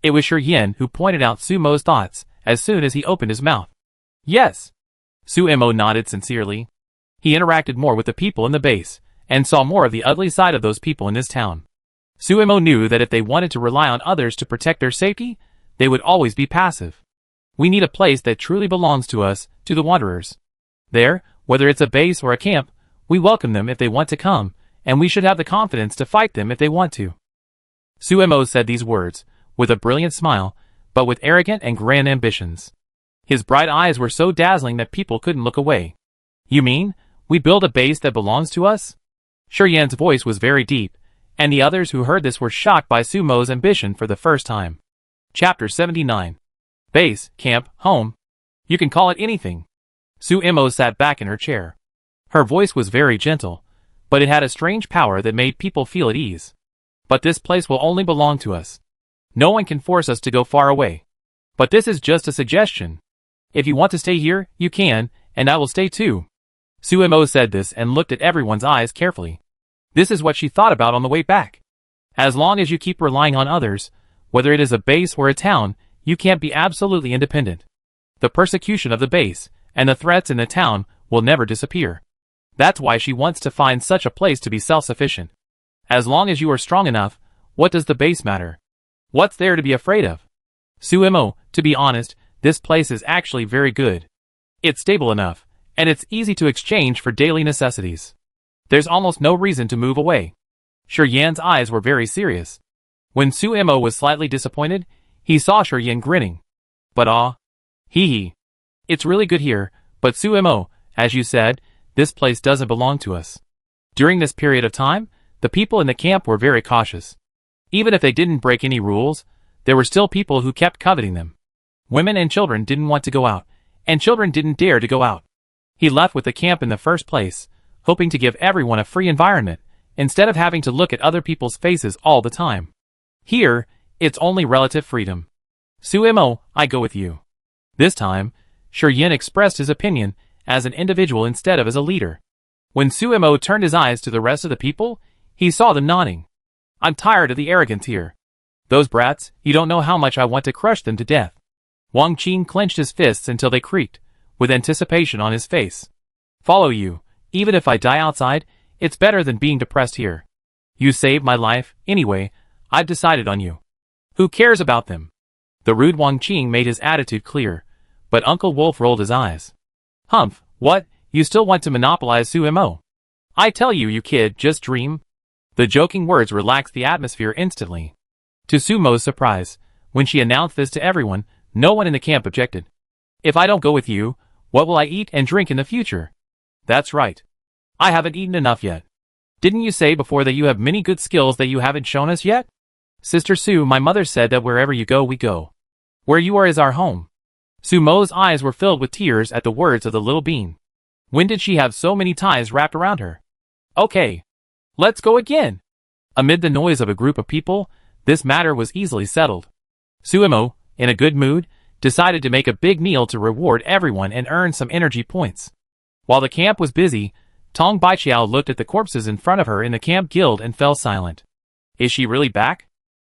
It was Shiryan who pointed out Sumo's thoughts as soon as he opened his mouth. Yes. Suemo nodded sincerely. He interacted more with the people in the base, and saw more of the ugly side of those people in this town. Suemo knew that if they wanted to rely on others to protect their safety, they would always be passive. We need a place that truly belongs to us, to the wanderers. There, whether it's a base or a camp, we welcome them if they want to come, and we should have the confidence to fight them if they want to. Suemo said these words, with a brilliant smile, but with arrogant and grand ambitions. His bright eyes were so dazzling that people couldn't look away. You mean, we build a base that belongs to us? Shiryan's voice was very deep, and the others who heard this were shocked by Sumo's ambition for the first time. Chapter 79. Base, camp, home. You can call it anything. Suemo sat back in her chair. Her voice was very gentle, but it had a strange power that made people feel at ease. But this place will only belong to us. No one can force us to go far away. But this is just a suggestion. If you want to stay here, you can, and I will stay too. Suemo said this and looked at everyone's eyes carefully. This is what she thought about on the way back. As long as you keep relying on others, whether it is a base or a town, you can't be absolutely independent. The persecution of the base, and the threats in the town, will never disappear. That's why she wants to find such a place to be self-sufficient. As long as you are strong enough, what does the base matter? What's there to be afraid of? Suemo, to be honest, this place is actually very good. It's stable enough, and it's easy to exchange for daily necessities. There's almost no reason to move away. Shiryan's eyes were very serious. When Suemo was slightly disappointed, he saw Shiryan grinning. But hee. It's really good here, but Suemo, as you said, this place doesn't belong to us. During this period of time, the people in the camp were very cautious. Even if they didn't break any rules, there were still people who kept coveting them. Women and children didn't want to go out, and children didn't dare to go out. He left with the camp in the first place, hoping to give everyone a free environment, instead of having to look at other people's faces all the time. Here, it's only relative freedom. Suemo, I go with you. This time, Shiryan expressed his opinion as an individual instead of as a leader. When Suemo turned his eyes to the rest of the people, he saw them nodding. I'm tired of the arrogance here. Those brats, you don't know how much I want to crush them to death. Wang Qing clenched his fists until they creaked, with anticipation on his face. Follow you. Even if I die outside, it's better than being depressed here. You saved my life. Anyway, I've decided on you. Who cares about them? The rude Wang Qing made his attitude clear, but Uncle Wolf rolled his eyes. Humph, what? You still want to monopolize Sumo? I tell you, you kid, just dream. The joking words relaxed the atmosphere instantly. To Sumo's surprise, when she announced this to everyone, no one in the camp objected. If I don't go with you, what will I eat and drink in the future? That's right. I haven't eaten enough yet. Didn't you say before that you have many good skills that you haven't shown us yet? Sister Su, my mother said that wherever you go, we go. Where you are is our home. Sumo's eyes were filled with tears at the words of the little bean. When did she have so many ties wrapped around her? Okay. Let's go again. Amid the noise of a group of people, this matter was easily settled. Sumo, in a good mood, decided to make a big meal to reward everyone and earn some energy points. While the camp was busy, Tong Baiqiao looked at the corpses in front of her in the camp guild and fell silent. Is she really back?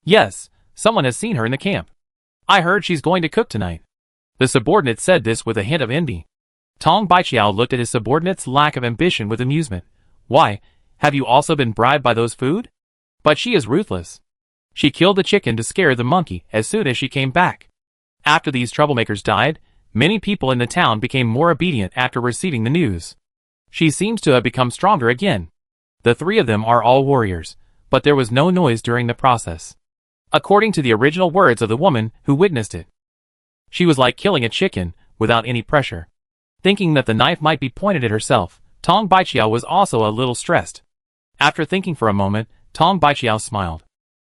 Yes, someone has seen her in the camp. I heard she's going to cook tonight. The subordinate said this with a hint of envy. Tong Baiqiao looked at his subordinate's lack of ambition with amusement. Why, have you also been bribed by those food? But she is ruthless. She killed the chicken to scare the monkey as soon as she came back. After these troublemakers died, many people in the town became more obedient after receiving the news. She seems to have become stronger again. The three of them are all warriors, but there was no noise during the process. According to the original words of the woman who witnessed it, she was like killing a chicken without any pressure. Thinking that the knife might be pointed at herself, Tong Baiqiao was also a little stressed. After thinking for a moment, Tong Baiqiao smiled.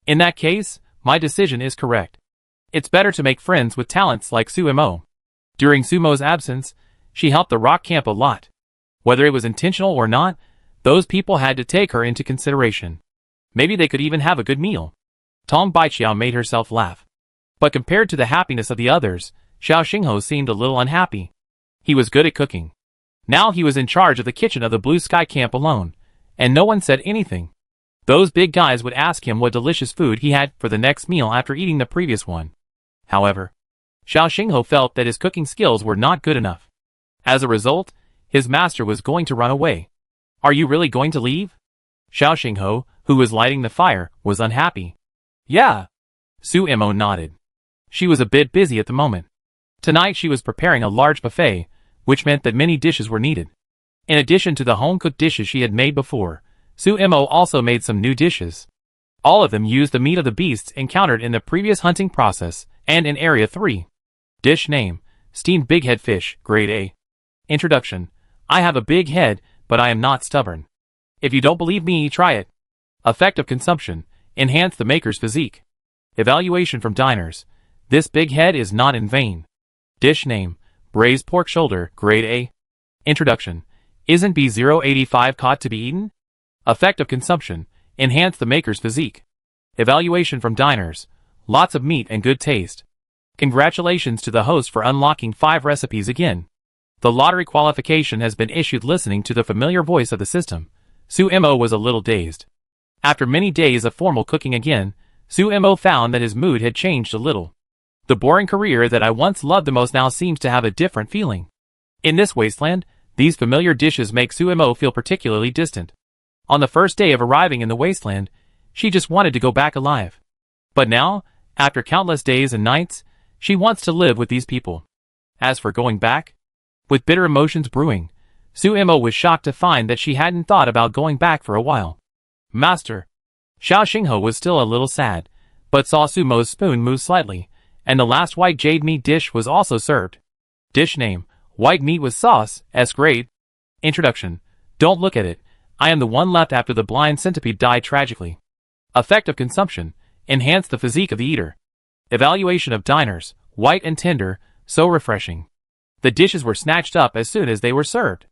In that case, my decision is correct. It's better to make friends with talents like Sumo. During Sumo's absence, she helped the rock camp a lot. Whether it was intentional or not, those people had to take her into consideration. Maybe they could even have a good meal. Tong Baiqiao made herself laugh. But compared to the happiness of the others, Xiao Xingho seemed a little unhappy. He was good at cooking. Now he was in charge of the kitchen of the Blue Sky camp alone, and no one said anything. Those big guys would ask him what delicious food he had for the next meal after eating the previous one. However, Xiao Xingho felt that his cooking skills were not good enough. As a result, his master was going to run away. Are you really going to leave? Xiao Xingho, who was lighting the fire, was unhappy. Yeah. Sumo nodded. She was a bit busy at the moment. Tonight she was preparing a large buffet, which meant that many dishes were needed. In addition to the home-cooked dishes she had made before, Sumo also made some new dishes. All of them used the meat of the beasts encountered in the previous hunting process and in Area 3. Dish name: Steamed Big Head Fish, Grade A. Introduction: I have a big head, but I am not stubborn. If you don't believe me, try it. Effect of consumption: enhance the maker's physique. Evaluation from diners: this big head is not in vain. Dish name: Braised Pork Shoulder, Grade A. Introduction: isn't B085 caught to be eaten? Effect of consumption: enhance the maker's physique. Evaluation from diners: lots of meat and good taste. Congratulations to the host for unlocking 5 recipes again. The lottery qualification has been issued. Listening to the familiar voice of the system, Sumo was a little dazed. After many days of formal cooking again, Sumo found that his mood had changed a little. The boring career that I once loved the most now seems to have a different feeling. In this wasteland, these familiar dishes make Sumo feel particularly distant. On the first day of arriving in the wasteland, she just wanted to go back alive. But now, after countless days and nights, she wants to live with these people. As for going back, with bitter emotions brewing, Sumo was shocked to find that she hadn't thought about going back for a while. Master. Xiao Xingho was still a little sad, but saw Sumo's spoon move slightly, and the last white jade meat dish was also served. Dish name: White Meat with Sauce, S Grade. Introduction: don't look at it. I am the one left after the blind centipede died tragically. Effect of consumption: enhance the physique of the eater. Evaluation of diners: white and tender, so refreshing. The dishes were snatched up as soon as they were served.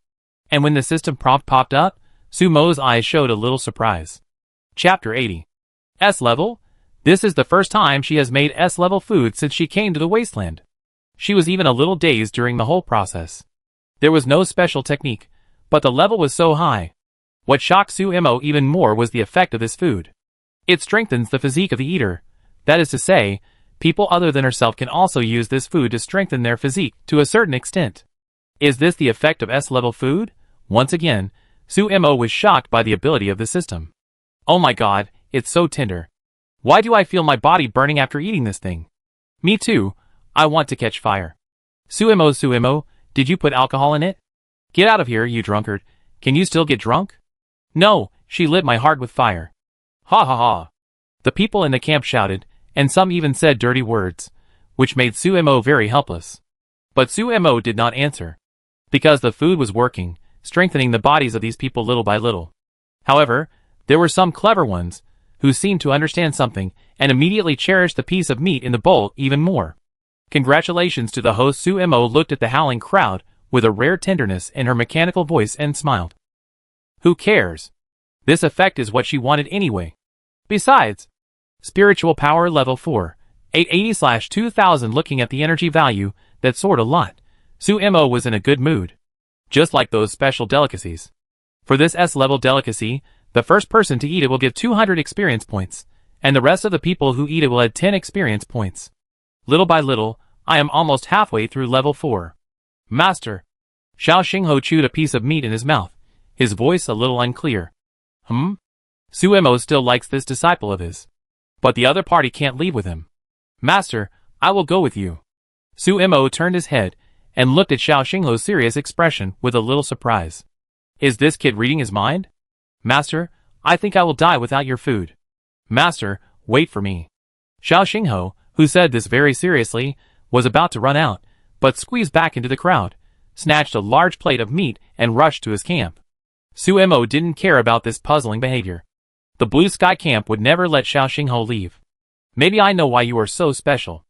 And when the system prompt popped up, Sumo's eyes showed a little surprise. Chapter 80. S-Level? This is the first time she has made S-Level food since she came to the wasteland. She was even a little dazed during the whole process. There was no special technique, but the level was so high. What shocked Sumo even more was the effect of this food. It strengthens the physique of the eater. That is to say, people other than herself can also use this food to strengthen their physique to a certain extent. Is this the effect of S-Level food, Once again, Sumo was shocked by the ability of the system. Oh my god, it's so tender. Why do I feel my body burning after eating this thing? Me too, I want to catch fire. Sumo, did you put alcohol in it? Get out of here, you drunkard. Can you still get drunk? No, she lit my heart with fire. Ha ha ha. The people in the camp shouted, and some even said dirty words, which made Sumo very helpless. But Sumo did not answer, because the food was working, strengthening the bodies of these people little by little. However, there were some clever ones, who seemed to understand something, and immediately cherished the piece of meat in the bowl even more. Congratulations to the host. Sumo looked at the howling crowd, with a rare tenderness in her mechanical voice and smiled. Who cares? This effect is what she wanted anyway. Besides, spiritual power level 4, 880/2000. Looking at the energy value, that soared a lot, Sumo was in a good mood. Just like those special delicacies. For this S-level delicacy, the first person to eat it will get 200 experience points, and the rest of the people who eat it will add 10 experience points. Little by little, I am almost halfway through level 4. Master. Xiao Xingho chewed a piece of meat in his mouth, his voice a little unclear. Sumo still likes this disciple of his. But the other party can't leave with him. Master, I will go with you. Sumo turned his head, and looked at Xiao Xingho's serious expression with a little surprise. Is this kid reading his mind? Master, I think I will die without your food. Master, wait for me. Xiao Xingho, who said this very seriously, was about to run out, but squeezed back into the crowd, snatched a large plate of meat and rushed to his camp. Sumo didn't care about this puzzling behavior. The Blue Sky Camp would never let Xiao Xingho leave. Maybe I know why you are so special.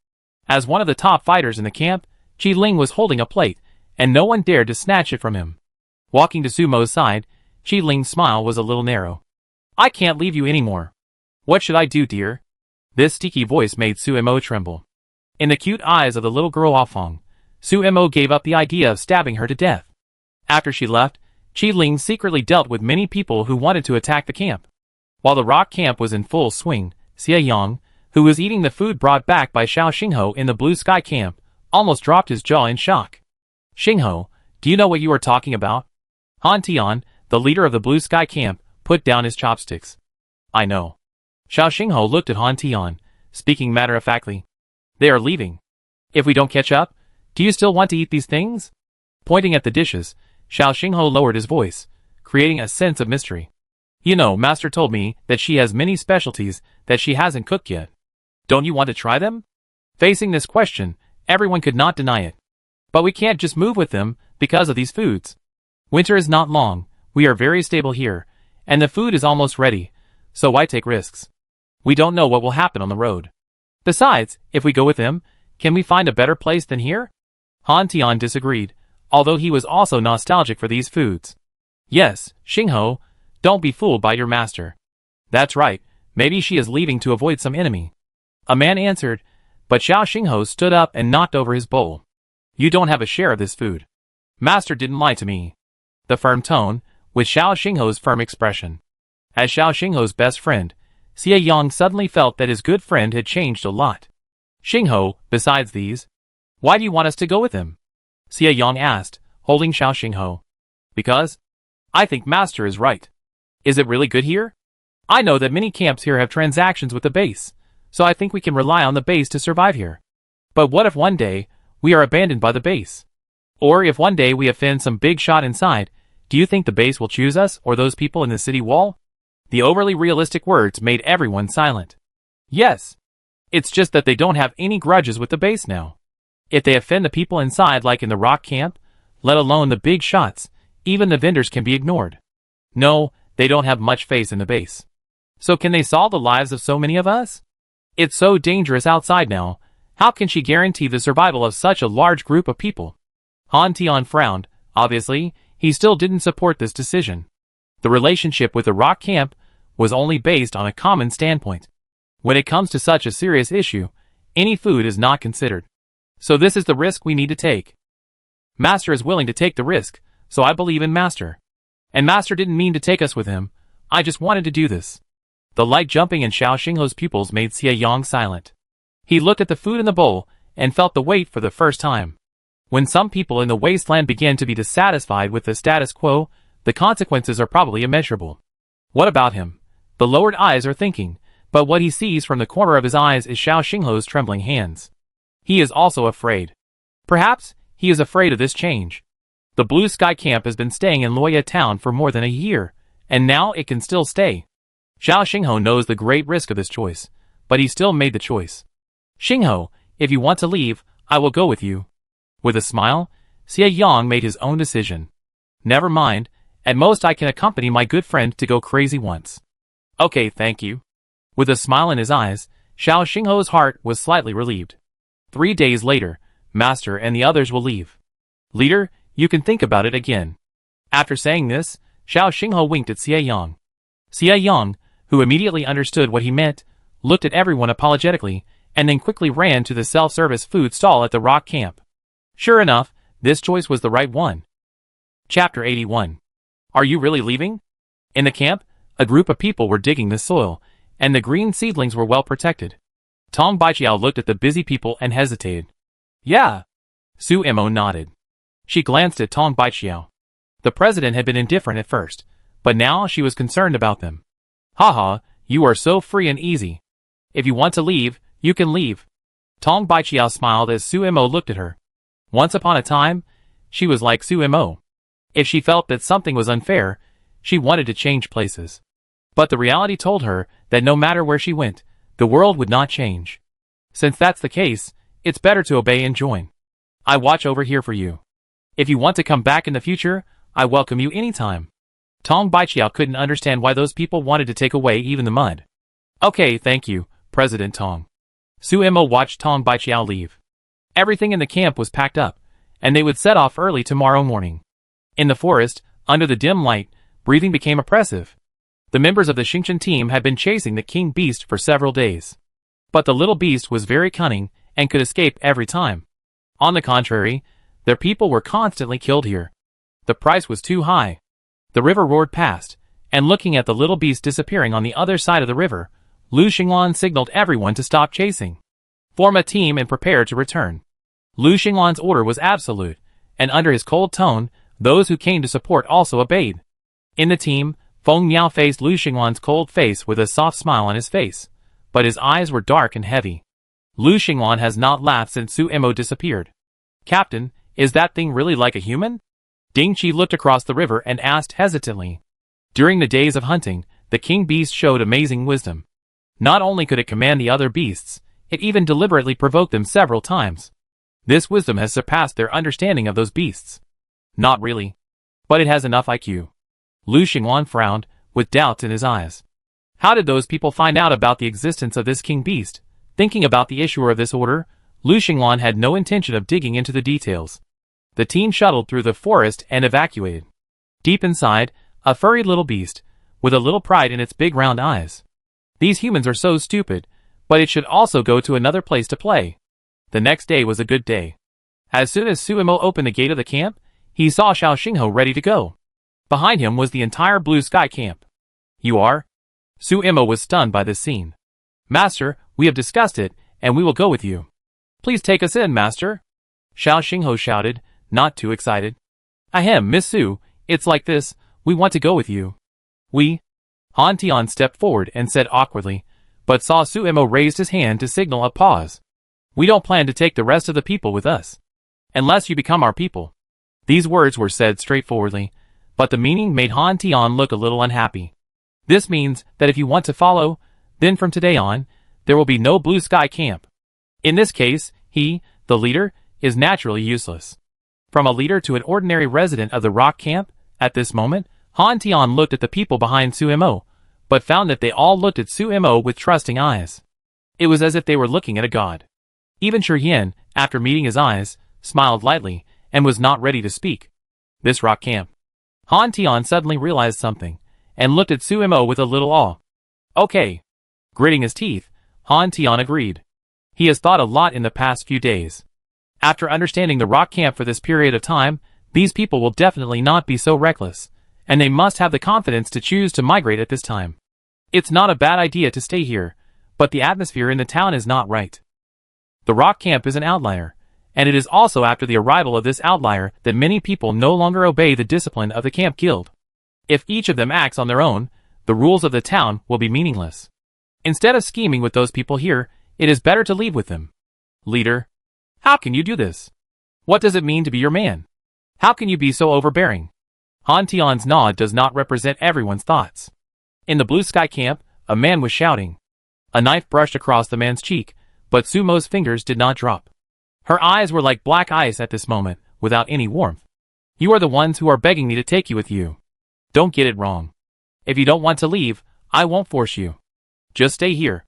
As one of the top fighters in the camp, Qi Ling was holding a plate, and no one dared to snatch it from him. Walking to Sumo's side, Qi Ling's smile was a little narrow. I can't leave you anymore. What should I do, dear? This sticky voice made Sumo tremble. In the cute eyes of the little girl Afong, Sumo gave up the idea of stabbing her to death. After she left, Qi Ling secretly dealt with many people who wanted to attack the camp. While the rock camp was in full swing, Xie Yang, who was eating the food brought back by Xiao Xingho in the Blue Sky Camp, almost dropped his jaw in shock. Xingho, do you know what you are talking about? Han Tian, the leader of the Blue Sky Camp, put down his chopsticks. I know. Xiao Xingho looked at Han Tian, speaking matter-of-factly. They are leaving. If we don't catch up, do you still want to eat these things? Pointing at the dishes, Xiao Xingho lowered his voice, creating a sense of mystery. You know, Master told me that she has many specialties that she hasn't cooked yet. Don't you want to try them? Facing this question, everyone could not deny it. But we can't just move with them because of these foods. Winter is not long, we are very stable here, and the food is almost ready, so why take risks? We don't know what will happen on the road. Besides, if we go with them, can we find a better place than here? Han Tian disagreed, although he was also nostalgic for these foods. Yes, Xingho, don't be fooled by your master. That's right, maybe she is leaving to avoid some enemy. A man answered, but Xiao Xingho stood up and knocked over his bowl. You don't have a share of this food. Master didn't lie to me. The firm tone, with Xiao Xingho's firm expression. As Xiao Xingho's best friend, Xie Yang suddenly felt that his good friend had changed a lot. Xingho, besides these, why do you want us to go with him? Xie Yang asked, holding Xiao Xingho. Because? I think Master is right. Is it really good here? I know that many camps here have transactions with the base, so I think we can rely on the base to survive here. But what if one day, we are abandoned by the base? Or if one day we offend some big shot inside, do you think the base will choose us or those people in the city wall? The overly realistic words made everyone silent. Yes. It's just that they don't have any grudges with the base now. If they offend the people inside like in the rock camp, let alone the big shots, even the vendors can be ignored. No, they don't have much faith in the base. So can they solve the lives of so many of us? It's so dangerous outside now, how can she guarantee the survival of such a large group of people? Han Tian frowned. Obviously, he still didn't support this decision. The relationship with the rock camp was only based on a common standpoint. When it comes to such a serious issue, any food is not considered. So this is the risk we need to take. Master is willing to take the risk, so I believe in Master. And Master didn't mean to take us with him, I just wanted to do this. The light jumping in Xiao Xingho's pupils made Xie Yang silent. He looked at the food in the bowl, and felt the weight for the first time. When some people in the wasteland began to be dissatisfied with the status quo, The consequences are probably immeasurable. What about him? The lowered eyes are thinking, but what he sees from the corner of his eyes is Xiao Xinghuo's trembling hands. He is also afraid. Perhaps he is afraid of this change. The Blue Sky Camp has been staying in Lua Town for more than a year, and now it can still stay. Xiao Xinghuo knows the great risk of this choice, but he still made the choice. Xinghuo, if you want to leave, I will go with you. With a smile, Xie Yang made his own decision. Never mind, at most I can accompany my good friend to go crazy once. Okay, thank you. With a smile in his eyes, Xiao Xinghuo's heart was slightly relieved. 3 days later, Master and the others will leave. Leader, you can think about it again. After saying this, Xiao Xinghuo winked at Xie Yang. Xie Yang, who immediately understood what he meant, looked at everyone apologetically, and then quickly ran to the self-service food stall at the rock camp. Sure enough, this choice was the right one. Chapter 81. Are you really leaving? In the camp, a group of people were digging the soil, and the green seedlings were well protected. Tong Baijiao looked at the busy people and hesitated. Yeah. Su Mo nodded. She glanced at Tong Baijiao. The president had been indifferent at first, but now she was concerned about them. Haha, you are so free and easy. If you want to leave, you can leave. Tong Baijiao smiled as Su Mo looked at her. Once upon a time, she was like Su Mo. If she felt that something was unfair, she wanted to change places. But the reality told her that no matter where she went, the world would not change. Since that's the case, it's better to obey and join. I watch over here for you. If you want to come back in the future, I welcome you anytime. Tong Baijiao couldn't understand why those people wanted to take away even the mud. Okay, thank you, President Tong. Su Mo watched Tong Baijiao leave. Everything in the camp was packed up, and they would set off early tomorrow morning. In the forest, under the dim light, breathing became oppressive. The members of the Xingchen team had been chasing the king beast for several days. But the little beast was very cunning and could escape every time. On the contrary, their people were constantly killed here. The price was too high. The river roared past, and looking at the little beast disappearing on the other side of the river, Lu Xinglan signaled everyone to stop chasing. Form a team and prepare to return. Lu Xinglan's order was absolute, and under his cold tone, those who came to support also obeyed. In the team, Feng Miao faced Lu Xinglan's cold face with a soft smile on his face, but his eyes were dark and heavy. Lu Xinglan has not laughed since Su Mo disappeared. Captain, is that thing really like a human? Ding Qi looked across the river and asked hesitantly. During the days of hunting, the king beast showed amazing wisdom. Not only could it command the other beasts, it even deliberately provoked them several times. This wisdom has surpassed their understanding of those beasts. Not really. But it has enough IQ. Lu Xinglan frowned, with doubts in his eyes. How did those people find out about the existence of this king beast? Thinking about the issuer of this order, Lu Xinglan had no intention of digging into the details. The team shuttled through the forest and evacuated. Deep inside, a furry little beast, with a little pride in its big round eyes. These humans are so stupid, but it should also go to another place to play. The next day was a good day. As soon as Su Mo opened the gate of the camp, he saw Xiao Xinghuo ready to go. Behind him was the entire Blue Sky Camp. You are? Su Mo was stunned by this scene. Master, we have discussed it, and we will go with you. Please take us in, Master. Xiao Xinghuo shouted, not too excited. Ahem, Miss Su, it's like this, we want to go with you. We? Han Tian stepped forward and said awkwardly, but saw Su Mo raised his hand to signal a pause. We don't plan to take the rest of the people with us. Unless you become our people. These words were said straightforwardly, but the meaning made Han Tian look a little unhappy. This means that if you want to follow, then from today on, there will be no Blue Sky Camp. In this case, he, the leader, is naturally useless. From a leader to an ordinary resident of the rock camp, at this moment, Han Tian looked at the people behind Su Mo, but found that they all looked at Su Mo with trusting eyes. It was as if they were looking at a god. Even Shi Yan, after meeting his eyes, smiled lightly, and was not ready to speak. This rock camp. Han Tian suddenly realized something, and looked at Su Mo with a little awe. Okay. Gritting his teeth, Han Tian agreed. He has thought a lot in the past few days. After understanding the rock camp for this period of time, these people will definitely not be so reckless, and they must have the confidence to choose to migrate at this time. It's not a bad idea to stay here, but the atmosphere in the town is not right. The rock camp is an outlier, and it is also after the arrival of this outlier that many people no longer obey the discipline of the camp guild. If each of them acts on their own, the rules of the town will be meaningless. Instead of scheming with those people here, it is better to leave with them. Leader, how can you do this? What does it mean to be your man? How can you be so overbearing? Han Tian's nod does not represent everyone's thoughts. In the blue sky camp, a man was shouting. A knife brushed across the man's cheek, but Sumo's fingers did not drop. Her eyes were like black ice at this moment, without any warmth. You are the ones who are begging me to take you with you. Don't get it wrong. If you don't want to leave, I won't force you. Just stay here.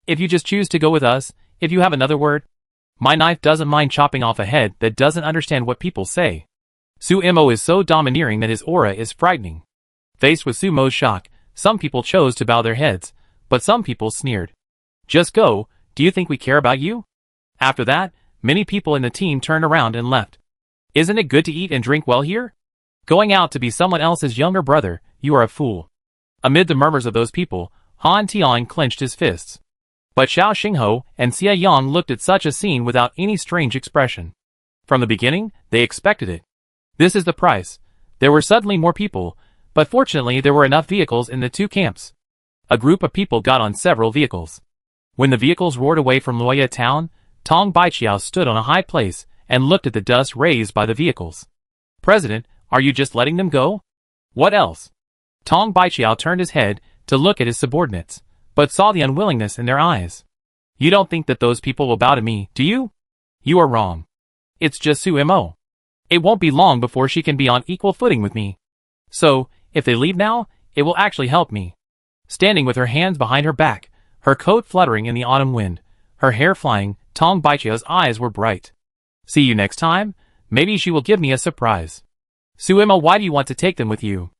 If you just choose to go with us, if you have another word, my knife doesn't mind chopping off a head that doesn't understand what people say. Sumo is so domineering that his aura is frightening. Faced with Sumo's shock, some people chose to bow their heads, but some people sneered. Just go, do you think we care about you? After that, many people in the team turned around and left. Isn't it good to eat and drink well here? Going out to be someone else's younger brother, you are a fool. Amid the murmurs of those people, Han Tian clenched his fists. But Xiao Xingho and Xia Yang looked at such a scene without any strange expression. From the beginning, they expected it. This is the price. There were suddenly more people, but fortunately there were enough vehicles in the two camps. A group of people got on several vehicles. When the vehicles roared away from Lua Town, Tong Baiqiao stood on a high place and looked at the dust raised by the vehicles. President, are you just letting them go? What else? Tong Baiqiao turned his head to look at his subordinates, but saw the unwillingness in their eyes. You don't think that those people will bow to me, do you? You are wrong. It's just Sumo. It won't be long before she can be on equal footing with me. So, if they leave now, it will actually help me. Standing with her hands behind her back, her coat fluttering in the autumn wind, her hair flying, Tong Baiqiao's eyes were bright. See you next time? Maybe she will give me a surprise. Sumo, why do you want to take them with you?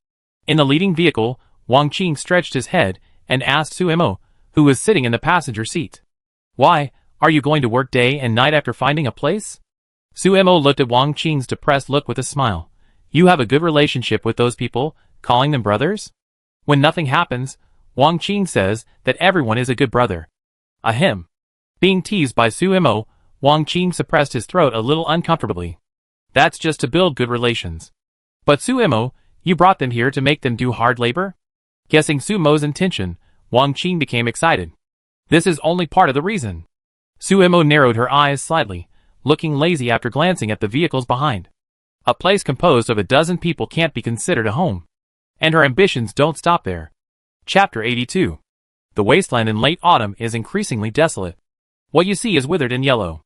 In the leading vehicle, Wang Qing stretched his head and asked Sumo, who was sitting in the passenger seat. Why, are you going to work day and night after finding a place? Sumo looked at Wang Qing's depressed look with a smile. You have a good relationship with those people, calling them brothers? When nothing happens, Wang Qing says that everyone is a good brother. Ahem. Being teased by Sumo, Wang Qing suppressed his throat a little uncomfortably. That's just to build good relations. But Sumo, you brought them here to make them do hard labor? Guessing Sumo's intention, Wang Qing became excited. This is only part of the reason. Sumo narrowed her eyes slightly, looking lazy after glancing at the vehicles behind. A place composed of a dozen people can't be considered a home. And her ambitions don't stop there. Chapter 82. The wasteland in late autumn is increasingly desolate. What you see is withered and yellow.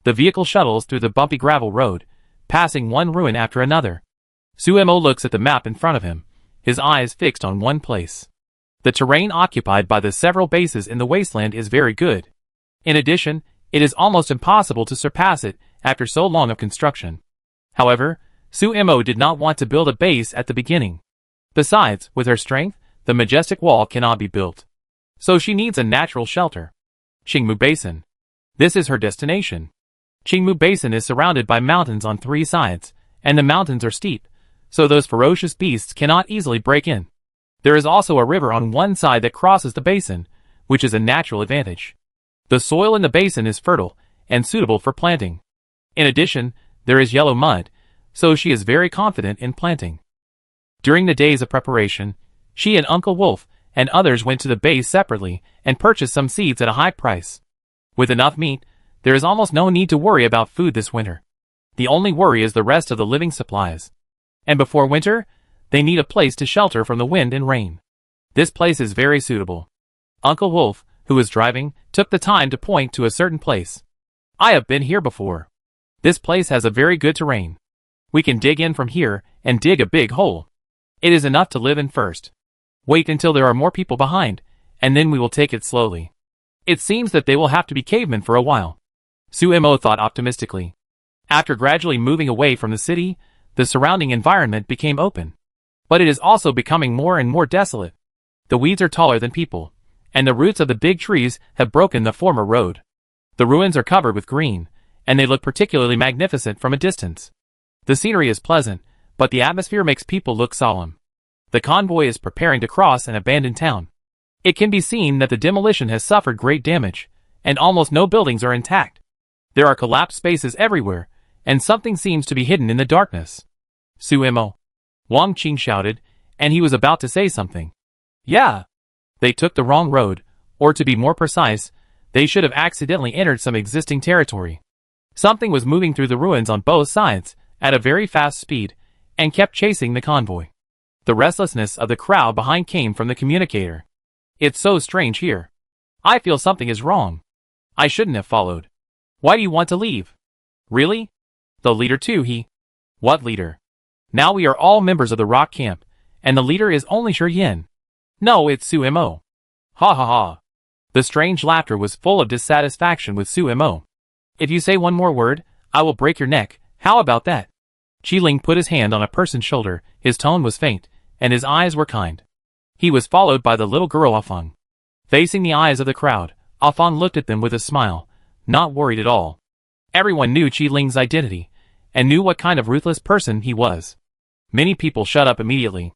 The vehicle shuttles through the bumpy gravel road, passing one ruin after another. Sumo looks at the map in front of him, his eyes fixed on one place. The terrain occupied by the several bases in the wasteland is very good. In addition, it is almost impossible to surpass it after so long of construction. However, Sumo did not want to build a base at the beginning. Besides, with her strength, the majestic wall cannot be built. So she needs a natural shelter. Qingmu Basin. This is her destination. Qingmu Basin is surrounded by mountains on three sides, and the mountains are steep, so those ferocious beasts cannot easily break in. There is also a river on one side that crosses the basin, which is a natural advantage. The soil in the basin is fertile and suitable for planting. In addition, there is yellow mud, so she is very confident in planting. During the days of preparation, she and Uncle Wolf and others went to the base separately and purchased some seeds at a high price. With enough meat, there is almost no need to worry about food this winter. The only worry is the rest of the living supplies. And before winter, they need a place to shelter from the wind and rain. This place is very suitable. Uncle Wolf, who was driving, took the time to point to a certain place. I have been here before. This place has a very good terrain. We can dig in from here and dig a big hole. It is enough to live in first. Wait until there are more people behind, and then we will take it slowly. It seems that they will have to be cavemen for a while. Sumo thought optimistically. After gradually moving away from the city, the surrounding environment became open. But it is also becoming more and more desolate. The weeds are taller than people, and the roots of the big trees have broken the former road. The ruins are covered with green, and they look particularly magnificent from a distance. The scenery is pleasant, but the atmosphere makes people look solemn. The convoy is preparing to cross an abandoned town. It can be seen that the demolition has suffered great damage, and almost no buildings are intact. There are collapsed spaces everywhere, and something seems to be hidden in the darkness. Sumo. Wang Qing shouted, and he was about to say something. Yeah. They took the wrong road, or to be more precise, they should have accidentally entered some existing territory. Something was moving through the ruins on both sides, at a very fast speed, and kept chasing the convoy. The restlessness of the crowd behind came from the communicator. It's so strange here. I feel something is wrong. I shouldn't have followed. Why do you want to leave? Really? The leader too, he. What leader? Now we are all members of the rock camp, and the leader is only Shi Yin. No, it's Sumo. Ha ha ha. The strange laughter was full of dissatisfaction with Sumo. If you say one more word, I will break your neck. How about that? Qiling put his hand on a person's shoulder. His tone was faint, and his eyes were kind. He was followed by the little girl Afang. Facing the eyes of the crowd, Afang looked at them with a smile, not worried at all. Everyone knew Qiling's identity, and knew what kind of ruthless person he was. Many people shut up immediately.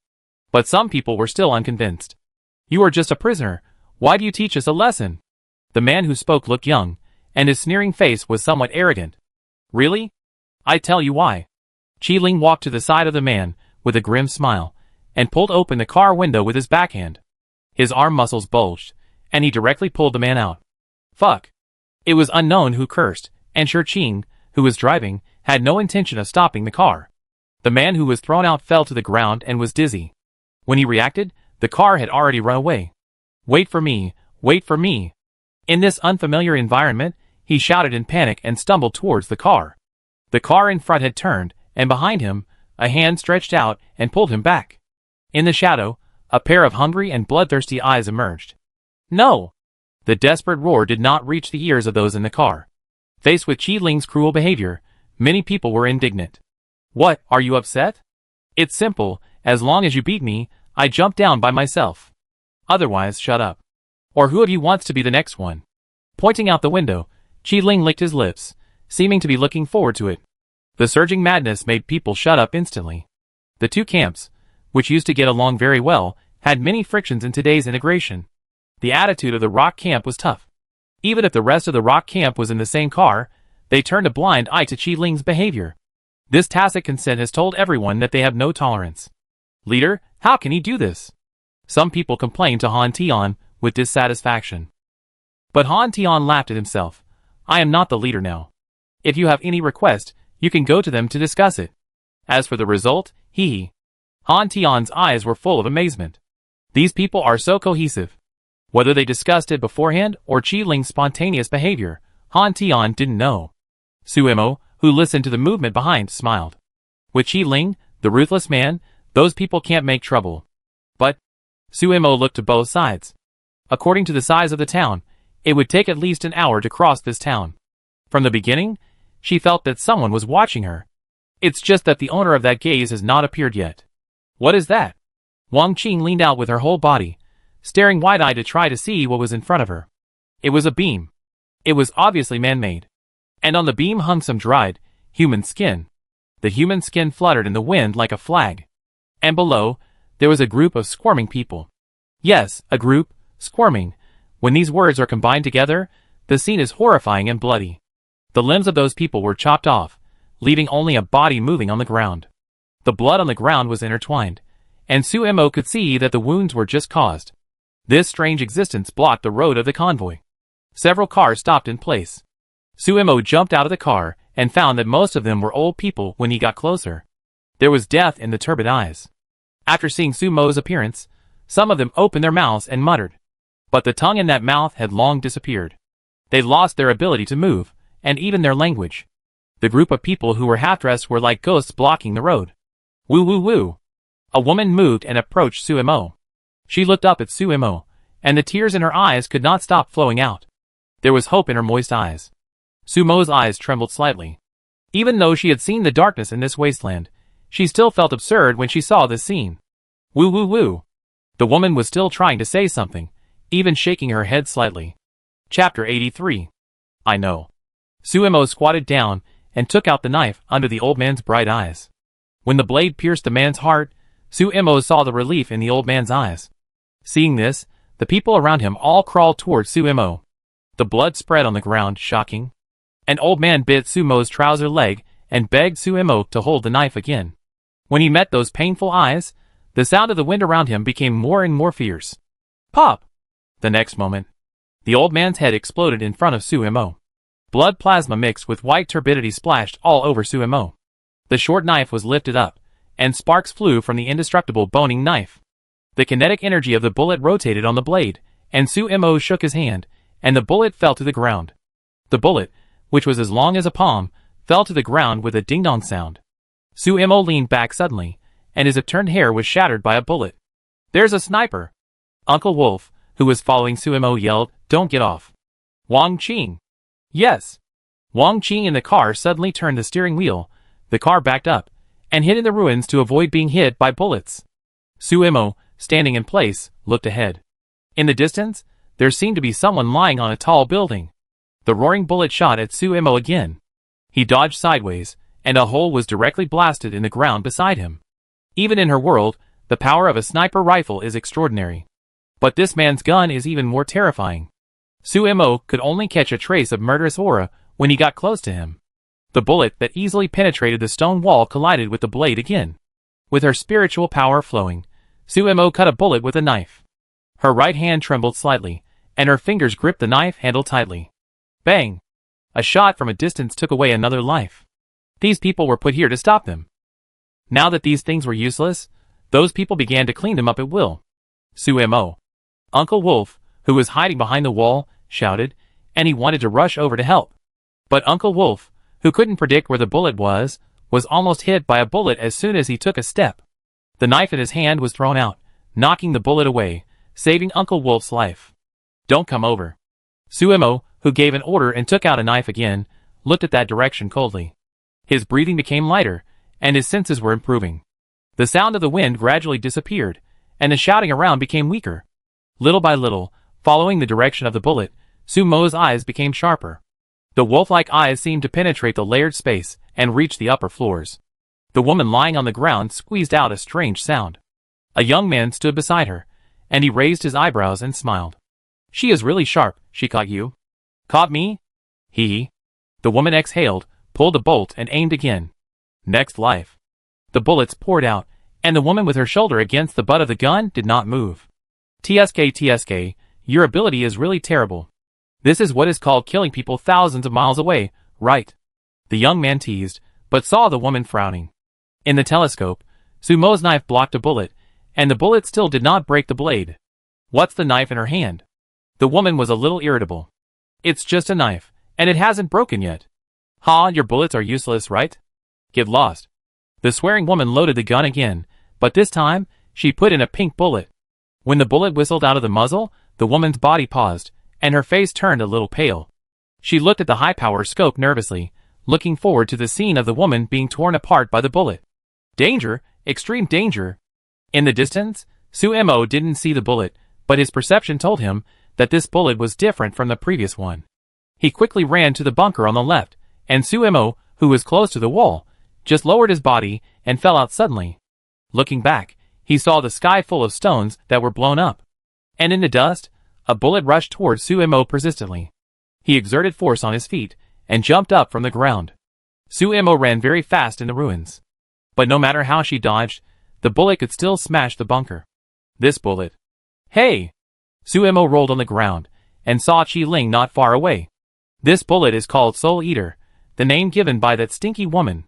But some people were still unconvinced. You are just a prisoner. Why do you teach us a lesson? The man who spoke looked young, and his sneering face was somewhat arrogant. Really? I tell you why. Qiling walked to the side of the man, with a grim smile, and pulled open the car window with his backhand. His arm muscles bulged, and he directly pulled the man out. Fuck. It was unknown who cursed, and Shi Qing, who was driving, had no intention of stopping the car. The man who was thrown out fell to the ground and was dizzy. When he reacted, the car had already run away. Wait for me, wait for me. In this unfamiliar environment, he shouted in panic and stumbled towards the car. The car in front had turned, and behind him, a hand stretched out and pulled him back. In the shadow, a pair of hungry and bloodthirsty eyes emerged. No! The desperate roar did not reach the ears of those in the car. Faced with Qiling's cruel behavior, many people were indignant. What, are you upset? It's simple, as long as you beat me, I jump down by myself. Otherwise, shut up. Or who of you wants to be the next one? Pointing out the window, Qiling licked his lips, seeming to be looking forward to it. The surging madness made people shut up instantly. The two camps, which used to get along very well, had many frictions in today's integration. The attitude of the rock camp was tough. Even if the rest of the rock camp was in the same car, they turned a blind eye to Qiling's behavior. This tacit consent has told everyone that they have no tolerance. Leader, how can he do this? Some people complained to Han Tian with dissatisfaction. But Han Tian laughed at himself. I am not the leader now. If you have any request, you can go to them to discuss it. As for the result, Han Tian's eyes were full of amazement. These people are so cohesive. Whether they discussed it beforehand or Qiling's spontaneous behavior, Han Tian didn't know. Sumo, who listened to the movement behind, smiled. With Qiling, the ruthless man, those people can't make trouble. But Sumo looked to both sides. According to the size of the town, it would take at least an hour to cross this town. From the beginning, she felt that someone was watching her. It's just that the owner of that gaze has not appeared yet. What is that? Wang Qing leaned out with her whole body, staring wide-eyed to try to see what was in front of her. It was a beam. It was obviously man-made. And on the beam hung some dried, human skin. The human skin fluttered in the wind like a flag. And below, there was a group of squirming people. Yes, a group, squirming. When these words are combined together, the scene is horrifying and bloody. The limbs of those people were chopped off, leaving only a body moving on the ground. The blood on the ground was intertwined, and Sumo could see that the wounds were just caused. This strange existence blocked the road of the convoy. Several cars stopped in place. Sumo jumped out of the car and found that most of them were old people when he got closer. There was death in the turbid eyes. After seeing Sumo's appearance, some of them opened their mouths and muttered. But the tongue in that mouth had long disappeared. They lost their ability to move, and even their language. The group of people who were half-dressed were like ghosts blocking the road. Woo woo woo. A woman moved and approached Sumo. She looked up at Sumo, and the tears in her eyes could not stop flowing out. There was hope in her moist eyes. Sumo's eyes trembled slightly. Even though she had seen the darkness in this wasteland, she still felt absurd when she saw this scene. Woo woo woo. The woman was still trying to say something, even shaking her head slightly. Chapter 83. I know. Sumo squatted down and took out the knife under the old man's bright eyes. When the blade pierced the man's heart, Sumo saw the relief in the old man's eyes. Seeing this, the people around him all crawled towards Sumo. The blood spread on the ground, shocking. An old man bit Sumo's trouser leg and begged Sumo to hold the knife again. When he met those painful eyes, The sound of the wind around him became more and more fierce. Pop! The next moment, the old man's head exploded in front of Suemo. Blood plasma mixed with white turbidity splashed all over Suemo. The short knife was lifted up, and sparks flew from the indestructible boning knife. The kinetic energy of the bullet rotated on the blade, and Suemo shook his hand, and the bullet fell to the ground. The bullet, which was as long as a palm, fell to the ground with a ding-dong sound. Suemo leaned back suddenly, and his upturned hair was shattered by a bullet. There's a sniper! Uncle Wolf, who was following Suemo, yelled, Don't get off. Wang Qing! Yes! Wang Qing in the car suddenly turned the steering wheel. The car backed up, and hid in the ruins to avoid being hit by bullets. Suemo, standing in place, looked ahead. In the distance, there seemed to be someone lying on a tall building. The roaring bullet shot at Suemo again. He dodged sideways, and a hole was directly blasted in the ground beside him. Even in her world, the power of a sniper rifle is extraordinary. But this man's gun is even more terrifying. Suemo could only catch a trace of murderous aura when he got close to him. The bullet that easily penetrated the stone wall collided with the blade again. With her spiritual power flowing, Suemo cut a bullet with a knife. Her right hand trembled slightly, and her fingers gripped the knife handle tightly. Bang! A shot from a distance took away another life. These people were put here to stop them. Now that these things were useless, those people began to clean them up at will. Suemo. Uncle Wolf, who was hiding behind the wall, shouted, and he wanted to rush over to help. But Uncle Wolf, who couldn't predict where the bullet was almost hit by a bullet as soon as he took a step. The knife in his hand was thrown out, knocking the bullet away, saving Uncle Wolf's life. Don't come over. Suemo, who gave an order and took out a knife again, looked at that direction coldly. His breathing became lighter, and his senses were improving. The sound of the wind gradually disappeared, and the shouting around became weaker. Little by little, following the direction of the bullet, Suemo's eyes became sharper. The wolf-like eyes seemed to penetrate the layered space and reach the upper floors. The woman lying on the ground squeezed out a strange sound. A young man stood beside her, and he raised his eyebrows and smiled. She is really sharp. She caught you. Caught me? He. The woman exhaled, pulled a bolt and aimed again. Next life. The bullets poured out, and the woman with her shoulder against the butt of the gun did not move. TSK, your ability is really terrible. This is what is called killing people thousands of miles away, right? The young man teased, but saw the woman frowning. In the telescope, Suemo's knife blocked a bullet, and the bullet still did not break the blade. What's the knife in her hand? The woman was a little irritable. It's just a knife, and it hasn't broken yet. Ha, your bullets are useless, right? Get lost. The swearing woman loaded the gun again, but this time, she put in a pink bullet. When the bullet whistled out of the muzzle, the woman's body paused, and her face turned a little pale. She looked at the high-power scope nervously, looking forward to the scene of the woman being torn apart by the bullet. Danger, extreme danger. In the distance, Suemo didn't see the bullet, but his perception told him that this bullet was different from the previous one. He quickly ran to the bunker on the left, and Suemo, who was close to the wall, just lowered his body and fell out suddenly. Looking back, he saw the sky full of stones that were blown up. And in the dust, a bullet rushed towards Suemo persistently. He exerted force on his feet and jumped up from the ground. Suemo ran very fast in the ruins. But no matter how she dodged, the bullet could still smash the bunker. This bullet. Hey! Suemo rolled on the ground and saw Chi Ling not far away. This bullet is called Soul Eater, the name given by that stinky woman.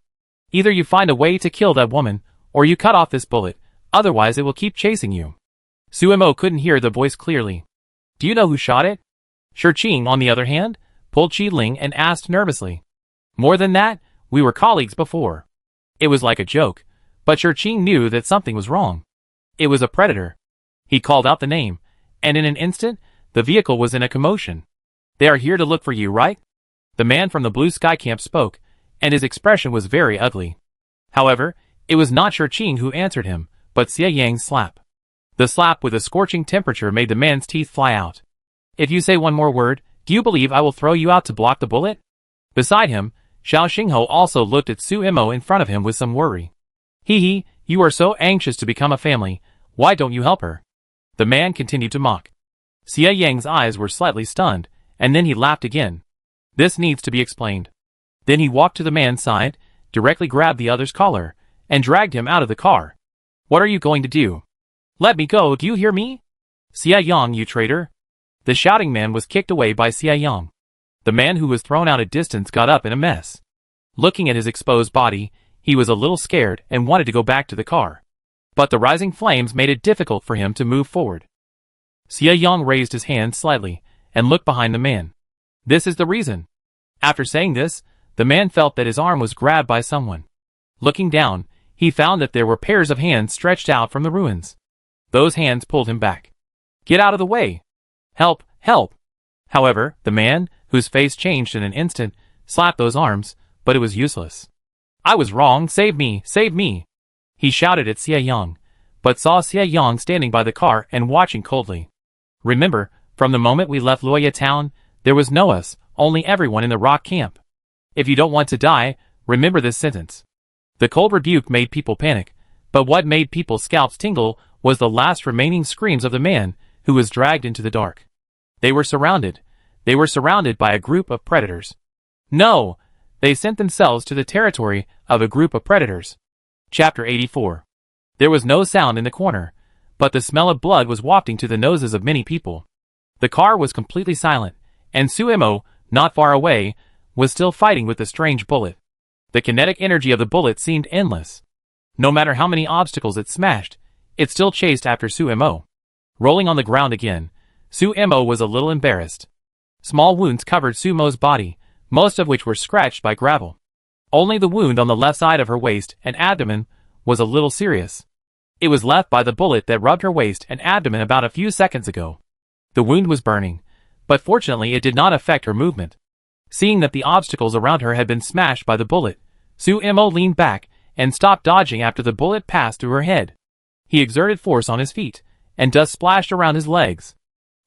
Either you find a way to kill that woman, or you cut off this bullet, otherwise it will keep chasing you. Suemo couldn't hear the voice clearly. Do you know who shot it? Shirqing, on the other hand, pulled Chi Ling and asked nervously. More than that, we were colleagues before. It was like a joke, but Shirqing knew that something was wrong. It was a predator. He called out the name, and in an instant, the vehicle was in a commotion. They are here to look for you, right? The man from the Blue Sky Camp spoke, and his expression was very ugly. However, it was not Shirqing who answered him, but Xie Yang's slap. The slap with a scorching temperature made the man's teeth fly out. If you say one more word, do you believe I will throw you out to block the bullet? Beside him, Xiao Xingho also looked at Suemo in front of him with some worry. Hee, you are so anxious to become a family, why don't you help her? The man continued to mock. Xie Yang's eyes were slightly stunned, and then he laughed again. This needs to be explained. Then he walked to the man's side, directly grabbed the other's collar, and dragged him out of the car. What are you going to do? Let me go, do you hear me? Xia Yang, you traitor. The shouting man was kicked away by Xia Yang. The man who was thrown out a distance got up in a mess. Looking at his exposed body, he was a little scared and wanted to go back to the car. But the rising flames made it difficult for him to move forward. Xia Yang raised his hand slightly and looked behind the man. This is the reason. After saying this, the man felt that his arm was grabbed by someone. Looking down, he found that there were pairs of hands stretched out from the ruins. Those hands pulled him back. Get out of the way! Help! Help! However, the man, whose face changed in an instant, slapped those arms, but it was useless. I was wrong, save me, save me! He shouted at Xia Yang, but saw Xia Yang standing by the car and watching coldly. Remember, from the moment we left Lua Town, there was no us, only everyone in the rock camp. If you don't want to die, remember this sentence. The cold rebuke made people panic, but what made people's scalps tingle was the last remaining screams of the man who was dragged into the dark. They were surrounded. They were surrounded by a group of predators. No! They sent themselves to the territory of a group of predators. Chapter 84. There was no sound in the corner, but the smell of blood was wafting to the noses of many people. The car was completely silent, and Suemo, not far away, was still fighting with the strange bullet. The kinetic energy of the bullet seemed endless. No matter how many obstacles it smashed, it still chased after Suemo. Rolling on the ground again, Suemo was a little embarrassed. Small wounds covered Sumo's body, most of which were scratched by gravel. Only the wound on the left side of her waist and abdomen was a little serious. It was left by the bullet that rubbed her waist and abdomen about a few seconds ago. The wound was burning, but fortunately it did not affect her movement. Seeing that the obstacles around her had been smashed by the bullet, Suemo leaned back and stopped dodging after the bullet passed through her head. He exerted force on his feet, and dust splashed around his legs.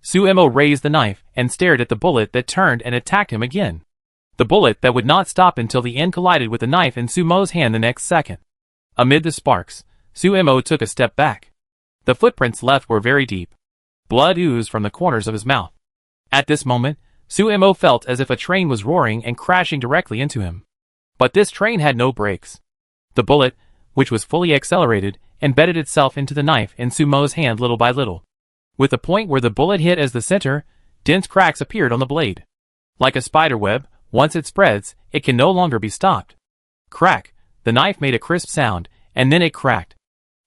Suemo raised the knife and stared at the bullet that turned and attacked him again. The bullet that would not stop until the end collided with the knife in Sumo's hand the next second. Amid the sparks, Suemo took a step back. The footprints left were very deep. Blood oozed from the corners of his mouth. At this moment, Suemo felt as if a train was roaring and crashing directly into him. But this train had no brakes. The bullet, which was fully accelerated, embedded itself into the knife in Sumo's hand little by little. With the point where the bullet hit as the center, dense cracks appeared on the blade. Like a spider web, once it spreads, it can no longer be stopped. Crack! The knife made a crisp sound, and then it cracked.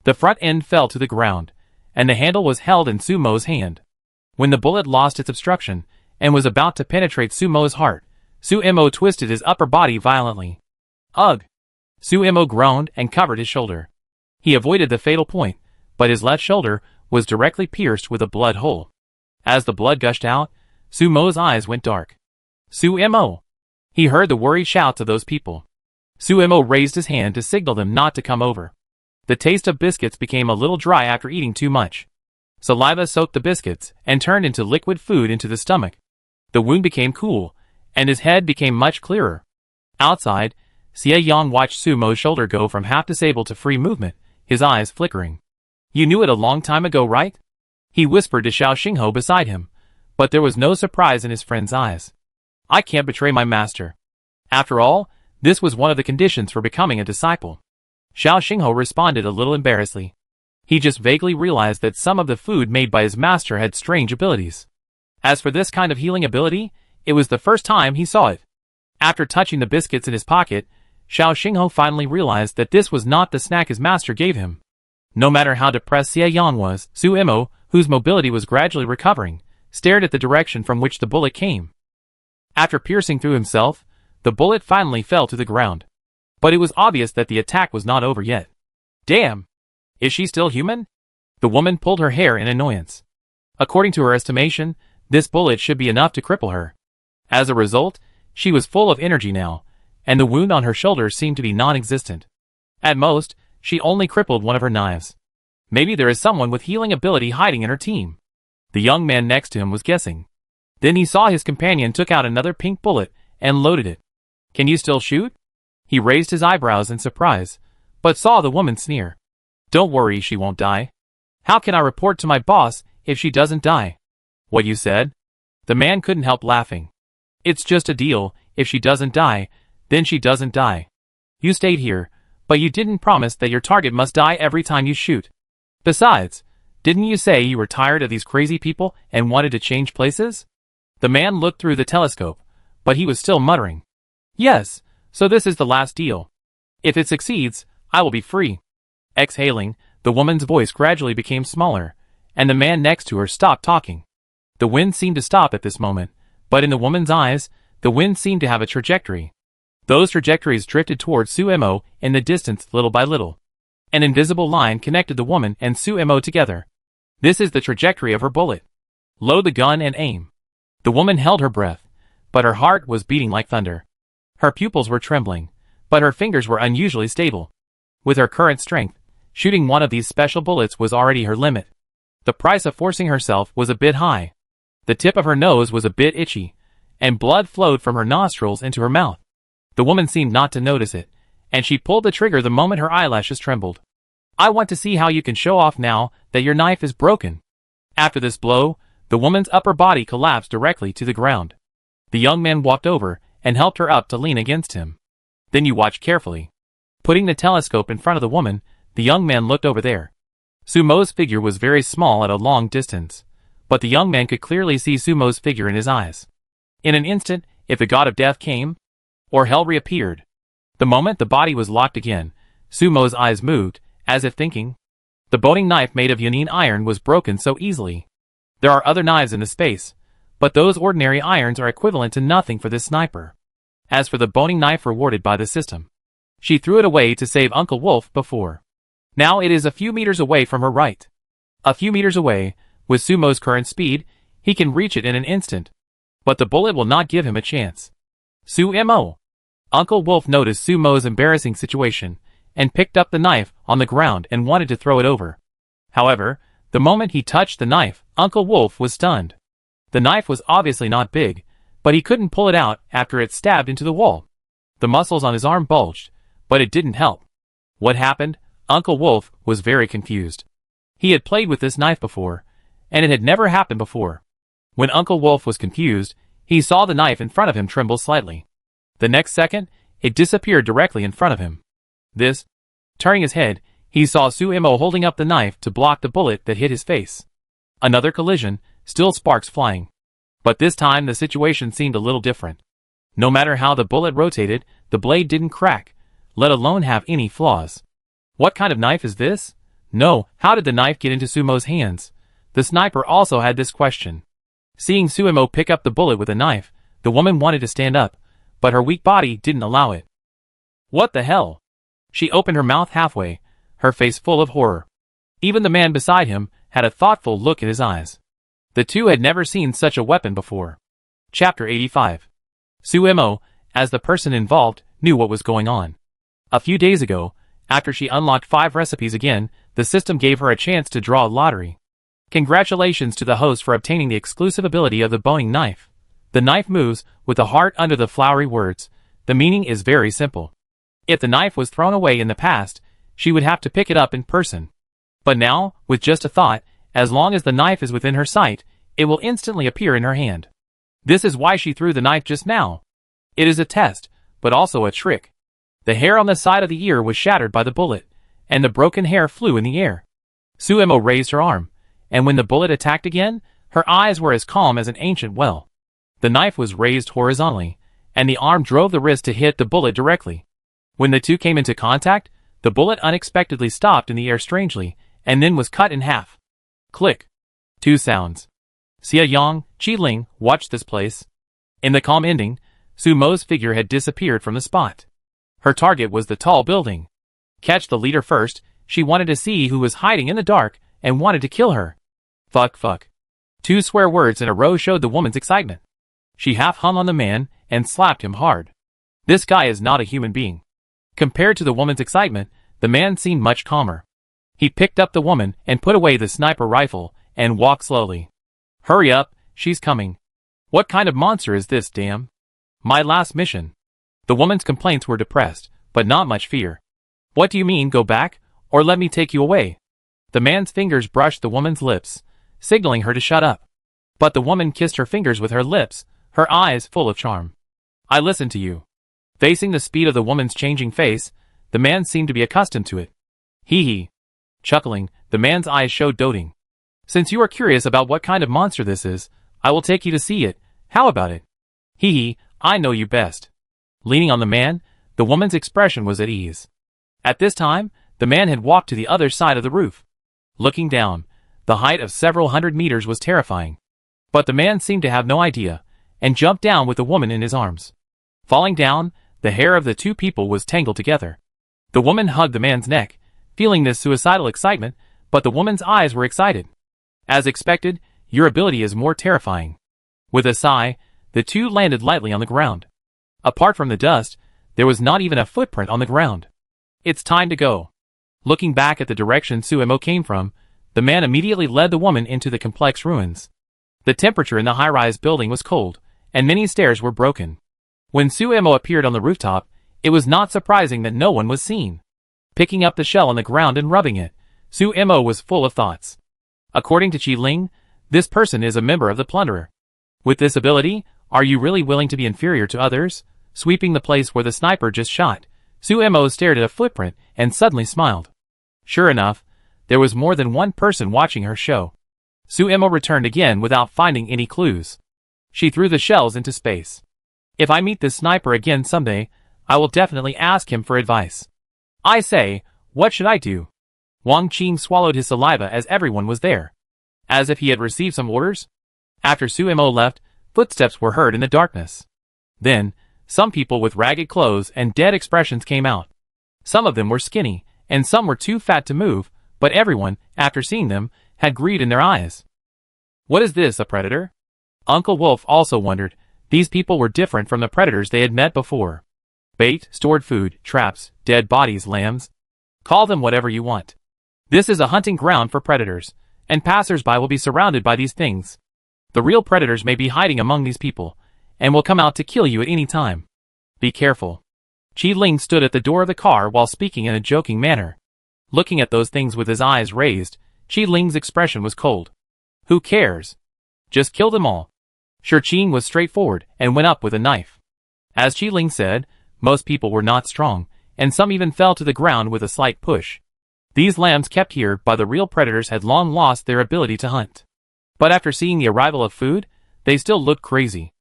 The front end fell to the ground, and the handle was held in Sumo's hand. When the bullet lost its obstruction, and was about to penetrate Sumo's heart, Suemo twisted his upper body violently. Ugh! Suemo groaned and covered his shoulder. He avoided the fatal point, but his left shoulder was directly pierced with a blood hole. As the blood gushed out, Sumo's eyes went dark. Suemo! He heard the worried shouts of those people. Suemo raised his hand to signal them not to come over. The taste of biscuits became a little dry after eating too much. Saliva soaked the biscuits and turned into liquid food into the stomach. The wound became cool, and his head became much clearer. Outside, Xia Yang watched Sumo's shoulder go from half-disabled to free movement, his eyes flickering. You knew it a long time ago, right? He whispered to Xiao Xingho beside him, but there was no surprise in his friend's eyes. I can't betray my master. After all, this was one of the conditions for becoming a disciple. Xiao Xingho responded a little embarrassedly. He just vaguely realized that some of the food made by his master had strange abilities. As for this kind of healing ability, it was the first time he saw it. After touching the biscuits in his pocket, Xiao Xingho finally realized that this was not the snack his master gave him. No matter how depressed Xia Yang was, Suemo, whose mobility was gradually recovering, stared at the direction from which the bullet came. After piercing through himself, the bullet finally fell to the ground. But it was obvious that the attack was not over yet. Damn! Is she still human? The woman pulled her hair in annoyance. According to her estimation, this bullet should be enough to cripple her. As a result, she was full of energy now, and the wound on her shoulder seemed to be non-existent. At most, she only crippled one of her knives. Maybe there is someone with healing ability hiding in her team. The young man next to him was guessing. Then he saw his companion took out another pink bullet and loaded it. Can you still shoot? He raised his eyebrows in surprise, but saw the woman sneer. Don't worry, she won't die. How can I report to my boss if she doesn't die? What you said? The man couldn't help laughing. It's just a deal, if she doesn't die, then she doesn't die. You stayed here, But you didn't promise that your target must die every time you shoot. Besides, didn't you say you were tired of these crazy people and wanted to change places? The man looked through the telescope, but he was still muttering. Yes, so this is the last deal. If it succeeds, I will be free. Exhaling, the woman's voice gradually became smaller, and the man next to her stopped talking. The wind seemed to stop at this moment, but in the woman's eyes, the wind seemed to have a trajectory. Those trajectories drifted towards Suemo in the distance little by little. An invisible line connected the woman and Suemo together. This is the trajectory of her bullet. Load the gun and aim. The woman held her breath, but her heart was beating like thunder. Her pupils were trembling, but her fingers were unusually stable. With her current strength, shooting one of these special bullets was already her limit. The price of forcing herself was a bit high. The tip of her nose was a bit itchy, and blood flowed from her nostrils into her mouth. The woman seemed not to notice it, and she pulled the trigger the moment her eyelashes trembled. I want to see how you can show off now that your knife is broken. After this blow, the woman's upper body collapsed directly to the ground. The young man walked over and helped her up to lean against him. Then you watch carefully. Putting the telescope in front of the woman, the young man looked over there. Sumo's figure was very small at a long distance, but the young man could clearly see Sumo's figure in his eyes. In an instant, if the god of death came, or hell reappeared. The moment the body was locked again, Sumo's eyes moved, as if thinking. The boning knife made of Yanin iron was broken so easily. There are other knives in the space, but those ordinary irons are equivalent to nothing for this sniper. As for the boning knife rewarded by the system, she threw it away to save Uncle Wolf before. Now it is a few meters away from her right. A few meters away, with Sumo's current speed, he can reach it in an instant. But the bullet will not give him a chance. Sumo! Uncle Wolf noticed Sumo's embarrassing situation, and picked up the knife on the ground and wanted to throw it over. However, the moment he touched the knife, Uncle Wolf was stunned. The knife was obviously not big, but he couldn't pull it out after it stabbed into the wall. The muscles on his arm bulged, but it didn't help. What happened? Uncle Wolf was very confused. He had played with this knife before, and it had never happened before. When Uncle Wolf was confused, he saw the knife in front of him tremble slightly. The next second, it disappeared directly in front of him. Turning his head, he saw Suemo holding up the knife to block the bullet that hit his face. Another collision, still sparks flying. But this time the situation seemed a little different. No matter how the bullet rotated, the blade didn't crack, let alone have any flaws. What kind of knife is this? No, how did the knife get into Sumo's hands? The sniper also had this question. Seeing Suemo pick up the bullet with a knife, the woman wanted to stand up, but her weak body didn't allow it. What the hell? She opened her mouth halfway, her face full of horror. Even the man beside him had a thoughtful look in his eyes. The two had never seen such a weapon before. Chapter 85. Suemo, as the person involved, knew what was going on. A few days ago, after she unlocked 5 recipes again, the system gave her a chance to draw a lottery. Congratulations to the host for obtaining the exclusive ability of the boning knife. The knife moves, with the heart under the flowery words. The meaning is very simple. If the knife was thrown away in the past, she would have to pick it up in person. But now, with just a thought, as long as the knife is within her sight, it will instantly appear in her hand. This is why she threw the knife just now. It is a test, but also a trick. The hair on the side of the ear was shattered by the bullet, and the broken hair flew in the air. Suemo raised her arm, and when the bullet attacked again, her eyes were as calm as an ancient well. The knife was raised horizontally, and the arm drove the wrist to hit the bullet directly. When the two came into contact, the bullet unexpectedly stopped in the air strangely, and then was cut in half. Click. 2 sounds. Xia Yang, Qi Ling watched this place. In the calm ending, Sumo's figure had disappeared from the spot. Her target was the tall building. Catch the leader first, she wanted to see who was hiding in the dark, and wanted to kill her. Fuck. 2 swear words in a row showed the woman's excitement. She half hung on the man, and slapped him hard. This guy is not a human being. Compared to the woman's excitement, the man seemed much calmer. He picked up the woman and put away the sniper rifle, and walked slowly. Hurry up, she's coming. What kind of monster is this, damn? My last mission. The woman's complaints were depressed, but not much fear. What do you mean, go back, or let me take you away? The man's fingers brushed the woman's lips, signaling her to shut up. But the woman kissed her fingers with her lips, her eyes full of charm. I listen to you. Facing the speed of the woman's changing face, the man seemed to be accustomed to it. Hee hee. Chuckling, the man's eyes showed doting. Since you are curious about what kind of monster this is, I will take you to see it. How about it? Hee hee, I know you best. Leaning on the man, the woman's expression was at ease. At this time, the man had walked to the other side of the roof. Looking down, the height of several hundred meters was terrifying. But the man seemed to have no idea, and jumped down with the woman in his arms. Falling down, the hair of the two people was tangled together. The woman hugged the man's neck, feeling this suicidal excitement, but the woman's eyes were excited. As expected, your ability is more terrifying. With a sigh, the two landed lightly on the ground. Apart from the dust, there was not even a footprint on the ground. It's time to go. Looking back at the direction Suemo came from, the man immediately led the woman into the complex ruins. The temperature in the high-rise building was cold, and many stairs were broken. When Suemo appeared on the rooftop, it was not surprising that no one was seen. Picking up the shell on the ground and rubbing it, Suemo was full of thoughts. According to Qi Ling, this person is a member of the Plunderer. With this ability, are you really willing to be inferior to others? Sweeping the place where the sniper just shot, Suemo stared at a footprint and suddenly smiled. Sure enough, there was more than one person watching her show. Suemo returned again without finding any clues. She threw the shells into space. If I meet this sniper again someday, I will definitely ask him for advice. I say, what should I do? Wang Qing swallowed his saliva as everyone was there. As if he had received some orders. After Suemo left, footsteps were heard in the darkness. Then, some people with ragged clothes and dead expressions came out. Some of them were skinny, and some were too fat to move, but everyone, after seeing them, had greed in their eyes. What is this, a predator? Uncle Wolf also wondered. These people were different from the predators they had met before. Bait, stored food, traps, dead bodies, lambs. Call them whatever you want. This is a hunting ground for predators, and passers-by will be surrounded by these things. The real predators may be hiding among these people, and will come out to kill you at any time. Be careful. Qi Ling stood at the door of the car while speaking in a joking manner. Looking at those things with his eyes raised, Qi Ling's expression was cold. Who cares? Just kill them all. Shi Qing was straightforward and went up with a knife. As Qi Ling said, most people were not strong, and some even fell to the ground with a slight push. These lambs kept here by the real predators had long lost their ability to hunt. But after seeing the arrival of food, they still looked crazy.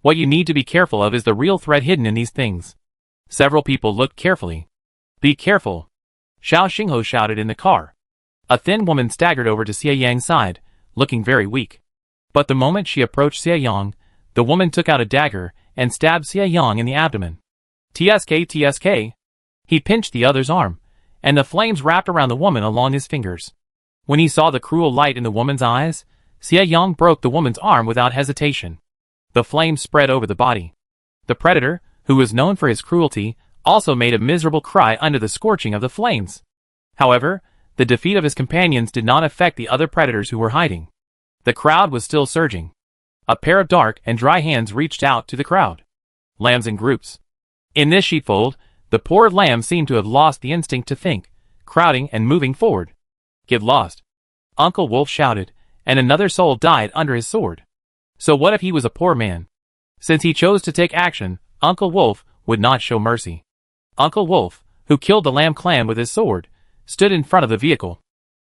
What you need to be careful of is the real threat hidden in these things. Several people looked carefully. Be careful. Xiao Xingho shouted in the car. A thin woman staggered over to Xie Yang's side, looking very weak. But the moment she approached Xie Yang, the woman took out a dagger and stabbed Xie Yang in the abdomen. TSK, TSK. He pinched the other's arm, and the flames wrapped around the woman along his fingers. When he saw the cruel light in the woman's eyes, Xie Yang broke the woman's arm without hesitation. The flames spread over the body. The predator, who was known for his cruelty, also made a miserable cry under the scorching of the flames. However, the defeat of his companions did not affect the other predators who were hiding. The crowd was still surging. A pair of dark and dry hands reached out to the crowd. Lambs in groups. In this sheepfold, the poor lamb seemed to have lost the instinct to think, crowding and moving forward. Get lost. Uncle Wolf shouted, and another soul died under his sword. So what if he was a poor man? Since he chose to take action, Uncle Wolf would not show mercy. Uncle Wolf, who killed the Lamb clan with his sword, stood in front of the vehicle.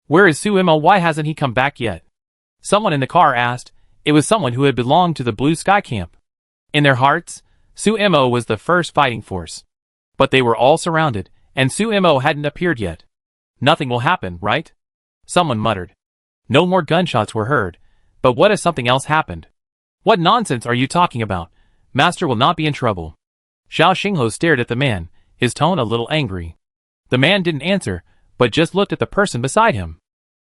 Where is Suemo? Why hasn't he come back yet? Someone in the car asked. It was someone who had belonged to the Blue Sky Camp. In their hearts, Suemo was the first fighting force. But they were all surrounded, and Suemo hadn't appeared yet. Nothing will happen, right? Someone muttered. No more gunshots were heard, but what if something else happened? What nonsense are you talking about? Master will not be in trouble. Xiao Xingho stared at the man, his tone a little angry. The man didn't answer, but just looked at the person beside him.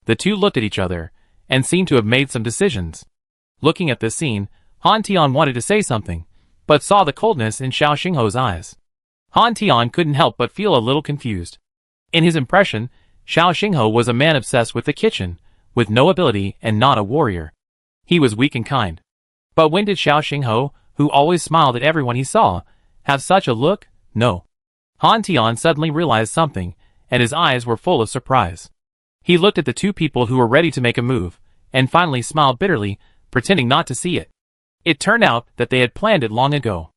The two looked at each other, and seemed to have made some decisions. Looking at this scene, Han Tian wanted to say something, but saw the coldness in Xiao Xingho's eyes. Han Tian couldn't help but feel a little confused. In his impression, Xiao Xingho was a man obsessed with the kitchen, with no ability and not a warrior. He was weak and kind. But when did Xiao Xingho, who always smiled at everyone he saw, have such a look? No. Han Tian suddenly realized something, and his eyes were full of surprise. He looked at the two people who were ready to make a move, and finally smiled bitterly, pretending not to see it. It turned out that they had planned it long ago.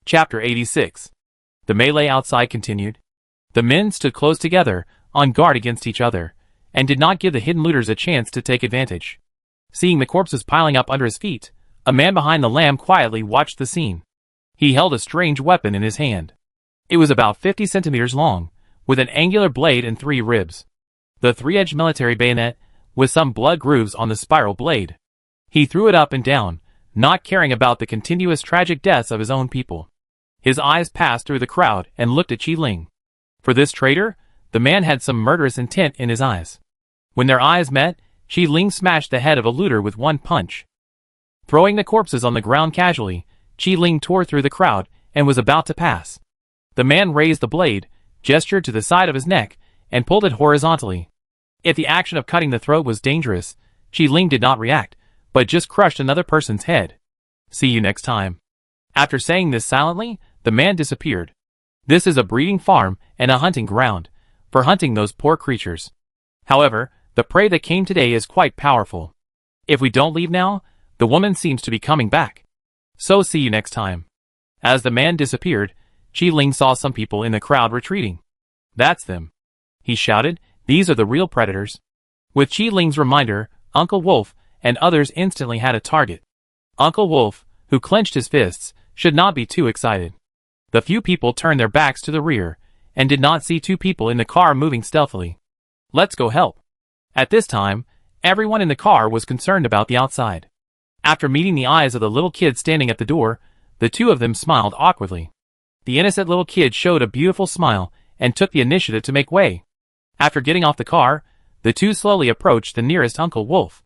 Chapter 86. The melee outside continued. The men stood close together, on guard against each other, and did not give the hidden looters a chance to take advantage. Seeing the corpses piling up under his feet, a man behind the lamb quietly watched the scene. He held a strange weapon in his hand. It was about 50 centimeters long, with an angular blade and 3 ribs. The 3-edged military bayonet, with some blood grooves on the spiral blade. He threw it up and down, not caring about the continuous tragic deaths of his own people. His eyes passed through the crowd and looked at Qi Ling. For this traitor, the man had some murderous intent in his eyes. When their eyes met, Qi Ling smashed the head of a looter with one punch. Throwing the corpses on the ground casually, Qi Ling tore through the crowd and was about to pass. The man raised the blade, gestured to the side of his neck, and pulled it horizontally. If the action of cutting the throat was dangerous, Qi Ling did not react, but just crushed another person's head. See you next time. After saying this silently, the man disappeared. This is a breeding farm and a hunting ground, for hunting those poor creatures. However, the prey that came today is quite powerful. If we don't leave now, the woman seems to be coming back. So see you next time. As the man disappeared, Qi Ling saw some people in the crowd retreating. That's them. He shouted, these are the real predators. With Qi Ling's reminder, Uncle Wolf and others instantly had a target. Uncle Wolf, who clenched his fists, should not be too excited. The few people turned their backs to the rear, and did not see 2 people in the car moving stealthily. Let's go help. At this time, everyone in the car was concerned about the outside. After meeting the eyes of the little kid standing at the door, the 2 of them smiled awkwardly. The innocent little kid showed a beautiful smile and took the initiative to make way. After getting off the car, the 2 slowly approached the nearest Uncle Wolf.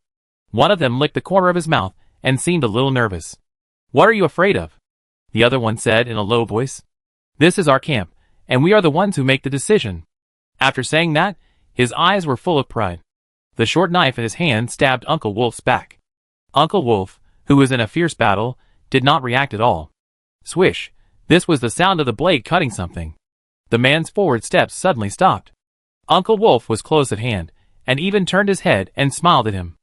One of them licked the corner of his mouth and seemed a little nervous. What are you afraid of? The other one said in a low voice. This is our camp, and we are the ones who make the decision. After saying that, his eyes were full of pride. The short knife in his hand stabbed Uncle Wolf's back. Uncle Wolf, who was in a fierce battle, did not react at all. Swish! This was the sound of the blade cutting something. The man's forward steps suddenly stopped. Uncle Wolf was close at hand, and even turned his head and smiled at him.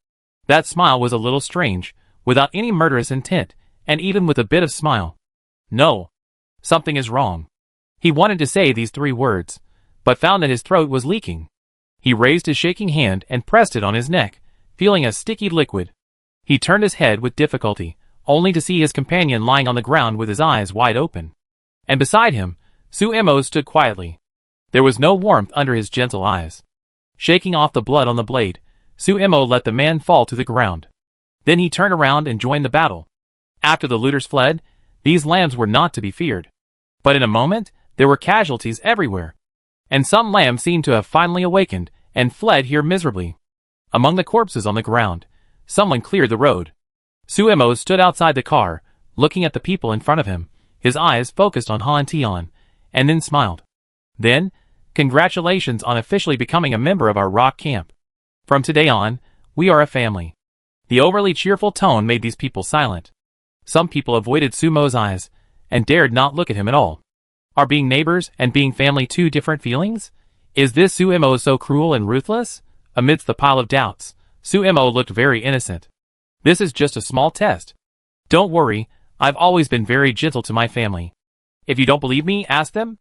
That smile was a little strange, without any murderous intent, and even with a bit of smile. No. Something is wrong. He wanted to say these 3 words, but found that his throat was leaking. He raised his shaking hand and pressed it on his neck, feeling a sticky liquid. He turned his head with difficulty, only to see his companion lying on the ground with his eyes wide open. And beside him, Su Emo stood quietly. There was no warmth under his gentle eyes. Shaking off the blood on the blade, Su Emo let the man fall to the ground. Then he turned around and joined the battle. After the looters fled, these lambs were not to be feared. But in a moment, there were casualties everywhere. And some lambs seemed to have finally awakened and fled here miserably. Among the corpses on the ground, someone cleared the road. Su Emo stood outside the car, looking at the people in front of him, his eyes focused on Han Tian, and then smiled. Then, congratulations on officially becoming a member of our rock camp. From today on, we are a family. The overly cheerful tone made these people silent. Some people avoided Sumo's eyes, and dared not look at him at all. Are being neighbors and being family 2 different feelings? Is this Su Emo so cruel and ruthless? Amidst the pile of doubts, Su Emo looked very innocent. This is just a small test. Don't worry, I've always been very gentle to my family. If you don't believe me, ask them.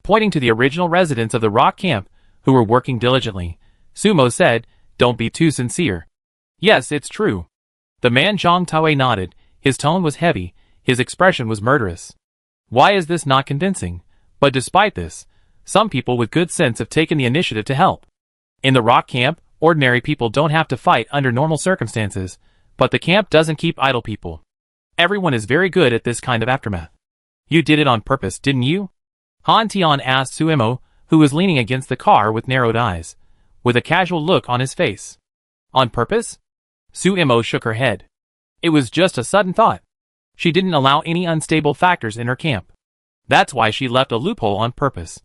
Pointing to the original residents of the rock camp, who were working diligently, Sumo said, don't be too sincere. Yes, it's true. The man Zhang Taoe nodded, his tone was heavy, his expression was murderous. Why is this not convincing? But despite this, some people with good sense have taken the initiative to help. In the rock camp, ordinary people don't have to fight under normal circumstances, but the camp doesn't keep idle people. Everyone is very good at this kind of aftermath. You did it on purpose, didn't you? Han Tian asked Su Emo, who was leaning against the car with narrowed eyes, with a casual look on his face. On purpose? Su Emo shook her head. It was just a sudden thought. She didn't allow any unstable factors in her camp. That's why she left a loophole on purpose.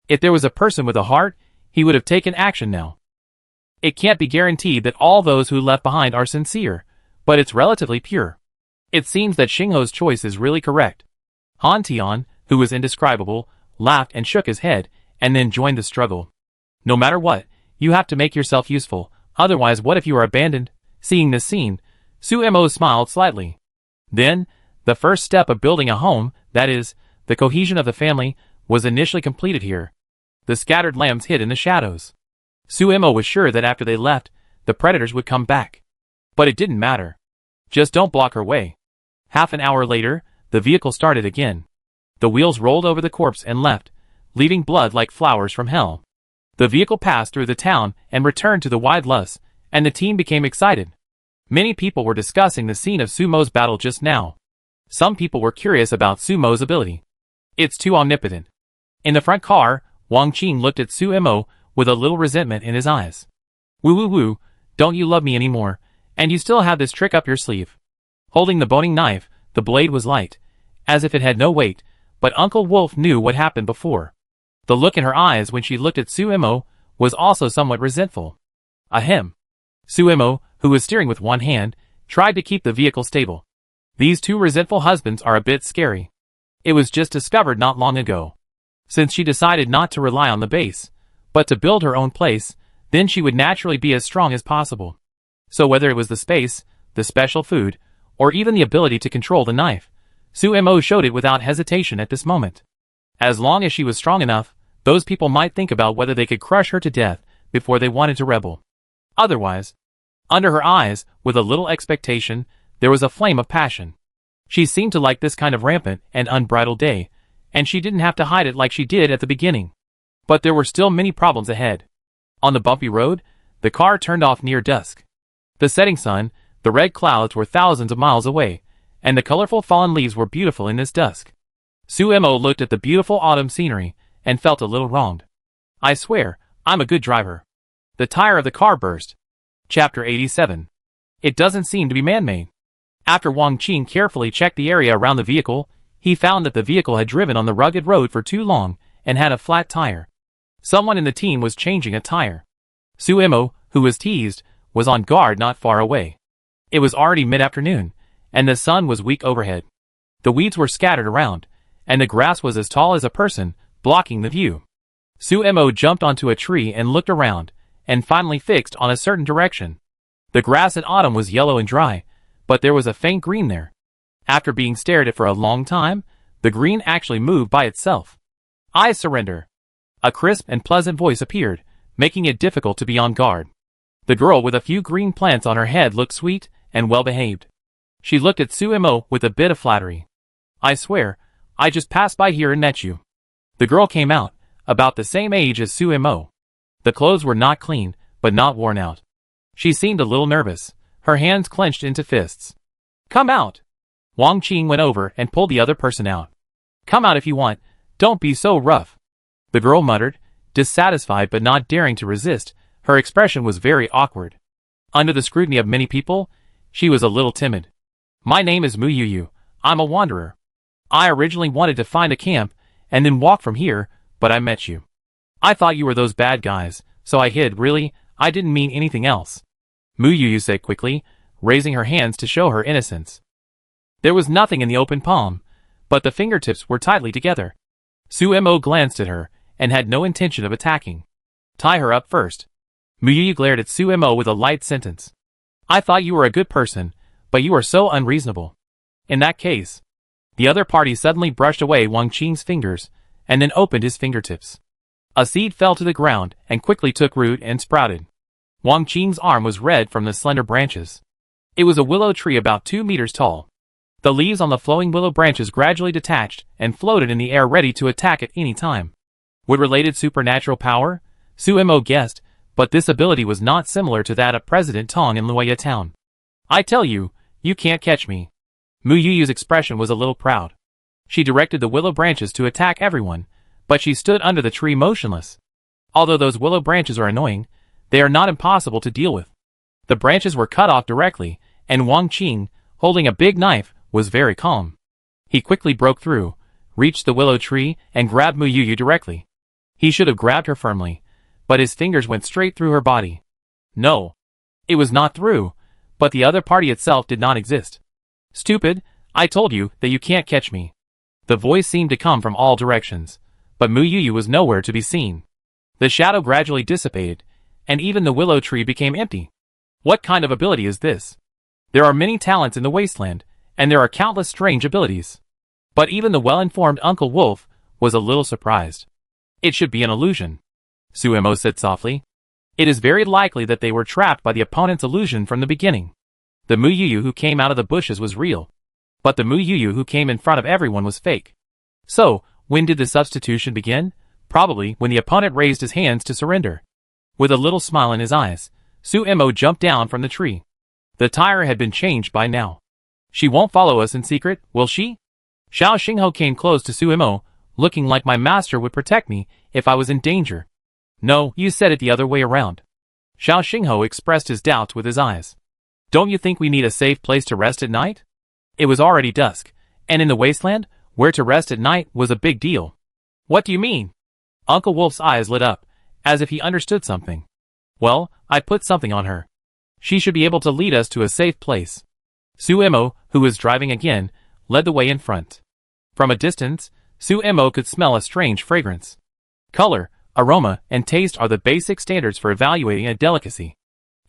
If there was a person with a heart, he would have taken action now. It can't be guaranteed that all those who left behind are sincere, but it's relatively pure. It seems that Xingho's choice is really correct. Han Tian, who was indescribable, laughed and shook his head, and then joined the struggle. No matter what, you have to make yourself useful, otherwise what if you are abandoned? Seeing this scene, Su Emo smiled slightly. Then, the first step of building a home, that is, the cohesion of the family, was initially completed here. The scattered lambs hid in the shadows. Suemo was sure that after they left, the predators would come back. But it didn't matter. Just don't block her way. Half an hour later, the vehicle started again. The wheels rolled over the corpse and left, leaving blood like flowers from hell. The vehicle passed through the town and returned to the wide loss, and the team became excited. Many people were discussing the scene of Sumo's battle just now. Some people were curious about Sumo's ability. It's too omnipotent. In the front car, Wang Qing looked at Suemo with a little resentment in his eyes. Woo woo woo, don't you love me anymore, and you still have this trick up your sleeve. Holding the boning knife, the blade was light, as if it had no weight, but Uncle Wolf knew what happened before. The look in her eyes when she looked at Suemo was also somewhat resentful. Ahem. Suemo, who was steering with one hand, tried to keep the vehicle stable. These two resentful husbands are a bit scary. It was just discovered not long ago. Since she decided not to rely on the base, but to build her own place, then she would naturally be as strong as possible. So whether it was the space, the special food, or even the ability to control the knife, Suemo showed it without hesitation at this moment. As long as she was strong enough, those people might think about whether they could crush her to death before they wanted to rebel. Otherwise, under her eyes, with a little expectation, there was a flame of passion. She seemed to like this kind of rampant and unbridled day, and she didn't have to hide it like she did at the beginning. But there were still many problems ahead. On the bumpy road, the car turned off near dusk. The setting sun, the red clouds were thousands of miles away, and the colorful fallen leaves were beautiful in this dusk. Suemo looked at the beautiful autumn scenery and felt a little wronged. I swear, I'm a good driver. The tire of the car burst. Chapter 87. It doesn't seem to be man-made. After Wang Qing carefully checked the area around the vehicle, he found that the vehicle had driven on the rugged road for too long and had a flat tire. Someone in the team was changing a tire. Suemo, who was teased, was on guard not far away. It was already mid-afternoon, and the sun was weak overhead. The weeds were scattered around, and the grass was as tall as a person, blocking the view. Suemo jumped onto a tree and looked around, and finally fixed on a certain direction. The grass in autumn was yellow and dry, but there was a faint green there. After being stared at for a long time, the green actually moved by itself. I surrender. A crisp and pleasant voice appeared, making it difficult to be on guard. The girl with a few green plants on her head looked sweet and well-behaved. She looked at Suemo with a bit of flattery. I swear, I just passed by here and met you. The girl came out, about the same age as Suemo. The clothes were not clean, but not worn out. She seemed a little nervous, her hands clenched into fists. Come out! Wang Qing went over and pulled the other person out. Come out if you want, don't be so rough. The girl muttered, dissatisfied but not daring to resist. Her expression was very awkward. Under the scrutiny of many people, she was a little timid. My name is Mu Yuyu. I'm a wanderer. I originally wanted to find a camp and then walk from here, but I met you. I thought you were those bad guys, so I hid. Really, I didn't mean anything else. Mu Yuyu said quickly, raising her hands to show her innocence. There was nothing in the open palm, but the fingertips were tightly together. Suemo glanced at her and had no intention of attacking. Tie her up first. Mu Yuyu glared at Suemo with a light sentence. I thought you were a good person, but you are so unreasonable. In that case. The other party suddenly brushed away Wang Qing's fingers and then opened his fingertips. A seed fell to the ground and quickly took root and sprouted. Wang Qing's arm was red from the slender branches. It was a willow tree about 2 meters tall. The leaves on the flowing willow branches gradually detached and floated in the air ready to attack at any time. Would related supernatural power? Suemo guessed, but this ability was not similar to that of President Tong in Lua Town. I tell you, you can't catch me. Mu Yuyu's expression was a little proud. She directed the willow branches to attack everyone, but she stood under the tree motionless. Although those willow branches are annoying, they are not impossible to deal with. The branches were cut off directly, and Wang Qing, holding a big knife, was very calm. He quickly broke through, reached the willow tree, and grabbed Mu Yuyu directly. He should have grabbed her firmly, but his fingers went straight through her body. No. It was not through, but the other party itself did not exist. Stupid, I told you that you can't catch me. The voice seemed to come from all directions, but Mu Yuyu was nowhere to be seen. The shadow gradually dissipated, and even the willow tree became empty. What kind of ability is this? There are many talents in the Wasteland, and there are countless strange abilities. But even the well-informed Uncle Wolf was a little surprised. It should be an illusion, Suemo said softly. It is very likely that they were trapped by the opponent's illusion from the beginning. The Muyuyu who came out of the bushes was real, but the Muyuyu who came in front of everyone was fake. So, when did the substitution begin? Probably when the opponent raised his hands to surrender. With a little smile in his eyes, Suemo jumped down from the tree. The tire had been changed by now. She won't follow us in secret, will she? Xiao Xingho came close to Suemo, looking like my master would protect me if I was in danger. No, you said it the other way around. Xiao Xingho expressed his doubts with his eyes. Don't you think we need a safe place to rest at night? It was already dusk, and in the wasteland, where to rest at night was a big deal. What do you mean? Uncle Wolf's eyes lit up, as if he understood something. Well, I put something on her. She should be able to lead us to a safe place. Suemo, who was driving again, led the way in front. From a distance, Suemo could smell a strange fragrance. Color, aroma, and taste are the basic standards for evaluating a delicacy,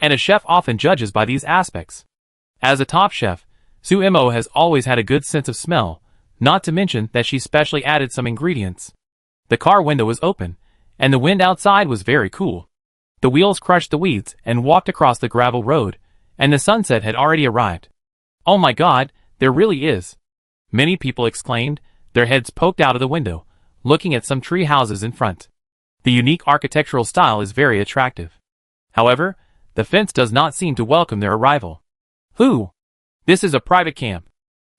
and a chef often judges by these aspects. As a top chef, Suemo has always had a good sense of smell, not to mention that she specially added some ingredients. The car window was open, and the wind outside was very cool. The wheels crushed the weeds and walked across the gravel road, and the sunset had already arrived. Oh my God, there really is! Many people exclaimed, their heads poked out of the window, looking at some tree houses in front. The unique architectural style is very attractive. However, the fence does not seem to welcome their arrival. Who? This is a private camp.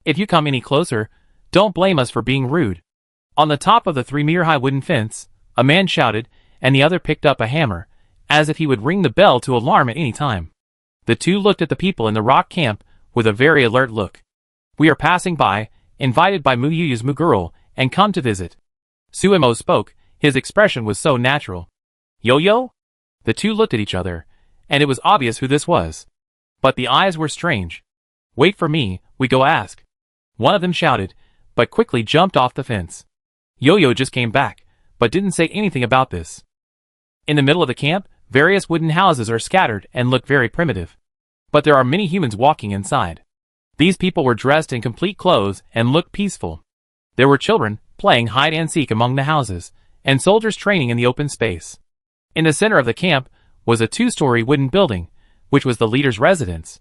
If you come any closer, don't blame us for being rude. On the top of the 3-meter-high wooden fence, a man shouted, and the other picked up a hammer, as if he would ring the bell to alarm at any time. The two looked at the people in the rock camp with a very alert look. We are passing by, invited by Muyuyu's Mugirl, and come to visit. Suemo spoke, his expression was so natural. Yo-yo? The two looked at each other, and it was obvious who this was. But the eyes were strange. Wait for me, we go ask. One of them shouted, but quickly jumped off the fence. Yo-yo just came back, but didn't say anything about this. In the middle of the camp, various wooden houses are scattered and look very primitive. But there are many humans walking inside. These people were dressed in complete clothes and looked peaceful. There were children playing hide-and-seek among the houses, and soldiers training in the open space. In the center of the camp was a 2-story wooden building, which was the leader's residence.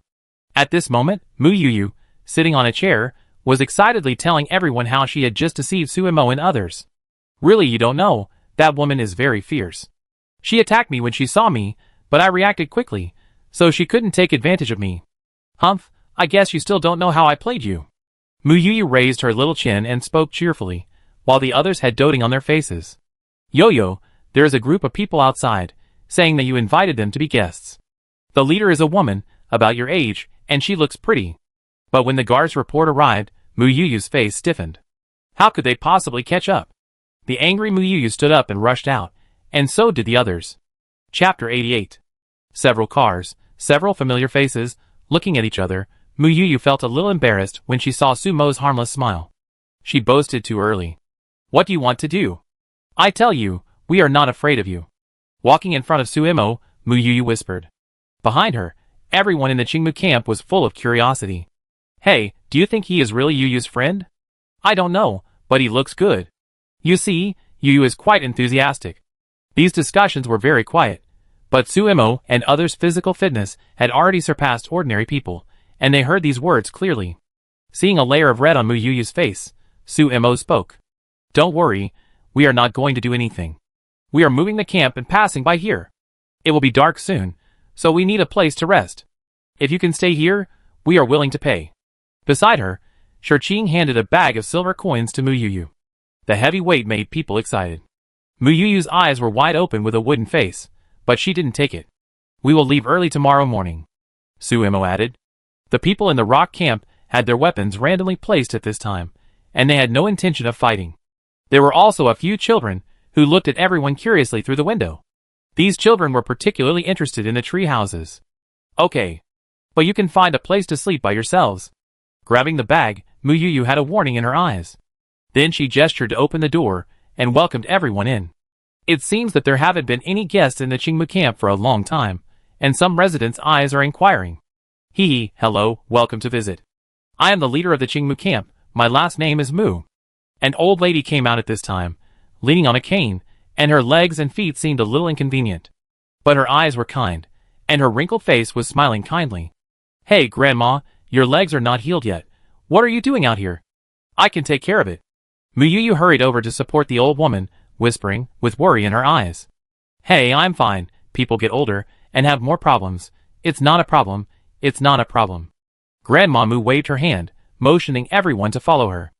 At this moment, Muyuyu, sitting on a chair, was excitedly telling everyone how she had just deceived Suemo and others. Really, you don't know, that woman is very fierce. She attacked me when she saw me, but I reacted quickly, so she couldn't take advantage of me. Humph, I guess you still don't know how I played you. Muyuyu raised her little chin and spoke cheerfully, while the others had doting on their faces. Yo-yo, there is a group of people outside, saying that you invited them to be guests. The leader is a woman, about your age, and she looks pretty. But when the guard's report arrived, Muyuyu's face stiffened. How could they possibly catch up? The angry Muyuyu stood up and rushed out, and so did the others. Chapter 88. Several cars, several familiar faces, looking at each other, Muyuyu felt a little embarrassed when she saw Sumo's harmless smile. She boasted too early. What do you want to do? I tell you, we are not afraid of you. Walking in front of Suemo, Muyuyu whispered. Behind her, everyone in the Qingmu camp was full of curiosity. Hey, do you think he is really Yuyu's friend? I don't know, but he looks good. You see, Yuyu is quite enthusiastic. These discussions were very quiet, but Suemo and others' physical fitness had already surpassed ordinary people, and they heard these words clearly. Seeing a layer of red on Muyuyu's face, Suemo spoke. Don't worry, we are not going to do anything. We are moving the camp and passing by here. It will be dark soon, so we need a place to rest. If you can stay here, we are willing to pay. Beside her, Shirqing handed a bag of silver coins to Muyuyu. The heavy weight made people excited. Muyuyu's eyes were wide open with a wooden face, but she didn't take it. We will leave early tomorrow morning, Suemo added. The people in the rock camp had their weapons randomly placed at this time, and they had no intention of fighting. There were also a few children who looked at everyone curiously through the window. These children were particularly interested in the tree houses. Okay. But you can find a place to sleep by yourselves. Grabbing the bag, Muyuyu had a warning in her eyes. Then she gestured to open the door, and welcomed everyone in. It seems that there haven't been any guests in the Qingmu camp for a long time, and some residents' eyes are inquiring. Hee, hello, welcome to visit. I am the leader of the Qingmu camp, my last name is Mu. An old lady came out at this time, leaning on a cane, and her legs and feet seemed a little inconvenient. But her eyes were kind, and her wrinkled face was smiling kindly. "Hey, Grandma, your legs are not healed yet. What are you doing out here? I can take care of it." Muyuyu hurried over to support the old woman, whispering, with worry in her eyes. "Hey, I'm fine. People get older and have more problems. It's not a problem. It's not a problem." Grandma Mu waved her hand, motioning everyone to follow her.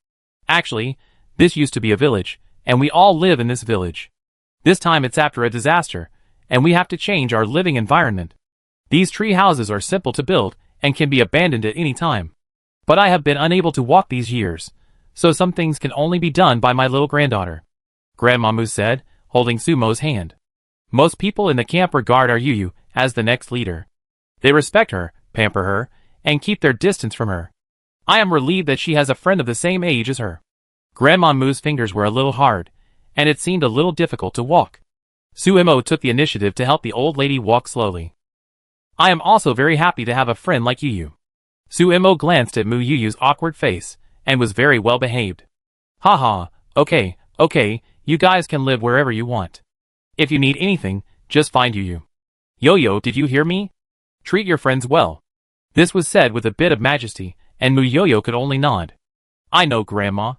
"Actually, this used to be a village, and we all live in this village. This time it's after a disaster, and we have to change our living environment. These tree houses are simple to build and can be abandoned at any time. But I have been unable to walk these years, so some things can only be done by my little granddaughter," Grandma Mu said, holding Sumo's hand. "Most people in the camp regard our Yuyu as the next leader. They respect her, pamper her, and keep their distance from her. I am relieved that she has a friend of the same age as her." Grandma Mu's fingers were a little hard, and it seemed a little difficult to walk. Suemo took the initiative to help the old lady walk slowly. "I am also very happy to have a friend like Yuyu." Suemo glanced at Muyuyu's awkward face, and was very well behaved. "Haha, okay, you guys can live wherever you want. If you need anything, just find Yuyu. Yo-Yo, did you hear me? Treat your friends well." This was said with a bit of majesty, and Muyoyo could only nod. "I know, Grandma."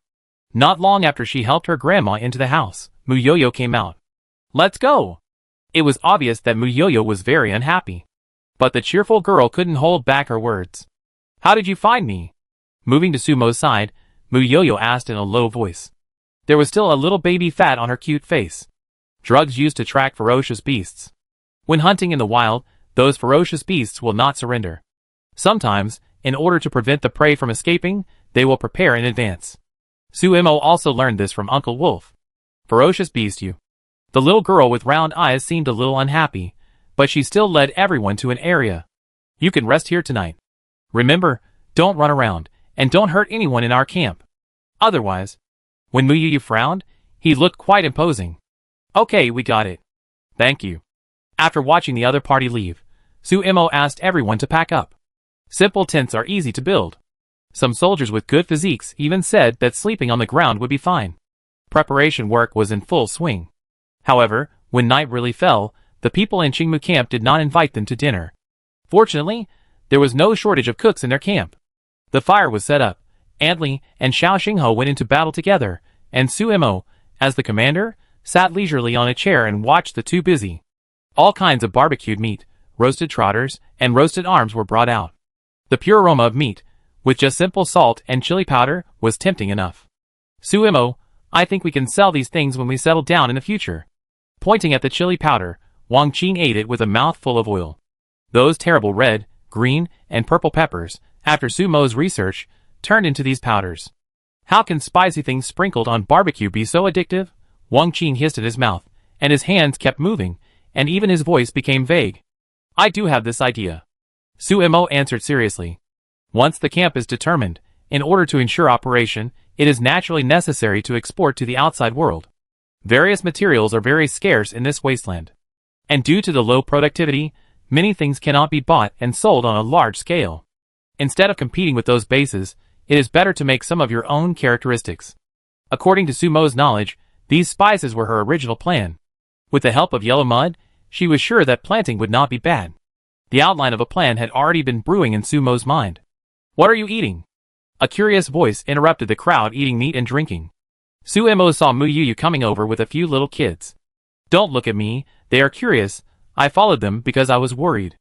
Not long after she helped her grandma into the house, Muyoyo came out. "Let's go!" It was obvious that Muyoyo was very unhappy. But the cheerful girl couldn't hold back her words. "How did you find me?" Moving to Sumo's side, Muyoyo asked in a low voice. There was still a little baby fat on her cute face. "Drugs used to track ferocious beasts. When hunting in the wild, those ferocious beasts will not surrender. Sometimes, in order to prevent the prey from escaping, they will prepare in advance. Suemo also learned this from Uncle Wolf. Ferocious beast you." The little girl with round eyes seemed a little unhappy, but she still led everyone to an area. "You can rest here tonight. Remember, don't run around, and don't hurt anyone in our camp. Otherwise..." When Muyuyu frowned, he looked quite imposing. "Okay, we got it. Thank you." After watching the other party leave, Suemo asked everyone to pack up. Simple tents are easy to build. Some soldiers with good physiques even said that sleeping on the ground would be fine. Preparation work was in full swing. However, when night really fell, the people in Qingmu camp did not invite them to dinner. Fortunately, there was no shortage of cooks in their camp. The fire was set up. Antli and Xiao Xingho went into battle together, and Suemo, as the commander, sat leisurely on a chair and watched the two busy. All kinds of barbecued meat, roasted trotters, and roasted arms were brought out. The pure aroma of meat, with just simple salt and chili powder, was tempting enough. "Suemo, I think we can sell these things when we settle down in the future." Pointing at the chili powder, Wang Qing ate it with a mouthful of oil. Those terrible red, green, and purple peppers, after Sumo's research, turned into these powders. "How can spicy things sprinkled on barbecue be so addictive?" Wang Qing hissed at his mouth, and his hands kept moving, and even his voice became vague. "I do have this idea," Suemo answered seriously. "Once the camp is determined, in order to ensure operation, it is naturally necessary to export to the outside world. Various materials are very scarce in this wasteland. And due to the low productivity, many things cannot be bought and sold on a large scale. Instead of competing with those bases, it is better to make some of your own characteristics." According to Sumo's knowledge, these spices were her original plan. With the help of yellow mud, she was sure that planting would not be bad. The outline of a plan had already been brewing in Sumo's mind. "What are you eating?" A curious voice interrupted the crowd eating meat and drinking. Suemo saw Muyuyu coming over with a few little kids. "Don't look at me, they are curious. I followed them because I was worried."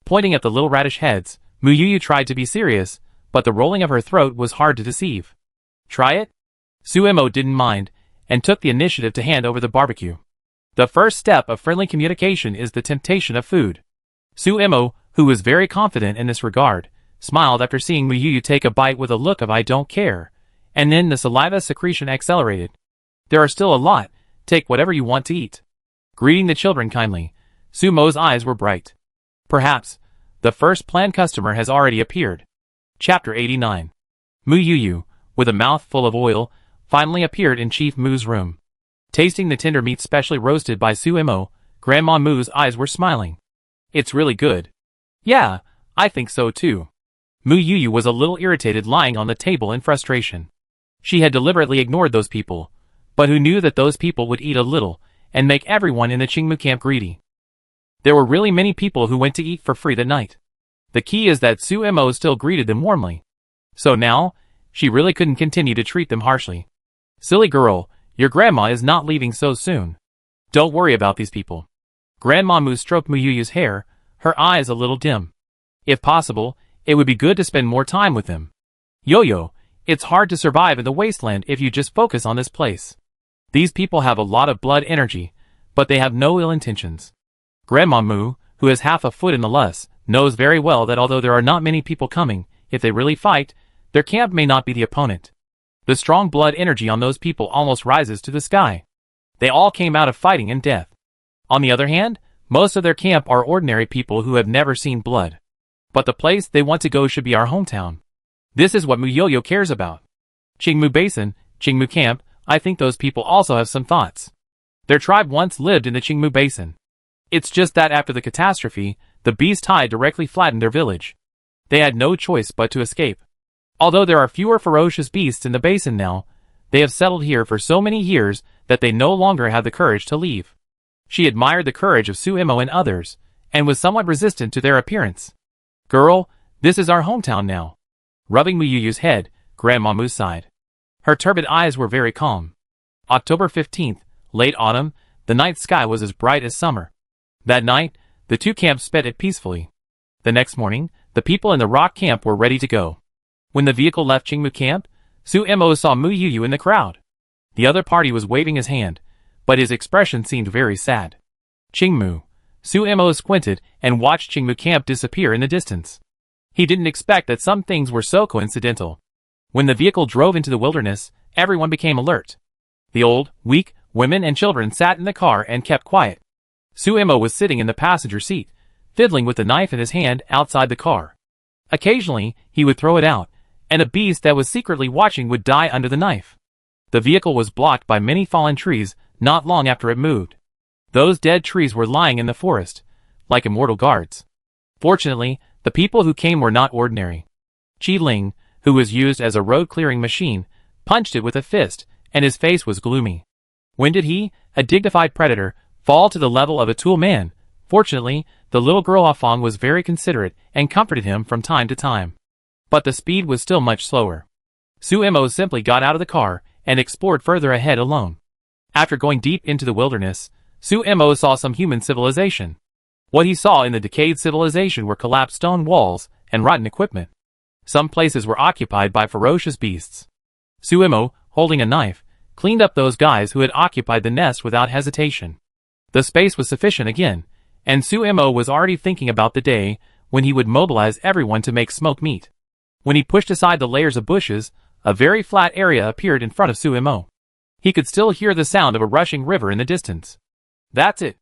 Pointing at the little radish heads, Muyuyu tried to be serious, but the rolling of her throat was hard to deceive. "Try it?" Suemo didn't mind, and took the initiative to hand over the barbecue. The first step of friendly communication is the temptation of food. Suemo, who was very confident in this regard, smiled after seeing Muyuyu take a bite with a look of "I don't care," and then the saliva secretion accelerated. "There are still a lot, take whatever you want to eat." Greeting the children kindly, Sumo's eyes were bright. Perhaps, the first planned customer has already appeared. Chapter 89. Muyuyu, with a mouth full of oil, finally appeared in Chief Mu's room. Tasting the tender meat specially roasted by Suemo, Grandma Mu's eyes were smiling. "It's really good." "Yeah, I think so too." Muyuyu was a little irritated lying on the table in frustration. She had deliberately ignored those people, but who knew that those people would eat a little, and make everyone in the Qingmu camp greedy. There were really many people who went to eat for free that night. The key is that Suemo still greeted them warmly. So now, she really couldn't continue to treat them harshly. Silly girl, your grandma is not leaving so soon. Don't worry about these people. Grandma Mu stroked Muyuyu's hair, her eyes a little dim. If possible, it would be good to spend more time with them. Yo-yo, it's hard to survive in the wasteland if you just focus on this place. These people have a lot of blood energy, but they have no ill intentions. Grandma Mu, who has half a foot in the less, knows very well that although there are not many people coming, if they really fight, their camp may not be the opponent. The strong blood energy on those people almost rises to the sky. They all came out of fighting and death. On the other hand, most of their camp are ordinary people who have never seen blood. But the place they want to go should be our hometown. This is what Muyoyo cares about. Qingmu Basin, Qingmu Camp, I think those people also have some thoughts. Their tribe once lived in the Qingmu Basin. It's just that after the catastrophe, the beast tide directly flattened their village. They had no choice but to escape. Although there are fewer ferocious beasts in the basin now, they have settled here for so many years that they no longer have the courage to leave. She admired the courage of Suemo and others, and was somewhat resistant to their appearance. Girl, this is our hometown now. Rubbing Muyuyu's head, Grandma Mu sighed. Her turbid eyes were very calm. October 15th, late autumn, the night sky was as bright as summer. That night, the two camps sped it peacefully. The next morning, the people in the rock camp were ready to go. When the vehicle left Qingmu camp, Suemo saw Muyuyu in the crowd. The other party was waving his hand, but his expression seemed very sad. Qingmu. Suemo squinted and watched Qingmu camp disappear in the distance. He didn't expect that some things were so coincidental. When the vehicle drove into the wilderness, everyone became alert. The old, weak, women and children sat in the car and kept quiet. Suemo was sitting in the passenger seat, fiddling with the knife in his hand outside the car. Occasionally, he would throw it out, and a beast that was secretly watching would die under the knife. The vehicle was blocked by many fallen trees not long after it moved. Those dead trees were lying in the forest, like immortal guards. Fortunately, the people who came were not ordinary. Qi Ling, who was used as a road-clearing machine, punched it with a fist, and his face was gloomy. When did he, a dignified predator, fall to the level of a tool man? Fortunately, the little girl Afong was very considerate and comforted him from time to time. But the speed was still much slower. Suemo simply got out of the car and explored further ahead alone. After going deep into the wilderness, Suemo saw some human civilization. What he saw in the decayed civilization were collapsed stone walls and rotten equipment. Some places were occupied by ferocious beasts. Suemo, holding a knife, cleaned up those guys who had occupied the nest without hesitation. The space was sufficient again, and Suemo was already thinking about the day when he would mobilize everyone to make smoked meat. When he pushed aside the layers of bushes, a very flat area appeared in front of Suemo. He could still hear the sound of a rushing river in the distance. That's it.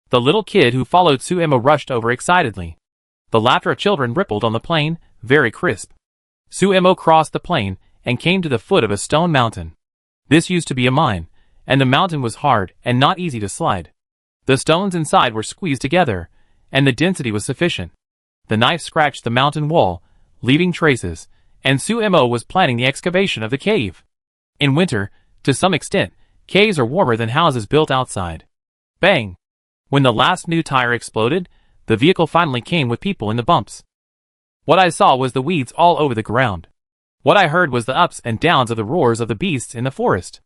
The little kid who followed Suemo rushed over excitedly. The laughter of children rippled on the plain, very crisp. Suemo crossed the plain and came to the foot of a stone mountain. This used to be a mine, and the mountain was hard and not easy to slide. The stones inside were squeezed together, and the density was sufficient. The knife scratched the mountain wall, leaving traces, and Suemo was planning the excavation of the cave. In winter, to some extent, caves are warmer than houses built outside. Bang! When the last new tire exploded, the vehicle finally came with people in the bumps. What I saw was the weeds all over the ground. What I heard was the ups and downs of the roars of the beasts in the forest.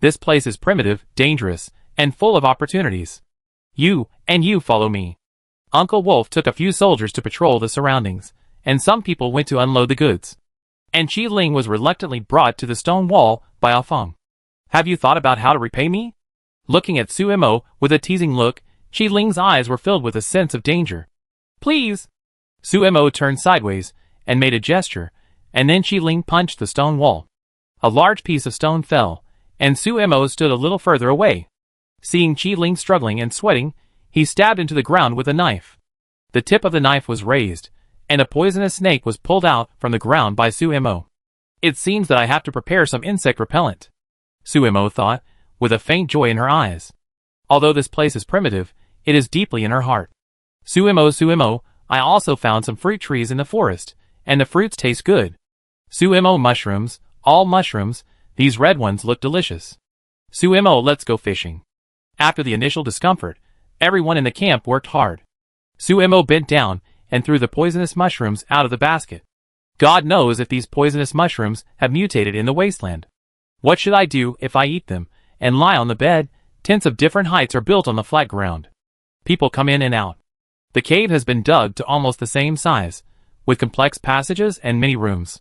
This place is primitive, dangerous, and full of opportunities. You follow me. Uncle Wolf took a few soldiers to patrol the surroundings, and some people went to unload the goods. And Qi Ling was reluctantly brought to the stone wall by Afong. Have you thought about how to repay me? Looking at Suemo with a teasing look, Qi Ling's eyes were filled with a sense of danger. Please! Suemo turned sideways and made a gesture, and then Qi Ling punched the stone wall. A large piece of stone fell, and Suemo stood a little further away. Seeing Qi Ling struggling and sweating, he stabbed into the ground with a knife. The tip of the knife was raised, and a poisonous snake was pulled out from the ground by Suemo. It seems that I have to prepare some insect repellent, Suemo thought, with a faint joy in her eyes. Although this place is primitive, it is deeply in her heart. Suemo, I also found some fruit trees in the forest, and the fruits taste good. Suemo mushrooms, all mushrooms, these red ones look delicious. Suemo, let's go fishing. After the initial discomfort, everyone in the camp worked hard. Suemo bent down and threw the poisonous mushrooms out of the basket. God knows if these poisonous mushrooms have mutated in the wasteland. What should I do if I eat them and lie on the bed? Tents of different heights are built on the flat ground. People come in and out. The cave has been dug to almost the same size, with complex passages and many rooms.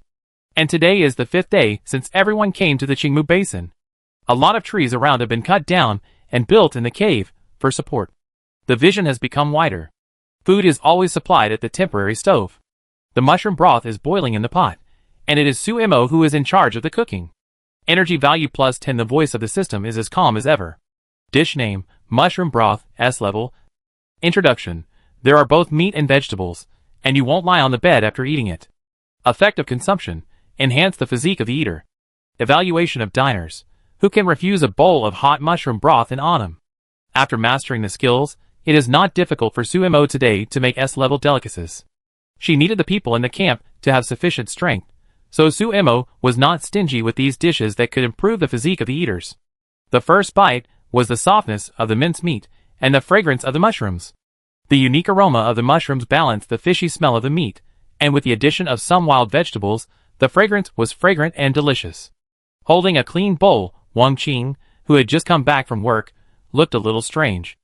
And today is the 5th day since everyone came to the Qingmu Basin. A lot of trees around have been cut down and built in the cave for support. The vision has become wider. Food is always supplied at the temporary stove. The mushroom broth is boiling in the pot, and it is Suemo who is in charge of the cooking. Energy value plus 10. The voice of the system is as calm as ever. Dish name, mushroom broth, S level. Introduction. There are both meat and vegetables, and you won't lie on the bed after eating it. Effect of consumption. Enhance the physique of the eater. Evaluation of diners. Who can refuse a bowl of hot mushroom broth in autumn? After mastering the skills, it is not difficult for Suemo today to make S-level delicacies. She needed the people in the camp to have sufficient strength, so Suemo was not stingy with these dishes that could improve the physique of the eaters. The first bite was the softness of the minced meat and the fragrance of the mushrooms. The unique aroma of the mushrooms balanced the fishy smell of the meat, and with the addition of some wild vegetables, the fragrance was fragrant and delicious. Holding a clean bowl, Wang Qing, who had just come back from work, looked a little strange.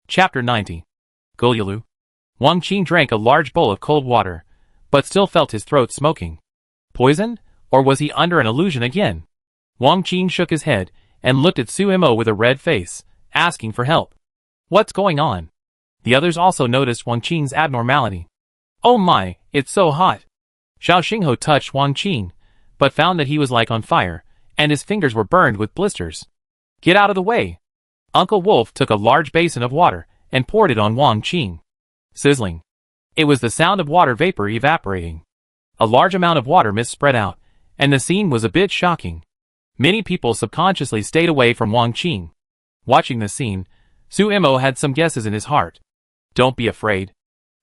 Chapter 90. Gulyalu. Wang Qing drank a large bowl of cold water, but still felt his throat smoking. Poisoned? Or was he under an illusion again? Wang Qing shook his head and looked at Suemo with a red face, asking for help. What's going on? The others also noticed Wang Qing's abnormality. Oh my, it's so hot. Xiao Xingho touched Wang Qing, but found that he was like on fire, and his fingers were burned with blisters. Get out of the way. Uncle Wolf took a large basin of water and poured it on Wang Qing. Sizzling. It was the sound of water vapor evaporating. A large amount of water mist spread out, and the scene was a bit shocking. Many people subconsciously stayed away from Wang Qing. Watching the scene, Suemo had some guesses in his heart. Don't be afraid.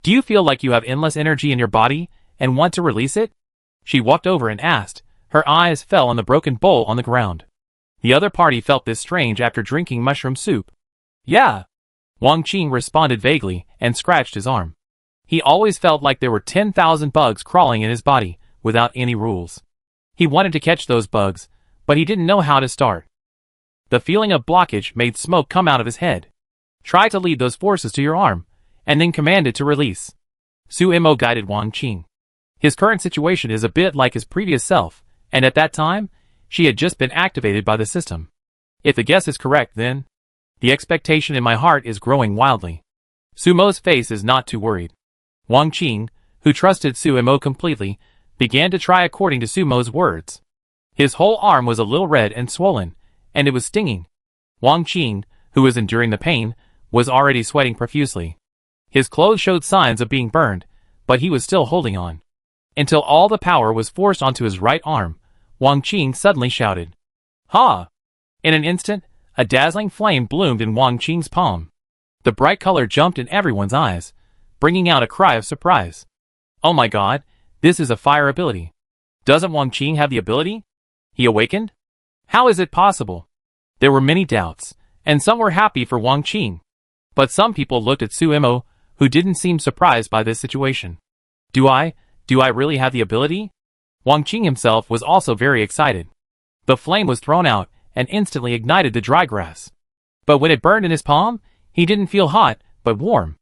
Do you feel like you have endless energy in your body and want to release it? She walked over and asked. Her eyes fell on the broken bowl on the ground. The other party felt this strange after drinking mushroom soup. Yeah. Wang Qing responded vaguely and scratched his arm. He always felt like there were 10,000 bugs crawling in his body without any rules. He wanted to catch those bugs, but he didn't know how to start. The feeling of blockage made smoke come out of his head. Try to lead those forces to your arm, and then command it to release. Suemo guided Wang Qing. His current situation is a bit like his previous self, and at that time, she had just been activated by the system. If the guess is correct, then the expectation in my heart is growing wildly. Sumo's face is not too worried. Wang Qing, who trusted Suemo completely, began to try according to Sumo's words. His whole arm was a little red and swollen, and it was stinging. Wang Qing, who was enduring the pain, was already sweating profusely. His clothes showed signs of being burned, but he was still holding on. Until all the power was forced onto his right arm, Wang Qing suddenly shouted, "Ha!" In an instant, a dazzling flame bloomed in Wang Qing's palm. The bright color jumped in everyone's eyes, bringing out a cry of surprise. Oh my god, this is a fire ability. Doesn't Wang Qing have the ability? He awakened? How is it possible? There were many doubts, and some were happy for Wang Qing. But some people looked at Suemo, who didn't seem surprised by this situation. Do I really have the ability? Wang Qing himself was also very excited. The flame was thrown out and instantly ignited the dry grass. But when it burned in his palm, he didn't feel hot, but warm.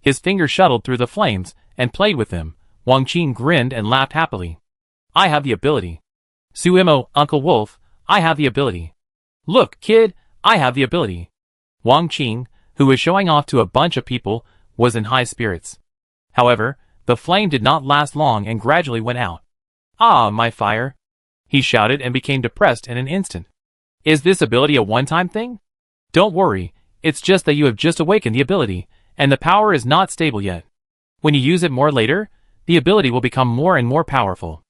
His fingers shuttled through the flames and played with them. Wang Qing grinned and laughed happily. I have the ability. Suemo, Uncle Wolf, I have the ability. Look, kid, I have the ability. Wang Qing, who was showing off to a bunch of people, was in high spirits. However, the flame did not last long and gradually went out. Ah, my fire! He shouted and became depressed in an instant. Is this ability a one-time thing? Don't worry, it's just that you have just awakened the ability, and the power is not stable yet. When you use it more later, the ability will become more and more powerful.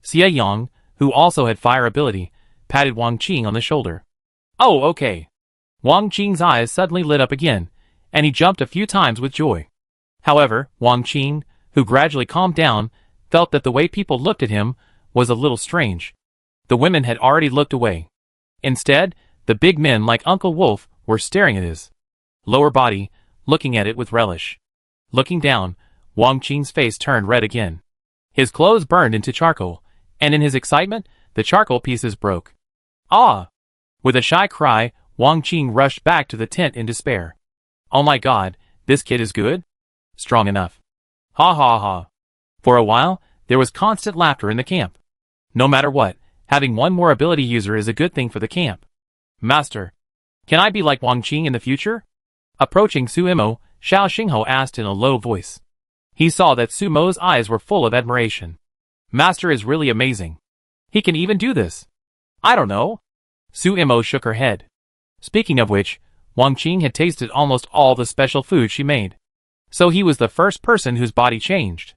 Xie Yang, who also had fire ability, patted Wang Qing on the shoulder. Oh, okay. Wang Qing's eyes suddenly lit up again, and he jumped a few times with joy. However, Wang Qing, who gradually calmed down, felt that the way people looked at him was a little strange. The women had already looked away. Instead, the big men like Uncle Wolf were staring at his lower body, looking at it with relish. Looking down, Wang Qing's face turned red again. His clothes burned into charcoal, and in his excitement, the charcoal pieces broke. Ah! With a shy cry, Wang Qing rushed back to the tent in despair. Oh my god, this kid is good? Strong enough. Ha ha ha. For a while, there was constant laughter in the camp. No matter what, having one more ability user is a good thing for the camp. Master, can I be like Wang Qing in the future? Approaching Sumo, Xiao Xingho asked in a low voice. He saw that Sumo's eyes were full of admiration. Master is really amazing. He can even do this. I don't know. Sumo shook her head. Speaking of which, Wang Qing had tasted almost all the special food she made. So he was the first person whose body changed.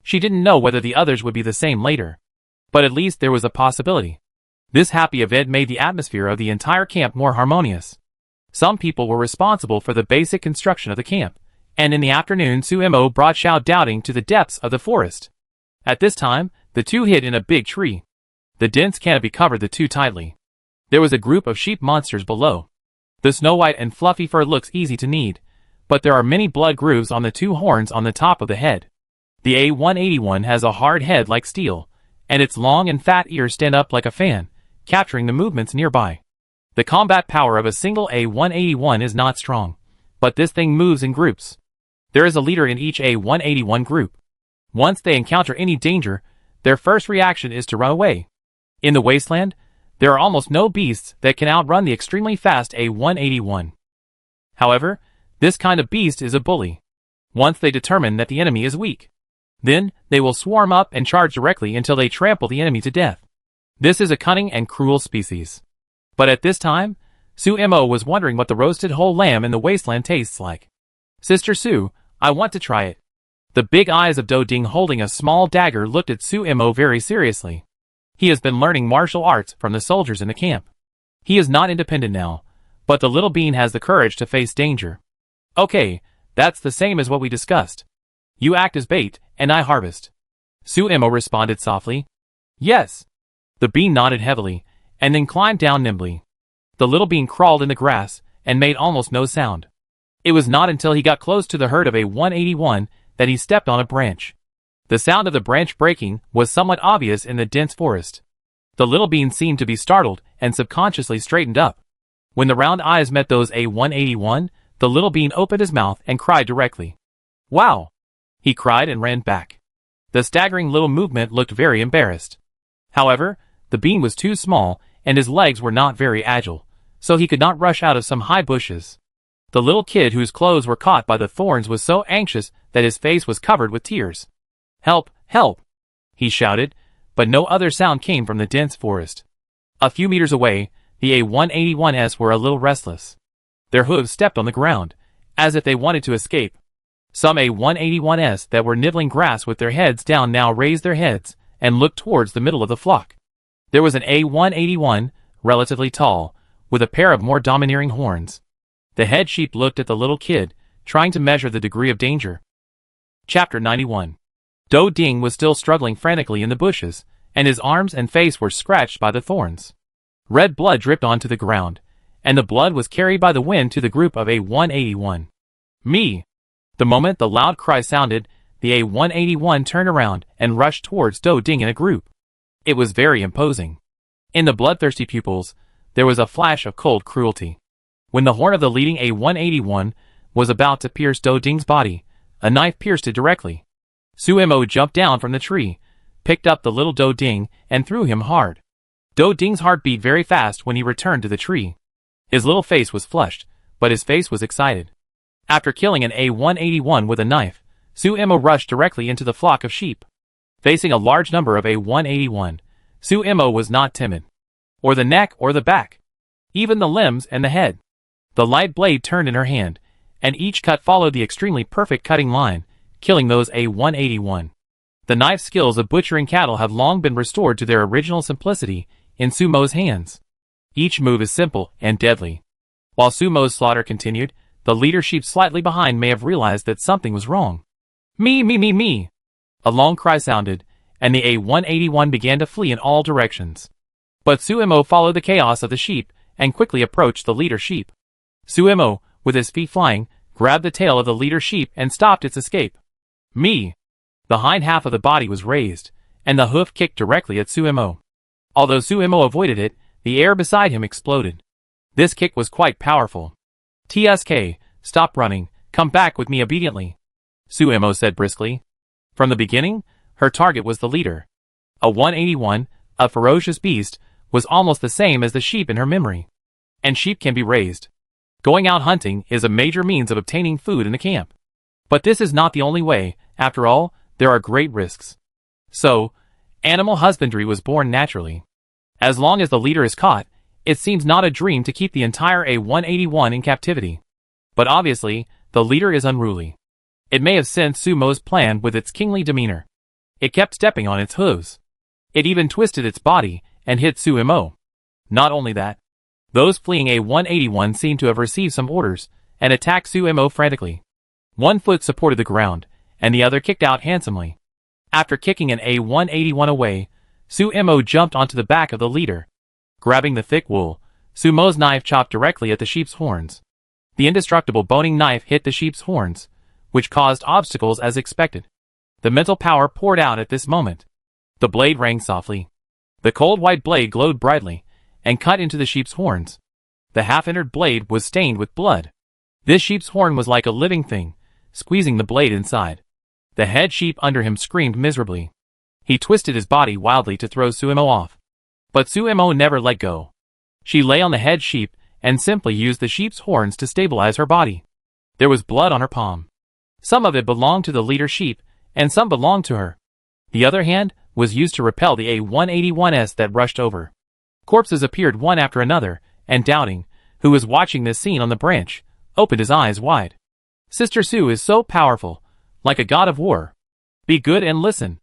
She didn't know whether the others would be the same later. But at least there was a possibility. This happy event made the atmosphere of the entire camp more harmonious. Some people were responsible for the basic construction of the camp, and in the afternoon Sumo brought Xiao Doubting to the depths of the forest. At this time, the two hid in a big tree. The dense canopy covered the two tightly. There was a group of sheep monsters below. The snow white and fluffy fur looks easy to knead, but there are many blood grooves on the two horns on the top of the head. The A181 has a hard head like steel, and its long and fat ears stand up like a fan, capturing the movements nearby. The combat power of a single A181 is not strong, but this thing moves in groups. There is a leader in each A181 group. Once they encounter any danger, their first reaction is to run away. In the Wasteland, there are almost no beasts that can outrun the extremely fast A181. However, this kind of beast is a bully. Once they determine that the enemy is weak, then they will swarm up and charge directly until they trample the enemy to death. This is a cunning and cruel species. But at this time, Sumo was wondering what the roasted whole lamb in the Wasteland tastes like. Sister Su, I want to try it. The big eyes of Do Ding holding a small dagger looked at Sumo very seriously. He has been learning martial arts from the soldiers in the camp. He is not independent now, but the little bean has the courage to face danger. Okay, that's the same as what we discussed. You act as bait, and I harvest. Sumo responded softly. Yes. The bean nodded heavily, and then climbed down nimbly. The little bean crawled in the grass, and made almost no sound. It was not until he got close to the herd of A181 that he stepped on a branch. The sound of the branch breaking was somewhat obvious in the dense forest. The little bean seemed to be startled and subconsciously straightened up. When the round eyes met those A181, the little bean opened his mouth and cried directly. Wow! He cried and ran back. The staggering little movement looked very embarrassed. However, the bean was too small and his legs were not very agile, so he could not rush out of some high bushes. The little kid whose clothes were caught by the thorns was so anxious that his face was covered with tears. Help! Help! He shouted, but no other sound came from the dense forest. A few meters away, the A181s were a little restless. Their hooves stepped on the ground, as if they wanted to escape. Some A181s that were nibbling grass with their heads down now raised their heads and looked towards the middle of the flock. There was an A181, relatively tall, with a pair of more domineering horns. The head sheep looked at the little kid, trying to measure the degree of danger. Chapter 91. Do Ding was still struggling frantically in the bushes, and his arms and face were scratched by the thorns. Red blood dripped onto the ground, and the blood was carried by the wind to the group of A181. Me! The moment the loud cry sounded, the A181 turned around and rushed towards Do Ding in a group. It was very imposing. In the bloodthirsty pupils, there was a flash of cold cruelty. When the horn of the leading A181 was about to pierce Do Ding's body, a knife pierced it directly. Sumo jumped down from the tree, picked up the little Do Ding, and threw him hard. Do Ding's heart beat very fast when he returned to the tree. His little face was flushed, but his face was excited. After killing an A181 with a knife, Sumo rushed directly into the flock of sheep. Facing a large number of A181, Sumo was not timid. Or the neck or the back. Even the limbs and the head. The light blade turned in her hand, and each cut followed the extremely perfect cutting line, killing those A181. The knife skills of butchering cattle have long been restored to their original simplicity in Sumo's hands. Each move is simple and deadly. While Sumo's slaughter continued, the leader sheep slightly behind may have realized that something was wrong. Me! A long cry sounded, and the A181 began to flee in all directions. But Sumo followed the chaos of the sheep and quickly approached the leader sheep. Sumo, with his feet flying, grabbed the tail of the leader sheep and stopped its escape. Me! The hind half of the body was raised, and the hoof kicked directly at Suemo. Although Suemo avoided it, the air beside him exploded. This kick was quite powerful. "TSK, stop running, come back with me obediently," Suemo said briskly. From the beginning, her target was the leader. A 181, a ferocious beast, was almost the same as the sheep in her memory. And sheep can be raised. Going out hunting is a major means of obtaining food in the camp. But this is not the only way. After all, there are great risks. So, animal husbandry was born naturally. As long as the leader is caught, it seems not a dream to keep the entire A181 in captivity. But obviously, the leader is unruly. It may have sensed Sumo's plan with its kingly demeanor. It kept stepping on its hooves. It even twisted its body and hit Suemo. Not only that, those fleeing A181 seemed to have received some orders and attacked Suemo frantically. One foot supported the ground, and the other kicked out handsomely. After kicking an A181 away, Suemo jumped onto the back of the leader. Grabbing the thick wool, Sumo's knife chopped directly at the sheep's horns. The indestructible boning knife hit the sheep's horns, which caused obstacles as expected. The mental power poured out at this moment. The blade rang softly. The cold white blade glowed brightly, and cut into the sheep's horns. The half-entered blade was stained with blood. This sheep's horn was like a living thing, squeezing the blade inside. The head sheep under him screamed miserably. He twisted his body wildly to throw Suemo off. But Suemo never let go. She lay on the head sheep and simply used the sheep's horns to stabilize her body. There was blood on her palm. Some of it belonged to the leader sheep, and some belonged to her. The other hand was used to repel the A181s that rushed over. Corpses appeared one after another, and Doubting, who was watching this scene on the branch, opened his eyes wide. Sister Sue is so powerful, like a god of war. Be good and listen,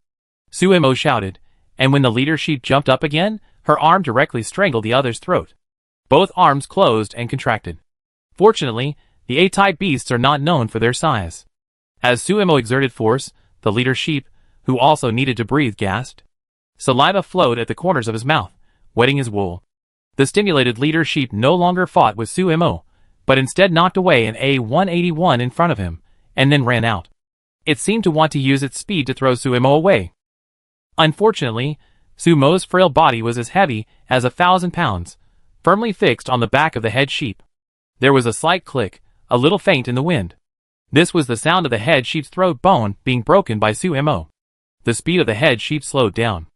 Suemo shouted, and when the leader sheep jumped up again, her arm directly strangled the other's throat. Both arms closed and contracted. Fortunately, the A-type beasts are not known for their size. As Suemo exerted force, the leader sheep, who also needed to breathe, gasped. Saliva flowed at the corners of his mouth, wetting his wool. The stimulated leader sheep no longer fought with Suemo, but instead knocked away an A181 in front of him, and then ran out. It seemed to want to use its speed to throw Suemo away. Unfortunately, Sumo's frail body was as heavy as 1,000 pounds, firmly fixed on the back of the head sheep. There was a slight click, a little faint in the wind. This was the sound of the head sheep's throat bone being broken by Suemo. The speed of the head sheep slowed down.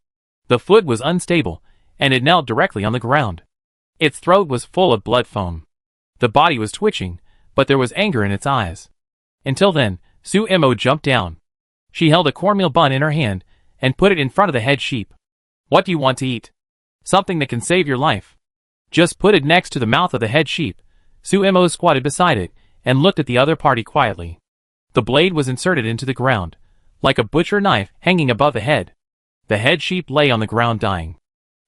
The foot was unstable, and it knelt directly on the ground. Its throat was full of blood foam. The body was twitching, but there was anger in its eyes. Until then, Suemo jumped down. She held a cornmeal bun in her hand and put it in front of the head sheep. What do you want to eat? Something that can save your life. Just put it next to the mouth of the head sheep. Suemo squatted beside it and looked at the other party quietly. The blade was inserted into the ground, like a butcher knife hanging above the head. The head sheep lay on the ground dying.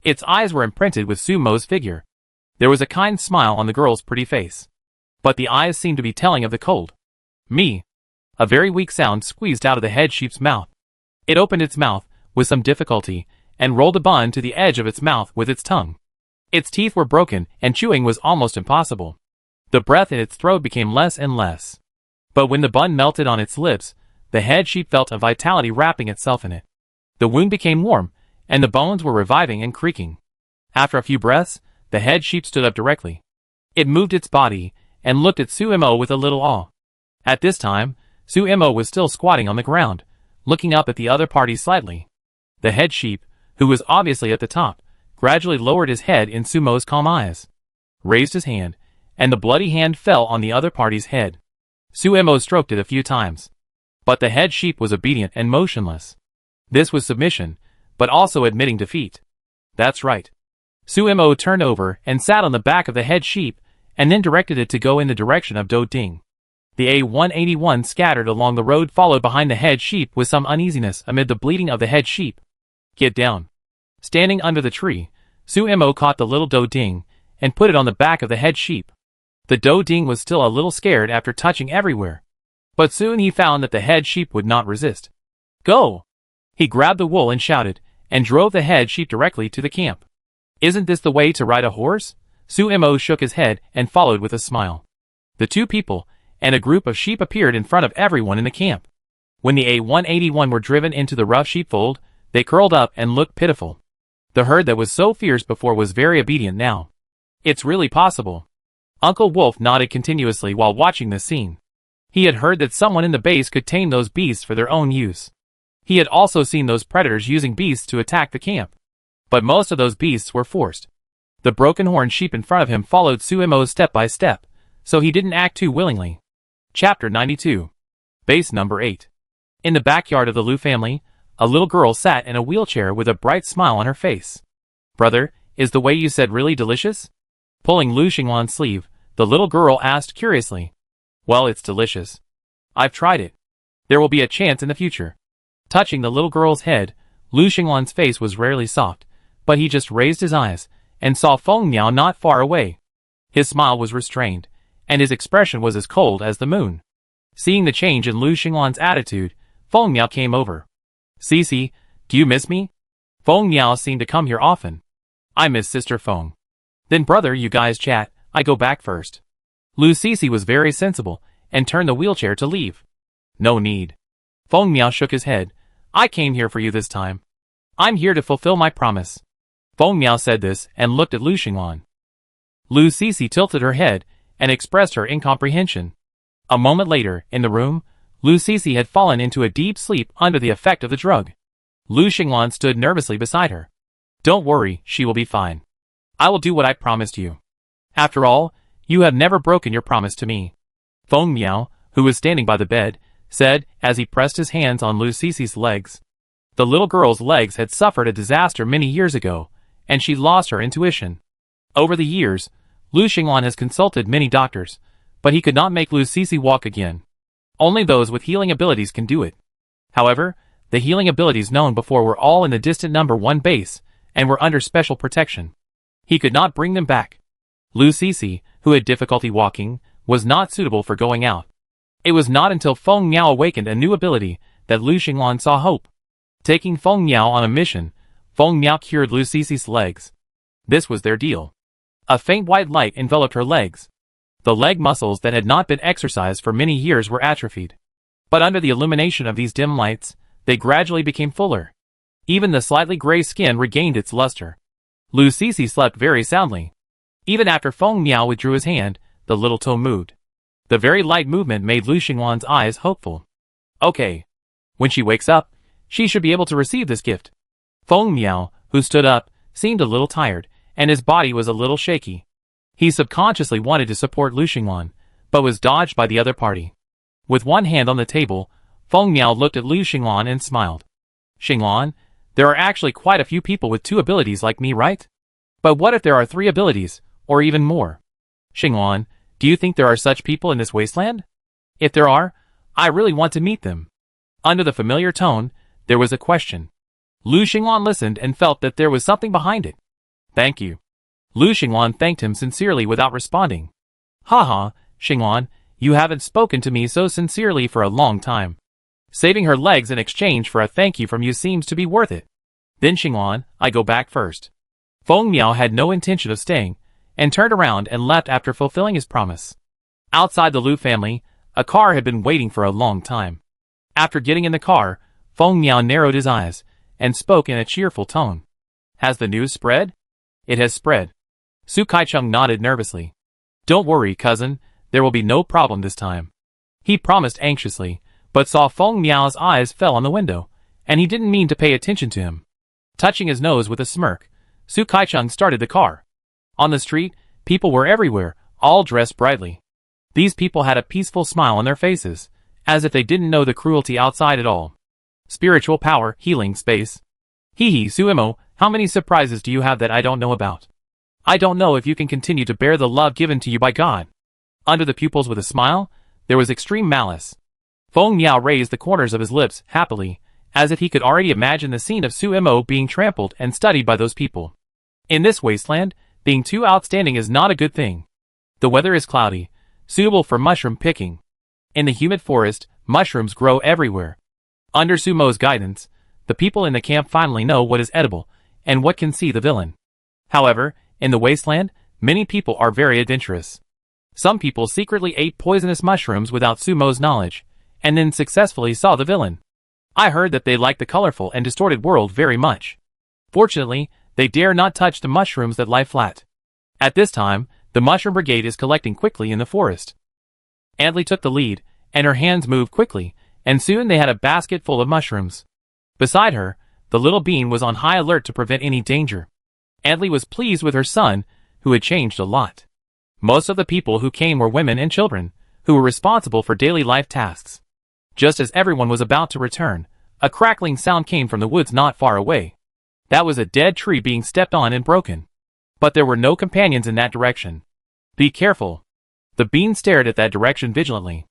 Its eyes were imprinted with Sumo's figure. There was a kind smile on the girl's pretty face. But the eyes seemed to be telling of the cold. Me. A very weak sound squeezed out of the head sheep's mouth. It opened its mouth, with some difficulty, and rolled a bun to the edge of its mouth with its tongue. Its teeth were broken, and chewing was almost impossible. The breath in its throat became less and less. But when the bun melted on its lips, the head sheep felt a vitality wrapping itself in it. The wound became warm, and the bones were reviving and creaking. After a few breaths, the head sheep stood up directly. It moved its body, and looked at Suemo with a little awe. At this time, Suemo was still squatting on the ground, looking up at the other party slightly. The head sheep, who was obviously at the top, gradually lowered his head in Sumo's calm eyes, raised his hand, and the bloody hand fell on the other party's head. Suemo stroked it a few times. But the head sheep was obedient and motionless. This was submission, but also admitting defeat. That's right. Suemo turned over and sat on the back of the head sheep, and then directed it to go in the direction of Do Ding. The A181 scattered along the road, followed behind the head sheep with some uneasiness amid the bleating of the head sheep. Get down. Standing under the tree, Suemo caught the little Do Ding and put it on the back of the head sheep. The Do Ding was still a little scared after touching everywhere. But soon he found that the head sheep would not resist. Go! He grabbed the wool and shouted, and drove the head sheep directly to the camp. Isn't this the way to ride a horse? Suemo shook his head and followed with a smile. The two people and a group of sheep appeared in front of everyone in the camp. When the A181 were driven into the rough sheepfold, they curled up and looked pitiful. The herd that was so fierce before was very obedient now. It's really possible. Uncle Wolf nodded continuously while watching this scene. He had heard that someone in the base could tame those beasts for their own use. He had also seen those predators using beasts to attack the camp. But most of those beasts were forced. The broken-horned sheep in front of him followed Suimo's step by step, so he didn't act too willingly. Chapter 92. Base number 8. In the backyard of the Lu family, a little girl sat in a wheelchair with a bright smile on her face. "Brother, is the way you said really delicious?" Pulling Lu Xingwan's sleeve, the little girl asked curiously. "Well, it's delicious. I've tried it. There will be a chance in the future." Touching the little girl's head, Lu Xingwan's face was rarely soft, but he just raised his eyes and saw Feng Miao not far away. His smile was restrained, and his expression was as cold as the moon. Seeing the change in Lu Xingwan's attitude, Feng Miao came over. "Cici, do you miss me?" Feng Miao seemed to come here often. "I miss Sister Feng." "Then brother, you guys chat, I go back first." Lu Cici was very sensible, and turned the wheelchair to leave. "No need." Feng Miao shook his head. "I came here for you this time. I'm here to fulfill my promise." Feng Miao said this and looked at Lu Xingwan. Lu Cici tilted her head and expressed her incomprehension. A moment later, in the room, Lu Cici had fallen into a deep sleep under the effect of the drug. Lu Xingwan stood nervously beside her. "Don't worry, she will be fine. I will do what I promised you. After all, you have never broken your promise to me." Feng Miao, who was standing by the bed, said as he pressed his hands on Lu Cici's legs. The little girl's legs had suffered a disaster many years ago, and she lost her intuition. Over the years, Lu Xingwan has consulted many doctors, but he could not make Lu Cici walk again. Only those with healing abilities can do it. However, the healing abilities known before were all in the distant number 1 base, and were under special protection. He could not bring them back. Lu Cici, who had difficulty walking, was not suitable for going out. It was not until Feng Miao awakened a new ability that Lu Xingwan saw hope. Taking Feng Miao on a mission, Feng Miao cured Lu Cici's legs. This was their deal. A faint white light enveloped her legs. The leg muscles that had not been exercised for many years were atrophied. But under the illumination of these dim lights, they gradually became fuller. Even the slightly gray skin regained its luster. Lu Cici slept very soundly. Even after Feng Miao withdrew his hand, the little toe moved. The very light movement made Lu Xingwan's eyes hopeful. Okay. When she wakes up, she should be able to receive this gift. Feng Miao, who stood up, seemed a little tired, and his body was a little shaky. He subconsciously wanted to support Lu Xingwan, but was dodged by the other party. With one hand on the table, Feng Miao looked at Lu Xingwan and smiled. "Xingwan, there are actually quite a few people with 2 abilities like me, right? But what if there are 3 abilities, or even more? Xingwan, do you think there are such people in this wasteland? If there are, I really want to meet them." Under the familiar tone, there was a question. Lu Xingwan listened and felt that there was something behind it. "Thank you." Lu Xingwan thanked him sincerely without responding. "Haha, Xingwan, you haven't spoken to me so sincerely for a long time. Saving her legs in exchange for a thank you from you seems to be worth it. Then Xingwan, I go back first." Feng Miao had no intention of staying, and turned around and left after fulfilling his promise. Outside the Lu family, a car had been waiting for a long time. After getting in the car, Feng Miao narrowed his eyes, and spoke in a cheerful tone. "Has the news spread?" "It has spread." Su Kaicheng nodded nervously. "Don't worry, cousin, there will be no problem this time." He promised anxiously, but saw Feng Miao's eyes fell on the window, and he didn't mean to pay attention to him. Touching his nose with a smirk, Su Kaicheng started the car. On the street, people were everywhere, all dressed brightly. These people had a peaceful smile on their faces, as if they didn't know the cruelty outside at all. Spiritual power, healing space. Hee Suimo, how many surprises do you have that I don't know about? I don't know if you can continue to bear the love given to you by God. Under the pupils with a smile, there was extreme malice. Feng Miao raised the corners of his lips happily, as if he could already imagine the scene of Suimo being trampled and studied by those people. In this wasteland, being too outstanding is not a good thing. The weather is cloudy, suitable for mushroom picking. In the humid forest, mushrooms grow everywhere. Under Sumo's guidance, the people in the camp finally know what is edible, and what can see the villain. However, in the wasteland, many people are very adventurous. Some people secretly ate poisonous mushrooms without Sumo's knowledge, and then successfully saw the villain. I heard that they like the colorful and distorted world very much. Fortunately, they dare not touch the mushrooms that lie flat. At this time, the mushroom brigade is collecting quickly in the forest. Antly took the lead, and her hands moved quickly, and soon they had a basket full of mushrooms. Beside her, the little bean was on high alert to prevent any danger. Antly was pleased with her son, who had changed a lot. Most of the people who came were women and children, who were responsible for daily life tasks. Just as everyone was about to return, a crackling sound came from the woods not far away. That was a dead tree being stepped on and broken. But there were no companions in that direction. Be careful. The bean stared at that direction vigilantly.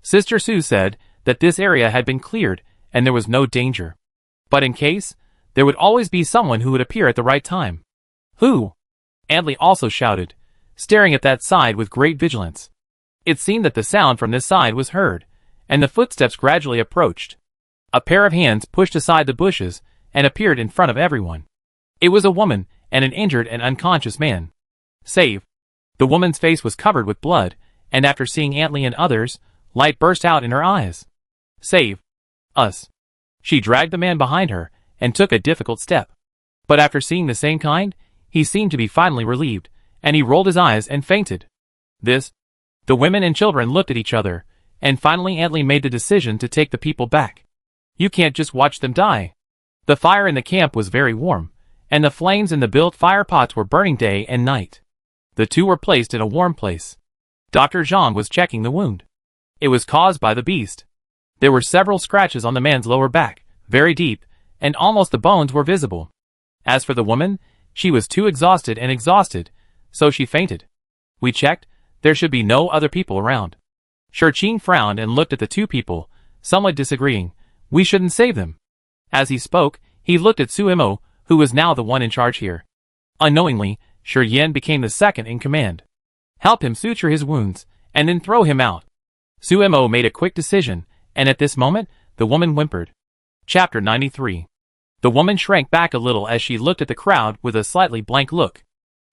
Sister Sue said that this area had been cleared and there was no danger. But in case, there would always be someone who would appear at the right time. Who? Antly also shouted, staring at that side with great vigilance. It seemed that the sound from this side was heard, and the footsteps gradually approached. A pair of hands pushed aside the bushes and appeared in front of everyone. It was a woman and an injured and unconscious man. Save. The woman's face was covered with blood, and after seeing Antly and others, light burst out in her eyes. Save us. She dragged the man behind her and took a difficult step. But after seeing the same kind, he seemed to be finally relieved, and he rolled his eyes and fainted. This. The women and children looked at each other, and finally Antly made the decision to take the people back. You can't just watch them die. The fire in the camp was very warm, and the flames in the built fire pots were burning day and night. The two were placed in a warm place. Dr. Zhang was checking the wound. It was caused by the beast. There were several scratches on the man's lower back, very deep, and almost the bones were visible. As for the woman, she was too exhausted, so she fainted. We checked, there should be no other people around. Shurqin frowned and looked at the two people, somewhat disagreeing. We shouldn't save them. As he spoke, he looked at Suimo, who was now the one in charge here. Unknowingly, Shi Yan became the second in command. Help him suture his wounds, and then throw him out. Suimo made a quick decision, and at this moment, the woman whimpered. Chapter 93. The woman shrank back a little as she looked at the crowd with a slightly blank look.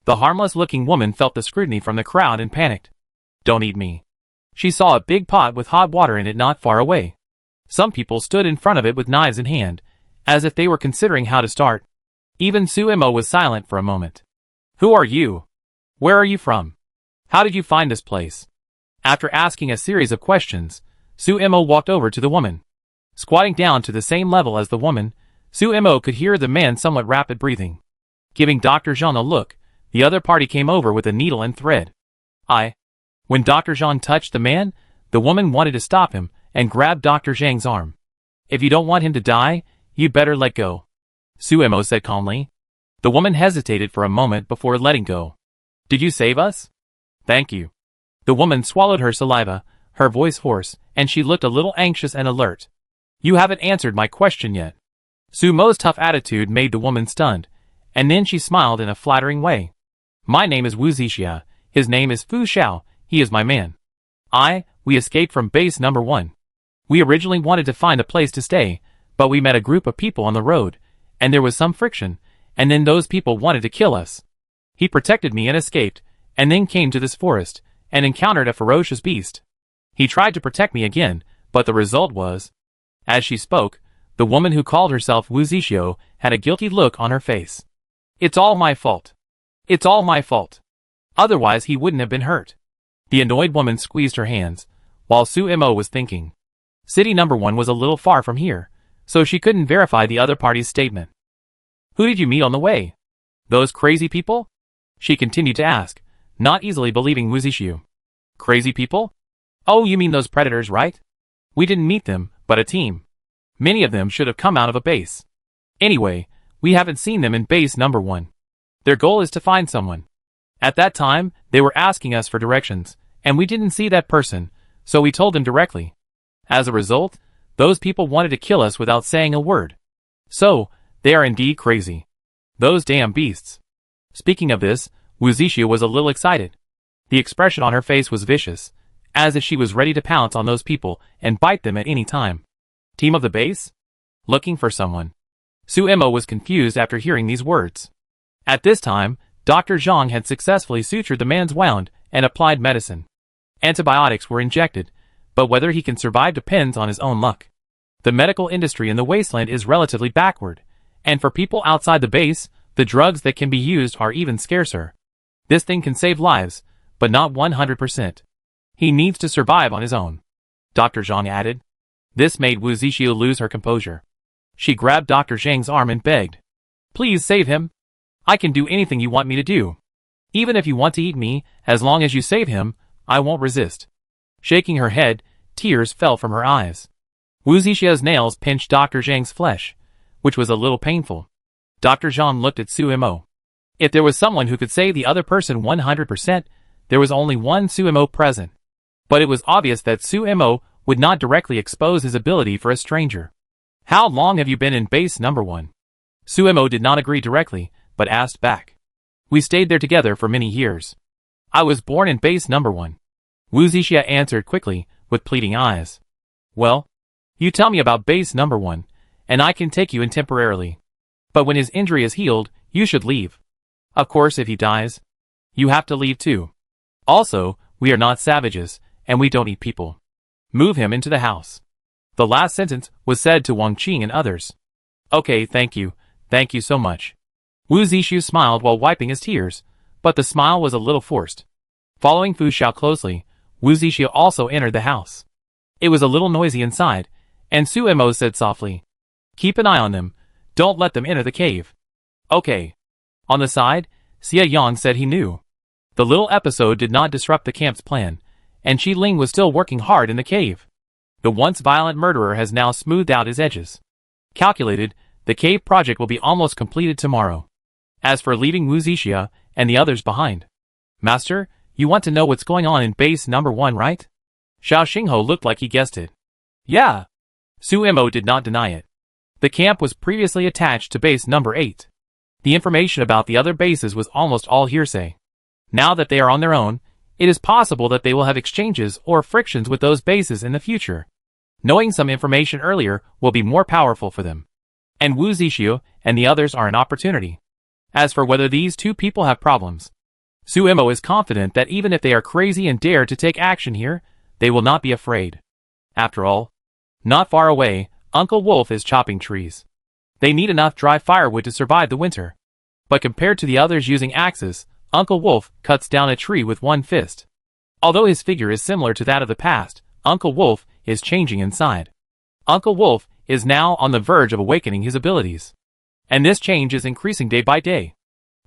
The harmless-looking woman felt the scrutiny from the crowd and panicked. Don't eat me. She saw a big pot with hot water in it not far away. Some people stood in front of it with knives in hand, as if they were considering how to start. Even Suimo was silent for a moment. Who are you? Where are you from? How did you find this place? After asking a series of questions, Suimo walked over to the woman. Squatting down to the same level as the woman, Suimo could hear the man's somewhat rapid breathing. Giving Dr. Zhang a look, the other party came over with a needle and thread. When Dr. Zhang touched the man, the woman wanted to stop him and grabbed Dr. Zhang's arm. If you don't want him to die, you better let go, Suimo said calmly. The woman hesitated for a moment before letting go. Did you save us? Thank you. The woman swallowed her saliva, her voice hoarse, and she looked a little anxious and alert. You haven't answered my question yet. Sumo's tough attitude made the woman stunned, and then she smiled in a flattering way. My name is Wu Zixia, his name is Fu Xiao, he is my man. We escaped from base number 1. We originally wanted to find a place to stay, but we met a group of people on the road, and there was some friction, and then those people wanted to kill us. He protected me and escaped, and then came to this forest, and encountered a ferocious beast. He tried to protect me again, but the result was... As she spoke, the woman who called herself Wu Zixia had a guilty look on her face. It's all my fault. It's all my fault. Otherwise he wouldn't have been hurt. The annoyed woman squeezed her hands, while Suimo was thinking. City number 1 was a little far from here, so she couldn't verify the other party's statement. Who did you meet on the way? Those crazy people? She continued to ask, not easily believing Wu Zixia. Crazy people? Oh, you mean those predators, right? We didn't meet them, but a team. Many of them should have come out of a base. Anyway, we haven't seen them in base number 1. Their goal is to find someone. At that time, they were asking us for directions, and we didn't see that person, so we told them directly. As a result, those people wanted to kill us without saying a word. So, they are indeed crazy. Those damn beasts. Speaking of this, Wu Zixia was a little excited. The expression on her face was vicious, as if she was ready to pounce on those people and bite them at any time. Team of the base? Looking for someone. Suimo was confused after hearing these words. At this time, Dr. Zhang had successfully sutured the man's wound and applied medicine. Antibiotics were injected, but whether he can survive depends on his own luck. The medical industry in the Wasteland is relatively backward, and for people outside the base, the drugs that can be used are even scarcer. This thing can save lives, but not 100%. He needs to survive on his own, Dr. Zhang added. This made Wu Zixia lose her composure. She grabbed Dr. Zhang's arm and begged, "Please save him. I can do anything you want me to do. Even if you want to eat me, as long as you save him, I won't resist." Shaking her head, tears fell from her eyes. Wu Zixia's nails pinched Dr. Zhang's flesh, which was a little painful. Dr. Zhang looked at Su Mo. If there was someone who could save the other person 100%, there was only one Su Mo present. But it was obvious that Su Mo would not directly expose his ability for a stranger. "How long have you been in base number 1? Su Mo did not agree directly, but asked back. "We stayed there together for many years. I was born in base number 1. Wu Zixia answered quickly, with pleading eyes. "Well, you tell me about base number 1, and I can take you in temporarily. But when his injury is healed, you should leave. Of course, if he dies, you have to leave too. Also, we are not savages, and we don't eat people. Move him into the house." The last sentence was said to Wang Qing and others. "Okay, thank you so much." Wu Zixia smiled while wiping his tears, but the smile was a little forced. Following Fu Xiao closely, Wu Zixia also entered the house. It was a little noisy inside, and Su Mo said softly, "Keep an eye on them, don't let them enter the cave." "Okay." On the side, Xia Yang said he knew. The little episode did not disrupt the camp's plan, and Qi Ling was still working hard in the cave. The once violent murderer has now smoothed out his edges. Calculated, the cave project will be almost completed tomorrow. As for leaving Wu Zixia and the others behind. "Master, you want to know what's going on in base number 1, right?" Xiao Xingho looked like he guessed it. "Yeah." Su Mo did not deny it. The camp was previously attached to base number 8. The information about the other bases was almost all hearsay. Now that they are on their own, it is possible that they will have exchanges or frictions with those bases in the future. Knowing some information earlier will be more powerful for them. And Wu Zixia and the others are an opportunity. As for whether these two people have problems, Su Mo is confident that even if they are crazy and dare to take action here, they will not be afraid. After all, not far away, Uncle Wolf is chopping trees. They need enough dry firewood to survive the winter. But compared to the others using axes, Uncle Wolf cuts down a tree with one fist. Although his figure is similar to that of the past, Uncle Wolf is changing inside. Uncle Wolf is now on the verge of awakening his abilities. And this change is increasing day by day.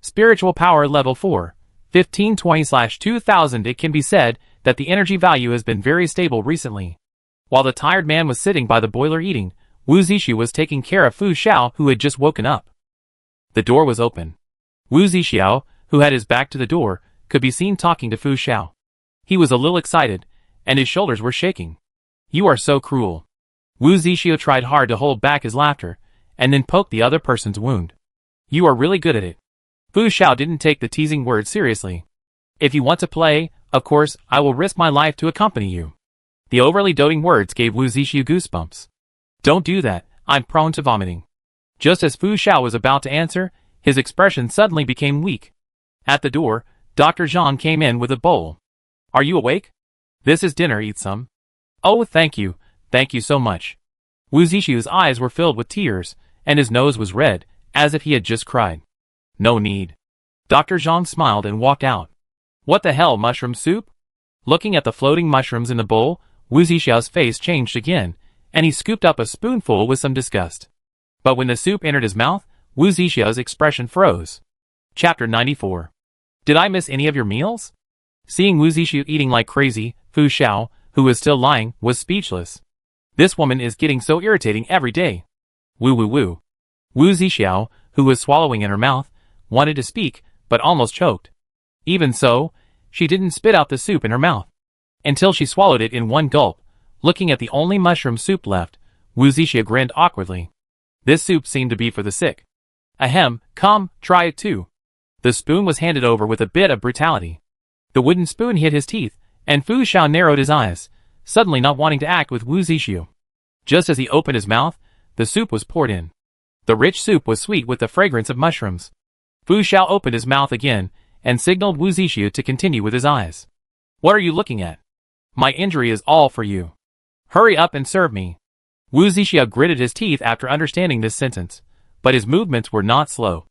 Spiritual power level 4, 1520/2000. It can be said that the energy value has been very stable recently. While the tired man was sitting by the boiler eating, Wu Zixia was taking care of Fu Xiao, who had just woken up. The door was open. Wu Zixia, who had his back to the door, could be seen talking to Fu Xiao. He was a little excited, and his shoulders were shaking. "You are so cruel." Wu Zixia tried hard to hold back his laughter, and then poked the other person's wound. "You are really good at it." Fu Xiao didn't take the teasing word seriously. "If you want to play, of course, I will risk my life to accompany you." The overly doting words gave Wu Zixia goosebumps. "Don't do that, I'm prone to vomiting." Just as Fu Xiao was about to answer, his expression suddenly became weak. At the door, Dr. Zhang came in with a bowl. "Are you awake? This is dinner, eat some." "Oh, thank you so much." Wu Zixia's eyes were filled with tears, and his nose was red, as if he had just cried. "No need." Dr. Zhang smiled and walked out. "What the hell, mushroom soup?" Looking at the floating mushrooms in the bowl, Wu Zixia's face changed again, and he scooped up a spoonful with some disgust. But when the soup entered his mouth, Wu Zixia's expression froze. Chapter 94. Did I miss any of your meals? Seeing Wu Zixia eating like crazy, Fu Xiao, who was still lying, was speechless. This woman is getting so irritating every day. Woo woo woo. Wu Zixia, who was swallowing in her mouth, wanted to speak, but almost choked. Even so, she didn't spit out the soup in her mouth. Until she swallowed it in one gulp. Looking at the only mushroom soup left, Wu Zixia grinned awkwardly. This soup seemed to be for the sick. Ahem, come, try it too. The spoon was handed over with a bit of brutality. The wooden spoon hit his teeth, and Fu Xiao narrowed his eyes, suddenly not wanting to act with Wu Zixia. Just as he opened his mouth, the soup was poured in. The rich soup was sweet with the fragrance of mushrooms. Fu Xiao opened his mouth again, and signaled Wu Zixia to continue with his eyes. "What are you looking at?" My injury is all for you. Hurry up and serve me. Wu Zixia gritted his teeth after understanding this sentence, but his movements were not slow.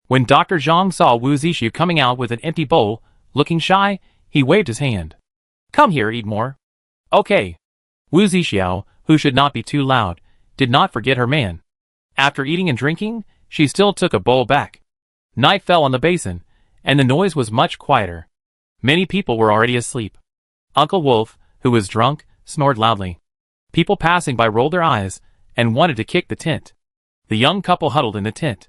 When Dr. Zhang saw Wu Zixia coming out with an empty bowl, looking shy, he waved his hand. Come here, eat more. Okay. Wu Zixia, who should not be too loud, did not forget her man. After eating and drinking, she still took a bowl back. Night fell on the basin, and the noise was much quieter. Many people were already asleep. Uncle Wolf, who was drunk, snored loudly. People passing by rolled their eyes and wanted to kick the tent. The young couple huddled in the tent.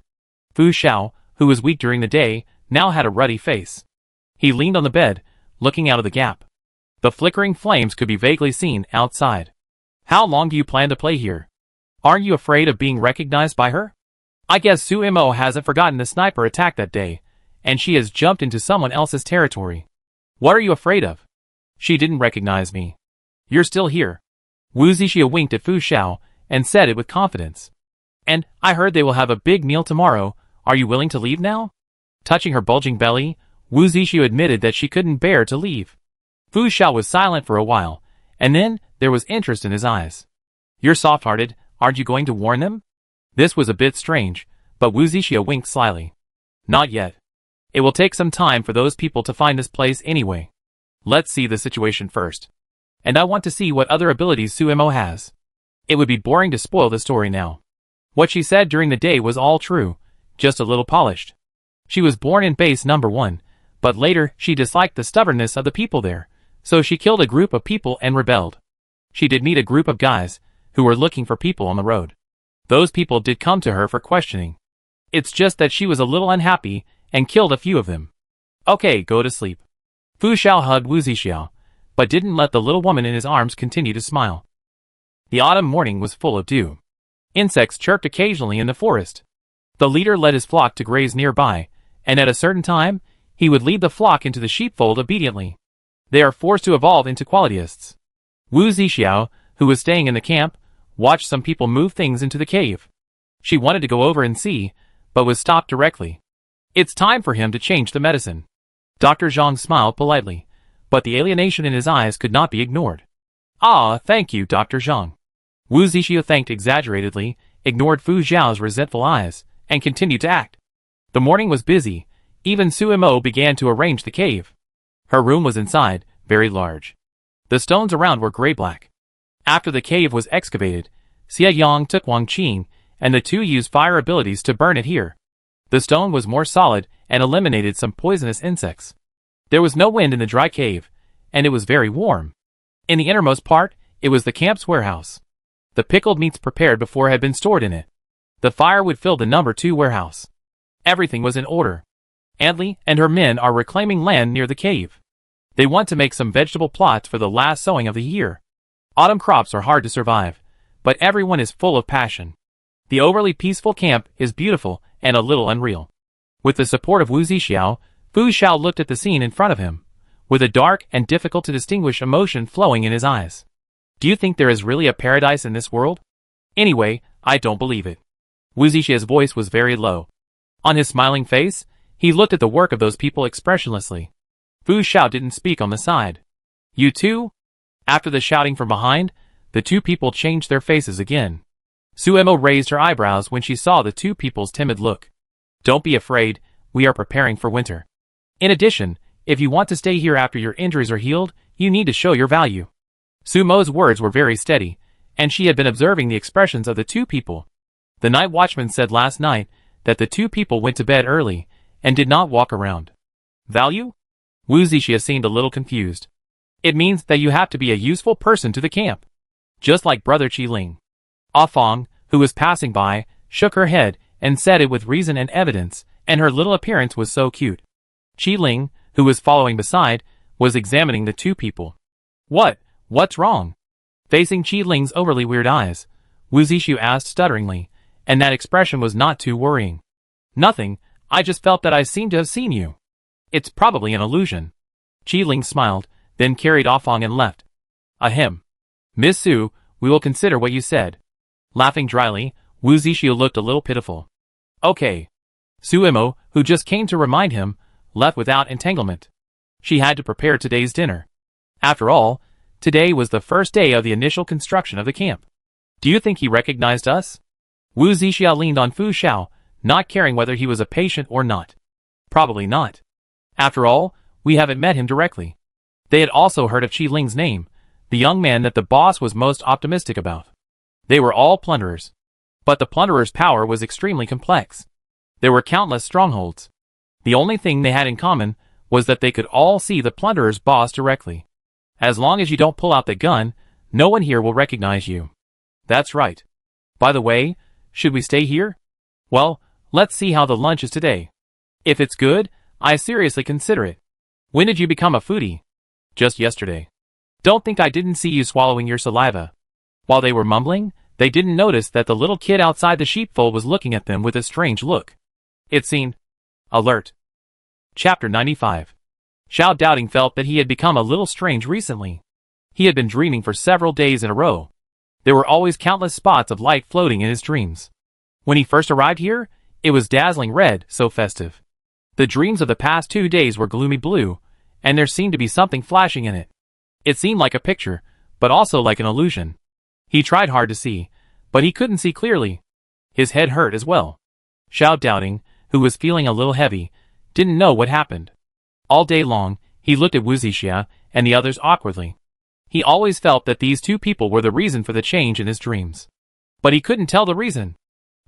Fu Xiao, who was weak during the day, now had a ruddy face. He leaned on the bed, looking out of the gap. The flickering flames could be vaguely seen outside. How long do you plan to play here? Aren't you afraid of being recognized by her? I guess Su Mo hasn't forgotten the sniper attack that day, and she has jumped into someone else's territory. What are you afraid of? She didn't recognize me. You're still here. Wu Zixia winked at Fu Xiao and said it with confidence. And I heard they will have a big meal tomorrow. Are you willing to leave now? Touching her bulging belly, Wu Zixia admitted that she couldn't bear to leave. Fu Xiao was silent for a while, and then there was interest in his eyes. You're soft-hearted, aren't you going to warn them? This was a bit strange, but Wu Zixia winked slyly. Not yet. It will take some time for those people to find this place anyway. Let's see the situation first. And I want to see what other abilities Su Mo has. It would be boring to spoil the story now. What she said during the day was all true, just a little polished. She was born in base number 1, but later she disliked the stubbornness of the people there, so she killed a group of people and rebelled. She did meet a group of guys who were looking for people on the road. Those people did come to her for questioning. It's just that she was a little unhappy and killed a few of them. Okay, go to sleep. Fu Xiao hugged Wu Zixia, but didn't let the little woman in his arms continue to smile. The autumn morning was full of dew. Insects chirped occasionally in the forest. The leader led his flock to graze nearby, and at a certain time, he would lead the flock into the sheepfold obediently. They are forced to evolve into qualityists. Wu Zixia, who was staying in the camp, watched some people move things into the cave. She wanted to go over and see, but was stopped directly. It's time for him to change the medicine. Dr. Zhang smiled politely, but the alienation in his eyes could not be ignored. Ah, thank you, Dr. Zhang. Wu Zixia thanked exaggeratedly, ignored Fu Xiao's resentful eyes, and continued to act. The morning was busy. Even Su Mo began to arrange the cave. Her room was inside, very large. The stones around were gray-black. After the cave was excavated, Xie Yang took Wang Qing, and the two used fire abilities to burn it here. The stone was more solid and eliminated some poisonous insects. There was no wind in the dry cave, and it was very warm. In the innermost part, it was the camp's warehouse. The pickled meats prepared before had been stored in it. The fire would fill the number 2 warehouse. Everything was in order. Antli and her men are reclaiming land near the cave. They want to make some vegetable plots for the last sowing of the year. Autumn crops are hard to survive, but everyone is full of passion. The overly peaceful camp is beautiful and a little unreal. With the support of Wu Zixia, Fu Xiao looked at the scene in front of him, with a dark and difficult to distinguish emotion flowing in his eyes. Do you think there is really a paradise in this world? Anyway, I don't believe it. Wu Zixia's voice was very low. On his smiling face, he looked at the work of those people expressionlessly. Fu Xiao didn't speak on the side. You too? After the shouting from behind, the two people changed their faces again. Su Mo raised her eyebrows when she saw the two people's timid look. Don't be afraid, we are preparing for winter. In addition, if you want to stay here after your injuries are healed, you need to show your value. Su Mo's words were very steady, and she had been observing the expressions of the two people. The night watchman said last night that the two people went to bed early and did not walk around. Value? Wu Zixia seemed a little confused. It means that you have to be a useful person to the camp. Just like Brother Qi Ling. Ah Fong, who was passing by, shook her head and said it with reason and evidence, and her little appearance was so cute. Qi Ling, who was following beside, was examining the two people. What's wrong? Facing Qi Ling's overly weird eyes, Wu Zixia asked stutteringly, and that expression was not too worrying. Nothing, I just felt that I seemed to have seen you. It's probably an illusion. Qi Ling smiled, then carried Ah Fong and left. Ahem. Miss Su, we will consider what you said. Laughing dryly, Wu Zixia looked a little pitiful. Okay. Su Mo, who just came to remind him, left without entanglement. She had to prepare today's dinner. After all, Today was the first day of the initial construction of the camp. Do you think he recognized us? Wu Zixia leaned on Fu Xiao, not caring whether he was a patient or not. Probably not. After all, we haven't met him directly. They had also heard of Qi Ling's name, the young man that the boss was most optimistic about. They were all plunderers. But the plunderers' power was extremely complex. There were countless strongholds. The only thing they had in common was that they could all see the plunderer's boss directly. As long as you don't pull out the gun, no one here will recognize you. That's right. By the way, should we stay here? Well, let's see how the lunch is today. If it's good, I seriously consider it. When did you become a foodie? Just yesterday. Don't think I didn't see you swallowing your saliva. While they were mumbling, they didn't notice that the little kid outside the sheepfold was looking at them with a strange look. It seemed alert. Chapter 95. Xiao Doubting felt that he had become a little strange recently. He had been dreaming for several days in a row. There were always countless spots of light floating in his dreams. When he first arrived here, it was dazzling red, so festive. The dreams of the past 2 days were gloomy blue, and there seemed to be something flashing in it. It seemed like a picture, but also like an illusion. He tried hard to see, but he couldn't see clearly. His head hurt as well. Xiao Doubting, who was feeling a little heavy, didn't know what happened. All day long, he looked at Wu Zixia and the others awkwardly. He always felt that these two people were the reason for the change in his dreams. But he couldn't tell the reason.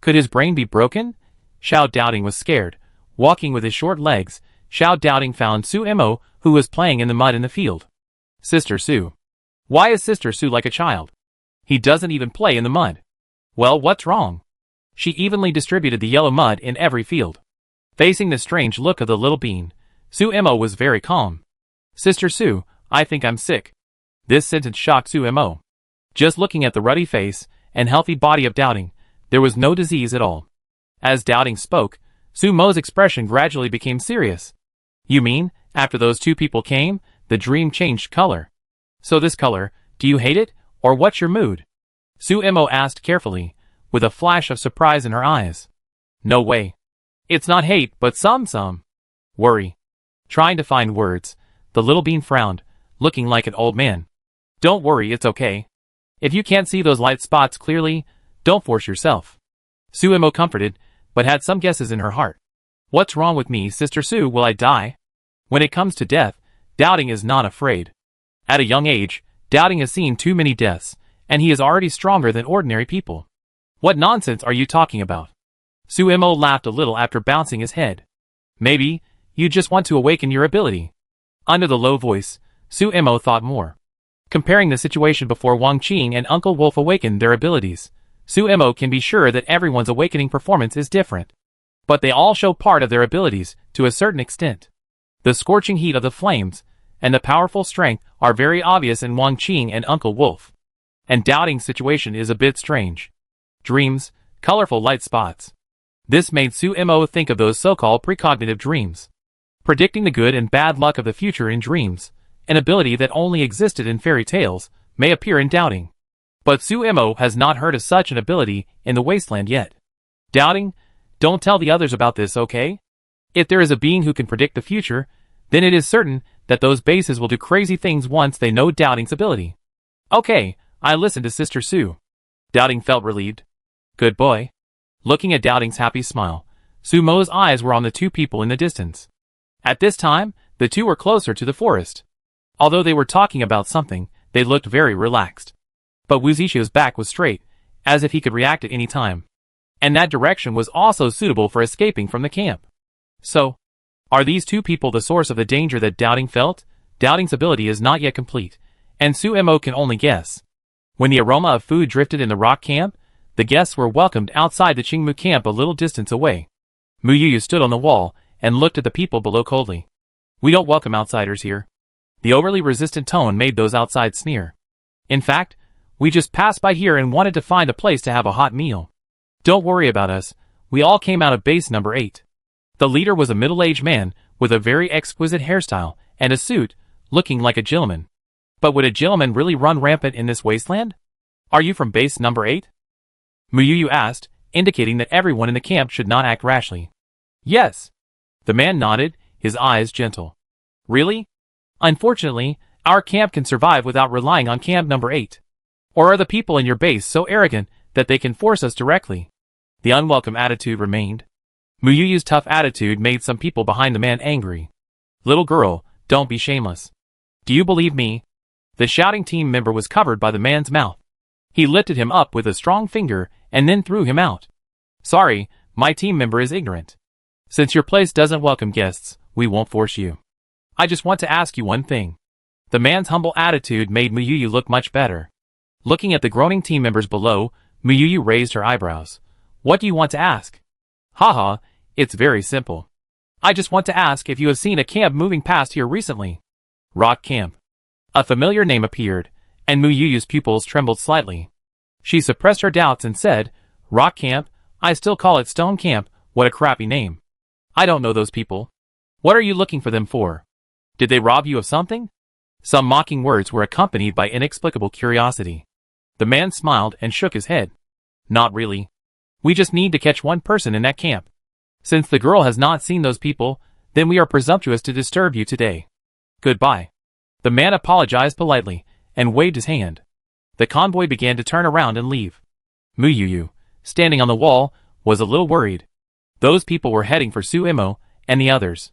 Could his brain be broken? Xiao Doubting was scared. Walking with his short legs, Xiao Doubting found Su Emo, who was playing in the mud in the field. Sister Su. Why is Sister Su like a child? He doesn't even play in the mud. Well, what's wrong? She evenly distributed the yellow mud in every field. Facing the strange look of the little bean, Su Emo was very calm. Sister Su, I think I'm sick. This sentence shocked Su Emo. Just looking at the ruddy face and healthy body of Doubting, there was no disease at all. As Doubting spoke, Su Mo's expression gradually became serious. You mean, after those two people came, the dream changed color? So this color, do you hate it, or what's your mood? Su Emo asked carefully, with a flash of surprise in her eyes. No way. It's not hate, but some worry. Trying to find words, the little bean frowned, looking like an old man. Don't worry, it's okay. If you can't see those light spots clearly, don't force yourself. Su Emo comforted, but had some guesses in her heart. What's wrong with me, Sister Su? Will I die? When it comes to death, Doubting is not afraid. At a young age, Doubting has seen too many deaths, and he is already stronger than ordinary people. What nonsense are you talking about? Su Emo laughed a little after bouncing his head. Maybe, you just want to awaken your ability. Under the low voice, Su Emo thought more. Comparing the situation before Wang Qing and Uncle Wolf awakened their abilities, Su Emo can be sure that everyone's awakening performance is different. But they all show part of their abilities, to a certain extent. The scorching heat of the flames, and the powerful strength are very obvious in Wang Qing and Uncle Wolf. And Doubting's situation is a bit strange. Dreams, colorful light spots. This made Su Emo think of those so-called precognitive dreams. Predicting the good and bad luck of the future in dreams, an ability that only existed in fairy tales, may appear in Doubting. But Su Emo has not heard of such an ability in the Wasteland yet. Doubting, don't tell the others about this, okay? If there is a being who can predict the future, then it is certain that those bases will do crazy things once they know Doubting's ability. Okay, I listened to Sister Su. Doubting felt relieved. Good boy. Looking at Doubting's happy smile, Su Mo's eyes were on the two people in the distance. At this time, the two were closer to the forest. Although they were talking about something, they looked very relaxed. But Wu Zixia's back was straight, as if he could react at any time. And that direction was also suitable for escaping from the camp. So, are these two people the source of the danger that Doubting felt? Doubting's ability is not yet complete, and Su Emo can only guess. When the aroma of food drifted in the rock camp, the guests were welcomed outside the Qingmu camp a little distance away. Mu Yuyu stood on the wall and looked at the people below coldly. We don't welcome outsiders here. The overly resistant tone made those outside sneer. In fact, we just passed by here and wanted to find a place to have a hot meal. Don't worry about us, we all came out of base number 8. The leader was a middle-aged man with a very exquisite hairstyle and a suit, looking like a gentleman. But would a gentleman really run rampant in this wasteland? Are you from base number 8? Mu Yuyu asked, indicating that everyone in the camp should not act rashly. Yes. The man nodded, his eyes gentle. Really? Unfortunately, Our camp can survive without relying on camp number 8. Or are the people in your base so arrogant that they can force us directly? The unwelcome attitude remained. Muyuyu's tough attitude made some people behind the man angry. Little girl, don't be shameless. Do you believe me? The shouting team member was covered by the man's mouth. He lifted him up with a strong finger and then threw him out. Sorry, my team member is ignorant. Since your place doesn't welcome guests, we won't force you. I just want to ask you one thing. The man's humble attitude made Muyuyu look much better. Looking at the groaning team members below, Muyuyu raised her eyebrows. What do you want to ask? Haha, it's very simple. I just want to ask if you have seen a camp moving past here recently. Rock Camp. A familiar name appeared, and Muyuyu's pupils trembled slightly. She suppressed her doubts and said, Rock Camp? I still call it Stone Camp, what a crappy name. I don't know those people. What are you looking for them for? Did they rob you of something? Some mocking words were accompanied by inexplicable curiosity. The man smiled and shook his head. Not really. We just need to catch one person in that camp. Since the girl has not seen those people, then we are presumptuous to disturb you today. Goodbye. The man apologized politely and waved his hand. The convoy began to turn around and leave. Muyuyu, standing on the wall, was a little worried. Those people were heading for Suemo and the others.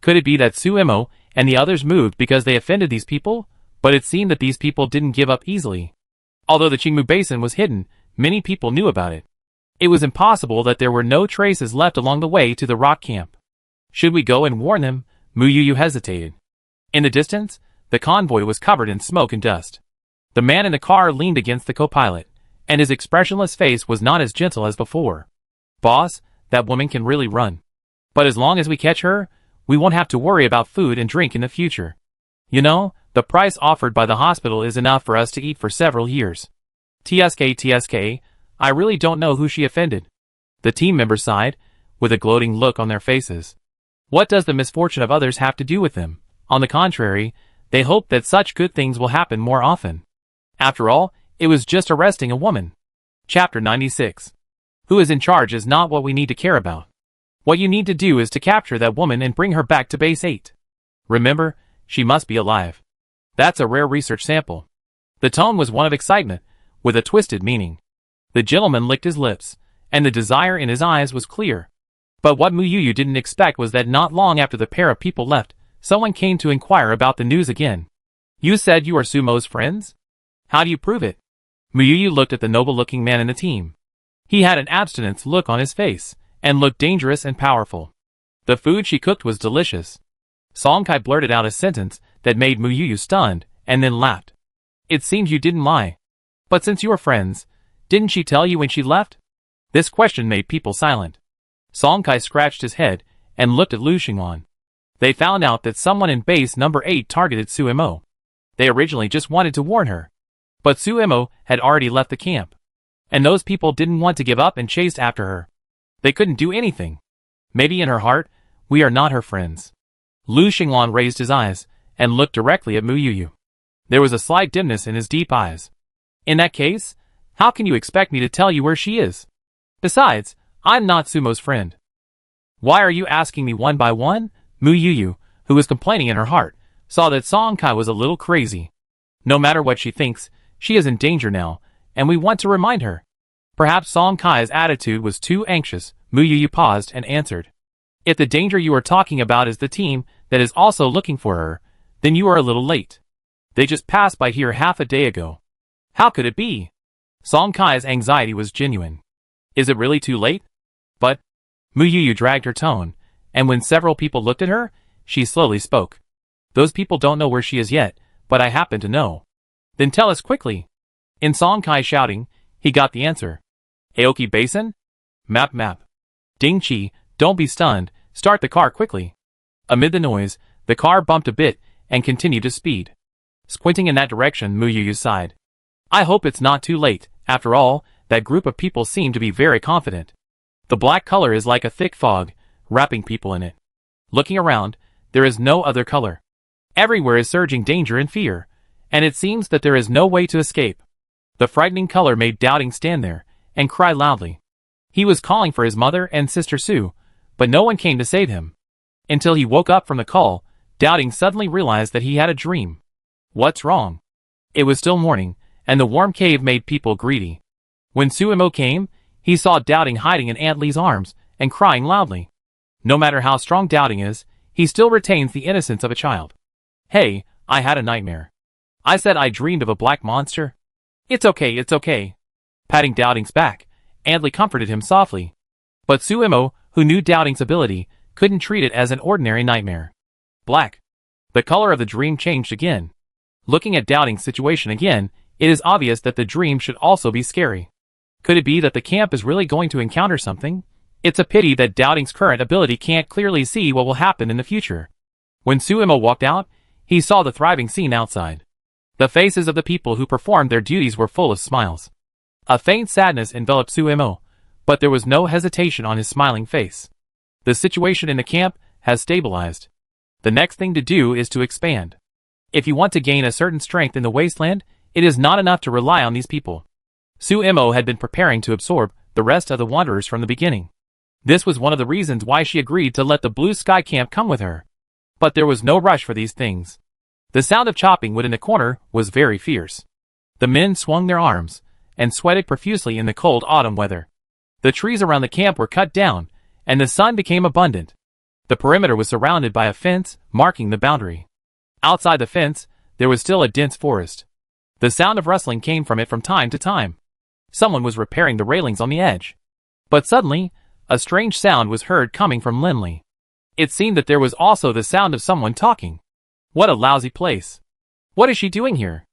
Could it be that Suemo and the others moved because they offended these people? But it seemed that these people didn't give up easily. Although the Qingmu Basin was hidden, many people knew about it. It was impossible that there were no traces left along the way to the rock camp. Should we go and warn them? Muyuyu hesitated. In the distance, the convoy was covered in smoke and dust. The man in the car leaned against the co-pilot, and his expressionless face was not as gentle as before. Boss, that woman can really run. But as long as we catch her, we won't have to worry about food and drink in the future. You know, the price offered by the hospital is enough for us to eat for several years. TSK, I really don't know who she offended. The team members sighed, with a gloating look on their faces. What does the misfortune of others have to do with them? On the contrary, they hope that such good things will happen more often. After all, it was just arresting a woman. Chapter 96. Who is in charge is not what we need to care about. What you need to do is to capture that woman and bring her back to Base 8. Remember, she must be alive. That's a rare research sample. The tone was one of excitement, with a twisted meaning. The gentleman licked his lips, and the desire in his eyes was clear. But what Muyuyu didn't expect was that not long after the pair of people left, someone came to inquire about the news again. You said you are Sumo's friends? How do you prove it? Muyuyu looked at the noble-looking man in the team. He had an abstinence look on his face, and looked dangerous and powerful. The food she cooked was delicious. Songkai blurted out a sentence that made Muyuyu stunned, and then laughed. It seems you didn't lie. But since you are friends, didn't she tell you when she left? This question made people silent. Songkai scratched his head, and looked at Lu Xingwan. They found out that someone in base number 8 targeted Suemo. They originally just wanted to warn her. But Suemo had already left the camp. And those people didn't want to give up and chased after her. They couldn't do anything. Maybe in her heart, we are not her friends. Lu Xingwan raised his eyes, and looked directly at Muyuyu. There was a slight dimness in his deep eyes. In that case, how can you expect me to tell you where she is? Besides, I'm not Sumo's friend. Why are you asking me one by one? Muyuyu, who was complaining in her heart, saw that Songkai was a little crazy. No matter what she thinks, she is in danger now, and we want to remind her. Perhaps Songkai's attitude was too anxious. Muyuyu paused and answered. If the danger you are talking about is the team that is also looking for her, then you are a little late. They just passed by here half a day ago. How could it be? Songkai's anxiety was genuine. Is it really too late? But Muyuyu dragged her tone, and when several people looked at her, she slowly spoke. Those people don't know where she is yet, but I happen to know. Then tell us quickly. In Songkai shouting, he got the answer. Aoki Basin? Map. Ding Chi, don't be stunned, start the car quickly. Amid the noise, the car bumped a bit, and continued to speed. Squinting in that direction, Muyuyu sighed. I hope it's not too late. After all, that group of people seem to be very confident. The black color is like a thick fog, wrapping people in it. Looking around, there is no other color. Everywhere is surging danger and fear, and it seems that there is no way to escape. The frightening color made Doubting stand there, and cry loudly. He was calling for his mother and sister Sue, but no one came to save him. Until he woke up from the call, Doubting suddenly realized that he had a dream. What's wrong? It was still morning, and the warm cave made people greedy. When Suemo came, he saw Doubting hiding in Aunt Lee's arms and crying loudly. No matter how strong Doubting is, he still retains the innocence of a child. Hey, I had a nightmare. I said I dreamed of a black monster. It's okay, it's okay. Patting Doubting's back, Aunt Lee comforted him softly. But Suemo, who knew Doubting's ability, couldn't treat it as an ordinary nightmare. Black. The color of the dream changed again. Looking at Doubting's situation again, it is obvious that the dream should also be scary. Could it be that the camp is really going to encounter something? It's a pity that Doubting's current ability can't clearly see what will happen in the future. When Suemo walked out, he saw the thriving scene outside. The faces of the people who performed their duties were full of smiles. A faint sadness enveloped Suemo, but there was no hesitation on his smiling face. The situation in the camp has stabilized. The next thing to do is to expand. If you want to gain a certain strength in the Wasteland, it is not enough to rely on these people. Suemo had been preparing to absorb the rest of the wanderers from the beginning. This was one of the reasons why she agreed to let the Blue Sky Camp come with her. But there was no rush for these things. The sound of chopping wood in the corner was very fierce. The men swung their arms and sweated profusely in the cold autumn weather. The trees around the camp were cut down, and the sun became abundant. The perimeter was surrounded by a fence marking the boundary. Outside the fence, there was still a dense forest. The sound of rustling came from it from time to time. Someone was repairing the railings on the edge. But suddenly, a strange sound was heard coming from Linley. It seemed that there was also the sound of someone talking. What a lousy place. What is she doing here?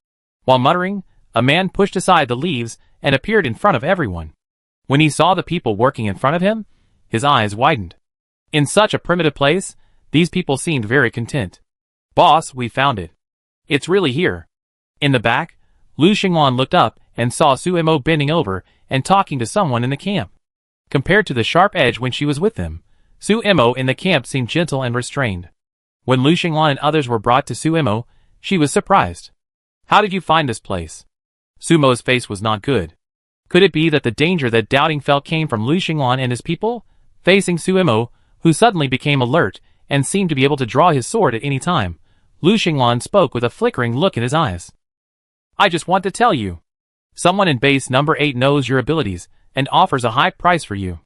While muttering, a man pushed aside the leaves and appeared in front of everyone. When he saw the people working in front of him, his eyes widened. In such a primitive place, these people seemed very content. Boss, we found it. It's really here. In the back, Lu Xinglan looked up and saw Suemo bending over and talking to someone in the camp. Compared to the sharp edge when she was with them, Suemo in the camp seemed gentle and restrained. When Lu Xinglan and others were brought to Suemo, she was surprised. How did you find this place? Sumo's face was not good. Could it be that the danger that Doubting felt came from Lu Xinglan and his people? Facing Suemo, who suddenly became alert and seemed to be able to draw his sword at any time, Lu Xinglan spoke with a flickering look in his eyes. I just want to tell you. Someone in base number 8 knows your abilities and offers a high price for you.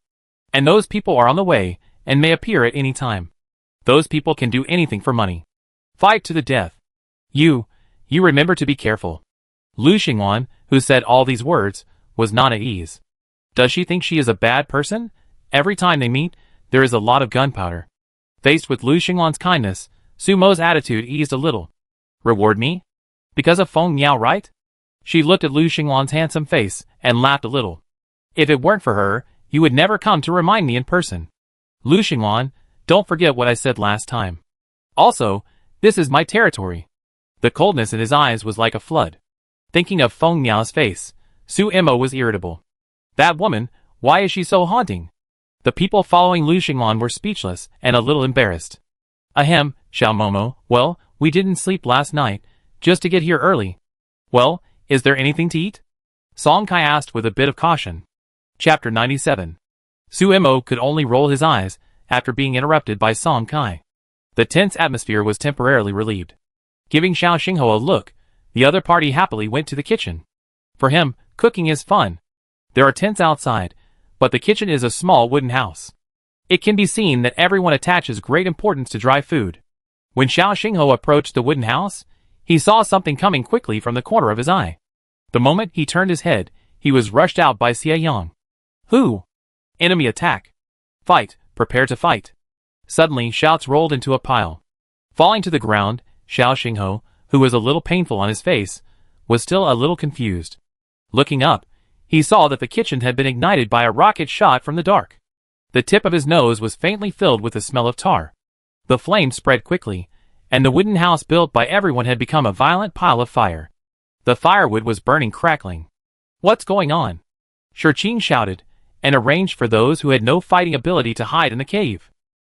And those people are on the way and may appear at any time. Those people can do anything for money. Fight to the death. You remember to be careful. Lu Xinglan, who said all these words, was not at ease. Does she think she is a bad person? Every time they meet, there is a lot of gunpowder. Faced with Lu Xinglan's kindness, Sumo's attitude eased a little. Reward me? Because of Feng Miao, right? She looked at Lu Xinglan's handsome face and laughed a little. If it weren't for her, you would never come to remind me in person. Lu Xinglan, don't forget what I said last time. Also, this is my territory. The coldness in his eyes was like a flood. Thinking of Feng Miao's face, Suemo was irritable. That woman, why is she so haunting? The people following Lu Xinglan were speechless and a little embarrassed. Ahem, Xiao Momo, well, we didn't sleep last night, just to get here early. Well, is there anything to eat? Song Kai asked with a bit of caution. Chapter 97. Suemo could only roll his eyes after being interrupted by Song Kai. The tense atmosphere was temporarily relieved. Giving Xiao Xingho a look, the other party happily went to the kitchen. For him, cooking is fun. There are tents outside, but the kitchen is a small wooden house. It can be seen that everyone attaches great importance to dry food. When Xiao Xingho approached the wooden house, he saw something coming quickly from the corner of his eye. The moment he turned his head, he was rushed out by Xie Yang. Who? Enemy attack. Fight, prepare to fight. Suddenly shouts rolled into a pile. Falling to the ground, Xiao Xingho, who was a little painful on his face, was still a little confused. Looking up, he saw that the kitchen had been ignited by a rocket shot from the dark. The tip of his nose was faintly filled with the smell of tar. The flame spread quickly, and the wooden house built by everyone had become a violent pile of fire. The firewood was burning crackling. What's going on? Shurqing shouted, and arranged for those who had no fighting ability to hide in the cave.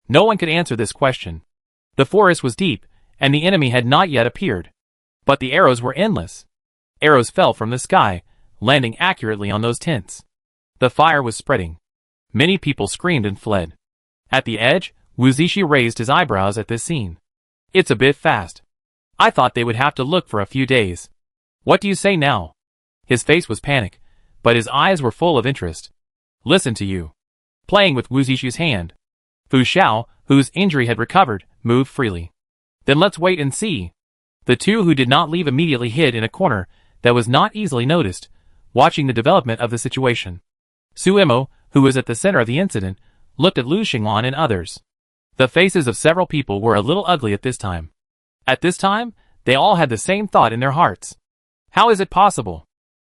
No one could answer this question. The forest was deep, and the enemy had not yet appeared. But the arrows were endless. Arrows fell from the sky, landing accurately on those tents. The fire was spreading. Many people screamed and fled. At the edge, Wuzishi raised his eyebrows at this scene. It's a bit fast. I thought they would have to look for a few days. What do you say now? His face was panic, but his eyes were full of interest. Listen to you. Playing with Wu Zixu's hand. Fu Xiao, whose injury had recovered, moved freely. Then let's wait and see. The two who did not leave immediately hid in a corner that was not easily noticed, watching the development of the situation. Suemo, who was at the center of the incident, looked at Lu Xinglan and others. The faces of several people were a little ugly at this time. At this time, they all had the same thought in their hearts. How is it possible?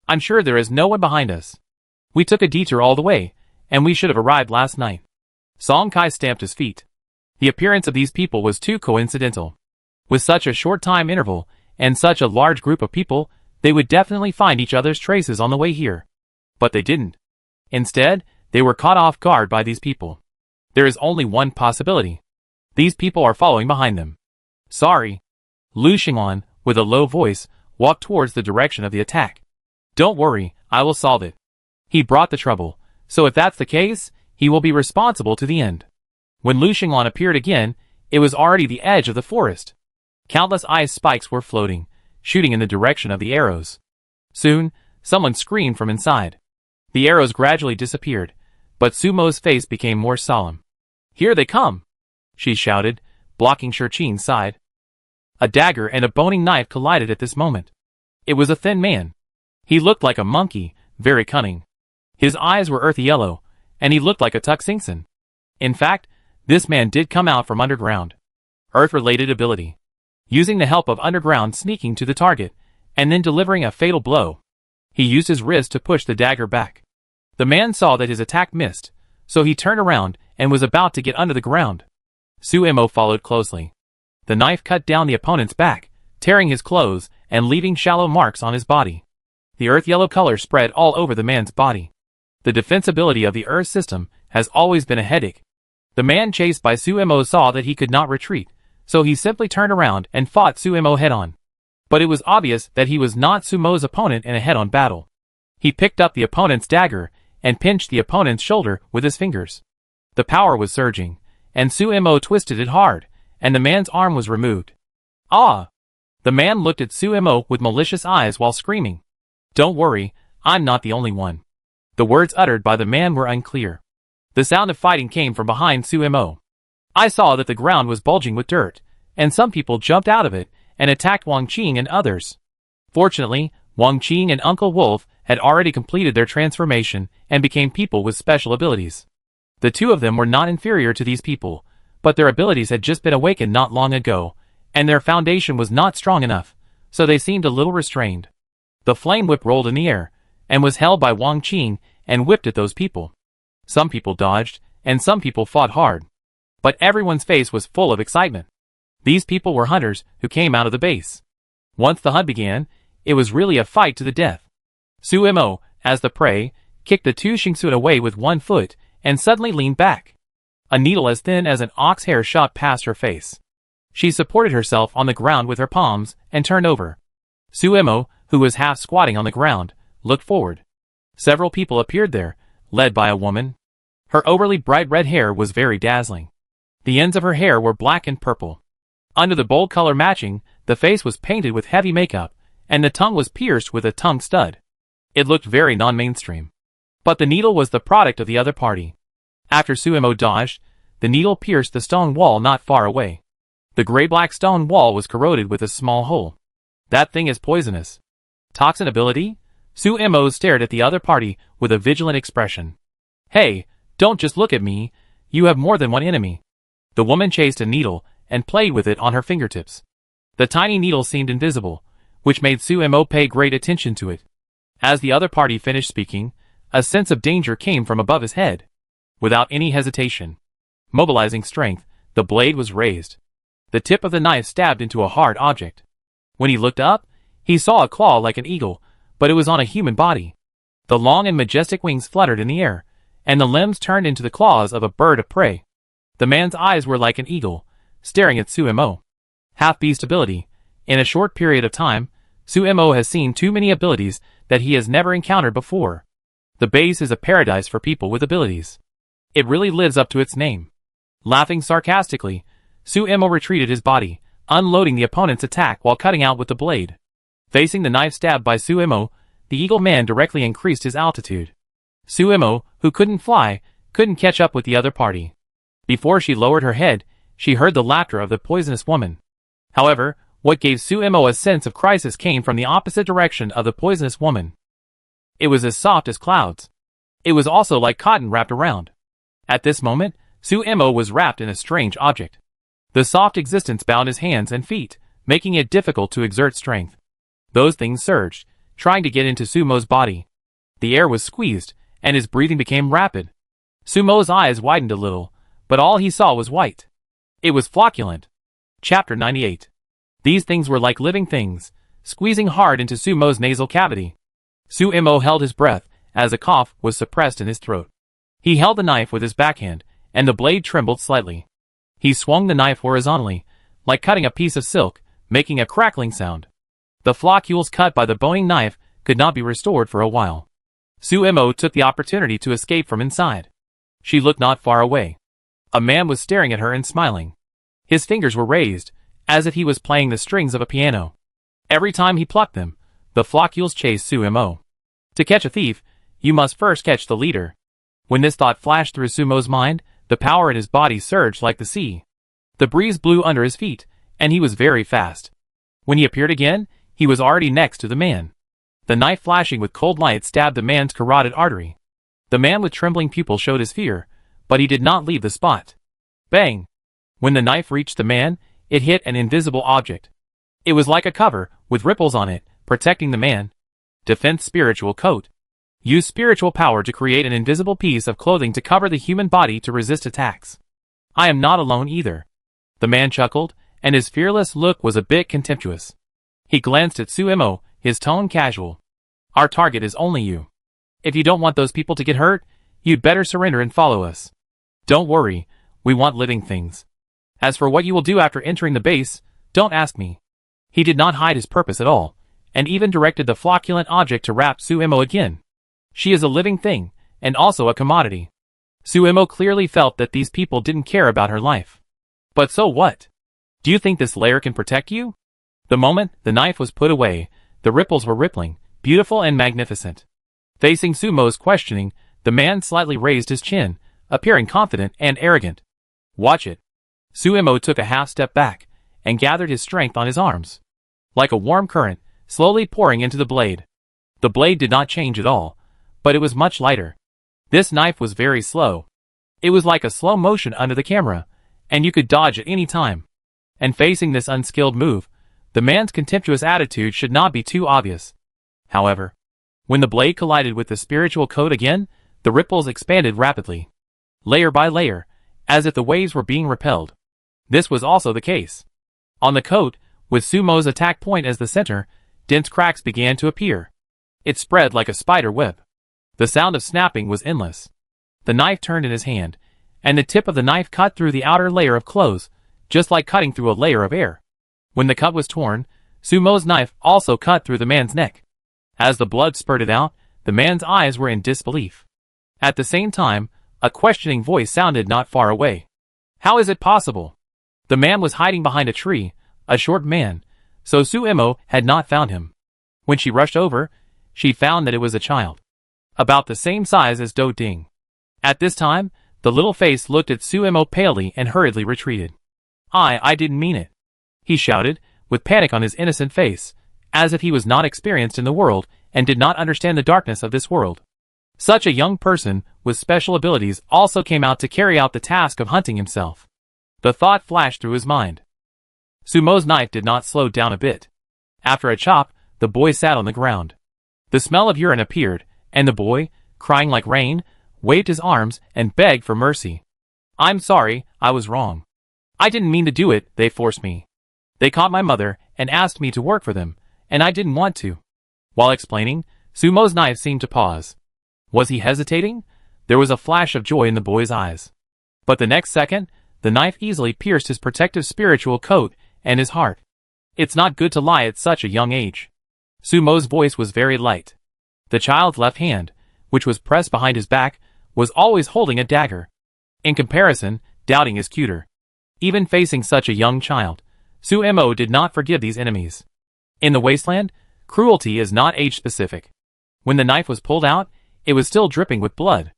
I'm sure there is no one behind us. We took a detour all the way, and we should have arrived last night. Song Kai stamped his feet. The appearance of these people was too coincidental. With such a short time interval, and such a large group of people, they would definitely find each other's traces on the way here. But they didn't. Instead, they were caught off guard by these people. There is only one possibility. These people are following behind them. Sorry. Lu Xinglan, with a low voice, walked towards the direction of the attack. Don't worry, I will solve it. He brought the trouble, so if that's the case, he will be responsible to the end. When Lu Xinglan appeared again, it was already the edge of the forest. Countless ice spikes were floating, shooting in the direction of the arrows. Soon, someone screamed from inside. The arrows gradually disappeared, but Sumo's face became more solemn. Here they come! She shouted, blocking Shurqin's side. A dagger and a boning knife collided at this moment. It was a thin man. He looked like a monkey, very cunning. His eyes were earthy yellow, and he looked like a Tuxingson. In fact, this man did come out from underground. Earth-related ability. Using the help of underground sneaking to the target, and then delivering a fatal blow. He used his wrist to push the dagger back. The man saw that his attack missed, so he turned around and was about to get under the ground. Suemo followed closely. The knife cut down the opponent's back, tearing his clothes and leaving shallow marks on his body. The earth-yellow color spread all over the man's body. The defensibility of the earth system has always been a headache. The man chased by Suemo saw that he could not retreat, so he simply turned around and fought Suemo head-on. But it was obvious that he was not Sumo's opponent in a head-on battle. He picked up the opponent's dagger and pinched the opponent's shoulder with his fingers. The power was surging, and Suemo twisted it hard, and the man's arm was removed. Ah! The man looked at Suemo with malicious eyes while screaming. Don't worry, I'm not the only one. The words uttered by the man were unclear. The sound of fighting came from behind Suemo. I saw that the ground was bulging with dirt, and some people jumped out of it and attacked Wang Qing and others. Fortunately, Wang Qing and Uncle Wolf had already completed their transformation and became people with special abilities. The two of them were not inferior to these people, but their abilities had just been awakened not long ago, and their foundation was not strong enough, so they seemed a little restrained. The flame whip rolled in the air, and was held by Wang Qing and whipped at those people. Some people dodged, and some people fought hard. But everyone's face was full of excitement. These people were hunters who came out of the base. Once the hunt began, it was really a fight to the death. Suemo, as the prey, kicked the two Xingsun away with one foot, and suddenly leaned back. A needle as thin as an ox hair shot past her face. She supported herself on the ground with her palms, and turned over. Suemo, who was half squatting on the ground, looked forward. Several people appeared there, led by a woman. Her overly bright red hair was very dazzling. The ends of her hair were black and purple. Under the bold color matching, the face was painted with heavy makeup, and the tongue was pierced with a tongue stud. It looked very non-mainstream. But the needle was the product of the other party. After Suemo dodged, the needle pierced the stone wall not far away. The gray-black stone wall was corroded with a small hole. That thing is poisonous. Toxin ability? Suemo stared at the other party with a vigilant expression. Hey, don't just look at me, you have more than one enemy. The woman chased a needle and played with it on her fingertips. The tiny needle seemed invisible, which made Suemo pay great attention to it. As the other party finished speaking, a sense of danger came from above his head. Without any hesitation, mobilizing strength, the blade was raised. The tip of the knife stabbed into a hard object. When he looked up, he saw a claw like an eagle, but it was on a human body. The long and majestic wings fluttered in the air, and the limbs turned into the claws of a bird of prey. The man's eyes were like an eagle, staring at Suemo. Half-beast ability. In a short period of time, Suemo has seen too many abilities that he has never encountered before. The base is a paradise for people with abilities. It really lives up to its name. Laughing sarcastically, Suemo retreated his body, unloading the opponent's attack while cutting out with the blade. Facing the knife stab by Suemo, the Eagle Man directly increased his altitude. Suemo, who couldn't fly, couldn't catch up with the other party. Before she lowered her head, she heard the laughter of the poisonous woman. However, what gave Suemo a sense of crisis came from the opposite direction of the poisonous woman. It was as soft as clouds. It was also like cotton wrapped around. At this moment, Suemo was wrapped in a strange object. The soft existence bound his hands and feet, making it difficult to exert strength. Those things surged, trying to get into Sumo's body. The air was squeezed, and his breathing became rapid. Sumo's eyes widened a little, but all he saw was white. It was flocculent. Chapter 98. These things were like living things, squeezing hard into Sumo's nasal cavity. Suemo held his breath, as a cough was suppressed in his throat. He held the knife with his backhand, and the blade trembled slightly. He swung the knife horizontally, like cutting a piece of silk, making a crackling sound. The floccules cut by the boning knife could not be restored for a while. Suemo took the opportunity to escape from inside. She looked not far away. A man was staring at her and smiling. His fingers were raised, as if he was playing the strings of a piano. Every time he plucked them, the floccules chased Suemo. To catch a thief, you must first catch the leader. When this thought flashed through Sumo's mind, the power in his body surged like the sea. The breeze blew under his feet, and he was very fast. When he appeared again, he was already next to the man. The knife flashing with cold light stabbed the man's carotid artery. The man with trembling pupils showed his fear, but he did not leave the spot. Bang! When the knife reached the man, it hit an invisible object. It was like a cover, with ripples on it, protecting the man. Defense spiritual coat. Use spiritual power to create an invisible piece of clothing to cover the human body to resist attacks. I am not alone either. The man chuckled, and his fearless look was a bit contemptuous. He glanced at Suemo, his tone casual. Our target is only you. If you don't want those people to get hurt, you'd better surrender and follow us. Don't worry, we want living things. As for what you will do after entering the base, don't ask me. He did not hide his purpose at all, and even directed the flocculent object to wrap Suemo again. She is a living thing, and also a commodity. Suemo clearly felt that these people didn't care about her life. But so what? Do you think this layer can protect you? The moment the knife was put away, the ripples were rippling, beautiful and magnificent. Facing Sumo's questioning, the man slightly raised his chin, appearing confident and arrogant. Watch it. Suemo took a half step back, and gathered his strength on his arms. Like a warm current, slowly pouring into the blade. The blade did not change at all, but it was much lighter. This knife was very slow. It was like a slow motion under the camera, and you could dodge at any time. And facing this unskilled move, the man's contemptuous attitude should not be too obvious. However, when the blade collided with the spiritual coat again, the ripples expanded rapidly. Layer by layer, as if the waves were being repelled. This was also the case. On the coat, with Sumo's attack point as the center, dense cracks began to appear. It spread like a spider web. The sound of snapping was endless. The knife turned in his hand, and the tip of the knife cut through the outer layer of clothes, just like cutting through a layer of air. When the cut was torn, Sumo's knife also cut through the man's neck. As the blood spurted out, the man's eyes were in disbelief. At the same time, a questioning voice sounded not far away. How is it possible? The man was hiding behind a tree, a short man, so Suemo had not found him. When she rushed over, she found that it was a child. About the same size as Do Ding. At this time, the little face looked at Suemo palely and hurriedly retreated. I didn't mean it. He shouted, with panic on his innocent face, as if he was not experienced in the world and did not understand the darkness of this world. Such a young person with special abilities also came out to carry out the task of hunting himself. The thought flashed through his mind. Sumo's knife did not slow down a bit. After a chop, the boy sat on the ground. The smell of urine appeared, and the boy, crying like rain, waved his arms and begged for mercy. I'm sorry, I was wrong. I didn't mean to do it, they forced me. They caught my mother and asked me to work for them, and I didn't want to. While explaining, Sumo's knife seemed to pause. Was he hesitating? There was a flash of joy in the boy's eyes. But the next second, the knife easily pierced his protective spiritual coat and his heart. It's not good to lie at such a young age. Sumo's voice was very light. The child's left hand, which was pressed behind his back, was always holding a dagger. In comparison, doubting is cuter. Even facing such a young child, Suemo did not forgive these enemies. In the Wasteland, cruelty is not age-specific. When the knife was pulled out, it was still dripping with blood.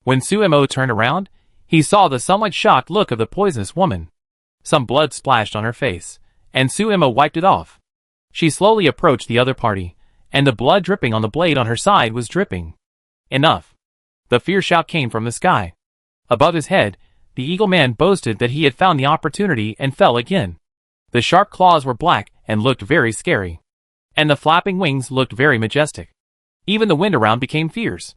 When Suemo turned around, he saw the somewhat shocked look of the poisonous woman. Some blood splashed on her face, and Suemo wiped it off. She slowly approached the other party, and the blood dripping on the blade on her side was dripping. Enough! The fierce shout came from the sky. Above his head, the eagle man boasted that he had found the opportunity and fell again. The sharp claws were black and looked very scary. And the flapping wings looked very majestic. Even the wind around became fierce.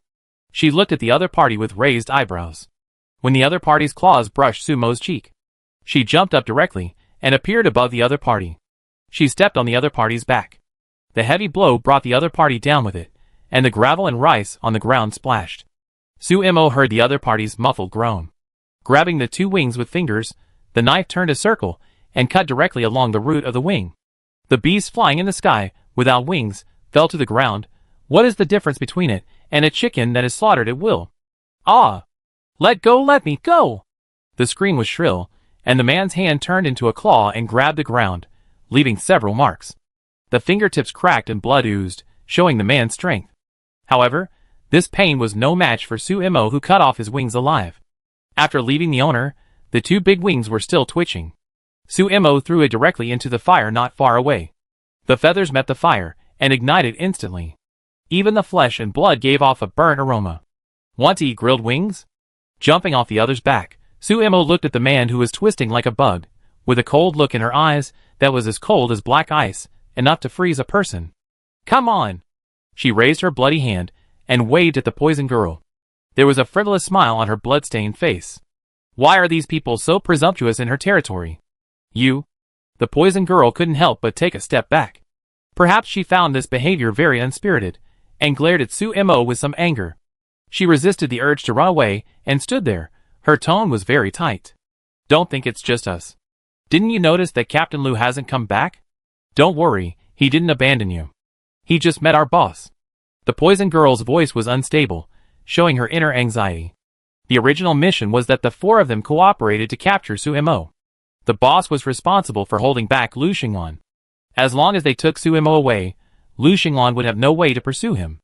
She looked at the other party with raised eyebrows. When the other party's claws brushed Sumo's cheek, she jumped up directly and appeared above the other party. She stepped on the other party's back. The heavy blow brought the other party down with it, and the gravel and rice on the ground splashed. Suemo heard the other party's muffled groan. Grabbing the two wings with fingers, the knife turned a circle and cut directly along the root of the wing. The beast flying in the sky, without wings, fell to the ground. What is the difference between it and a chicken that is slaughtered at will? Ah! Let go, let me go! The scream was shrill, and the man's hand turned into a claw and grabbed the ground, leaving several marks. The fingertips cracked and blood oozed, showing the man's strength. However, this pain was no match for Suemo, who cut off his wings alive. After leaving the owner, the two big wings were still twitching. Suemo threw it directly into the fire not far away. The feathers met the fire and ignited instantly. Even the flesh and blood gave off a burnt aroma. Want to eat grilled wings? Jumping off the other's back, Suemo looked at the man who was twisting like a bug, with a cold look in her eyes that was as cold as black ice, enough to freeze a person. Come on! She raised her bloody hand and waved at the poison girl. There was a frivolous smile on her blood-stained face. Why are these people so presumptuous in her territory? You? The poison girl couldn't help but take a step back. Perhaps she found this behavior very unspirited, and glared at Suemo with some anger. She resisted the urge to run away and stood there. Her tone was very tight. Don't think it's just us. Didn't you notice that Captain Lu hasn't come back? Don't worry, he didn't abandon you. He just met our boss. The poison girl's voice was unstable, showing her inner anxiety. The original mission was that the four of them cooperated to capture Suemo. The boss was responsible for holding back Lu Xinglan. As long as they took Suemo away, Lu Xinglan would have no way to pursue him.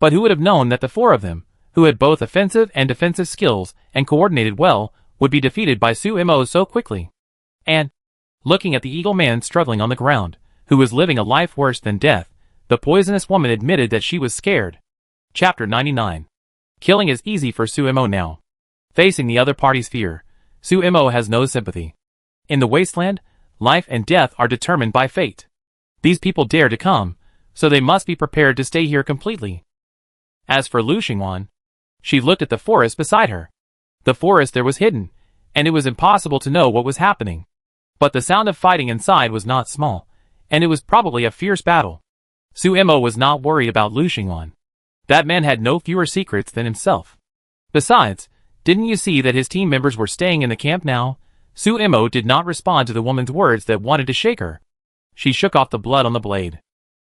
But who would have known that the four of them, who had both offensive and defensive skills and coordinated well, would be defeated by Suemo so quickly? And, looking at the eagle man struggling on the ground, who was living a life worse than death, the poisonous woman admitted that she was scared. Chapter 99. Killing is easy for Suemo now. Facing the other party's fear, Suemo has no sympathy. In the Wasteland, life and death are determined by fate. These people dare to come, so they must be prepared to stay here completely. As for Lu Xinglan, she looked at the forest beside her. The forest there was hidden, and it was impossible to know what was happening. But the sound of fighting inside was not small, and it was probably a fierce battle. Suemo was not worried about Lu Xinglan. That man had no fewer secrets than himself. Besides, didn't you see that his team members were staying in the camp now? Suemo did not respond to the woman's words that wanted to shake her. She shook off the blood on the blade.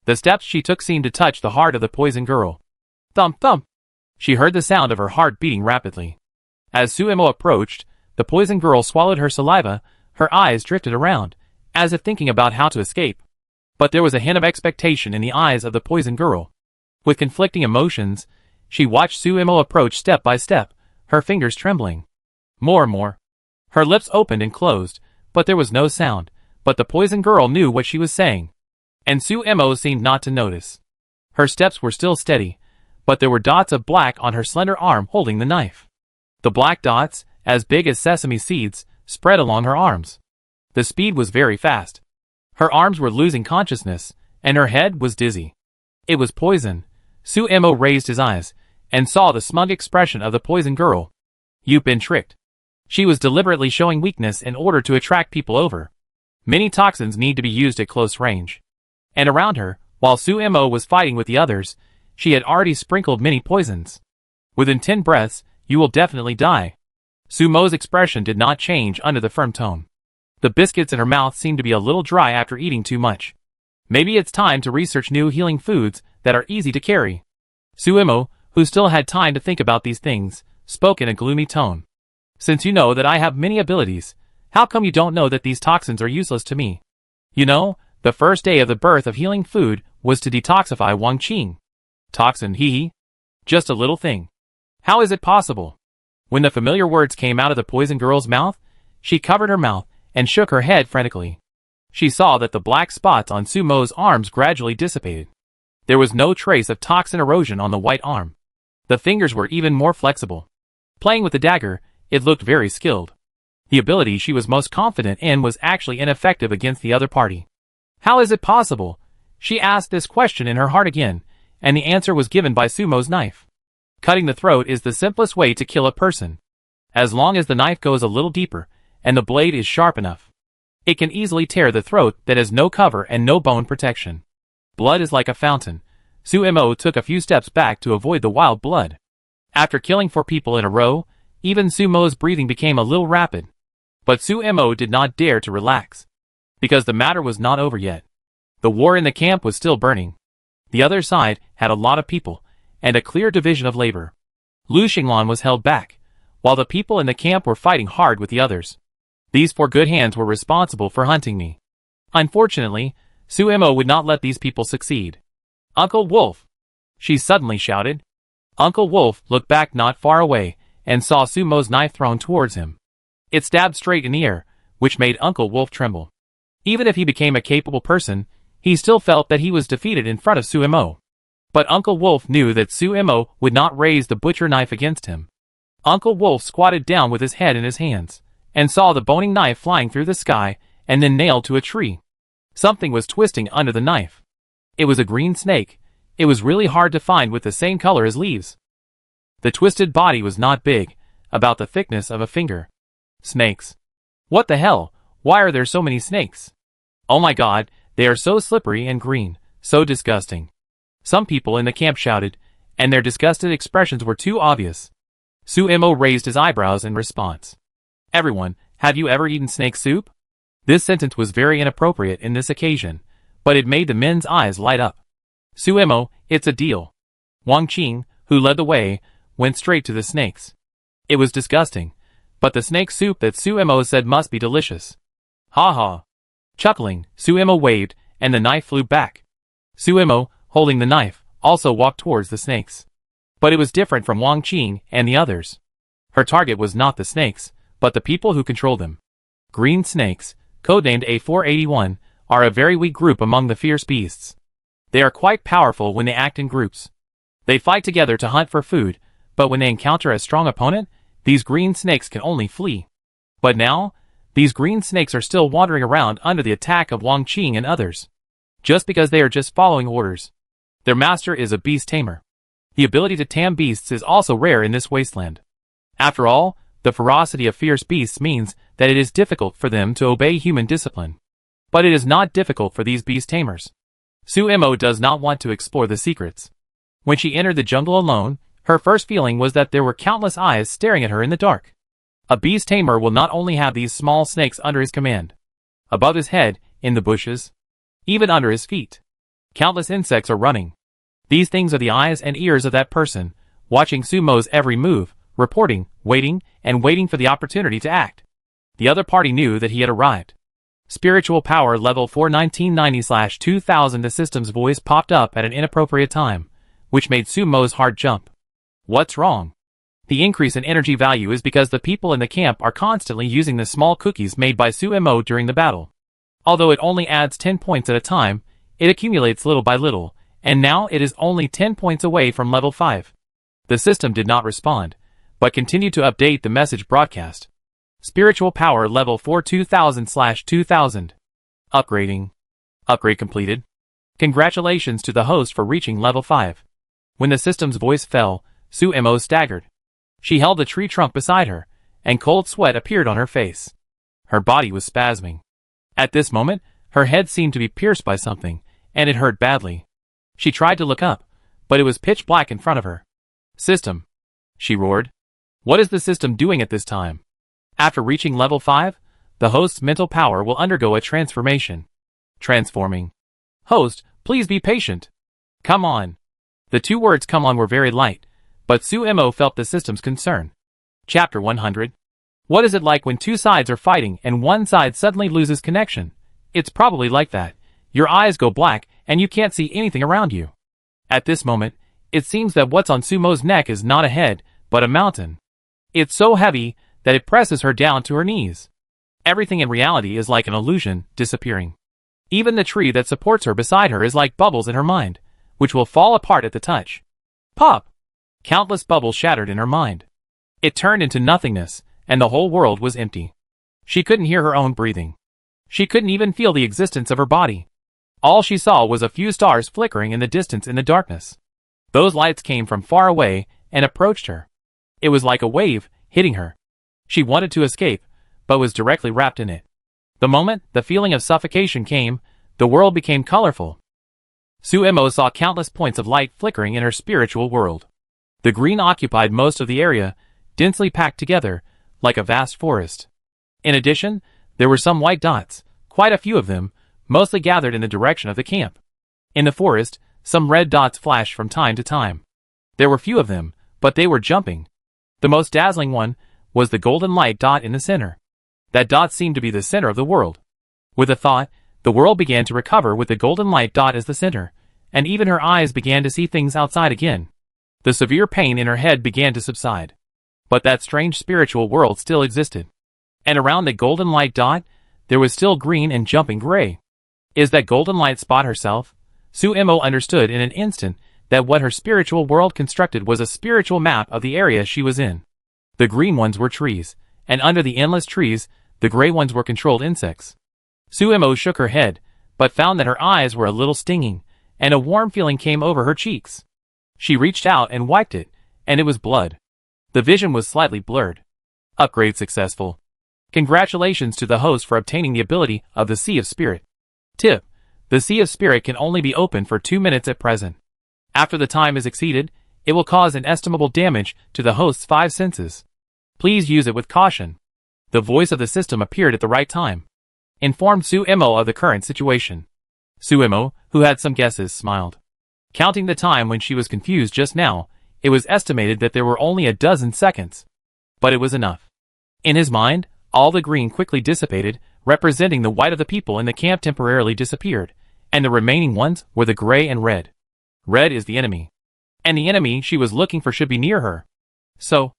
The steps she took seemed to touch the heart of the poison girl. Thump thump! She heard the sound of her heart beating rapidly. As Suemo approached, the poison girl swallowed her saliva, her eyes drifted around, as if thinking about how to escape. But there was a hint of expectation in the eyes of the poison girl. With conflicting emotions, she watched Suemo approach step by step, her fingers trembling. More and more. Her lips opened and closed, but there was no sound, but the poison girl knew what she was saying. And Suemo seemed not to notice. Her steps were still steady, but there were dots of black on her slender arm holding the knife. The black dots, as big as sesame seeds, spread along her arms. The speed was very fast. Her arms were losing consciousness, and her head was dizzy. It was poison. Suemo raised his eyes, and saw the smug expression of the poison girl. You've been tricked. She was deliberately showing weakness in order to attract people over. Many toxins need to be used at close range. And around her, while Suemo was fighting with the others, she had already sprinkled many poisons. Within 10 breaths, you will definitely die. Sumo's expression did not change under the firm tone. The biscuits in her mouth seemed to be a little dry after eating too much. Maybe it's time to research new healing foods that are easy to carry. Suemo, who still had time to think about these things, spoke in a gloomy tone. Since you know that I have many abilities, how come you don't know that these toxins are useless to me? You know, the first day of the birth of healing food was to detoxify Wang Qing. Toxin, hee. Just a little thing. How is it possible? When the familiar words came out of the poison girl's mouth, she covered her mouth and shook her head frantically. She saw that the black spots on Sumo's arms gradually dissipated. There was no trace of toxin erosion on the white arm. The fingers were even more flexible. Playing with the dagger, it looked very skilled. The ability she was most confident in was actually ineffective against the other party. How is it possible? She asked this question in her heart again, and the answer was given by Sumo's knife. Cutting the throat is the simplest way to kill a person. As long as the knife goes a little deeper, and the blade is sharp enough, it can easily tear the throat that has no cover and no bone protection. Blood is like a fountain. Sumo took a few steps back to avoid the wild blood. After killing 4 people in a row, even Sumo's breathing became a little rapid. But Sumo did not dare to relax. Because the matter was not over yet. The war in the camp was still burning. The other side had a lot of people, and a clear division of labor. Lu Xinglan was held back, while the people in the camp were fighting hard with the others. These 4 good hands were responsible for hunting me. Unfortunately, Sumo would not let these people succeed. Uncle Wolf! She suddenly shouted. Uncle Wolf looked back not far away, and saw Sumo's knife thrown towards him. It stabbed straight in the air, which made Uncle Wolf tremble. Even if he became a capable person, he still felt that he was defeated in front of Sumo. But Uncle Wolf knew that Sumo would not raise the butcher knife against him. Uncle Wolf squatted down with his head in his hands, and saw the boning knife flying through the sky, and then nailed to a tree. Something was twisting under the knife. It was a green snake. It was really hard to find with the same color as leaves. The twisted body was not big, about the thickness of a finger. Snakes. What the hell? Why are there so many snakes? Oh my god, they are so slippery and green, so disgusting. Some people in the camp shouted, and their disgusted expressions were too obvious. Sumo raised his eyebrows in response. Everyone, have you ever eaten snake soup? This sentence was very inappropriate in this occasion, but it made the men's eyes light up. Sumo, it's a deal. Wang Qing, who led the way, went straight to the snakes. It was disgusting, but the snake soup that Sumo said must be delicious. Ha ha. Chuckling, Sumo waved, and the knife flew back. Sumo, holding the knife, also walked towards the snakes. But it was different from Wang Qing and the others. Her target was not the snakes, but the people who controlled them. Green snakes, codenamed A481, are a very weak group among the fierce beasts. They are quite powerful when they act in groups. They fight together to hunt for food, but when they encounter a strong opponent, these green snakes can only flee. But now, these green snakes are still wandering around under the attack of Wang Qing and others. Just because they are just following orders. Their master is a beast tamer. The ability to tame beasts is also rare in this wasteland. After all, the ferocity of fierce beasts means that it is difficult for them to obey human discipline. But it is not difficult for these beast tamers. Sumo does not want to explore the secrets. When she entered the jungle alone, her first feeling was that there were countless eyes staring at her in the dark. A beast tamer will not only have these small snakes under his command. Above his head, in the bushes, even under his feet, countless insects are running. These things are the eyes and ears of that person, watching Sumo's every move, reporting, waiting, and waiting for the opportunity to act. The other party knew that he had arrived. Spiritual power level 41990/2000. The system's voice popped up at an inappropriate time, which made Sumo's heart jump. What's wrong? The increase in energy value is because the people in the camp are constantly using the small cookies made by Sumo during the battle. Although it only adds 10 points at a time, it accumulates little by little, and now it is only 10 points away from level 5. The system did not respond, but continued to update the message broadcast. Spiritual power level 42000/2000. Upgrading. Upgrade completed. Congratulations to the host for reaching level 5. When the system's voice fell, Sumo staggered. She held the tree trunk beside her, and cold sweat appeared on her face. Her body was spasming. At this moment, her head seemed to be pierced by something, and it hurt badly. She tried to look up, but it was pitch black in front of her. System. She roared. What is the system doing at this time? After reaching level 5, the host's mental power will undergo a transformation. Transforming. Host, please be patient. Come on. The 2 words come on were very light, but Sumo felt the system's concern. Chapter 100. What is it like when 2 sides are fighting and one side suddenly loses connection? It's probably like that. Your eyes go black and you can't see anything around you. At this moment, it seems that what's on Sumo's neck is not a head, but a mountain. It's so heavy that it presses her down to her knees. Everything in reality is like an illusion, disappearing. Even the tree that supports her beside her is like bubbles in her mind, which will fall apart at the touch. Pop! Countless bubbles shattered in her mind. It turned into nothingness, and the whole world was empty. She couldn't hear her own breathing. She couldn't even feel the existence of her body. All she saw was a few stars flickering in the distance in the darkness. Those lights came from far away and approached her. It was like a wave hitting her. She wanted to escape, but was directly wrapped in it. The moment the feeling of suffocation came, the world became colorful. Suemo saw countless points of light flickering in her spiritual world. The green occupied most of the area, densely packed together, like a vast forest. In addition, there were some white dots, quite a few of them, mostly gathered in the direction of the camp. In the forest, some red dots flashed from time to time. There were few of them, but they were jumping. The most dazzling one was the golden light dot in the center. That dot seemed to be the center of the world. With a thought, the world began to recover with the golden light dot as the center, and even her eyes began to see things outside again. The severe pain in her head began to subside. But that strange spiritual world still existed. And around the golden light dot, there was still green and jumping gray. Is that golden light spot herself? Suemo understood in an instant that what her spiritual world constructed was a spiritual map of the area she was in. The green ones were trees, and under the endless trees, the gray ones were controlled insects. Suemo shook her head, but found that her eyes were a little stinging, and a warm feeling came over her cheeks. She reached out and wiped it, and it was blood. The vision was slightly blurred. Upgrade successful. Congratulations to the host for obtaining the ability of the Sea of Spirit. Tip: the Sea of Spirit can only be opened for 2 minutes at present. After the time is exceeded, it will cause inestimable damage to the host's 5 senses. Please use it with caution. The voice of the system appeared at the right time. Informed Suemo of the current situation. Suemo, who had some guesses, smiled. Counting the time when she was confused just now, it was estimated that there were only a dozen seconds. But it was enough. In his mind, all the green quickly dissipated, representing the white of the people in the camp temporarily disappeared, and the remaining ones were the gray and red. Red is the enemy. And the enemy she was looking for should be near her. So,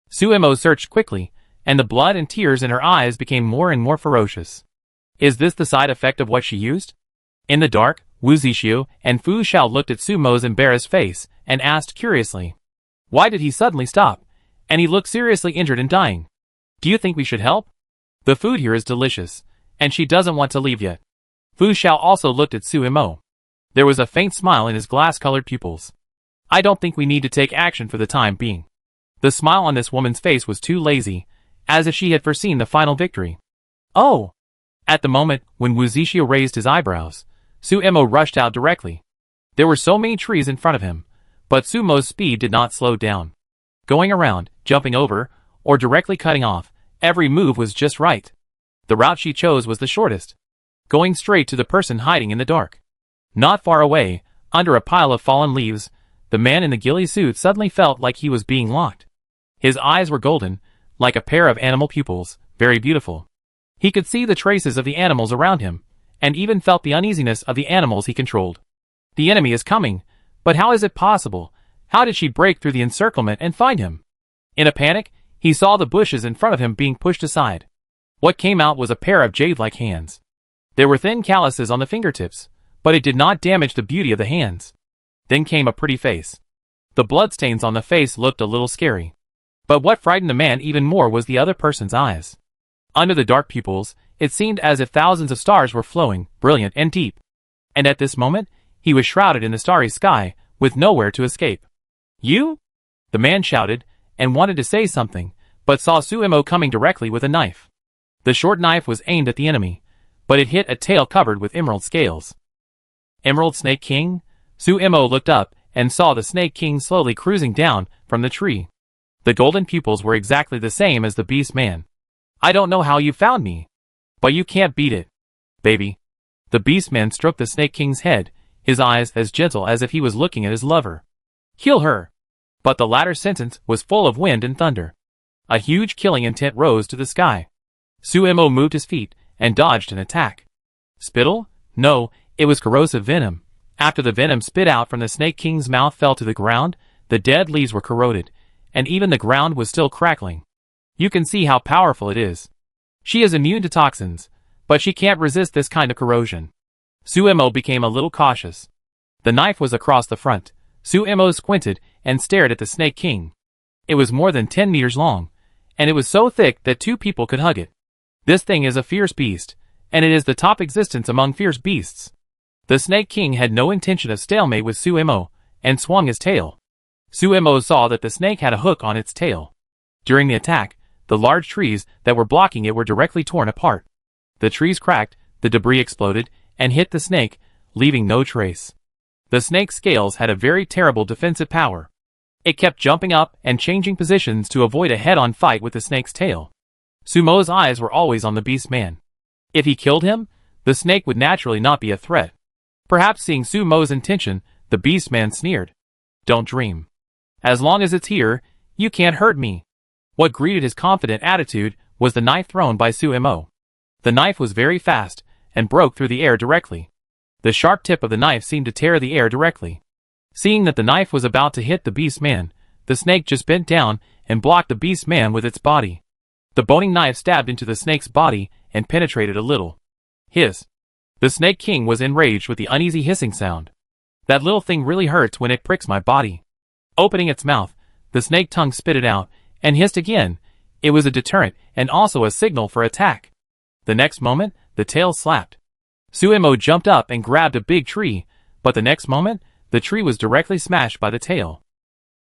Suemo searched quickly, and the blood and tears in her eyes became more and more ferocious. Is this the side effect of what she used? In the dark, Wu Zixu and Fu Xiao looked at Sumo's embarrassed face and asked curiously, why did he suddenly stop? And he looked seriously injured and dying. Do you think we should help? The food here is delicious, and she doesn't want to leave yet. Fu Xiao also looked at Suemo. There was a faint smile in his glass-colored pupils. I don't think we need to take action for the time being. The smile on this woman's face was too lazy, as if she had foreseen the final victory. Oh! At the moment when Wu Zixu raised his eyebrows, Suemo rushed out directly. There were so many trees in front of him, but Sumo's speed did not slow down. Going around, jumping over, or directly cutting off, every move was just right. The route she chose was the shortest. Going straight to the person hiding in the dark. Not far away, under a pile of fallen leaves, the man in the ghillie suit suddenly felt like he was being locked. His eyes were golden, like a pair of animal pupils, very beautiful. He could see the traces of the animals around him, and even felt the uneasiness of the animals he controlled. The enemy is coming, but how is it possible? How did she break through the encirclement and find him? In a panic, he saw the bushes in front of him being pushed aside. What came out was a pair of jade-like hands. There were thin calluses on the fingertips, but it did not damage the beauty of the hands. Then came a pretty face. The bloodstains on the face looked a little scary. But what frightened the man even more was the other person's eyes. Under the dark pupils, it seemed as if thousands of stars were flowing, brilliant and deep. And at this moment, he was shrouded in the starry sky, with nowhere to escape. You? The man shouted, and wanted to say something, but saw Suemo coming directly with a knife. The short knife was aimed at the enemy, but it hit a tail covered with emerald scales. Emerald Snake King? Suemo looked up, and saw the Snake King slowly cruising down from the tree. The golden pupils were exactly the same as the beast man. I don't know how you found me. But you can't beat it, baby. The beast man stroked the Snake King's head, his eyes as gentle as if he was looking at his lover. Kill her. But the latter sentence was full of wind and thunder. A huge killing intent rose to the sky. Suemo moved his feet and dodged an attack. Spittle? No, it was corrosive venom. After the venom spit out from the Snake King's mouth fell to the ground, the dead leaves were corroded, and even the ground was still crackling. You can see how powerful it is. She is immune to toxins, but she can't resist this kind of corrosion. Suemo became a little cautious. The knife was across the front. Suemo squinted and stared at the Snake King. It was more than 10 meters long, and it was so thick that 2 people could hug it. This thing is a fierce beast, and it is the top existence among fierce beasts. The Snake King had no intention of stalemate with Suemo, and swung his tail. Suemo saw that the snake had a hook on its tail. During the attack, the large trees that were blocking it were directly torn apart. The trees cracked, the debris exploded, and hit the snake, leaving no trace. The snake's scales had a very terrible defensive power. It kept jumping up and changing positions to avoid a head-on fight with the snake's tail. Sumo's eyes were always on the beast man. If he killed him, the snake would naturally not be a threat. Perhaps seeing Sumo's intention, the beast man sneered. Don't dream. As long as it's here, you can't hurt me. What greeted his confident attitude was the knife thrown by Suemo. The knife was very fast, and broke through the air directly. The sharp tip of the knife seemed to tear the air directly. Seeing that the knife was about to hit the beast man, the snake just bent down and blocked the beast man with its body. The boning knife stabbed into the snake's body and penetrated a little. Hiss. The Snake King was enraged with the uneasy hissing sound. That little thing really hurts when it pricks my body. Opening its mouth, the snake tongue spit it out, and hissed again. It was a deterrent and also a signal for attack. The next moment, the tail slapped. Suemo jumped up and grabbed a big tree, but the next moment, the tree was directly smashed by the tail.